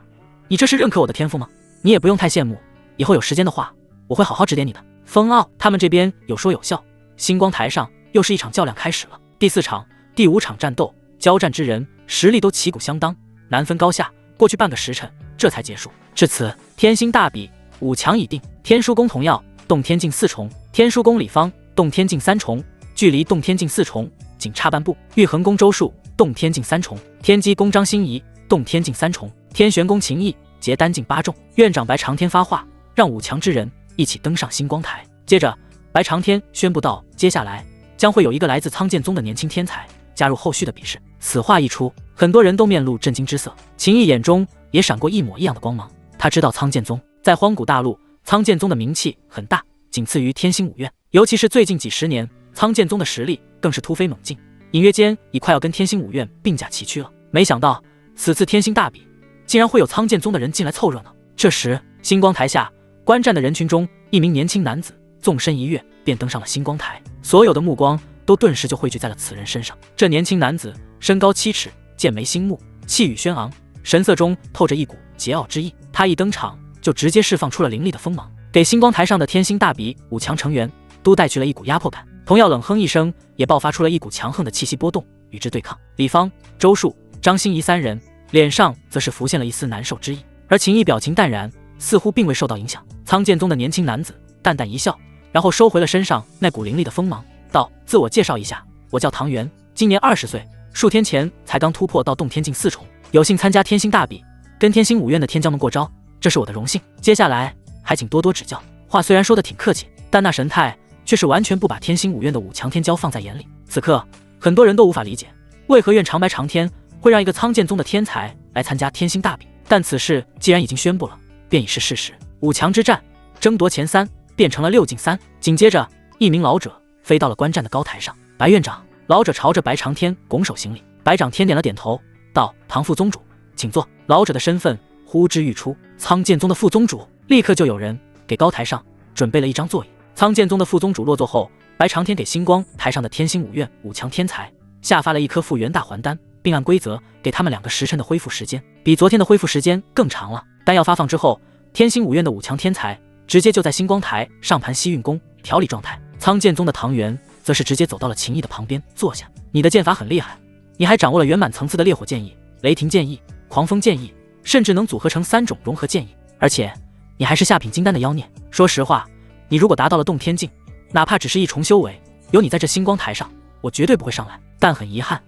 S1: 你这是认可我的天赋吗？你也不用太羡慕，以后有时间的话，我会好好指点你的。”风傲他们这边有说有笑，星光台上又是一场较量开始了。第4场、第5场战斗，交战之人实力都旗鼓相当，难分高下。过去半个时辰，这才结束。至此，天星大比5强已定。天书宫童耀洞天境4重，天书宫李芳洞天境3重，距离洞天境4重仅差半步。玉衡宫周树洞天境3重，天机宫张欣怡洞天境3重，天玄宫秦毅结丹境8重。院长白长天发话，让5强之人一起登上星光台。接着，白长天宣布道：“接下来将会有一个来自苍剑宗的年轻天才加入后续的比试。”此话一出，很多人都面露震惊之色。秦毅眼中也闪过一抹异样的光芒，他知道苍剑宗在荒古大陆，苍剑宗的名气很大，仅次于天星5院。尤其是最近几10年，苍剑宗的实力更是突飞猛进，隐约间已快要跟天星5院并驾齐驱了。没想到此次天星大比，竟然会有苍剑宗的人进来凑热闹。这时，星光台下观战的人群中，一名年轻男子纵身一跃，便登上了星光台，所有的目光都顿时就汇聚在了此人身上。这年轻男子身高7尺，剑眉星目，气宇轩昂，神色中透着一股桀骜之意。他一登场就直接释放出了凌厉的锋芒，给星光台上的天星大比5强成员都带去了一股压迫感。童耀冷哼一声，也爆发出了一股强横的气息波动，与之对抗。李芳、周树、张欣怡3人脸上则是浮现了一丝难受之意，而秦毅表情淡然，似乎并未受到影响。苍剑宗的年轻男子淡淡一笑，然后收回了身上那股凌厉的锋芒，道：“自我介绍一下，我叫唐元，今年20岁，数天前才刚突破到洞天境4重，有幸参加天星大比，跟天星5院的天骄们过招，这是我的荣幸。接下来还请多多指教。话虽然说的挺客气，但那神态却是完全不把天星五院的五强天骄放在眼里。此刻，很多人都无法理解，为何院长白长天会让一个苍剑宗的天才来参加天星大比。但此事既然已经宣布了，便已是事实。五强之战，争夺前3变成了6进3。紧接着，一名老者飞到了观战的高台上。白院长，老者朝着白长天拱手行礼。白长天点了点头，道：“唐副宗主，请坐。”老者的身份呼之欲出，苍剑宗的副宗主。立刻就有人给高台上准备了一张座椅。苍剑宗的副宗主落座后，白长天给星光台上的天星五院5强天才下发了一颗复原大还丹，并按规则给他们2个时辰的恢复时间，比昨天的恢复时间更长了。丹药发放之后，天星五院的5强天才直接就在星光台上盘膝运功调理状态。苍剑宗的唐元则是直接走到了秦毅的旁边坐下。你的剑法很厉害，你还掌握了圆满层次的烈火剑意、雷霆剑意、狂风剑意，甚至能组合成3种融合剑意，而且你还是下品金丹的妖孽。说实话，你如果达到了洞天境，哪怕只是一重修为，有你在这星光台上，我绝对不会上来。但很遗憾，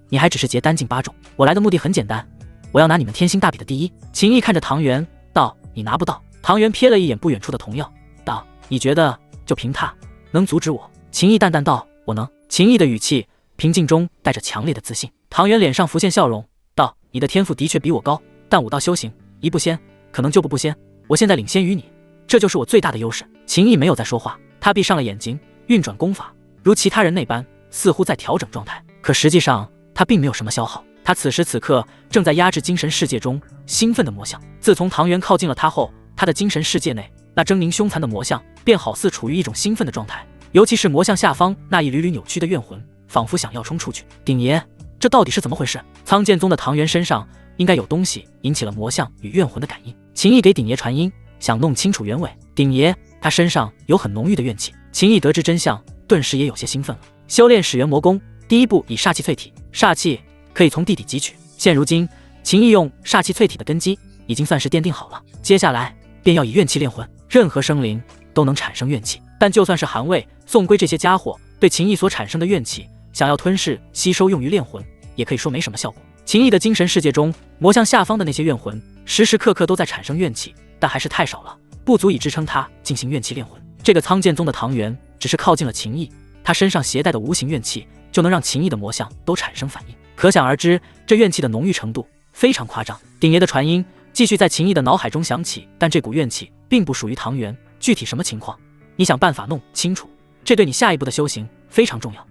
S1: 你还只是结丹境8种。我来的目的很简单，我要拿你们天星大比的第一。秦毅看着唐元道：“你拿不到。”唐元瞥了一眼不远处的童药，道：“你觉得就凭他能阻止我？”秦毅淡淡道：“我能。”秦毅的语气平静中带着强烈的自信。唐元脸上浮现笑容，道：“你的天赋的确比我高，但武道修行一步仙，可能就步不仙。我现在领先于你，这就是我最大的优势。”秦毅没有再说话，他闭上了眼睛，运转功法，如其他人那般，似乎在调整状态。可实际上，他并没有什么消耗。他此时此刻正在压制精神世界中兴奋的魔像。自从唐元靠近了他后，他的精神世界内那狰狞凶残的魔像便好似处于一种兴奋的状态，尤其是魔像下方那一缕缕扭曲的怨魂，仿佛想要冲出去。鼎爷，这到底是怎么回事？苍剑宗的唐元身上应该有东西引起了魔像与怨魂的感应。秦毅给鼎爷传音，想弄清楚原委。鼎爷，他身上有很浓郁的怨气。秦毅得知真相，顿时也有些兴奋了。修炼始元魔功，第一步以煞气淬体，煞气可以从地底汲取。现如今，秦毅用煞气淬体的根基已经算是奠定好了，接下来便要以怨气炼魂。任何生灵都能产生怨气，但就算是韩魏、宋归这些家伙对秦毅所产生的怨气，想要吞噬吸收用于炼魂，也可以说没什么效果。秦毅的精神世界中，魔像下方的那些怨魂，时时刻刻都在产生怨气，但还是太少了，不足以支撑他进行怨气炼魂。这个苍剑宗的唐元只是靠近了秦毅，他身上携带的无形怨气就能让秦毅的魔像都产生反应，可想而知，这怨气的浓郁程度非常夸张。鼎爷的传音继续在秦毅的脑海中响起，但这股怨气并不属于唐元，具体什么情况，你想办法弄清楚，这对你下一步的修行非常重要。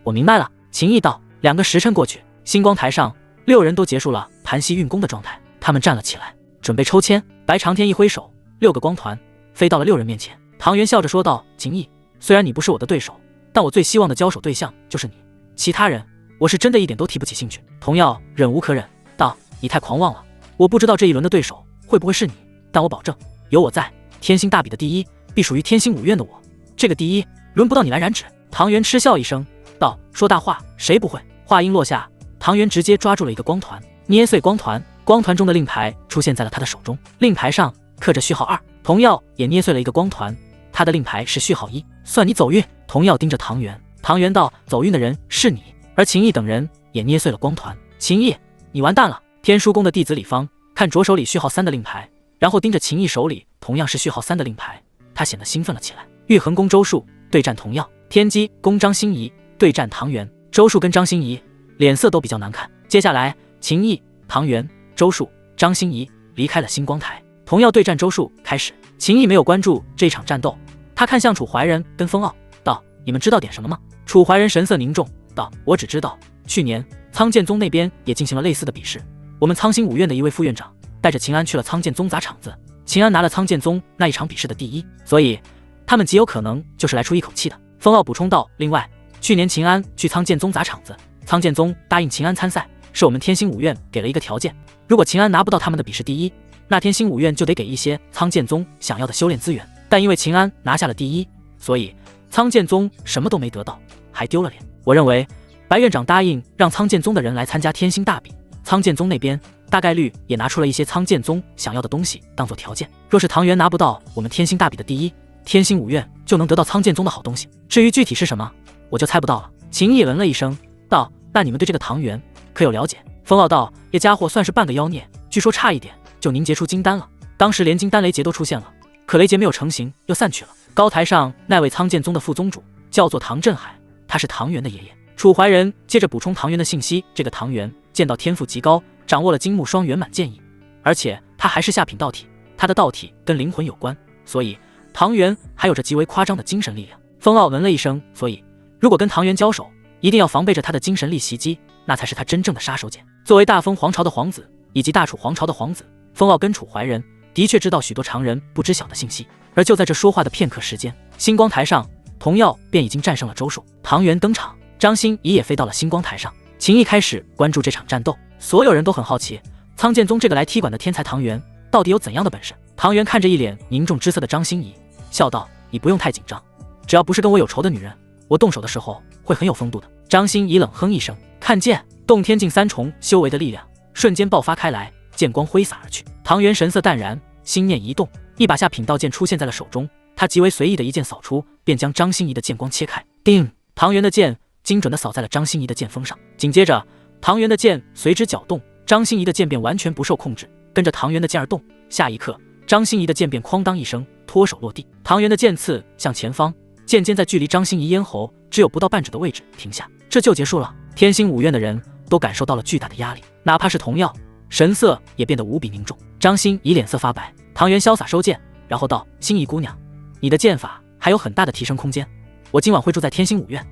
S1: 我明白了。秦毅道。2个时辰过去，星光台上6人都结束了盘膝运功的状态，他们站了起来，准备抽签。白长天一挥手，6个光团飞到了6人面前。唐元笑着说道：“秦毅，虽然你不是我的对手，但我最希望的交手对象就是你，其他人我是真的一点都提不起兴趣。”童耀忍无可忍道：“你太狂妄了，我不知道这一轮的对手会不会是你，但我保证，有我在，天星大比的第一必属于天星五院的我，这个第一轮不到你来染指。”唐元嗤笑一声道：“说大话，谁不会？”话音落下，唐元直接抓住了一个光团，捏碎光团，光团中的令牌出现在了他的手中，令牌上刻着序号2。童耀也捏碎了一个光团，他的令牌是序号1。算你走运。童耀盯着唐元，唐元道：“走运的人是你。”而秦毅等人也捏碎了光团。秦毅，你完蛋了！天书宫的弟子李芳看着手里序号3的令牌，然后盯着秦毅手里同样是序号3的令牌，他显得兴奋了起来。玉衡宫周树对战童耀，天机宫张欣怡对战唐元。周树跟张欣怡脸色都比较难看。接下来，秦毅、唐元、周树、张欣怡离开了星光台。童耀对战周树开始。秦毅没有关注这场战斗，他看向楚怀仁跟风傲道：“你们知道点什么吗？”楚怀仁神色凝重道：“我只知道，去年苍剑宗那边也进行了类似的比试，我们苍星五院的一位副院长带着秦安去了苍剑宗砸场子，秦安拿了苍剑宗那一场比试的第一，所以他们极有可能就是来出一口气的。”风傲补充道：“另外，去年秦安去苍剑宗砸场子，苍剑宗答应秦安参赛，是我们天星五院给了一个条件，如果秦安拿不到他们的比试第一，那天星五院就得给一些苍剑宗想要的修炼资源。但因为秦安拿下了第一，所以苍剑宗什么都没得到，还丢了脸。我认为白院长答应让苍剑宗的人来参加天星大比，苍剑宗那边大概率也拿出了一些苍剑宗想要的东西当做条件。若是唐元拿不到我们天星大比的第一，天星五院就能得到苍剑宗的好东西。至于具体是什么，我就猜不到了。”秦毅闻了一声道：“那你们对这个唐元可有了解？”风傲道：“这家伙算是半个妖孽，据说差一点就凝结出金丹了，当时连金丹雷劫都出现了，可雷劫没有成型，又散去了。高台上那位苍剑宗的副宗主叫做唐振海，他是唐元的爷爷。楚怀仁接着补充唐元的信息，这个唐元剑道天赋极高，掌握了金木双圆满剑意，而且他还是下品道体，他的道体跟灵魂有关，所以唐元还有着极为夸张的精神力量。风傲闻了一声，所以如果跟唐元交手，一定要防备着他的精神力袭击，那才是他真正的杀手锏。作为大封皇朝的皇子以及大楚皇朝的皇子，风傲跟楚怀仁的确知道许多常人不知晓的信息。而就在这说话的片刻时间，星光台上童耀便已经战胜了周硕。唐元登场，张欣怡也飞到了星光台上。秦毅开始关注这场战斗，所有人都很好奇苍剑宗这个来踢馆的天才唐元到底有怎样的本事。唐元看着一脸凝重之色的张欣怡，笑道：你不用太紧张，只要不是跟我有仇的女人，我动手的时候会很有风度的。张欣怡冷哼一声，看剑，洞天境三重修为的力量瞬间爆发开来，剑光挥洒而去。唐元神色淡然，心念一动，一把下品道剑出现在了手中，他极为随意的一剑扫出，便将张欣怡的剑光切开。叮！唐元的剑精准地扫在了张欣怡的剑锋上，紧接着唐元的剑随之搅动，张欣怡的剑便完全不受控制，跟着唐元的剑而动。下一刻，张欣怡的剑便哐当一声脱手落地，唐元的剑刺向前方，剑尖在距离张欣怡咽喉只有不到半指的位置停下，这就结束了。天星五院的人都感受到了巨大的压力，哪怕是童耀，神色也变得无比凝重。张欣怡脸色发白，唐元潇洒收剑，然后道：欣怡姑娘，你的剑法还有很大的提升空间，我今晚会住在天星五院，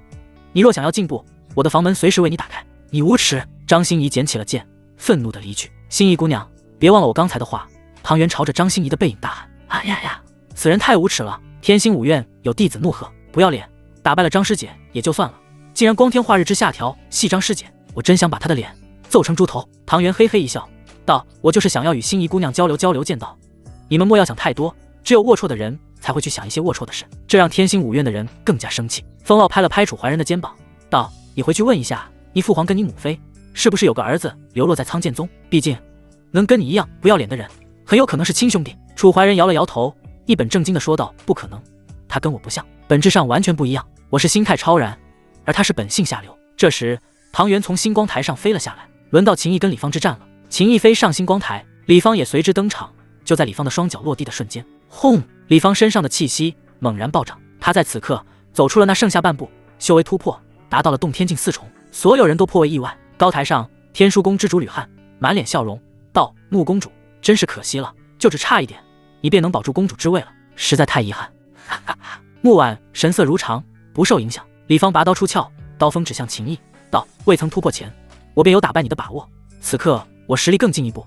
S1: 你若想要进步，我的房门随时为你打开。你无耻！张欣怡捡起了剑，愤怒地离去。欣怡姑娘，别忘了我刚才的话。唐元朝着张欣怡的背影大喊：哎呀呀，此人太无耻了！天星五院有弟子怒喝：不要脸，打败了张师姐也就算了，竟然光天化日之下调戏张师姐，我真想把她的脸揍成猪头。唐元嘿嘿一笑道：我就是想要与欣怡姑娘交流交流剑道，你们莫要想太多，只有龌龊的人才会去想一些龌龊的事，这让天星五院的人更加生气。风傲拍了拍楚怀仁的肩膀道：你回去问一下你父皇跟你母妃是不是有个儿子流落在苍剑宗，毕竟能跟你一样不要脸的人很有可能是亲兄弟。楚怀仁摇了摇头，一本正经地说道：不可能，他跟我不像，本质上完全不一样，我是心态超然，而他是本性下流。这时唐元从星光台上飞了下来，轮到秦毅跟李芳之战了。秦毅飞上星光台，李芳也随之登场。就在李芳的双脚落地的瞬间，轰！李芳身上的气息猛然暴涨，她在此刻走出了那剩下半步，修为突破达到了洞天境四重，所有人都颇为意外。高台上，天枢宫之主吕汉满脸笑容道：穆公主真是可惜了，就只差一点，你便能保住公主之位了，实在太遗憾。哈哈哈！穆婉神色如常，不受影响。李芳拔刀出鞘，刀锋指向秦毅道：未曾突破前，我便有打败你的把握，此刻我实力更进一步，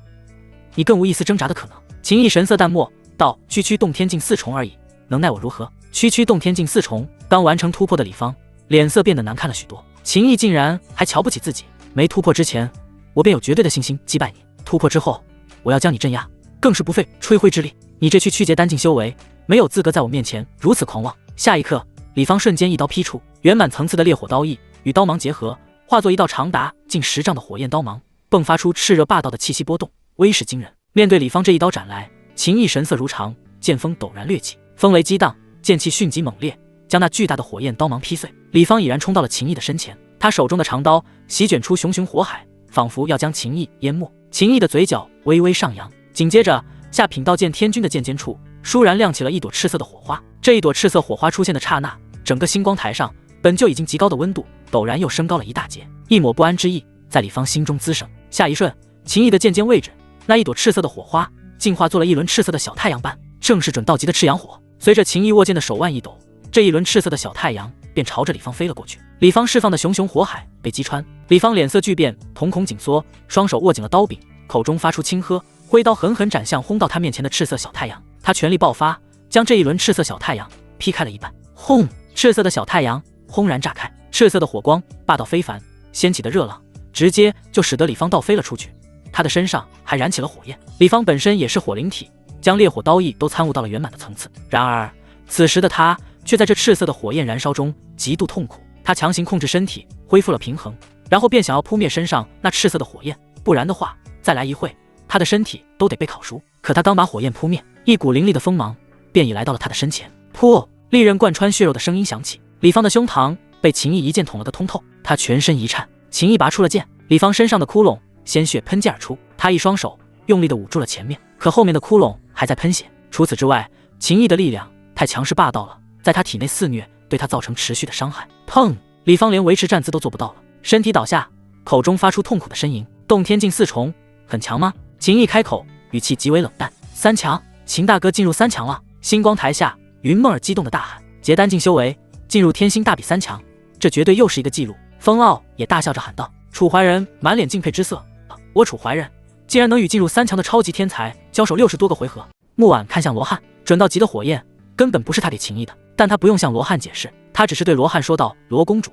S1: 你更无一丝挣扎的可能。秦毅神色淡漠道：区区洞天境四重而已，能奈我如何？区区洞天境四重，刚完成突破的李芳脸色变得难看了许多。秦毅竟然还瞧不起自己，没突破之前，我便有绝对的信心击败你，突破之后，我要将你镇压，更是不费吹灰之力。你这曲阶丹境修为，没有资格在我面前如此狂妄。下一刻，李芳瞬间一刀劈出，圆满层次的烈火刀意与刀芒结合，化作一道长达近10丈的火焰刀芒，迸发出炽热霸道的气息波动，威势惊人。面对李芳这一刀斩来，秦毅神色如常，剑锋陡然掠起，风雷激荡，剑气迅疾猛烈，将那巨大的火焰刀芒劈碎。李芳已然冲到了秦毅的身前，他手中的长刀席卷出熊熊火海，仿佛要将秦毅淹没。秦毅的嘴角微微上扬，紧接着下品道剑天君的剑尖处倏然亮起了一朵赤色的火花。这一朵赤色火花出现的刹那，整个星光台上本就已经极高的温度陡然又升高了一大截，一抹不安之意在李芳心中滋生。下一瞬，秦毅的剑尖位置那一朵赤色的火花进化做了一轮赤色的小太阳般，正是准道级的赤阳火。随着秦毅握剑的手腕一抖，这一轮赤色的小太阳便朝着李芳飞了过去。李芳释放的熊熊火海被击穿，李芳脸色巨变，瞳孔紧缩，双手握紧了刀柄，口中发出轻喝，挥刀狠狠斩向轰到他面前的赤色小太阳。他全力爆发，将这一轮赤色小太阳劈开了一半。轰！赤色的小太阳轰然炸开，赤色的火光霸道非凡，掀起的热浪直接就使得李芳倒飞了出去，他的身上还燃起了火焰。李芳本身也是火灵体，将烈火刀意都参悟到了圆满的层次。然而此时的他却在这赤色的火焰燃烧中极度痛苦，他强行控制身体恢复了平衡，然后便想要扑灭身上那赤色的火焰，不然的话再来一会他的身体都得被烤熟。可他刚把火焰扑灭，一股凌厉的锋芒便已来到了他的身前。噗！利刃贯穿血肉的声音响起，李芳的胸膛被秦毅一剑捅了个通透，他全身一颤。秦毅拔出了剑，李芳身上的窟窿鲜血喷溅而出，他一双手用力地捂住了前面，可后面的窟窿还在喷血。除此之外，秦毅的力量太强势霸道了，在他体内肆虐，对他造成持续的伤害。砰！李芳连维持站姿都做不到了，身体倒下，口中发出痛苦的呻吟。洞天境4重，很强吗？秦毅开口，语气极为冷淡。3强，秦大哥进入3强了。星光台下，云梦儿激动的大喊：结丹境修为，进入天星大比3强，这绝对又是一个纪录。风傲也大笑着喊道。楚怀仁满脸敬佩之色，我楚怀仁竟然能与进入3强的超级天才交手60多个回合。木婉看向罗汉，准到极的火焰根本不是他给秦毅的，但他不用向罗汉解释，他只是对罗汉说道：罗公主，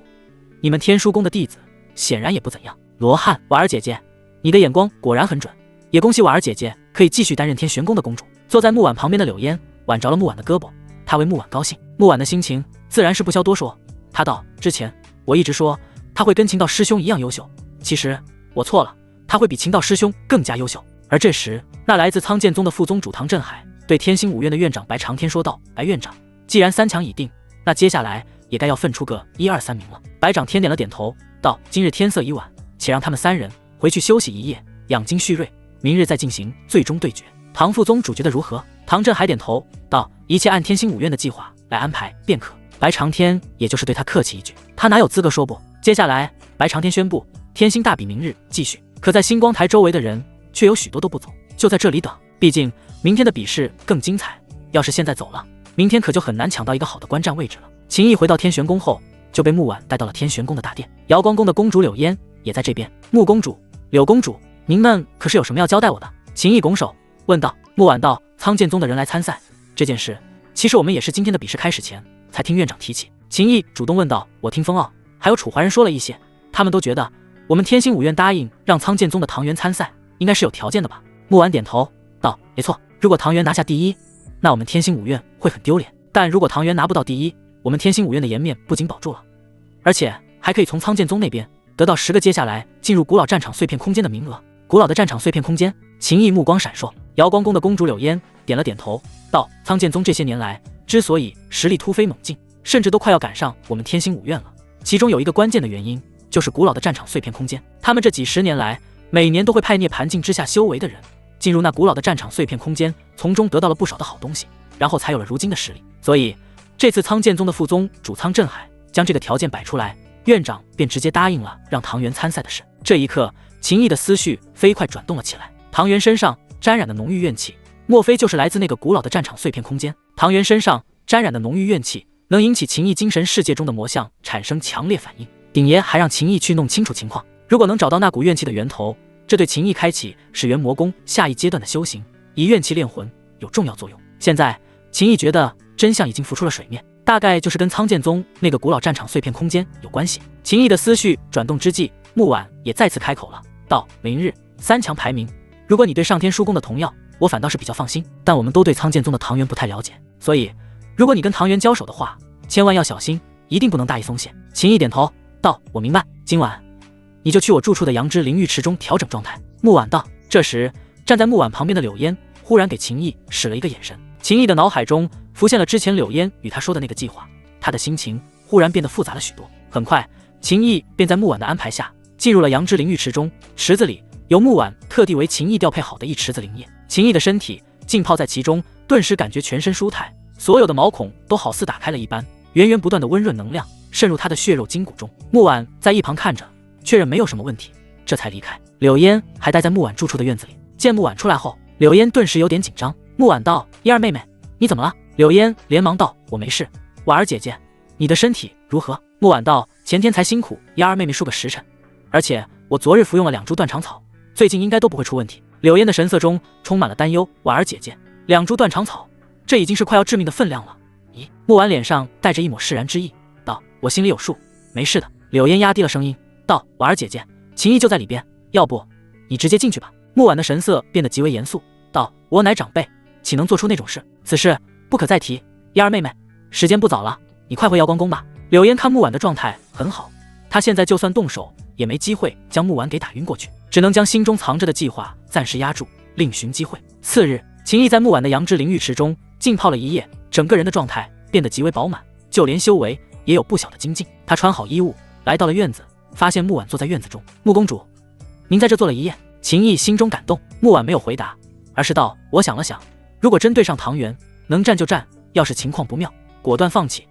S1: 你们天书宫的弟子显然也不怎样。罗汉，婉儿姐姐，你的眼光果然很准，也恭喜婉儿姐姐可以继续担任天玄宫的公主。坐在木婉旁边的柳烟挽着了木婉的胳膊，他为木婉高兴。木婉的心情自然是不消多说，他道：之前我一直说他会跟秦道师兄一样优秀，其实我错了，他会比秦道师兄更加优秀。而这时，那来自苍剑宗的副宗主唐振海对天星5院的院长白长天说道：白院长，既然3强已定，那接下来也该要分出个1、2、3名了。白长天点了点头，道：今日天色已晚，且让他们3人回去休息一夜，养精蓄锐，明日再进行最终对决。唐副宗主觉得如何？唐振海点头道：一切按天星5院的计划来安排便可。白长天也就是对他客气一句，他哪有资格说不。接下来，白长天宣布天星大比明日继续，可在星光台周围的人却有许多都不走，就在这里等，毕竟明天的比试更精彩，要是现在走了，明天可就很难抢到一个好的观战位置了。秦毅回到天玄宫后，就被木婉带到了天玄宫的大殿，瑶光宫的公主柳烟也在这边。穆公主、柳公主，您们可是有什么要交代我的？秦毅拱手问道。木婉道：苍剑宗的人来参赛这件事，其实我们也是今天的比试开始前才听院长提起。秦毅主动问道：我听风傲还有楚怀仁说了一些，他们都觉得我们天星5院答应让苍剑宗的唐元参赛，应该是有条件的吧？木婉点头道：没错，如果唐元拿下第一，那我们天星5院会很丢脸，但如果唐元拿不到第一，我们天星5院的颜面不仅保住了，而且还可以从苍剑宗那边得到10个接下来进入古老战场碎片空间的名额。古老的战场碎片空间？秦毅目光闪烁。瑶光宫的公主柳烟点了点头道：苍剑宗这些年来之所以实力突飞猛进，甚至都快要赶上我们天星5院了，其中有一个关键的原因就是古老的战场碎片空间。他们这几10年来每年都会派涅槃境之下修为的人进入那古老的战场碎片空间，从中得到了不少的好东西，然后才有了如今的实力。所以这次苍剑宗的副宗主苍振海将这个条件摆出来，院长便直接答应了让唐元参赛的事。这一刻，秦毅的思绪飞快转动了起来。唐元身上沾染的浓郁怨气，莫非就是来自那个古老的战场碎片空间？唐元身上沾染的浓郁怨气能引起秦毅精神世界中的魔像产生强烈反应。鼎爷还让秦毅去弄清楚情况，如果能找到那股怨气的源头，这对秦毅开启始元魔功下一阶段的修行，以怨气炼魂有重要作用。现在秦毅觉得真相已经浮出了水面，大概就是跟苍剑宗那个古老战场碎片空间有关系。秦毅的思绪转动之际，木婉也再次开口了，道：明日3强排名，如果你对上天书宫的童药，我反倒是比较放心，但我们都对苍剑宗的唐元不太了解，所以如果你跟唐元交手的话，千万要小心，一定不能大意松懈。秦毅点头道：我明白，今晚你就去我住处的阳之灵浴池中调整状态。木婉道。这时站在木婉旁边的柳烟忽然给秦毅使了一个眼神，秦毅的脑海中浮现了之前柳烟与他说的那个计划，他的心情忽然变得复杂了许多。很快秦毅便在木婉的安排下进入了阳之灵浴池中，池子里有木婉特地为秦毅调配好的一池子灵液，秦毅的身体浸泡在其中，顿时感觉全身舒泰，所有的毛孔都好似打开了一般，源源不断的温润能量渗入他的血肉筋骨中。木婉在一旁看着，确认没有什么问题，这才离开。柳烟还待在木婉住处的院子里，见木婉出来后，柳烟顿时有点紧张。木婉道：一儿妹妹，你怎么了？柳烟连忙道：我没事。婉儿姐姐，你的身体如何？木婉道：前天才辛苦一儿妹妹数个时辰，而且我昨日服用了2株断肠草，最近应该都不会出问题。柳烟的神色中充满了担忧。婉儿姐姐，2株断肠草，这已经是快要致命的分量了。咦？木婉脸上带着一抹释然之意，道：我心里有数，没事的。柳烟压低了声音道：婉儿姐姐，秦毅就在里边，要不你直接进去吧。木婉的神色变得极为严肃，道：我乃长辈，岂能做出那种事？此事不可再提。燕儿妹妹，时间不早了，你快回瑶光宫吧。柳烟看木婉的状态很好，她现在就算动手也没机会将木婉给打晕过去，只能将心中藏着的计划暂时压住，另寻机会。次日，秦毅在木婉的阳之灵浴池中浸泡了一夜，整个人的状态变得极为饱满，就连修为也有不小的精进。他穿好衣物来到了院子，发现木婉坐在院子中。穆公主，您在这坐了一夜？秦毅心中感动。木婉没有回答，而是道：我想了想，如果真对上唐元，能战就战，要是情况不妙，果断放弃。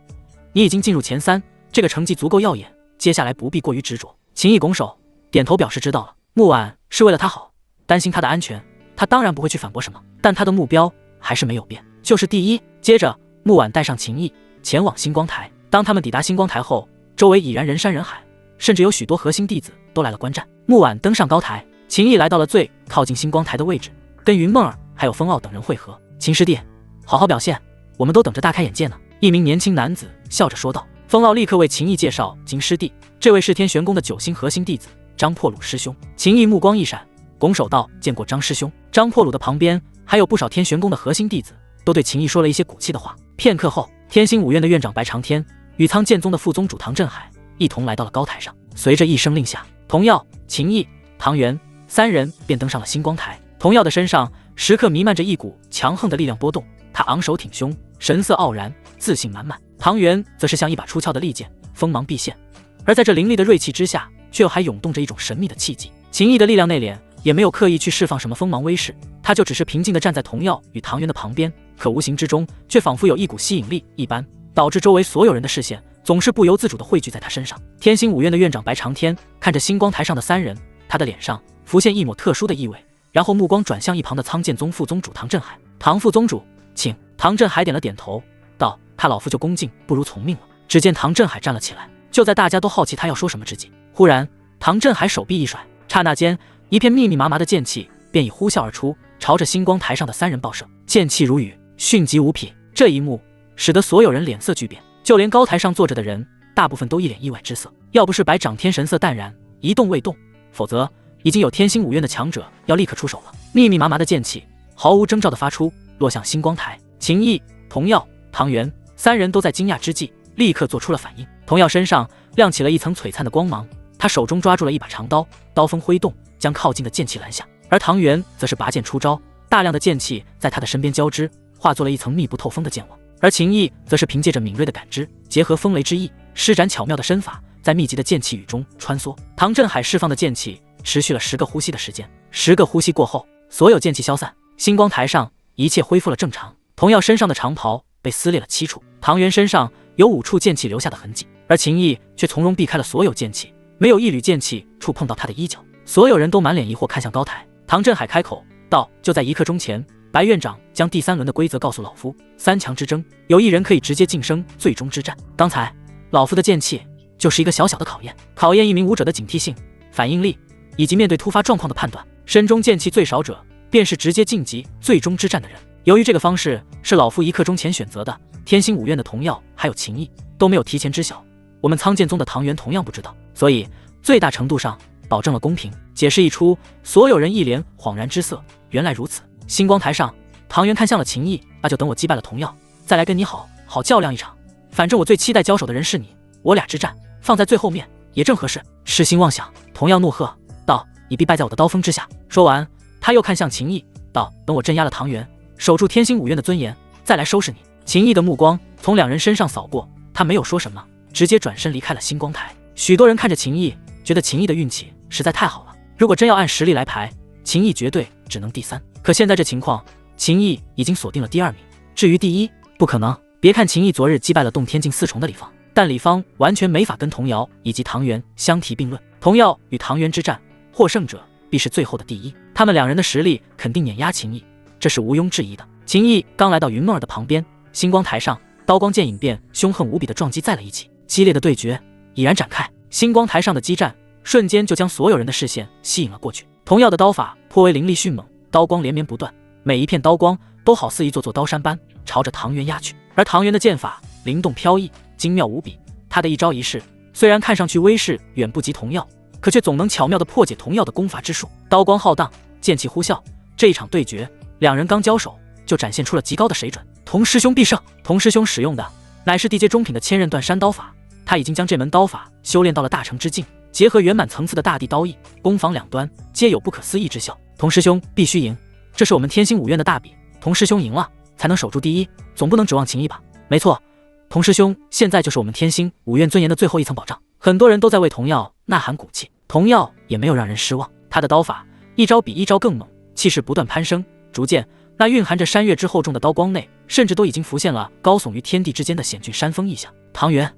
S1: 你已经进入前3，这个成绩足够耀眼，接下来不必过于执着。秦毅拱手点头表示知道了。穆婉是为了他好，担心他的安全，他当然不会去反驳什么，但他的目标还是没有变，就是第一。接着穆婉带上秦毅前往星光台。当他们抵达星光台后，周围已然人山人海，甚至有许多核心弟子都来了观战。穆婉登上高台，秦毅来到了最靠近星光台的位置，跟云梦儿还有风傲等人会合。秦师弟，好好表现，我们都等着大开眼界呢。一名年轻男子笑着说道。风傲立刻为秦毅介绍金师弟，这位是天玄宫的9星核心弟子张破鲁师兄。秦毅目光一闪，拱手道：见过张师兄。张破鲁的旁边还有不少天玄宫的核心弟子，都对秦毅说了一些鼓气的话。片刻后，天星5院的院长白长天与苍剑宗的副宗主唐振海一同来到了高台上。随着一声令下，童耀、秦毅、唐元3人便登上了星光台。童耀的身上时刻弥漫着一股强横的力量波动，他昂首挺胸，神色傲然，自信满满。唐元则是像一把出鞘的利剑，锋芒毕现，而在这凌厉的锐气之下，却又还涌动着一种神秘的气机。秦毅的力量内敛，也没有刻意去释放什么锋芒威势，他就只是平静地站在童耀与唐元的旁边，可无形之中却仿佛有一股吸引力一般，导致周围所有人的视线总是不由自主地汇聚在他身上。天星5院的院长白长天看着星光台上的3人，他的脸上浮现一抹特殊的意味，然后目光转向一旁的苍剑宗副宗主唐振海。唐副宗主，请。唐振海点了点头，道：他老夫就恭敬不如从命了。只见唐振海站了起来，就在大家都好奇他要说什么之际，忽然唐振海手臂一甩，刹那间一片密密麻麻的剑气便已呼啸而出，朝着星光台上的3人爆射，剑气如雨，迅疾无匹。这一幕使得所有人脸色巨变，就连高台上坐着的人大部分都一脸意外之色。要不是白长天神色淡然，一动未动，否则已经有天星5院的强者要立刻出手了。密密麻麻的剑气毫无征兆地发出，落向星光台。秦毅、童耀、唐元3人都在惊讶之际立刻做出了反应。童耀身上亮起了一层璀璨的光芒，他手中抓住了一把长刀，刀锋挥动，将靠近的剑气拦下。而唐元则是拔剑出招，大量的剑气在他的身边交织，化作了一层密不透风的剑网。而秦毅则是凭借着敏锐的感知，结合风雷之意，施展巧妙的身法，在密集的剑气雨中穿梭。唐振海释放的剑气持续了10个呼吸的时间，10个呼吸过后，所有剑气消散，星光台上一切恢复了正常。童耀身上的长袍被撕裂了7处，唐元身上有5处剑气留下的痕迹，而秦毅却从容避开了所有剑气，没有一缕剑气触碰到他的衣角。所有人都满脸疑惑看向高台。唐振海开口道：就在1刻钟前，白院长将第3轮的规则告诉老夫，3强之争有1人可以直接晋升最终之战。刚才老夫的剑气就是一个小小的考验，考验一名武者的警惕性、反应力以及面对突发状况的判断。身中剑气最少者便是直接晋级最终之战的人。由于这个方式是老夫1刻钟前选择的，天星5院的童耀还有秦毅都没有提前知晓，我们苍剑宗的唐元同样不知道，所以最大程度上保证了公平。解释一出，所有人一脸恍然之色，原来如此。星光台上，唐元看向了秦毅，那就等我击败了童耀，再来跟你好好较量一场。反正我最期待交手的人是你，我俩之战放在最后面也正合适。痴心妄想！童耀怒喝道：你必败在我的刀锋之下。说完，他又看向秦毅道：等我镇压了唐元，守住天星5院的尊严，再来收拾你。秦毅的目光从2人身上扫过，他没有说什么，直接转身离开了星光台。许多人看着秦毅，觉得秦毅的运气实在太好了，如果真要按实力来排，秦毅绝对只能第3。可现在这情况，秦毅已经锁定了第2名，至于第1，不可能。别看秦毅昨日击败了洞天境4重的李芳，但李芳完全没法跟童瑶以及唐元相提并论。童瑶与唐元之战，获胜者必是最后的第1，他们2人的实力肯定碾压秦毅，这是毋庸置疑的。秦毅刚来到云梦儿的旁边，星光台上刀光剑影便凶狠无比的撞击在了一起，激烈的对决已然展开。星光台上的激战瞬间就将所有人的视线吸引了过去。童耀的刀法颇为凌厉迅猛，刀光连绵不断，每一片刀光都好似一座座刀山般朝着唐元压去。而唐元的剑法灵动飘逸，精妙无比，他的一招一式虽然看上去威势远不及童耀，可却总能巧妙地破解童耀的功法之术。刀光浩荡，剑气呼啸，这一场对决2人刚交手就展现出了极高的水准。童师兄必胜！童师兄使用的乃是地阶中品的千仞断山刀法，他已经将这门刀法修炼到了大成之境，结合圆满层次的大地刀意，攻防两端皆有不可思议之效。童师兄必须赢，这是我们天星5院的大比，童师兄赢了才能守住第1，总不能指望秦毅吧？没错，童师兄现在就是我们天星5院尊严的最后一层保障。很多人都在为童耀呐喊鼓气，童耀也没有让人失望，他的刀法一招比一招更猛，气势不断攀升，逐渐那蕴含着山岳之厚重的刀光内，甚至都已经浮现了高耸于天地之间的险峻山峰异象。唐元，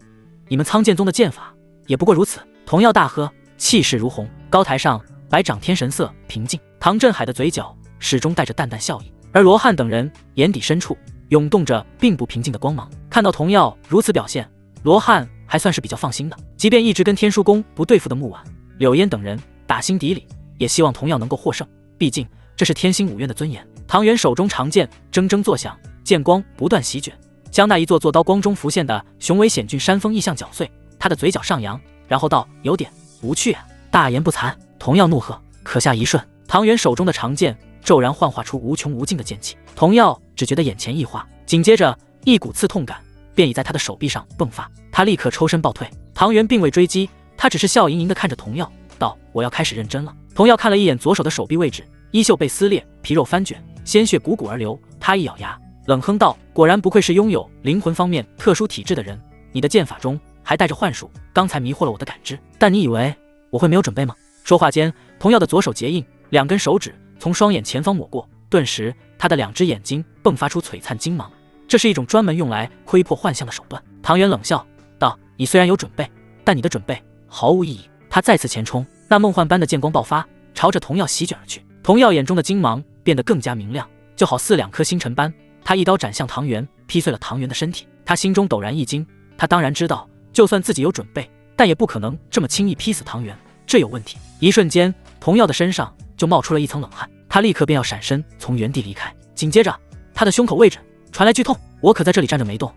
S1: 你们苍剑宗的剑法也不过如此。童耀大喝，气势如虹。高台上，白掌天神色平静，唐振海的嘴角始终带着淡淡笑意，而罗汉等人眼底深处涌动着并不平静的光芒。看到童耀如此表现，罗汉还算是比较放心的。即便一直跟天书宫不对付的木婉、柳烟等人打心底里也希望童耀能够获胜，毕竟这是天星五院的尊严。唐元手中长剑铮铮作响，剑光不断席卷，将那一座座刀光中浮现的雄伟险峻山峰异象搅碎。他的嘴角上扬，然后道：“有点无趣啊，大言不惭。”童耀怒喝：“可下一瞬！”唐元手中的长剑骤然幻化出无穷无尽的剑气。童耀只觉得眼前一花，紧接着一股刺痛感便已在他的手臂上迸发，他立刻抽身暴退。唐元并未追击，他只是笑盈盈地看着童耀，道：“我要开始认真了。”童耀看了一眼左手的手臂位置，衣袖被撕裂，皮肉翻卷，鲜血汩汩而流。他一咬牙，冷哼道：“果然不愧是拥有灵魂方面特殊体质的人，你的剑法中还带着幻术，刚才迷惑了我的感知。但你以为我会没有准备吗？”说话间，童耀的左手结印，两根手指从双眼前方抹过，顿时他的两只眼睛迸发出璀璨金芒，这是一种专门用来窥破幻象的手段。唐元冷笑道：“你虽然有准备，但你的准备毫无意义。”他再次前冲，那梦幻般的剑光爆发，朝着童耀席卷而去。童耀眼中的金芒变得更加明亮，就好似两颗星辰般。他一刀斩向唐元，劈碎了唐元的身体。他心中陡然一惊，他当然知道，就算自己有准备，但也不可能这么轻易劈死唐元，这有问题。一瞬间，童耀的身上就冒出了一层冷汗，他立刻便要闪身从原地离开。紧接着，他的胸口位置传来剧痛，我可在这里站着没动，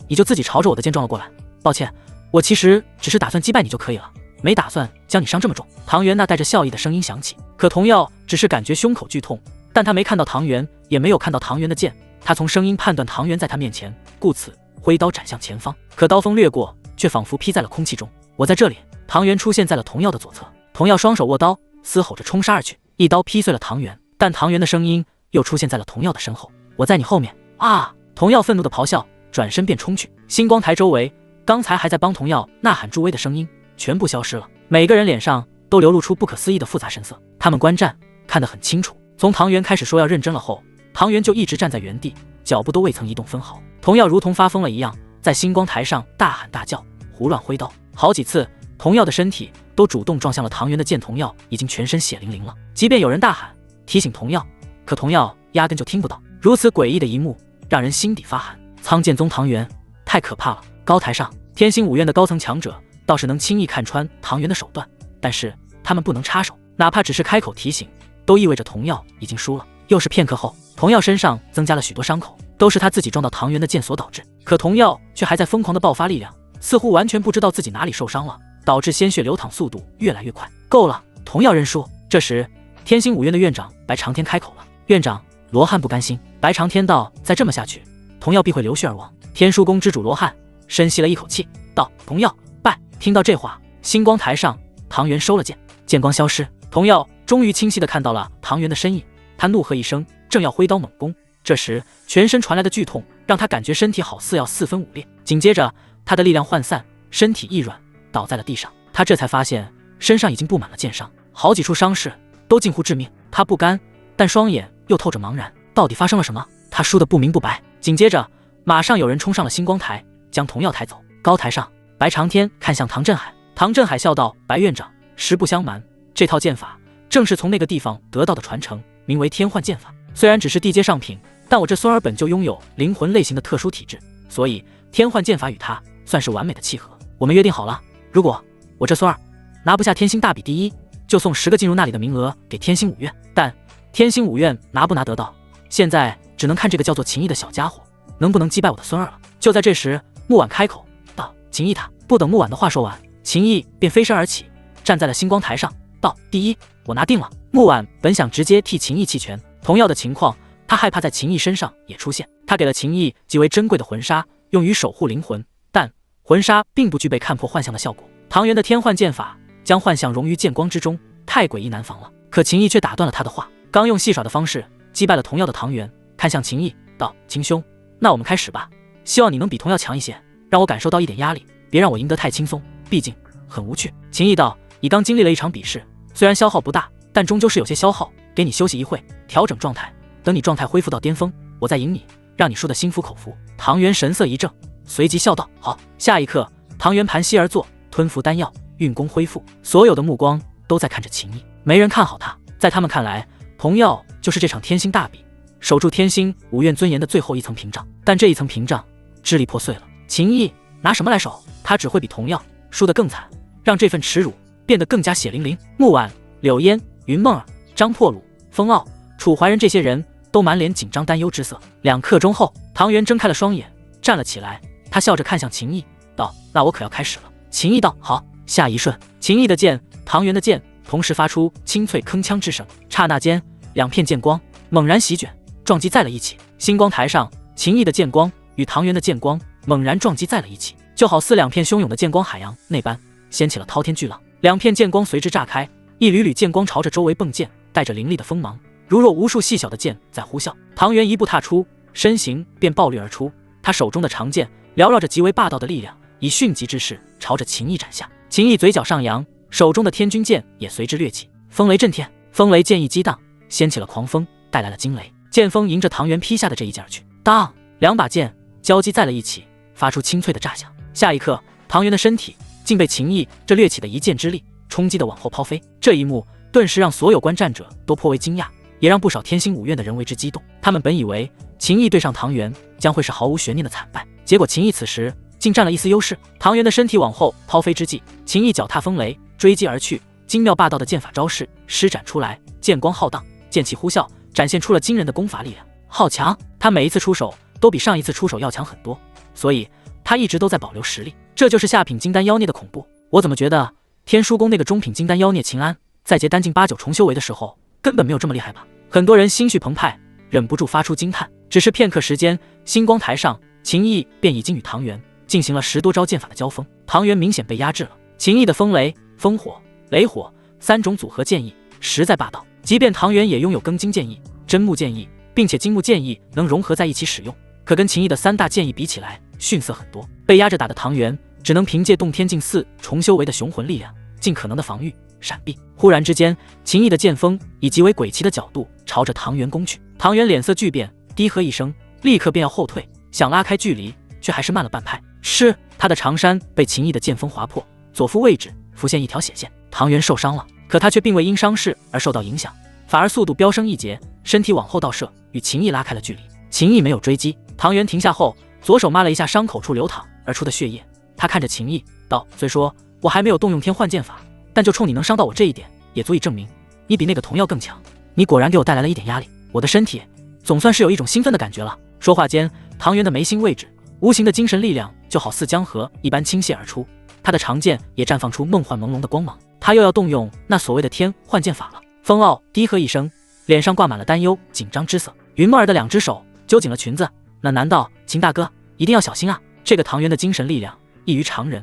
S1: 你就自己朝着我的剑撞了过来。抱歉，我其实只是打算击败你就可以了，没打算将你伤这么重。唐元那带着笑意的声音响起。可童耀只是感觉胸口剧痛，但他没看到唐元，也没有看到唐元的剑。他从声音判断唐元在他面前，故此挥刀斩向前方。可刀锋掠过，却仿佛劈在了空气中。我在这里。唐元出现在了童耀的左侧，童耀双手握刀，嘶吼着冲杀而去，一刀劈碎了唐元。但唐元的声音又出现在了童耀的身后，我在你后面啊！童耀愤怒的咆哮，转身便冲去。星光台周围，刚才还在帮童耀呐喊助威的声音全部消失了，每个人脸上都流露出不可思议的复杂神色。他们观战看得很清楚，从唐元开始说要认真了后，唐元就一直站在原地，脚步都未曾移动分毫。童耀如同发疯了一样，在星光台上大喊大叫，胡乱挥刀，好几次童耀的身体都主动撞向了唐元的剑。童耀已经全身血淋淋了，即便有人大喊提醒童耀，可童耀压根就听不到。如此诡异的一幕让人心底发寒。苍剑宗唐元太可怕了。高台上，天星五院的高层强者倒是能轻易看穿唐元的手段，但是他们不能插手，哪怕只是开口提醒，都意味着童耀已经输了。又是片刻后，童耀身上增加了许多伤口，都是他自己撞到唐元的剑所导致。可童耀却还在疯狂地爆发力量，似乎完全不知道自己哪里受伤了，导致鲜血流淌速度越来越快。够了，童耀认输。这时，天星五院的院长白长天开口了。院长，罗汉不甘心。白长天道：再这么下去，童耀必会流血而亡。天书宫之主罗汉深吸了一口气，道：童耀拜。听到这话，星光台上，唐元收了剑，剑光消失，童耀终于清晰地看到了唐元的身影。他怒喝一声，正要挥刀猛攻，这时全身传来的剧痛让他感觉身体好似要四分五裂。紧接着，他的力量涣散，身体一软，倒在了地上。他这才发现身上已经布满了剑伤，好几处伤势都近乎致命。他不甘，但双眼又透着茫然，到底发生了什么？他输得不明不白。紧接着，马上有人冲上了星光台，将童耀抬走。高台上，白长天看向唐振海，唐振海笑道：白院长，实不相瞒，这套剑法正是从那个地方得到的传承，名为天幻剑法。虽然只是地阶上品，但我这孙儿本就拥有灵魂类型的特殊体质，所以天幻剑法与他算是完美的契合。我们约定好了，如果我这孙儿拿不下天星大比第一，就送10个进入那里的名额给天星五院。但天星五院拿不拿得到，现在只能看这个叫做秦毅的小家伙能不能击败我的孙儿了。就在这时，木婉开口道：秦毅他。不等木婉的话说完，秦毅便飞身而起，站在了星光台上，道：第一，我拿定了。木婉本想直接替秦毅弃权，童耀的情况他害怕在秦毅身上也出现，他给了秦毅极为珍贵的魂砂，用于守护灵魂，但魂砂并不具备看破幻象的效果。唐元的天幻剑法将幻象融于剑光之中，太诡异难防了。可秦毅却打断了他的话，刚用戏耍的方式击败了童耀的唐元，看向秦毅道：秦兄，那我们开始吧，希望你能比童耀强一些，让我感受到一点压力，别让我赢得太轻松，毕竟很无趣。秦毅道：你刚经历了一场比试，虽然消耗不大，但终究是有些消耗，给你休息一会，调整状态，等你状态恢复到巅峰，我再赢你，让你输得心服口服。唐元神色一正，随即笑道：“好。”下一刻，唐元盘膝而坐，吞服丹药，运功恢复。所有的目光都在看着秦毅，没人看好他。在他们看来，童药就是这场天星大比守住天星五院尊严的最后一层屏障。但这一层屏障支离破碎了。秦毅拿什么来守？他只会比童药输得更惨，让这份耻辱变得更加血淋淋。木婉、柳烟、云梦儿、张破虏、风傲、楚怀仁这些人都满脸紧张担忧之色。2刻钟后，唐元睁开了双眼，站了起来。他笑着看向秦毅，道：“那我可要开始了。”秦毅道：“好。”下一瞬，秦毅的剑、唐元的剑同时发出清脆铿锵之声。刹那间，2片剑光猛然席卷，撞击在了一起。星光台上，秦毅的剑光与唐元的剑光猛然撞击在了一起，就好似2片汹涌的剑光海洋那般，掀起了滔天巨浪。2片剑光随之炸开，一缕缕剑光朝着周围迸溅，带着凌厉的锋芒，如若无数细小的剑在呼啸。唐元一步踏出，身形便暴掠而出，他手中的长剑缭绕着极为霸道的力量，以迅疾之势朝着秦毅斩下。秦毅嘴角上扬，手中的天君剑也随之掠起，风雷震天。风雷剑意激荡，掀起了狂风，带来了惊雷。剑锋迎着唐元劈下的这一剑而去，当，2把剑交击在了一起，发出清脆的炸响。下一刻，唐元的身体竟被秦毅这掠起的一剑之力冲击的往后抛飞。这一幕顿时让所有观战者都颇为惊讶，也让不少天星五院的人为之激动。他们本以为秦毅对上唐元将会是毫无悬念的惨败，结果秦毅此时竟占了一丝优势。唐元的身体往后抛飞之际，秦毅脚踏风雷追击而去，精妙霸道的剑法招式施展出来，剑光浩荡，剑气呼啸，展现出了惊人的功法力量。好强！他每一次出手都比上一次出手要强很多，所以他一直都在保留实力。这就是下品金丹妖孽的恐怖。我怎么觉得天书宫那个中品金丹妖孽秦安在结丹境8、9重修为的时候根本没有这么厉害吧？很多人心绪澎湃，忍不住发出惊叹。只是片刻时间，星光台上秦毅便已经与唐元进行了10多招剑法的交锋。唐元明显被压制了，秦毅的风雷、风火、雷火3种组合剑意实在霸道，即便唐元也拥有庚金剑意、真木剑意，并且金木剑意能融合在一起使用，可跟秦毅的3大剑意比起来逊色很多。被压着打的唐元只能凭借洞天境4重修为的雄魂力量尽可能的防御闪避。忽然之间，秦毅的剑锋以极为诡奇的角度朝着唐元攻去。唐元脸色巨变，低喝一声，立刻便要后退，想拉开距离，却还是慢了半拍。是他的长衫被秦毅的剑锋划破，左腹位置浮现一条血线。唐元受伤了，可他却并未因伤势而受到影响，反而速度飙升一截，身体往后倒射，与秦毅拉开了距离。秦毅没有追击，唐元停下后，左手抹了一下伤口处流淌而出的血液。他看着秦毅道：“虽说我还没有动用天幻剑法，但就冲你能伤到我这一点，也足以证明你比那个童药更强。你果然给我带来了一点压力，我的身体总算是有一种兴奋的感觉了。”说话间，唐元的眉心位置无形的精神力量就好似江河一般倾泻而出，他的长剑也绽放出梦幻朦胧的光芒。他又要动用那所谓的天幻剑法了。风傲低喝一声，脸上挂满了担忧紧张之色。云梦儿的2只手揪紧了裙子，那难道秦大哥一定要小心啊？这个唐元的精神力量异于常人，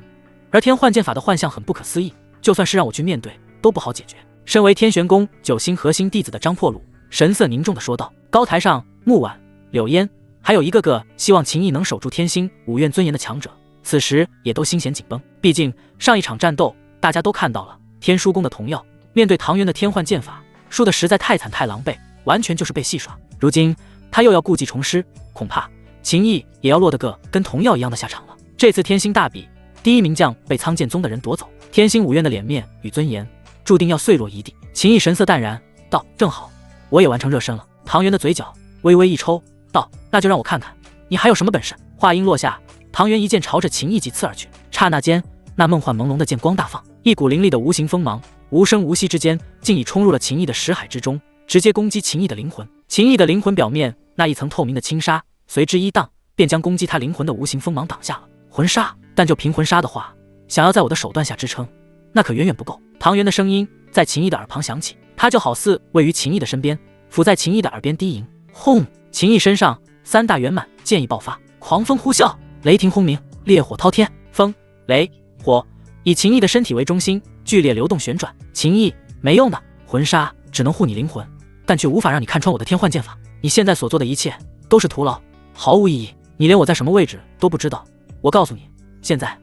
S1: 而天幻剑法的幻象很不可思议，就算是让我去面对都不好解决。身为天玄宫9星核心弟子的张破虏神色凝重地说道。高台上，木婉、柳烟还有一个个希望秦毅能守住天星五院尊严的强者，此时也都心弦紧绷。毕竟上一场战斗大家都看到了，天书宫的童药面对唐元的天幻剑法输得实在太惨太狼狈，完全就是被戏耍。如今他又要故技重施，恐怕秦毅也要落得个跟童药一样的下场了。这次天星大比，第1名将被苍剑宗的人夺走，天星五院的脸面与尊严注定要碎落一地。秦毅神色淡然道：“正好，我也完成热身了。”唐元的嘴角微微一抽，道：“那就让我看看你还有什么本事。”话音落下，唐元一剑朝着秦毅击刺而去。刹那间，那梦幻朦胧的剑光大放，一股凌厉的无形锋芒无声无息之间竟已冲入了秦毅的识海之中，直接攻击秦毅的灵魂。秦毅的灵魂表面那一层透明的轻纱随之一荡，便将攻击他灵魂的无形锋芒挡下了。魂纱，但就凭魂纱的话，想要在我的手段下支撑，那可远远不够。唐元的声音在秦毅的耳旁响起，他就好似位于秦毅的身边，伏在秦毅的耳边低吟。轰！秦毅身上3大圆满剑意爆发，狂风呼啸，雷霆轰鸣，烈火滔天。风、雷、火以秦毅的身体为中心剧烈流动旋转。秦毅，没用的，魂纱只能护你灵魂，但却无法让你看穿我的天幻剑法。你现在所做的一切都是徒劳，毫无意义。你连我在什么位置都不知道。我告诉你，现在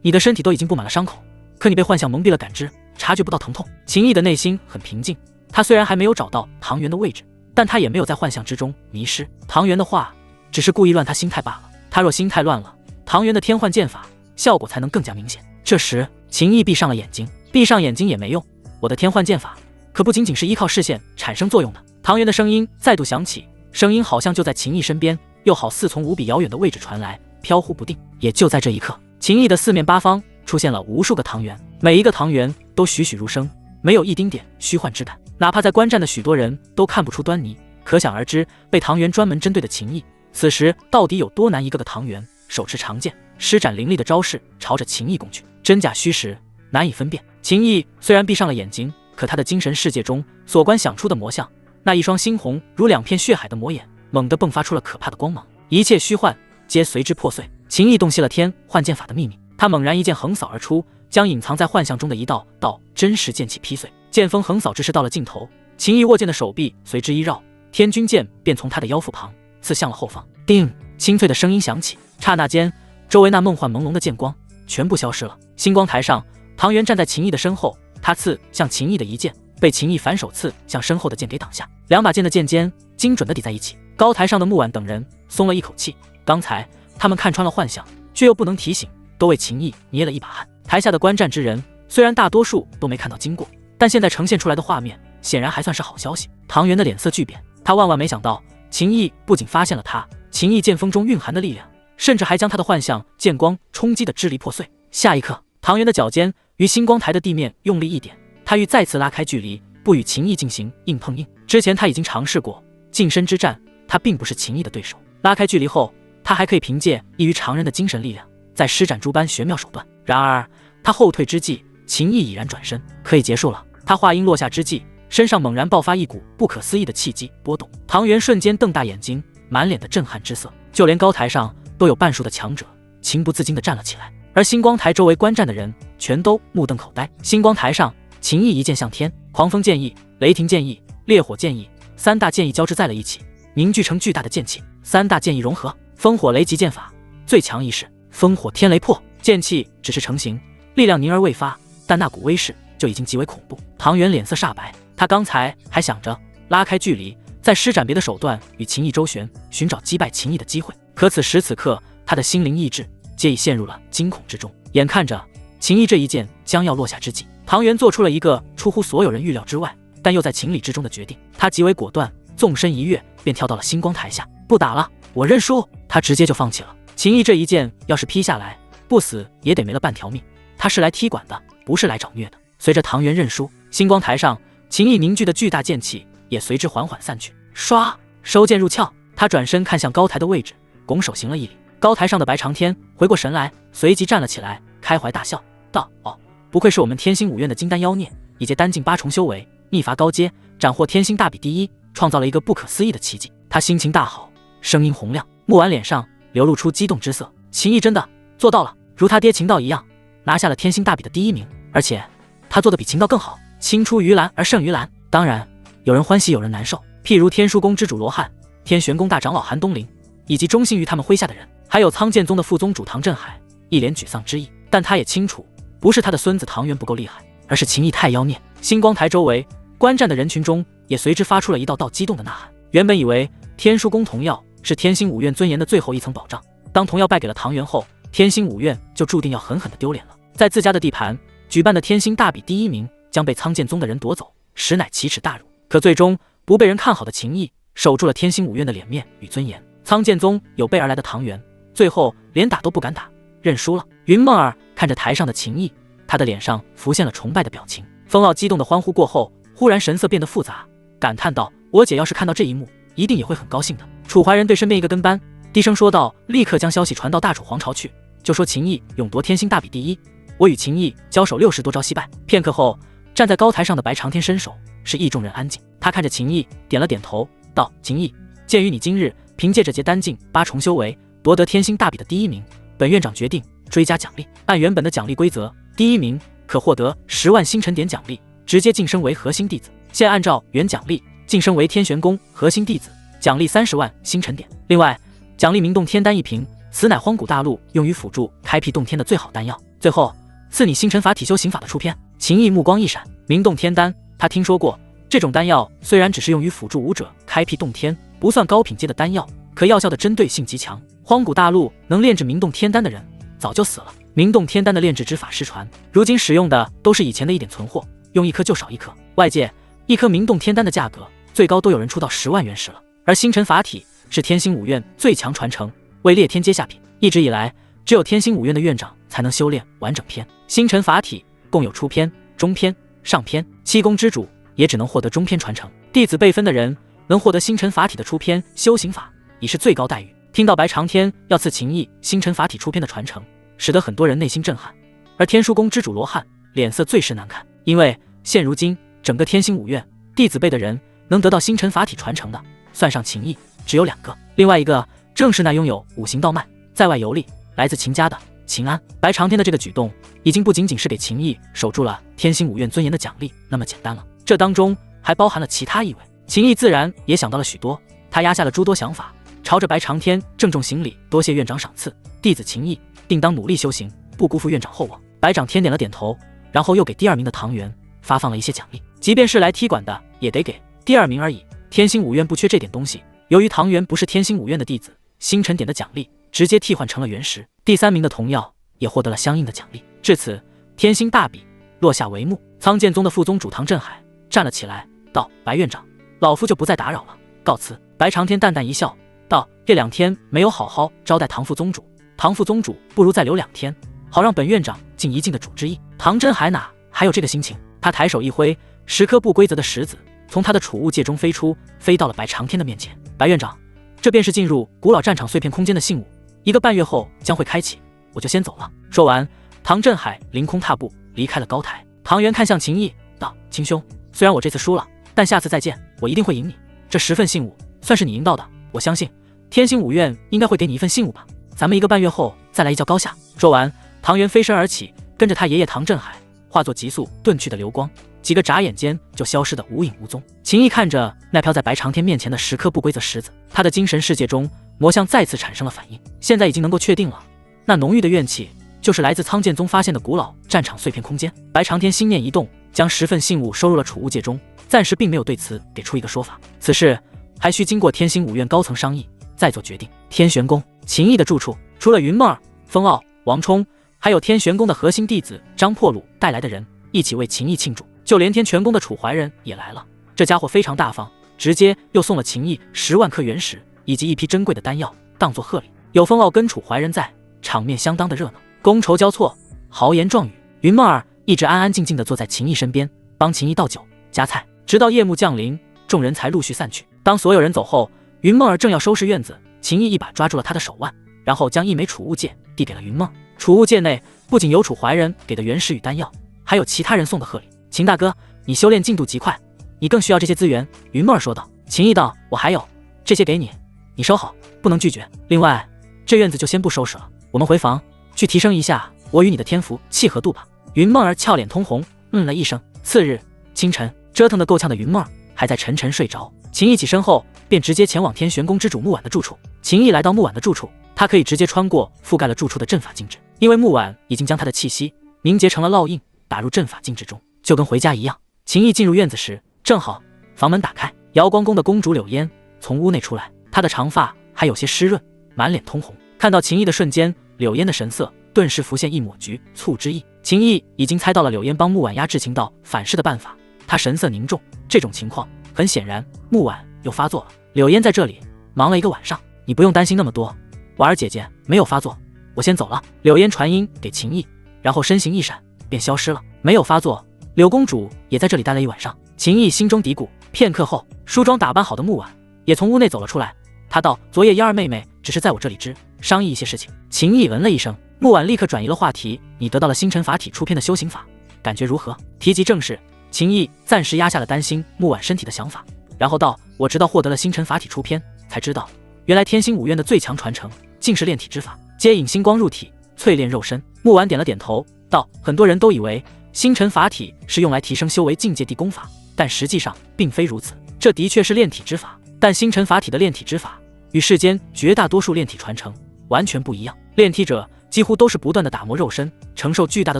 S1: 你的身体都已经布满了伤口，可你被幻象蒙蔽了感知，察觉不到疼痛。秦毅的内心很平静，他虽然还没有找到唐元的位置，但他也没有在幻象之中迷失。唐元的话只是故意乱他心态罢了。他若心态乱了，唐元的天幻剑法效果才能更加明显。这时秦毅闭上了眼睛，闭上眼睛也没用，我的天幻剑法可不仅仅是依靠视线产生作用的。唐元的声音再度响起，声音好像就在秦毅身边，又好似从无比遥远的位置传来，飘忽不定。也就在这一刻，秦毅的四面八方出现了无数个唐元，每一个唐元都栩栩如生，没有一丁点虚幻之感。哪怕在观战的许多人都看不出端倪，可想而知，被唐元专门针对的秦毅，此时到底有多难？一个个唐元手持长剑，施展凌厉的招式，朝着秦毅攻去，真假虚实难以分辨。秦毅虽然闭上了眼睛，可他的精神世界中所观想出的魔像，那一双猩红如两片血海的魔眼，猛地迸发出了可怕的光芒，一切虚幻皆随之破碎。秦毅洞悉了天幻剑法的秘密，他猛然一剑横扫而出，将隐藏在幻象中的一道道真实剑气劈碎。剑锋横扫之势到了尽头，秦毅握剑的手臂随之一绕，天君剑便从他的腰腹旁刺向了后方。叮，清脆的声音响起，刹那间，周围那梦幻朦胧的剑光全部消失了。星光台上，唐元站在秦毅的身后，他刺向秦毅的一剑被秦毅反手刺向身后的剑给挡下，两把剑的剑尖精准地抵在一起。高台上的木婉等人松了一口气，刚才他们看穿了幻象，却又不能提醒，都为秦毅捏了一把汗。台下的观战之人虽然大多数都没看到经过，但现在呈现出来的画面显然还算是好消息。唐元的脸色巨变，他万万没想到秦毅不仅发现了他，秦毅剑锋中蕴含的力量，甚至还将他的幻象剑光冲击得支离破碎。下一刻，唐元的脚尖于星光台的地面用力一点，他欲再次拉开距离，不与秦毅进行硬碰硬。之前他已经尝试过近身之战，他并不是秦毅的对手。拉开距离后，他还可以凭借异于常人的精神力量，再施展诸般玄妙手段。然而他后退之际，秦毅已然转身，可以结束了。他话音落下之际，身上猛然爆发一股不可思议的气机波动。唐元瞬间瞪大眼睛，满脸的震撼之色，就连高台上都有半数的强者情不自禁地站了起来，而星光台周围观战的人全都目瞪口呆。星光台上，秦毅一剑向天，狂风剑意、雷霆剑意、烈火剑意三大剑意交织在了一起，凝聚成巨大的剑气。三大剑意融合，风火雷极剑法最强一式烽火天雷破。剑气只是成型，力量凝而未发，但那股威势就已经极为恐怖。唐元脸色煞白，他刚才还想着拉开距离，再施展别的手段与秦毅周旋，寻找击败秦毅的机会，可此时此刻，他的心灵意志皆已陷入了惊恐之中。眼看着秦毅这一剑将要落下之际，唐元做出了一个出乎所有人预料之外，但又在情理之中的决定。他极为果断，纵身一跃，便跳到了星光台下。不打了，我认输。他直接就放弃了。秦毅这一剑要是劈下来，不死也得没了半条命。他是来踢馆的，不是来找虐的。随着唐元认输，星光台上秦毅凝聚的巨大剑气也随之缓缓散去。唰，收剑入鞘，他转身看向高台的位置，拱手行了一礼。高台上的白长天回过神来，随即站了起来，开怀大笑道：“哦，不愧是我们天星五院的金丹妖孽，以借丹境8重修为，逆伐高阶，斩获天星大比第一，创造了一个不可思议的奇迹。”他心情大好，声音洪亮，木婉脸上流露出激动之色。秦毅真的做到了，如他爹秦道一样，拿下了天星大比的第1名，而且他做的比秦道更好，青出于蓝而胜于蓝。当然，有人欢喜有人难受，譬如天枢宫之主罗汉、天玄宫大长老韩东林，以及忠心于他们麾下的人，还有苍剑宗的副宗主唐振海，一脸沮丧之意。但他也清楚，不是他的孙子唐元不够厉害，而是秦毅太妖孽。星光台周围观战的人群中也随之发出了一道道激动的呐喊。原本以为天枢宫童药是天星五院尊严的最后一层保障，当童药败给了唐元后，天星五院就注定要狠狠地丢脸了。在自家的地盘举办的天星大比第1名将被苍剑宗的人夺走，实乃奇耻大辱。可最终不被人看好的秦毅守住了天星五院的脸面与尊严。苍剑宗有备而来的唐元，最后连打都不敢打，认输了。云梦儿看着台上的秦毅，他的脸上浮现了崇拜的表情。风傲激动的欢呼过后，忽然神色变得复杂，感叹道：“我姐要是看到这一幕，一定也会很高兴的。”楚怀仁对身边一个跟班低声说道：“立刻将消息传到大楚皇朝去，就说秦毅勇夺天星大比第一，我与秦毅交手60多招惜败。”片刻后，站在高台上的白长天伸手，示意众人安静。他看着秦毅点了点头，道：“秦毅，鉴于你今日凭借着结丹境8重修为夺得天星大比的第1名，本院长决定追加奖励。按原本的奖励规则，第1名可获得10万星辰点奖励，直接晋升为核心弟子。现按照原奖励晋升为天玄宫核心弟子，奖励30万星辰点。另外，奖励明洞天丹1瓶，此乃荒古大陆用于辅助开辟洞天的最好丹药。最后，赐你星辰法体修行法的出篇。”秦毅目光一闪，明洞天丹他听说过，这种丹药虽然只是用于辅助武者开辟洞天，不算高品阶的丹药，可药效的针对性极强。荒古大陆能炼制明洞天丹的人早就死了，明洞天丹的炼制之法失传，如今使用的都是以前的一点存货，用一颗就少一颗。外界一颗明洞天丹的价格最高都有人出到10万元时了。而星辰法体是天星5院最强传承，为裂天阶下品，一直以来只有天星5院的院长才能修炼完整篇。星辰法体共有初篇、中篇、上篇，7宫之主也只能获得中篇传承。弟子辈分的人能获得星辰法体的初篇修行法，已是最高待遇。听到白长天要赐秦毅星辰法体初篇的传承，使得很多人内心震撼。而天枢宫之主罗汉脸色最是难看，因为现如今整个天星5院弟子辈的人能得到星辰法体传承的，算上秦毅只有2个，另外一个正是那拥有5行道脉在外游历来自秦家的秦安。白长天的这个举动已经不仅仅是给秦毅守住了天星5院尊严的奖励那么简单了，这当中还包含了其他意味。秦毅自然也想到了许多，他压下了诸多想法，朝着白长天郑重行礼，多谢院长赏赐，弟子秦毅定当努力修行，不辜负院长厚望。白长天点了点头，然后又给第2名的唐元发放了一些奖励，即便是来踢馆的也得给第2名而已。天星5院不缺这点东西，由于唐元不是天星5院的弟子，星辰点的奖励直接替换成了原石。第3名的童耀也获得了相应的奖励。至此，天星大比落下帷幕。苍剑宗的副宗主唐振海站了起来，道：“白院长，老夫就不再打扰了，告辞。”白长天淡淡一笑，道：“这2天没有好好招待唐副宗主，唐副宗主不如再留2天，好让本院长尽一尽的主之意。”唐振海哪还有这个心情？他抬手一挥，10颗不规则的石子从他的储物戒中飞出，飞到了白长天的面前。白院长，这便是进入古老战场碎片空间的信物，1个半月后将会开启，我就先走了。说完，唐振海凌空踏步离开了高台。唐元看向秦毅道：“秦兄，虽然我这次输了，但下次再见我一定会赢你。这10份信物算是你赢到的，我相信天星5院应该会给你1份信物吧，咱们1个半月后再来一较高下。”说完，唐元飞身而起，跟着他爷爷唐振海化作急速遁去的流光，几个眨眼间就消失得无影无踪。秦毅看着那飘在白长天面前的10颗不规则石子，他的精神世界中魔像再次产生了反应。现在已经能够确定了，那浓郁的怨气就是来自苍剑宗发现的古老战场碎片空间。白长天心念一动，将10份信物收入了储物戒中，暂时并没有对此给出一个说法。此事还需经过天星5院高层商议再做决定。天玄宫，秦毅的住处，除了云梦儿、风傲、王冲，还有天玄宫的核心弟子张破鲁带来的人一起为秦毅庆祝，就连天玄宫的楚怀仁也来了。这家伙非常大方，直接又送了秦毅10万颗原石以及一批珍贵的丹药当作贺礼。有风傲跟楚怀仁在，场面相当的热闹，觥筹交错，豪言壮语。云梦儿一直安安静静地坐在秦毅身边，帮秦毅倒酒夹菜，直到夜幕降临，众人才陆续散去。当所有人走后，云梦儿正要收拾院子，秦毅一把抓住了他的手腕，然后将一枚储物戒递给了云梦儿。储物戒内不仅有楚怀仁给的原石与丹药，还有其他人送的贺礼。秦大哥，你修炼进度极快，你更需要这些资源。云梦儿说道。秦毅道：“我还有这些给你，你收好，不能拒绝。另外，这院子就先不收拾了，我们回房去提升一下我与你的天赋契合度吧。”云梦儿俏脸通红，了一声。次日清晨，折腾得够呛的云梦儿还在沉沉睡着。秦毅起身后，便直接前往天玄宫之主木婉的住处。秦毅来到木婉的住处，他可以直接穿过覆盖了住处的阵法禁制，因为木婉已经将他的气息凝结成了烙印，打入阵法禁制中，就跟回家一样。秦毅进入院子时，正好房门打开，瑶光宫的公主柳烟从屋内出来，她的长发还有些湿润，满脸通红。看到秦毅的瞬间，柳烟的神色顿时浮现一抹局促之意。秦毅已经猜到了柳烟帮木婉压制情道反噬的办法，他神色凝重。这种情况很显然木婉又发作了。柳烟在这里忙了一个晚上，你不用担心那么多，婉儿姐姐没有发作，我先走了。柳烟传音给秦毅，然后身形一闪便消失了。没有发作，柳公主也在这里待了一晚上。秦毅心中嘀咕。片刻后，梳妆打扮好的木婉也从屋内走了出来。她道：“昨夜嫣儿妹妹只是在我这里商议一些事情。”秦毅闻了一声，木婉立刻转移了话题：“你得到了星辰法体出篇的修行法，感觉如何？”提及正事，秦毅暂时压下了担心木婉身体的想法，然后道：“我直到获得了星辰法体出篇，才知道原来天星5院的最强传承竟是炼体之法，接引星光入体，淬炼肉身。”木婉点了点头，道：“很多人都以为星辰法体是用来提升修为境界地功法，但实际上并非如此。这的确是炼体之法，但星辰法体的炼体之法与世间绝大多数炼体传承完全不一样。炼体者几乎都是不断的打磨肉身，承受巨大的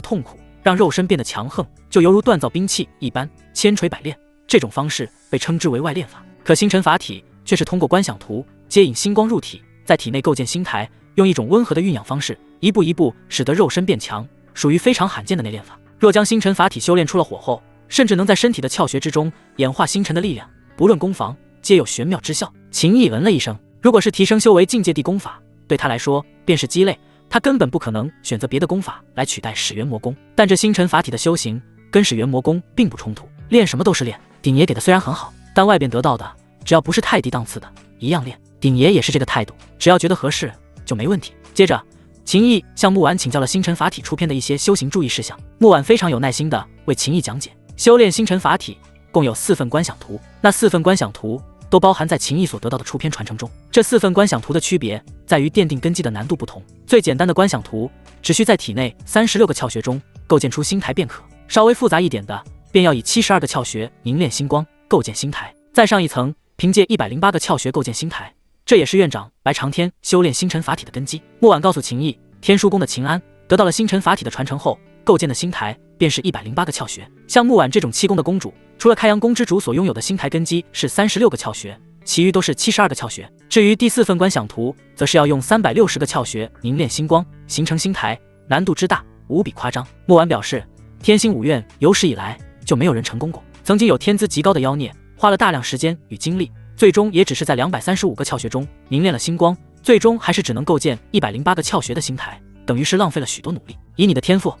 S1: 痛苦，让肉身变得强横，就犹如锻造兵器一般，千锤百炼，这种方式被称之为外练法。可星辰法体却是通过观想图接引星光入体，在体内构建星台，用一种温和的酝养方式，一步一步使得肉身变强，属于非常罕见的内练法。若将星辰法体修炼出了火候，甚至能在身体的窍穴之中演化星辰的力量，不论攻防，皆有玄妙之效。秦毅闻了一声，如果是提升修为境界地功法，对他来说便是鸡肋，他根本不可能选择别的功法来取代始元魔功。但这星辰法体的修行跟始元魔功并不冲突，练什么都是练。鼎爷给的虽然很好，但外边得到的只要不是太低档次的，一样练。鼎爷也是这个态度，只要觉得合适就没问题。接着，秦毅向木婉请教了星辰法体出篇的一些修行注意事项。木婉非常有耐心地为秦毅讲解。修炼星辰法体共有4份观想图，那4份观想图都包含在秦毅所得到的出篇传承中。这4份观想图的区别在于奠定根基的难度不同。最简单的观想图只需在体内36个窍穴中构建出星台便可，稍微复杂一点的便要以72个窍穴凝练星光构建星台，再上一层凭借108个窍穴构建星台。这也是院长白长天修炼星辰法体的根基。木婉告诉秦毅，天书宫的秦安得到了星辰法体的传承后，构建的星台便是108个窍穴。像木婉这种气功的公主，除了开阳宫之主所拥有的星台根基是36个窍穴，其余都是72个窍穴。至于第4份观想图，则是要用360个窍穴凝练星光，形成星台，难度之大无比夸张。木婉表示，天星五院有史以来就没有人成功过，曾经有天资极高的妖孽花了大量时间与精力，最终也只是在235个窍穴中凝练了星光，最终还是只能构建108个窍穴的星台，等于是浪费了许多努力。以你的天赋，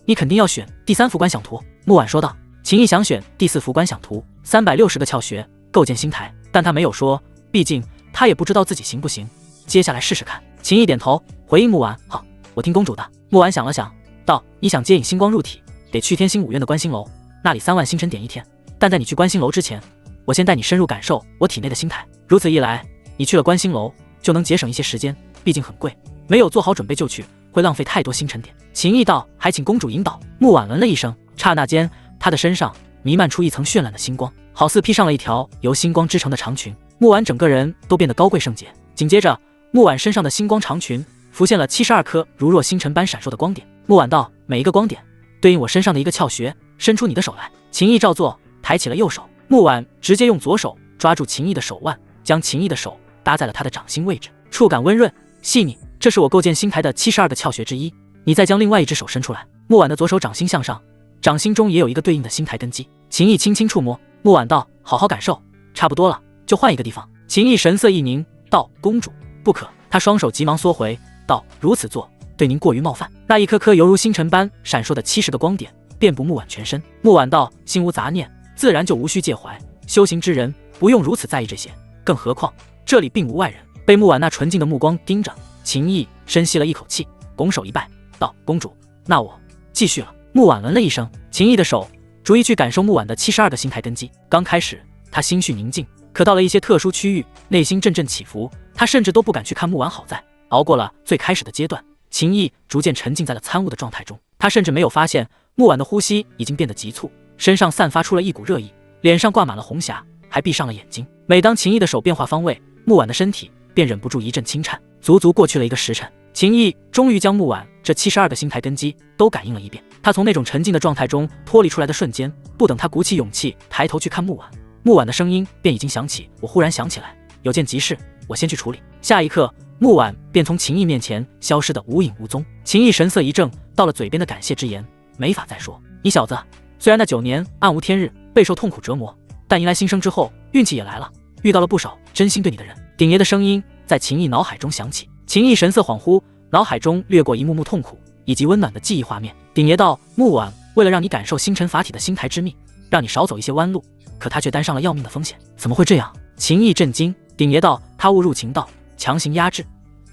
S1: 你肯定要选第3幅观想图。木婉说道。秦毅想选第4幅观想图，360个窍穴构建星台，但他没有说，毕竟他也不知道自己行不行，接下来试试看。秦毅点头回应木婉，好，我听公主的。木婉想了想道，你想接引星光入体，得去天星五院的观星楼，那里3万星辰点一天，但在你去观星楼之前，我先带你深入感受我体内的星台，如此一来，你去了观星楼就能节省一些时间，毕竟很贵，没有做好准备就去，会浪费太多星辰点。秦毅道，还请公主引导。木婉闻了一声，刹那间她的身上弥漫出一层绚烂的星光，好似披上了一条由星光织成的长裙。木婉整个人都变得高贵圣洁。紧接着，木婉身上的星光长裙浮现了72颗如若星辰般闪烁的光点。木婉道，每一个光点对应我身上的一个窍穴，伸出你的手来。秦毅照做，抬起了右手。木婉直接用左手抓住秦毅的手腕，将秦毅的手搭在了他的掌心位置，触感温润细腻。这是我构建星台的72个窍穴之一，你再将另外一只手伸出来。木婉的左手掌心向上，掌心中也有一个对应的星台根基。秦毅轻轻触摸，木婉道，好好感受，差不多了，就换一个地方。秦毅神色一凝，道，公主不可。他双手急忙缩回，道，如此做对您过于冒犯。那一颗颗犹如星辰般闪烁的70个光点遍布木婉全身。木婉道，心无杂念，自然就无需介怀，修行之人不用如此在意这些，更何况这里并无外人。被木婉那纯净的目光盯着，秦毅深吸了一口气，拱手一拜，道，公主，那我继续了。木婉闻了一声，秦毅的手逐一去感受木婉的72个星台根基。刚开始他心绪宁静，可到了一些特殊区域，内心阵阵起伏，他甚至都不敢去看木婉。好在熬过了最开始的阶段，秦毅逐渐沉浸在了参悟的状态中。他甚至没有发现木婉的呼吸已经变得急促，身上散发出了一股热意，脸上挂满了红霞，还闭上了眼睛。每当秦毅的手变化方位，木婉的身体便忍不住一阵轻颤。足足过去了1个时辰，秦毅终于将木婉这72个星台根基都感应了一遍。他从那种沉静的状态中脱离出来的瞬间，不等他鼓起勇气抬头去看木婉，木婉的声音便已经响起，我忽然想起来，有件急事，我先去处理。下一刻，木婉便从秦毅面前消失得无影无踪。秦毅神色一怔，到了嘴边的感谢之言没法再说。你小子，虽然那9年暗无天日，备受痛苦折磨，但迎来新生之后，运气也来了，遇到了不少真心对你的人。鼎爷的声音在秦毅脑海中响起。秦毅神色恍惚，脑海中掠过一幕幕痛苦以及温暖的记忆画面。鼎爷道，木婉为了让你感受星辰法体的星台之秘，让你少走一些弯路，可他却担上了要命的风险。怎么会这样？秦毅震惊。鼎爷道，他误入情道，强行压制，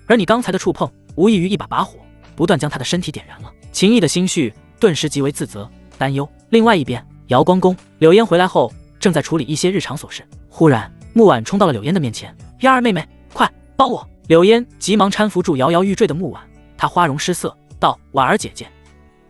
S1: 而你刚才的触碰无异于一把火，不断将他的身体点燃了。秦毅的心绪顿时极为自责担忧。另外一边，瑶光宫，柳烟回来后正在处理一些日常琐事，忽然木婉冲到了柳烟的面前，嫣儿妹妹，快帮我！柳烟急忙搀扶住摇摇欲坠的木婉，她花容失色道，婉儿姐姐，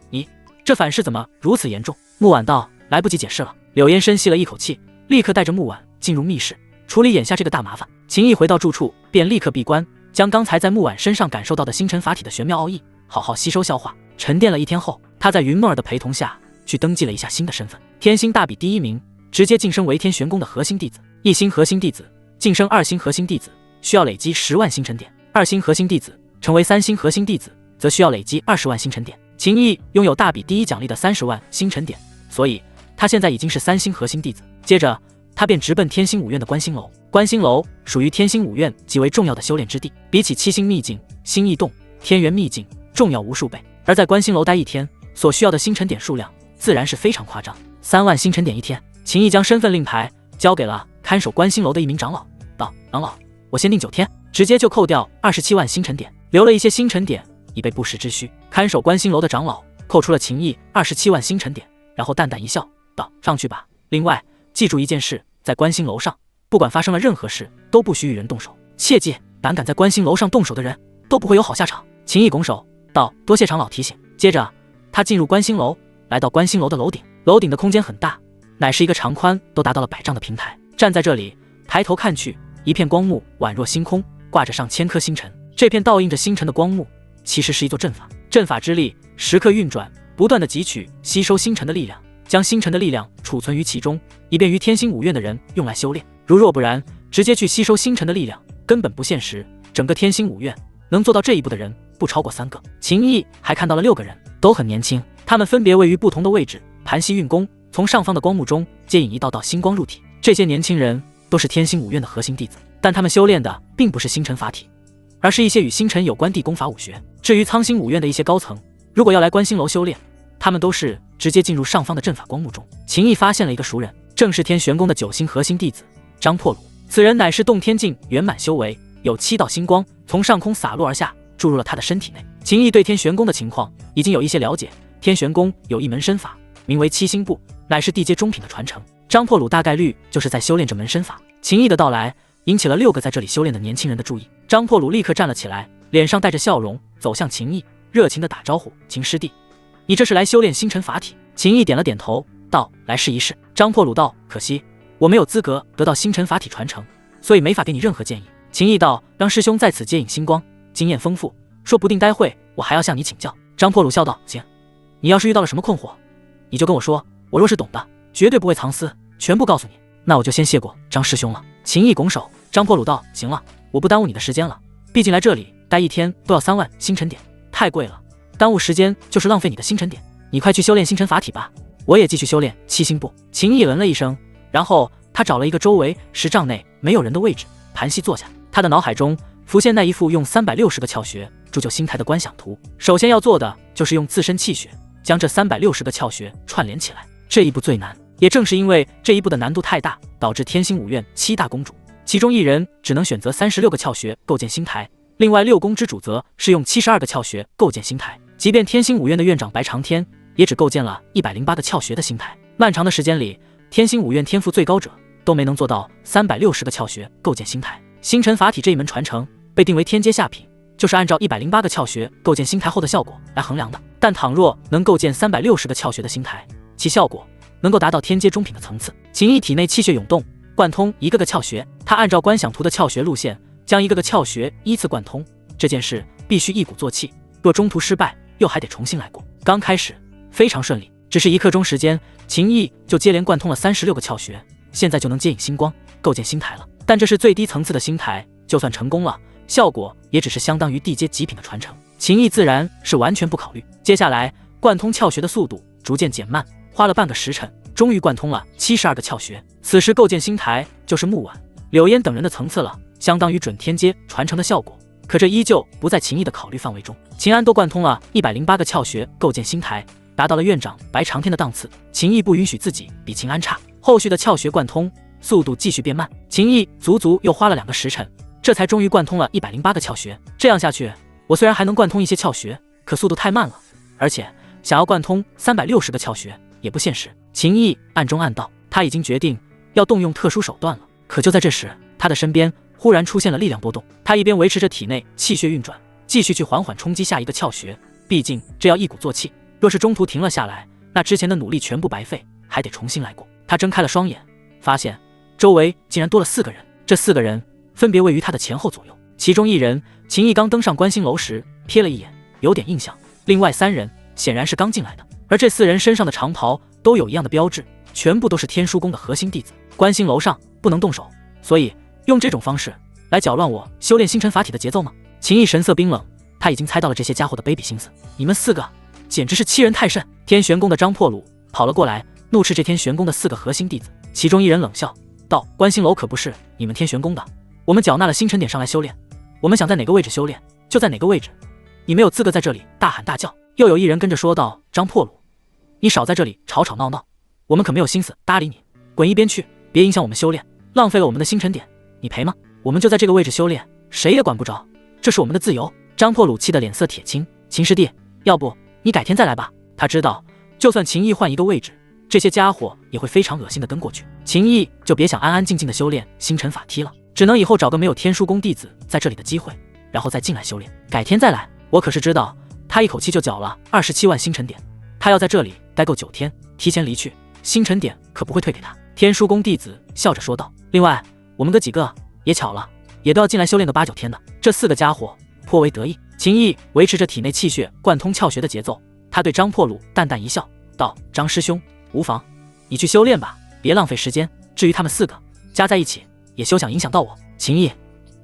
S1: 你这反噬怎么如此严重？木婉道，来不及解释了。柳烟深吸了一口气，立刻带着木婉进入密室，处理眼下这个大麻烦。秦毅回到住处便立刻闭关，将刚才在木婉身上感受到的星辰法体的玄妙奥义好好吸收消化。沉淀了1天后，他在云梦儿的陪同下去登记了一下新的身份，天星大比第1名，直接晋升为天玄宫的核心弟子。1星核心弟子晋升2星核心弟子，需要累积10万星辰点；2星核心弟子成为3星核心弟子，则需要累积20万星辰点。秦毅拥有大笔第一奖励的30万星辰点，所以他现在已经是3星核心弟子。接着，他便直奔天星5院的观星楼。观星楼属于天星5院极为重要的修炼之地，比起7星秘境、星异洞、天元秘境重要无数倍。而在观星楼待1天，所需要的星辰点数量自然是非常夸张，3万星辰点1天。秦毅将身份令牌交给了看守观星楼的一名长老，道：“长老，我限定9天，直接就扣掉27万星辰点，留了一些星辰点以备不时之需。”看守观星楼的长老扣除了秦毅27万星辰点，然后淡淡一笑，道：“上去吧。另外，记住一件事，在观星楼上，不管发生了任何事，都不许与人动手，切记，胆敢在观星楼上动手的人，都不会有好下场。”秦毅拱手道：“多谢长老提醒。”接着，他进入观星楼，来到观星楼的楼顶。楼顶的空间很大，乃是一个长宽都达到了100丈的平台。站在这里，抬头看去，一片光幕宛若星空，挂着上千颗星辰。这片倒映着星辰的光幕，其实是一座阵法。阵法之力时刻运转，不断的汲取、吸收星辰的力量，将星辰的力量储存于其中，以便于天星5院的人用来修炼。若不然，直接去吸收星辰的力量，根本不现实。整个天星5院能做到这一步的人，不超过3个。秦毅还看到了6个人，都很年轻，他们分别位于不同的位置，盘膝运功，从上方的光幕中接引一道道星光入体。这些年轻人都是天星5院的核心弟子，但他们修炼的并不是星辰法体，而是一些与星辰有关地功法武学。至于苍星5院的一些高层，如果要来观星楼修炼，他们都是直接进入上方的阵法光幕中。秦毅发现了一个熟人，正是天玄宫的9星核心弟子张破鲁。此人乃是洞天境圆满修为，有7道星光从上空洒落而下，注入了他的身体内。秦毅对天玄宫的情况已经有一些了解，天玄宫有一门身法，名为7星步，乃是地阶中品的传承。张破鲁大概率就是在修炼这门身法。秦毅的到来引起了6个在这里修炼的年轻人的注意。张破鲁立刻站了起来，脸上带着笑容，走向秦毅，热情地打招呼：“秦师弟，你这是来修炼星辰法体？”秦毅点了点头，道：“来试一试。”张破鲁道：“可惜我没有资格得到星辰法体传承，所以没法给你任何建议。”秦毅道：“让师兄在此接引星光，经验丰富，说不定待会我还要向你请教。”张破鲁笑道：“行，你要是遇到了什么困惑，你就跟我说，我若是懂的，绝对不会藏私，全部告诉你。那我就先谢过张师兄了。”秦毅拱手。张破鲁道：“行了，我不耽误你的时间了，毕竟来这里待1天都要3万星辰点，太贵了，耽误时间就是浪费你的星辰点。你快去修炼星辰法体吧，我也继续修炼7星步。”秦毅了一声，然后他找了一个周围10丈内没有人的位置，盘膝坐下。他的脑海中浮现那一幅用360个窍穴铸就星台的观想图。首先要做的就是用自身气血将这360个窍穴串联起来，这一步最难。也正是因为这一步的难度太大，导致天星5院7大公主，其中1人只能选择36个窍穴构建星台，另外6宫之主则是用72个窍穴构建星台。即便天星5院的院长白长天，也只构建了108个窍穴的星台。漫长的时间里，天星5院天赋最高者都没能做到360个窍穴构建星台。星辰法体这一门传承被定为天阶下品，就是按照108个窍穴构建星台后的效果来衡量的。但倘若能构建360个窍穴的星台，其效果能够达到天阶中品的层次。秦毅体内气血涌动，贯通一个个窍穴，他按照观想图的窍穴路线，将一个个窍穴依次贯通。这件事必须一鼓作气，若中途失败，又还得重新来过。刚开始非常顺利，只是1刻钟时间，秦毅就接连贯通了36个窍穴，现在就能接引星光，构建星台了。但这是最低层次的星台，就算成功了，效果也只是相当于地阶极品的传承。秦毅自然是完全不考虑。接下来贯通窍穴的速度逐渐减慢，花了半个时辰，终于贯通了72个窍穴。此时构建星台就是木婉、柳烟等人的层次了，相当于准天阶传承的效果。可这依旧不在秦毅的考虑范围中。秦安都贯通了108个窍穴构建星台，达到了院长白长天的档次，秦毅不允许自己比秦安差。后续的窍穴贯通速度继续变慢，秦毅足足又花了2个时辰，这才终于贯通了108个窍穴。这样下去，我虽然还能贯通一些窍穴，可速度太慢了，而且想要贯通360个窍穴也不现实。秦毅暗中暗道，他已经决定要动用特殊手段了。可就在这时，他的身边忽然出现了力量波动，他一边维持着体内气血运转，继续去缓缓冲击下一个窍穴。毕竟这要一鼓作气，若是中途停了下来，那之前的努力全部白费，还得重新来过。他睁开了双眼，发现周围竟然多了4个人，这4个人分别位于他的前后左右。其中1人，秦毅刚登上观星楼时瞥了一眼，有点印象；另外3人显然是刚进来的，而这4人身上的长袍都有一样的标志，全部都是天书宫的核心弟子，观星楼上不能动手，所以用这种方式来搅乱我修炼星辰法体的节奏吗？秦毅神色冰冷，他已经猜到了这些家伙的卑鄙心思。你们4个简直是欺人太甚！天玄宫的张破虏跑了过来，怒斥这天玄宫的4个核心弟子。其中一人冷笑道：观星楼可不是你们天玄宫的，我们缴纳了星辰点上来修炼，我们想在哪个位置修炼就在哪个位置，你没有资格在这里大喊大叫。又有一人跟着说道：张破虏，你少在这里吵吵闹闹，我们可没有心思搭理你，滚一边去，别影响我们修炼，浪费了我们的星辰点，你赔吗？我们就在这个位置修炼，谁也管不着，这是我们的自由。张破虏气得脸色铁青，秦师弟，要不你改天再来吧。他知道就算秦毅换一个位置，这些家伙也会非常恶心的跟过去，秦毅就别想安安静静的修炼星辰法梯了，只能以后找个没有天书宫弟子在这里的机会，然后再进来修炼。改天再来，我可是知道他一口气就缴了27万星辰点，他要在这里待够9天，提前离去，星辰点可不会退给他。天书宫弟子笑着说道。另外我们哥几个也巧了，也都要进来修炼个8、9天的。这4个家伙颇为得意。秦毅维持着体内气血贯通窍穴的节奏，他对张破虏淡淡一笑道：张师兄，无妨，你去修炼吧，别浪费时间。至于他们4个加在一起，也休想影响到我。秦毅，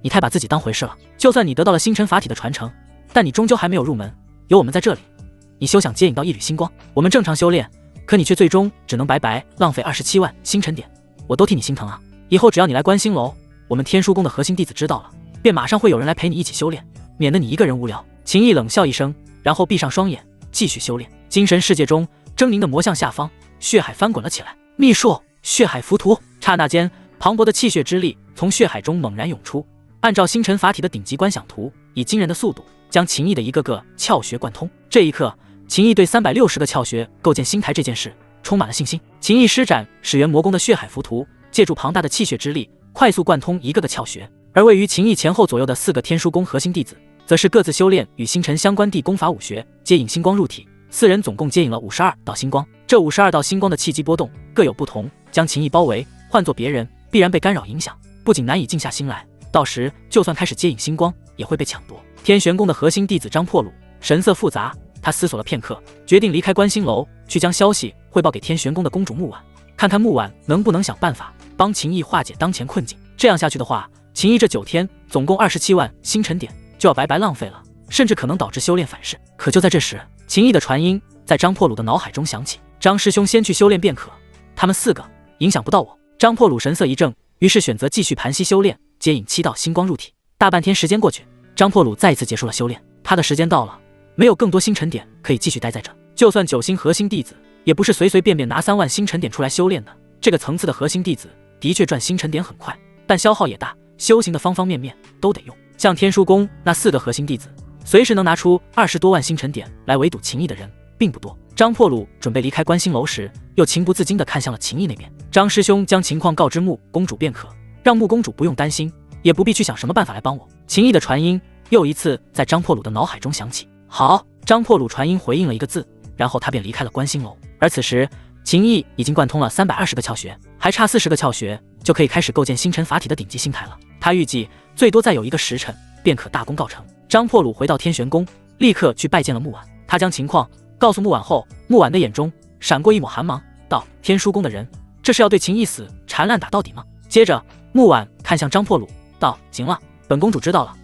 S1: 你太把自己当回事了，就算你得到了星辰法体的传承，但你终究还没有入门，有我们在这里，你休想接引到一缕星光。我们正常修炼，可你却最终只能白白浪费27万星辰点，我都替你心疼啊。以后只要你来观星楼，我们天书宫的核心弟子知道了，便马上会有人来陪你一起修炼，免得你一个人无聊。秦毅冷笑一声，然后闭上双眼继续修炼。精神世界中狰狞的魔像下方，血海翻滚了起来。秘术血海浮屠，刹那间磅礴的气血之力从血海中猛然涌出，按照星辰法体的顶级观想图，以惊人的速度将秦毅的一个个窍穴贯通。这一刻，秦毅对360个窍穴构建星台这件事充满了信心。秦毅施展始元魔功的血海浮屠，借助庞大的气血之力，快速贯通一个个窍穴。而位于秦毅前后左右的4个天书宫核心弟子，则是各自修炼与星辰相关地功法5穴，接引星光入体。4人总共接引了52道星光，这52道星光的气机波动各有不同，将秦毅包围。换做别人，必然被干扰影响，不仅难以静下心来，到时就算开始接引星光，也会被抢夺。天玄宫的核心弟子张破虏神色复杂，他思索了片刻，决定离开观星楼，去将消息汇报给天玄宫的公主木婉，看看木婉能不能想办法帮秦毅化解当前困境。这样下去的话，秦毅这9天总共27万星辰点就要白白浪费了，甚至可能导致修炼反噬。可就在这时，秦毅的传音在张破虏的脑海中响起：张师兄先去修炼便可，他们4个影响不到我。张破虏神色一怔，于是选择继续盘膝修炼，接引7道星光入体。大半天时间过去，张破虏再一次结束了修炼，他的时间到了，没有更多星辰点可以继续待在这。就算9星核心弟子，也不是随随便便拿3万星辰点出来修炼的。这个层次的核心弟子的确赚星辰点很快，但消耗也大，修行的方方面面都得用。像天书宫那4个核心弟子，随时能拿出20多万星辰点来围堵秦毅的人并不多。张破虏准备离开观星楼时，又情不自禁地看向了秦毅那边。张师兄将情况告知穆公主便可，让穆公主不用担心，也不必去想什么办法来帮我。秦毅的传音又一次在张破虏的脑海中响起。好，张破虏传音回应了一个字，然后他便离开了观星楼。而此时，秦毅已经贯通了320个窍穴，还差40个窍穴就可以开始构建星辰法体的顶级星台了。他预计最多再有1个时辰便可大功告成。张破虏回到天玄宫，立刻去拜见了木婉。他将情况告诉木婉后，木婉的眼中闪过一抹寒芒，道：天书宫的人，这是要对秦毅死缠烂打到底吗？接着木婉看向张破虏道：行了，本公主知道了，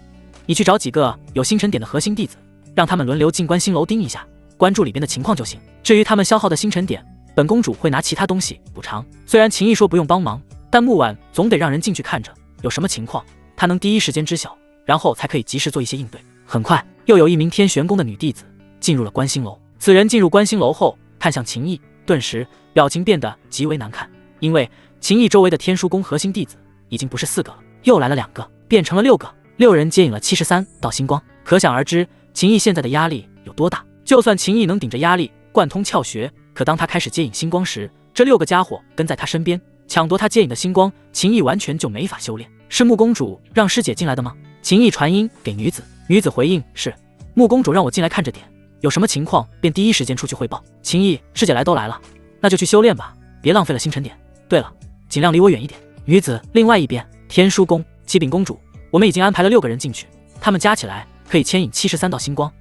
S1: 你去找几个有星辰点的核心弟子，让他们轮流进观星楼盯一下，关注里边的情况就行。至于他们消耗的星辰点，本公主会拿其他东西补偿。虽然秦毅说不用帮忙，但木婉总得让人进去看着，有什么情况他能第一时间知晓，然后才可以及时做一些应对。很快又有一名天玄宫的女弟子进入了观星楼。此人进入观星楼后，看向秦毅，顿时表情变得极为难看，因为秦毅周围的天书宫核心弟子已经不是4个了，又来了2个，变成了6个，6人接引了73道星光。可想而知，秦毅现在的压力有多大。就算秦毅能顶着压力贯通窍穴，可当他开始接引星光时，这6个家伙跟在他身边，抢夺他接引的星光，秦毅完全就没法修炼。是穆公主让师姐进来的吗？秦毅传音给女子，女子回应是，穆公主让我进来看着点，有什么情况便第一时间出去汇报。秦毅，师姐来都来了，那就去修炼吧，别浪费了星辰点。对了，尽量离我远一点。女子另外一边，天书宫，启禀公主，我们已经安排了6个人进去，他们加起来可以牵引73道星光。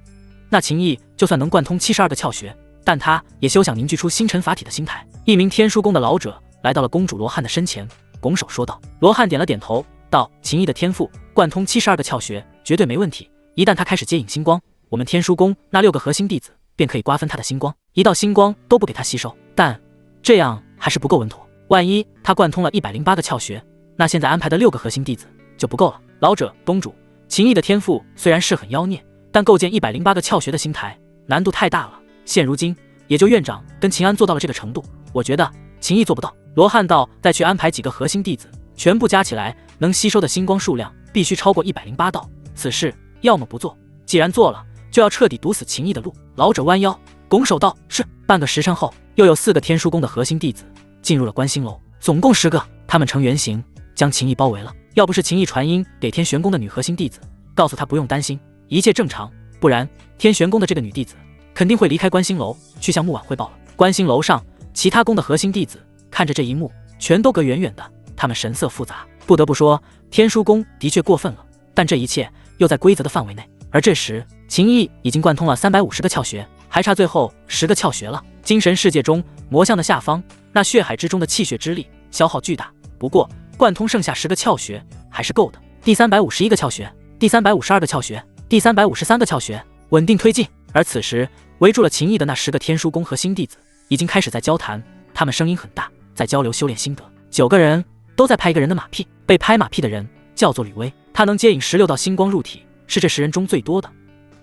S1: 那秦毅就算能贯通72个窍穴，但他也休想凝聚出星辰法体的星台。一名天书宫的老者来到了公主罗汉的身前，拱手说道。罗汉点了点头，道：秦毅的天赋贯通72个窍穴，绝对没问题。一旦他开始接引星光，我们天书宫那6个核心弟子便可以瓜分他的星光，一道星光都不给他吸收。但这样还是不够稳妥，万一他贯通了108个窍穴，那现在安排的6个核心弟子就不够了。老者，公主，秦毅的天赋虽然是很妖孽，但构建108个窍穴的星台难度太大了。现如今也就院长跟秦安做到了这个程度，我觉得秦毅做不到。罗汉道：再去安排几个核心弟子，全部加起来能吸收的星光数量必须超过108道。此事要么不做，既然做了，就要彻底堵死秦毅的路。老者弯腰拱手道：是。半个时辰后，又有4个天书宫的核心弟子进入了观星楼，总共10个。他们呈圆形将秦毅包围了。要不是秦毅传音给天玄宫的女核心弟子，告诉他不用担心，一切正常，不然天玄宫的这个女弟子肯定会离开观星楼去向木婉汇报了。观星楼上，其他宫的核心弟子看着这一幕，全都隔远远的，他们神色复杂。不得不说，天书宫的确过分了，但这一切又在规则的范围内。而这时，秦毅已经贯通了350个窍穴，还差最后10个窍穴了。精神世界中魔像的下方，那血海之中的气血之力消耗巨大，不过贯通剩下10个窍穴还是够的。第351个窍穴，第352个窍穴，第353个窍穴，稳定推进。而此时围住了秦毅的那10个天书宫核心弟子已经开始在交谈，他们声音很大，在交流修炼心得。9个人都在拍一个人的马屁，被拍马屁的人叫做吕薇，他能接引16道星光入体，是这10人中最多的，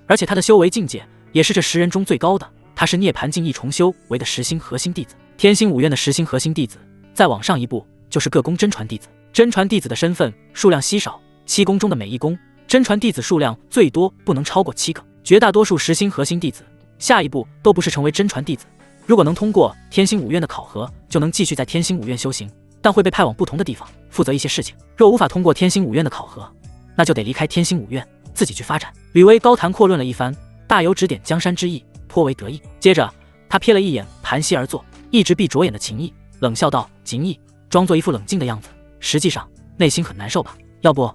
S1: 而且他的修为境界也是这10人中最高的。他是涅槃境一重修为的10星核心弟子，天星5院的10星核心弟子，再往上一步就是各宫真传弟子。真传弟子的身份数量稀少，7宫中的每一宫真传弟子数量最多不能超过7个，绝大多数10星核心弟子下一步都不是成为真传弟子。如果能通过天星5院的考核，就能继续在天星5院修行，但会被派往不同的地方负责一些事情。若无法通过天星5院的考核，那就得离开天星5院自己去发展。吕薇高谈阔论了一番，大有指点江山之意，颇为得意。接着他瞥了一眼盘膝而坐一直闭着眼的秦毅，冷笑道：秦毅，装作一副冷静的样子，实际上内心很难受吧？要不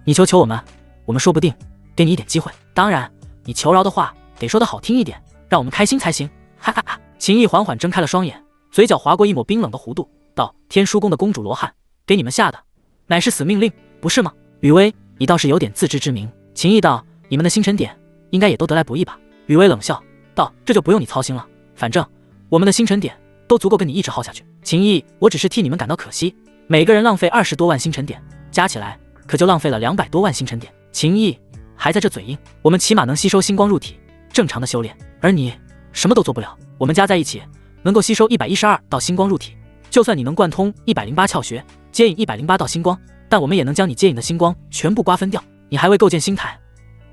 S1: 你求求我们，我们说不定给你一点机会。当然你求饶的话得说得好听一点，让我们开心才行，哈哈哈。秦毅缓缓睁开了双眼，嘴角划过一抹冰冷的弧度，道：天书宫的公主罗汉给你们下的乃是死命令，不是吗？吕薇，你倒是有点自知之明。秦毅道：你们的星辰点应该也都得来不易吧？吕薇冷笑道：这就不用你操心了，反正我们的星辰点都足够跟你一直耗下去。秦毅，我只是替你们感到可惜，每个人浪费20多万星辰点，加起来可就浪费了200多万星辰点。秦毅还在这嘴硬，我们起码能吸收星光入体，正常的修炼，而你什么都做不了。我们加在一起能够吸收112道星光入体，就算你能贯通108窍穴，接引108道星光，但我们也能将你接引的星光全部瓜分掉。你还未构建星台，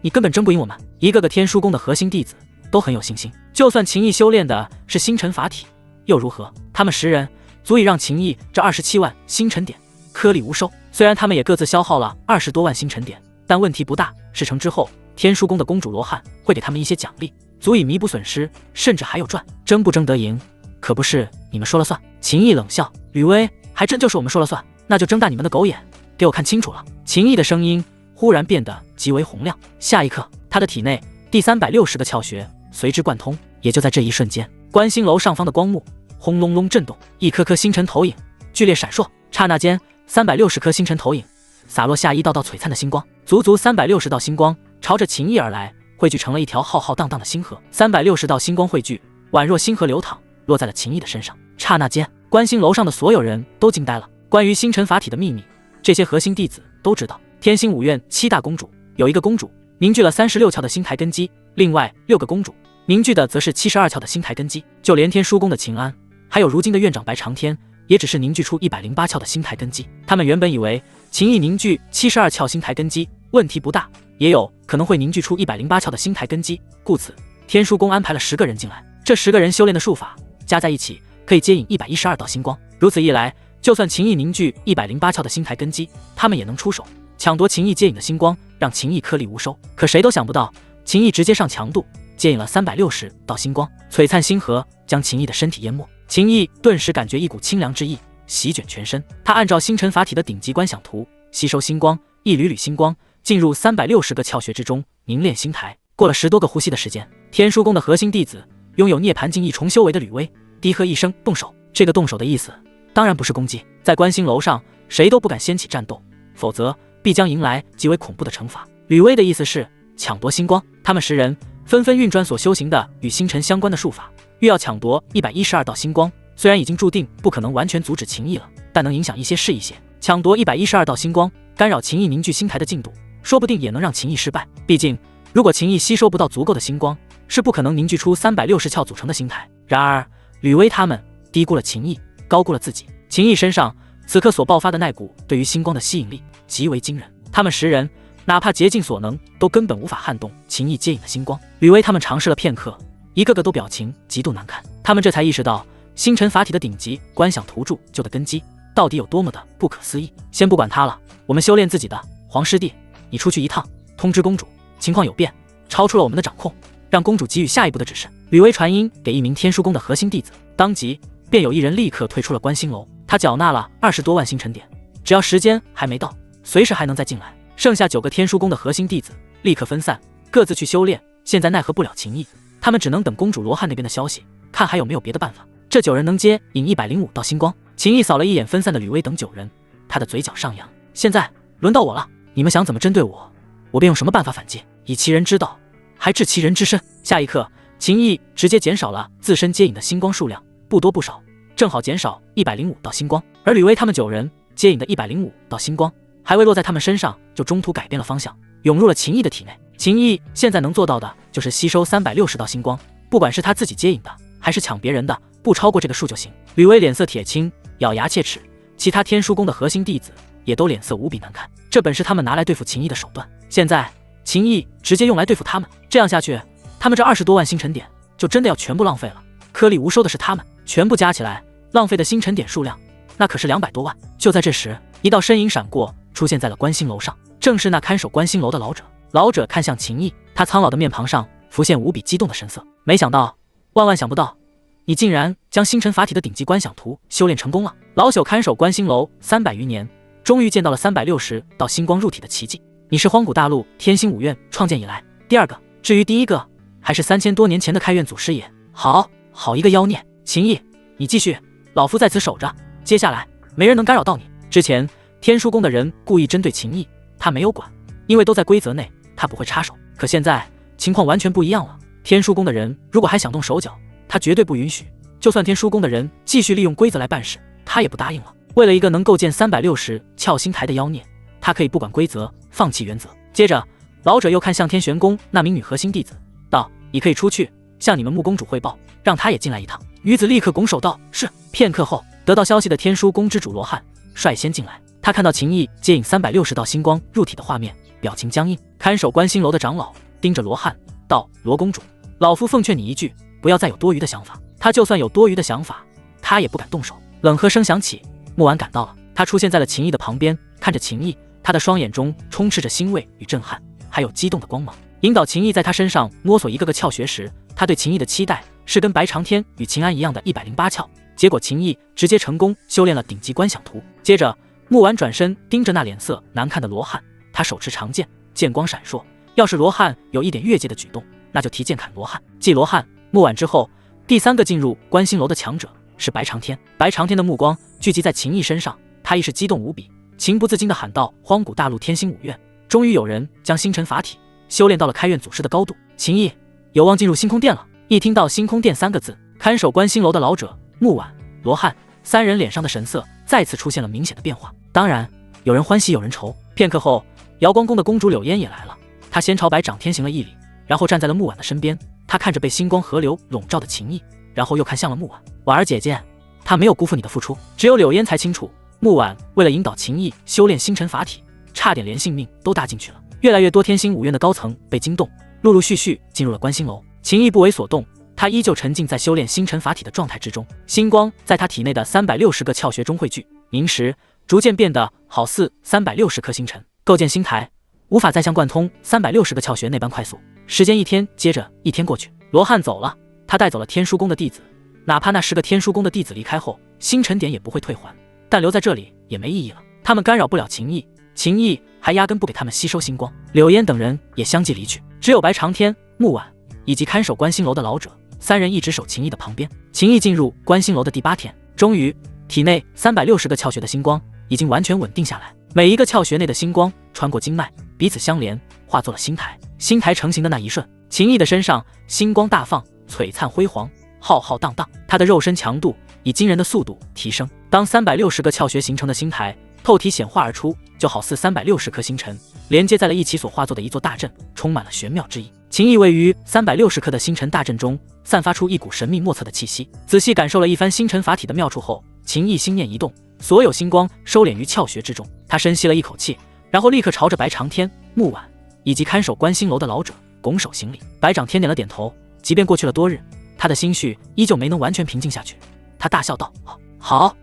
S1: 你根本争不赢我们。一个个天书宫的核心弟子都很有信心，就算秦毅修炼的是星辰法体又如何？他们10人足以让秦毅这27万星辰点颗粒无收。虽然他们也各自消耗了20多万星辰点，但问题不大。事成之后，天书宫的公主罗汉会给他们一些奖励，足以弥补损失，甚至还有赚。争不争得赢，可不是你们说了算。秦毅冷笑：吕薇，还真就是我们说了算，那就睁大你们的狗眼，给我看清楚了。秦毅的声音忽然变得极为洪亮，下一刻他的体内第360个窍穴随之贯通。也就在这一瞬间，观星楼上方的光幕轰隆隆震动，一颗颗星辰投影剧烈闪烁，刹那间360颗星辰投影洒落下一道道璀璨的星光，足足360道星光朝着秦毅而来，汇聚成了一条浩浩荡荡的星河。360道星光汇聚，宛若星河流淌，落在了秦毅的身上。刹那间，观星楼上的所有人都惊呆了。关于星辰法体的秘密，这些核心弟子都知道。天星5院7大公主，有一个公主凝聚了36窍的星台根基，另外6个公主凝聚的则是72窍的星台根基。就连天书宫的秦安，还有如今的院长白长天，也只是凝聚出108窍的星台根基。他们原本以为秦毅凝聚72窍星台根基问题不大，也有可能会凝聚出108窍的星台根基，故此天书宫安排了10个人进来。这10个人修炼的术法加在一起，可以接引112道星光。如此一来，就算秦毅凝聚108窍的星台根基，他们也能出手抢夺秦毅接引的星光，让秦毅颗粒无收。可谁都想不到，秦毅直接上强度，接引了360道星光，璀璨星河将秦毅的身体淹没。秦毅顿时感觉一股清凉之意席卷全身。他按照星辰法体的顶级观想图，吸收星光，一缕缕星光进入360个窍穴之中，凝练星台。过了10多个呼吸的时间，天书宫的核心弟子拥有涅槃境一重修为的吕薇低喝一声动手。这个动手的意思当然不是攻击，在观星楼上谁都不敢掀起战斗，否则必将迎来极为恐怖的惩罚。吕薇的意思是抢夺星光，他们10人纷纷运转所修行的与星辰相关的术法，欲要抢夺112道星光。虽然已经注定不可能完全阻止秦毅了，但能影响一些是一些。抢夺112道星光，干扰秦毅凝聚星台的进度，说不定也能让秦毅失败。毕竟如果秦毅吸收不到足够的星光，是不可能凝聚出360窍组成的星台。然而吕薇他们低估了秦毅，高估了自己。秦毅身上此刻所爆发的那股对于星光的吸引力极为惊人，他们10人哪怕竭尽所能，都根本无法撼动秦毅接引的星光。吕薇他们尝试了片刻，一个个都表情极度难看。他们这才意识到星辰法体的顶级观想图柱就的根基到底有多么的不可思议。先不管他了，我们修炼自己的。黄师弟，你出去一趟，通知公主情况有变，超出了我们的掌控，让公主给予下一步的指示。吕薇传音给一名天枢宫的核心弟子，当即便有一人立刻退出了观星楼。他缴纳了20多万星辰点，只要时间还没到，随时还能再进来。剩下9个天枢宫的核心弟子立刻分散，各自去修炼。现在奈何不了秦毅，他们只能等公主罗汉那边的消息，看还有没有别的办法。这9人能接引105道星光。秦毅扫了一眼分散的吕薇等9人，他的嘴角上扬。现在轮到我了，你们想怎么针对我，我便用什么办法反击，以其人之道，还治其人之身。下一刻，秦毅直接减少了自身接引的星光数量，不多不少，正好减少105道星光。而吕薇他们9人接引的105道星光还未落在他们身上，就中途改变了方向，涌入了秦毅的体内。秦毅现在能做到的就是吸收360道星光，不管是他自己接引的还是抢别人的，不超过这个数就行。吕薇脸色铁青，咬牙切齿，其他天枢宫的核心弟子也都脸色无比难看。这本是他们拿来对付秦毅的手段，现在秦毅直接用来对付他们，这样下去，他们这20多万星辰点就真的要全部浪费了。颗粒无收的是他们，全部加起来浪费的星辰点数量，那可是200多万。就在这时，一道身影闪过，出现在了观星楼上，正是那看守观星楼的老者。老者看向秦毅，他苍老的面庞上浮现无比激动的神色。没想到，万万想不到，你竟然将星辰法体的顶级观想图修炼成功了。老朽看守观星楼300余年，终于见到了360道星光入体的奇迹。你是荒古大陆天星5院创建以来第2个，至于第1个，还是3000多年前的开院祖师爷。好一个妖孽！秦毅，你继续，老夫在此守着，接下来没人能干扰到你。之前天枢宫的人故意针对秦毅，他没有管，因为都在规则内，他不会插手。可现在情况完全不一样了，天枢宫的人如果还想动手脚，他绝对不允许。就算天枢宫的人继续利用规则来办事，他也不答应了。为了一个能构建360窍星台的妖孽，他可以不管规则，放弃原则。接着老者又看向天玄宫那名女核心弟子道，你可以出去向你们穆公主汇报，让她也进来一趟。女子立刻拱手道是。片刻后，得到消息的天枢宫之主罗汉率先进来，他看到秦毅接引360道星光入体的画面，表情僵硬。看守观星楼的长老盯着罗汉道，罗公主，老夫奉劝你一句，不要再有多余的想法。他就算有多余的想法，他也不敢动手。冷喝声响起，木婉赶到了，他出现在了秦毅的旁边，看着秦毅，他的双眼中充斥着欣慰与震撼，还有激动的光芒。引导秦毅在他身上摸索一个个窍穴时，他对秦毅的期待是跟白长天与秦安一样的108窍，结果秦毅直接成功修炼了顶级观想图。接着木婉转身盯着那脸色难看的罗汉，他手持长剑，剑光闪烁，要是罗汉有一点越界的举动，那就提剑砍罗汉。继罗汉、木婉之后，第3个进入观星楼的强者是白长天。白长天的目光聚集在秦毅身上，他一时激动无比，情不自禁地喊道，荒古大陆天星5院，终于有人将星辰法体修炼到了开院祖师的高度。秦毅有望进入星空殿了。一听到星空殿3个字，看守观星楼的老者、木婉、罗汉3人脸上的神色再次出现了明显的变化。当然有人欢喜有人愁。片刻后，瑶光宫的公主柳烟也来了，她先朝白长天行了一礼，然后站在了木婉的身边。她看着被星光河流笼罩的秦毅，然后又看向了木婉，婉儿姐姐，她没有辜负你的付出。只有柳烟才清楚，木婉为了引导秦毅修炼星辰法体，差点连性命都搭进去了。越来越多天星5院的高层被惊动，陆陆续续进入了观星楼。秦毅不为所动，他依旧沉浸在修炼星辰法体的状态之中，星光在他体内的360个窍穴中汇聚凝实，逐渐变得好似360颗星辰。构建星台无法再像贯通360个窍穴那般快速，时间一天接着一天过去。罗汉走了，他带走了天枢宫的弟子，哪怕那10个天枢宫的弟子离开后，星辰点也不会退还，但留在这里也没意义了，他们干扰不了秦毅，秦毅还压根不给他们吸收星光。柳烟等人也相继离去，只有白长天、木婉以及看守观星楼的老者三人一直守秦毅的旁边。秦毅进入观星楼的第8天，终于体内360个窍穴的星光已经完全稳定下来，每一个窍穴内的星光穿过经脉，彼此相连，化作了星台。星台成型的那一瞬，秦毅的身上星光大放，璀璨辉煌，浩浩荡荡。他的肉身强度以惊人的速度提升。当360个窍穴形成的星台透体显化而出，就好似360颗星辰连接在了一起所化作的一座大阵，充满了玄妙之意。秦毅位于360颗的星辰大阵中，散发出一股神秘莫测的气息。仔细感受了一番星辰法体的妙处后，秦毅心念一动，所有星光收敛于窍穴之中。他深吸了一口气，然后立刻朝着白长天、木婉以及看守观星楼的老者拱手行礼。白长天点了点头，即便过去了多日，他的心绪依旧没能完全平静下去。他大笑道：好，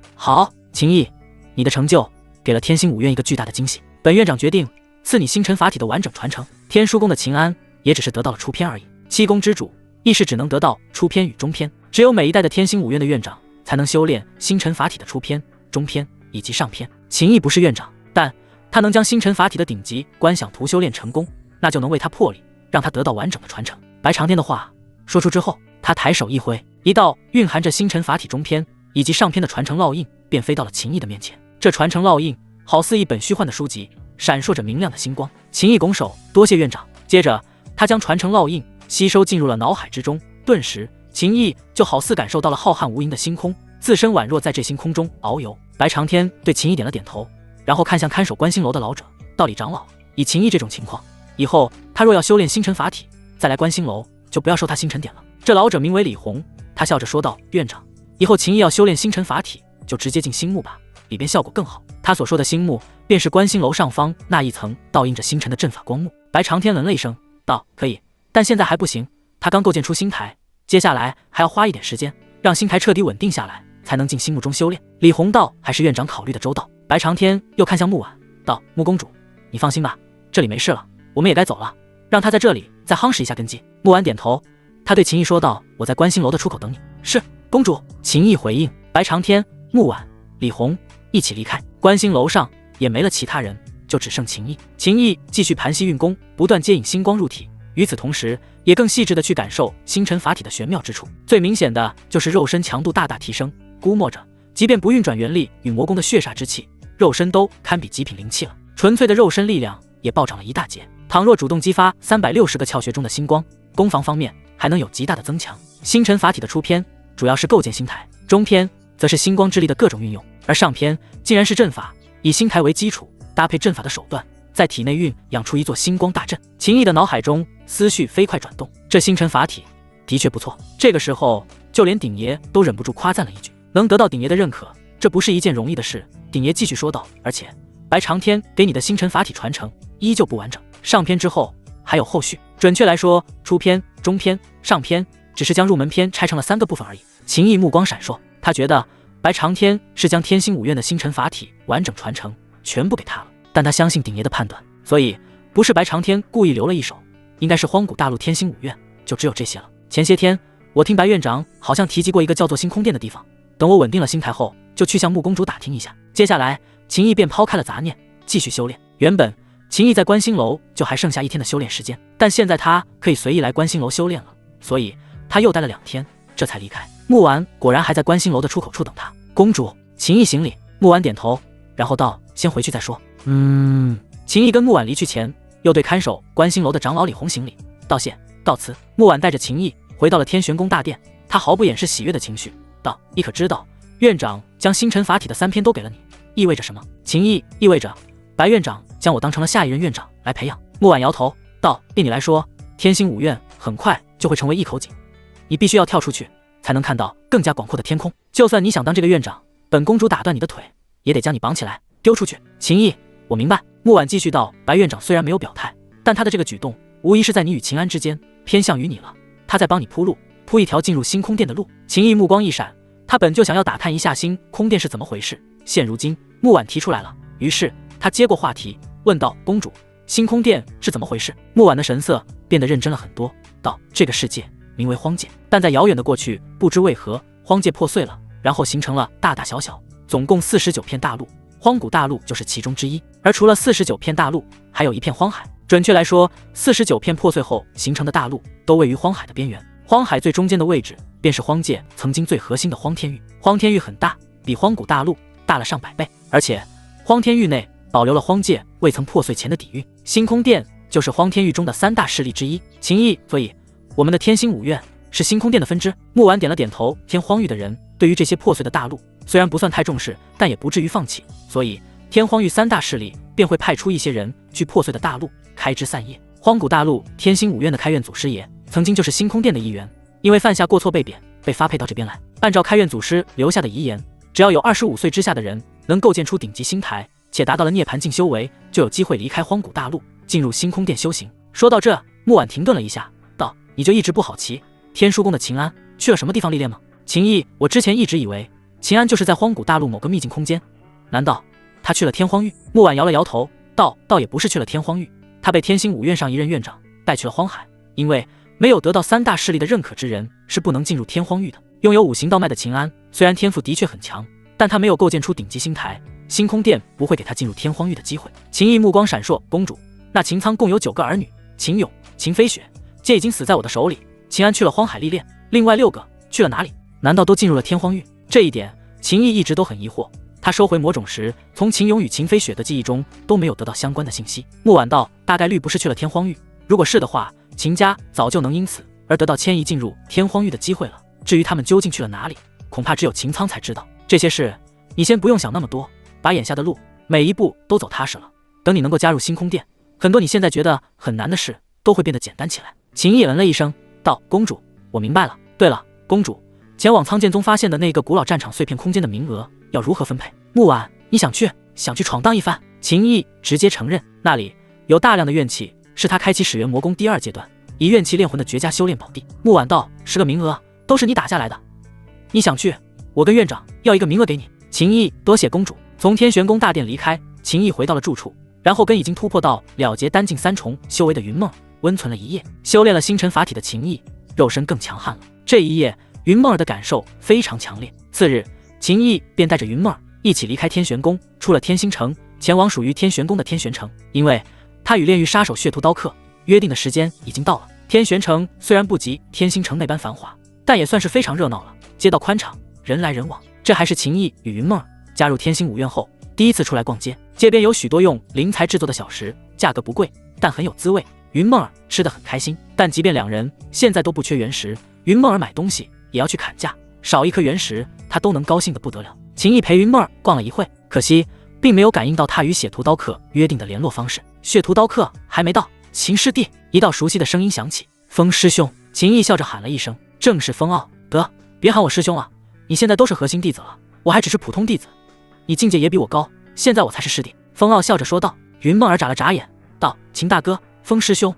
S1: 秦毅，你的成就给了天星5院一个巨大的惊喜。本院长决定赐你星辰法体的完整传承。天枢宫的秦安也只是得到了初篇而已，七宫之主亦是只能得到初篇与中篇，只有每一代的天星5院的院长才能修炼星辰法体的初篇、中篇以及上篇。秦毅不是院长，但他能将星辰法体的顶级观想图修炼成功，那就能为他破例，让他得到完整的传承。白长天的话说出之后，他抬手一挥，一道蕴含着星辰法体中篇以及上篇的传承烙印便飞到了秦毅的面前。这传承烙印好似一本虚幻的书籍，闪烁着明亮的星光。秦毅拱手多谢院长，接着他将传承烙印吸收进入了脑海之中，顿时秦毅就好似感受到了浩瀚无垠的星空，自身宛若在这星空中遨游。白长天对秦毅点了点头，然后看向看守观星楼的老者，道：“李长老，以秦毅这种情况，以后他若要修炼星辰法体，再来观星楼就不要收他星辰点了。”这老者名为李红，他笑着说道：“院长，以后秦毅要修炼星辰法体，就直接进星幕吧，里边效果更好。”他所说的星幕，便是观星楼上方那一层倒映着星辰的阵法光幕。白长天冷了一声，道：“可以，但现在还不行。他刚构建出星台，接下来还要花一点时间，让星台彻底稳定下来，才能进星幕中修炼。”李红道：“还是院长考虑的周到。”白长天又看向木婉，道：“穆公主，你放心吧，这里没事了，我们也该走了，让他在这里再夯实一下根基。”木婉点头，他对秦毅说道：“我在观星楼的出口等你。”是，公主。秦毅回应。白长天、木婉、李红一起离开。观星楼上也没了其他人，就只剩秦毅。秦毅继续盘膝运功，不断接引星光入体，与此同时也更细致地去感受星辰法体的玄妙之处。最明显的就是肉身强度大大提升，估摸着即便不运转元力与魔宫的血煞之气，肉身都堪比极品灵气了。纯粹的肉身力量也暴涨了一大截。倘若主动激发360个窍穴中的星光，攻防方面还能有极大的增强。星辰法体的初篇主要是构建星台，中篇则是星光之力的各种运用，而上篇竟然是阵法，以星台为基础，搭配阵法的手段，在体内养出一座星光大阵。秦毅的脑海中思绪飞快转动，这星辰法体的确不错。这个时候，就连鼎爷都忍不住夸赞了一句，能得到鼎爷的认可，这不是一件容易的事。鼎爷继续说道：“而且白长天给你的星辰法体传承依旧不完整，上篇之后还有后续。准确来说，初篇、中篇、上篇只是将入门篇拆成了3个部分而已。”秦毅目光闪烁，他觉得白长天是将天星5院的星辰法体完整传承全部给他了，但他相信鼎爷的判断，所以不是白长天故意留了一手，应该是荒古大陆天星5院就只有这些了。前些天我听白院长好像提及过一个叫做星空殿的地方，等我稳定了星台后，就去向穆公主打听一下。接下来秦毅便抛开了杂念，继续修炼。原本秦毅在观星楼就还剩下1天的修炼时间，但现在他可以随意来观星楼修炼了，所以他又待了2天，这才离开。木婉果然还在观星楼的出口处等他。公主。秦毅行礼，木婉点头，然后道：“先回去再说。”秦毅跟木婉离去前，又对看守观星楼的长老李红行礼，道谢，告辞。木婉带着秦毅回到了天玄宫大殿，他毫不掩饰喜悦的情绪，道：“你可知道，院长将星辰法体的3篇都给了你，意味着什么？”秦毅：“意味着白院长将我当成了下一任院长来培养。”木婉摇头道：“对你来说，天星5院很快就会成为一口井，你必须要跳出去，才能看到更加广阔的天空。就算你想当这个院长，本公主打断你的腿，也得将你绑起来丢出去。”秦毅：“我明白。”木婉继续道：“白院长虽然没有表态，但他的这个举动无疑是在你与秦安之间偏向于你了，他在帮你铺路，铺一条进入星空殿的路。”秦毅目光一闪，他本就想要打探一下星空殿是怎么回事，现如今木婉提出来了，于是他接过话题问道：“公主，星空殿是怎么回事？”木婉的神色变得认真了很多，道：“这个世界名为荒界，但在遥远的过去，不知为何荒界破碎了，然后形成了大大小小总共49片大陆，荒古大陆就是其中之一。而除了49片大陆，还有一片荒海。准确来说，49片破碎后形成的大陆都位于荒海的边缘。荒海最中间的位置便是荒界曾经最核心的荒天域。荒天域很大，比荒古大陆大了上百倍，而且荒天域内保留了荒界未曾破碎前的底蕴。星空殿就是荒天域中的3大势力之一。秦毅，所以我们的天星5院是星空殿的分支。木婉点了点头。天荒域的人对于这些破碎的大陆虽然不算太重视，但也不至于放弃，所以天荒域3大势力便会派出一些人去破碎的大陆开枝散叶。荒古大陆天星5院的开院祖师爷曾经就是星空殿的一员，因为犯下过错被贬，被发配到这边来。按照开院祖师留下的遗言，只要有25岁之下的人能构建出顶级星台，且达到了涅槃境修为，就有机会离开荒古大陆，进入星空殿修行。说到这，木婉停顿了一下，道：“你就一直不好奇天书宫的秦安去了什么地方历练吗？”秦毅，我之前一直以为秦安就是在荒古大陆某个秘境空间，难道他去了天荒域？木婉摇了摇头，道：“倒也不是去了天荒域，他被天星5院上一任院长带去了荒海，因为没有得到3大势力的认可之人是不能进入天荒域的。拥有5行道脉的秦安，虽然天赋的确很强，但他没有构建出顶级星台，星空殿不会给他进入天荒域的机会。”秦毅目光闪烁，公主，那秦苍共有9个儿女，秦勇、秦飞雪皆已经死在我的手里，秦安去了荒海历练，另外6个去了哪里？难道都进入了天荒域？这一点秦毅一直都很疑惑。他收回魔种时，从秦勇与秦飞雪的记忆中都没有得到相关的信息。木婉道：“大概率不是去了天荒域，如果是的话，秦家早就能因此而得到迁移进入天荒域的机会了。至于他们究竟去了哪里，恐怕只有秦苍才知道。这些事你先不用想那么多，把眼下的路每一步都走踏实了。等你能够加入星空殿，很多你现在觉得很难的事都会变得简单起来。”秦毅嗯了一声，道：“公主，我明白了。对了，公主，前往苍剑宗发现的那个古老战场碎片空间的名额要如何分配？”木婉，你想去闯荡一番？秦毅直接承认，那里有大量的怨气，是他开启始元魔功第2阶段以怨气炼魂的绝佳修炼宝地。木婉道：“10个名额都是你打下来的，你想去，我跟院长要1个名额给你。”秦毅，多谢公主。从天玄宫大殿离开，秦毅回到了住处，然后跟已经突破到了结丹境3重修为的云梦温存了一夜。修炼了星辰法体的秦毅肉身更强悍了。这一夜，云梦儿的感受非常强烈。次日，秦毅便带着云梦儿一起离开天玄宫，出了天星城，前往属于天玄宫的天玄城。因为他与炼狱杀手血屠刀客约定的时间已经到了。天玄城虽然不及天星城那般繁华，但也算是非常热闹了，街道宽敞，人来人往。这还是秦毅与云梦儿加入天星5院后第一次出来逛街。街边有许多用灵材制作的小食，价格不贵，但很有滋味。云梦儿吃得很开心，但即便2人现在都不缺原石，云梦儿买东西也要去砍价，少1颗原石他都能高兴得不得了。秦毅陪云梦儿逛了一会，可惜并没有感应到他与血屠刀客约定的联络方式。血屠刀客还没到，秦师弟，一道熟悉的声音响起：“风师兄！”秦毅笑着喊了一声，正是风傲。得，别喊我师兄了，你现在都是核心弟子了，我还只是普通弟子，你境界也比我高，现在我才是师弟。风傲笑着说道。云梦儿眨了眨眼，道：“秦大哥，风师兄，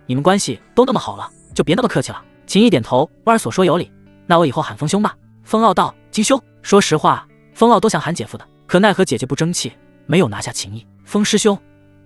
S1: 你们关系都那么好了，就别那么客气了。”秦毅点头，婉儿所说有理，那我以后喊风兄吧。风傲道：“金兄。”说实话，风傲都想喊姐夫的，可奈何姐姐不争气，没有拿下秦毅。风师兄，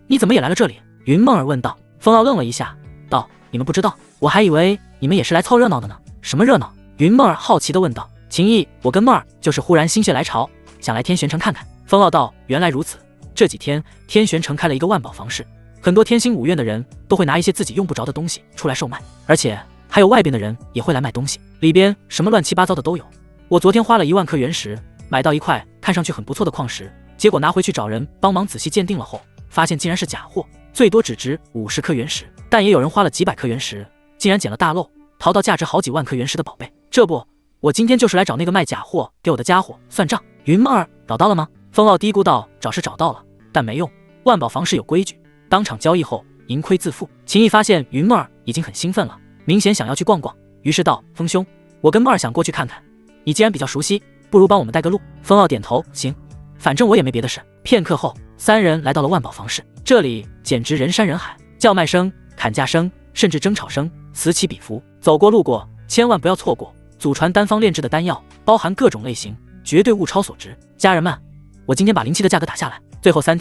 S1: 你怎么也来了这里？云梦儿问道。风傲愣了一下，道：“你们不知道，我还以为你们也是来凑热闹的呢。”什么热闹？云梦儿好奇地问道。秦毅，我跟梦儿就是忽然心血来潮，想来天玄城看看。风傲道：“原来如此。这几天天玄城开了一个万宝房市，很多天星5院的人都会拿一些自己用不着的东西出来售卖，而且还有外边的人也会来卖东西，里边什么乱七八糟的都有。我昨天花了1万颗原石买到一块看上去很不错的矿石，结果拿回去找人帮忙仔细鉴定了后，发现竟然是假货，最多只值50颗原石，但也有人花了几百颗原石，竟然捡了大漏，淘到价值好几万颗原石的宝贝。这不，我今天就是来找那个卖假货给我的家伙算账。”云梦儿，找到了吗？风傲嘀咕道：“找是找到了，但没用，万宝房市有规矩，当场交易后盈亏自负。”秦毅发现云梦儿已经很兴奋了，明显想要去逛逛，于是道：“风兄，我跟梦儿想过去看看，你既然比较熟悉，不如帮我们带个路。”风傲点头，行，反正我也没别的事。片刻后，3人来到了万宝房市，这里简直人山人海，叫卖声、砍价声，甚至争吵声此起彼伏。走过路过，千万不要错过祖传单方炼制的丹药，包含各种类型，绝对物超所值。家人们，我今天把灵气的价格打下来，最后3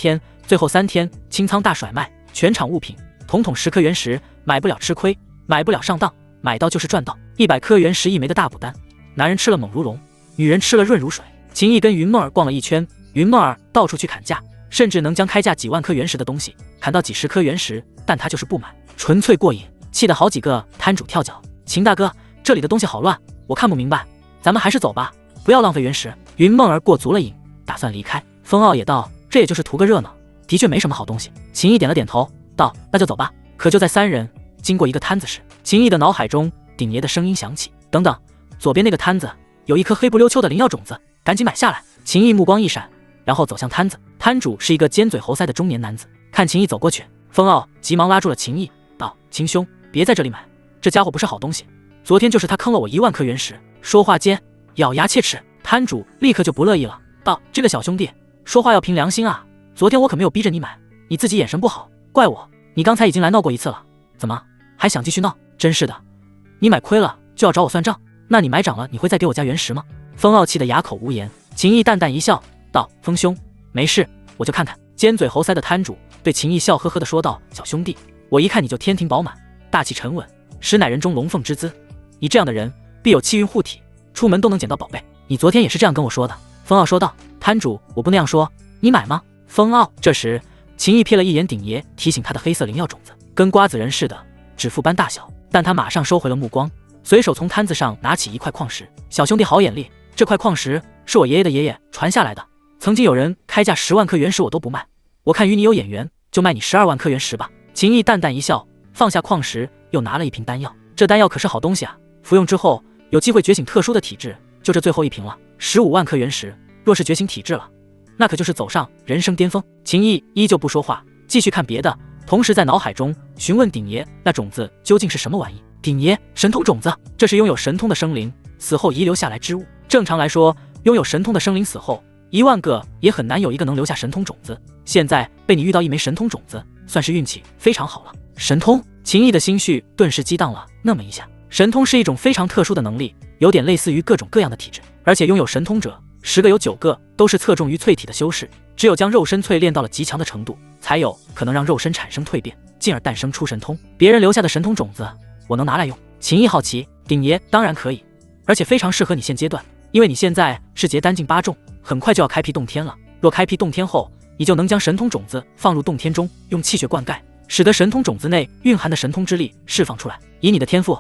S1: 天清仓大甩卖，全场物品统统10颗原石，买不了吃亏，买不了上当，买到就是赚到。100颗原石1枚的大补丹，男人吃了猛如龙，女人吃了润如水。秦毅跟云梦儿逛了一圈，云梦儿到处去砍价，甚至能将开价几万颗原石的东西砍到几10颗原石，但他就是不买，纯粹过瘾，气得好几个摊主跳脚。秦大哥，这里的东西好乱，我看不明白，咱们还是走吧，不要浪费原石。云梦儿过足了瘾，打算离开。风傲也道，这也就是图个热闹，的确没什么好东西。秦毅点了点头，道，那就走吧。可就在三人经过一个摊子时，秦毅的脑海中鼎爷的声音响起，等等，左边那个摊子有一颗黑不溜秋的灵药种子，赶紧买下来。秦毅目光一闪，然后走向摊子，摊主是一个尖嘴猴腮的中年男子，看秦毅走过去，风傲急忙拉住了秦毅，道，秦兄，别在这里买，这家伙不是好东西，昨天就是他坑了我1万颗原石。说话间咬牙切齿，摊主立刻就不乐意了，道，这个小兄弟说话要凭良心啊，昨天我可没有逼着你买，你自己眼神不好，怪我。你刚才已经来闹过一次了，怎么还想继续闹？真是的，你买亏了就要找我算账，那你买涨了你会再给我加原石吗？风傲气得哑口无言。秦毅淡淡一笑，道，风兄没事，我就看看。尖嘴猴腮的摊主对秦毅笑呵呵地说道，小兄弟，我一看你就天庭饱满，大气沉稳，实乃人中龙凤之姿，你这样的人必有气运护体，出门都能捡到宝贝。你昨天也是这样跟我说的。风傲说道，摊主我不那样说，你买吗？风傲。这时秦毅瞥了一眼鼎爷提醒他的黑色灵药种子，跟瓜子仁似的，指腹般大小，但他马上收回了目光，随手从摊子上拿起一块矿石。小兄弟好眼力，这块矿石是我爷爷的爷爷传下来的，曾经有人开价10万颗原石我都不卖，我看与你有眼缘，就卖你12万颗原石吧。秦毅淡淡一笑，放下矿石，又拿了一瓶丹药。这丹药可是好东西啊，服用之后有机会觉醒特殊的体质，就这最后一瓶了，15万颗原石，若是觉醒体质了，那可就是走上人生巅峰。秦毅依旧不说话，继续看别的，同时在脑海中询问鼎爷那种子究竟是什么玩意。鼎爷，神通种子，这是拥有神通的生灵死后遗留下来之物。正常来说，拥有神通的生灵死后1万个也很难有一个能留下神通种子，现在被你遇到一枚神通种子，算是运气非常好了。神通，秦毅的心绪顿时激荡了那么一下。神通是一种非常特殊的能力，有点类似于各种各样的体质，而且拥有神通者10个有9个都是侧重于淬体的修饰，只有将肉身淬炼到了极强的程度，才有可能让肉身产生蜕变，进而诞生出神通。别人留下的神通种子我能拿来用？秦毅好奇。鼎爷，当然可以，而且非常适合你现阶段，因为你现在是结丹境8重，很快就要开辟洞天了。若开辟洞天后，你就能将神通种子放入洞天中，用气血灌溉，使得神通种子内蕴含的神通之力释放出来。以你的天赋，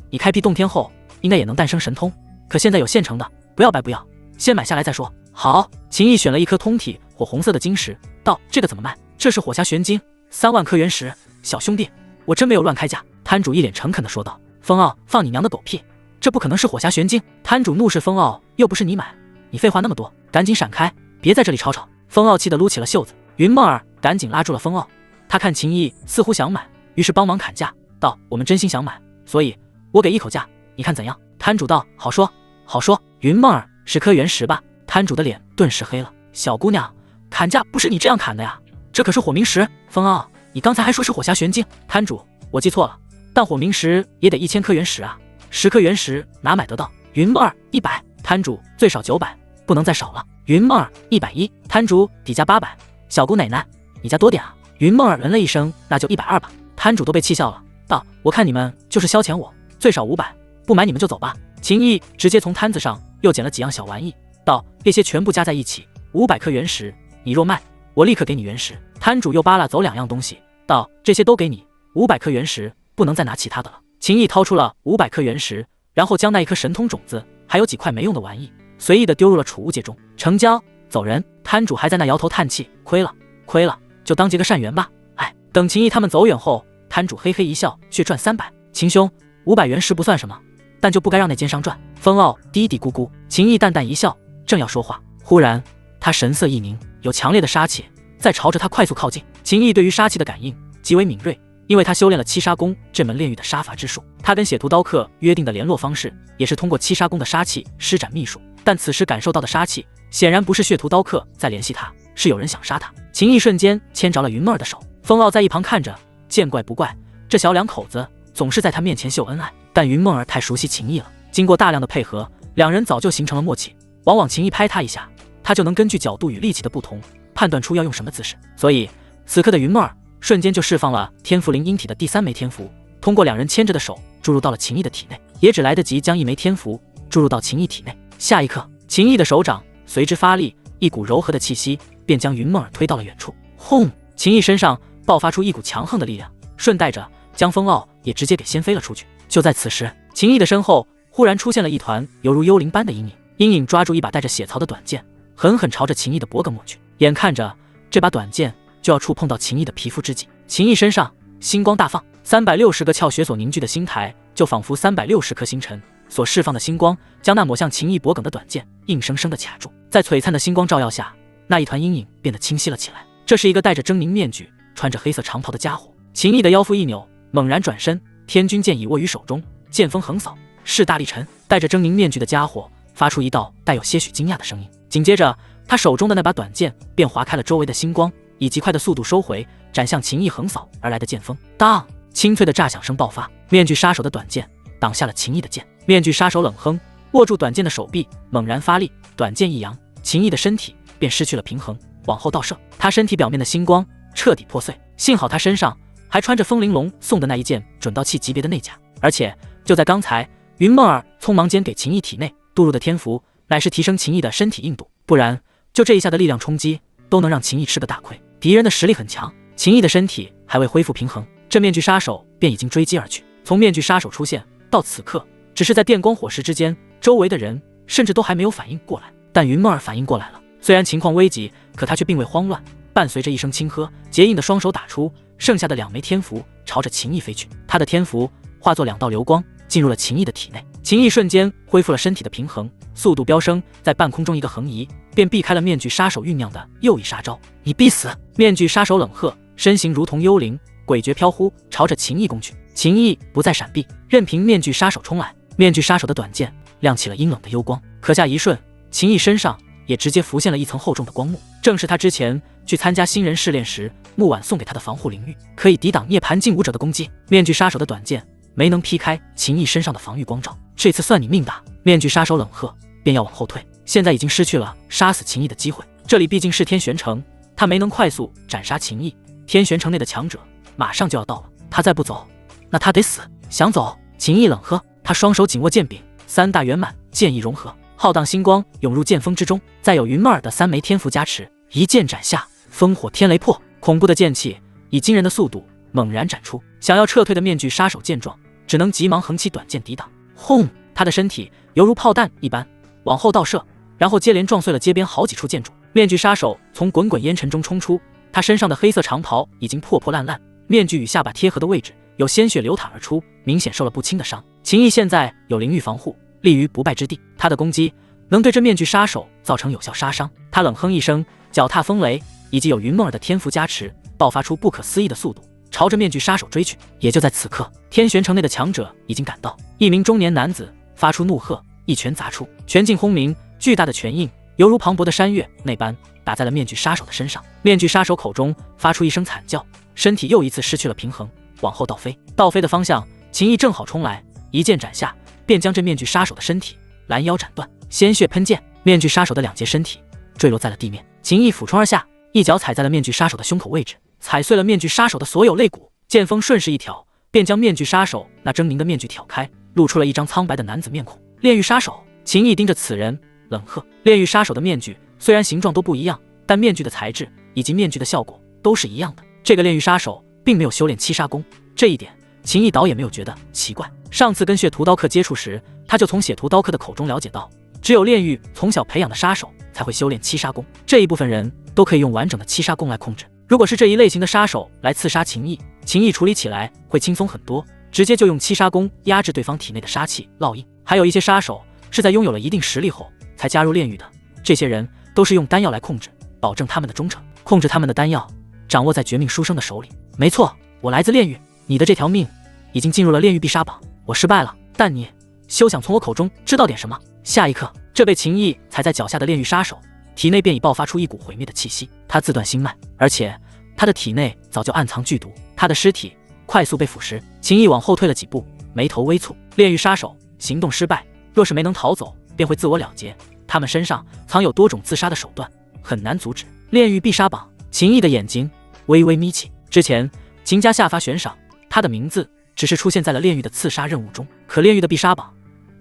S1: 你开辟洞天后应该也能诞生神通，可现在有现成的，不要白不要，先买下来再说。好。秦毅选了一颗通体火红色的晶石，道，这个怎么卖？这是火霞玄晶，3万颗原石。小兄弟，我真没有乱开价。摊主一脸诚恳地说道。风傲，放你娘的狗屁，这不可能是火霞玄晶。摊主怒视风傲，又不是你买，你废话那么多，赶紧闪开，别在这里吵吵。风傲气得撸起了袖子。云梦儿赶紧拉住了风傲，他看秦毅似乎想买，于是帮忙砍价，道，我们真心想买，所以我给一口价，你看怎样？摊主道，好说好说。云梦儿10颗原石吧。摊主的脸顿时黑了。小姑娘，砍价不是你这样砍的呀，这可是火冥石。风傲，你刚才还说是火霞玄晶。摊主，我记错了，但火冥石也得1000颗原石啊，10颗原石哪买得到？云梦儿100。摊主，最少900，不能再少了。云梦儿110。摊主，底价800。小姑奶奶，你家多点啊。云梦儿嗯了一声，那就120吧。摊主都被气笑了，道，我看你们就是消遣我，最少500，不买你们就走吧。秦毅直接从摊子上又捡了几样小玩意，道，这些全部加在一起500颗原石，你若卖，我立刻给你原石。摊主又扒拉走2样东西，道，这些都给你500颗原石，不能再拿其他的了。秦毅掏出了500颗原石，然后将那一颗神通种子还有几块没用的玩意随意的丢入了储物界中。成交，走人。摊主还在那摇头叹气，亏了亏了，就当结个善缘吧。哎，等秦毅他们走远后，摊主嘿嘿一笑，血赚300。秦兄，500原石不算什么，但就不该让那奸商赚。风傲嘀嘀咕咕。秦毅淡淡一笑，正要说话，忽然他神色一凝，有强烈的杀气在朝着他快速靠近。秦毅对于杀气的感应极为敏锐，因为他修炼了七杀功这门炼狱的杀法之术。他跟血屠刀客约定的联络方式也是通过七杀功的杀气施展秘术，但此时感受到的杀气显然不是血屠刀客在联系他，是有人想杀他。秦毅瞬间牵着了云梦儿的手。风傲在一旁看着，见怪不怪，这小两口子总是在他面前秀恩爱，但云梦儿太熟悉秦毅了，经过大量的配合，两人早就形成了默契。往往秦毅拍他一下，他就能根据角度与力气的不同判断出要用什么姿势，所以此刻的云梦儿瞬间就释放了天符灵阴体的第3枚天符，通过两人牵着的手注入到了秦毅的体内，也只来得及将1枚天符注入到秦毅体内。下一刻，秦毅的手掌随之发力，一股柔和的气息便将云梦儿推到了远处。轰！秦毅身上爆发出一股强横的力量，顺带着将风傲也直接给掀飞了出去。就在此时，秦毅的身后忽然出现了一团犹如幽灵般的阴影，阴影抓住一把带着血槽的短剑，狠狠朝着秦毅的脖颈抹去。眼看着这把短剑就要触碰到秦毅的皮肤之际，秦毅身上星光大放，360个窍穴所凝聚的星台就仿佛360颗星辰，所释放的星光将那抹向秦毅脖颈的短剑硬生生地卡住。在璀璨的星光照耀下，那一团阴影变得清晰了起来。这是一个戴着狰狞面具、穿着黑色长袍的家伙。秦毅的腰腹一扭，猛然转身，天君剑已握于手中，剑锋横扫，势大力沉。戴着狰狞面具的家伙发出一道带有些许惊讶的声音，紧接着他手中的那把短剑便划开了周围的星光，以极快的速度收回，斩向秦毅横扫而来的剑锋。当，清脆的炸响声爆发，面具杀手的短剑挡下了秦毅的剑。面具杀手冷哼，握住短剑的手臂猛然发力，短剑一扬，秦毅的身体便失去了平衡，往后倒射。他身体表面的星光彻底破碎，幸好他身上还穿着风玲珑送的那一件准道器级别的内甲，而且就在刚才，云梦儿匆忙间给秦毅体内渡入的天符乃是提升秦毅的身体硬度，不然就这一下的力量冲击都能让秦毅吃个大亏。敌人的实力很强，秦毅的身体还未恢复平衡，这面具杀手便已经追击而去。从面具杀手出现到此刻，只是在电光火石之间，周围的人甚至都还没有反应过来，但云梦儿反应过来了。虽然情况危急，可他却并未慌乱，伴随着一声轻喝，结印的双手打出，剩下的2枚天符朝着秦毅飞去。他的天符化作2道流光，进入了秦毅的体内。秦毅瞬间恢复了身体的平衡，速度飙升，在半空中一个横移，便避开了面具杀手酝酿的又一杀招。你必死！面具杀手冷喝，身形如同幽灵，诡谲飘忽，朝着秦毅攻去。秦毅不再闪避，任凭面具杀手冲来。面具杀手的短剑亮起了阴冷的幽光，可下一瞬，秦毅身上也直接浮现了一层厚重的光幕，正是他之前去参加新人试炼时木婉送给他的防护领域，可以抵挡涅槃禁武者的攻击。面具杀手的短剑没能劈开秦毅身上的防御光罩，这次算你命大！面具杀手冷喝，便要往后退，现在已经失去了杀死秦毅的机会。这里毕竟是天玄城，他没能快速斩杀秦毅，天玄城内的强者马上就要到了，他再不走，那他得死。想走？秦毅冷喝，他双手紧握剑柄，3大圆满，剑意融合，浩荡星光涌入剑锋之中，再有云梦儿的3枚天符加持，一剑斩下，烽火天雷破，恐怖的剑气以惊人的速度猛然斩出。想要撤退的面具杀手见状，只能急忙横起短剑抵挡。轰！他的身体犹如炮弹一般往后倒射，然后接连撞碎了街边好几处建筑。面具杀手从滚滚烟尘中冲出，他身上的黑色长袍已经破破烂烂，面具与下巴贴合的位置有鲜血流淌而出，明显受了不轻的伤。秦毅现在有灵域防护，立于不败之地，他的攻击能对这面具杀手造成有效杀伤。他冷哼一声，脚踏风雷，以及有云梦儿的天符加持，爆发出不可思议的速度，朝着面具杀手追去。也就在此刻，天玄城内的强者已经赶到，一名中年男子发出怒喝，一拳砸出，拳劲轰鸣，巨大的拳印犹如磅礴的山岳那般打在了面具杀手的身上。面具杀手口中发出一声惨叫，身体又一次失去了平衡，往后倒飞。倒飞的方向，秦毅正好冲来，一剑斩下，便将这面具杀手的身体拦腰斩断，鲜血喷溅，面具杀手的2截身体坠落在了地面。秦毅俯冲而下，一脚踩在了面具杀手的胸口位置，踩碎了面具杀手的所有肋骨。剑锋顺势一挑，便将面具杀手那狰狞的面具挑开，露出了一张苍白的男子面孔。炼狱杀手！秦毅盯着此人冷喝。炼狱杀手的面具虽然形状都不一样，但面具的材质以及面具的效果都是一样的。这个炼狱杀手并没有修炼七杀功，这一点秦毅倒也没有觉得奇怪。上次跟血屠刀客接触时，他就从血屠刀客的口中了解到，只有炼狱从小培养的杀手才会修炼七杀功，这一部分人都可以用完整的七杀功来控制。如果是这一类型的杀手来刺杀秦毅，秦毅处理起来会轻松很多，直接就用七杀功压制对方体内的杀气烙印。还有一些杀手是在拥有了一定实力后才加入炼狱的，这些人都是用丹药来控制，保证他们的忠诚。控制他们的丹药掌握在绝命书生的手里。没错，我来自炼狱，你的这条命已经进入了炼狱必杀榜，我失败了，但你休想从我口中知道点什么。下一刻，这被秦毅踩在脚下的炼狱杀手体内便已爆发出一股毁灭的气息，他自断心脉，而且他的体内早就暗藏剧毒，他的尸体快速被腐蚀。秦毅往后退了几步，眉头微蹙。炼狱杀手行动失败，若是没能逃走，便会自我了结，他们身上藏有多种自杀的手段，很难阻止。炼狱必杀榜，秦毅的眼睛微微眯起。之前秦家下发悬赏，他的名字只是出现在了炼狱的刺杀任务中，可炼狱的必杀榜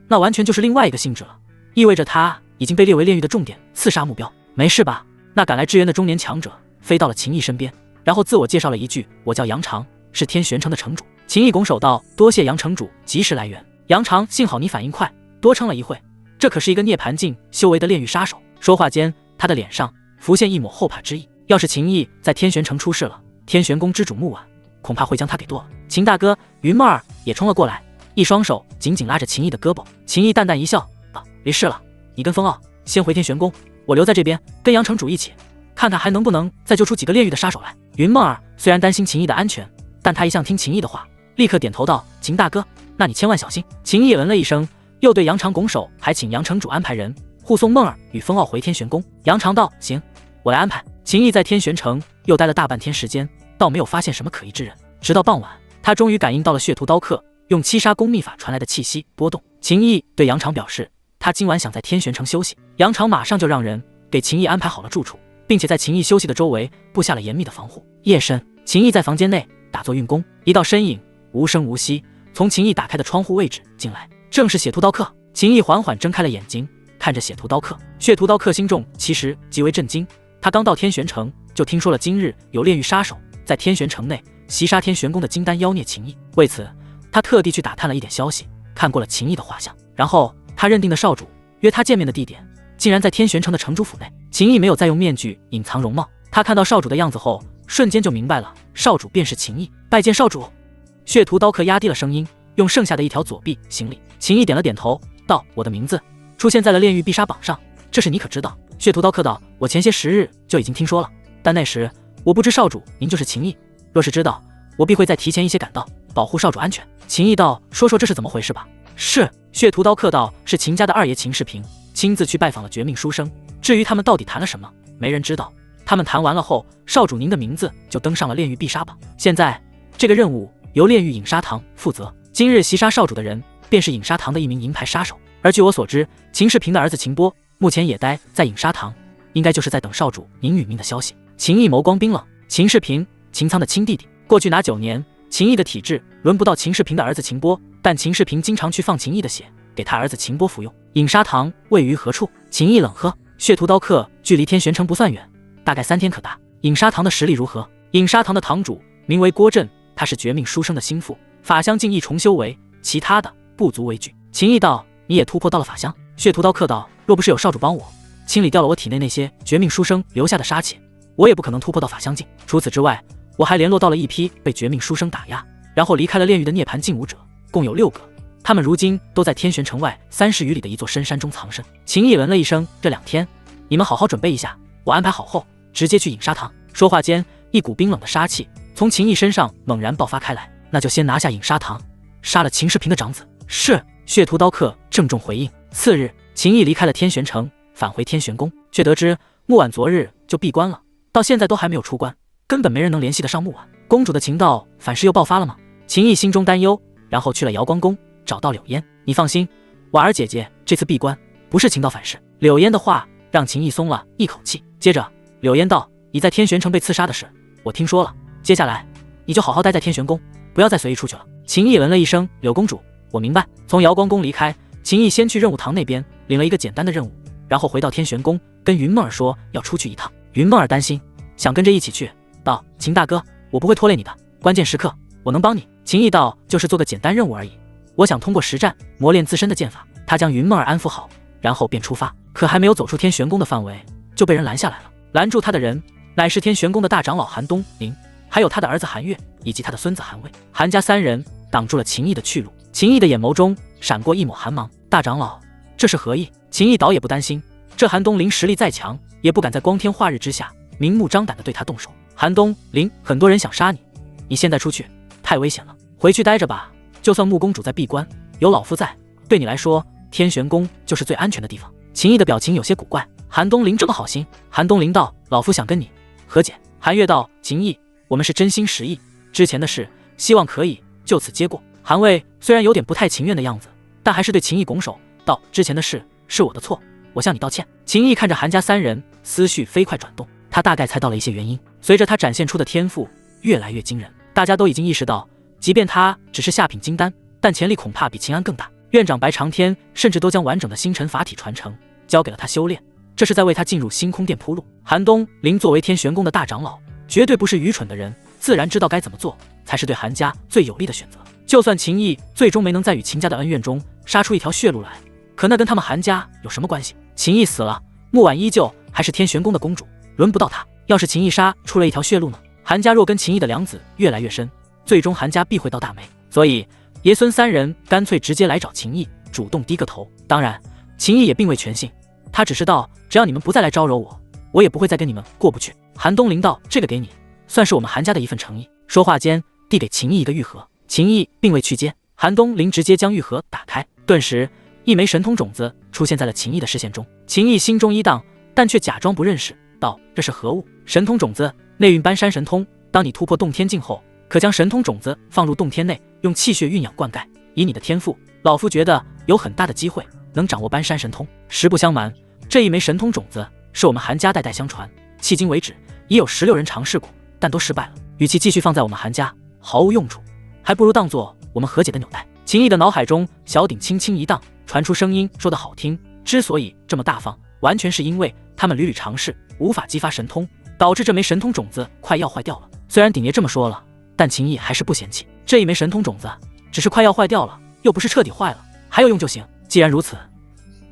S1: 那完全就是另外一个性质了，意味着他已经被列为炼狱的重点刺杀目标。没事吧？那赶来支援的中年强者飞到了秦毅身边，然后自我介绍了一句，我叫杨长，是天玄城的城主。秦毅拱手道，多谢杨城主及时来援。杨长，幸好你反应快，多撑了一会，这可是一个涅槃境修为的炼狱杀手。说话间，他的脸上浮现一抹后怕之意。要是秦毅在天玄城出事了，天玄宫之主木婉恐怕会将他给剁了。秦大哥，云梦儿也冲了过来，一双手紧紧拉着秦毅的胳膊。秦毅淡淡一笑，没事了，你跟风傲先回天玄宫，我留在这边跟杨城主一起，看看还能不能再救出几个炼狱的杀手来。云梦儿虽然担心秦毅的安全，但他一向听秦毅的话，立刻点头道：秦大哥，那你千万小心。秦毅嗯了一声，又对杨长拱手，还请杨城主安排人护送梦儿与风傲回天玄宫。杨长道：行，我来安排。秦毅在天玄城又待了大半天时间，倒没有发现什么可疑之人。直到傍晚，他终于感应到了血屠刀客用七杀功秘法传来的气息波动。秦毅对杨长表示，他今晚想在天玄城休息。杨长马上就让人给秦毅安排好了住处，并且在秦毅休息的周围布下了严密的防护。夜深，秦毅在房间内打坐运功，一道身影无声无息从秦毅打开的窗户位置进来，正是血屠刀客。秦毅缓缓睁开了眼睛，看着血屠刀客。血屠刀客心中其实极为震惊，他刚到天玄城就听说了今日有炼狱杀手在天玄城内袭杀天玄宫的金丹妖孽秦毅，为此他特地去打探了一点消息，看过了秦毅的画像，然后他认定的少主约他见面的地点竟然在天玄城的城主府内。秦毅没有再用面具隐藏容貌，他看到少主的样子后瞬间就明白了，少主便是秦毅。拜见少主。血屠刀客压低了声音，用剩下的一条左臂行礼。秦毅点了点头道：我的名字出现在了炼狱必杀榜上，这事你可知道？血屠刀客道：我前些时日就已经听说了，但那时我不知少主您就是秦毅，若是知道，我必会再提前一些赶到，保护少主安全。秦毅道：说说这是怎么回事吧。是。血屠刀客道：是秦家的二爷秦世平亲自去拜访了绝命书生，至于他们到底谈了什么，没人知道。他们谈完了后，少主您的名字就登上了炼狱必杀榜。现在这个任务由炼狱影杀堂负责，今日袭杀少主的人便是影杀堂的一名银牌杀手，而据我所知，秦世平的儿子秦波目前也待在影杀堂，应该就是在等少主您殒命的消息。秦毅眸光冰冷，秦世平，秦苍的亲弟弟，过去哪9年，秦毅的体质轮不到秦世平的儿子秦波，但秦世平经常去放秦毅的血给他儿子秦波服用。影杀堂位于何处？秦毅冷喝。血屠刀客距离天玄城不算远，大概3天可达。影杀堂的实力如何？影杀堂的堂主名为郭震，他是绝命书生的心腹，法相境亦重修为，其他的不足为惧。秦毅道：你也突破到了法相？血屠刀客道：若不是有少主帮我清理掉了我体内那些绝命书生留下的杀气，我也不可能突破到法相境。除此之外，我还联络到了一批被绝命书生打压然后离开了炼狱的涅槃境武者，共有6个，他们如今都在天玄城外30余里的一座深山中藏身。秦毅闻了一声：这2天你们好好准备一下，我安排好后直接去影杀堂。说话间，一股冰冷的杀气从秦毅身上猛然爆发开来，那就先拿下影杀堂，杀了秦世平的长子。是。血屠刀客郑重回应。次日，秦毅离开了天玄城，返回天玄宫，却得知木婉昨日就闭关了，到现在都还没有出关，根本没人能联系得上木婉。公主的情道反噬又爆发了吗？秦毅心中担忧，然后去了瑶光宫找到柳烟。你放心，婉儿姐姐这次闭关不是情道反噬。柳烟的话让秦毅松了一口气。接着柳烟道：你在天玄城被刺杀的事我听说了，接下来你就好好待在天玄宫，不要再随意出去了。秦毅闻了一声：柳公主，我明白。从瑶光宫离开，秦毅先去任务堂那边领了一个简单的任务，然后回到天玄宫跟云梦儿说要出去一趟。云梦儿担心，想跟着一起去，道：秦大哥，我不会拖累你的，关键时刻我能帮你。秦毅道：就是做个简单任务而已，我想通过实战磨练自身的剑法。他将云梦儿安抚好，然后便出发，可还没有走出天玄宫的范围，就被人拦下来了。拦住他的人乃是天玄宫的大长老韩东林，还有他的儿子韩月以及他的孙子韩卫。韩家3人挡住了秦毅的去路。秦毅的眼眸中闪过一抹寒芒，大长老，这是何意？秦毅倒也不担心，这韩东林实力再强，也不敢在光天化日之下明目张胆地对他动手。韩东林，很多人想杀你，你现在出去太危险了，回去待着吧。就算穆公主在闭关，有老夫在，对你来说天玄宫就是最安全的地方。秦毅的表情有些古怪。韩东林这么好心？韩东林道：老夫想跟你和解。韩月道：秦毅，我们是真心实意，之前的事希望可以就此接过。韩卫虽然有点不太情愿的样子，但还是对秦毅拱手道：之前的事是我的错，我向你道歉。秦毅看着韩家3人，思绪飞快转动，他大概猜到了一些原因。随着他展现出的天赋越来越惊人，大家都已经意识到，即便他只是下品金丹，但潜力恐怕比秦安更大。院长白长天甚至都将完整的星辰法体传承交给了他修炼，这是在为他进入星空殿铺路。韩东林作为天玄宫的大长老，绝对不是愚蠢的人，自然知道该怎么做才是对韩家最有利的选择。就算秦毅最终没能在与秦家的恩怨中杀出一条血路来，可那跟他们韩家有什么关系？秦毅死了，穆婉依旧还是天玄宫的公主，轮不到她。要是秦毅杀出了一条血路呢？韩家若跟秦毅的梁子越来越深，最终韩家必会倒大霉。所以爷孙三人干脆直接来找秦毅，主动低个头。当然，秦毅也并未全信，他只是道：只要你们不再来招惹我，我也不会再跟你们过不去。韩东林道：这个给你，算是我们韩家的一份诚意。说话间，递给秦毅一个玉盒。秦毅并未去接，韩东林直接将玉盒打开，顿时一枚神通种子出现在了秦毅的视线中。秦毅心中一荡，但却假装不认识，道：这是何物？神通种子，内蕴搬山神通。当你突破洞天境后，可将神通种子放入洞天内，用气血蕴养灌溉。以你的天赋，老夫觉得有很大的机会能掌握搬山神通。实不相瞒，这一枚神通种子是我们韩家代代相传，迄今为止已有16人尝试过，但都失败了。与其继续放在我们韩家毫无用处，还不如当做我们和解的纽带。秦毅的脑海中小鼎轻轻一荡，传出声音，说得好听，之所以这么大方，完全是因为他们屡屡尝试无法激发神通，导致这枚神通种子快要坏掉了。虽然鼎爷这么说了，但秦毅还是不嫌弃。这一枚神通种子只是快要坏掉了，又不是彻底坏了，还有用就行。既然如此，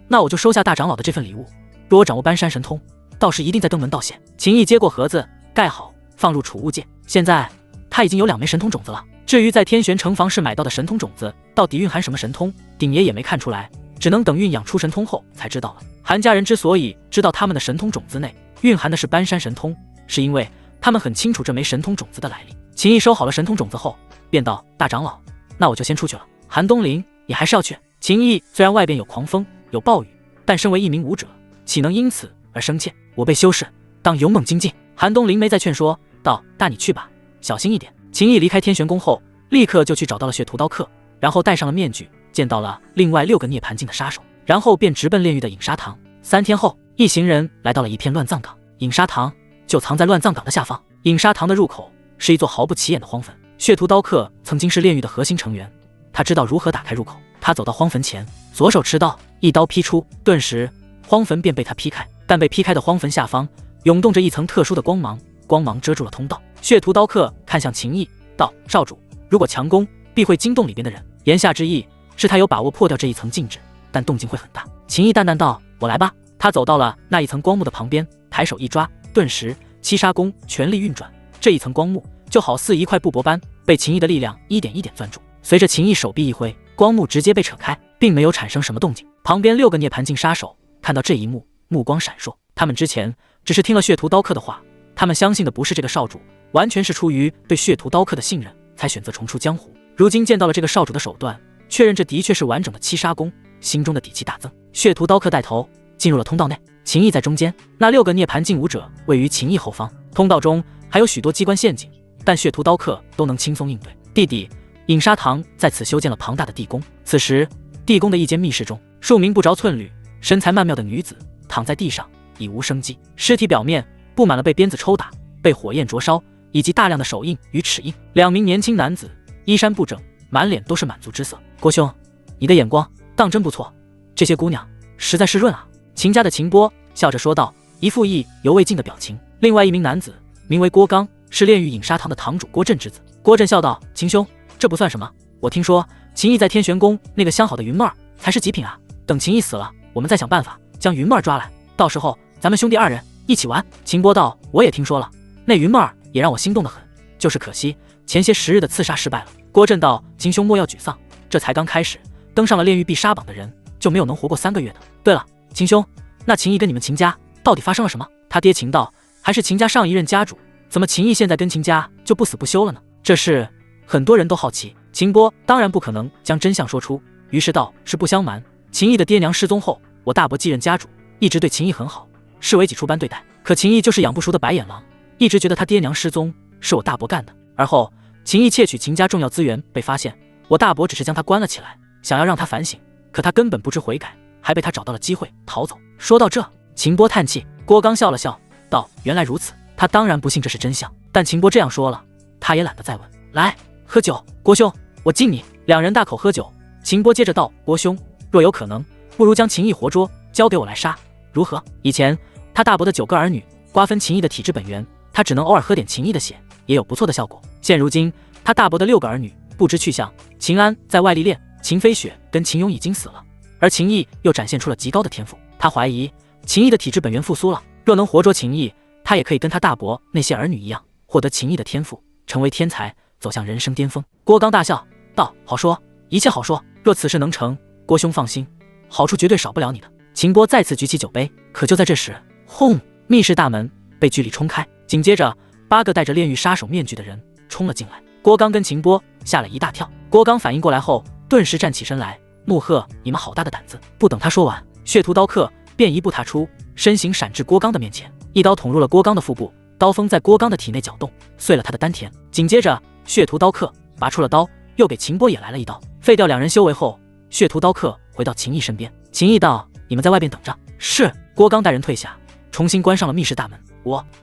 S1: 那我就收下大长老的这份礼物。若我掌握搬山神通，到时一定再登门道谢。秦毅接过盒子，盖好，放入储物戒。现在他已经有2枚神通种子了。至于在天玄城房市买到的神通种子到底蕴含什么神通，鼎爷也没看出来，只能等蕴养出神通后才知道了。韩家人之所以知道他们的神通种子内蕴含的是搬山神通，是因为他们很清楚这枚神通种子的来历。秦毅收好了神通种子后，便道：大长老，那我就先出去了。韩东林，你还是要去？秦毅虽然外边有狂风有暴雨，但身为一名武者，岂能因此而生怯？我辈修士当勇猛精进。韩东林没再劝说，道：大你去吧，小心一点。秦毅离开天玄宫后，立刻就去找到了血屠刀客，然后戴上了面具，见到了另外6个涅槃境的杀手，然后便直奔炼狱的饮沙堂。3天后，一行人来到了一片乱葬岗，饮沙堂就藏在乱葬岗的下方。饮沙堂的入口是一座毫不起眼的荒坟。血屠刀客曾经是炼狱的核心成员，他知道如何打开入口。他走到荒坟前，左手持刀，一刀劈出，顿时荒坟便被他劈开。但被劈开的荒坟下方涌动着一层特殊的光芒，光芒遮住了通道。血屠刀客看向秦毅，道：少主，如果强攻，必会惊动里边的人。言下之意是他有把握破掉这一层禁制，但动静会很大。秦毅淡淡道：我来吧。他走到了那一层光幕的旁边，抬手一抓，顿时七杀弓全力运转，这一层光幕就好似一块布帛般被秦毅的力量一点一点攥住。随着秦毅手臂一挥，光幕直接被扯开，并没有产生什么动静。旁边6个涅槃境杀手看到这一幕，目光闪烁。他们之前只是听了血屠刀客的话，他们相信的不是这个少主，完全是出于对血屠刀客的信任才选择重出江湖。如今见到了这个少主的手段，确认这的确是完整的七杀弓，心中的底气大增。血屠刀客带头进入了通道内，秦毅在中间，那6个涅槃境武者位于秦毅后方。通道中还有许多机关陷阱，但血屠刀客都能轻松应对。地底饮沙堂在此修建了庞大的地宫。此时地宫的一间密室中，数名不着寸缕、身材曼妙的女子躺在地上，已无生机。尸体表面布满了被鞭子抽打、被火焰灼烧以及大量的手印与齿印。2名年轻男子衣衫不整，满脸都是满足之色。郭兄，你的眼光当真不错，这些姑娘实在是润啊。秦家的秦波笑着说道，一副意犹未尽的表情。另外一名男子名为郭刚，是炼狱饮沙堂的堂主郭震之子。郭震笑道，秦兄，这不算什么，我听说秦毅在天玄宫那个相好的云妹儿才是极品啊，等秦毅死了，我们再想办法将云妹儿抓来，到时候咱们兄弟2人一起玩。秦波道，我也听说了，那云妹儿也让我心动得很，就是可惜前些时日的刺杀失败了。郭震道，秦兄莫要沮丧，这才刚开始，登上了炼狱必杀榜的人就没有能活过3个月的。对了，秦兄，那秦毅跟你们秦家到底发生了什么？他爹秦道还是秦家上一任家主，怎么秦毅现在跟秦家就不死不休了呢？这事很多人都好奇。秦波当然不可能将真相说出，于是道，实不相瞒，秦毅的爹娘失踪后，我大伯继任家主，一直对秦毅很好，视为己出般对待。可秦毅就是养不熟的白眼狼，一直觉得他爹娘失踪是我大伯干的。而后秦毅窃取秦家重要资源被发现，我大伯只是将他关了起来，想要让他反省，可他根本不知悔改，还被他找到了机会逃走。说到这，秦波叹气。郭刚笑了笑道，原来如此。他当然不信这是真相，但秦波这样说了，他也懒得再问。来喝酒，郭兄，我敬你。2人大口喝酒。秦波接着道，郭兄，若有可能，不如将秦毅活捉，交给我来杀，如何？以前他大伯的9个儿女瓜分秦毅的体质本源，他只能偶尔喝点秦毅的血，也有不错的效果。现如今他大伯的6个儿女不知去向。秦安在外历练，秦飞雪跟秦勇已经死了，而秦毅又展现出了极高的天赋。他怀疑秦毅的体质本源复苏了，若能活捉秦毅，他也可以跟他大伯那些儿女一样，获得秦毅的天赋，成为天才，走向人生巅峰。郭刚大笑道：“好说，一切好说。若此事能成，郭兄放心，好处绝对少不了你的。”秦波再次举起酒杯，可就在这时，轰！密室大门被巨力冲开，紧接着8个戴着炼狱杀手面具的人冲了进来。郭刚跟秦波吓了一大跳。郭刚反应过来后，顿时站起身来，怒喝：“你们好大的胆子！”不等他说完，血屠刀客便一步踏出，身形闪至郭刚的面前，一刀捅入了郭刚的腹部，刀锋在郭刚的体内搅动，碎了他的丹田。紧接着，血屠刀客拔出了刀，又给秦波也来了一刀，废掉2人修为后，血屠刀客回到秦毅身边。秦毅道：“你们在外边等着。”是。郭刚带人退下，重新关上了密室大门。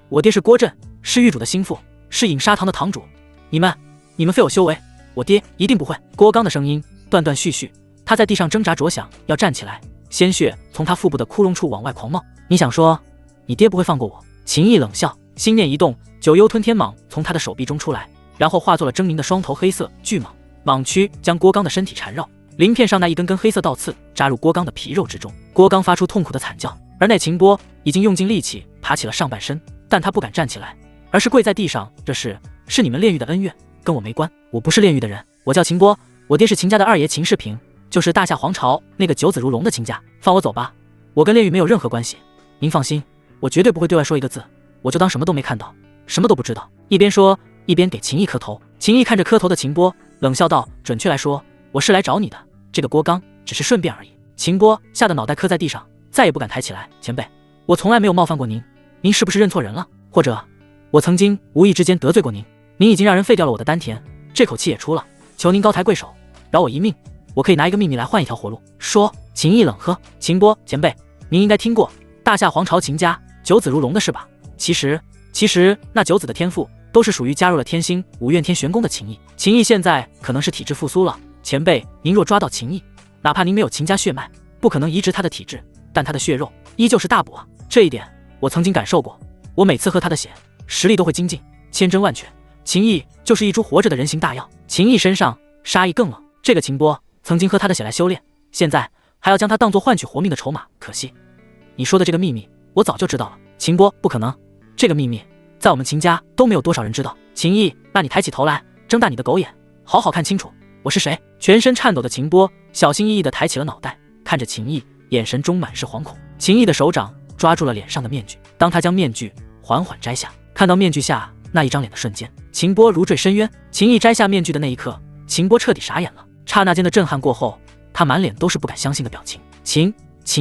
S1: 我爹是郭震，是狱主的心腹，是饮砂堂的堂主。你们废有修为，我爹一定不会。郭刚的声音断断续续，他在地上挣扎着想要站起来，鲜血从他腹部的窟窿处往外狂冒。你想说你爹不会放过我？秦毅冷笑，心念一动，九幽吞天蟒从他的手臂中出来，然后化作了狰狞的双头黑色巨蟒，蟒躯将郭刚的身体缠绕，鳞片上那一根根黑色倒刺扎入郭刚的皮肉之中。郭刚发出痛苦的惨叫，而那秦波已经用尽力气爬起了上半身，但他不敢站起来，而是跪在地上。这是你们炼狱的恩怨，跟我没关。我不是炼狱的人，我叫秦波，我爹是秦家的二爷秦世平，就是大夏皇朝那个九子如龙的秦家。放我走吧，我跟炼狱没有任何关系。您放心，我绝对不会对外说一个字，我就当什么都没看到，什么都不知道。一边说一边给秦毅磕头。秦毅看着磕头的秦波，冷笑道：“准确来说，我是来找你的，这个郭刚只是顺便而已。”秦波吓得脑袋磕在地上，再也不敢抬起来。前辈，我从来没有冒犯过您，您是不是认错人了？或者我曾经无意之间得罪过您？您已经让人废掉了我的丹田，这口气也出了，求您高抬贵手，饶我一命，我可以拿一个秘密来换一条活路。说。秦毅冷喝：“秦波前辈，您应该听过大夏皇朝秦家九子如龙的事吧？其实那九子的天赋都是属于加入了天星五怨天玄功的秦毅。秦毅现在可能是体质复苏了，前辈您若抓到秦毅，哪怕您没有秦家血脉，不可能移植他的体质，但他的血肉依旧是大补啊。这一点我曾经感受过，我每次喝他的血，实力都会精进，千真万确。秦毅就是一株活着的人形大药。”秦毅身上杀意更冷，这个秦波曾经喝他的血来修炼，现在还要将他当作换取活命的筹码，可惜你说的这个秘密我早就知道了。秦波，不可能，这个秘密在我们秦家都没有多少人知道。秦毅，那你抬起头来，睁大你的狗眼，好好看清楚我是谁。全身颤抖的秦波小心翼翼地抬起了脑袋，看着秦毅，眼神中满是惶恐。秦毅的手掌抓住了脸上的面具，当他将面具缓缓摘下，看到面具下那一张脸的瞬间，秦波如坠深渊。秦毅摘下面具的那一刻，秦波彻底傻眼了。刹那间的震撼过后，他满脸都是不敢相信的表情。秦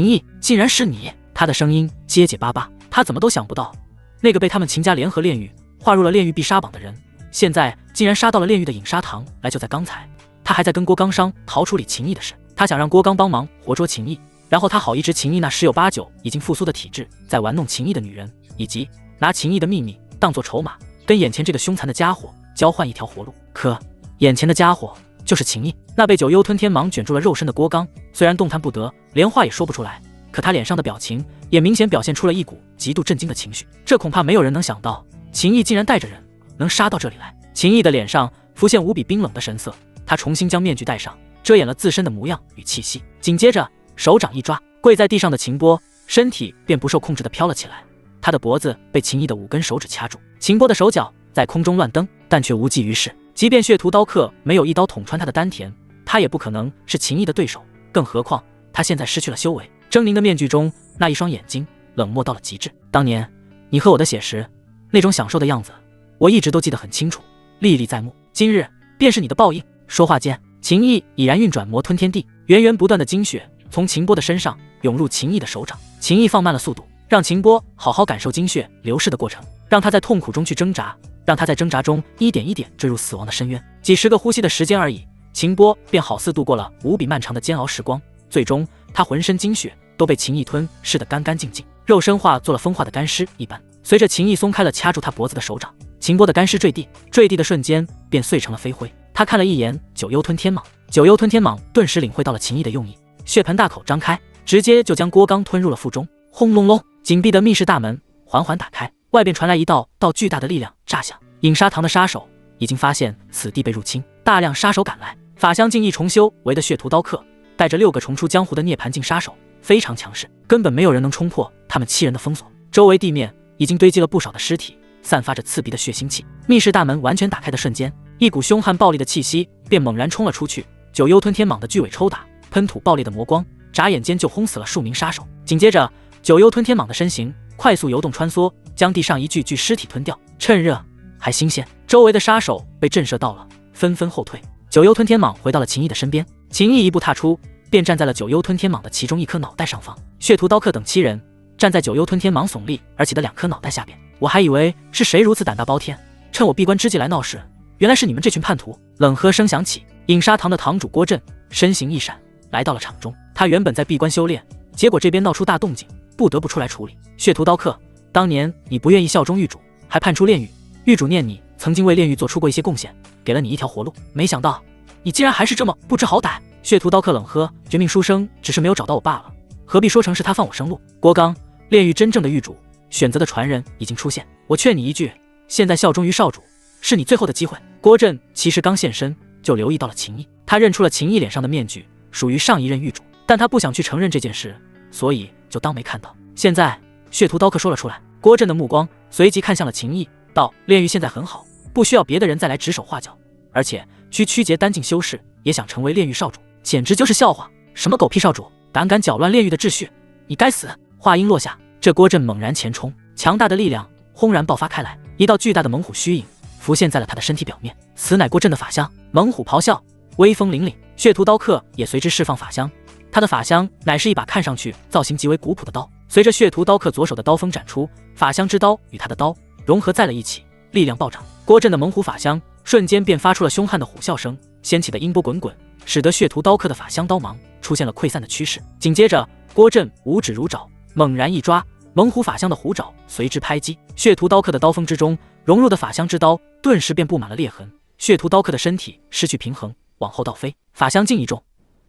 S1: 毅，竟然是你！他的声音结结巴巴，他怎么都想不到，那个被他们秦家联合炼狱划入了炼狱必杀榜的人，现在竟然杀到了炼狱的饮砂堂来。就在刚才，他还在跟郭刚商讨处理秦毅的事，他想让郭刚帮忙活捉秦毅，然后他好移植秦毅那十有八九已经复苏的体质，再玩弄秦毅的女人，以及拿秦毅的秘密当作筹码，跟眼前这个凶残的家伙交换一条活路。可眼前的家伙就是秦毅。那被九幽吞天蟒卷住了肉身的郭刚，虽然动弹不得，连话也说不出来，可他脸上的表情也明显表现出了一股极度震惊的情绪。这恐怕没有人能想到，秦毅竟然带着人能杀到这里来。秦毅的脸上浮现无比冰冷的神色，他重新将面具戴上，遮掩了自身的模样与气息。紧接着手掌一抓，跪在地上的秦波身体便不受控制地飘了起来，他的脖子被秦毅的5根手指掐住。秦波的手脚在空中乱蹬，但却无济于事。即便血屠刀客没有一刀捅穿他的丹田，他也不可能是秦毅的对手，更何况他现在失去了修为。狰狞的面具中那一双眼睛冷漠到了极致。当年你喝我的血时，那种享受的样子，我一直都记得很清楚，历历在目。今日便是你的报应。说话间，秦毅已然运转魔吞天地，源源不断的精血从秦波的身上涌入秦毅的手掌。秦毅放慢了速度，让秦波好好感受精血流逝的过程，让他在痛苦中去挣扎，让他在挣扎中一点一点坠入死亡的深渊。几十个呼吸的时间而已，秦波便好似度过了无比漫长的煎熬时光。最终他浑身精血都被秦毅吞噬得干干净净，肉身化做了风化的干尸一般。随着秦毅松开了掐住他脖子的手掌，秦波的干尸坠地，坠地的瞬间便碎成了飞灰。他看了一眼九幽吞天蟒，九幽吞天蟒顿时领会到了秦毅的用意，血盆大口张开，直接就将郭刚吞入了腹中。轰隆隆，紧闭的密室大门缓缓打开，外边传来一道巨大的力量炸响。饮砂堂的杀手已经发现此地被入侵，大量杀手赶来，法相境一重修为的血屠刀客带着6个重出江湖的涅槃境杀手，非常强势，根本没有人能冲破他们7人的封锁。周围地面已经堆积了不少的尸体，散发着刺鼻的血腥气。密室大门完全打开的瞬间，一股凶悍暴力的气息便猛然冲了出去。九幽吞天蟒的巨尾抽打，喷吐爆裂的魔光，眨眼间就轰死了数名杀手。紧接着，九幽吞天蟒的身形快速游动穿梭，将地上一具具尸体吞掉。趁热还新鲜，周围的杀手被震慑到了，纷纷后退。九幽吞天蟒回到了秦毅的身边，秦毅一步踏出，便站在了九幽吞天蟒的其中一颗脑袋上方。血屠刀客等7人站在九幽吞天蟒耸立而起的2颗脑袋下边。我还以为是谁如此胆大包天，趁我闭关之际来闹事，原来是你们这群叛徒。冷喝声响起，饮沙堂的堂主郭震身形一闪，来到了场中。他原本在闭关修炼，结果这边闹出大动静，不得不出来处理。血屠刀客，当年你不愿意效忠狱主，还叛出炼狱，狱主念你曾经为炼狱做出过一些贡献，给了你一条活路，没想到你竟然还是这么不知好歹。血屠刀客冷喝，绝命书生只是没有找到我罢了，何必说成是他放我生路？郭刚，炼狱真正的狱主选择的传人已经出现，我劝你一句，现在效忠于少主是你最后的机会。郭震其实刚现身就留意到了秦毅，他认出了秦毅脸上的面具属于上一任狱主，但他不想去承认这件事，所以就当没看到。现在血屠刀客说了出来，郭震的目光随即看向了秦毅，道：炼狱现在很好，不需要别的人再来指手画脚，而且曲节单进修士也想成为炼狱少主，简直就是笑话。什么狗屁少主，胆敢搅乱炼狱的秩序，你该死！话音落下，这郭震猛然前冲，强大的力量轰然爆发开来，一道巨大的猛虎虚影浮现在了他的身体表面，此乃郭震的法相。猛虎咆哮，威风凛凛，血屠刀客也随之释放法相，他的法相乃是一把看上去造型极为古朴的刀。随着血屠刀客左手的刀锋展出，法相之刀与他的刀融合在了一起，力量暴涨。郭震的猛虎法相瞬间便发出了凶悍的虎啸声，掀起的音波滚滚，使得血屠刀客的法相刀芒出现了溃散的趋势。紧接着，郭震五指如爪，猛然一抓，猛虎法相的虎爪随之拍击，血屠刀客的刀锋之中融入的法相之刀顿时便布满了裂痕，血屠刀客的身体失去平衡，往后倒飞。法相境一重，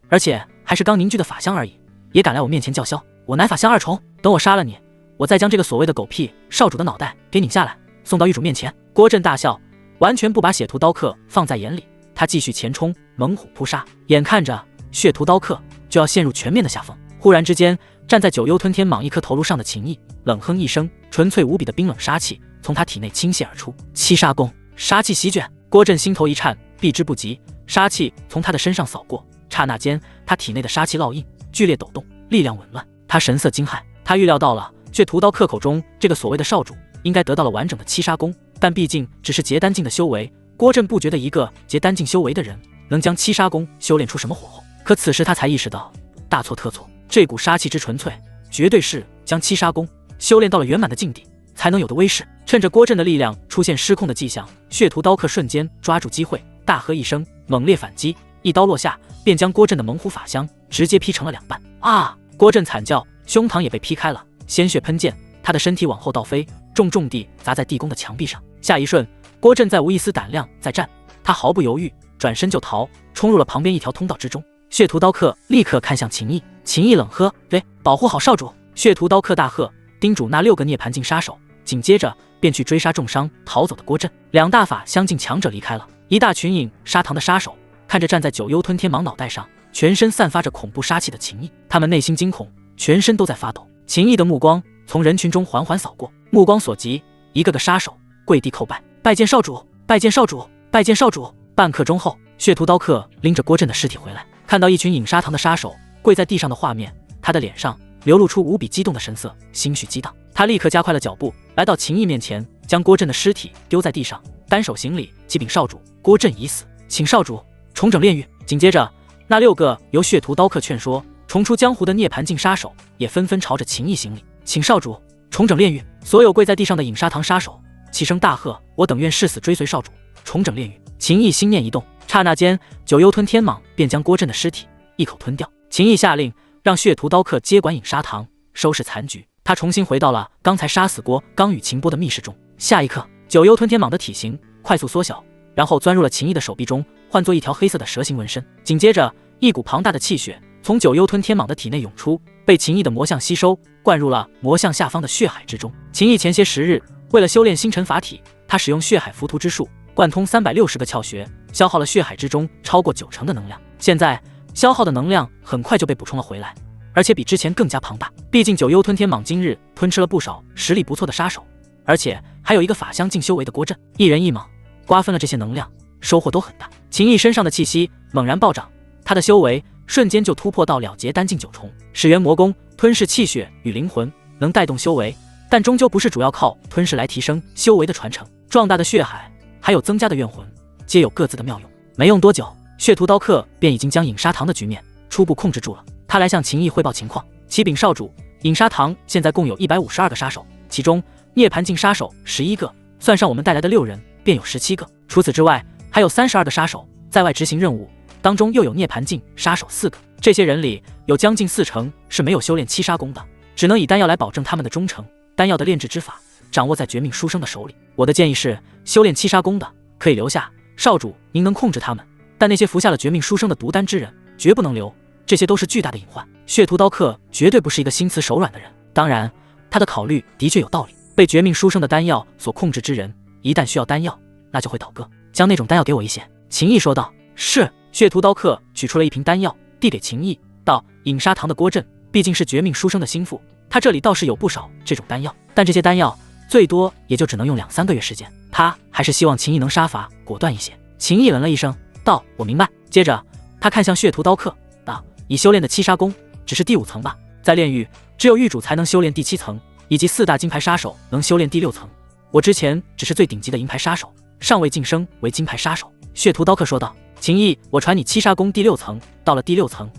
S1: 而且还是刚凝聚的法相而已，也敢来我面前叫嚣？我乃法相2重，等我杀了你，我再将这个所谓的狗屁少主的脑袋给拧下来，送到狱主面前。郭震大笑，完全不把血屠刀客放在眼里，他继续前冲，猛虎扑杀。眼看着血屠刀客就要陷入全面的下风，忽然之间，站在九幽吞天蟒一颗头颅上的秦毅冷哼一声，纯粹无比的冰冷杀气从他体内倾泻而出。七杀功，杀气席卷，郭震心头一颤，避之不及，杀气从他的身上扫过，刹那间他体内的杀气烙印剧烈抖动，力量紊乱。他神色惊骇，他预料到了血屠刀客口中这个所谓的少主应该得到了完整的七杀功，但毕竟只是结丹境的修为，郭震不觉得一个结丹境修为的人能将七杀功修炼出什么火候。可此时他才意识到，大错特错，这股杀气之纯粹，绝对是将七杀功修炼到了圆满的境地才能有的威势。趁着郭震的力量出现失控的迹象，血屠刀客瞬间抓住机会，大喝一声，猛烈反击，一刀落下，便将郭震的猛虎法相直接劈成了2半。啊！郭震惨叫，胸膛也被劈开了，鲜血喷溅，他的身体往后倒飞，重重地砸在地宫的墙壁上。下一瞬，郭震再无一丝胆量再战，他毫不犹豫，转身就逃，冲入了旁边一条通道之中。血屠刀客立刻看向秦毅，秦毅冷喝：“喂，保护好少主！”血屠刀客大喝，叮嘱那6个涅槃境杀手，紧接着便去追杀重伤逃走的郭震。2大法相境强者离开了，一大群饮沙堂的杀手看着站在九幽吞天蟒脑袋上全身散发着恐怖杀气的秦毅，他们内心惊恐，全身都在发抖。秦毅的目光从人群中缓缓扫过，目光所及，一个个杀手跪地叩拜，拜见少主，拜见少主，拜见少主。半刻钟后，血屠刀客拎着郭震的尸体回来，看到一群饮沙堂的杀手跪在地上的画面，他的脸上流露出无比激动的神色，心绪激荡。他立刻加快了脚步，来到秦毅面前，将郭震的尸体丢在地上，单手行礼，启禀少主，郭震已死，请少主重整炼狱。紧接着，那6个由血屠刀客劝说重出江湖的涅槃境杀手也纷纷朝着秦毅行礼，请少主重整炼狱。所有跪在地上的饮沙堂杀手齐声大喝：“我等愿誓死追随少主，重整炼狱！”秦毅心念一动，刹那间，九幽吞天蟒便将郭震的尸体一口吞掉。秦毅下令让血屠刀客接管饮沙堂，收拾残局。他重新回到了刚才杀死郭刚与秦波的密室中。下一刻，九幽吞天蟒的体型快速缩小，然后钻入了秦毅的手臂中，换作一条黑色的蛇形纹身。紧接着，一股庞大的气血从九幽吞天蟒的体内涌出，被秦毅的魔像吸收，灌入了魔像下方的血海之中。秦毅前些时日为了修炼星辰法体，他使用血海浮屠之术，贯通360个窍穴，消耗了血海之中超过90%的能量。现在消耗的能量很快就被补充了回来，而且比之前更加庞大。毕竟九幽吞天蟒今日吞吃了不少实力不错的杀手，而且还有一个法相境修为的郭震，一人一蟒瓜分了这些能量，收获都很大。秦毅身上的气息猛然暴涨，他的修为瞬间就突破到了结丹境9重。始元魔功吞噬气血与灵魂，能带动修为，但终究不是主要靠吞噬来提升修为的传承。壮大的血海还有增加的怨魂，皆有各自的妙用。没用多久，血屠刀客便已经将饮沙堂的局面初步控制住了。他来向秦毅汇报情况：启禀少主，饮沙堂现在共有152个杀手，其中涅槃境杀手11个，算上我们带来的6人，便有17个。除此之外，还有32个杀手在外执行任务，当中又有涅槃境杀手4个。这些人里有将近40%是没有修炼七杀功的，只能以丹药来保证他们的忠诚。丹药的炼制之法掌握在绝命书生的手里。我的建议是，修炼七杀功的可以留下，少主您能控制他们，但那些服下了绝命书生的毒丹之人绝不能留，这些都是巨大的隐患。血屠刀客绝对不是一个心慈手软的人，当然他的考虑的确有道理。被绝命书生的丹药所控制之人，一旦需要丹药，那就会倒戈。将那种丹药给我一些。秦毅说道。是。血屠刀客取出了一瓶丹药，递给秦毅，道：饮沙堂的郭震毕竟是绝命书生的心腹，他这里倒是有不少这种丹药，但这些丹药最多也就只能用2-3个月时间，他还是希望秦毅能杀伐果断一些。秦毅冷了一声，道：我明白。接着他看向血屠刀客，道：已修炼的七杀功只是第5层吧，在炼狱只有狱主才能修炼第7层，以及4大金牌杀手能修炼第6层。我之前只是最顶级的银牌杀手，尚未晋升为金牌杀手。血屠刀客说道。秦毅，我传你七杀功第6层，到了第6层，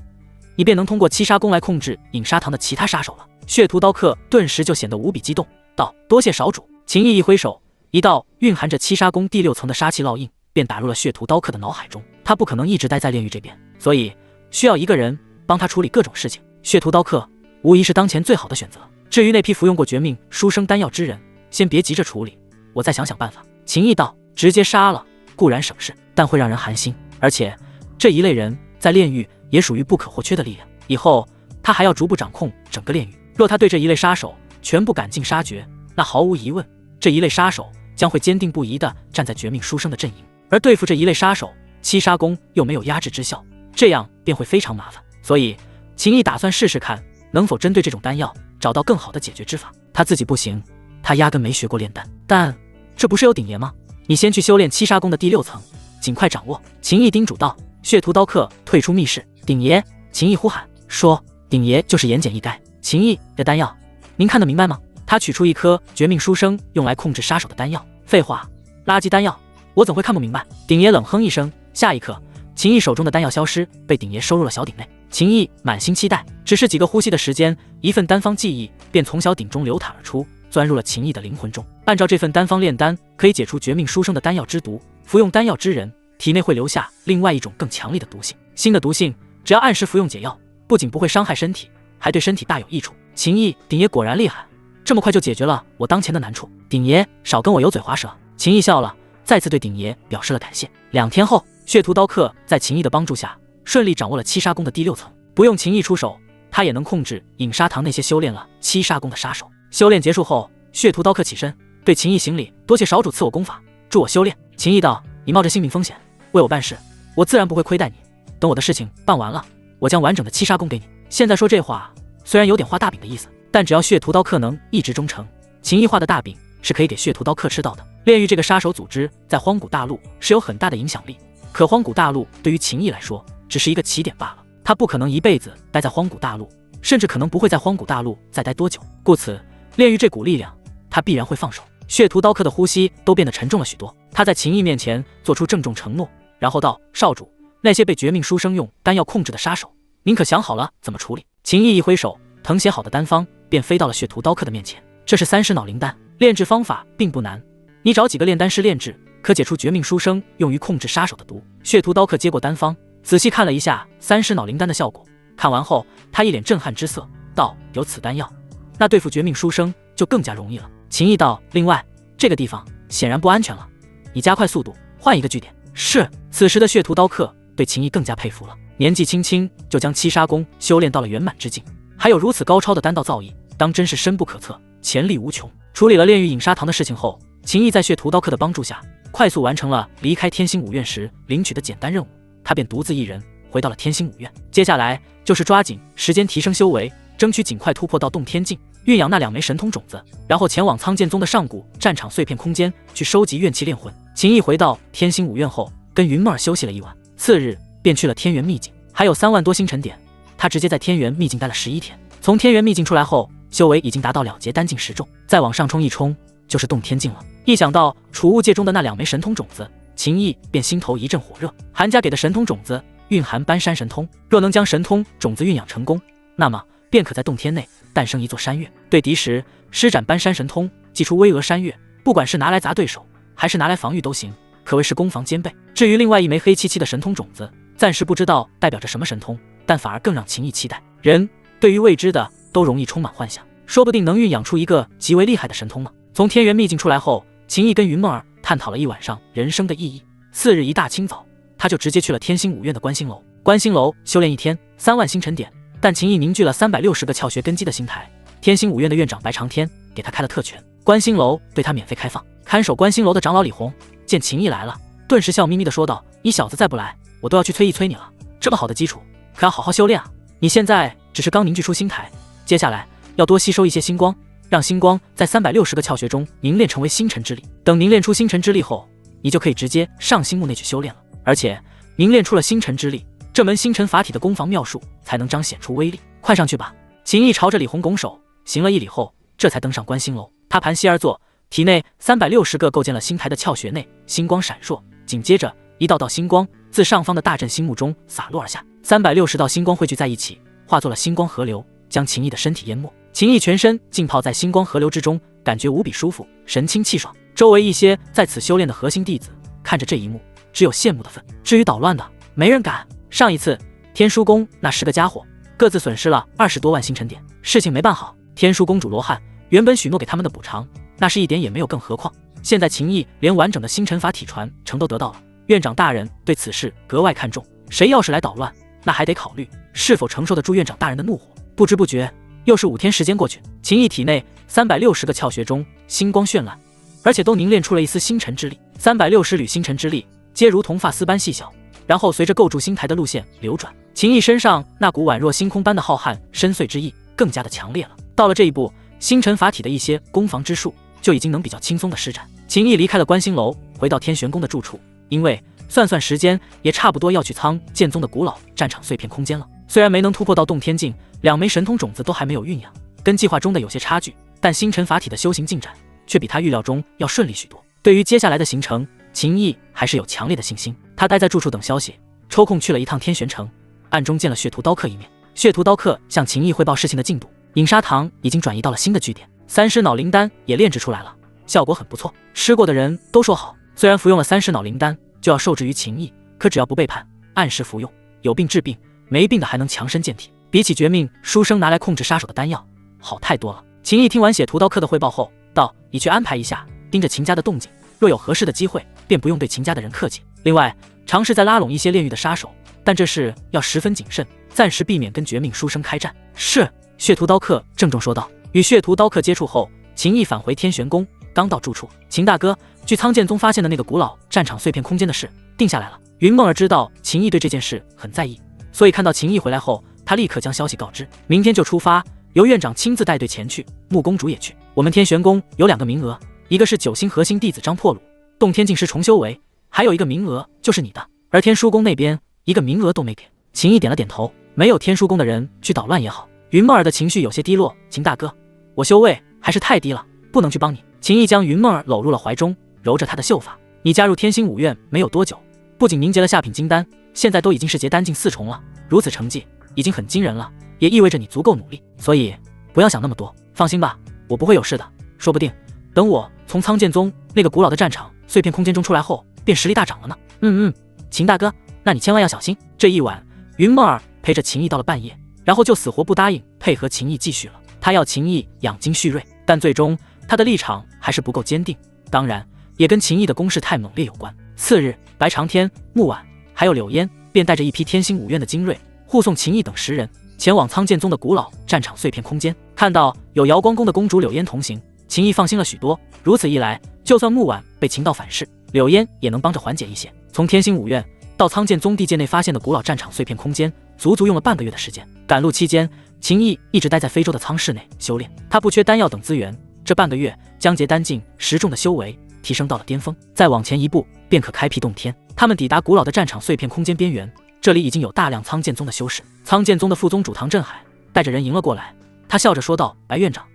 S1: 你便能通过七杀功来控制饮沙堂的其他杀手了。血屠刀客顿时就显得无比激动，道：多谢少主。秦毅一挥手，一道蕴含着七杀功第6层的杀气烙印便打入了血屠刀客的脑海中。他不可能一直待在炼狱这边，所以需要一个人帮他处理各种事情。血屠刀客无疑是当前最好的选择。至于那批服用过绝命书生丹药之人，先别急着处理，我再想想办法。秦毅道：直接杀了固然省事，但会让人寒心，而且这一类人在炼狱也属于不可或缺的力量，以后他还要逐步掌控整个炼狱。若他对这一类杀手全部赶尽杀绝，那毫无疑问，这一类杀手将会坚定不移地站在绝命书生的阵营，而对付这一类杀手，七杀功又没有压制之效，这样便会非常麻烦。所以秦毅打算试试看能否针对这种丹药找到更好的解决之法。他自己不行，他压根没学过炼丹，但这不是有鼎爷吗？你先去修炼七杀功的第6层，尽快掌握。秦毅叮嘱道。血屠刀客退出密室。鼎爷，秦毅呼喊说，鼎爷就是言简意赅。秦毅，这丹药您看得明白吗？他取出一颗绝命书生用来控制杀手的丹药。废话，垃圾丹药，我怎会看不明白？鼎爷冷哼一声，下一刻秦毅手中的丹药消失，被鼎爷收入了小鼎内。秦毅满心期待，只是几个呼吸的时间，一份丹方记忆便从小鼎中流淌而出，钻入了秦毅的灵魂中。按照这份丹方炼丹，可以解除绝命书生的丹药之毒，服用丹药之人体内会留下另外一种更强力的毒性。新的毒性只要按时服用解药，不仅不会伤害身体，还对身体大有益处。秦毅，鼎爷果然厉害，这么快就解决了我当前的难处。鼎爷少跟我油嘴滑舌。秦毅笑了，再次对鼎爷表示了感谢。2天后，血屠刀客在秦毅的帮助下顺利掌握了七杀功的第6层，不用秦毅出手，他也能控制饮沙堂那些修炼了七杀功的杀手。修炼结束后，血屠刀客起身对秦毅行礼，多谢少主赐我功法，助我修炼。秦毅道：你冒着性命风险为我办事，我自然不会亏待你，等我的事情办完了，我将完整的七杀功给你。现在说这话虽然有点画大饼的意思，但只要血屠刀客能一直忠诚，秦毅画的大饼是可以给血屠刀客吃到的。炼狱这个杀手组织在荒古大陆是有很大的影响力，可荒古大陆对于秦毅来说只是一个起点罢了，他不可能一辈子待在荒古大陆，甚至可能不会在荒古大陆再待多久，故此炼狱这股力量他必然会放手。血屠刀客的呼吸都变得沉重了许多，他在秦毅面前做出郑重承诺，然后道：少主，那些被绝命书生用丹药控制的杀手，您可想好了怎么处理？秦毅一挥手，誊写好的丹方便飞到了血屠刀客的面前。这是30脑灵丹，炼制方法并不难，你找几个炼丹师炼制，可解除绝命书生用于控制杀手的毒。血屠刀客接过丹方，仔细看了一下30脑灵丹的效果，看完后他一脸震撼之色，道：有此丹药，那对付绝命书生就更加容易了。秦毅道：另外这个地方显然不安全了，你加快速度，换一个据点。是。此时的血屠刀客对秦毅更加佩服了，年纪轻轻就将七杀功修炼到了圆满之境，还有如此高超的丹道造诣，当真是深不可测，潜力无穷。处理了炼狱饮沙堂的事情后，秦毅在血屠刀客的帮助下，快速完成了离开天星五院时领取的简单任务，他便独自一人回到了天星五院。接下来就是抓紧时间提升修为，争取尽快突破到洞天境，蕴养那2枚神通种子，然后前往苍剑宗的上古战场碎片空间去收集怨气炼魂。秦毅回到天星五院后，跟云梦儿休息了一晚，次日便去了天元秘境，还有3万多星辰点，他直接在天元秘境待了11天。从天元秘境出来后，修为已经达到了结丹境10重，再往上冲一冲就是洞天境了。一想到储物界中的那2枚神通种子，秦毅便心头一阵火热。韩家给的神通种子蕴含搬山神通，若能将神通种子蕴养成功，那么便可在洞天内诞生一座山岳，对敌时施展搬山神通，祭出巍峨山岳，不管是拿来砸对手，还是拿来防御都行，可谓是攻防兼备。至于另外1枚黑漆漆的神通种子，暂时不知道代表着什么神通，但反而更让秦毅期待。人对于未知的都容易充满幻想，说不定能蕴养出一个极为厉害的神通呢。从天元秘境出来后，秦毅跟云梦儿探讨了一晚上人生的意义。次日一大清早，他就直接去了天星五院的观星楼。观星楼修炼1天3万星辰点，但秦毅凝聚了360个窍穴根基的星台，天星五院的院长白长天给他开了特权，观星楼对他免费开放。看守观星楼的长老李红见秦毅来了，顿时笑眯眯地说道：“你小子再不来，我都要去催一催你了。这么好的基础，可要好好修炼啊！你现在只是刚凝聚出星台，接下来要多吸收一些星光，让星光在360个窍穴中凝练成为星辰之力。等凝练出星辰之力后，你就可以直接上星幕内去修炼了。而且凝练出了星辰之力，这门星辰法体的攻防妙术才能彰显出威力。快上去吧！”秦毅朝着李红拱手行了一礼后，这才登上观星楼。他盘膝而坐，体内360个构建了星台的窍穴内星光闪烁，紧接着一道道星光自上方的大阵星幕中洒落而下，360道星光汇聚在一起，化作了星光河流，将秦毅的身体淹没。秦毅全身浸泡在星光河流之中，感觉无比舒服，神清气爽。周围一些在此修炼的核心弟子看着这一幕，只有羡慕的份。至于捣乱的，没人敢。上一次天书宫那10个家伙各自损失了20多万星辰点，事情没办好。天书公主罗汉原本许诺给他们的补偿，那是一点也没有，更何况现在秦毅连完整的星辰法体传承都得到了，院长大人对此事格外看重，谁要是来捣乱，那还得考虑是否承受得住院长大人的怒火。不知不觉又是5天时间过去，秦毅体内360个窍穴中星光绚烂，而且都凝练出了一丝星辰之力。360缕星辰之力皆如同发丝般细小，然后随着构筑星台的路线流转，秦毅身上那股宛若星空般的浩瀚深邃之意更加的强烈了。到了这一步，星辰法体的一些攻防之术就已经能比较轻松的施展。秦毅离开了观星楼，回到天玄宫的住处，因为算时间也差不多要去苍剑宗的古老战场碎片空间了。虽然没能突破到洞天境，2枚神通种子都还没有酝养，跟计划中的有些差距，但星辰法体的修行进展却比他预料中要顺利许多。对于接下来的行程，秦毅还是有强烈的信心。他待在住处等消息，抽空去了一趟天玄城，暗中见了血屠刀客一面。血屠刀客向秦毅汇报事情的进度，饮砂糖已经转移到了新的据点，3尸脑灵丹也炼制出来了，效果很不错，吃过的人都说好。虽然服用了3尸脑灵丹就要受制于秦毅，可只要不背叛，按时服用，有病治病，没病的还能强身健体，比起绝命书生拿来控制杀手的丹药好太多了。秦毅听完血屠刀客的汇报后道：“你去安排一下，盯着秦家的动静，若有合适的机会，便不用对秦家的人客气。另外，尝试再拉拢一些炼狱的杀手，但这事要十分谨慎，暂时避免跟绝命书生开战。”是，血屠刀客郑重说道。与血屠刀客接触后，秦毅返回天玄宫，刚到住处，秦大哥，据苍剑宗发现的那个古老战场碎片空间的事定下来了。云梦儿知道秦毅对这件事很在意，所以看到秦毅回来后，他立刻将消息告知，明天就出发，由院长亲自带队前去，穆公主也去。我们天玄宫有2个名额，一个是9星核心弟子张破虏，洞天境师重修为，还有一个名额就是你的。而天书宫那边一个名额都没给。秦毅点了点头，没有天书宫的人去捣乱也好。云梦儿的情绪有些低落，秦大哥，我修为还是太低了，不能去帮你。秦毅将云梦儿搂入了怀中，揉着她的秀发。你加入天星五院没有多久，不仅凝结了下品金丹，现在都已经是结丹境4重了，如此成绩已经很惊人了，也意味着你足够努力，所以不要想那么多，放心吧，我不会有事的。说不定等我从苍剑宗那个古老的战场碎片空间中出来后，便实力大涨了呢。秦大哥，那你千万要小心。这一晚，云梦儿陪着秦毅到了半夜，然后就死活不答应配合秦毅继续了。他要秦毅养精蓄锐，但最终他的立场还是不够坚定，当然也跟秦毅的攻势太猛烈有关。次日，白长天、木婉还有柳烟便带着一批天星五院的精锐，护送秦毅等10人前往苍剑宗的古老战场碎片空间。看到有瑶光宫的公主柳烟同行，秦毅放心了许多。如此一来，就算木婉被秦道反噬，柳烟也能帮着缓解一些。从天星五院到苍剑宗地界内发现的古老战场碎片空间，足足用了半个月的时间。赶路期间，秦毅一直待在非洲的苍室内修炼，他不缺丹药等资源。这半个月，将结丹境10重的修为提升到了巅峰，再往前一步便可开辟洞天。他们抵达古老的战场碎片空间边缘，这里已经有大量苍剑宗的修士。苍剑宗的副宗主唐振海带着人迎了过来，他笑着说道：“白院长，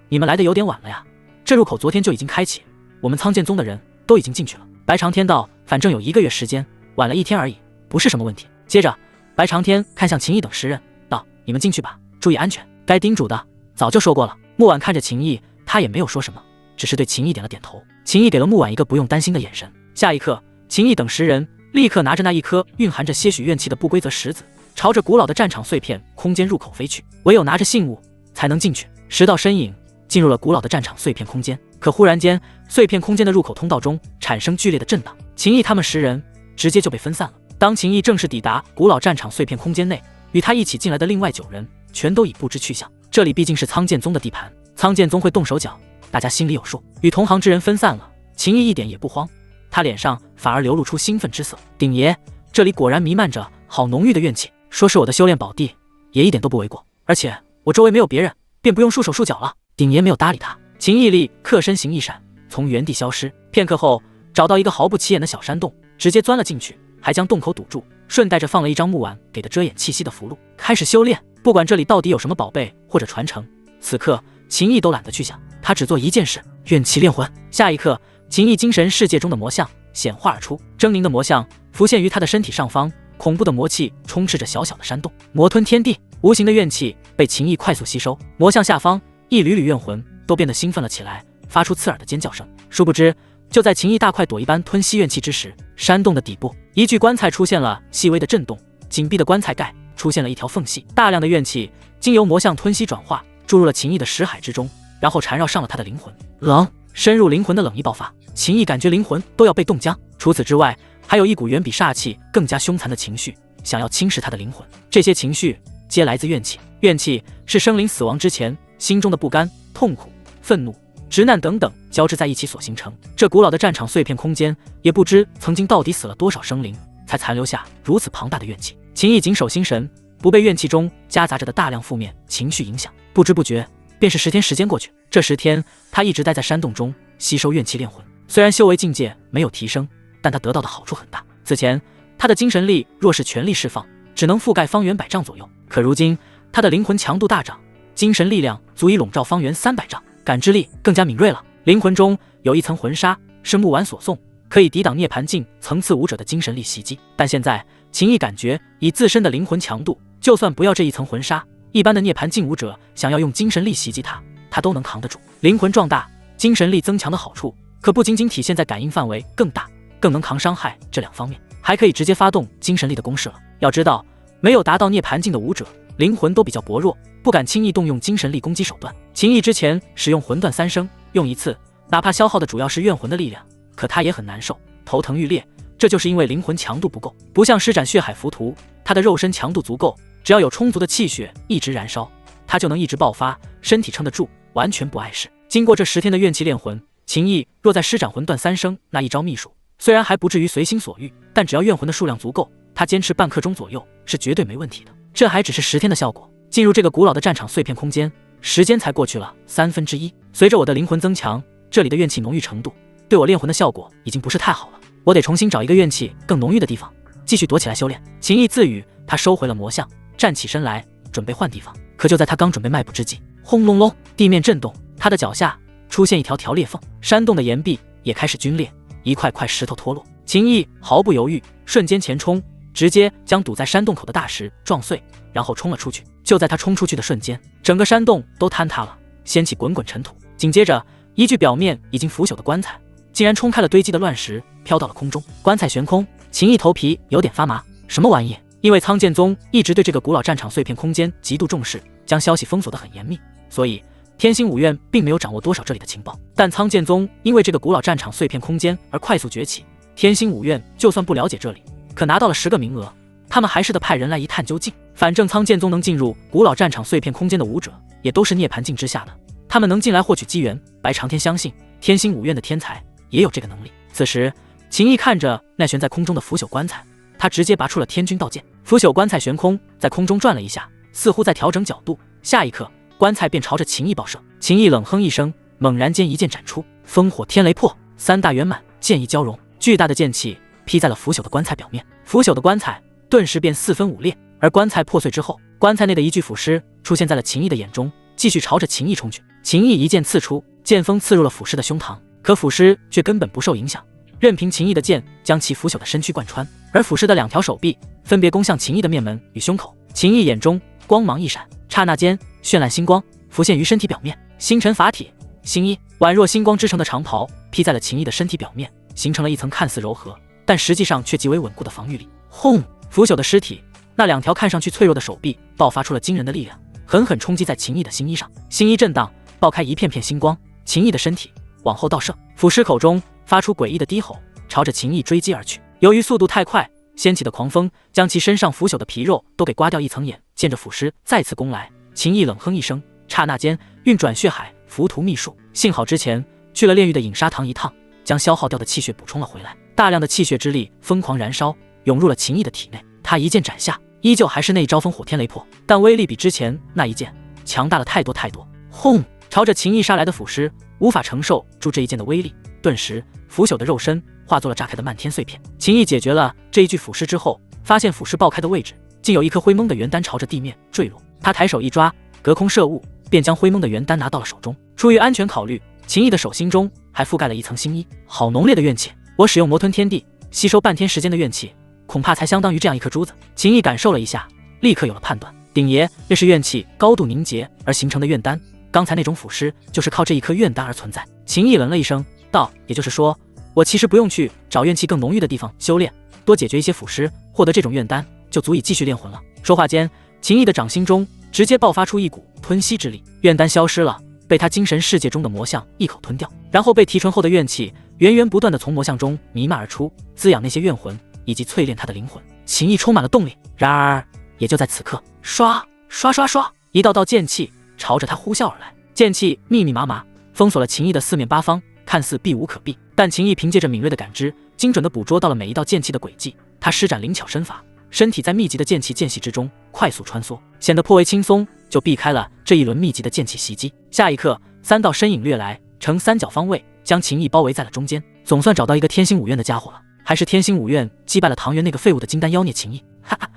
S1: 你们来的有点晚了呀，这入口昨天就已经开启，我们苍剑宗的人都已经进去了。”白长天道：“反正有1个月时间，晚了1天而已，不是什么问题。”接着，白长天看向秦毅等10人道：“你们进去吧，注意安全。该叮嘱的早就说过了。”木婉看着秦毅，他也没有说什么，只是对秦毅点了点头。秦毅给了木婉一个不用担心的眼神。下一刻，秦毅等10人立刻拿着那一颗蕴含着些许怨气的不规则石子，朝着古老的战场碎片空间入口飞去。唯有拿着信物才能进去。10道身影进入了古老的战场碎片空间，可忽然间，碎片空间的入口通道中产生剧烈的震荡，秦毅他们10人直接就被分散了。当秦毅正式抵达古老战场碎片空间内，与他一起进来的另外9人全都已不知去向。这里毕竟是苍剑宗的地盘，苍剑宗会动手脚，大家心里有数。与同行之人分散了，秦毅一点也不慌，他脸上反而流露出兴奋之色。鼎爷，这里果然弥漫着好浓郁的怨气，说是我的修炼宝地，也一点都不为过。而且我周围没有别人，便不用束手束脚了。鼎爷没有搭理他，秦毅立刻身形一闪，从原地消失。片刻后，找到一个毫不起眼的小山洞，直接钻了进去，还将洞口堵住，顺带着放了一张木婉给的遮掩气息的符箓，开始修炼。不管这里到底有什么宝贝或者传承，此刻秦毅都懒得去想，他只做一件事：怨气炼魂。下一刻，秦毅精神世界中的魔像显化而出，狰狞的魔像浮现于他的身体上方，恐怖的魔气充斥着小小的山洞，魔吞天地。无形的怨气被秦毅快速吸收，魔像下方一缕缕怨魂都变得兴奋了起来，发出刺耳的尖叫声。殊不知，就在秦毅大快朵一般吞吸怨气之时，山洞的底部一具棺材出现了细微的震动，紧闭的棺材盖出现了一条缝隙，大量的怨气经由魔像吞吸转化，注入了秦毅的识海之中，然后缠绕上了他的灵魂。冷，深入灵魂的冷意爆发，秦毅感觉灵魂都要被冻僵。除此之外，还有一股远比煞气更加凶残的情绪想要侵蚀他的灵魂，这些情绪皆来自怨气。怨气是生灵死亡之前心中的不甘、痛苦、愤怒、执难等等交织在一起所形成。这古老的战场碎片空间，也不知曾经到底死了多少生灵，才残留下如此庞大的怨气。秦毅谨守心神，不被怨气中夹杂着的大量负面情绪影响，不知不觉便是10天时间过去。这10天，他一直待在山洞中吸收怨气炼魂。虽然修为境界没有提升，但他得到的好处很大。此前，他的精神力若是全力释放，只能覆盖方圆100丈左右，可如今他的灵魂强度大涨，精神力量足以笼罩方圆300丈，感知力更加敏锐了。灵魂中有一层魂纱，是木婉所送，可以抵挡涅槃境层次武者的精神力袭击。但现在秦毅感觉，以自身的灵魂强度，就算不要这一层魂纱，一般的涅槃境武者想要用精神力袭击他都能扛得住。灵魂壮大，精神力增强的好处，可不仅仅体现在感应范围更大、更能扛伤害这2方面，还可以直接发动精神力的攻势了。要知道，没有达到涅槃境的武者，灵魂都比较薄弱，不敢轻易动用精神力攻击手段。秦毅之前使用魂断3生，用一次，哪怕消耗的主要是怨魂的力量，可他也很难受，头疼欲裂。这就是因为灵魂强度不够，不像施展血海浮屠，他的肉身强度足够，只要有充足的气血一直燃烧，他就能一直爆发，身体撑得住，完全不碍事。经过这10天的怨气炼魂，秦毅若再施展魂断3生那一招秘术，虽然还不至于随心所欲，但只要怨魂的数量足够，他坚持半刻钟左右是绝对没问题的。这还只是10天的效果。进入这个古老的战场碎片空间，时间才过去了1/3。随着我的灵魂增强，这里的怨气浓郁程度对我炼魂的效果已经不是太好了，我得重新找一个怨气更浓郁的地方，继续躲起来修炼。秦毅自语，他收回了魔像，站起身来，准备换地方。可就在他刚准备迈步之际，轰隆隆，地面震动，他的脚下出现一条条裂缝，山洞的岩壁也开始皲裂，一块块石头脱落。秦毅毫不犹豫，瞬间前冲，直接将堵在山洞口的大石撞碎，然后冲了出去。就在他冲出去的瞬间，整个山洞都坍塌了，掀起滚滚尘土。紧接着，一具表面已经腐朽的棺材竟然冲开了堆积的乱石，飘到了空中。棺材悬空，秦毅头皮有点发麻，什么玩意？因为苍剑宗一直对这个古老战场碎片空间极度重视，将消息封锁得很严密，所以天星五院并没有掌握多少这里的情报。但苍剑宗因为这个古老战场碎片空间而快速崛起，天星五院就算不了解这里，可拿到了10个名额，他们还是得派人来一探究竟。反正苍剑宗能进入古老战场碎片空间的武者，也都是涅槃境之下的，他们能进来获取机缘。白长天相信天星五院的天才也有这个能力。此时，秦毅看着那悬在空中的腐朽棺材，他直接拔出了天君道剑。腐朽棺材悬空，在空中转了一下，似乎在调整角度。下一刻，棺材便朝着秦毅爆射。秦毅冷哼一声，猛然间一剑斩出，烽火天雷破，3大圆满，剑意交融，巨大的剑气劈在了腐朽的棺材表面。腐朽的棺材顿时便4分5裂。而棺材破碎之后，棺材内的一具腐尸出现在了秦毅的眼中，继续朝着秦毅冲去。秦毅一剑刺出，剑锋刺入了腐尸的胸膛，可腐尸却根本不受影响，任凭秦毅的剑将其腐朽的身躯贯穿。而腐尸的2条手臂分别攻向秦毅的面门与胸口。秦毅眼中光芒一闪，刹那间绚烂星光浮现于身体表面。星辰法体星衣，宛若星光织成的长袍披在了秦毅的身体表面，形成了一层看似柔和，但实际上却极为稳固的防御力。轰！腐朽的尸体那2条看上去脆弱的手臂爆发出了惊人的力量，狠狠冲击在秦毅的星衣上。星衣震荡，爆开一片片星光，秦毅的身体往后倒射，腐尸口中发出诡异的低吼，朝着秦毅追击而去。由于速度太快，掀起的狂风将其身上腐朽的皮肉都给刮掉一层眼。见着腐尸再次攻来，秦毅冷哼一声，刹那间运转血海，浮屠秘术。幸好之前去了炼狱的饮沙堂一趟，将消耗掉的气血补充了回来。大量的气血之力疯狂燃烧，涌入了秦毅的体内。他一剑斩下，依旧还是那一招烽火天雷破，但威力比之前那一剑强大了太多太多。轰！朝着秦毅杀来的腐尸无法承受住这一剑的威力，顿时腐朽的肉身化作了炸开的漫天碎片。秦毅解决了这一具腐尸之后，发现腐尸爆开的位置竟有一颗灰蒙的元丹朝着地面坠落。他抬手一抓，隔空摄物，便将灰蒙的元丹拿到了手中。出于安全考虑，秦毅的手心中还覆盖了一层星衣。好浓烈的怨气，我使用魔吞天地吸收半天时间的怨气，恐怕才相当于这样一颗珠子。秦毅感受了一下，立刻有了判断。鼎爷，这是怨气高度凝结而形成的怨丹，刚才那种腐尸就是靠这一颗怨丹而存在。秦毅冷了一声道，也就是说，我其实不用去找怨气更浓郁的地方修炼，多解决一些腐尸，获得这种怨丹就足以继续炼魂了。说话间，秦毅的掌心中直接爆发出一股吞吸之力，怨丹消失了，被他精神世界中的魔像一口吞掉，然后被提纯后的怨气源源不断的从魔像中弥漫而出，滋养那些怨魂以及淬炼他的灵魂。秦毅充满了动力。然而也就在此刻，刷刷刷刷，一道道剑气朝着他呼啸而来，剑气密密麻麻，封锁了秦毅的四面八方，看似避无可避。但秦毅凭借着敏锐的感知，精准地捕捉到了每一道剑气的轨迹。他施展灵巧身法，身体在密集的剑气间隙之中快速穿梭，显得颇为轻松，就避开了这一轮密集的剑气袭击。下一刻，3道身影掠来，呈3角方位，将秦毅包围在了中间。总算找到一个天星五院的家伙了，还是天星五院击败了唐元那个废物的金丹妖孽秦毅。哈哈，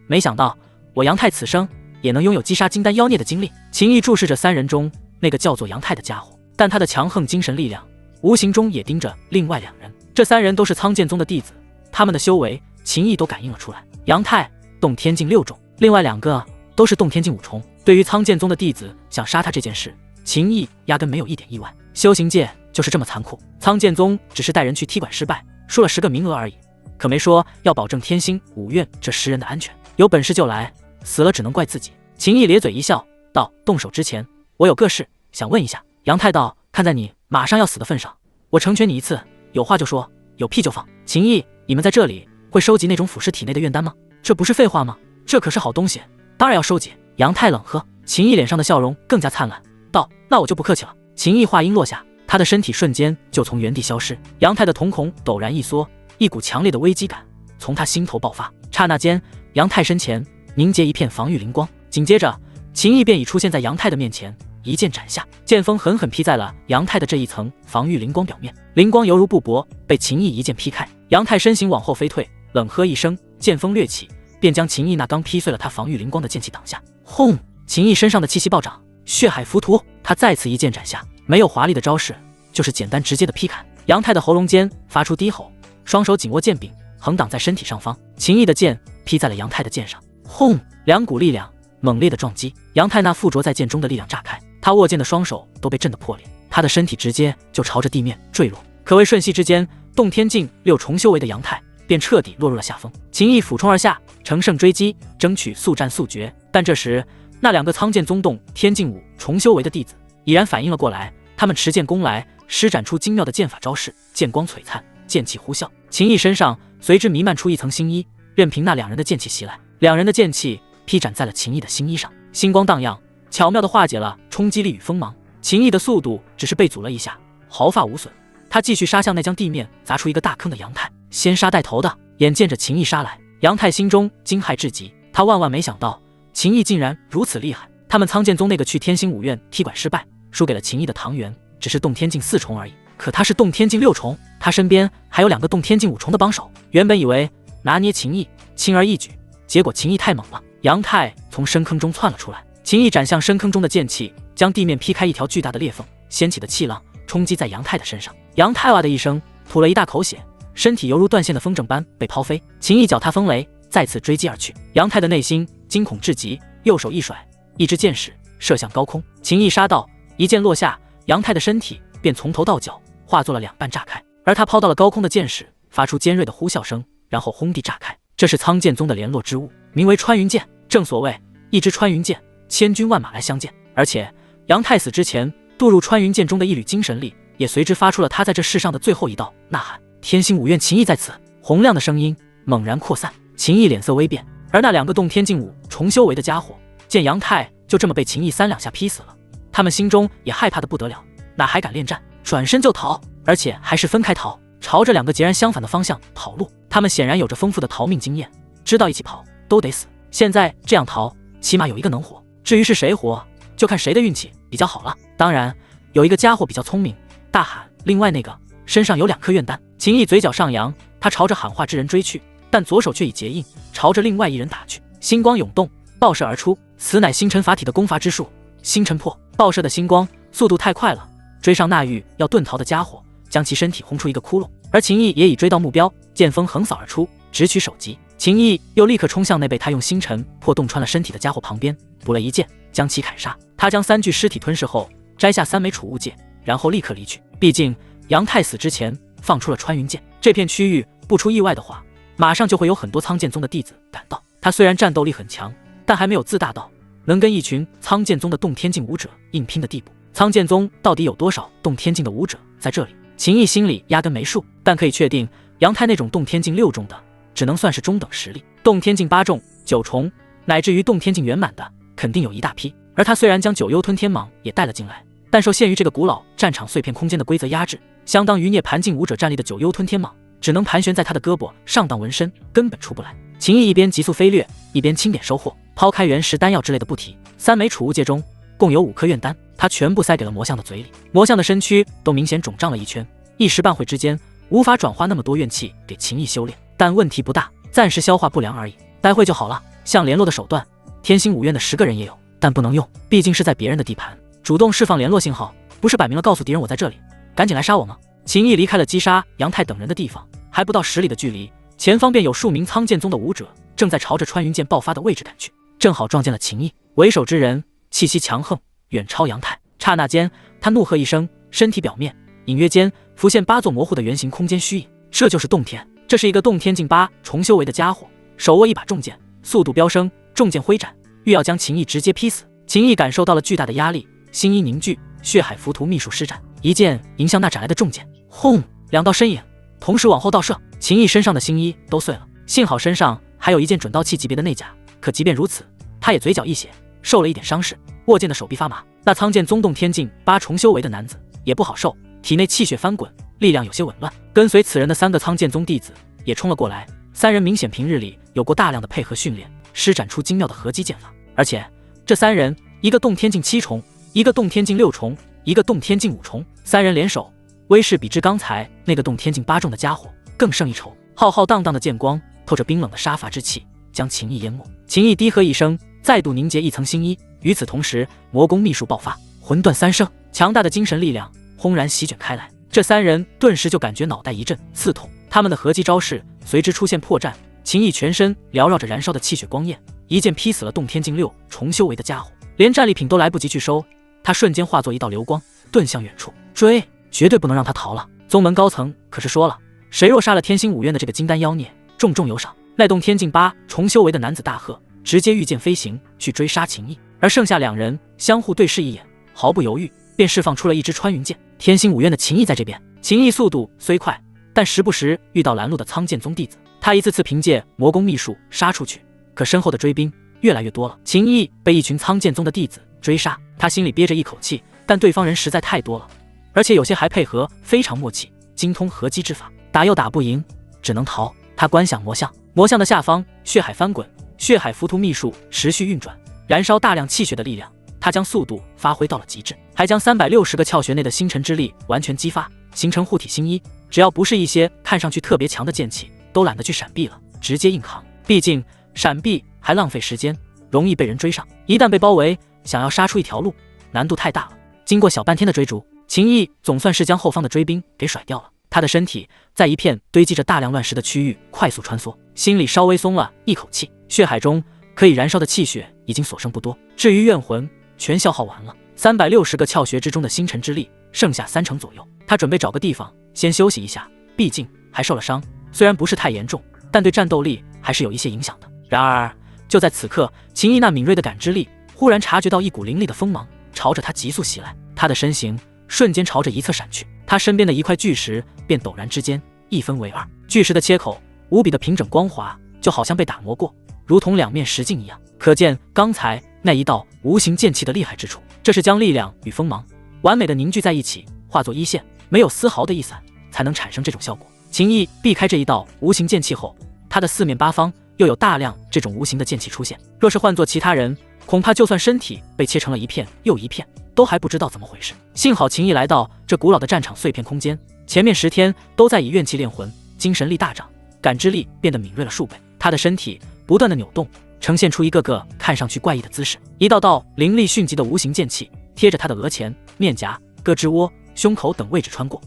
S1: 没想到我杨泰此生也能拥有击杀金丹妖孽的经历。秦毅注视着3人中那个叫做杨泰的家伙，但他的强横精神力量无形中也盯着另外2人。这3人都是苍剑宗的弟子，他们的修为秦毅都感应了出来。杨泰动天境6重，另外2个都是动天境5重。对于苍剑宗的弟子想杀他这件事，秦毅压根没有一点意外。修行界就是这么残酷，苍剑宗只是带人去踢馆失败，输了10个名额而已，可没说要保证天星五院这10人的安全。有本事就来，死了只能怪自己。秦毅咧嘴一笑道，动手之前我有个事想问一下。杨泰道，看在你马上要死的份上，我成全你一次，有话就说，有屁就放。秦毅，你们在这里会收集那种腐尸体内的怨丹吗？这不是废话吗？这可是好东西，当然要收集。杨泰冷喝。秦毅脸上的笑容更加灿烂道，那我就不客气了。秦毅话音落下，他的身体瞬间就从原地消失。杨泰的瞳孔陡然一缩，一股强烈的危机感从他心头爆发。刹那间，杨泰身前凝结一片防御灵光，紧接着秦毅便已出现在杨泰的面前，一剑斩下，剑锋狠狠劈在了杨泰的这一层防御灵光表面，灵光犹如布帛，被秦毅一剑劈开。杨泰身形往后飞退，冷喝一声，剑锋掠起，便将秦毅那刚劈碎了他防御灵光的剑气挡下。轰！秦毅身上的气息暴涨，血海浮屠，他再次一剑斩下，没有华丽的招式，就是简单直接的劈砍。杨泰的喉咙间发出低吼，双手紧握剑柄，横挡在身体上方。秦毅的剑劈在了杨泰的剑上，轰！2股力量猛烈的撞击，杨泰那附着在剑中的力量炸开，他握剑的双手都被震得破裂，他的身体直接就朝着地面坠落。可谓瞬息之间，动天境6重修为的杨泰便彻底落入了下风。秦毅俯冲而下，乘胜追击，争取速战速决。但这时那2个苍剑宗动天境5重修为的弟子已然反应了过来，他们持剑攻来，施展出精妙的剑法招式，剑光璀璨，剑气呼啸。秦毅身上随之弥漫出一层星衣，任凭那2人的剑气袭来，2人的剑气劈斩在了秦毅的星衣上，星光荡漾，巧妙地化解了冲击力与锋芒。秦毅的速度只是被阻了一下，毫发无损，他继续杀向那将地面砸出一个大坑的杨泰。先杀带头的，眼见着秦毅杀来，杨泰心中惊骇至极。他万万没想到秦毅竟然如此厉害。他们苍剑宗那个去天星武院踢馆失败，输给了秦毅的唐元，只是洞天境4重而已。可他是洞天境6重，他身边还有2个洞天境5重的帮手。原本以为拿捏秦毅轻而易举，结果秦毅太猛了，杨泰从深坑中窜了出来。秦毅斩向深坑中的剑气，将地面劈开一条巨大的裂缝，掀起的气浪冲击在杨泰的身上。杨泰哇的一声吐了一大口血，身体犹如断线的风筝般被抛飞。秦毅脚踏风雷，再次追击而去。杨泰的内心惊恐至极，右手一甩，一支箭矢射向高空。秦毅杀到，一箭落下，杨泰的身体便从头到脚化作了2半炸开，而他抛到了高空的箭矢发出尖锐的呼啸声，然后轰地炸开。这是苍剑宗的联络之物，名为穿云箭。正所谓一支穿云箭，千军万马来相见。而且杨泰死之前渡入穿云箭中的一缕精神力，也随之发出了他在这世上的最后一道呐喊：天星武院秦毅在此！洪亮的声音猛然扩散，秦毅脸色微变。而那2个洞天境5重修为的家伙见杨泰就这么被秦毅3、2下劈死了，他们心中也害怕的不得了，哪还敢恋战，转身就逃，而且还是分开逃，朝着2个截然相反的方向跑路。他们显然有着丰富的逃命经验，知道一起跑都得死，现在这样逃起码有一个能活，至于是谁活就看谁的运气比较好了。当然有一个家伙比较聪明，大喊另外那个身上有2颗怨丹。秦毅嘴角上扬，他朝着喊话之人追去，但左手却已结印，朝着另外一人打去。星光涌动，爆射而出，此乃星辰法体的攻伐之术，星辰破。爆射的星光速度太快了，追上那欲要遁逃的家伙，将其身体轰出一个窟窿。而秦毅也已追到目标，剑锋横扫而出，直取首级。秦毅又立刻冲向那被他用星辰破洞穿了身体的家伙旁边，补了一剑，将其砍杀。他将3具尸体吞噬后，摘下3枚储物戒，然后立刻离去。毕竟杨泰死之前放出了穿云箭，这片区域不出意外的话，马上就会有很多苍剑宗的弟子赶到。他虽然战斗力很强，但还没有自大到能跟一群苍剑宗的洞天境武者硬拼的地步。苍剑宗到底有多少洞天境的武者在这里？秦毅心里压根没数，但可以确定，杨泰那种洞天境6重的，只能算是中等实力。洞天境8重、9重，乃至于洞天境圆满的，肯定有一大批。而他虽然将9幽吞天蟒也带了进来，但受限于这个古老战场碎片空间的规则压制，相当于涅槃境武者战力的9幽吞天蟒，只能盘旋在他的胳膊上当纹身，根本出不来。秦毅一边急速飞掠，一边清点收获，抛开原石、丹药之类的不提，3枚储物戒中共有5颗怨丹，他全部塞给了魔像的嘴里。魔像的身躯都明显肿胀了一圈，一时半会之间无法转化那么多怨气给秦毅修炼，但问题不大，暂时消化不良而已，待会就好了。像联络的手段，天星武院的10个人也有，但不能用，毕竟是在别人的地盘，主动释放联络信号，不是摆明了告诉敌人我在这里，赶紧来杀我吗？秦毅离开了击杀杨泰等人的地方，还不到10里的距离，前方便有数名苍剑宗的武者正在朝着穿云箭爆发的位置赶去，正好撞见了秦毅。为首之人气息强横，远超杨泰。刹那间，他怒喝一声，身体表面隐约间浮现8座模糊的圆形空间虚影，这就是洞天。这是一个洞天境8重修为的家伙，手握一把重剑，速度飙升，重剑挥斩，欲要将秦毅直接劈死。秦毅感受到了巨大的压力，心一凝聚，血海浮屠秘术施展，一剑迎向那斩来的重剑。轰！2道身影同时往后倒射，秦毅身上的星衣都碎了，幸好身上还有一件准刀器级别的内甲，可即便如此，他也嘴角溢血，受了一点伤势，握剑的手臂发麻。那苍剑宗洞天境8重修为的男子也不好受，体内气血翻滚，力量有些紊乱。跟随此人的3个苍剑宗弟子也冲了过来，3人明显平日里有过大量的配合训练，施展出精妙的合击剑法。而且这3人，一个洞天境7重，一个洞天境6重，一个洞天境5重，3人联手，威势比之刚才那个洞天境8重的家伙更胜一筹。浩浩荡荡的剑光透着冰冷的杀伐之气，将秦毅淹没。秦毅低喝一声，再度凝结一层星衣。与此同时，魔功秘术爆发，魂断3圣，强大的精神力量轰然席卷开来。这3人顿时就感觉脑袋一阵刺痛，他们的合击招式随之出现破绽。秦毅全身缭绕着燃烧的气血光焰，一剑劈死了洞天境6重修为的家伙，连战利品都来不及去收，他瞬间化作一道流光，遁向远处。追，绝对不能让他逃了。宗门高层可是说了，谁若杀了天星武院的这个金丹妖孽，重重有赏。那洞天境8重修为的男子大喝，直接御剑飞行去追杀秦毅。而剩下2人相互对视一眼，毫不犹豫便释放出了一支穿云箭。天星武院的秦毅在这边，秦毅速度虽快，但时不时遇到拦路的苍剑宗弟子，他一次次凭借魔功秘术杀出去，可身后的追兵越来越多了。秦毅被一群苍剑宗的弟子追杀，他心里憋着一口气，但对方人实在太多了，而且有些还配合非常默契，精通合击之法，打又打不赢，只能逃。他观想魔像，魔像的下方血海翻滚，血海浮屠秘术持续运转，燃烧大量气血的力量。他将速度发挥到了极致，还将360个窍穴内的星辰之力完全激发，形成护体星衣。只要不是一些看上去特别强的剑气，都懒得去闪避了，直接硬扛。毕竟闪避还浪费时间，容易被人追上。一旦被包围，想要杀出一条路，难度太大了。经过小半天的追逐，秦毅总算是将后方的追兵给甩掉了。他的身体在一片堆积着大量乱石的区域快速穿梭，心里稍微松了一口气。血海中可以燃烧的气血已经所剩不多，至于怨魂全消耗完了。360个窍穴之中的星辰之力剩下30%左右，他准备找个地方先休息一下，毕竟还受了伤，虽然不是太严重，但对战斗力还是有一些影响的。然而就在此刻，秦毅那敏锐的感知力忽然察觉到一股凌厉的锋芒朝着他急速袭来，他的身形瞬间朝着一侧闪去，他身边的一块巨石便陡然之间一分为二。巨石的切口无比的平整光滑，就好像被打磨过，如同2面石镜一样，可见刚才那一道无形剑气的厉害之处。这是将力量与锋芒完美的凝聚在一起，化作一线，没有丝毫的一散，才能产生这种效果。秦毅避开这一道无形剑气后，他的四面八方又有大量这种无形的剑气出现。若是换做其他人，恐怕就算身体被切成了一片又一片，都还不知道怎么回事。幸好秦毅来到这古老的战场碎片空间，前面10天都在以怨气炼魂，精神力大涨，感知力变得敏锐了数倍。他的身体不断的扭动，呈现出一个个看上去怪异的姿势，一道道凌厉迅疾的无形剑气贴着他的额前、面颊、胳肢窝、胸口等位置穿过，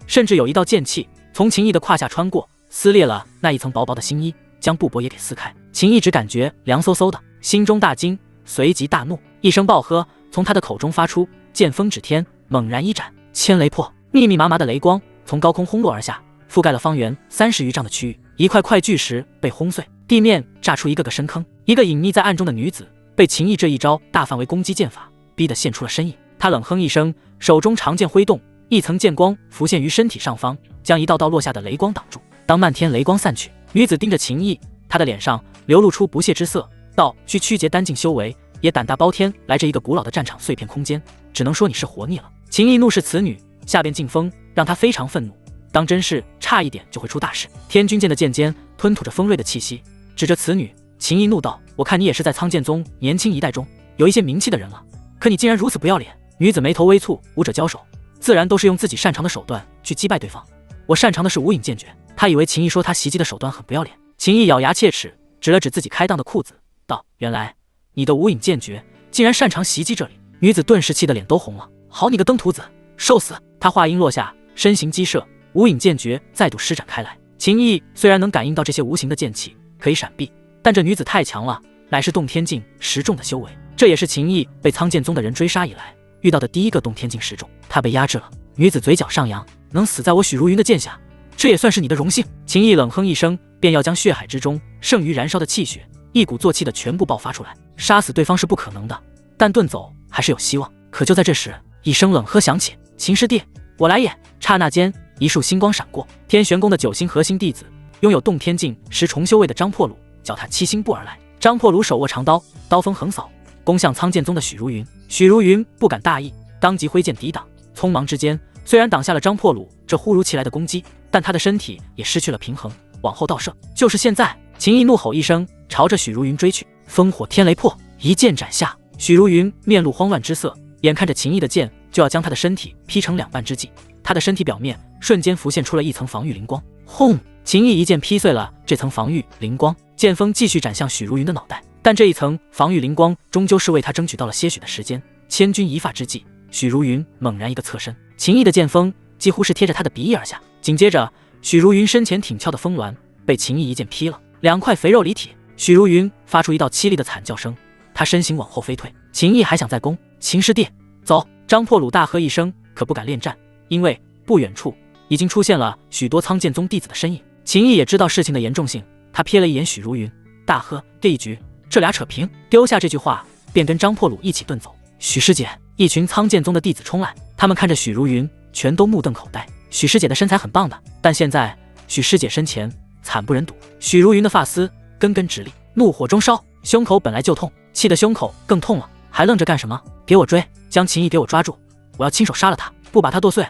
S1: 甚至有一道剑气从秦毅的胯下穿过，撕裂了那一层薄薄的新衣，将布帛也给撕开。秦毅只感觉凉飕飕的，心中大惊，随即大怒，一声暴喝从他的口中发出，剑锋指天，猛然一斩，千雷破。密密麻麻的雷光从高空轰落而下，覆盖了方圆30余丈的区域，一块块巨石被轰碎，地面炸出一个个深坑。一个隐匿在暗中的女子被秦毅这一招大范围攻击剑法逼得现出了身影，她冷哼一声，手中长剑挥动，一层剑光浮现于身体上方，将一道道落下的雷光挡住。当漫天雷光散去，女子盯着秦毅，她的脸上流露出不屑之色，道：需曲解单境修为，也胆大包天来这一个古老的战场碎片空间，只能说你是活腻了。秦毅怒视此女，下边劲风让他非常愤怒，当真是差一点就会出大事。天君剑的剑尖吞吐着锋锐的气息，指着此女，秦毅怒道：我看你也是在苍剑宗年轻一代中有一些名气的人了，可你竟然如此不要脸。女子眉头微蹙，武者交手自然都是用自己擅长的手段去击败对方，我擅长的是无影剑诀。他以为秦毅说他袭击的手段很不要脸。秦毅咬牙切齿，指了指自己开裆的裤子，道：原来你的无影剑诀竟然擅长袭击这里。女子顿时气得脸都红了，好你个登徒子，受死！他话音落下，身形激射，无影剑诀再度施展开来。秦毅虽然能感应到这些无形的剑气可以闪避，但这女子太强了，乃是洞天境10重的修为，这也是秦毅被苍剑宗的人追杀以来遇到的第一个洞天境10重。他被压制了。女子嘴角上扬，能死在我许如云的剑下，这也算是你的荣幸。秦毅冷哼一声，便要将血海之中剩余燃烧的气血一鼓作气的全部爆发出来。杀死对方是不可能的，但遁走还是有希望。可就在这时，一声冷喝响起：秦师弟，我来也！刹那间，一束星光闪过，天玄宫的9星核心弟子，拥有洞天境10重修为的张破虏脚踏7星步而来。张破虏手握长刀，刀锋横扫，攻向苍剑宗的许如云。许如云不敢大意，当即挥剑抵挡，匆忙之间虽然挡下了张破虏这忽如其来的攻击，但他的身体也失去了平衡，往后倒射。就是现在！秦毅怒吼一声，朝着许如云追去，烽火天雷破，一剑斩下。许如云面露慌乱之色，眼看着秦毅的剑就要将他的身体劈成2半之际，他的身体表面瞬间浮现出了一层防御灵光。轰！秦毅一剑劈碎了这层防御灵光，剑锋继续斩向许如云的脑袋，但这一层防御灵光终究是为他争取到了些许的时间。千钧一发之际，许如云猛然一个侧身，秦毅的剑锋几乎是贴着他的鼻翼而下，紧接着许如云身前挺翘的峰峦被秦毅一剑劈了，2块肥肉离体。许如云发出一道凄厉的惨叫声，他身形往后飞退。秦毅还想再攻，秦师弟走！张破虏大喝一声，可不敢恋战，因为不远处已经出现了许多苍剑宗弟子的身影。秦毅也知道事情的严重性，他瞥了一眼许如云，大喝：这一局这俩扯平！丢下这句话，便跟张破虏一起遁走。许师姐！一群苍剑宗的弟子冲来，他们看着许如云，全都目瞪口呆。许师姐的身材很棒的，但现在许师姐身前惨不忍睹。许如云的发丝根根直立，怒火中烧，胸口本来就痛，气得胸口更痛了，还愣着干什么？给我追！将秦毅给我抓住，我要亲手杀了他，不把他剁碎，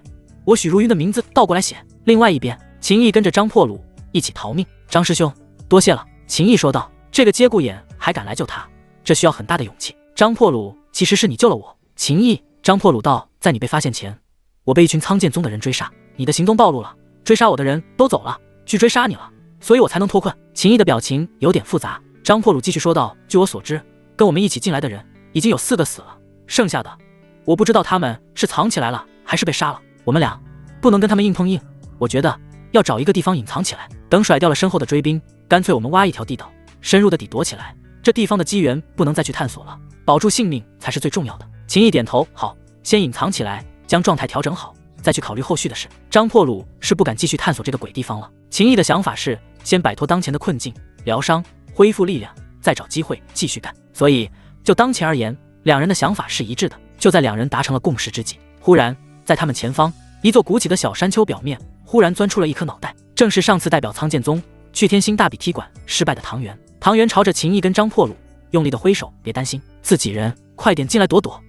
S1: 我许如云的名字倒过来写。另外一边，秦毅跟着张破虏一起逃命。张师兄，多谢了。秦毅说道。这个节骨眼还敢来救他，这需要很大的勇气。张破虏，其实是你救了我。秦毅，张破虏道，在你被发现前，我被一群苍剑宗的人追杀，你的行动暴露了，追杀我的人都走了，去追杀你了，所以我才能脱困。秦毅的表情有点复杂。张破虏继续说道，据我所知，跟我们一起进来的人已经有4个死了，剩下的我不知道他们是藏起来了还是被杀了。我们俩不能跟他们硬碰硬，我觉得要找一个地方隐藏起来，等甩掉了身后的追兵，干脆我们挖一条地道，深入的底躲起来，这地方的机缘不能再去探索了，保住性命才是最重要的。秦毅点头，好，先隐藏起来，将状态调整好，再去考虑后续的事。张破虏是不敢继续探索这个鬼地方了。秦毅的想法是先摆脱当前的困境，疗伤，恢复力量，再找机会继续干。所以就当前而言，两人的想法是一致的。就在两人达成了共识之际，忽然在他们前方一座鼓起的小山丘表面忽然钻出了一颗脑袋，正是上次代表苍剑宗去天星大比踢馆失败的唐元。唐元朝着秦毅跟张破虏用力的挥手，别担心，自己人，快点进来躲躲。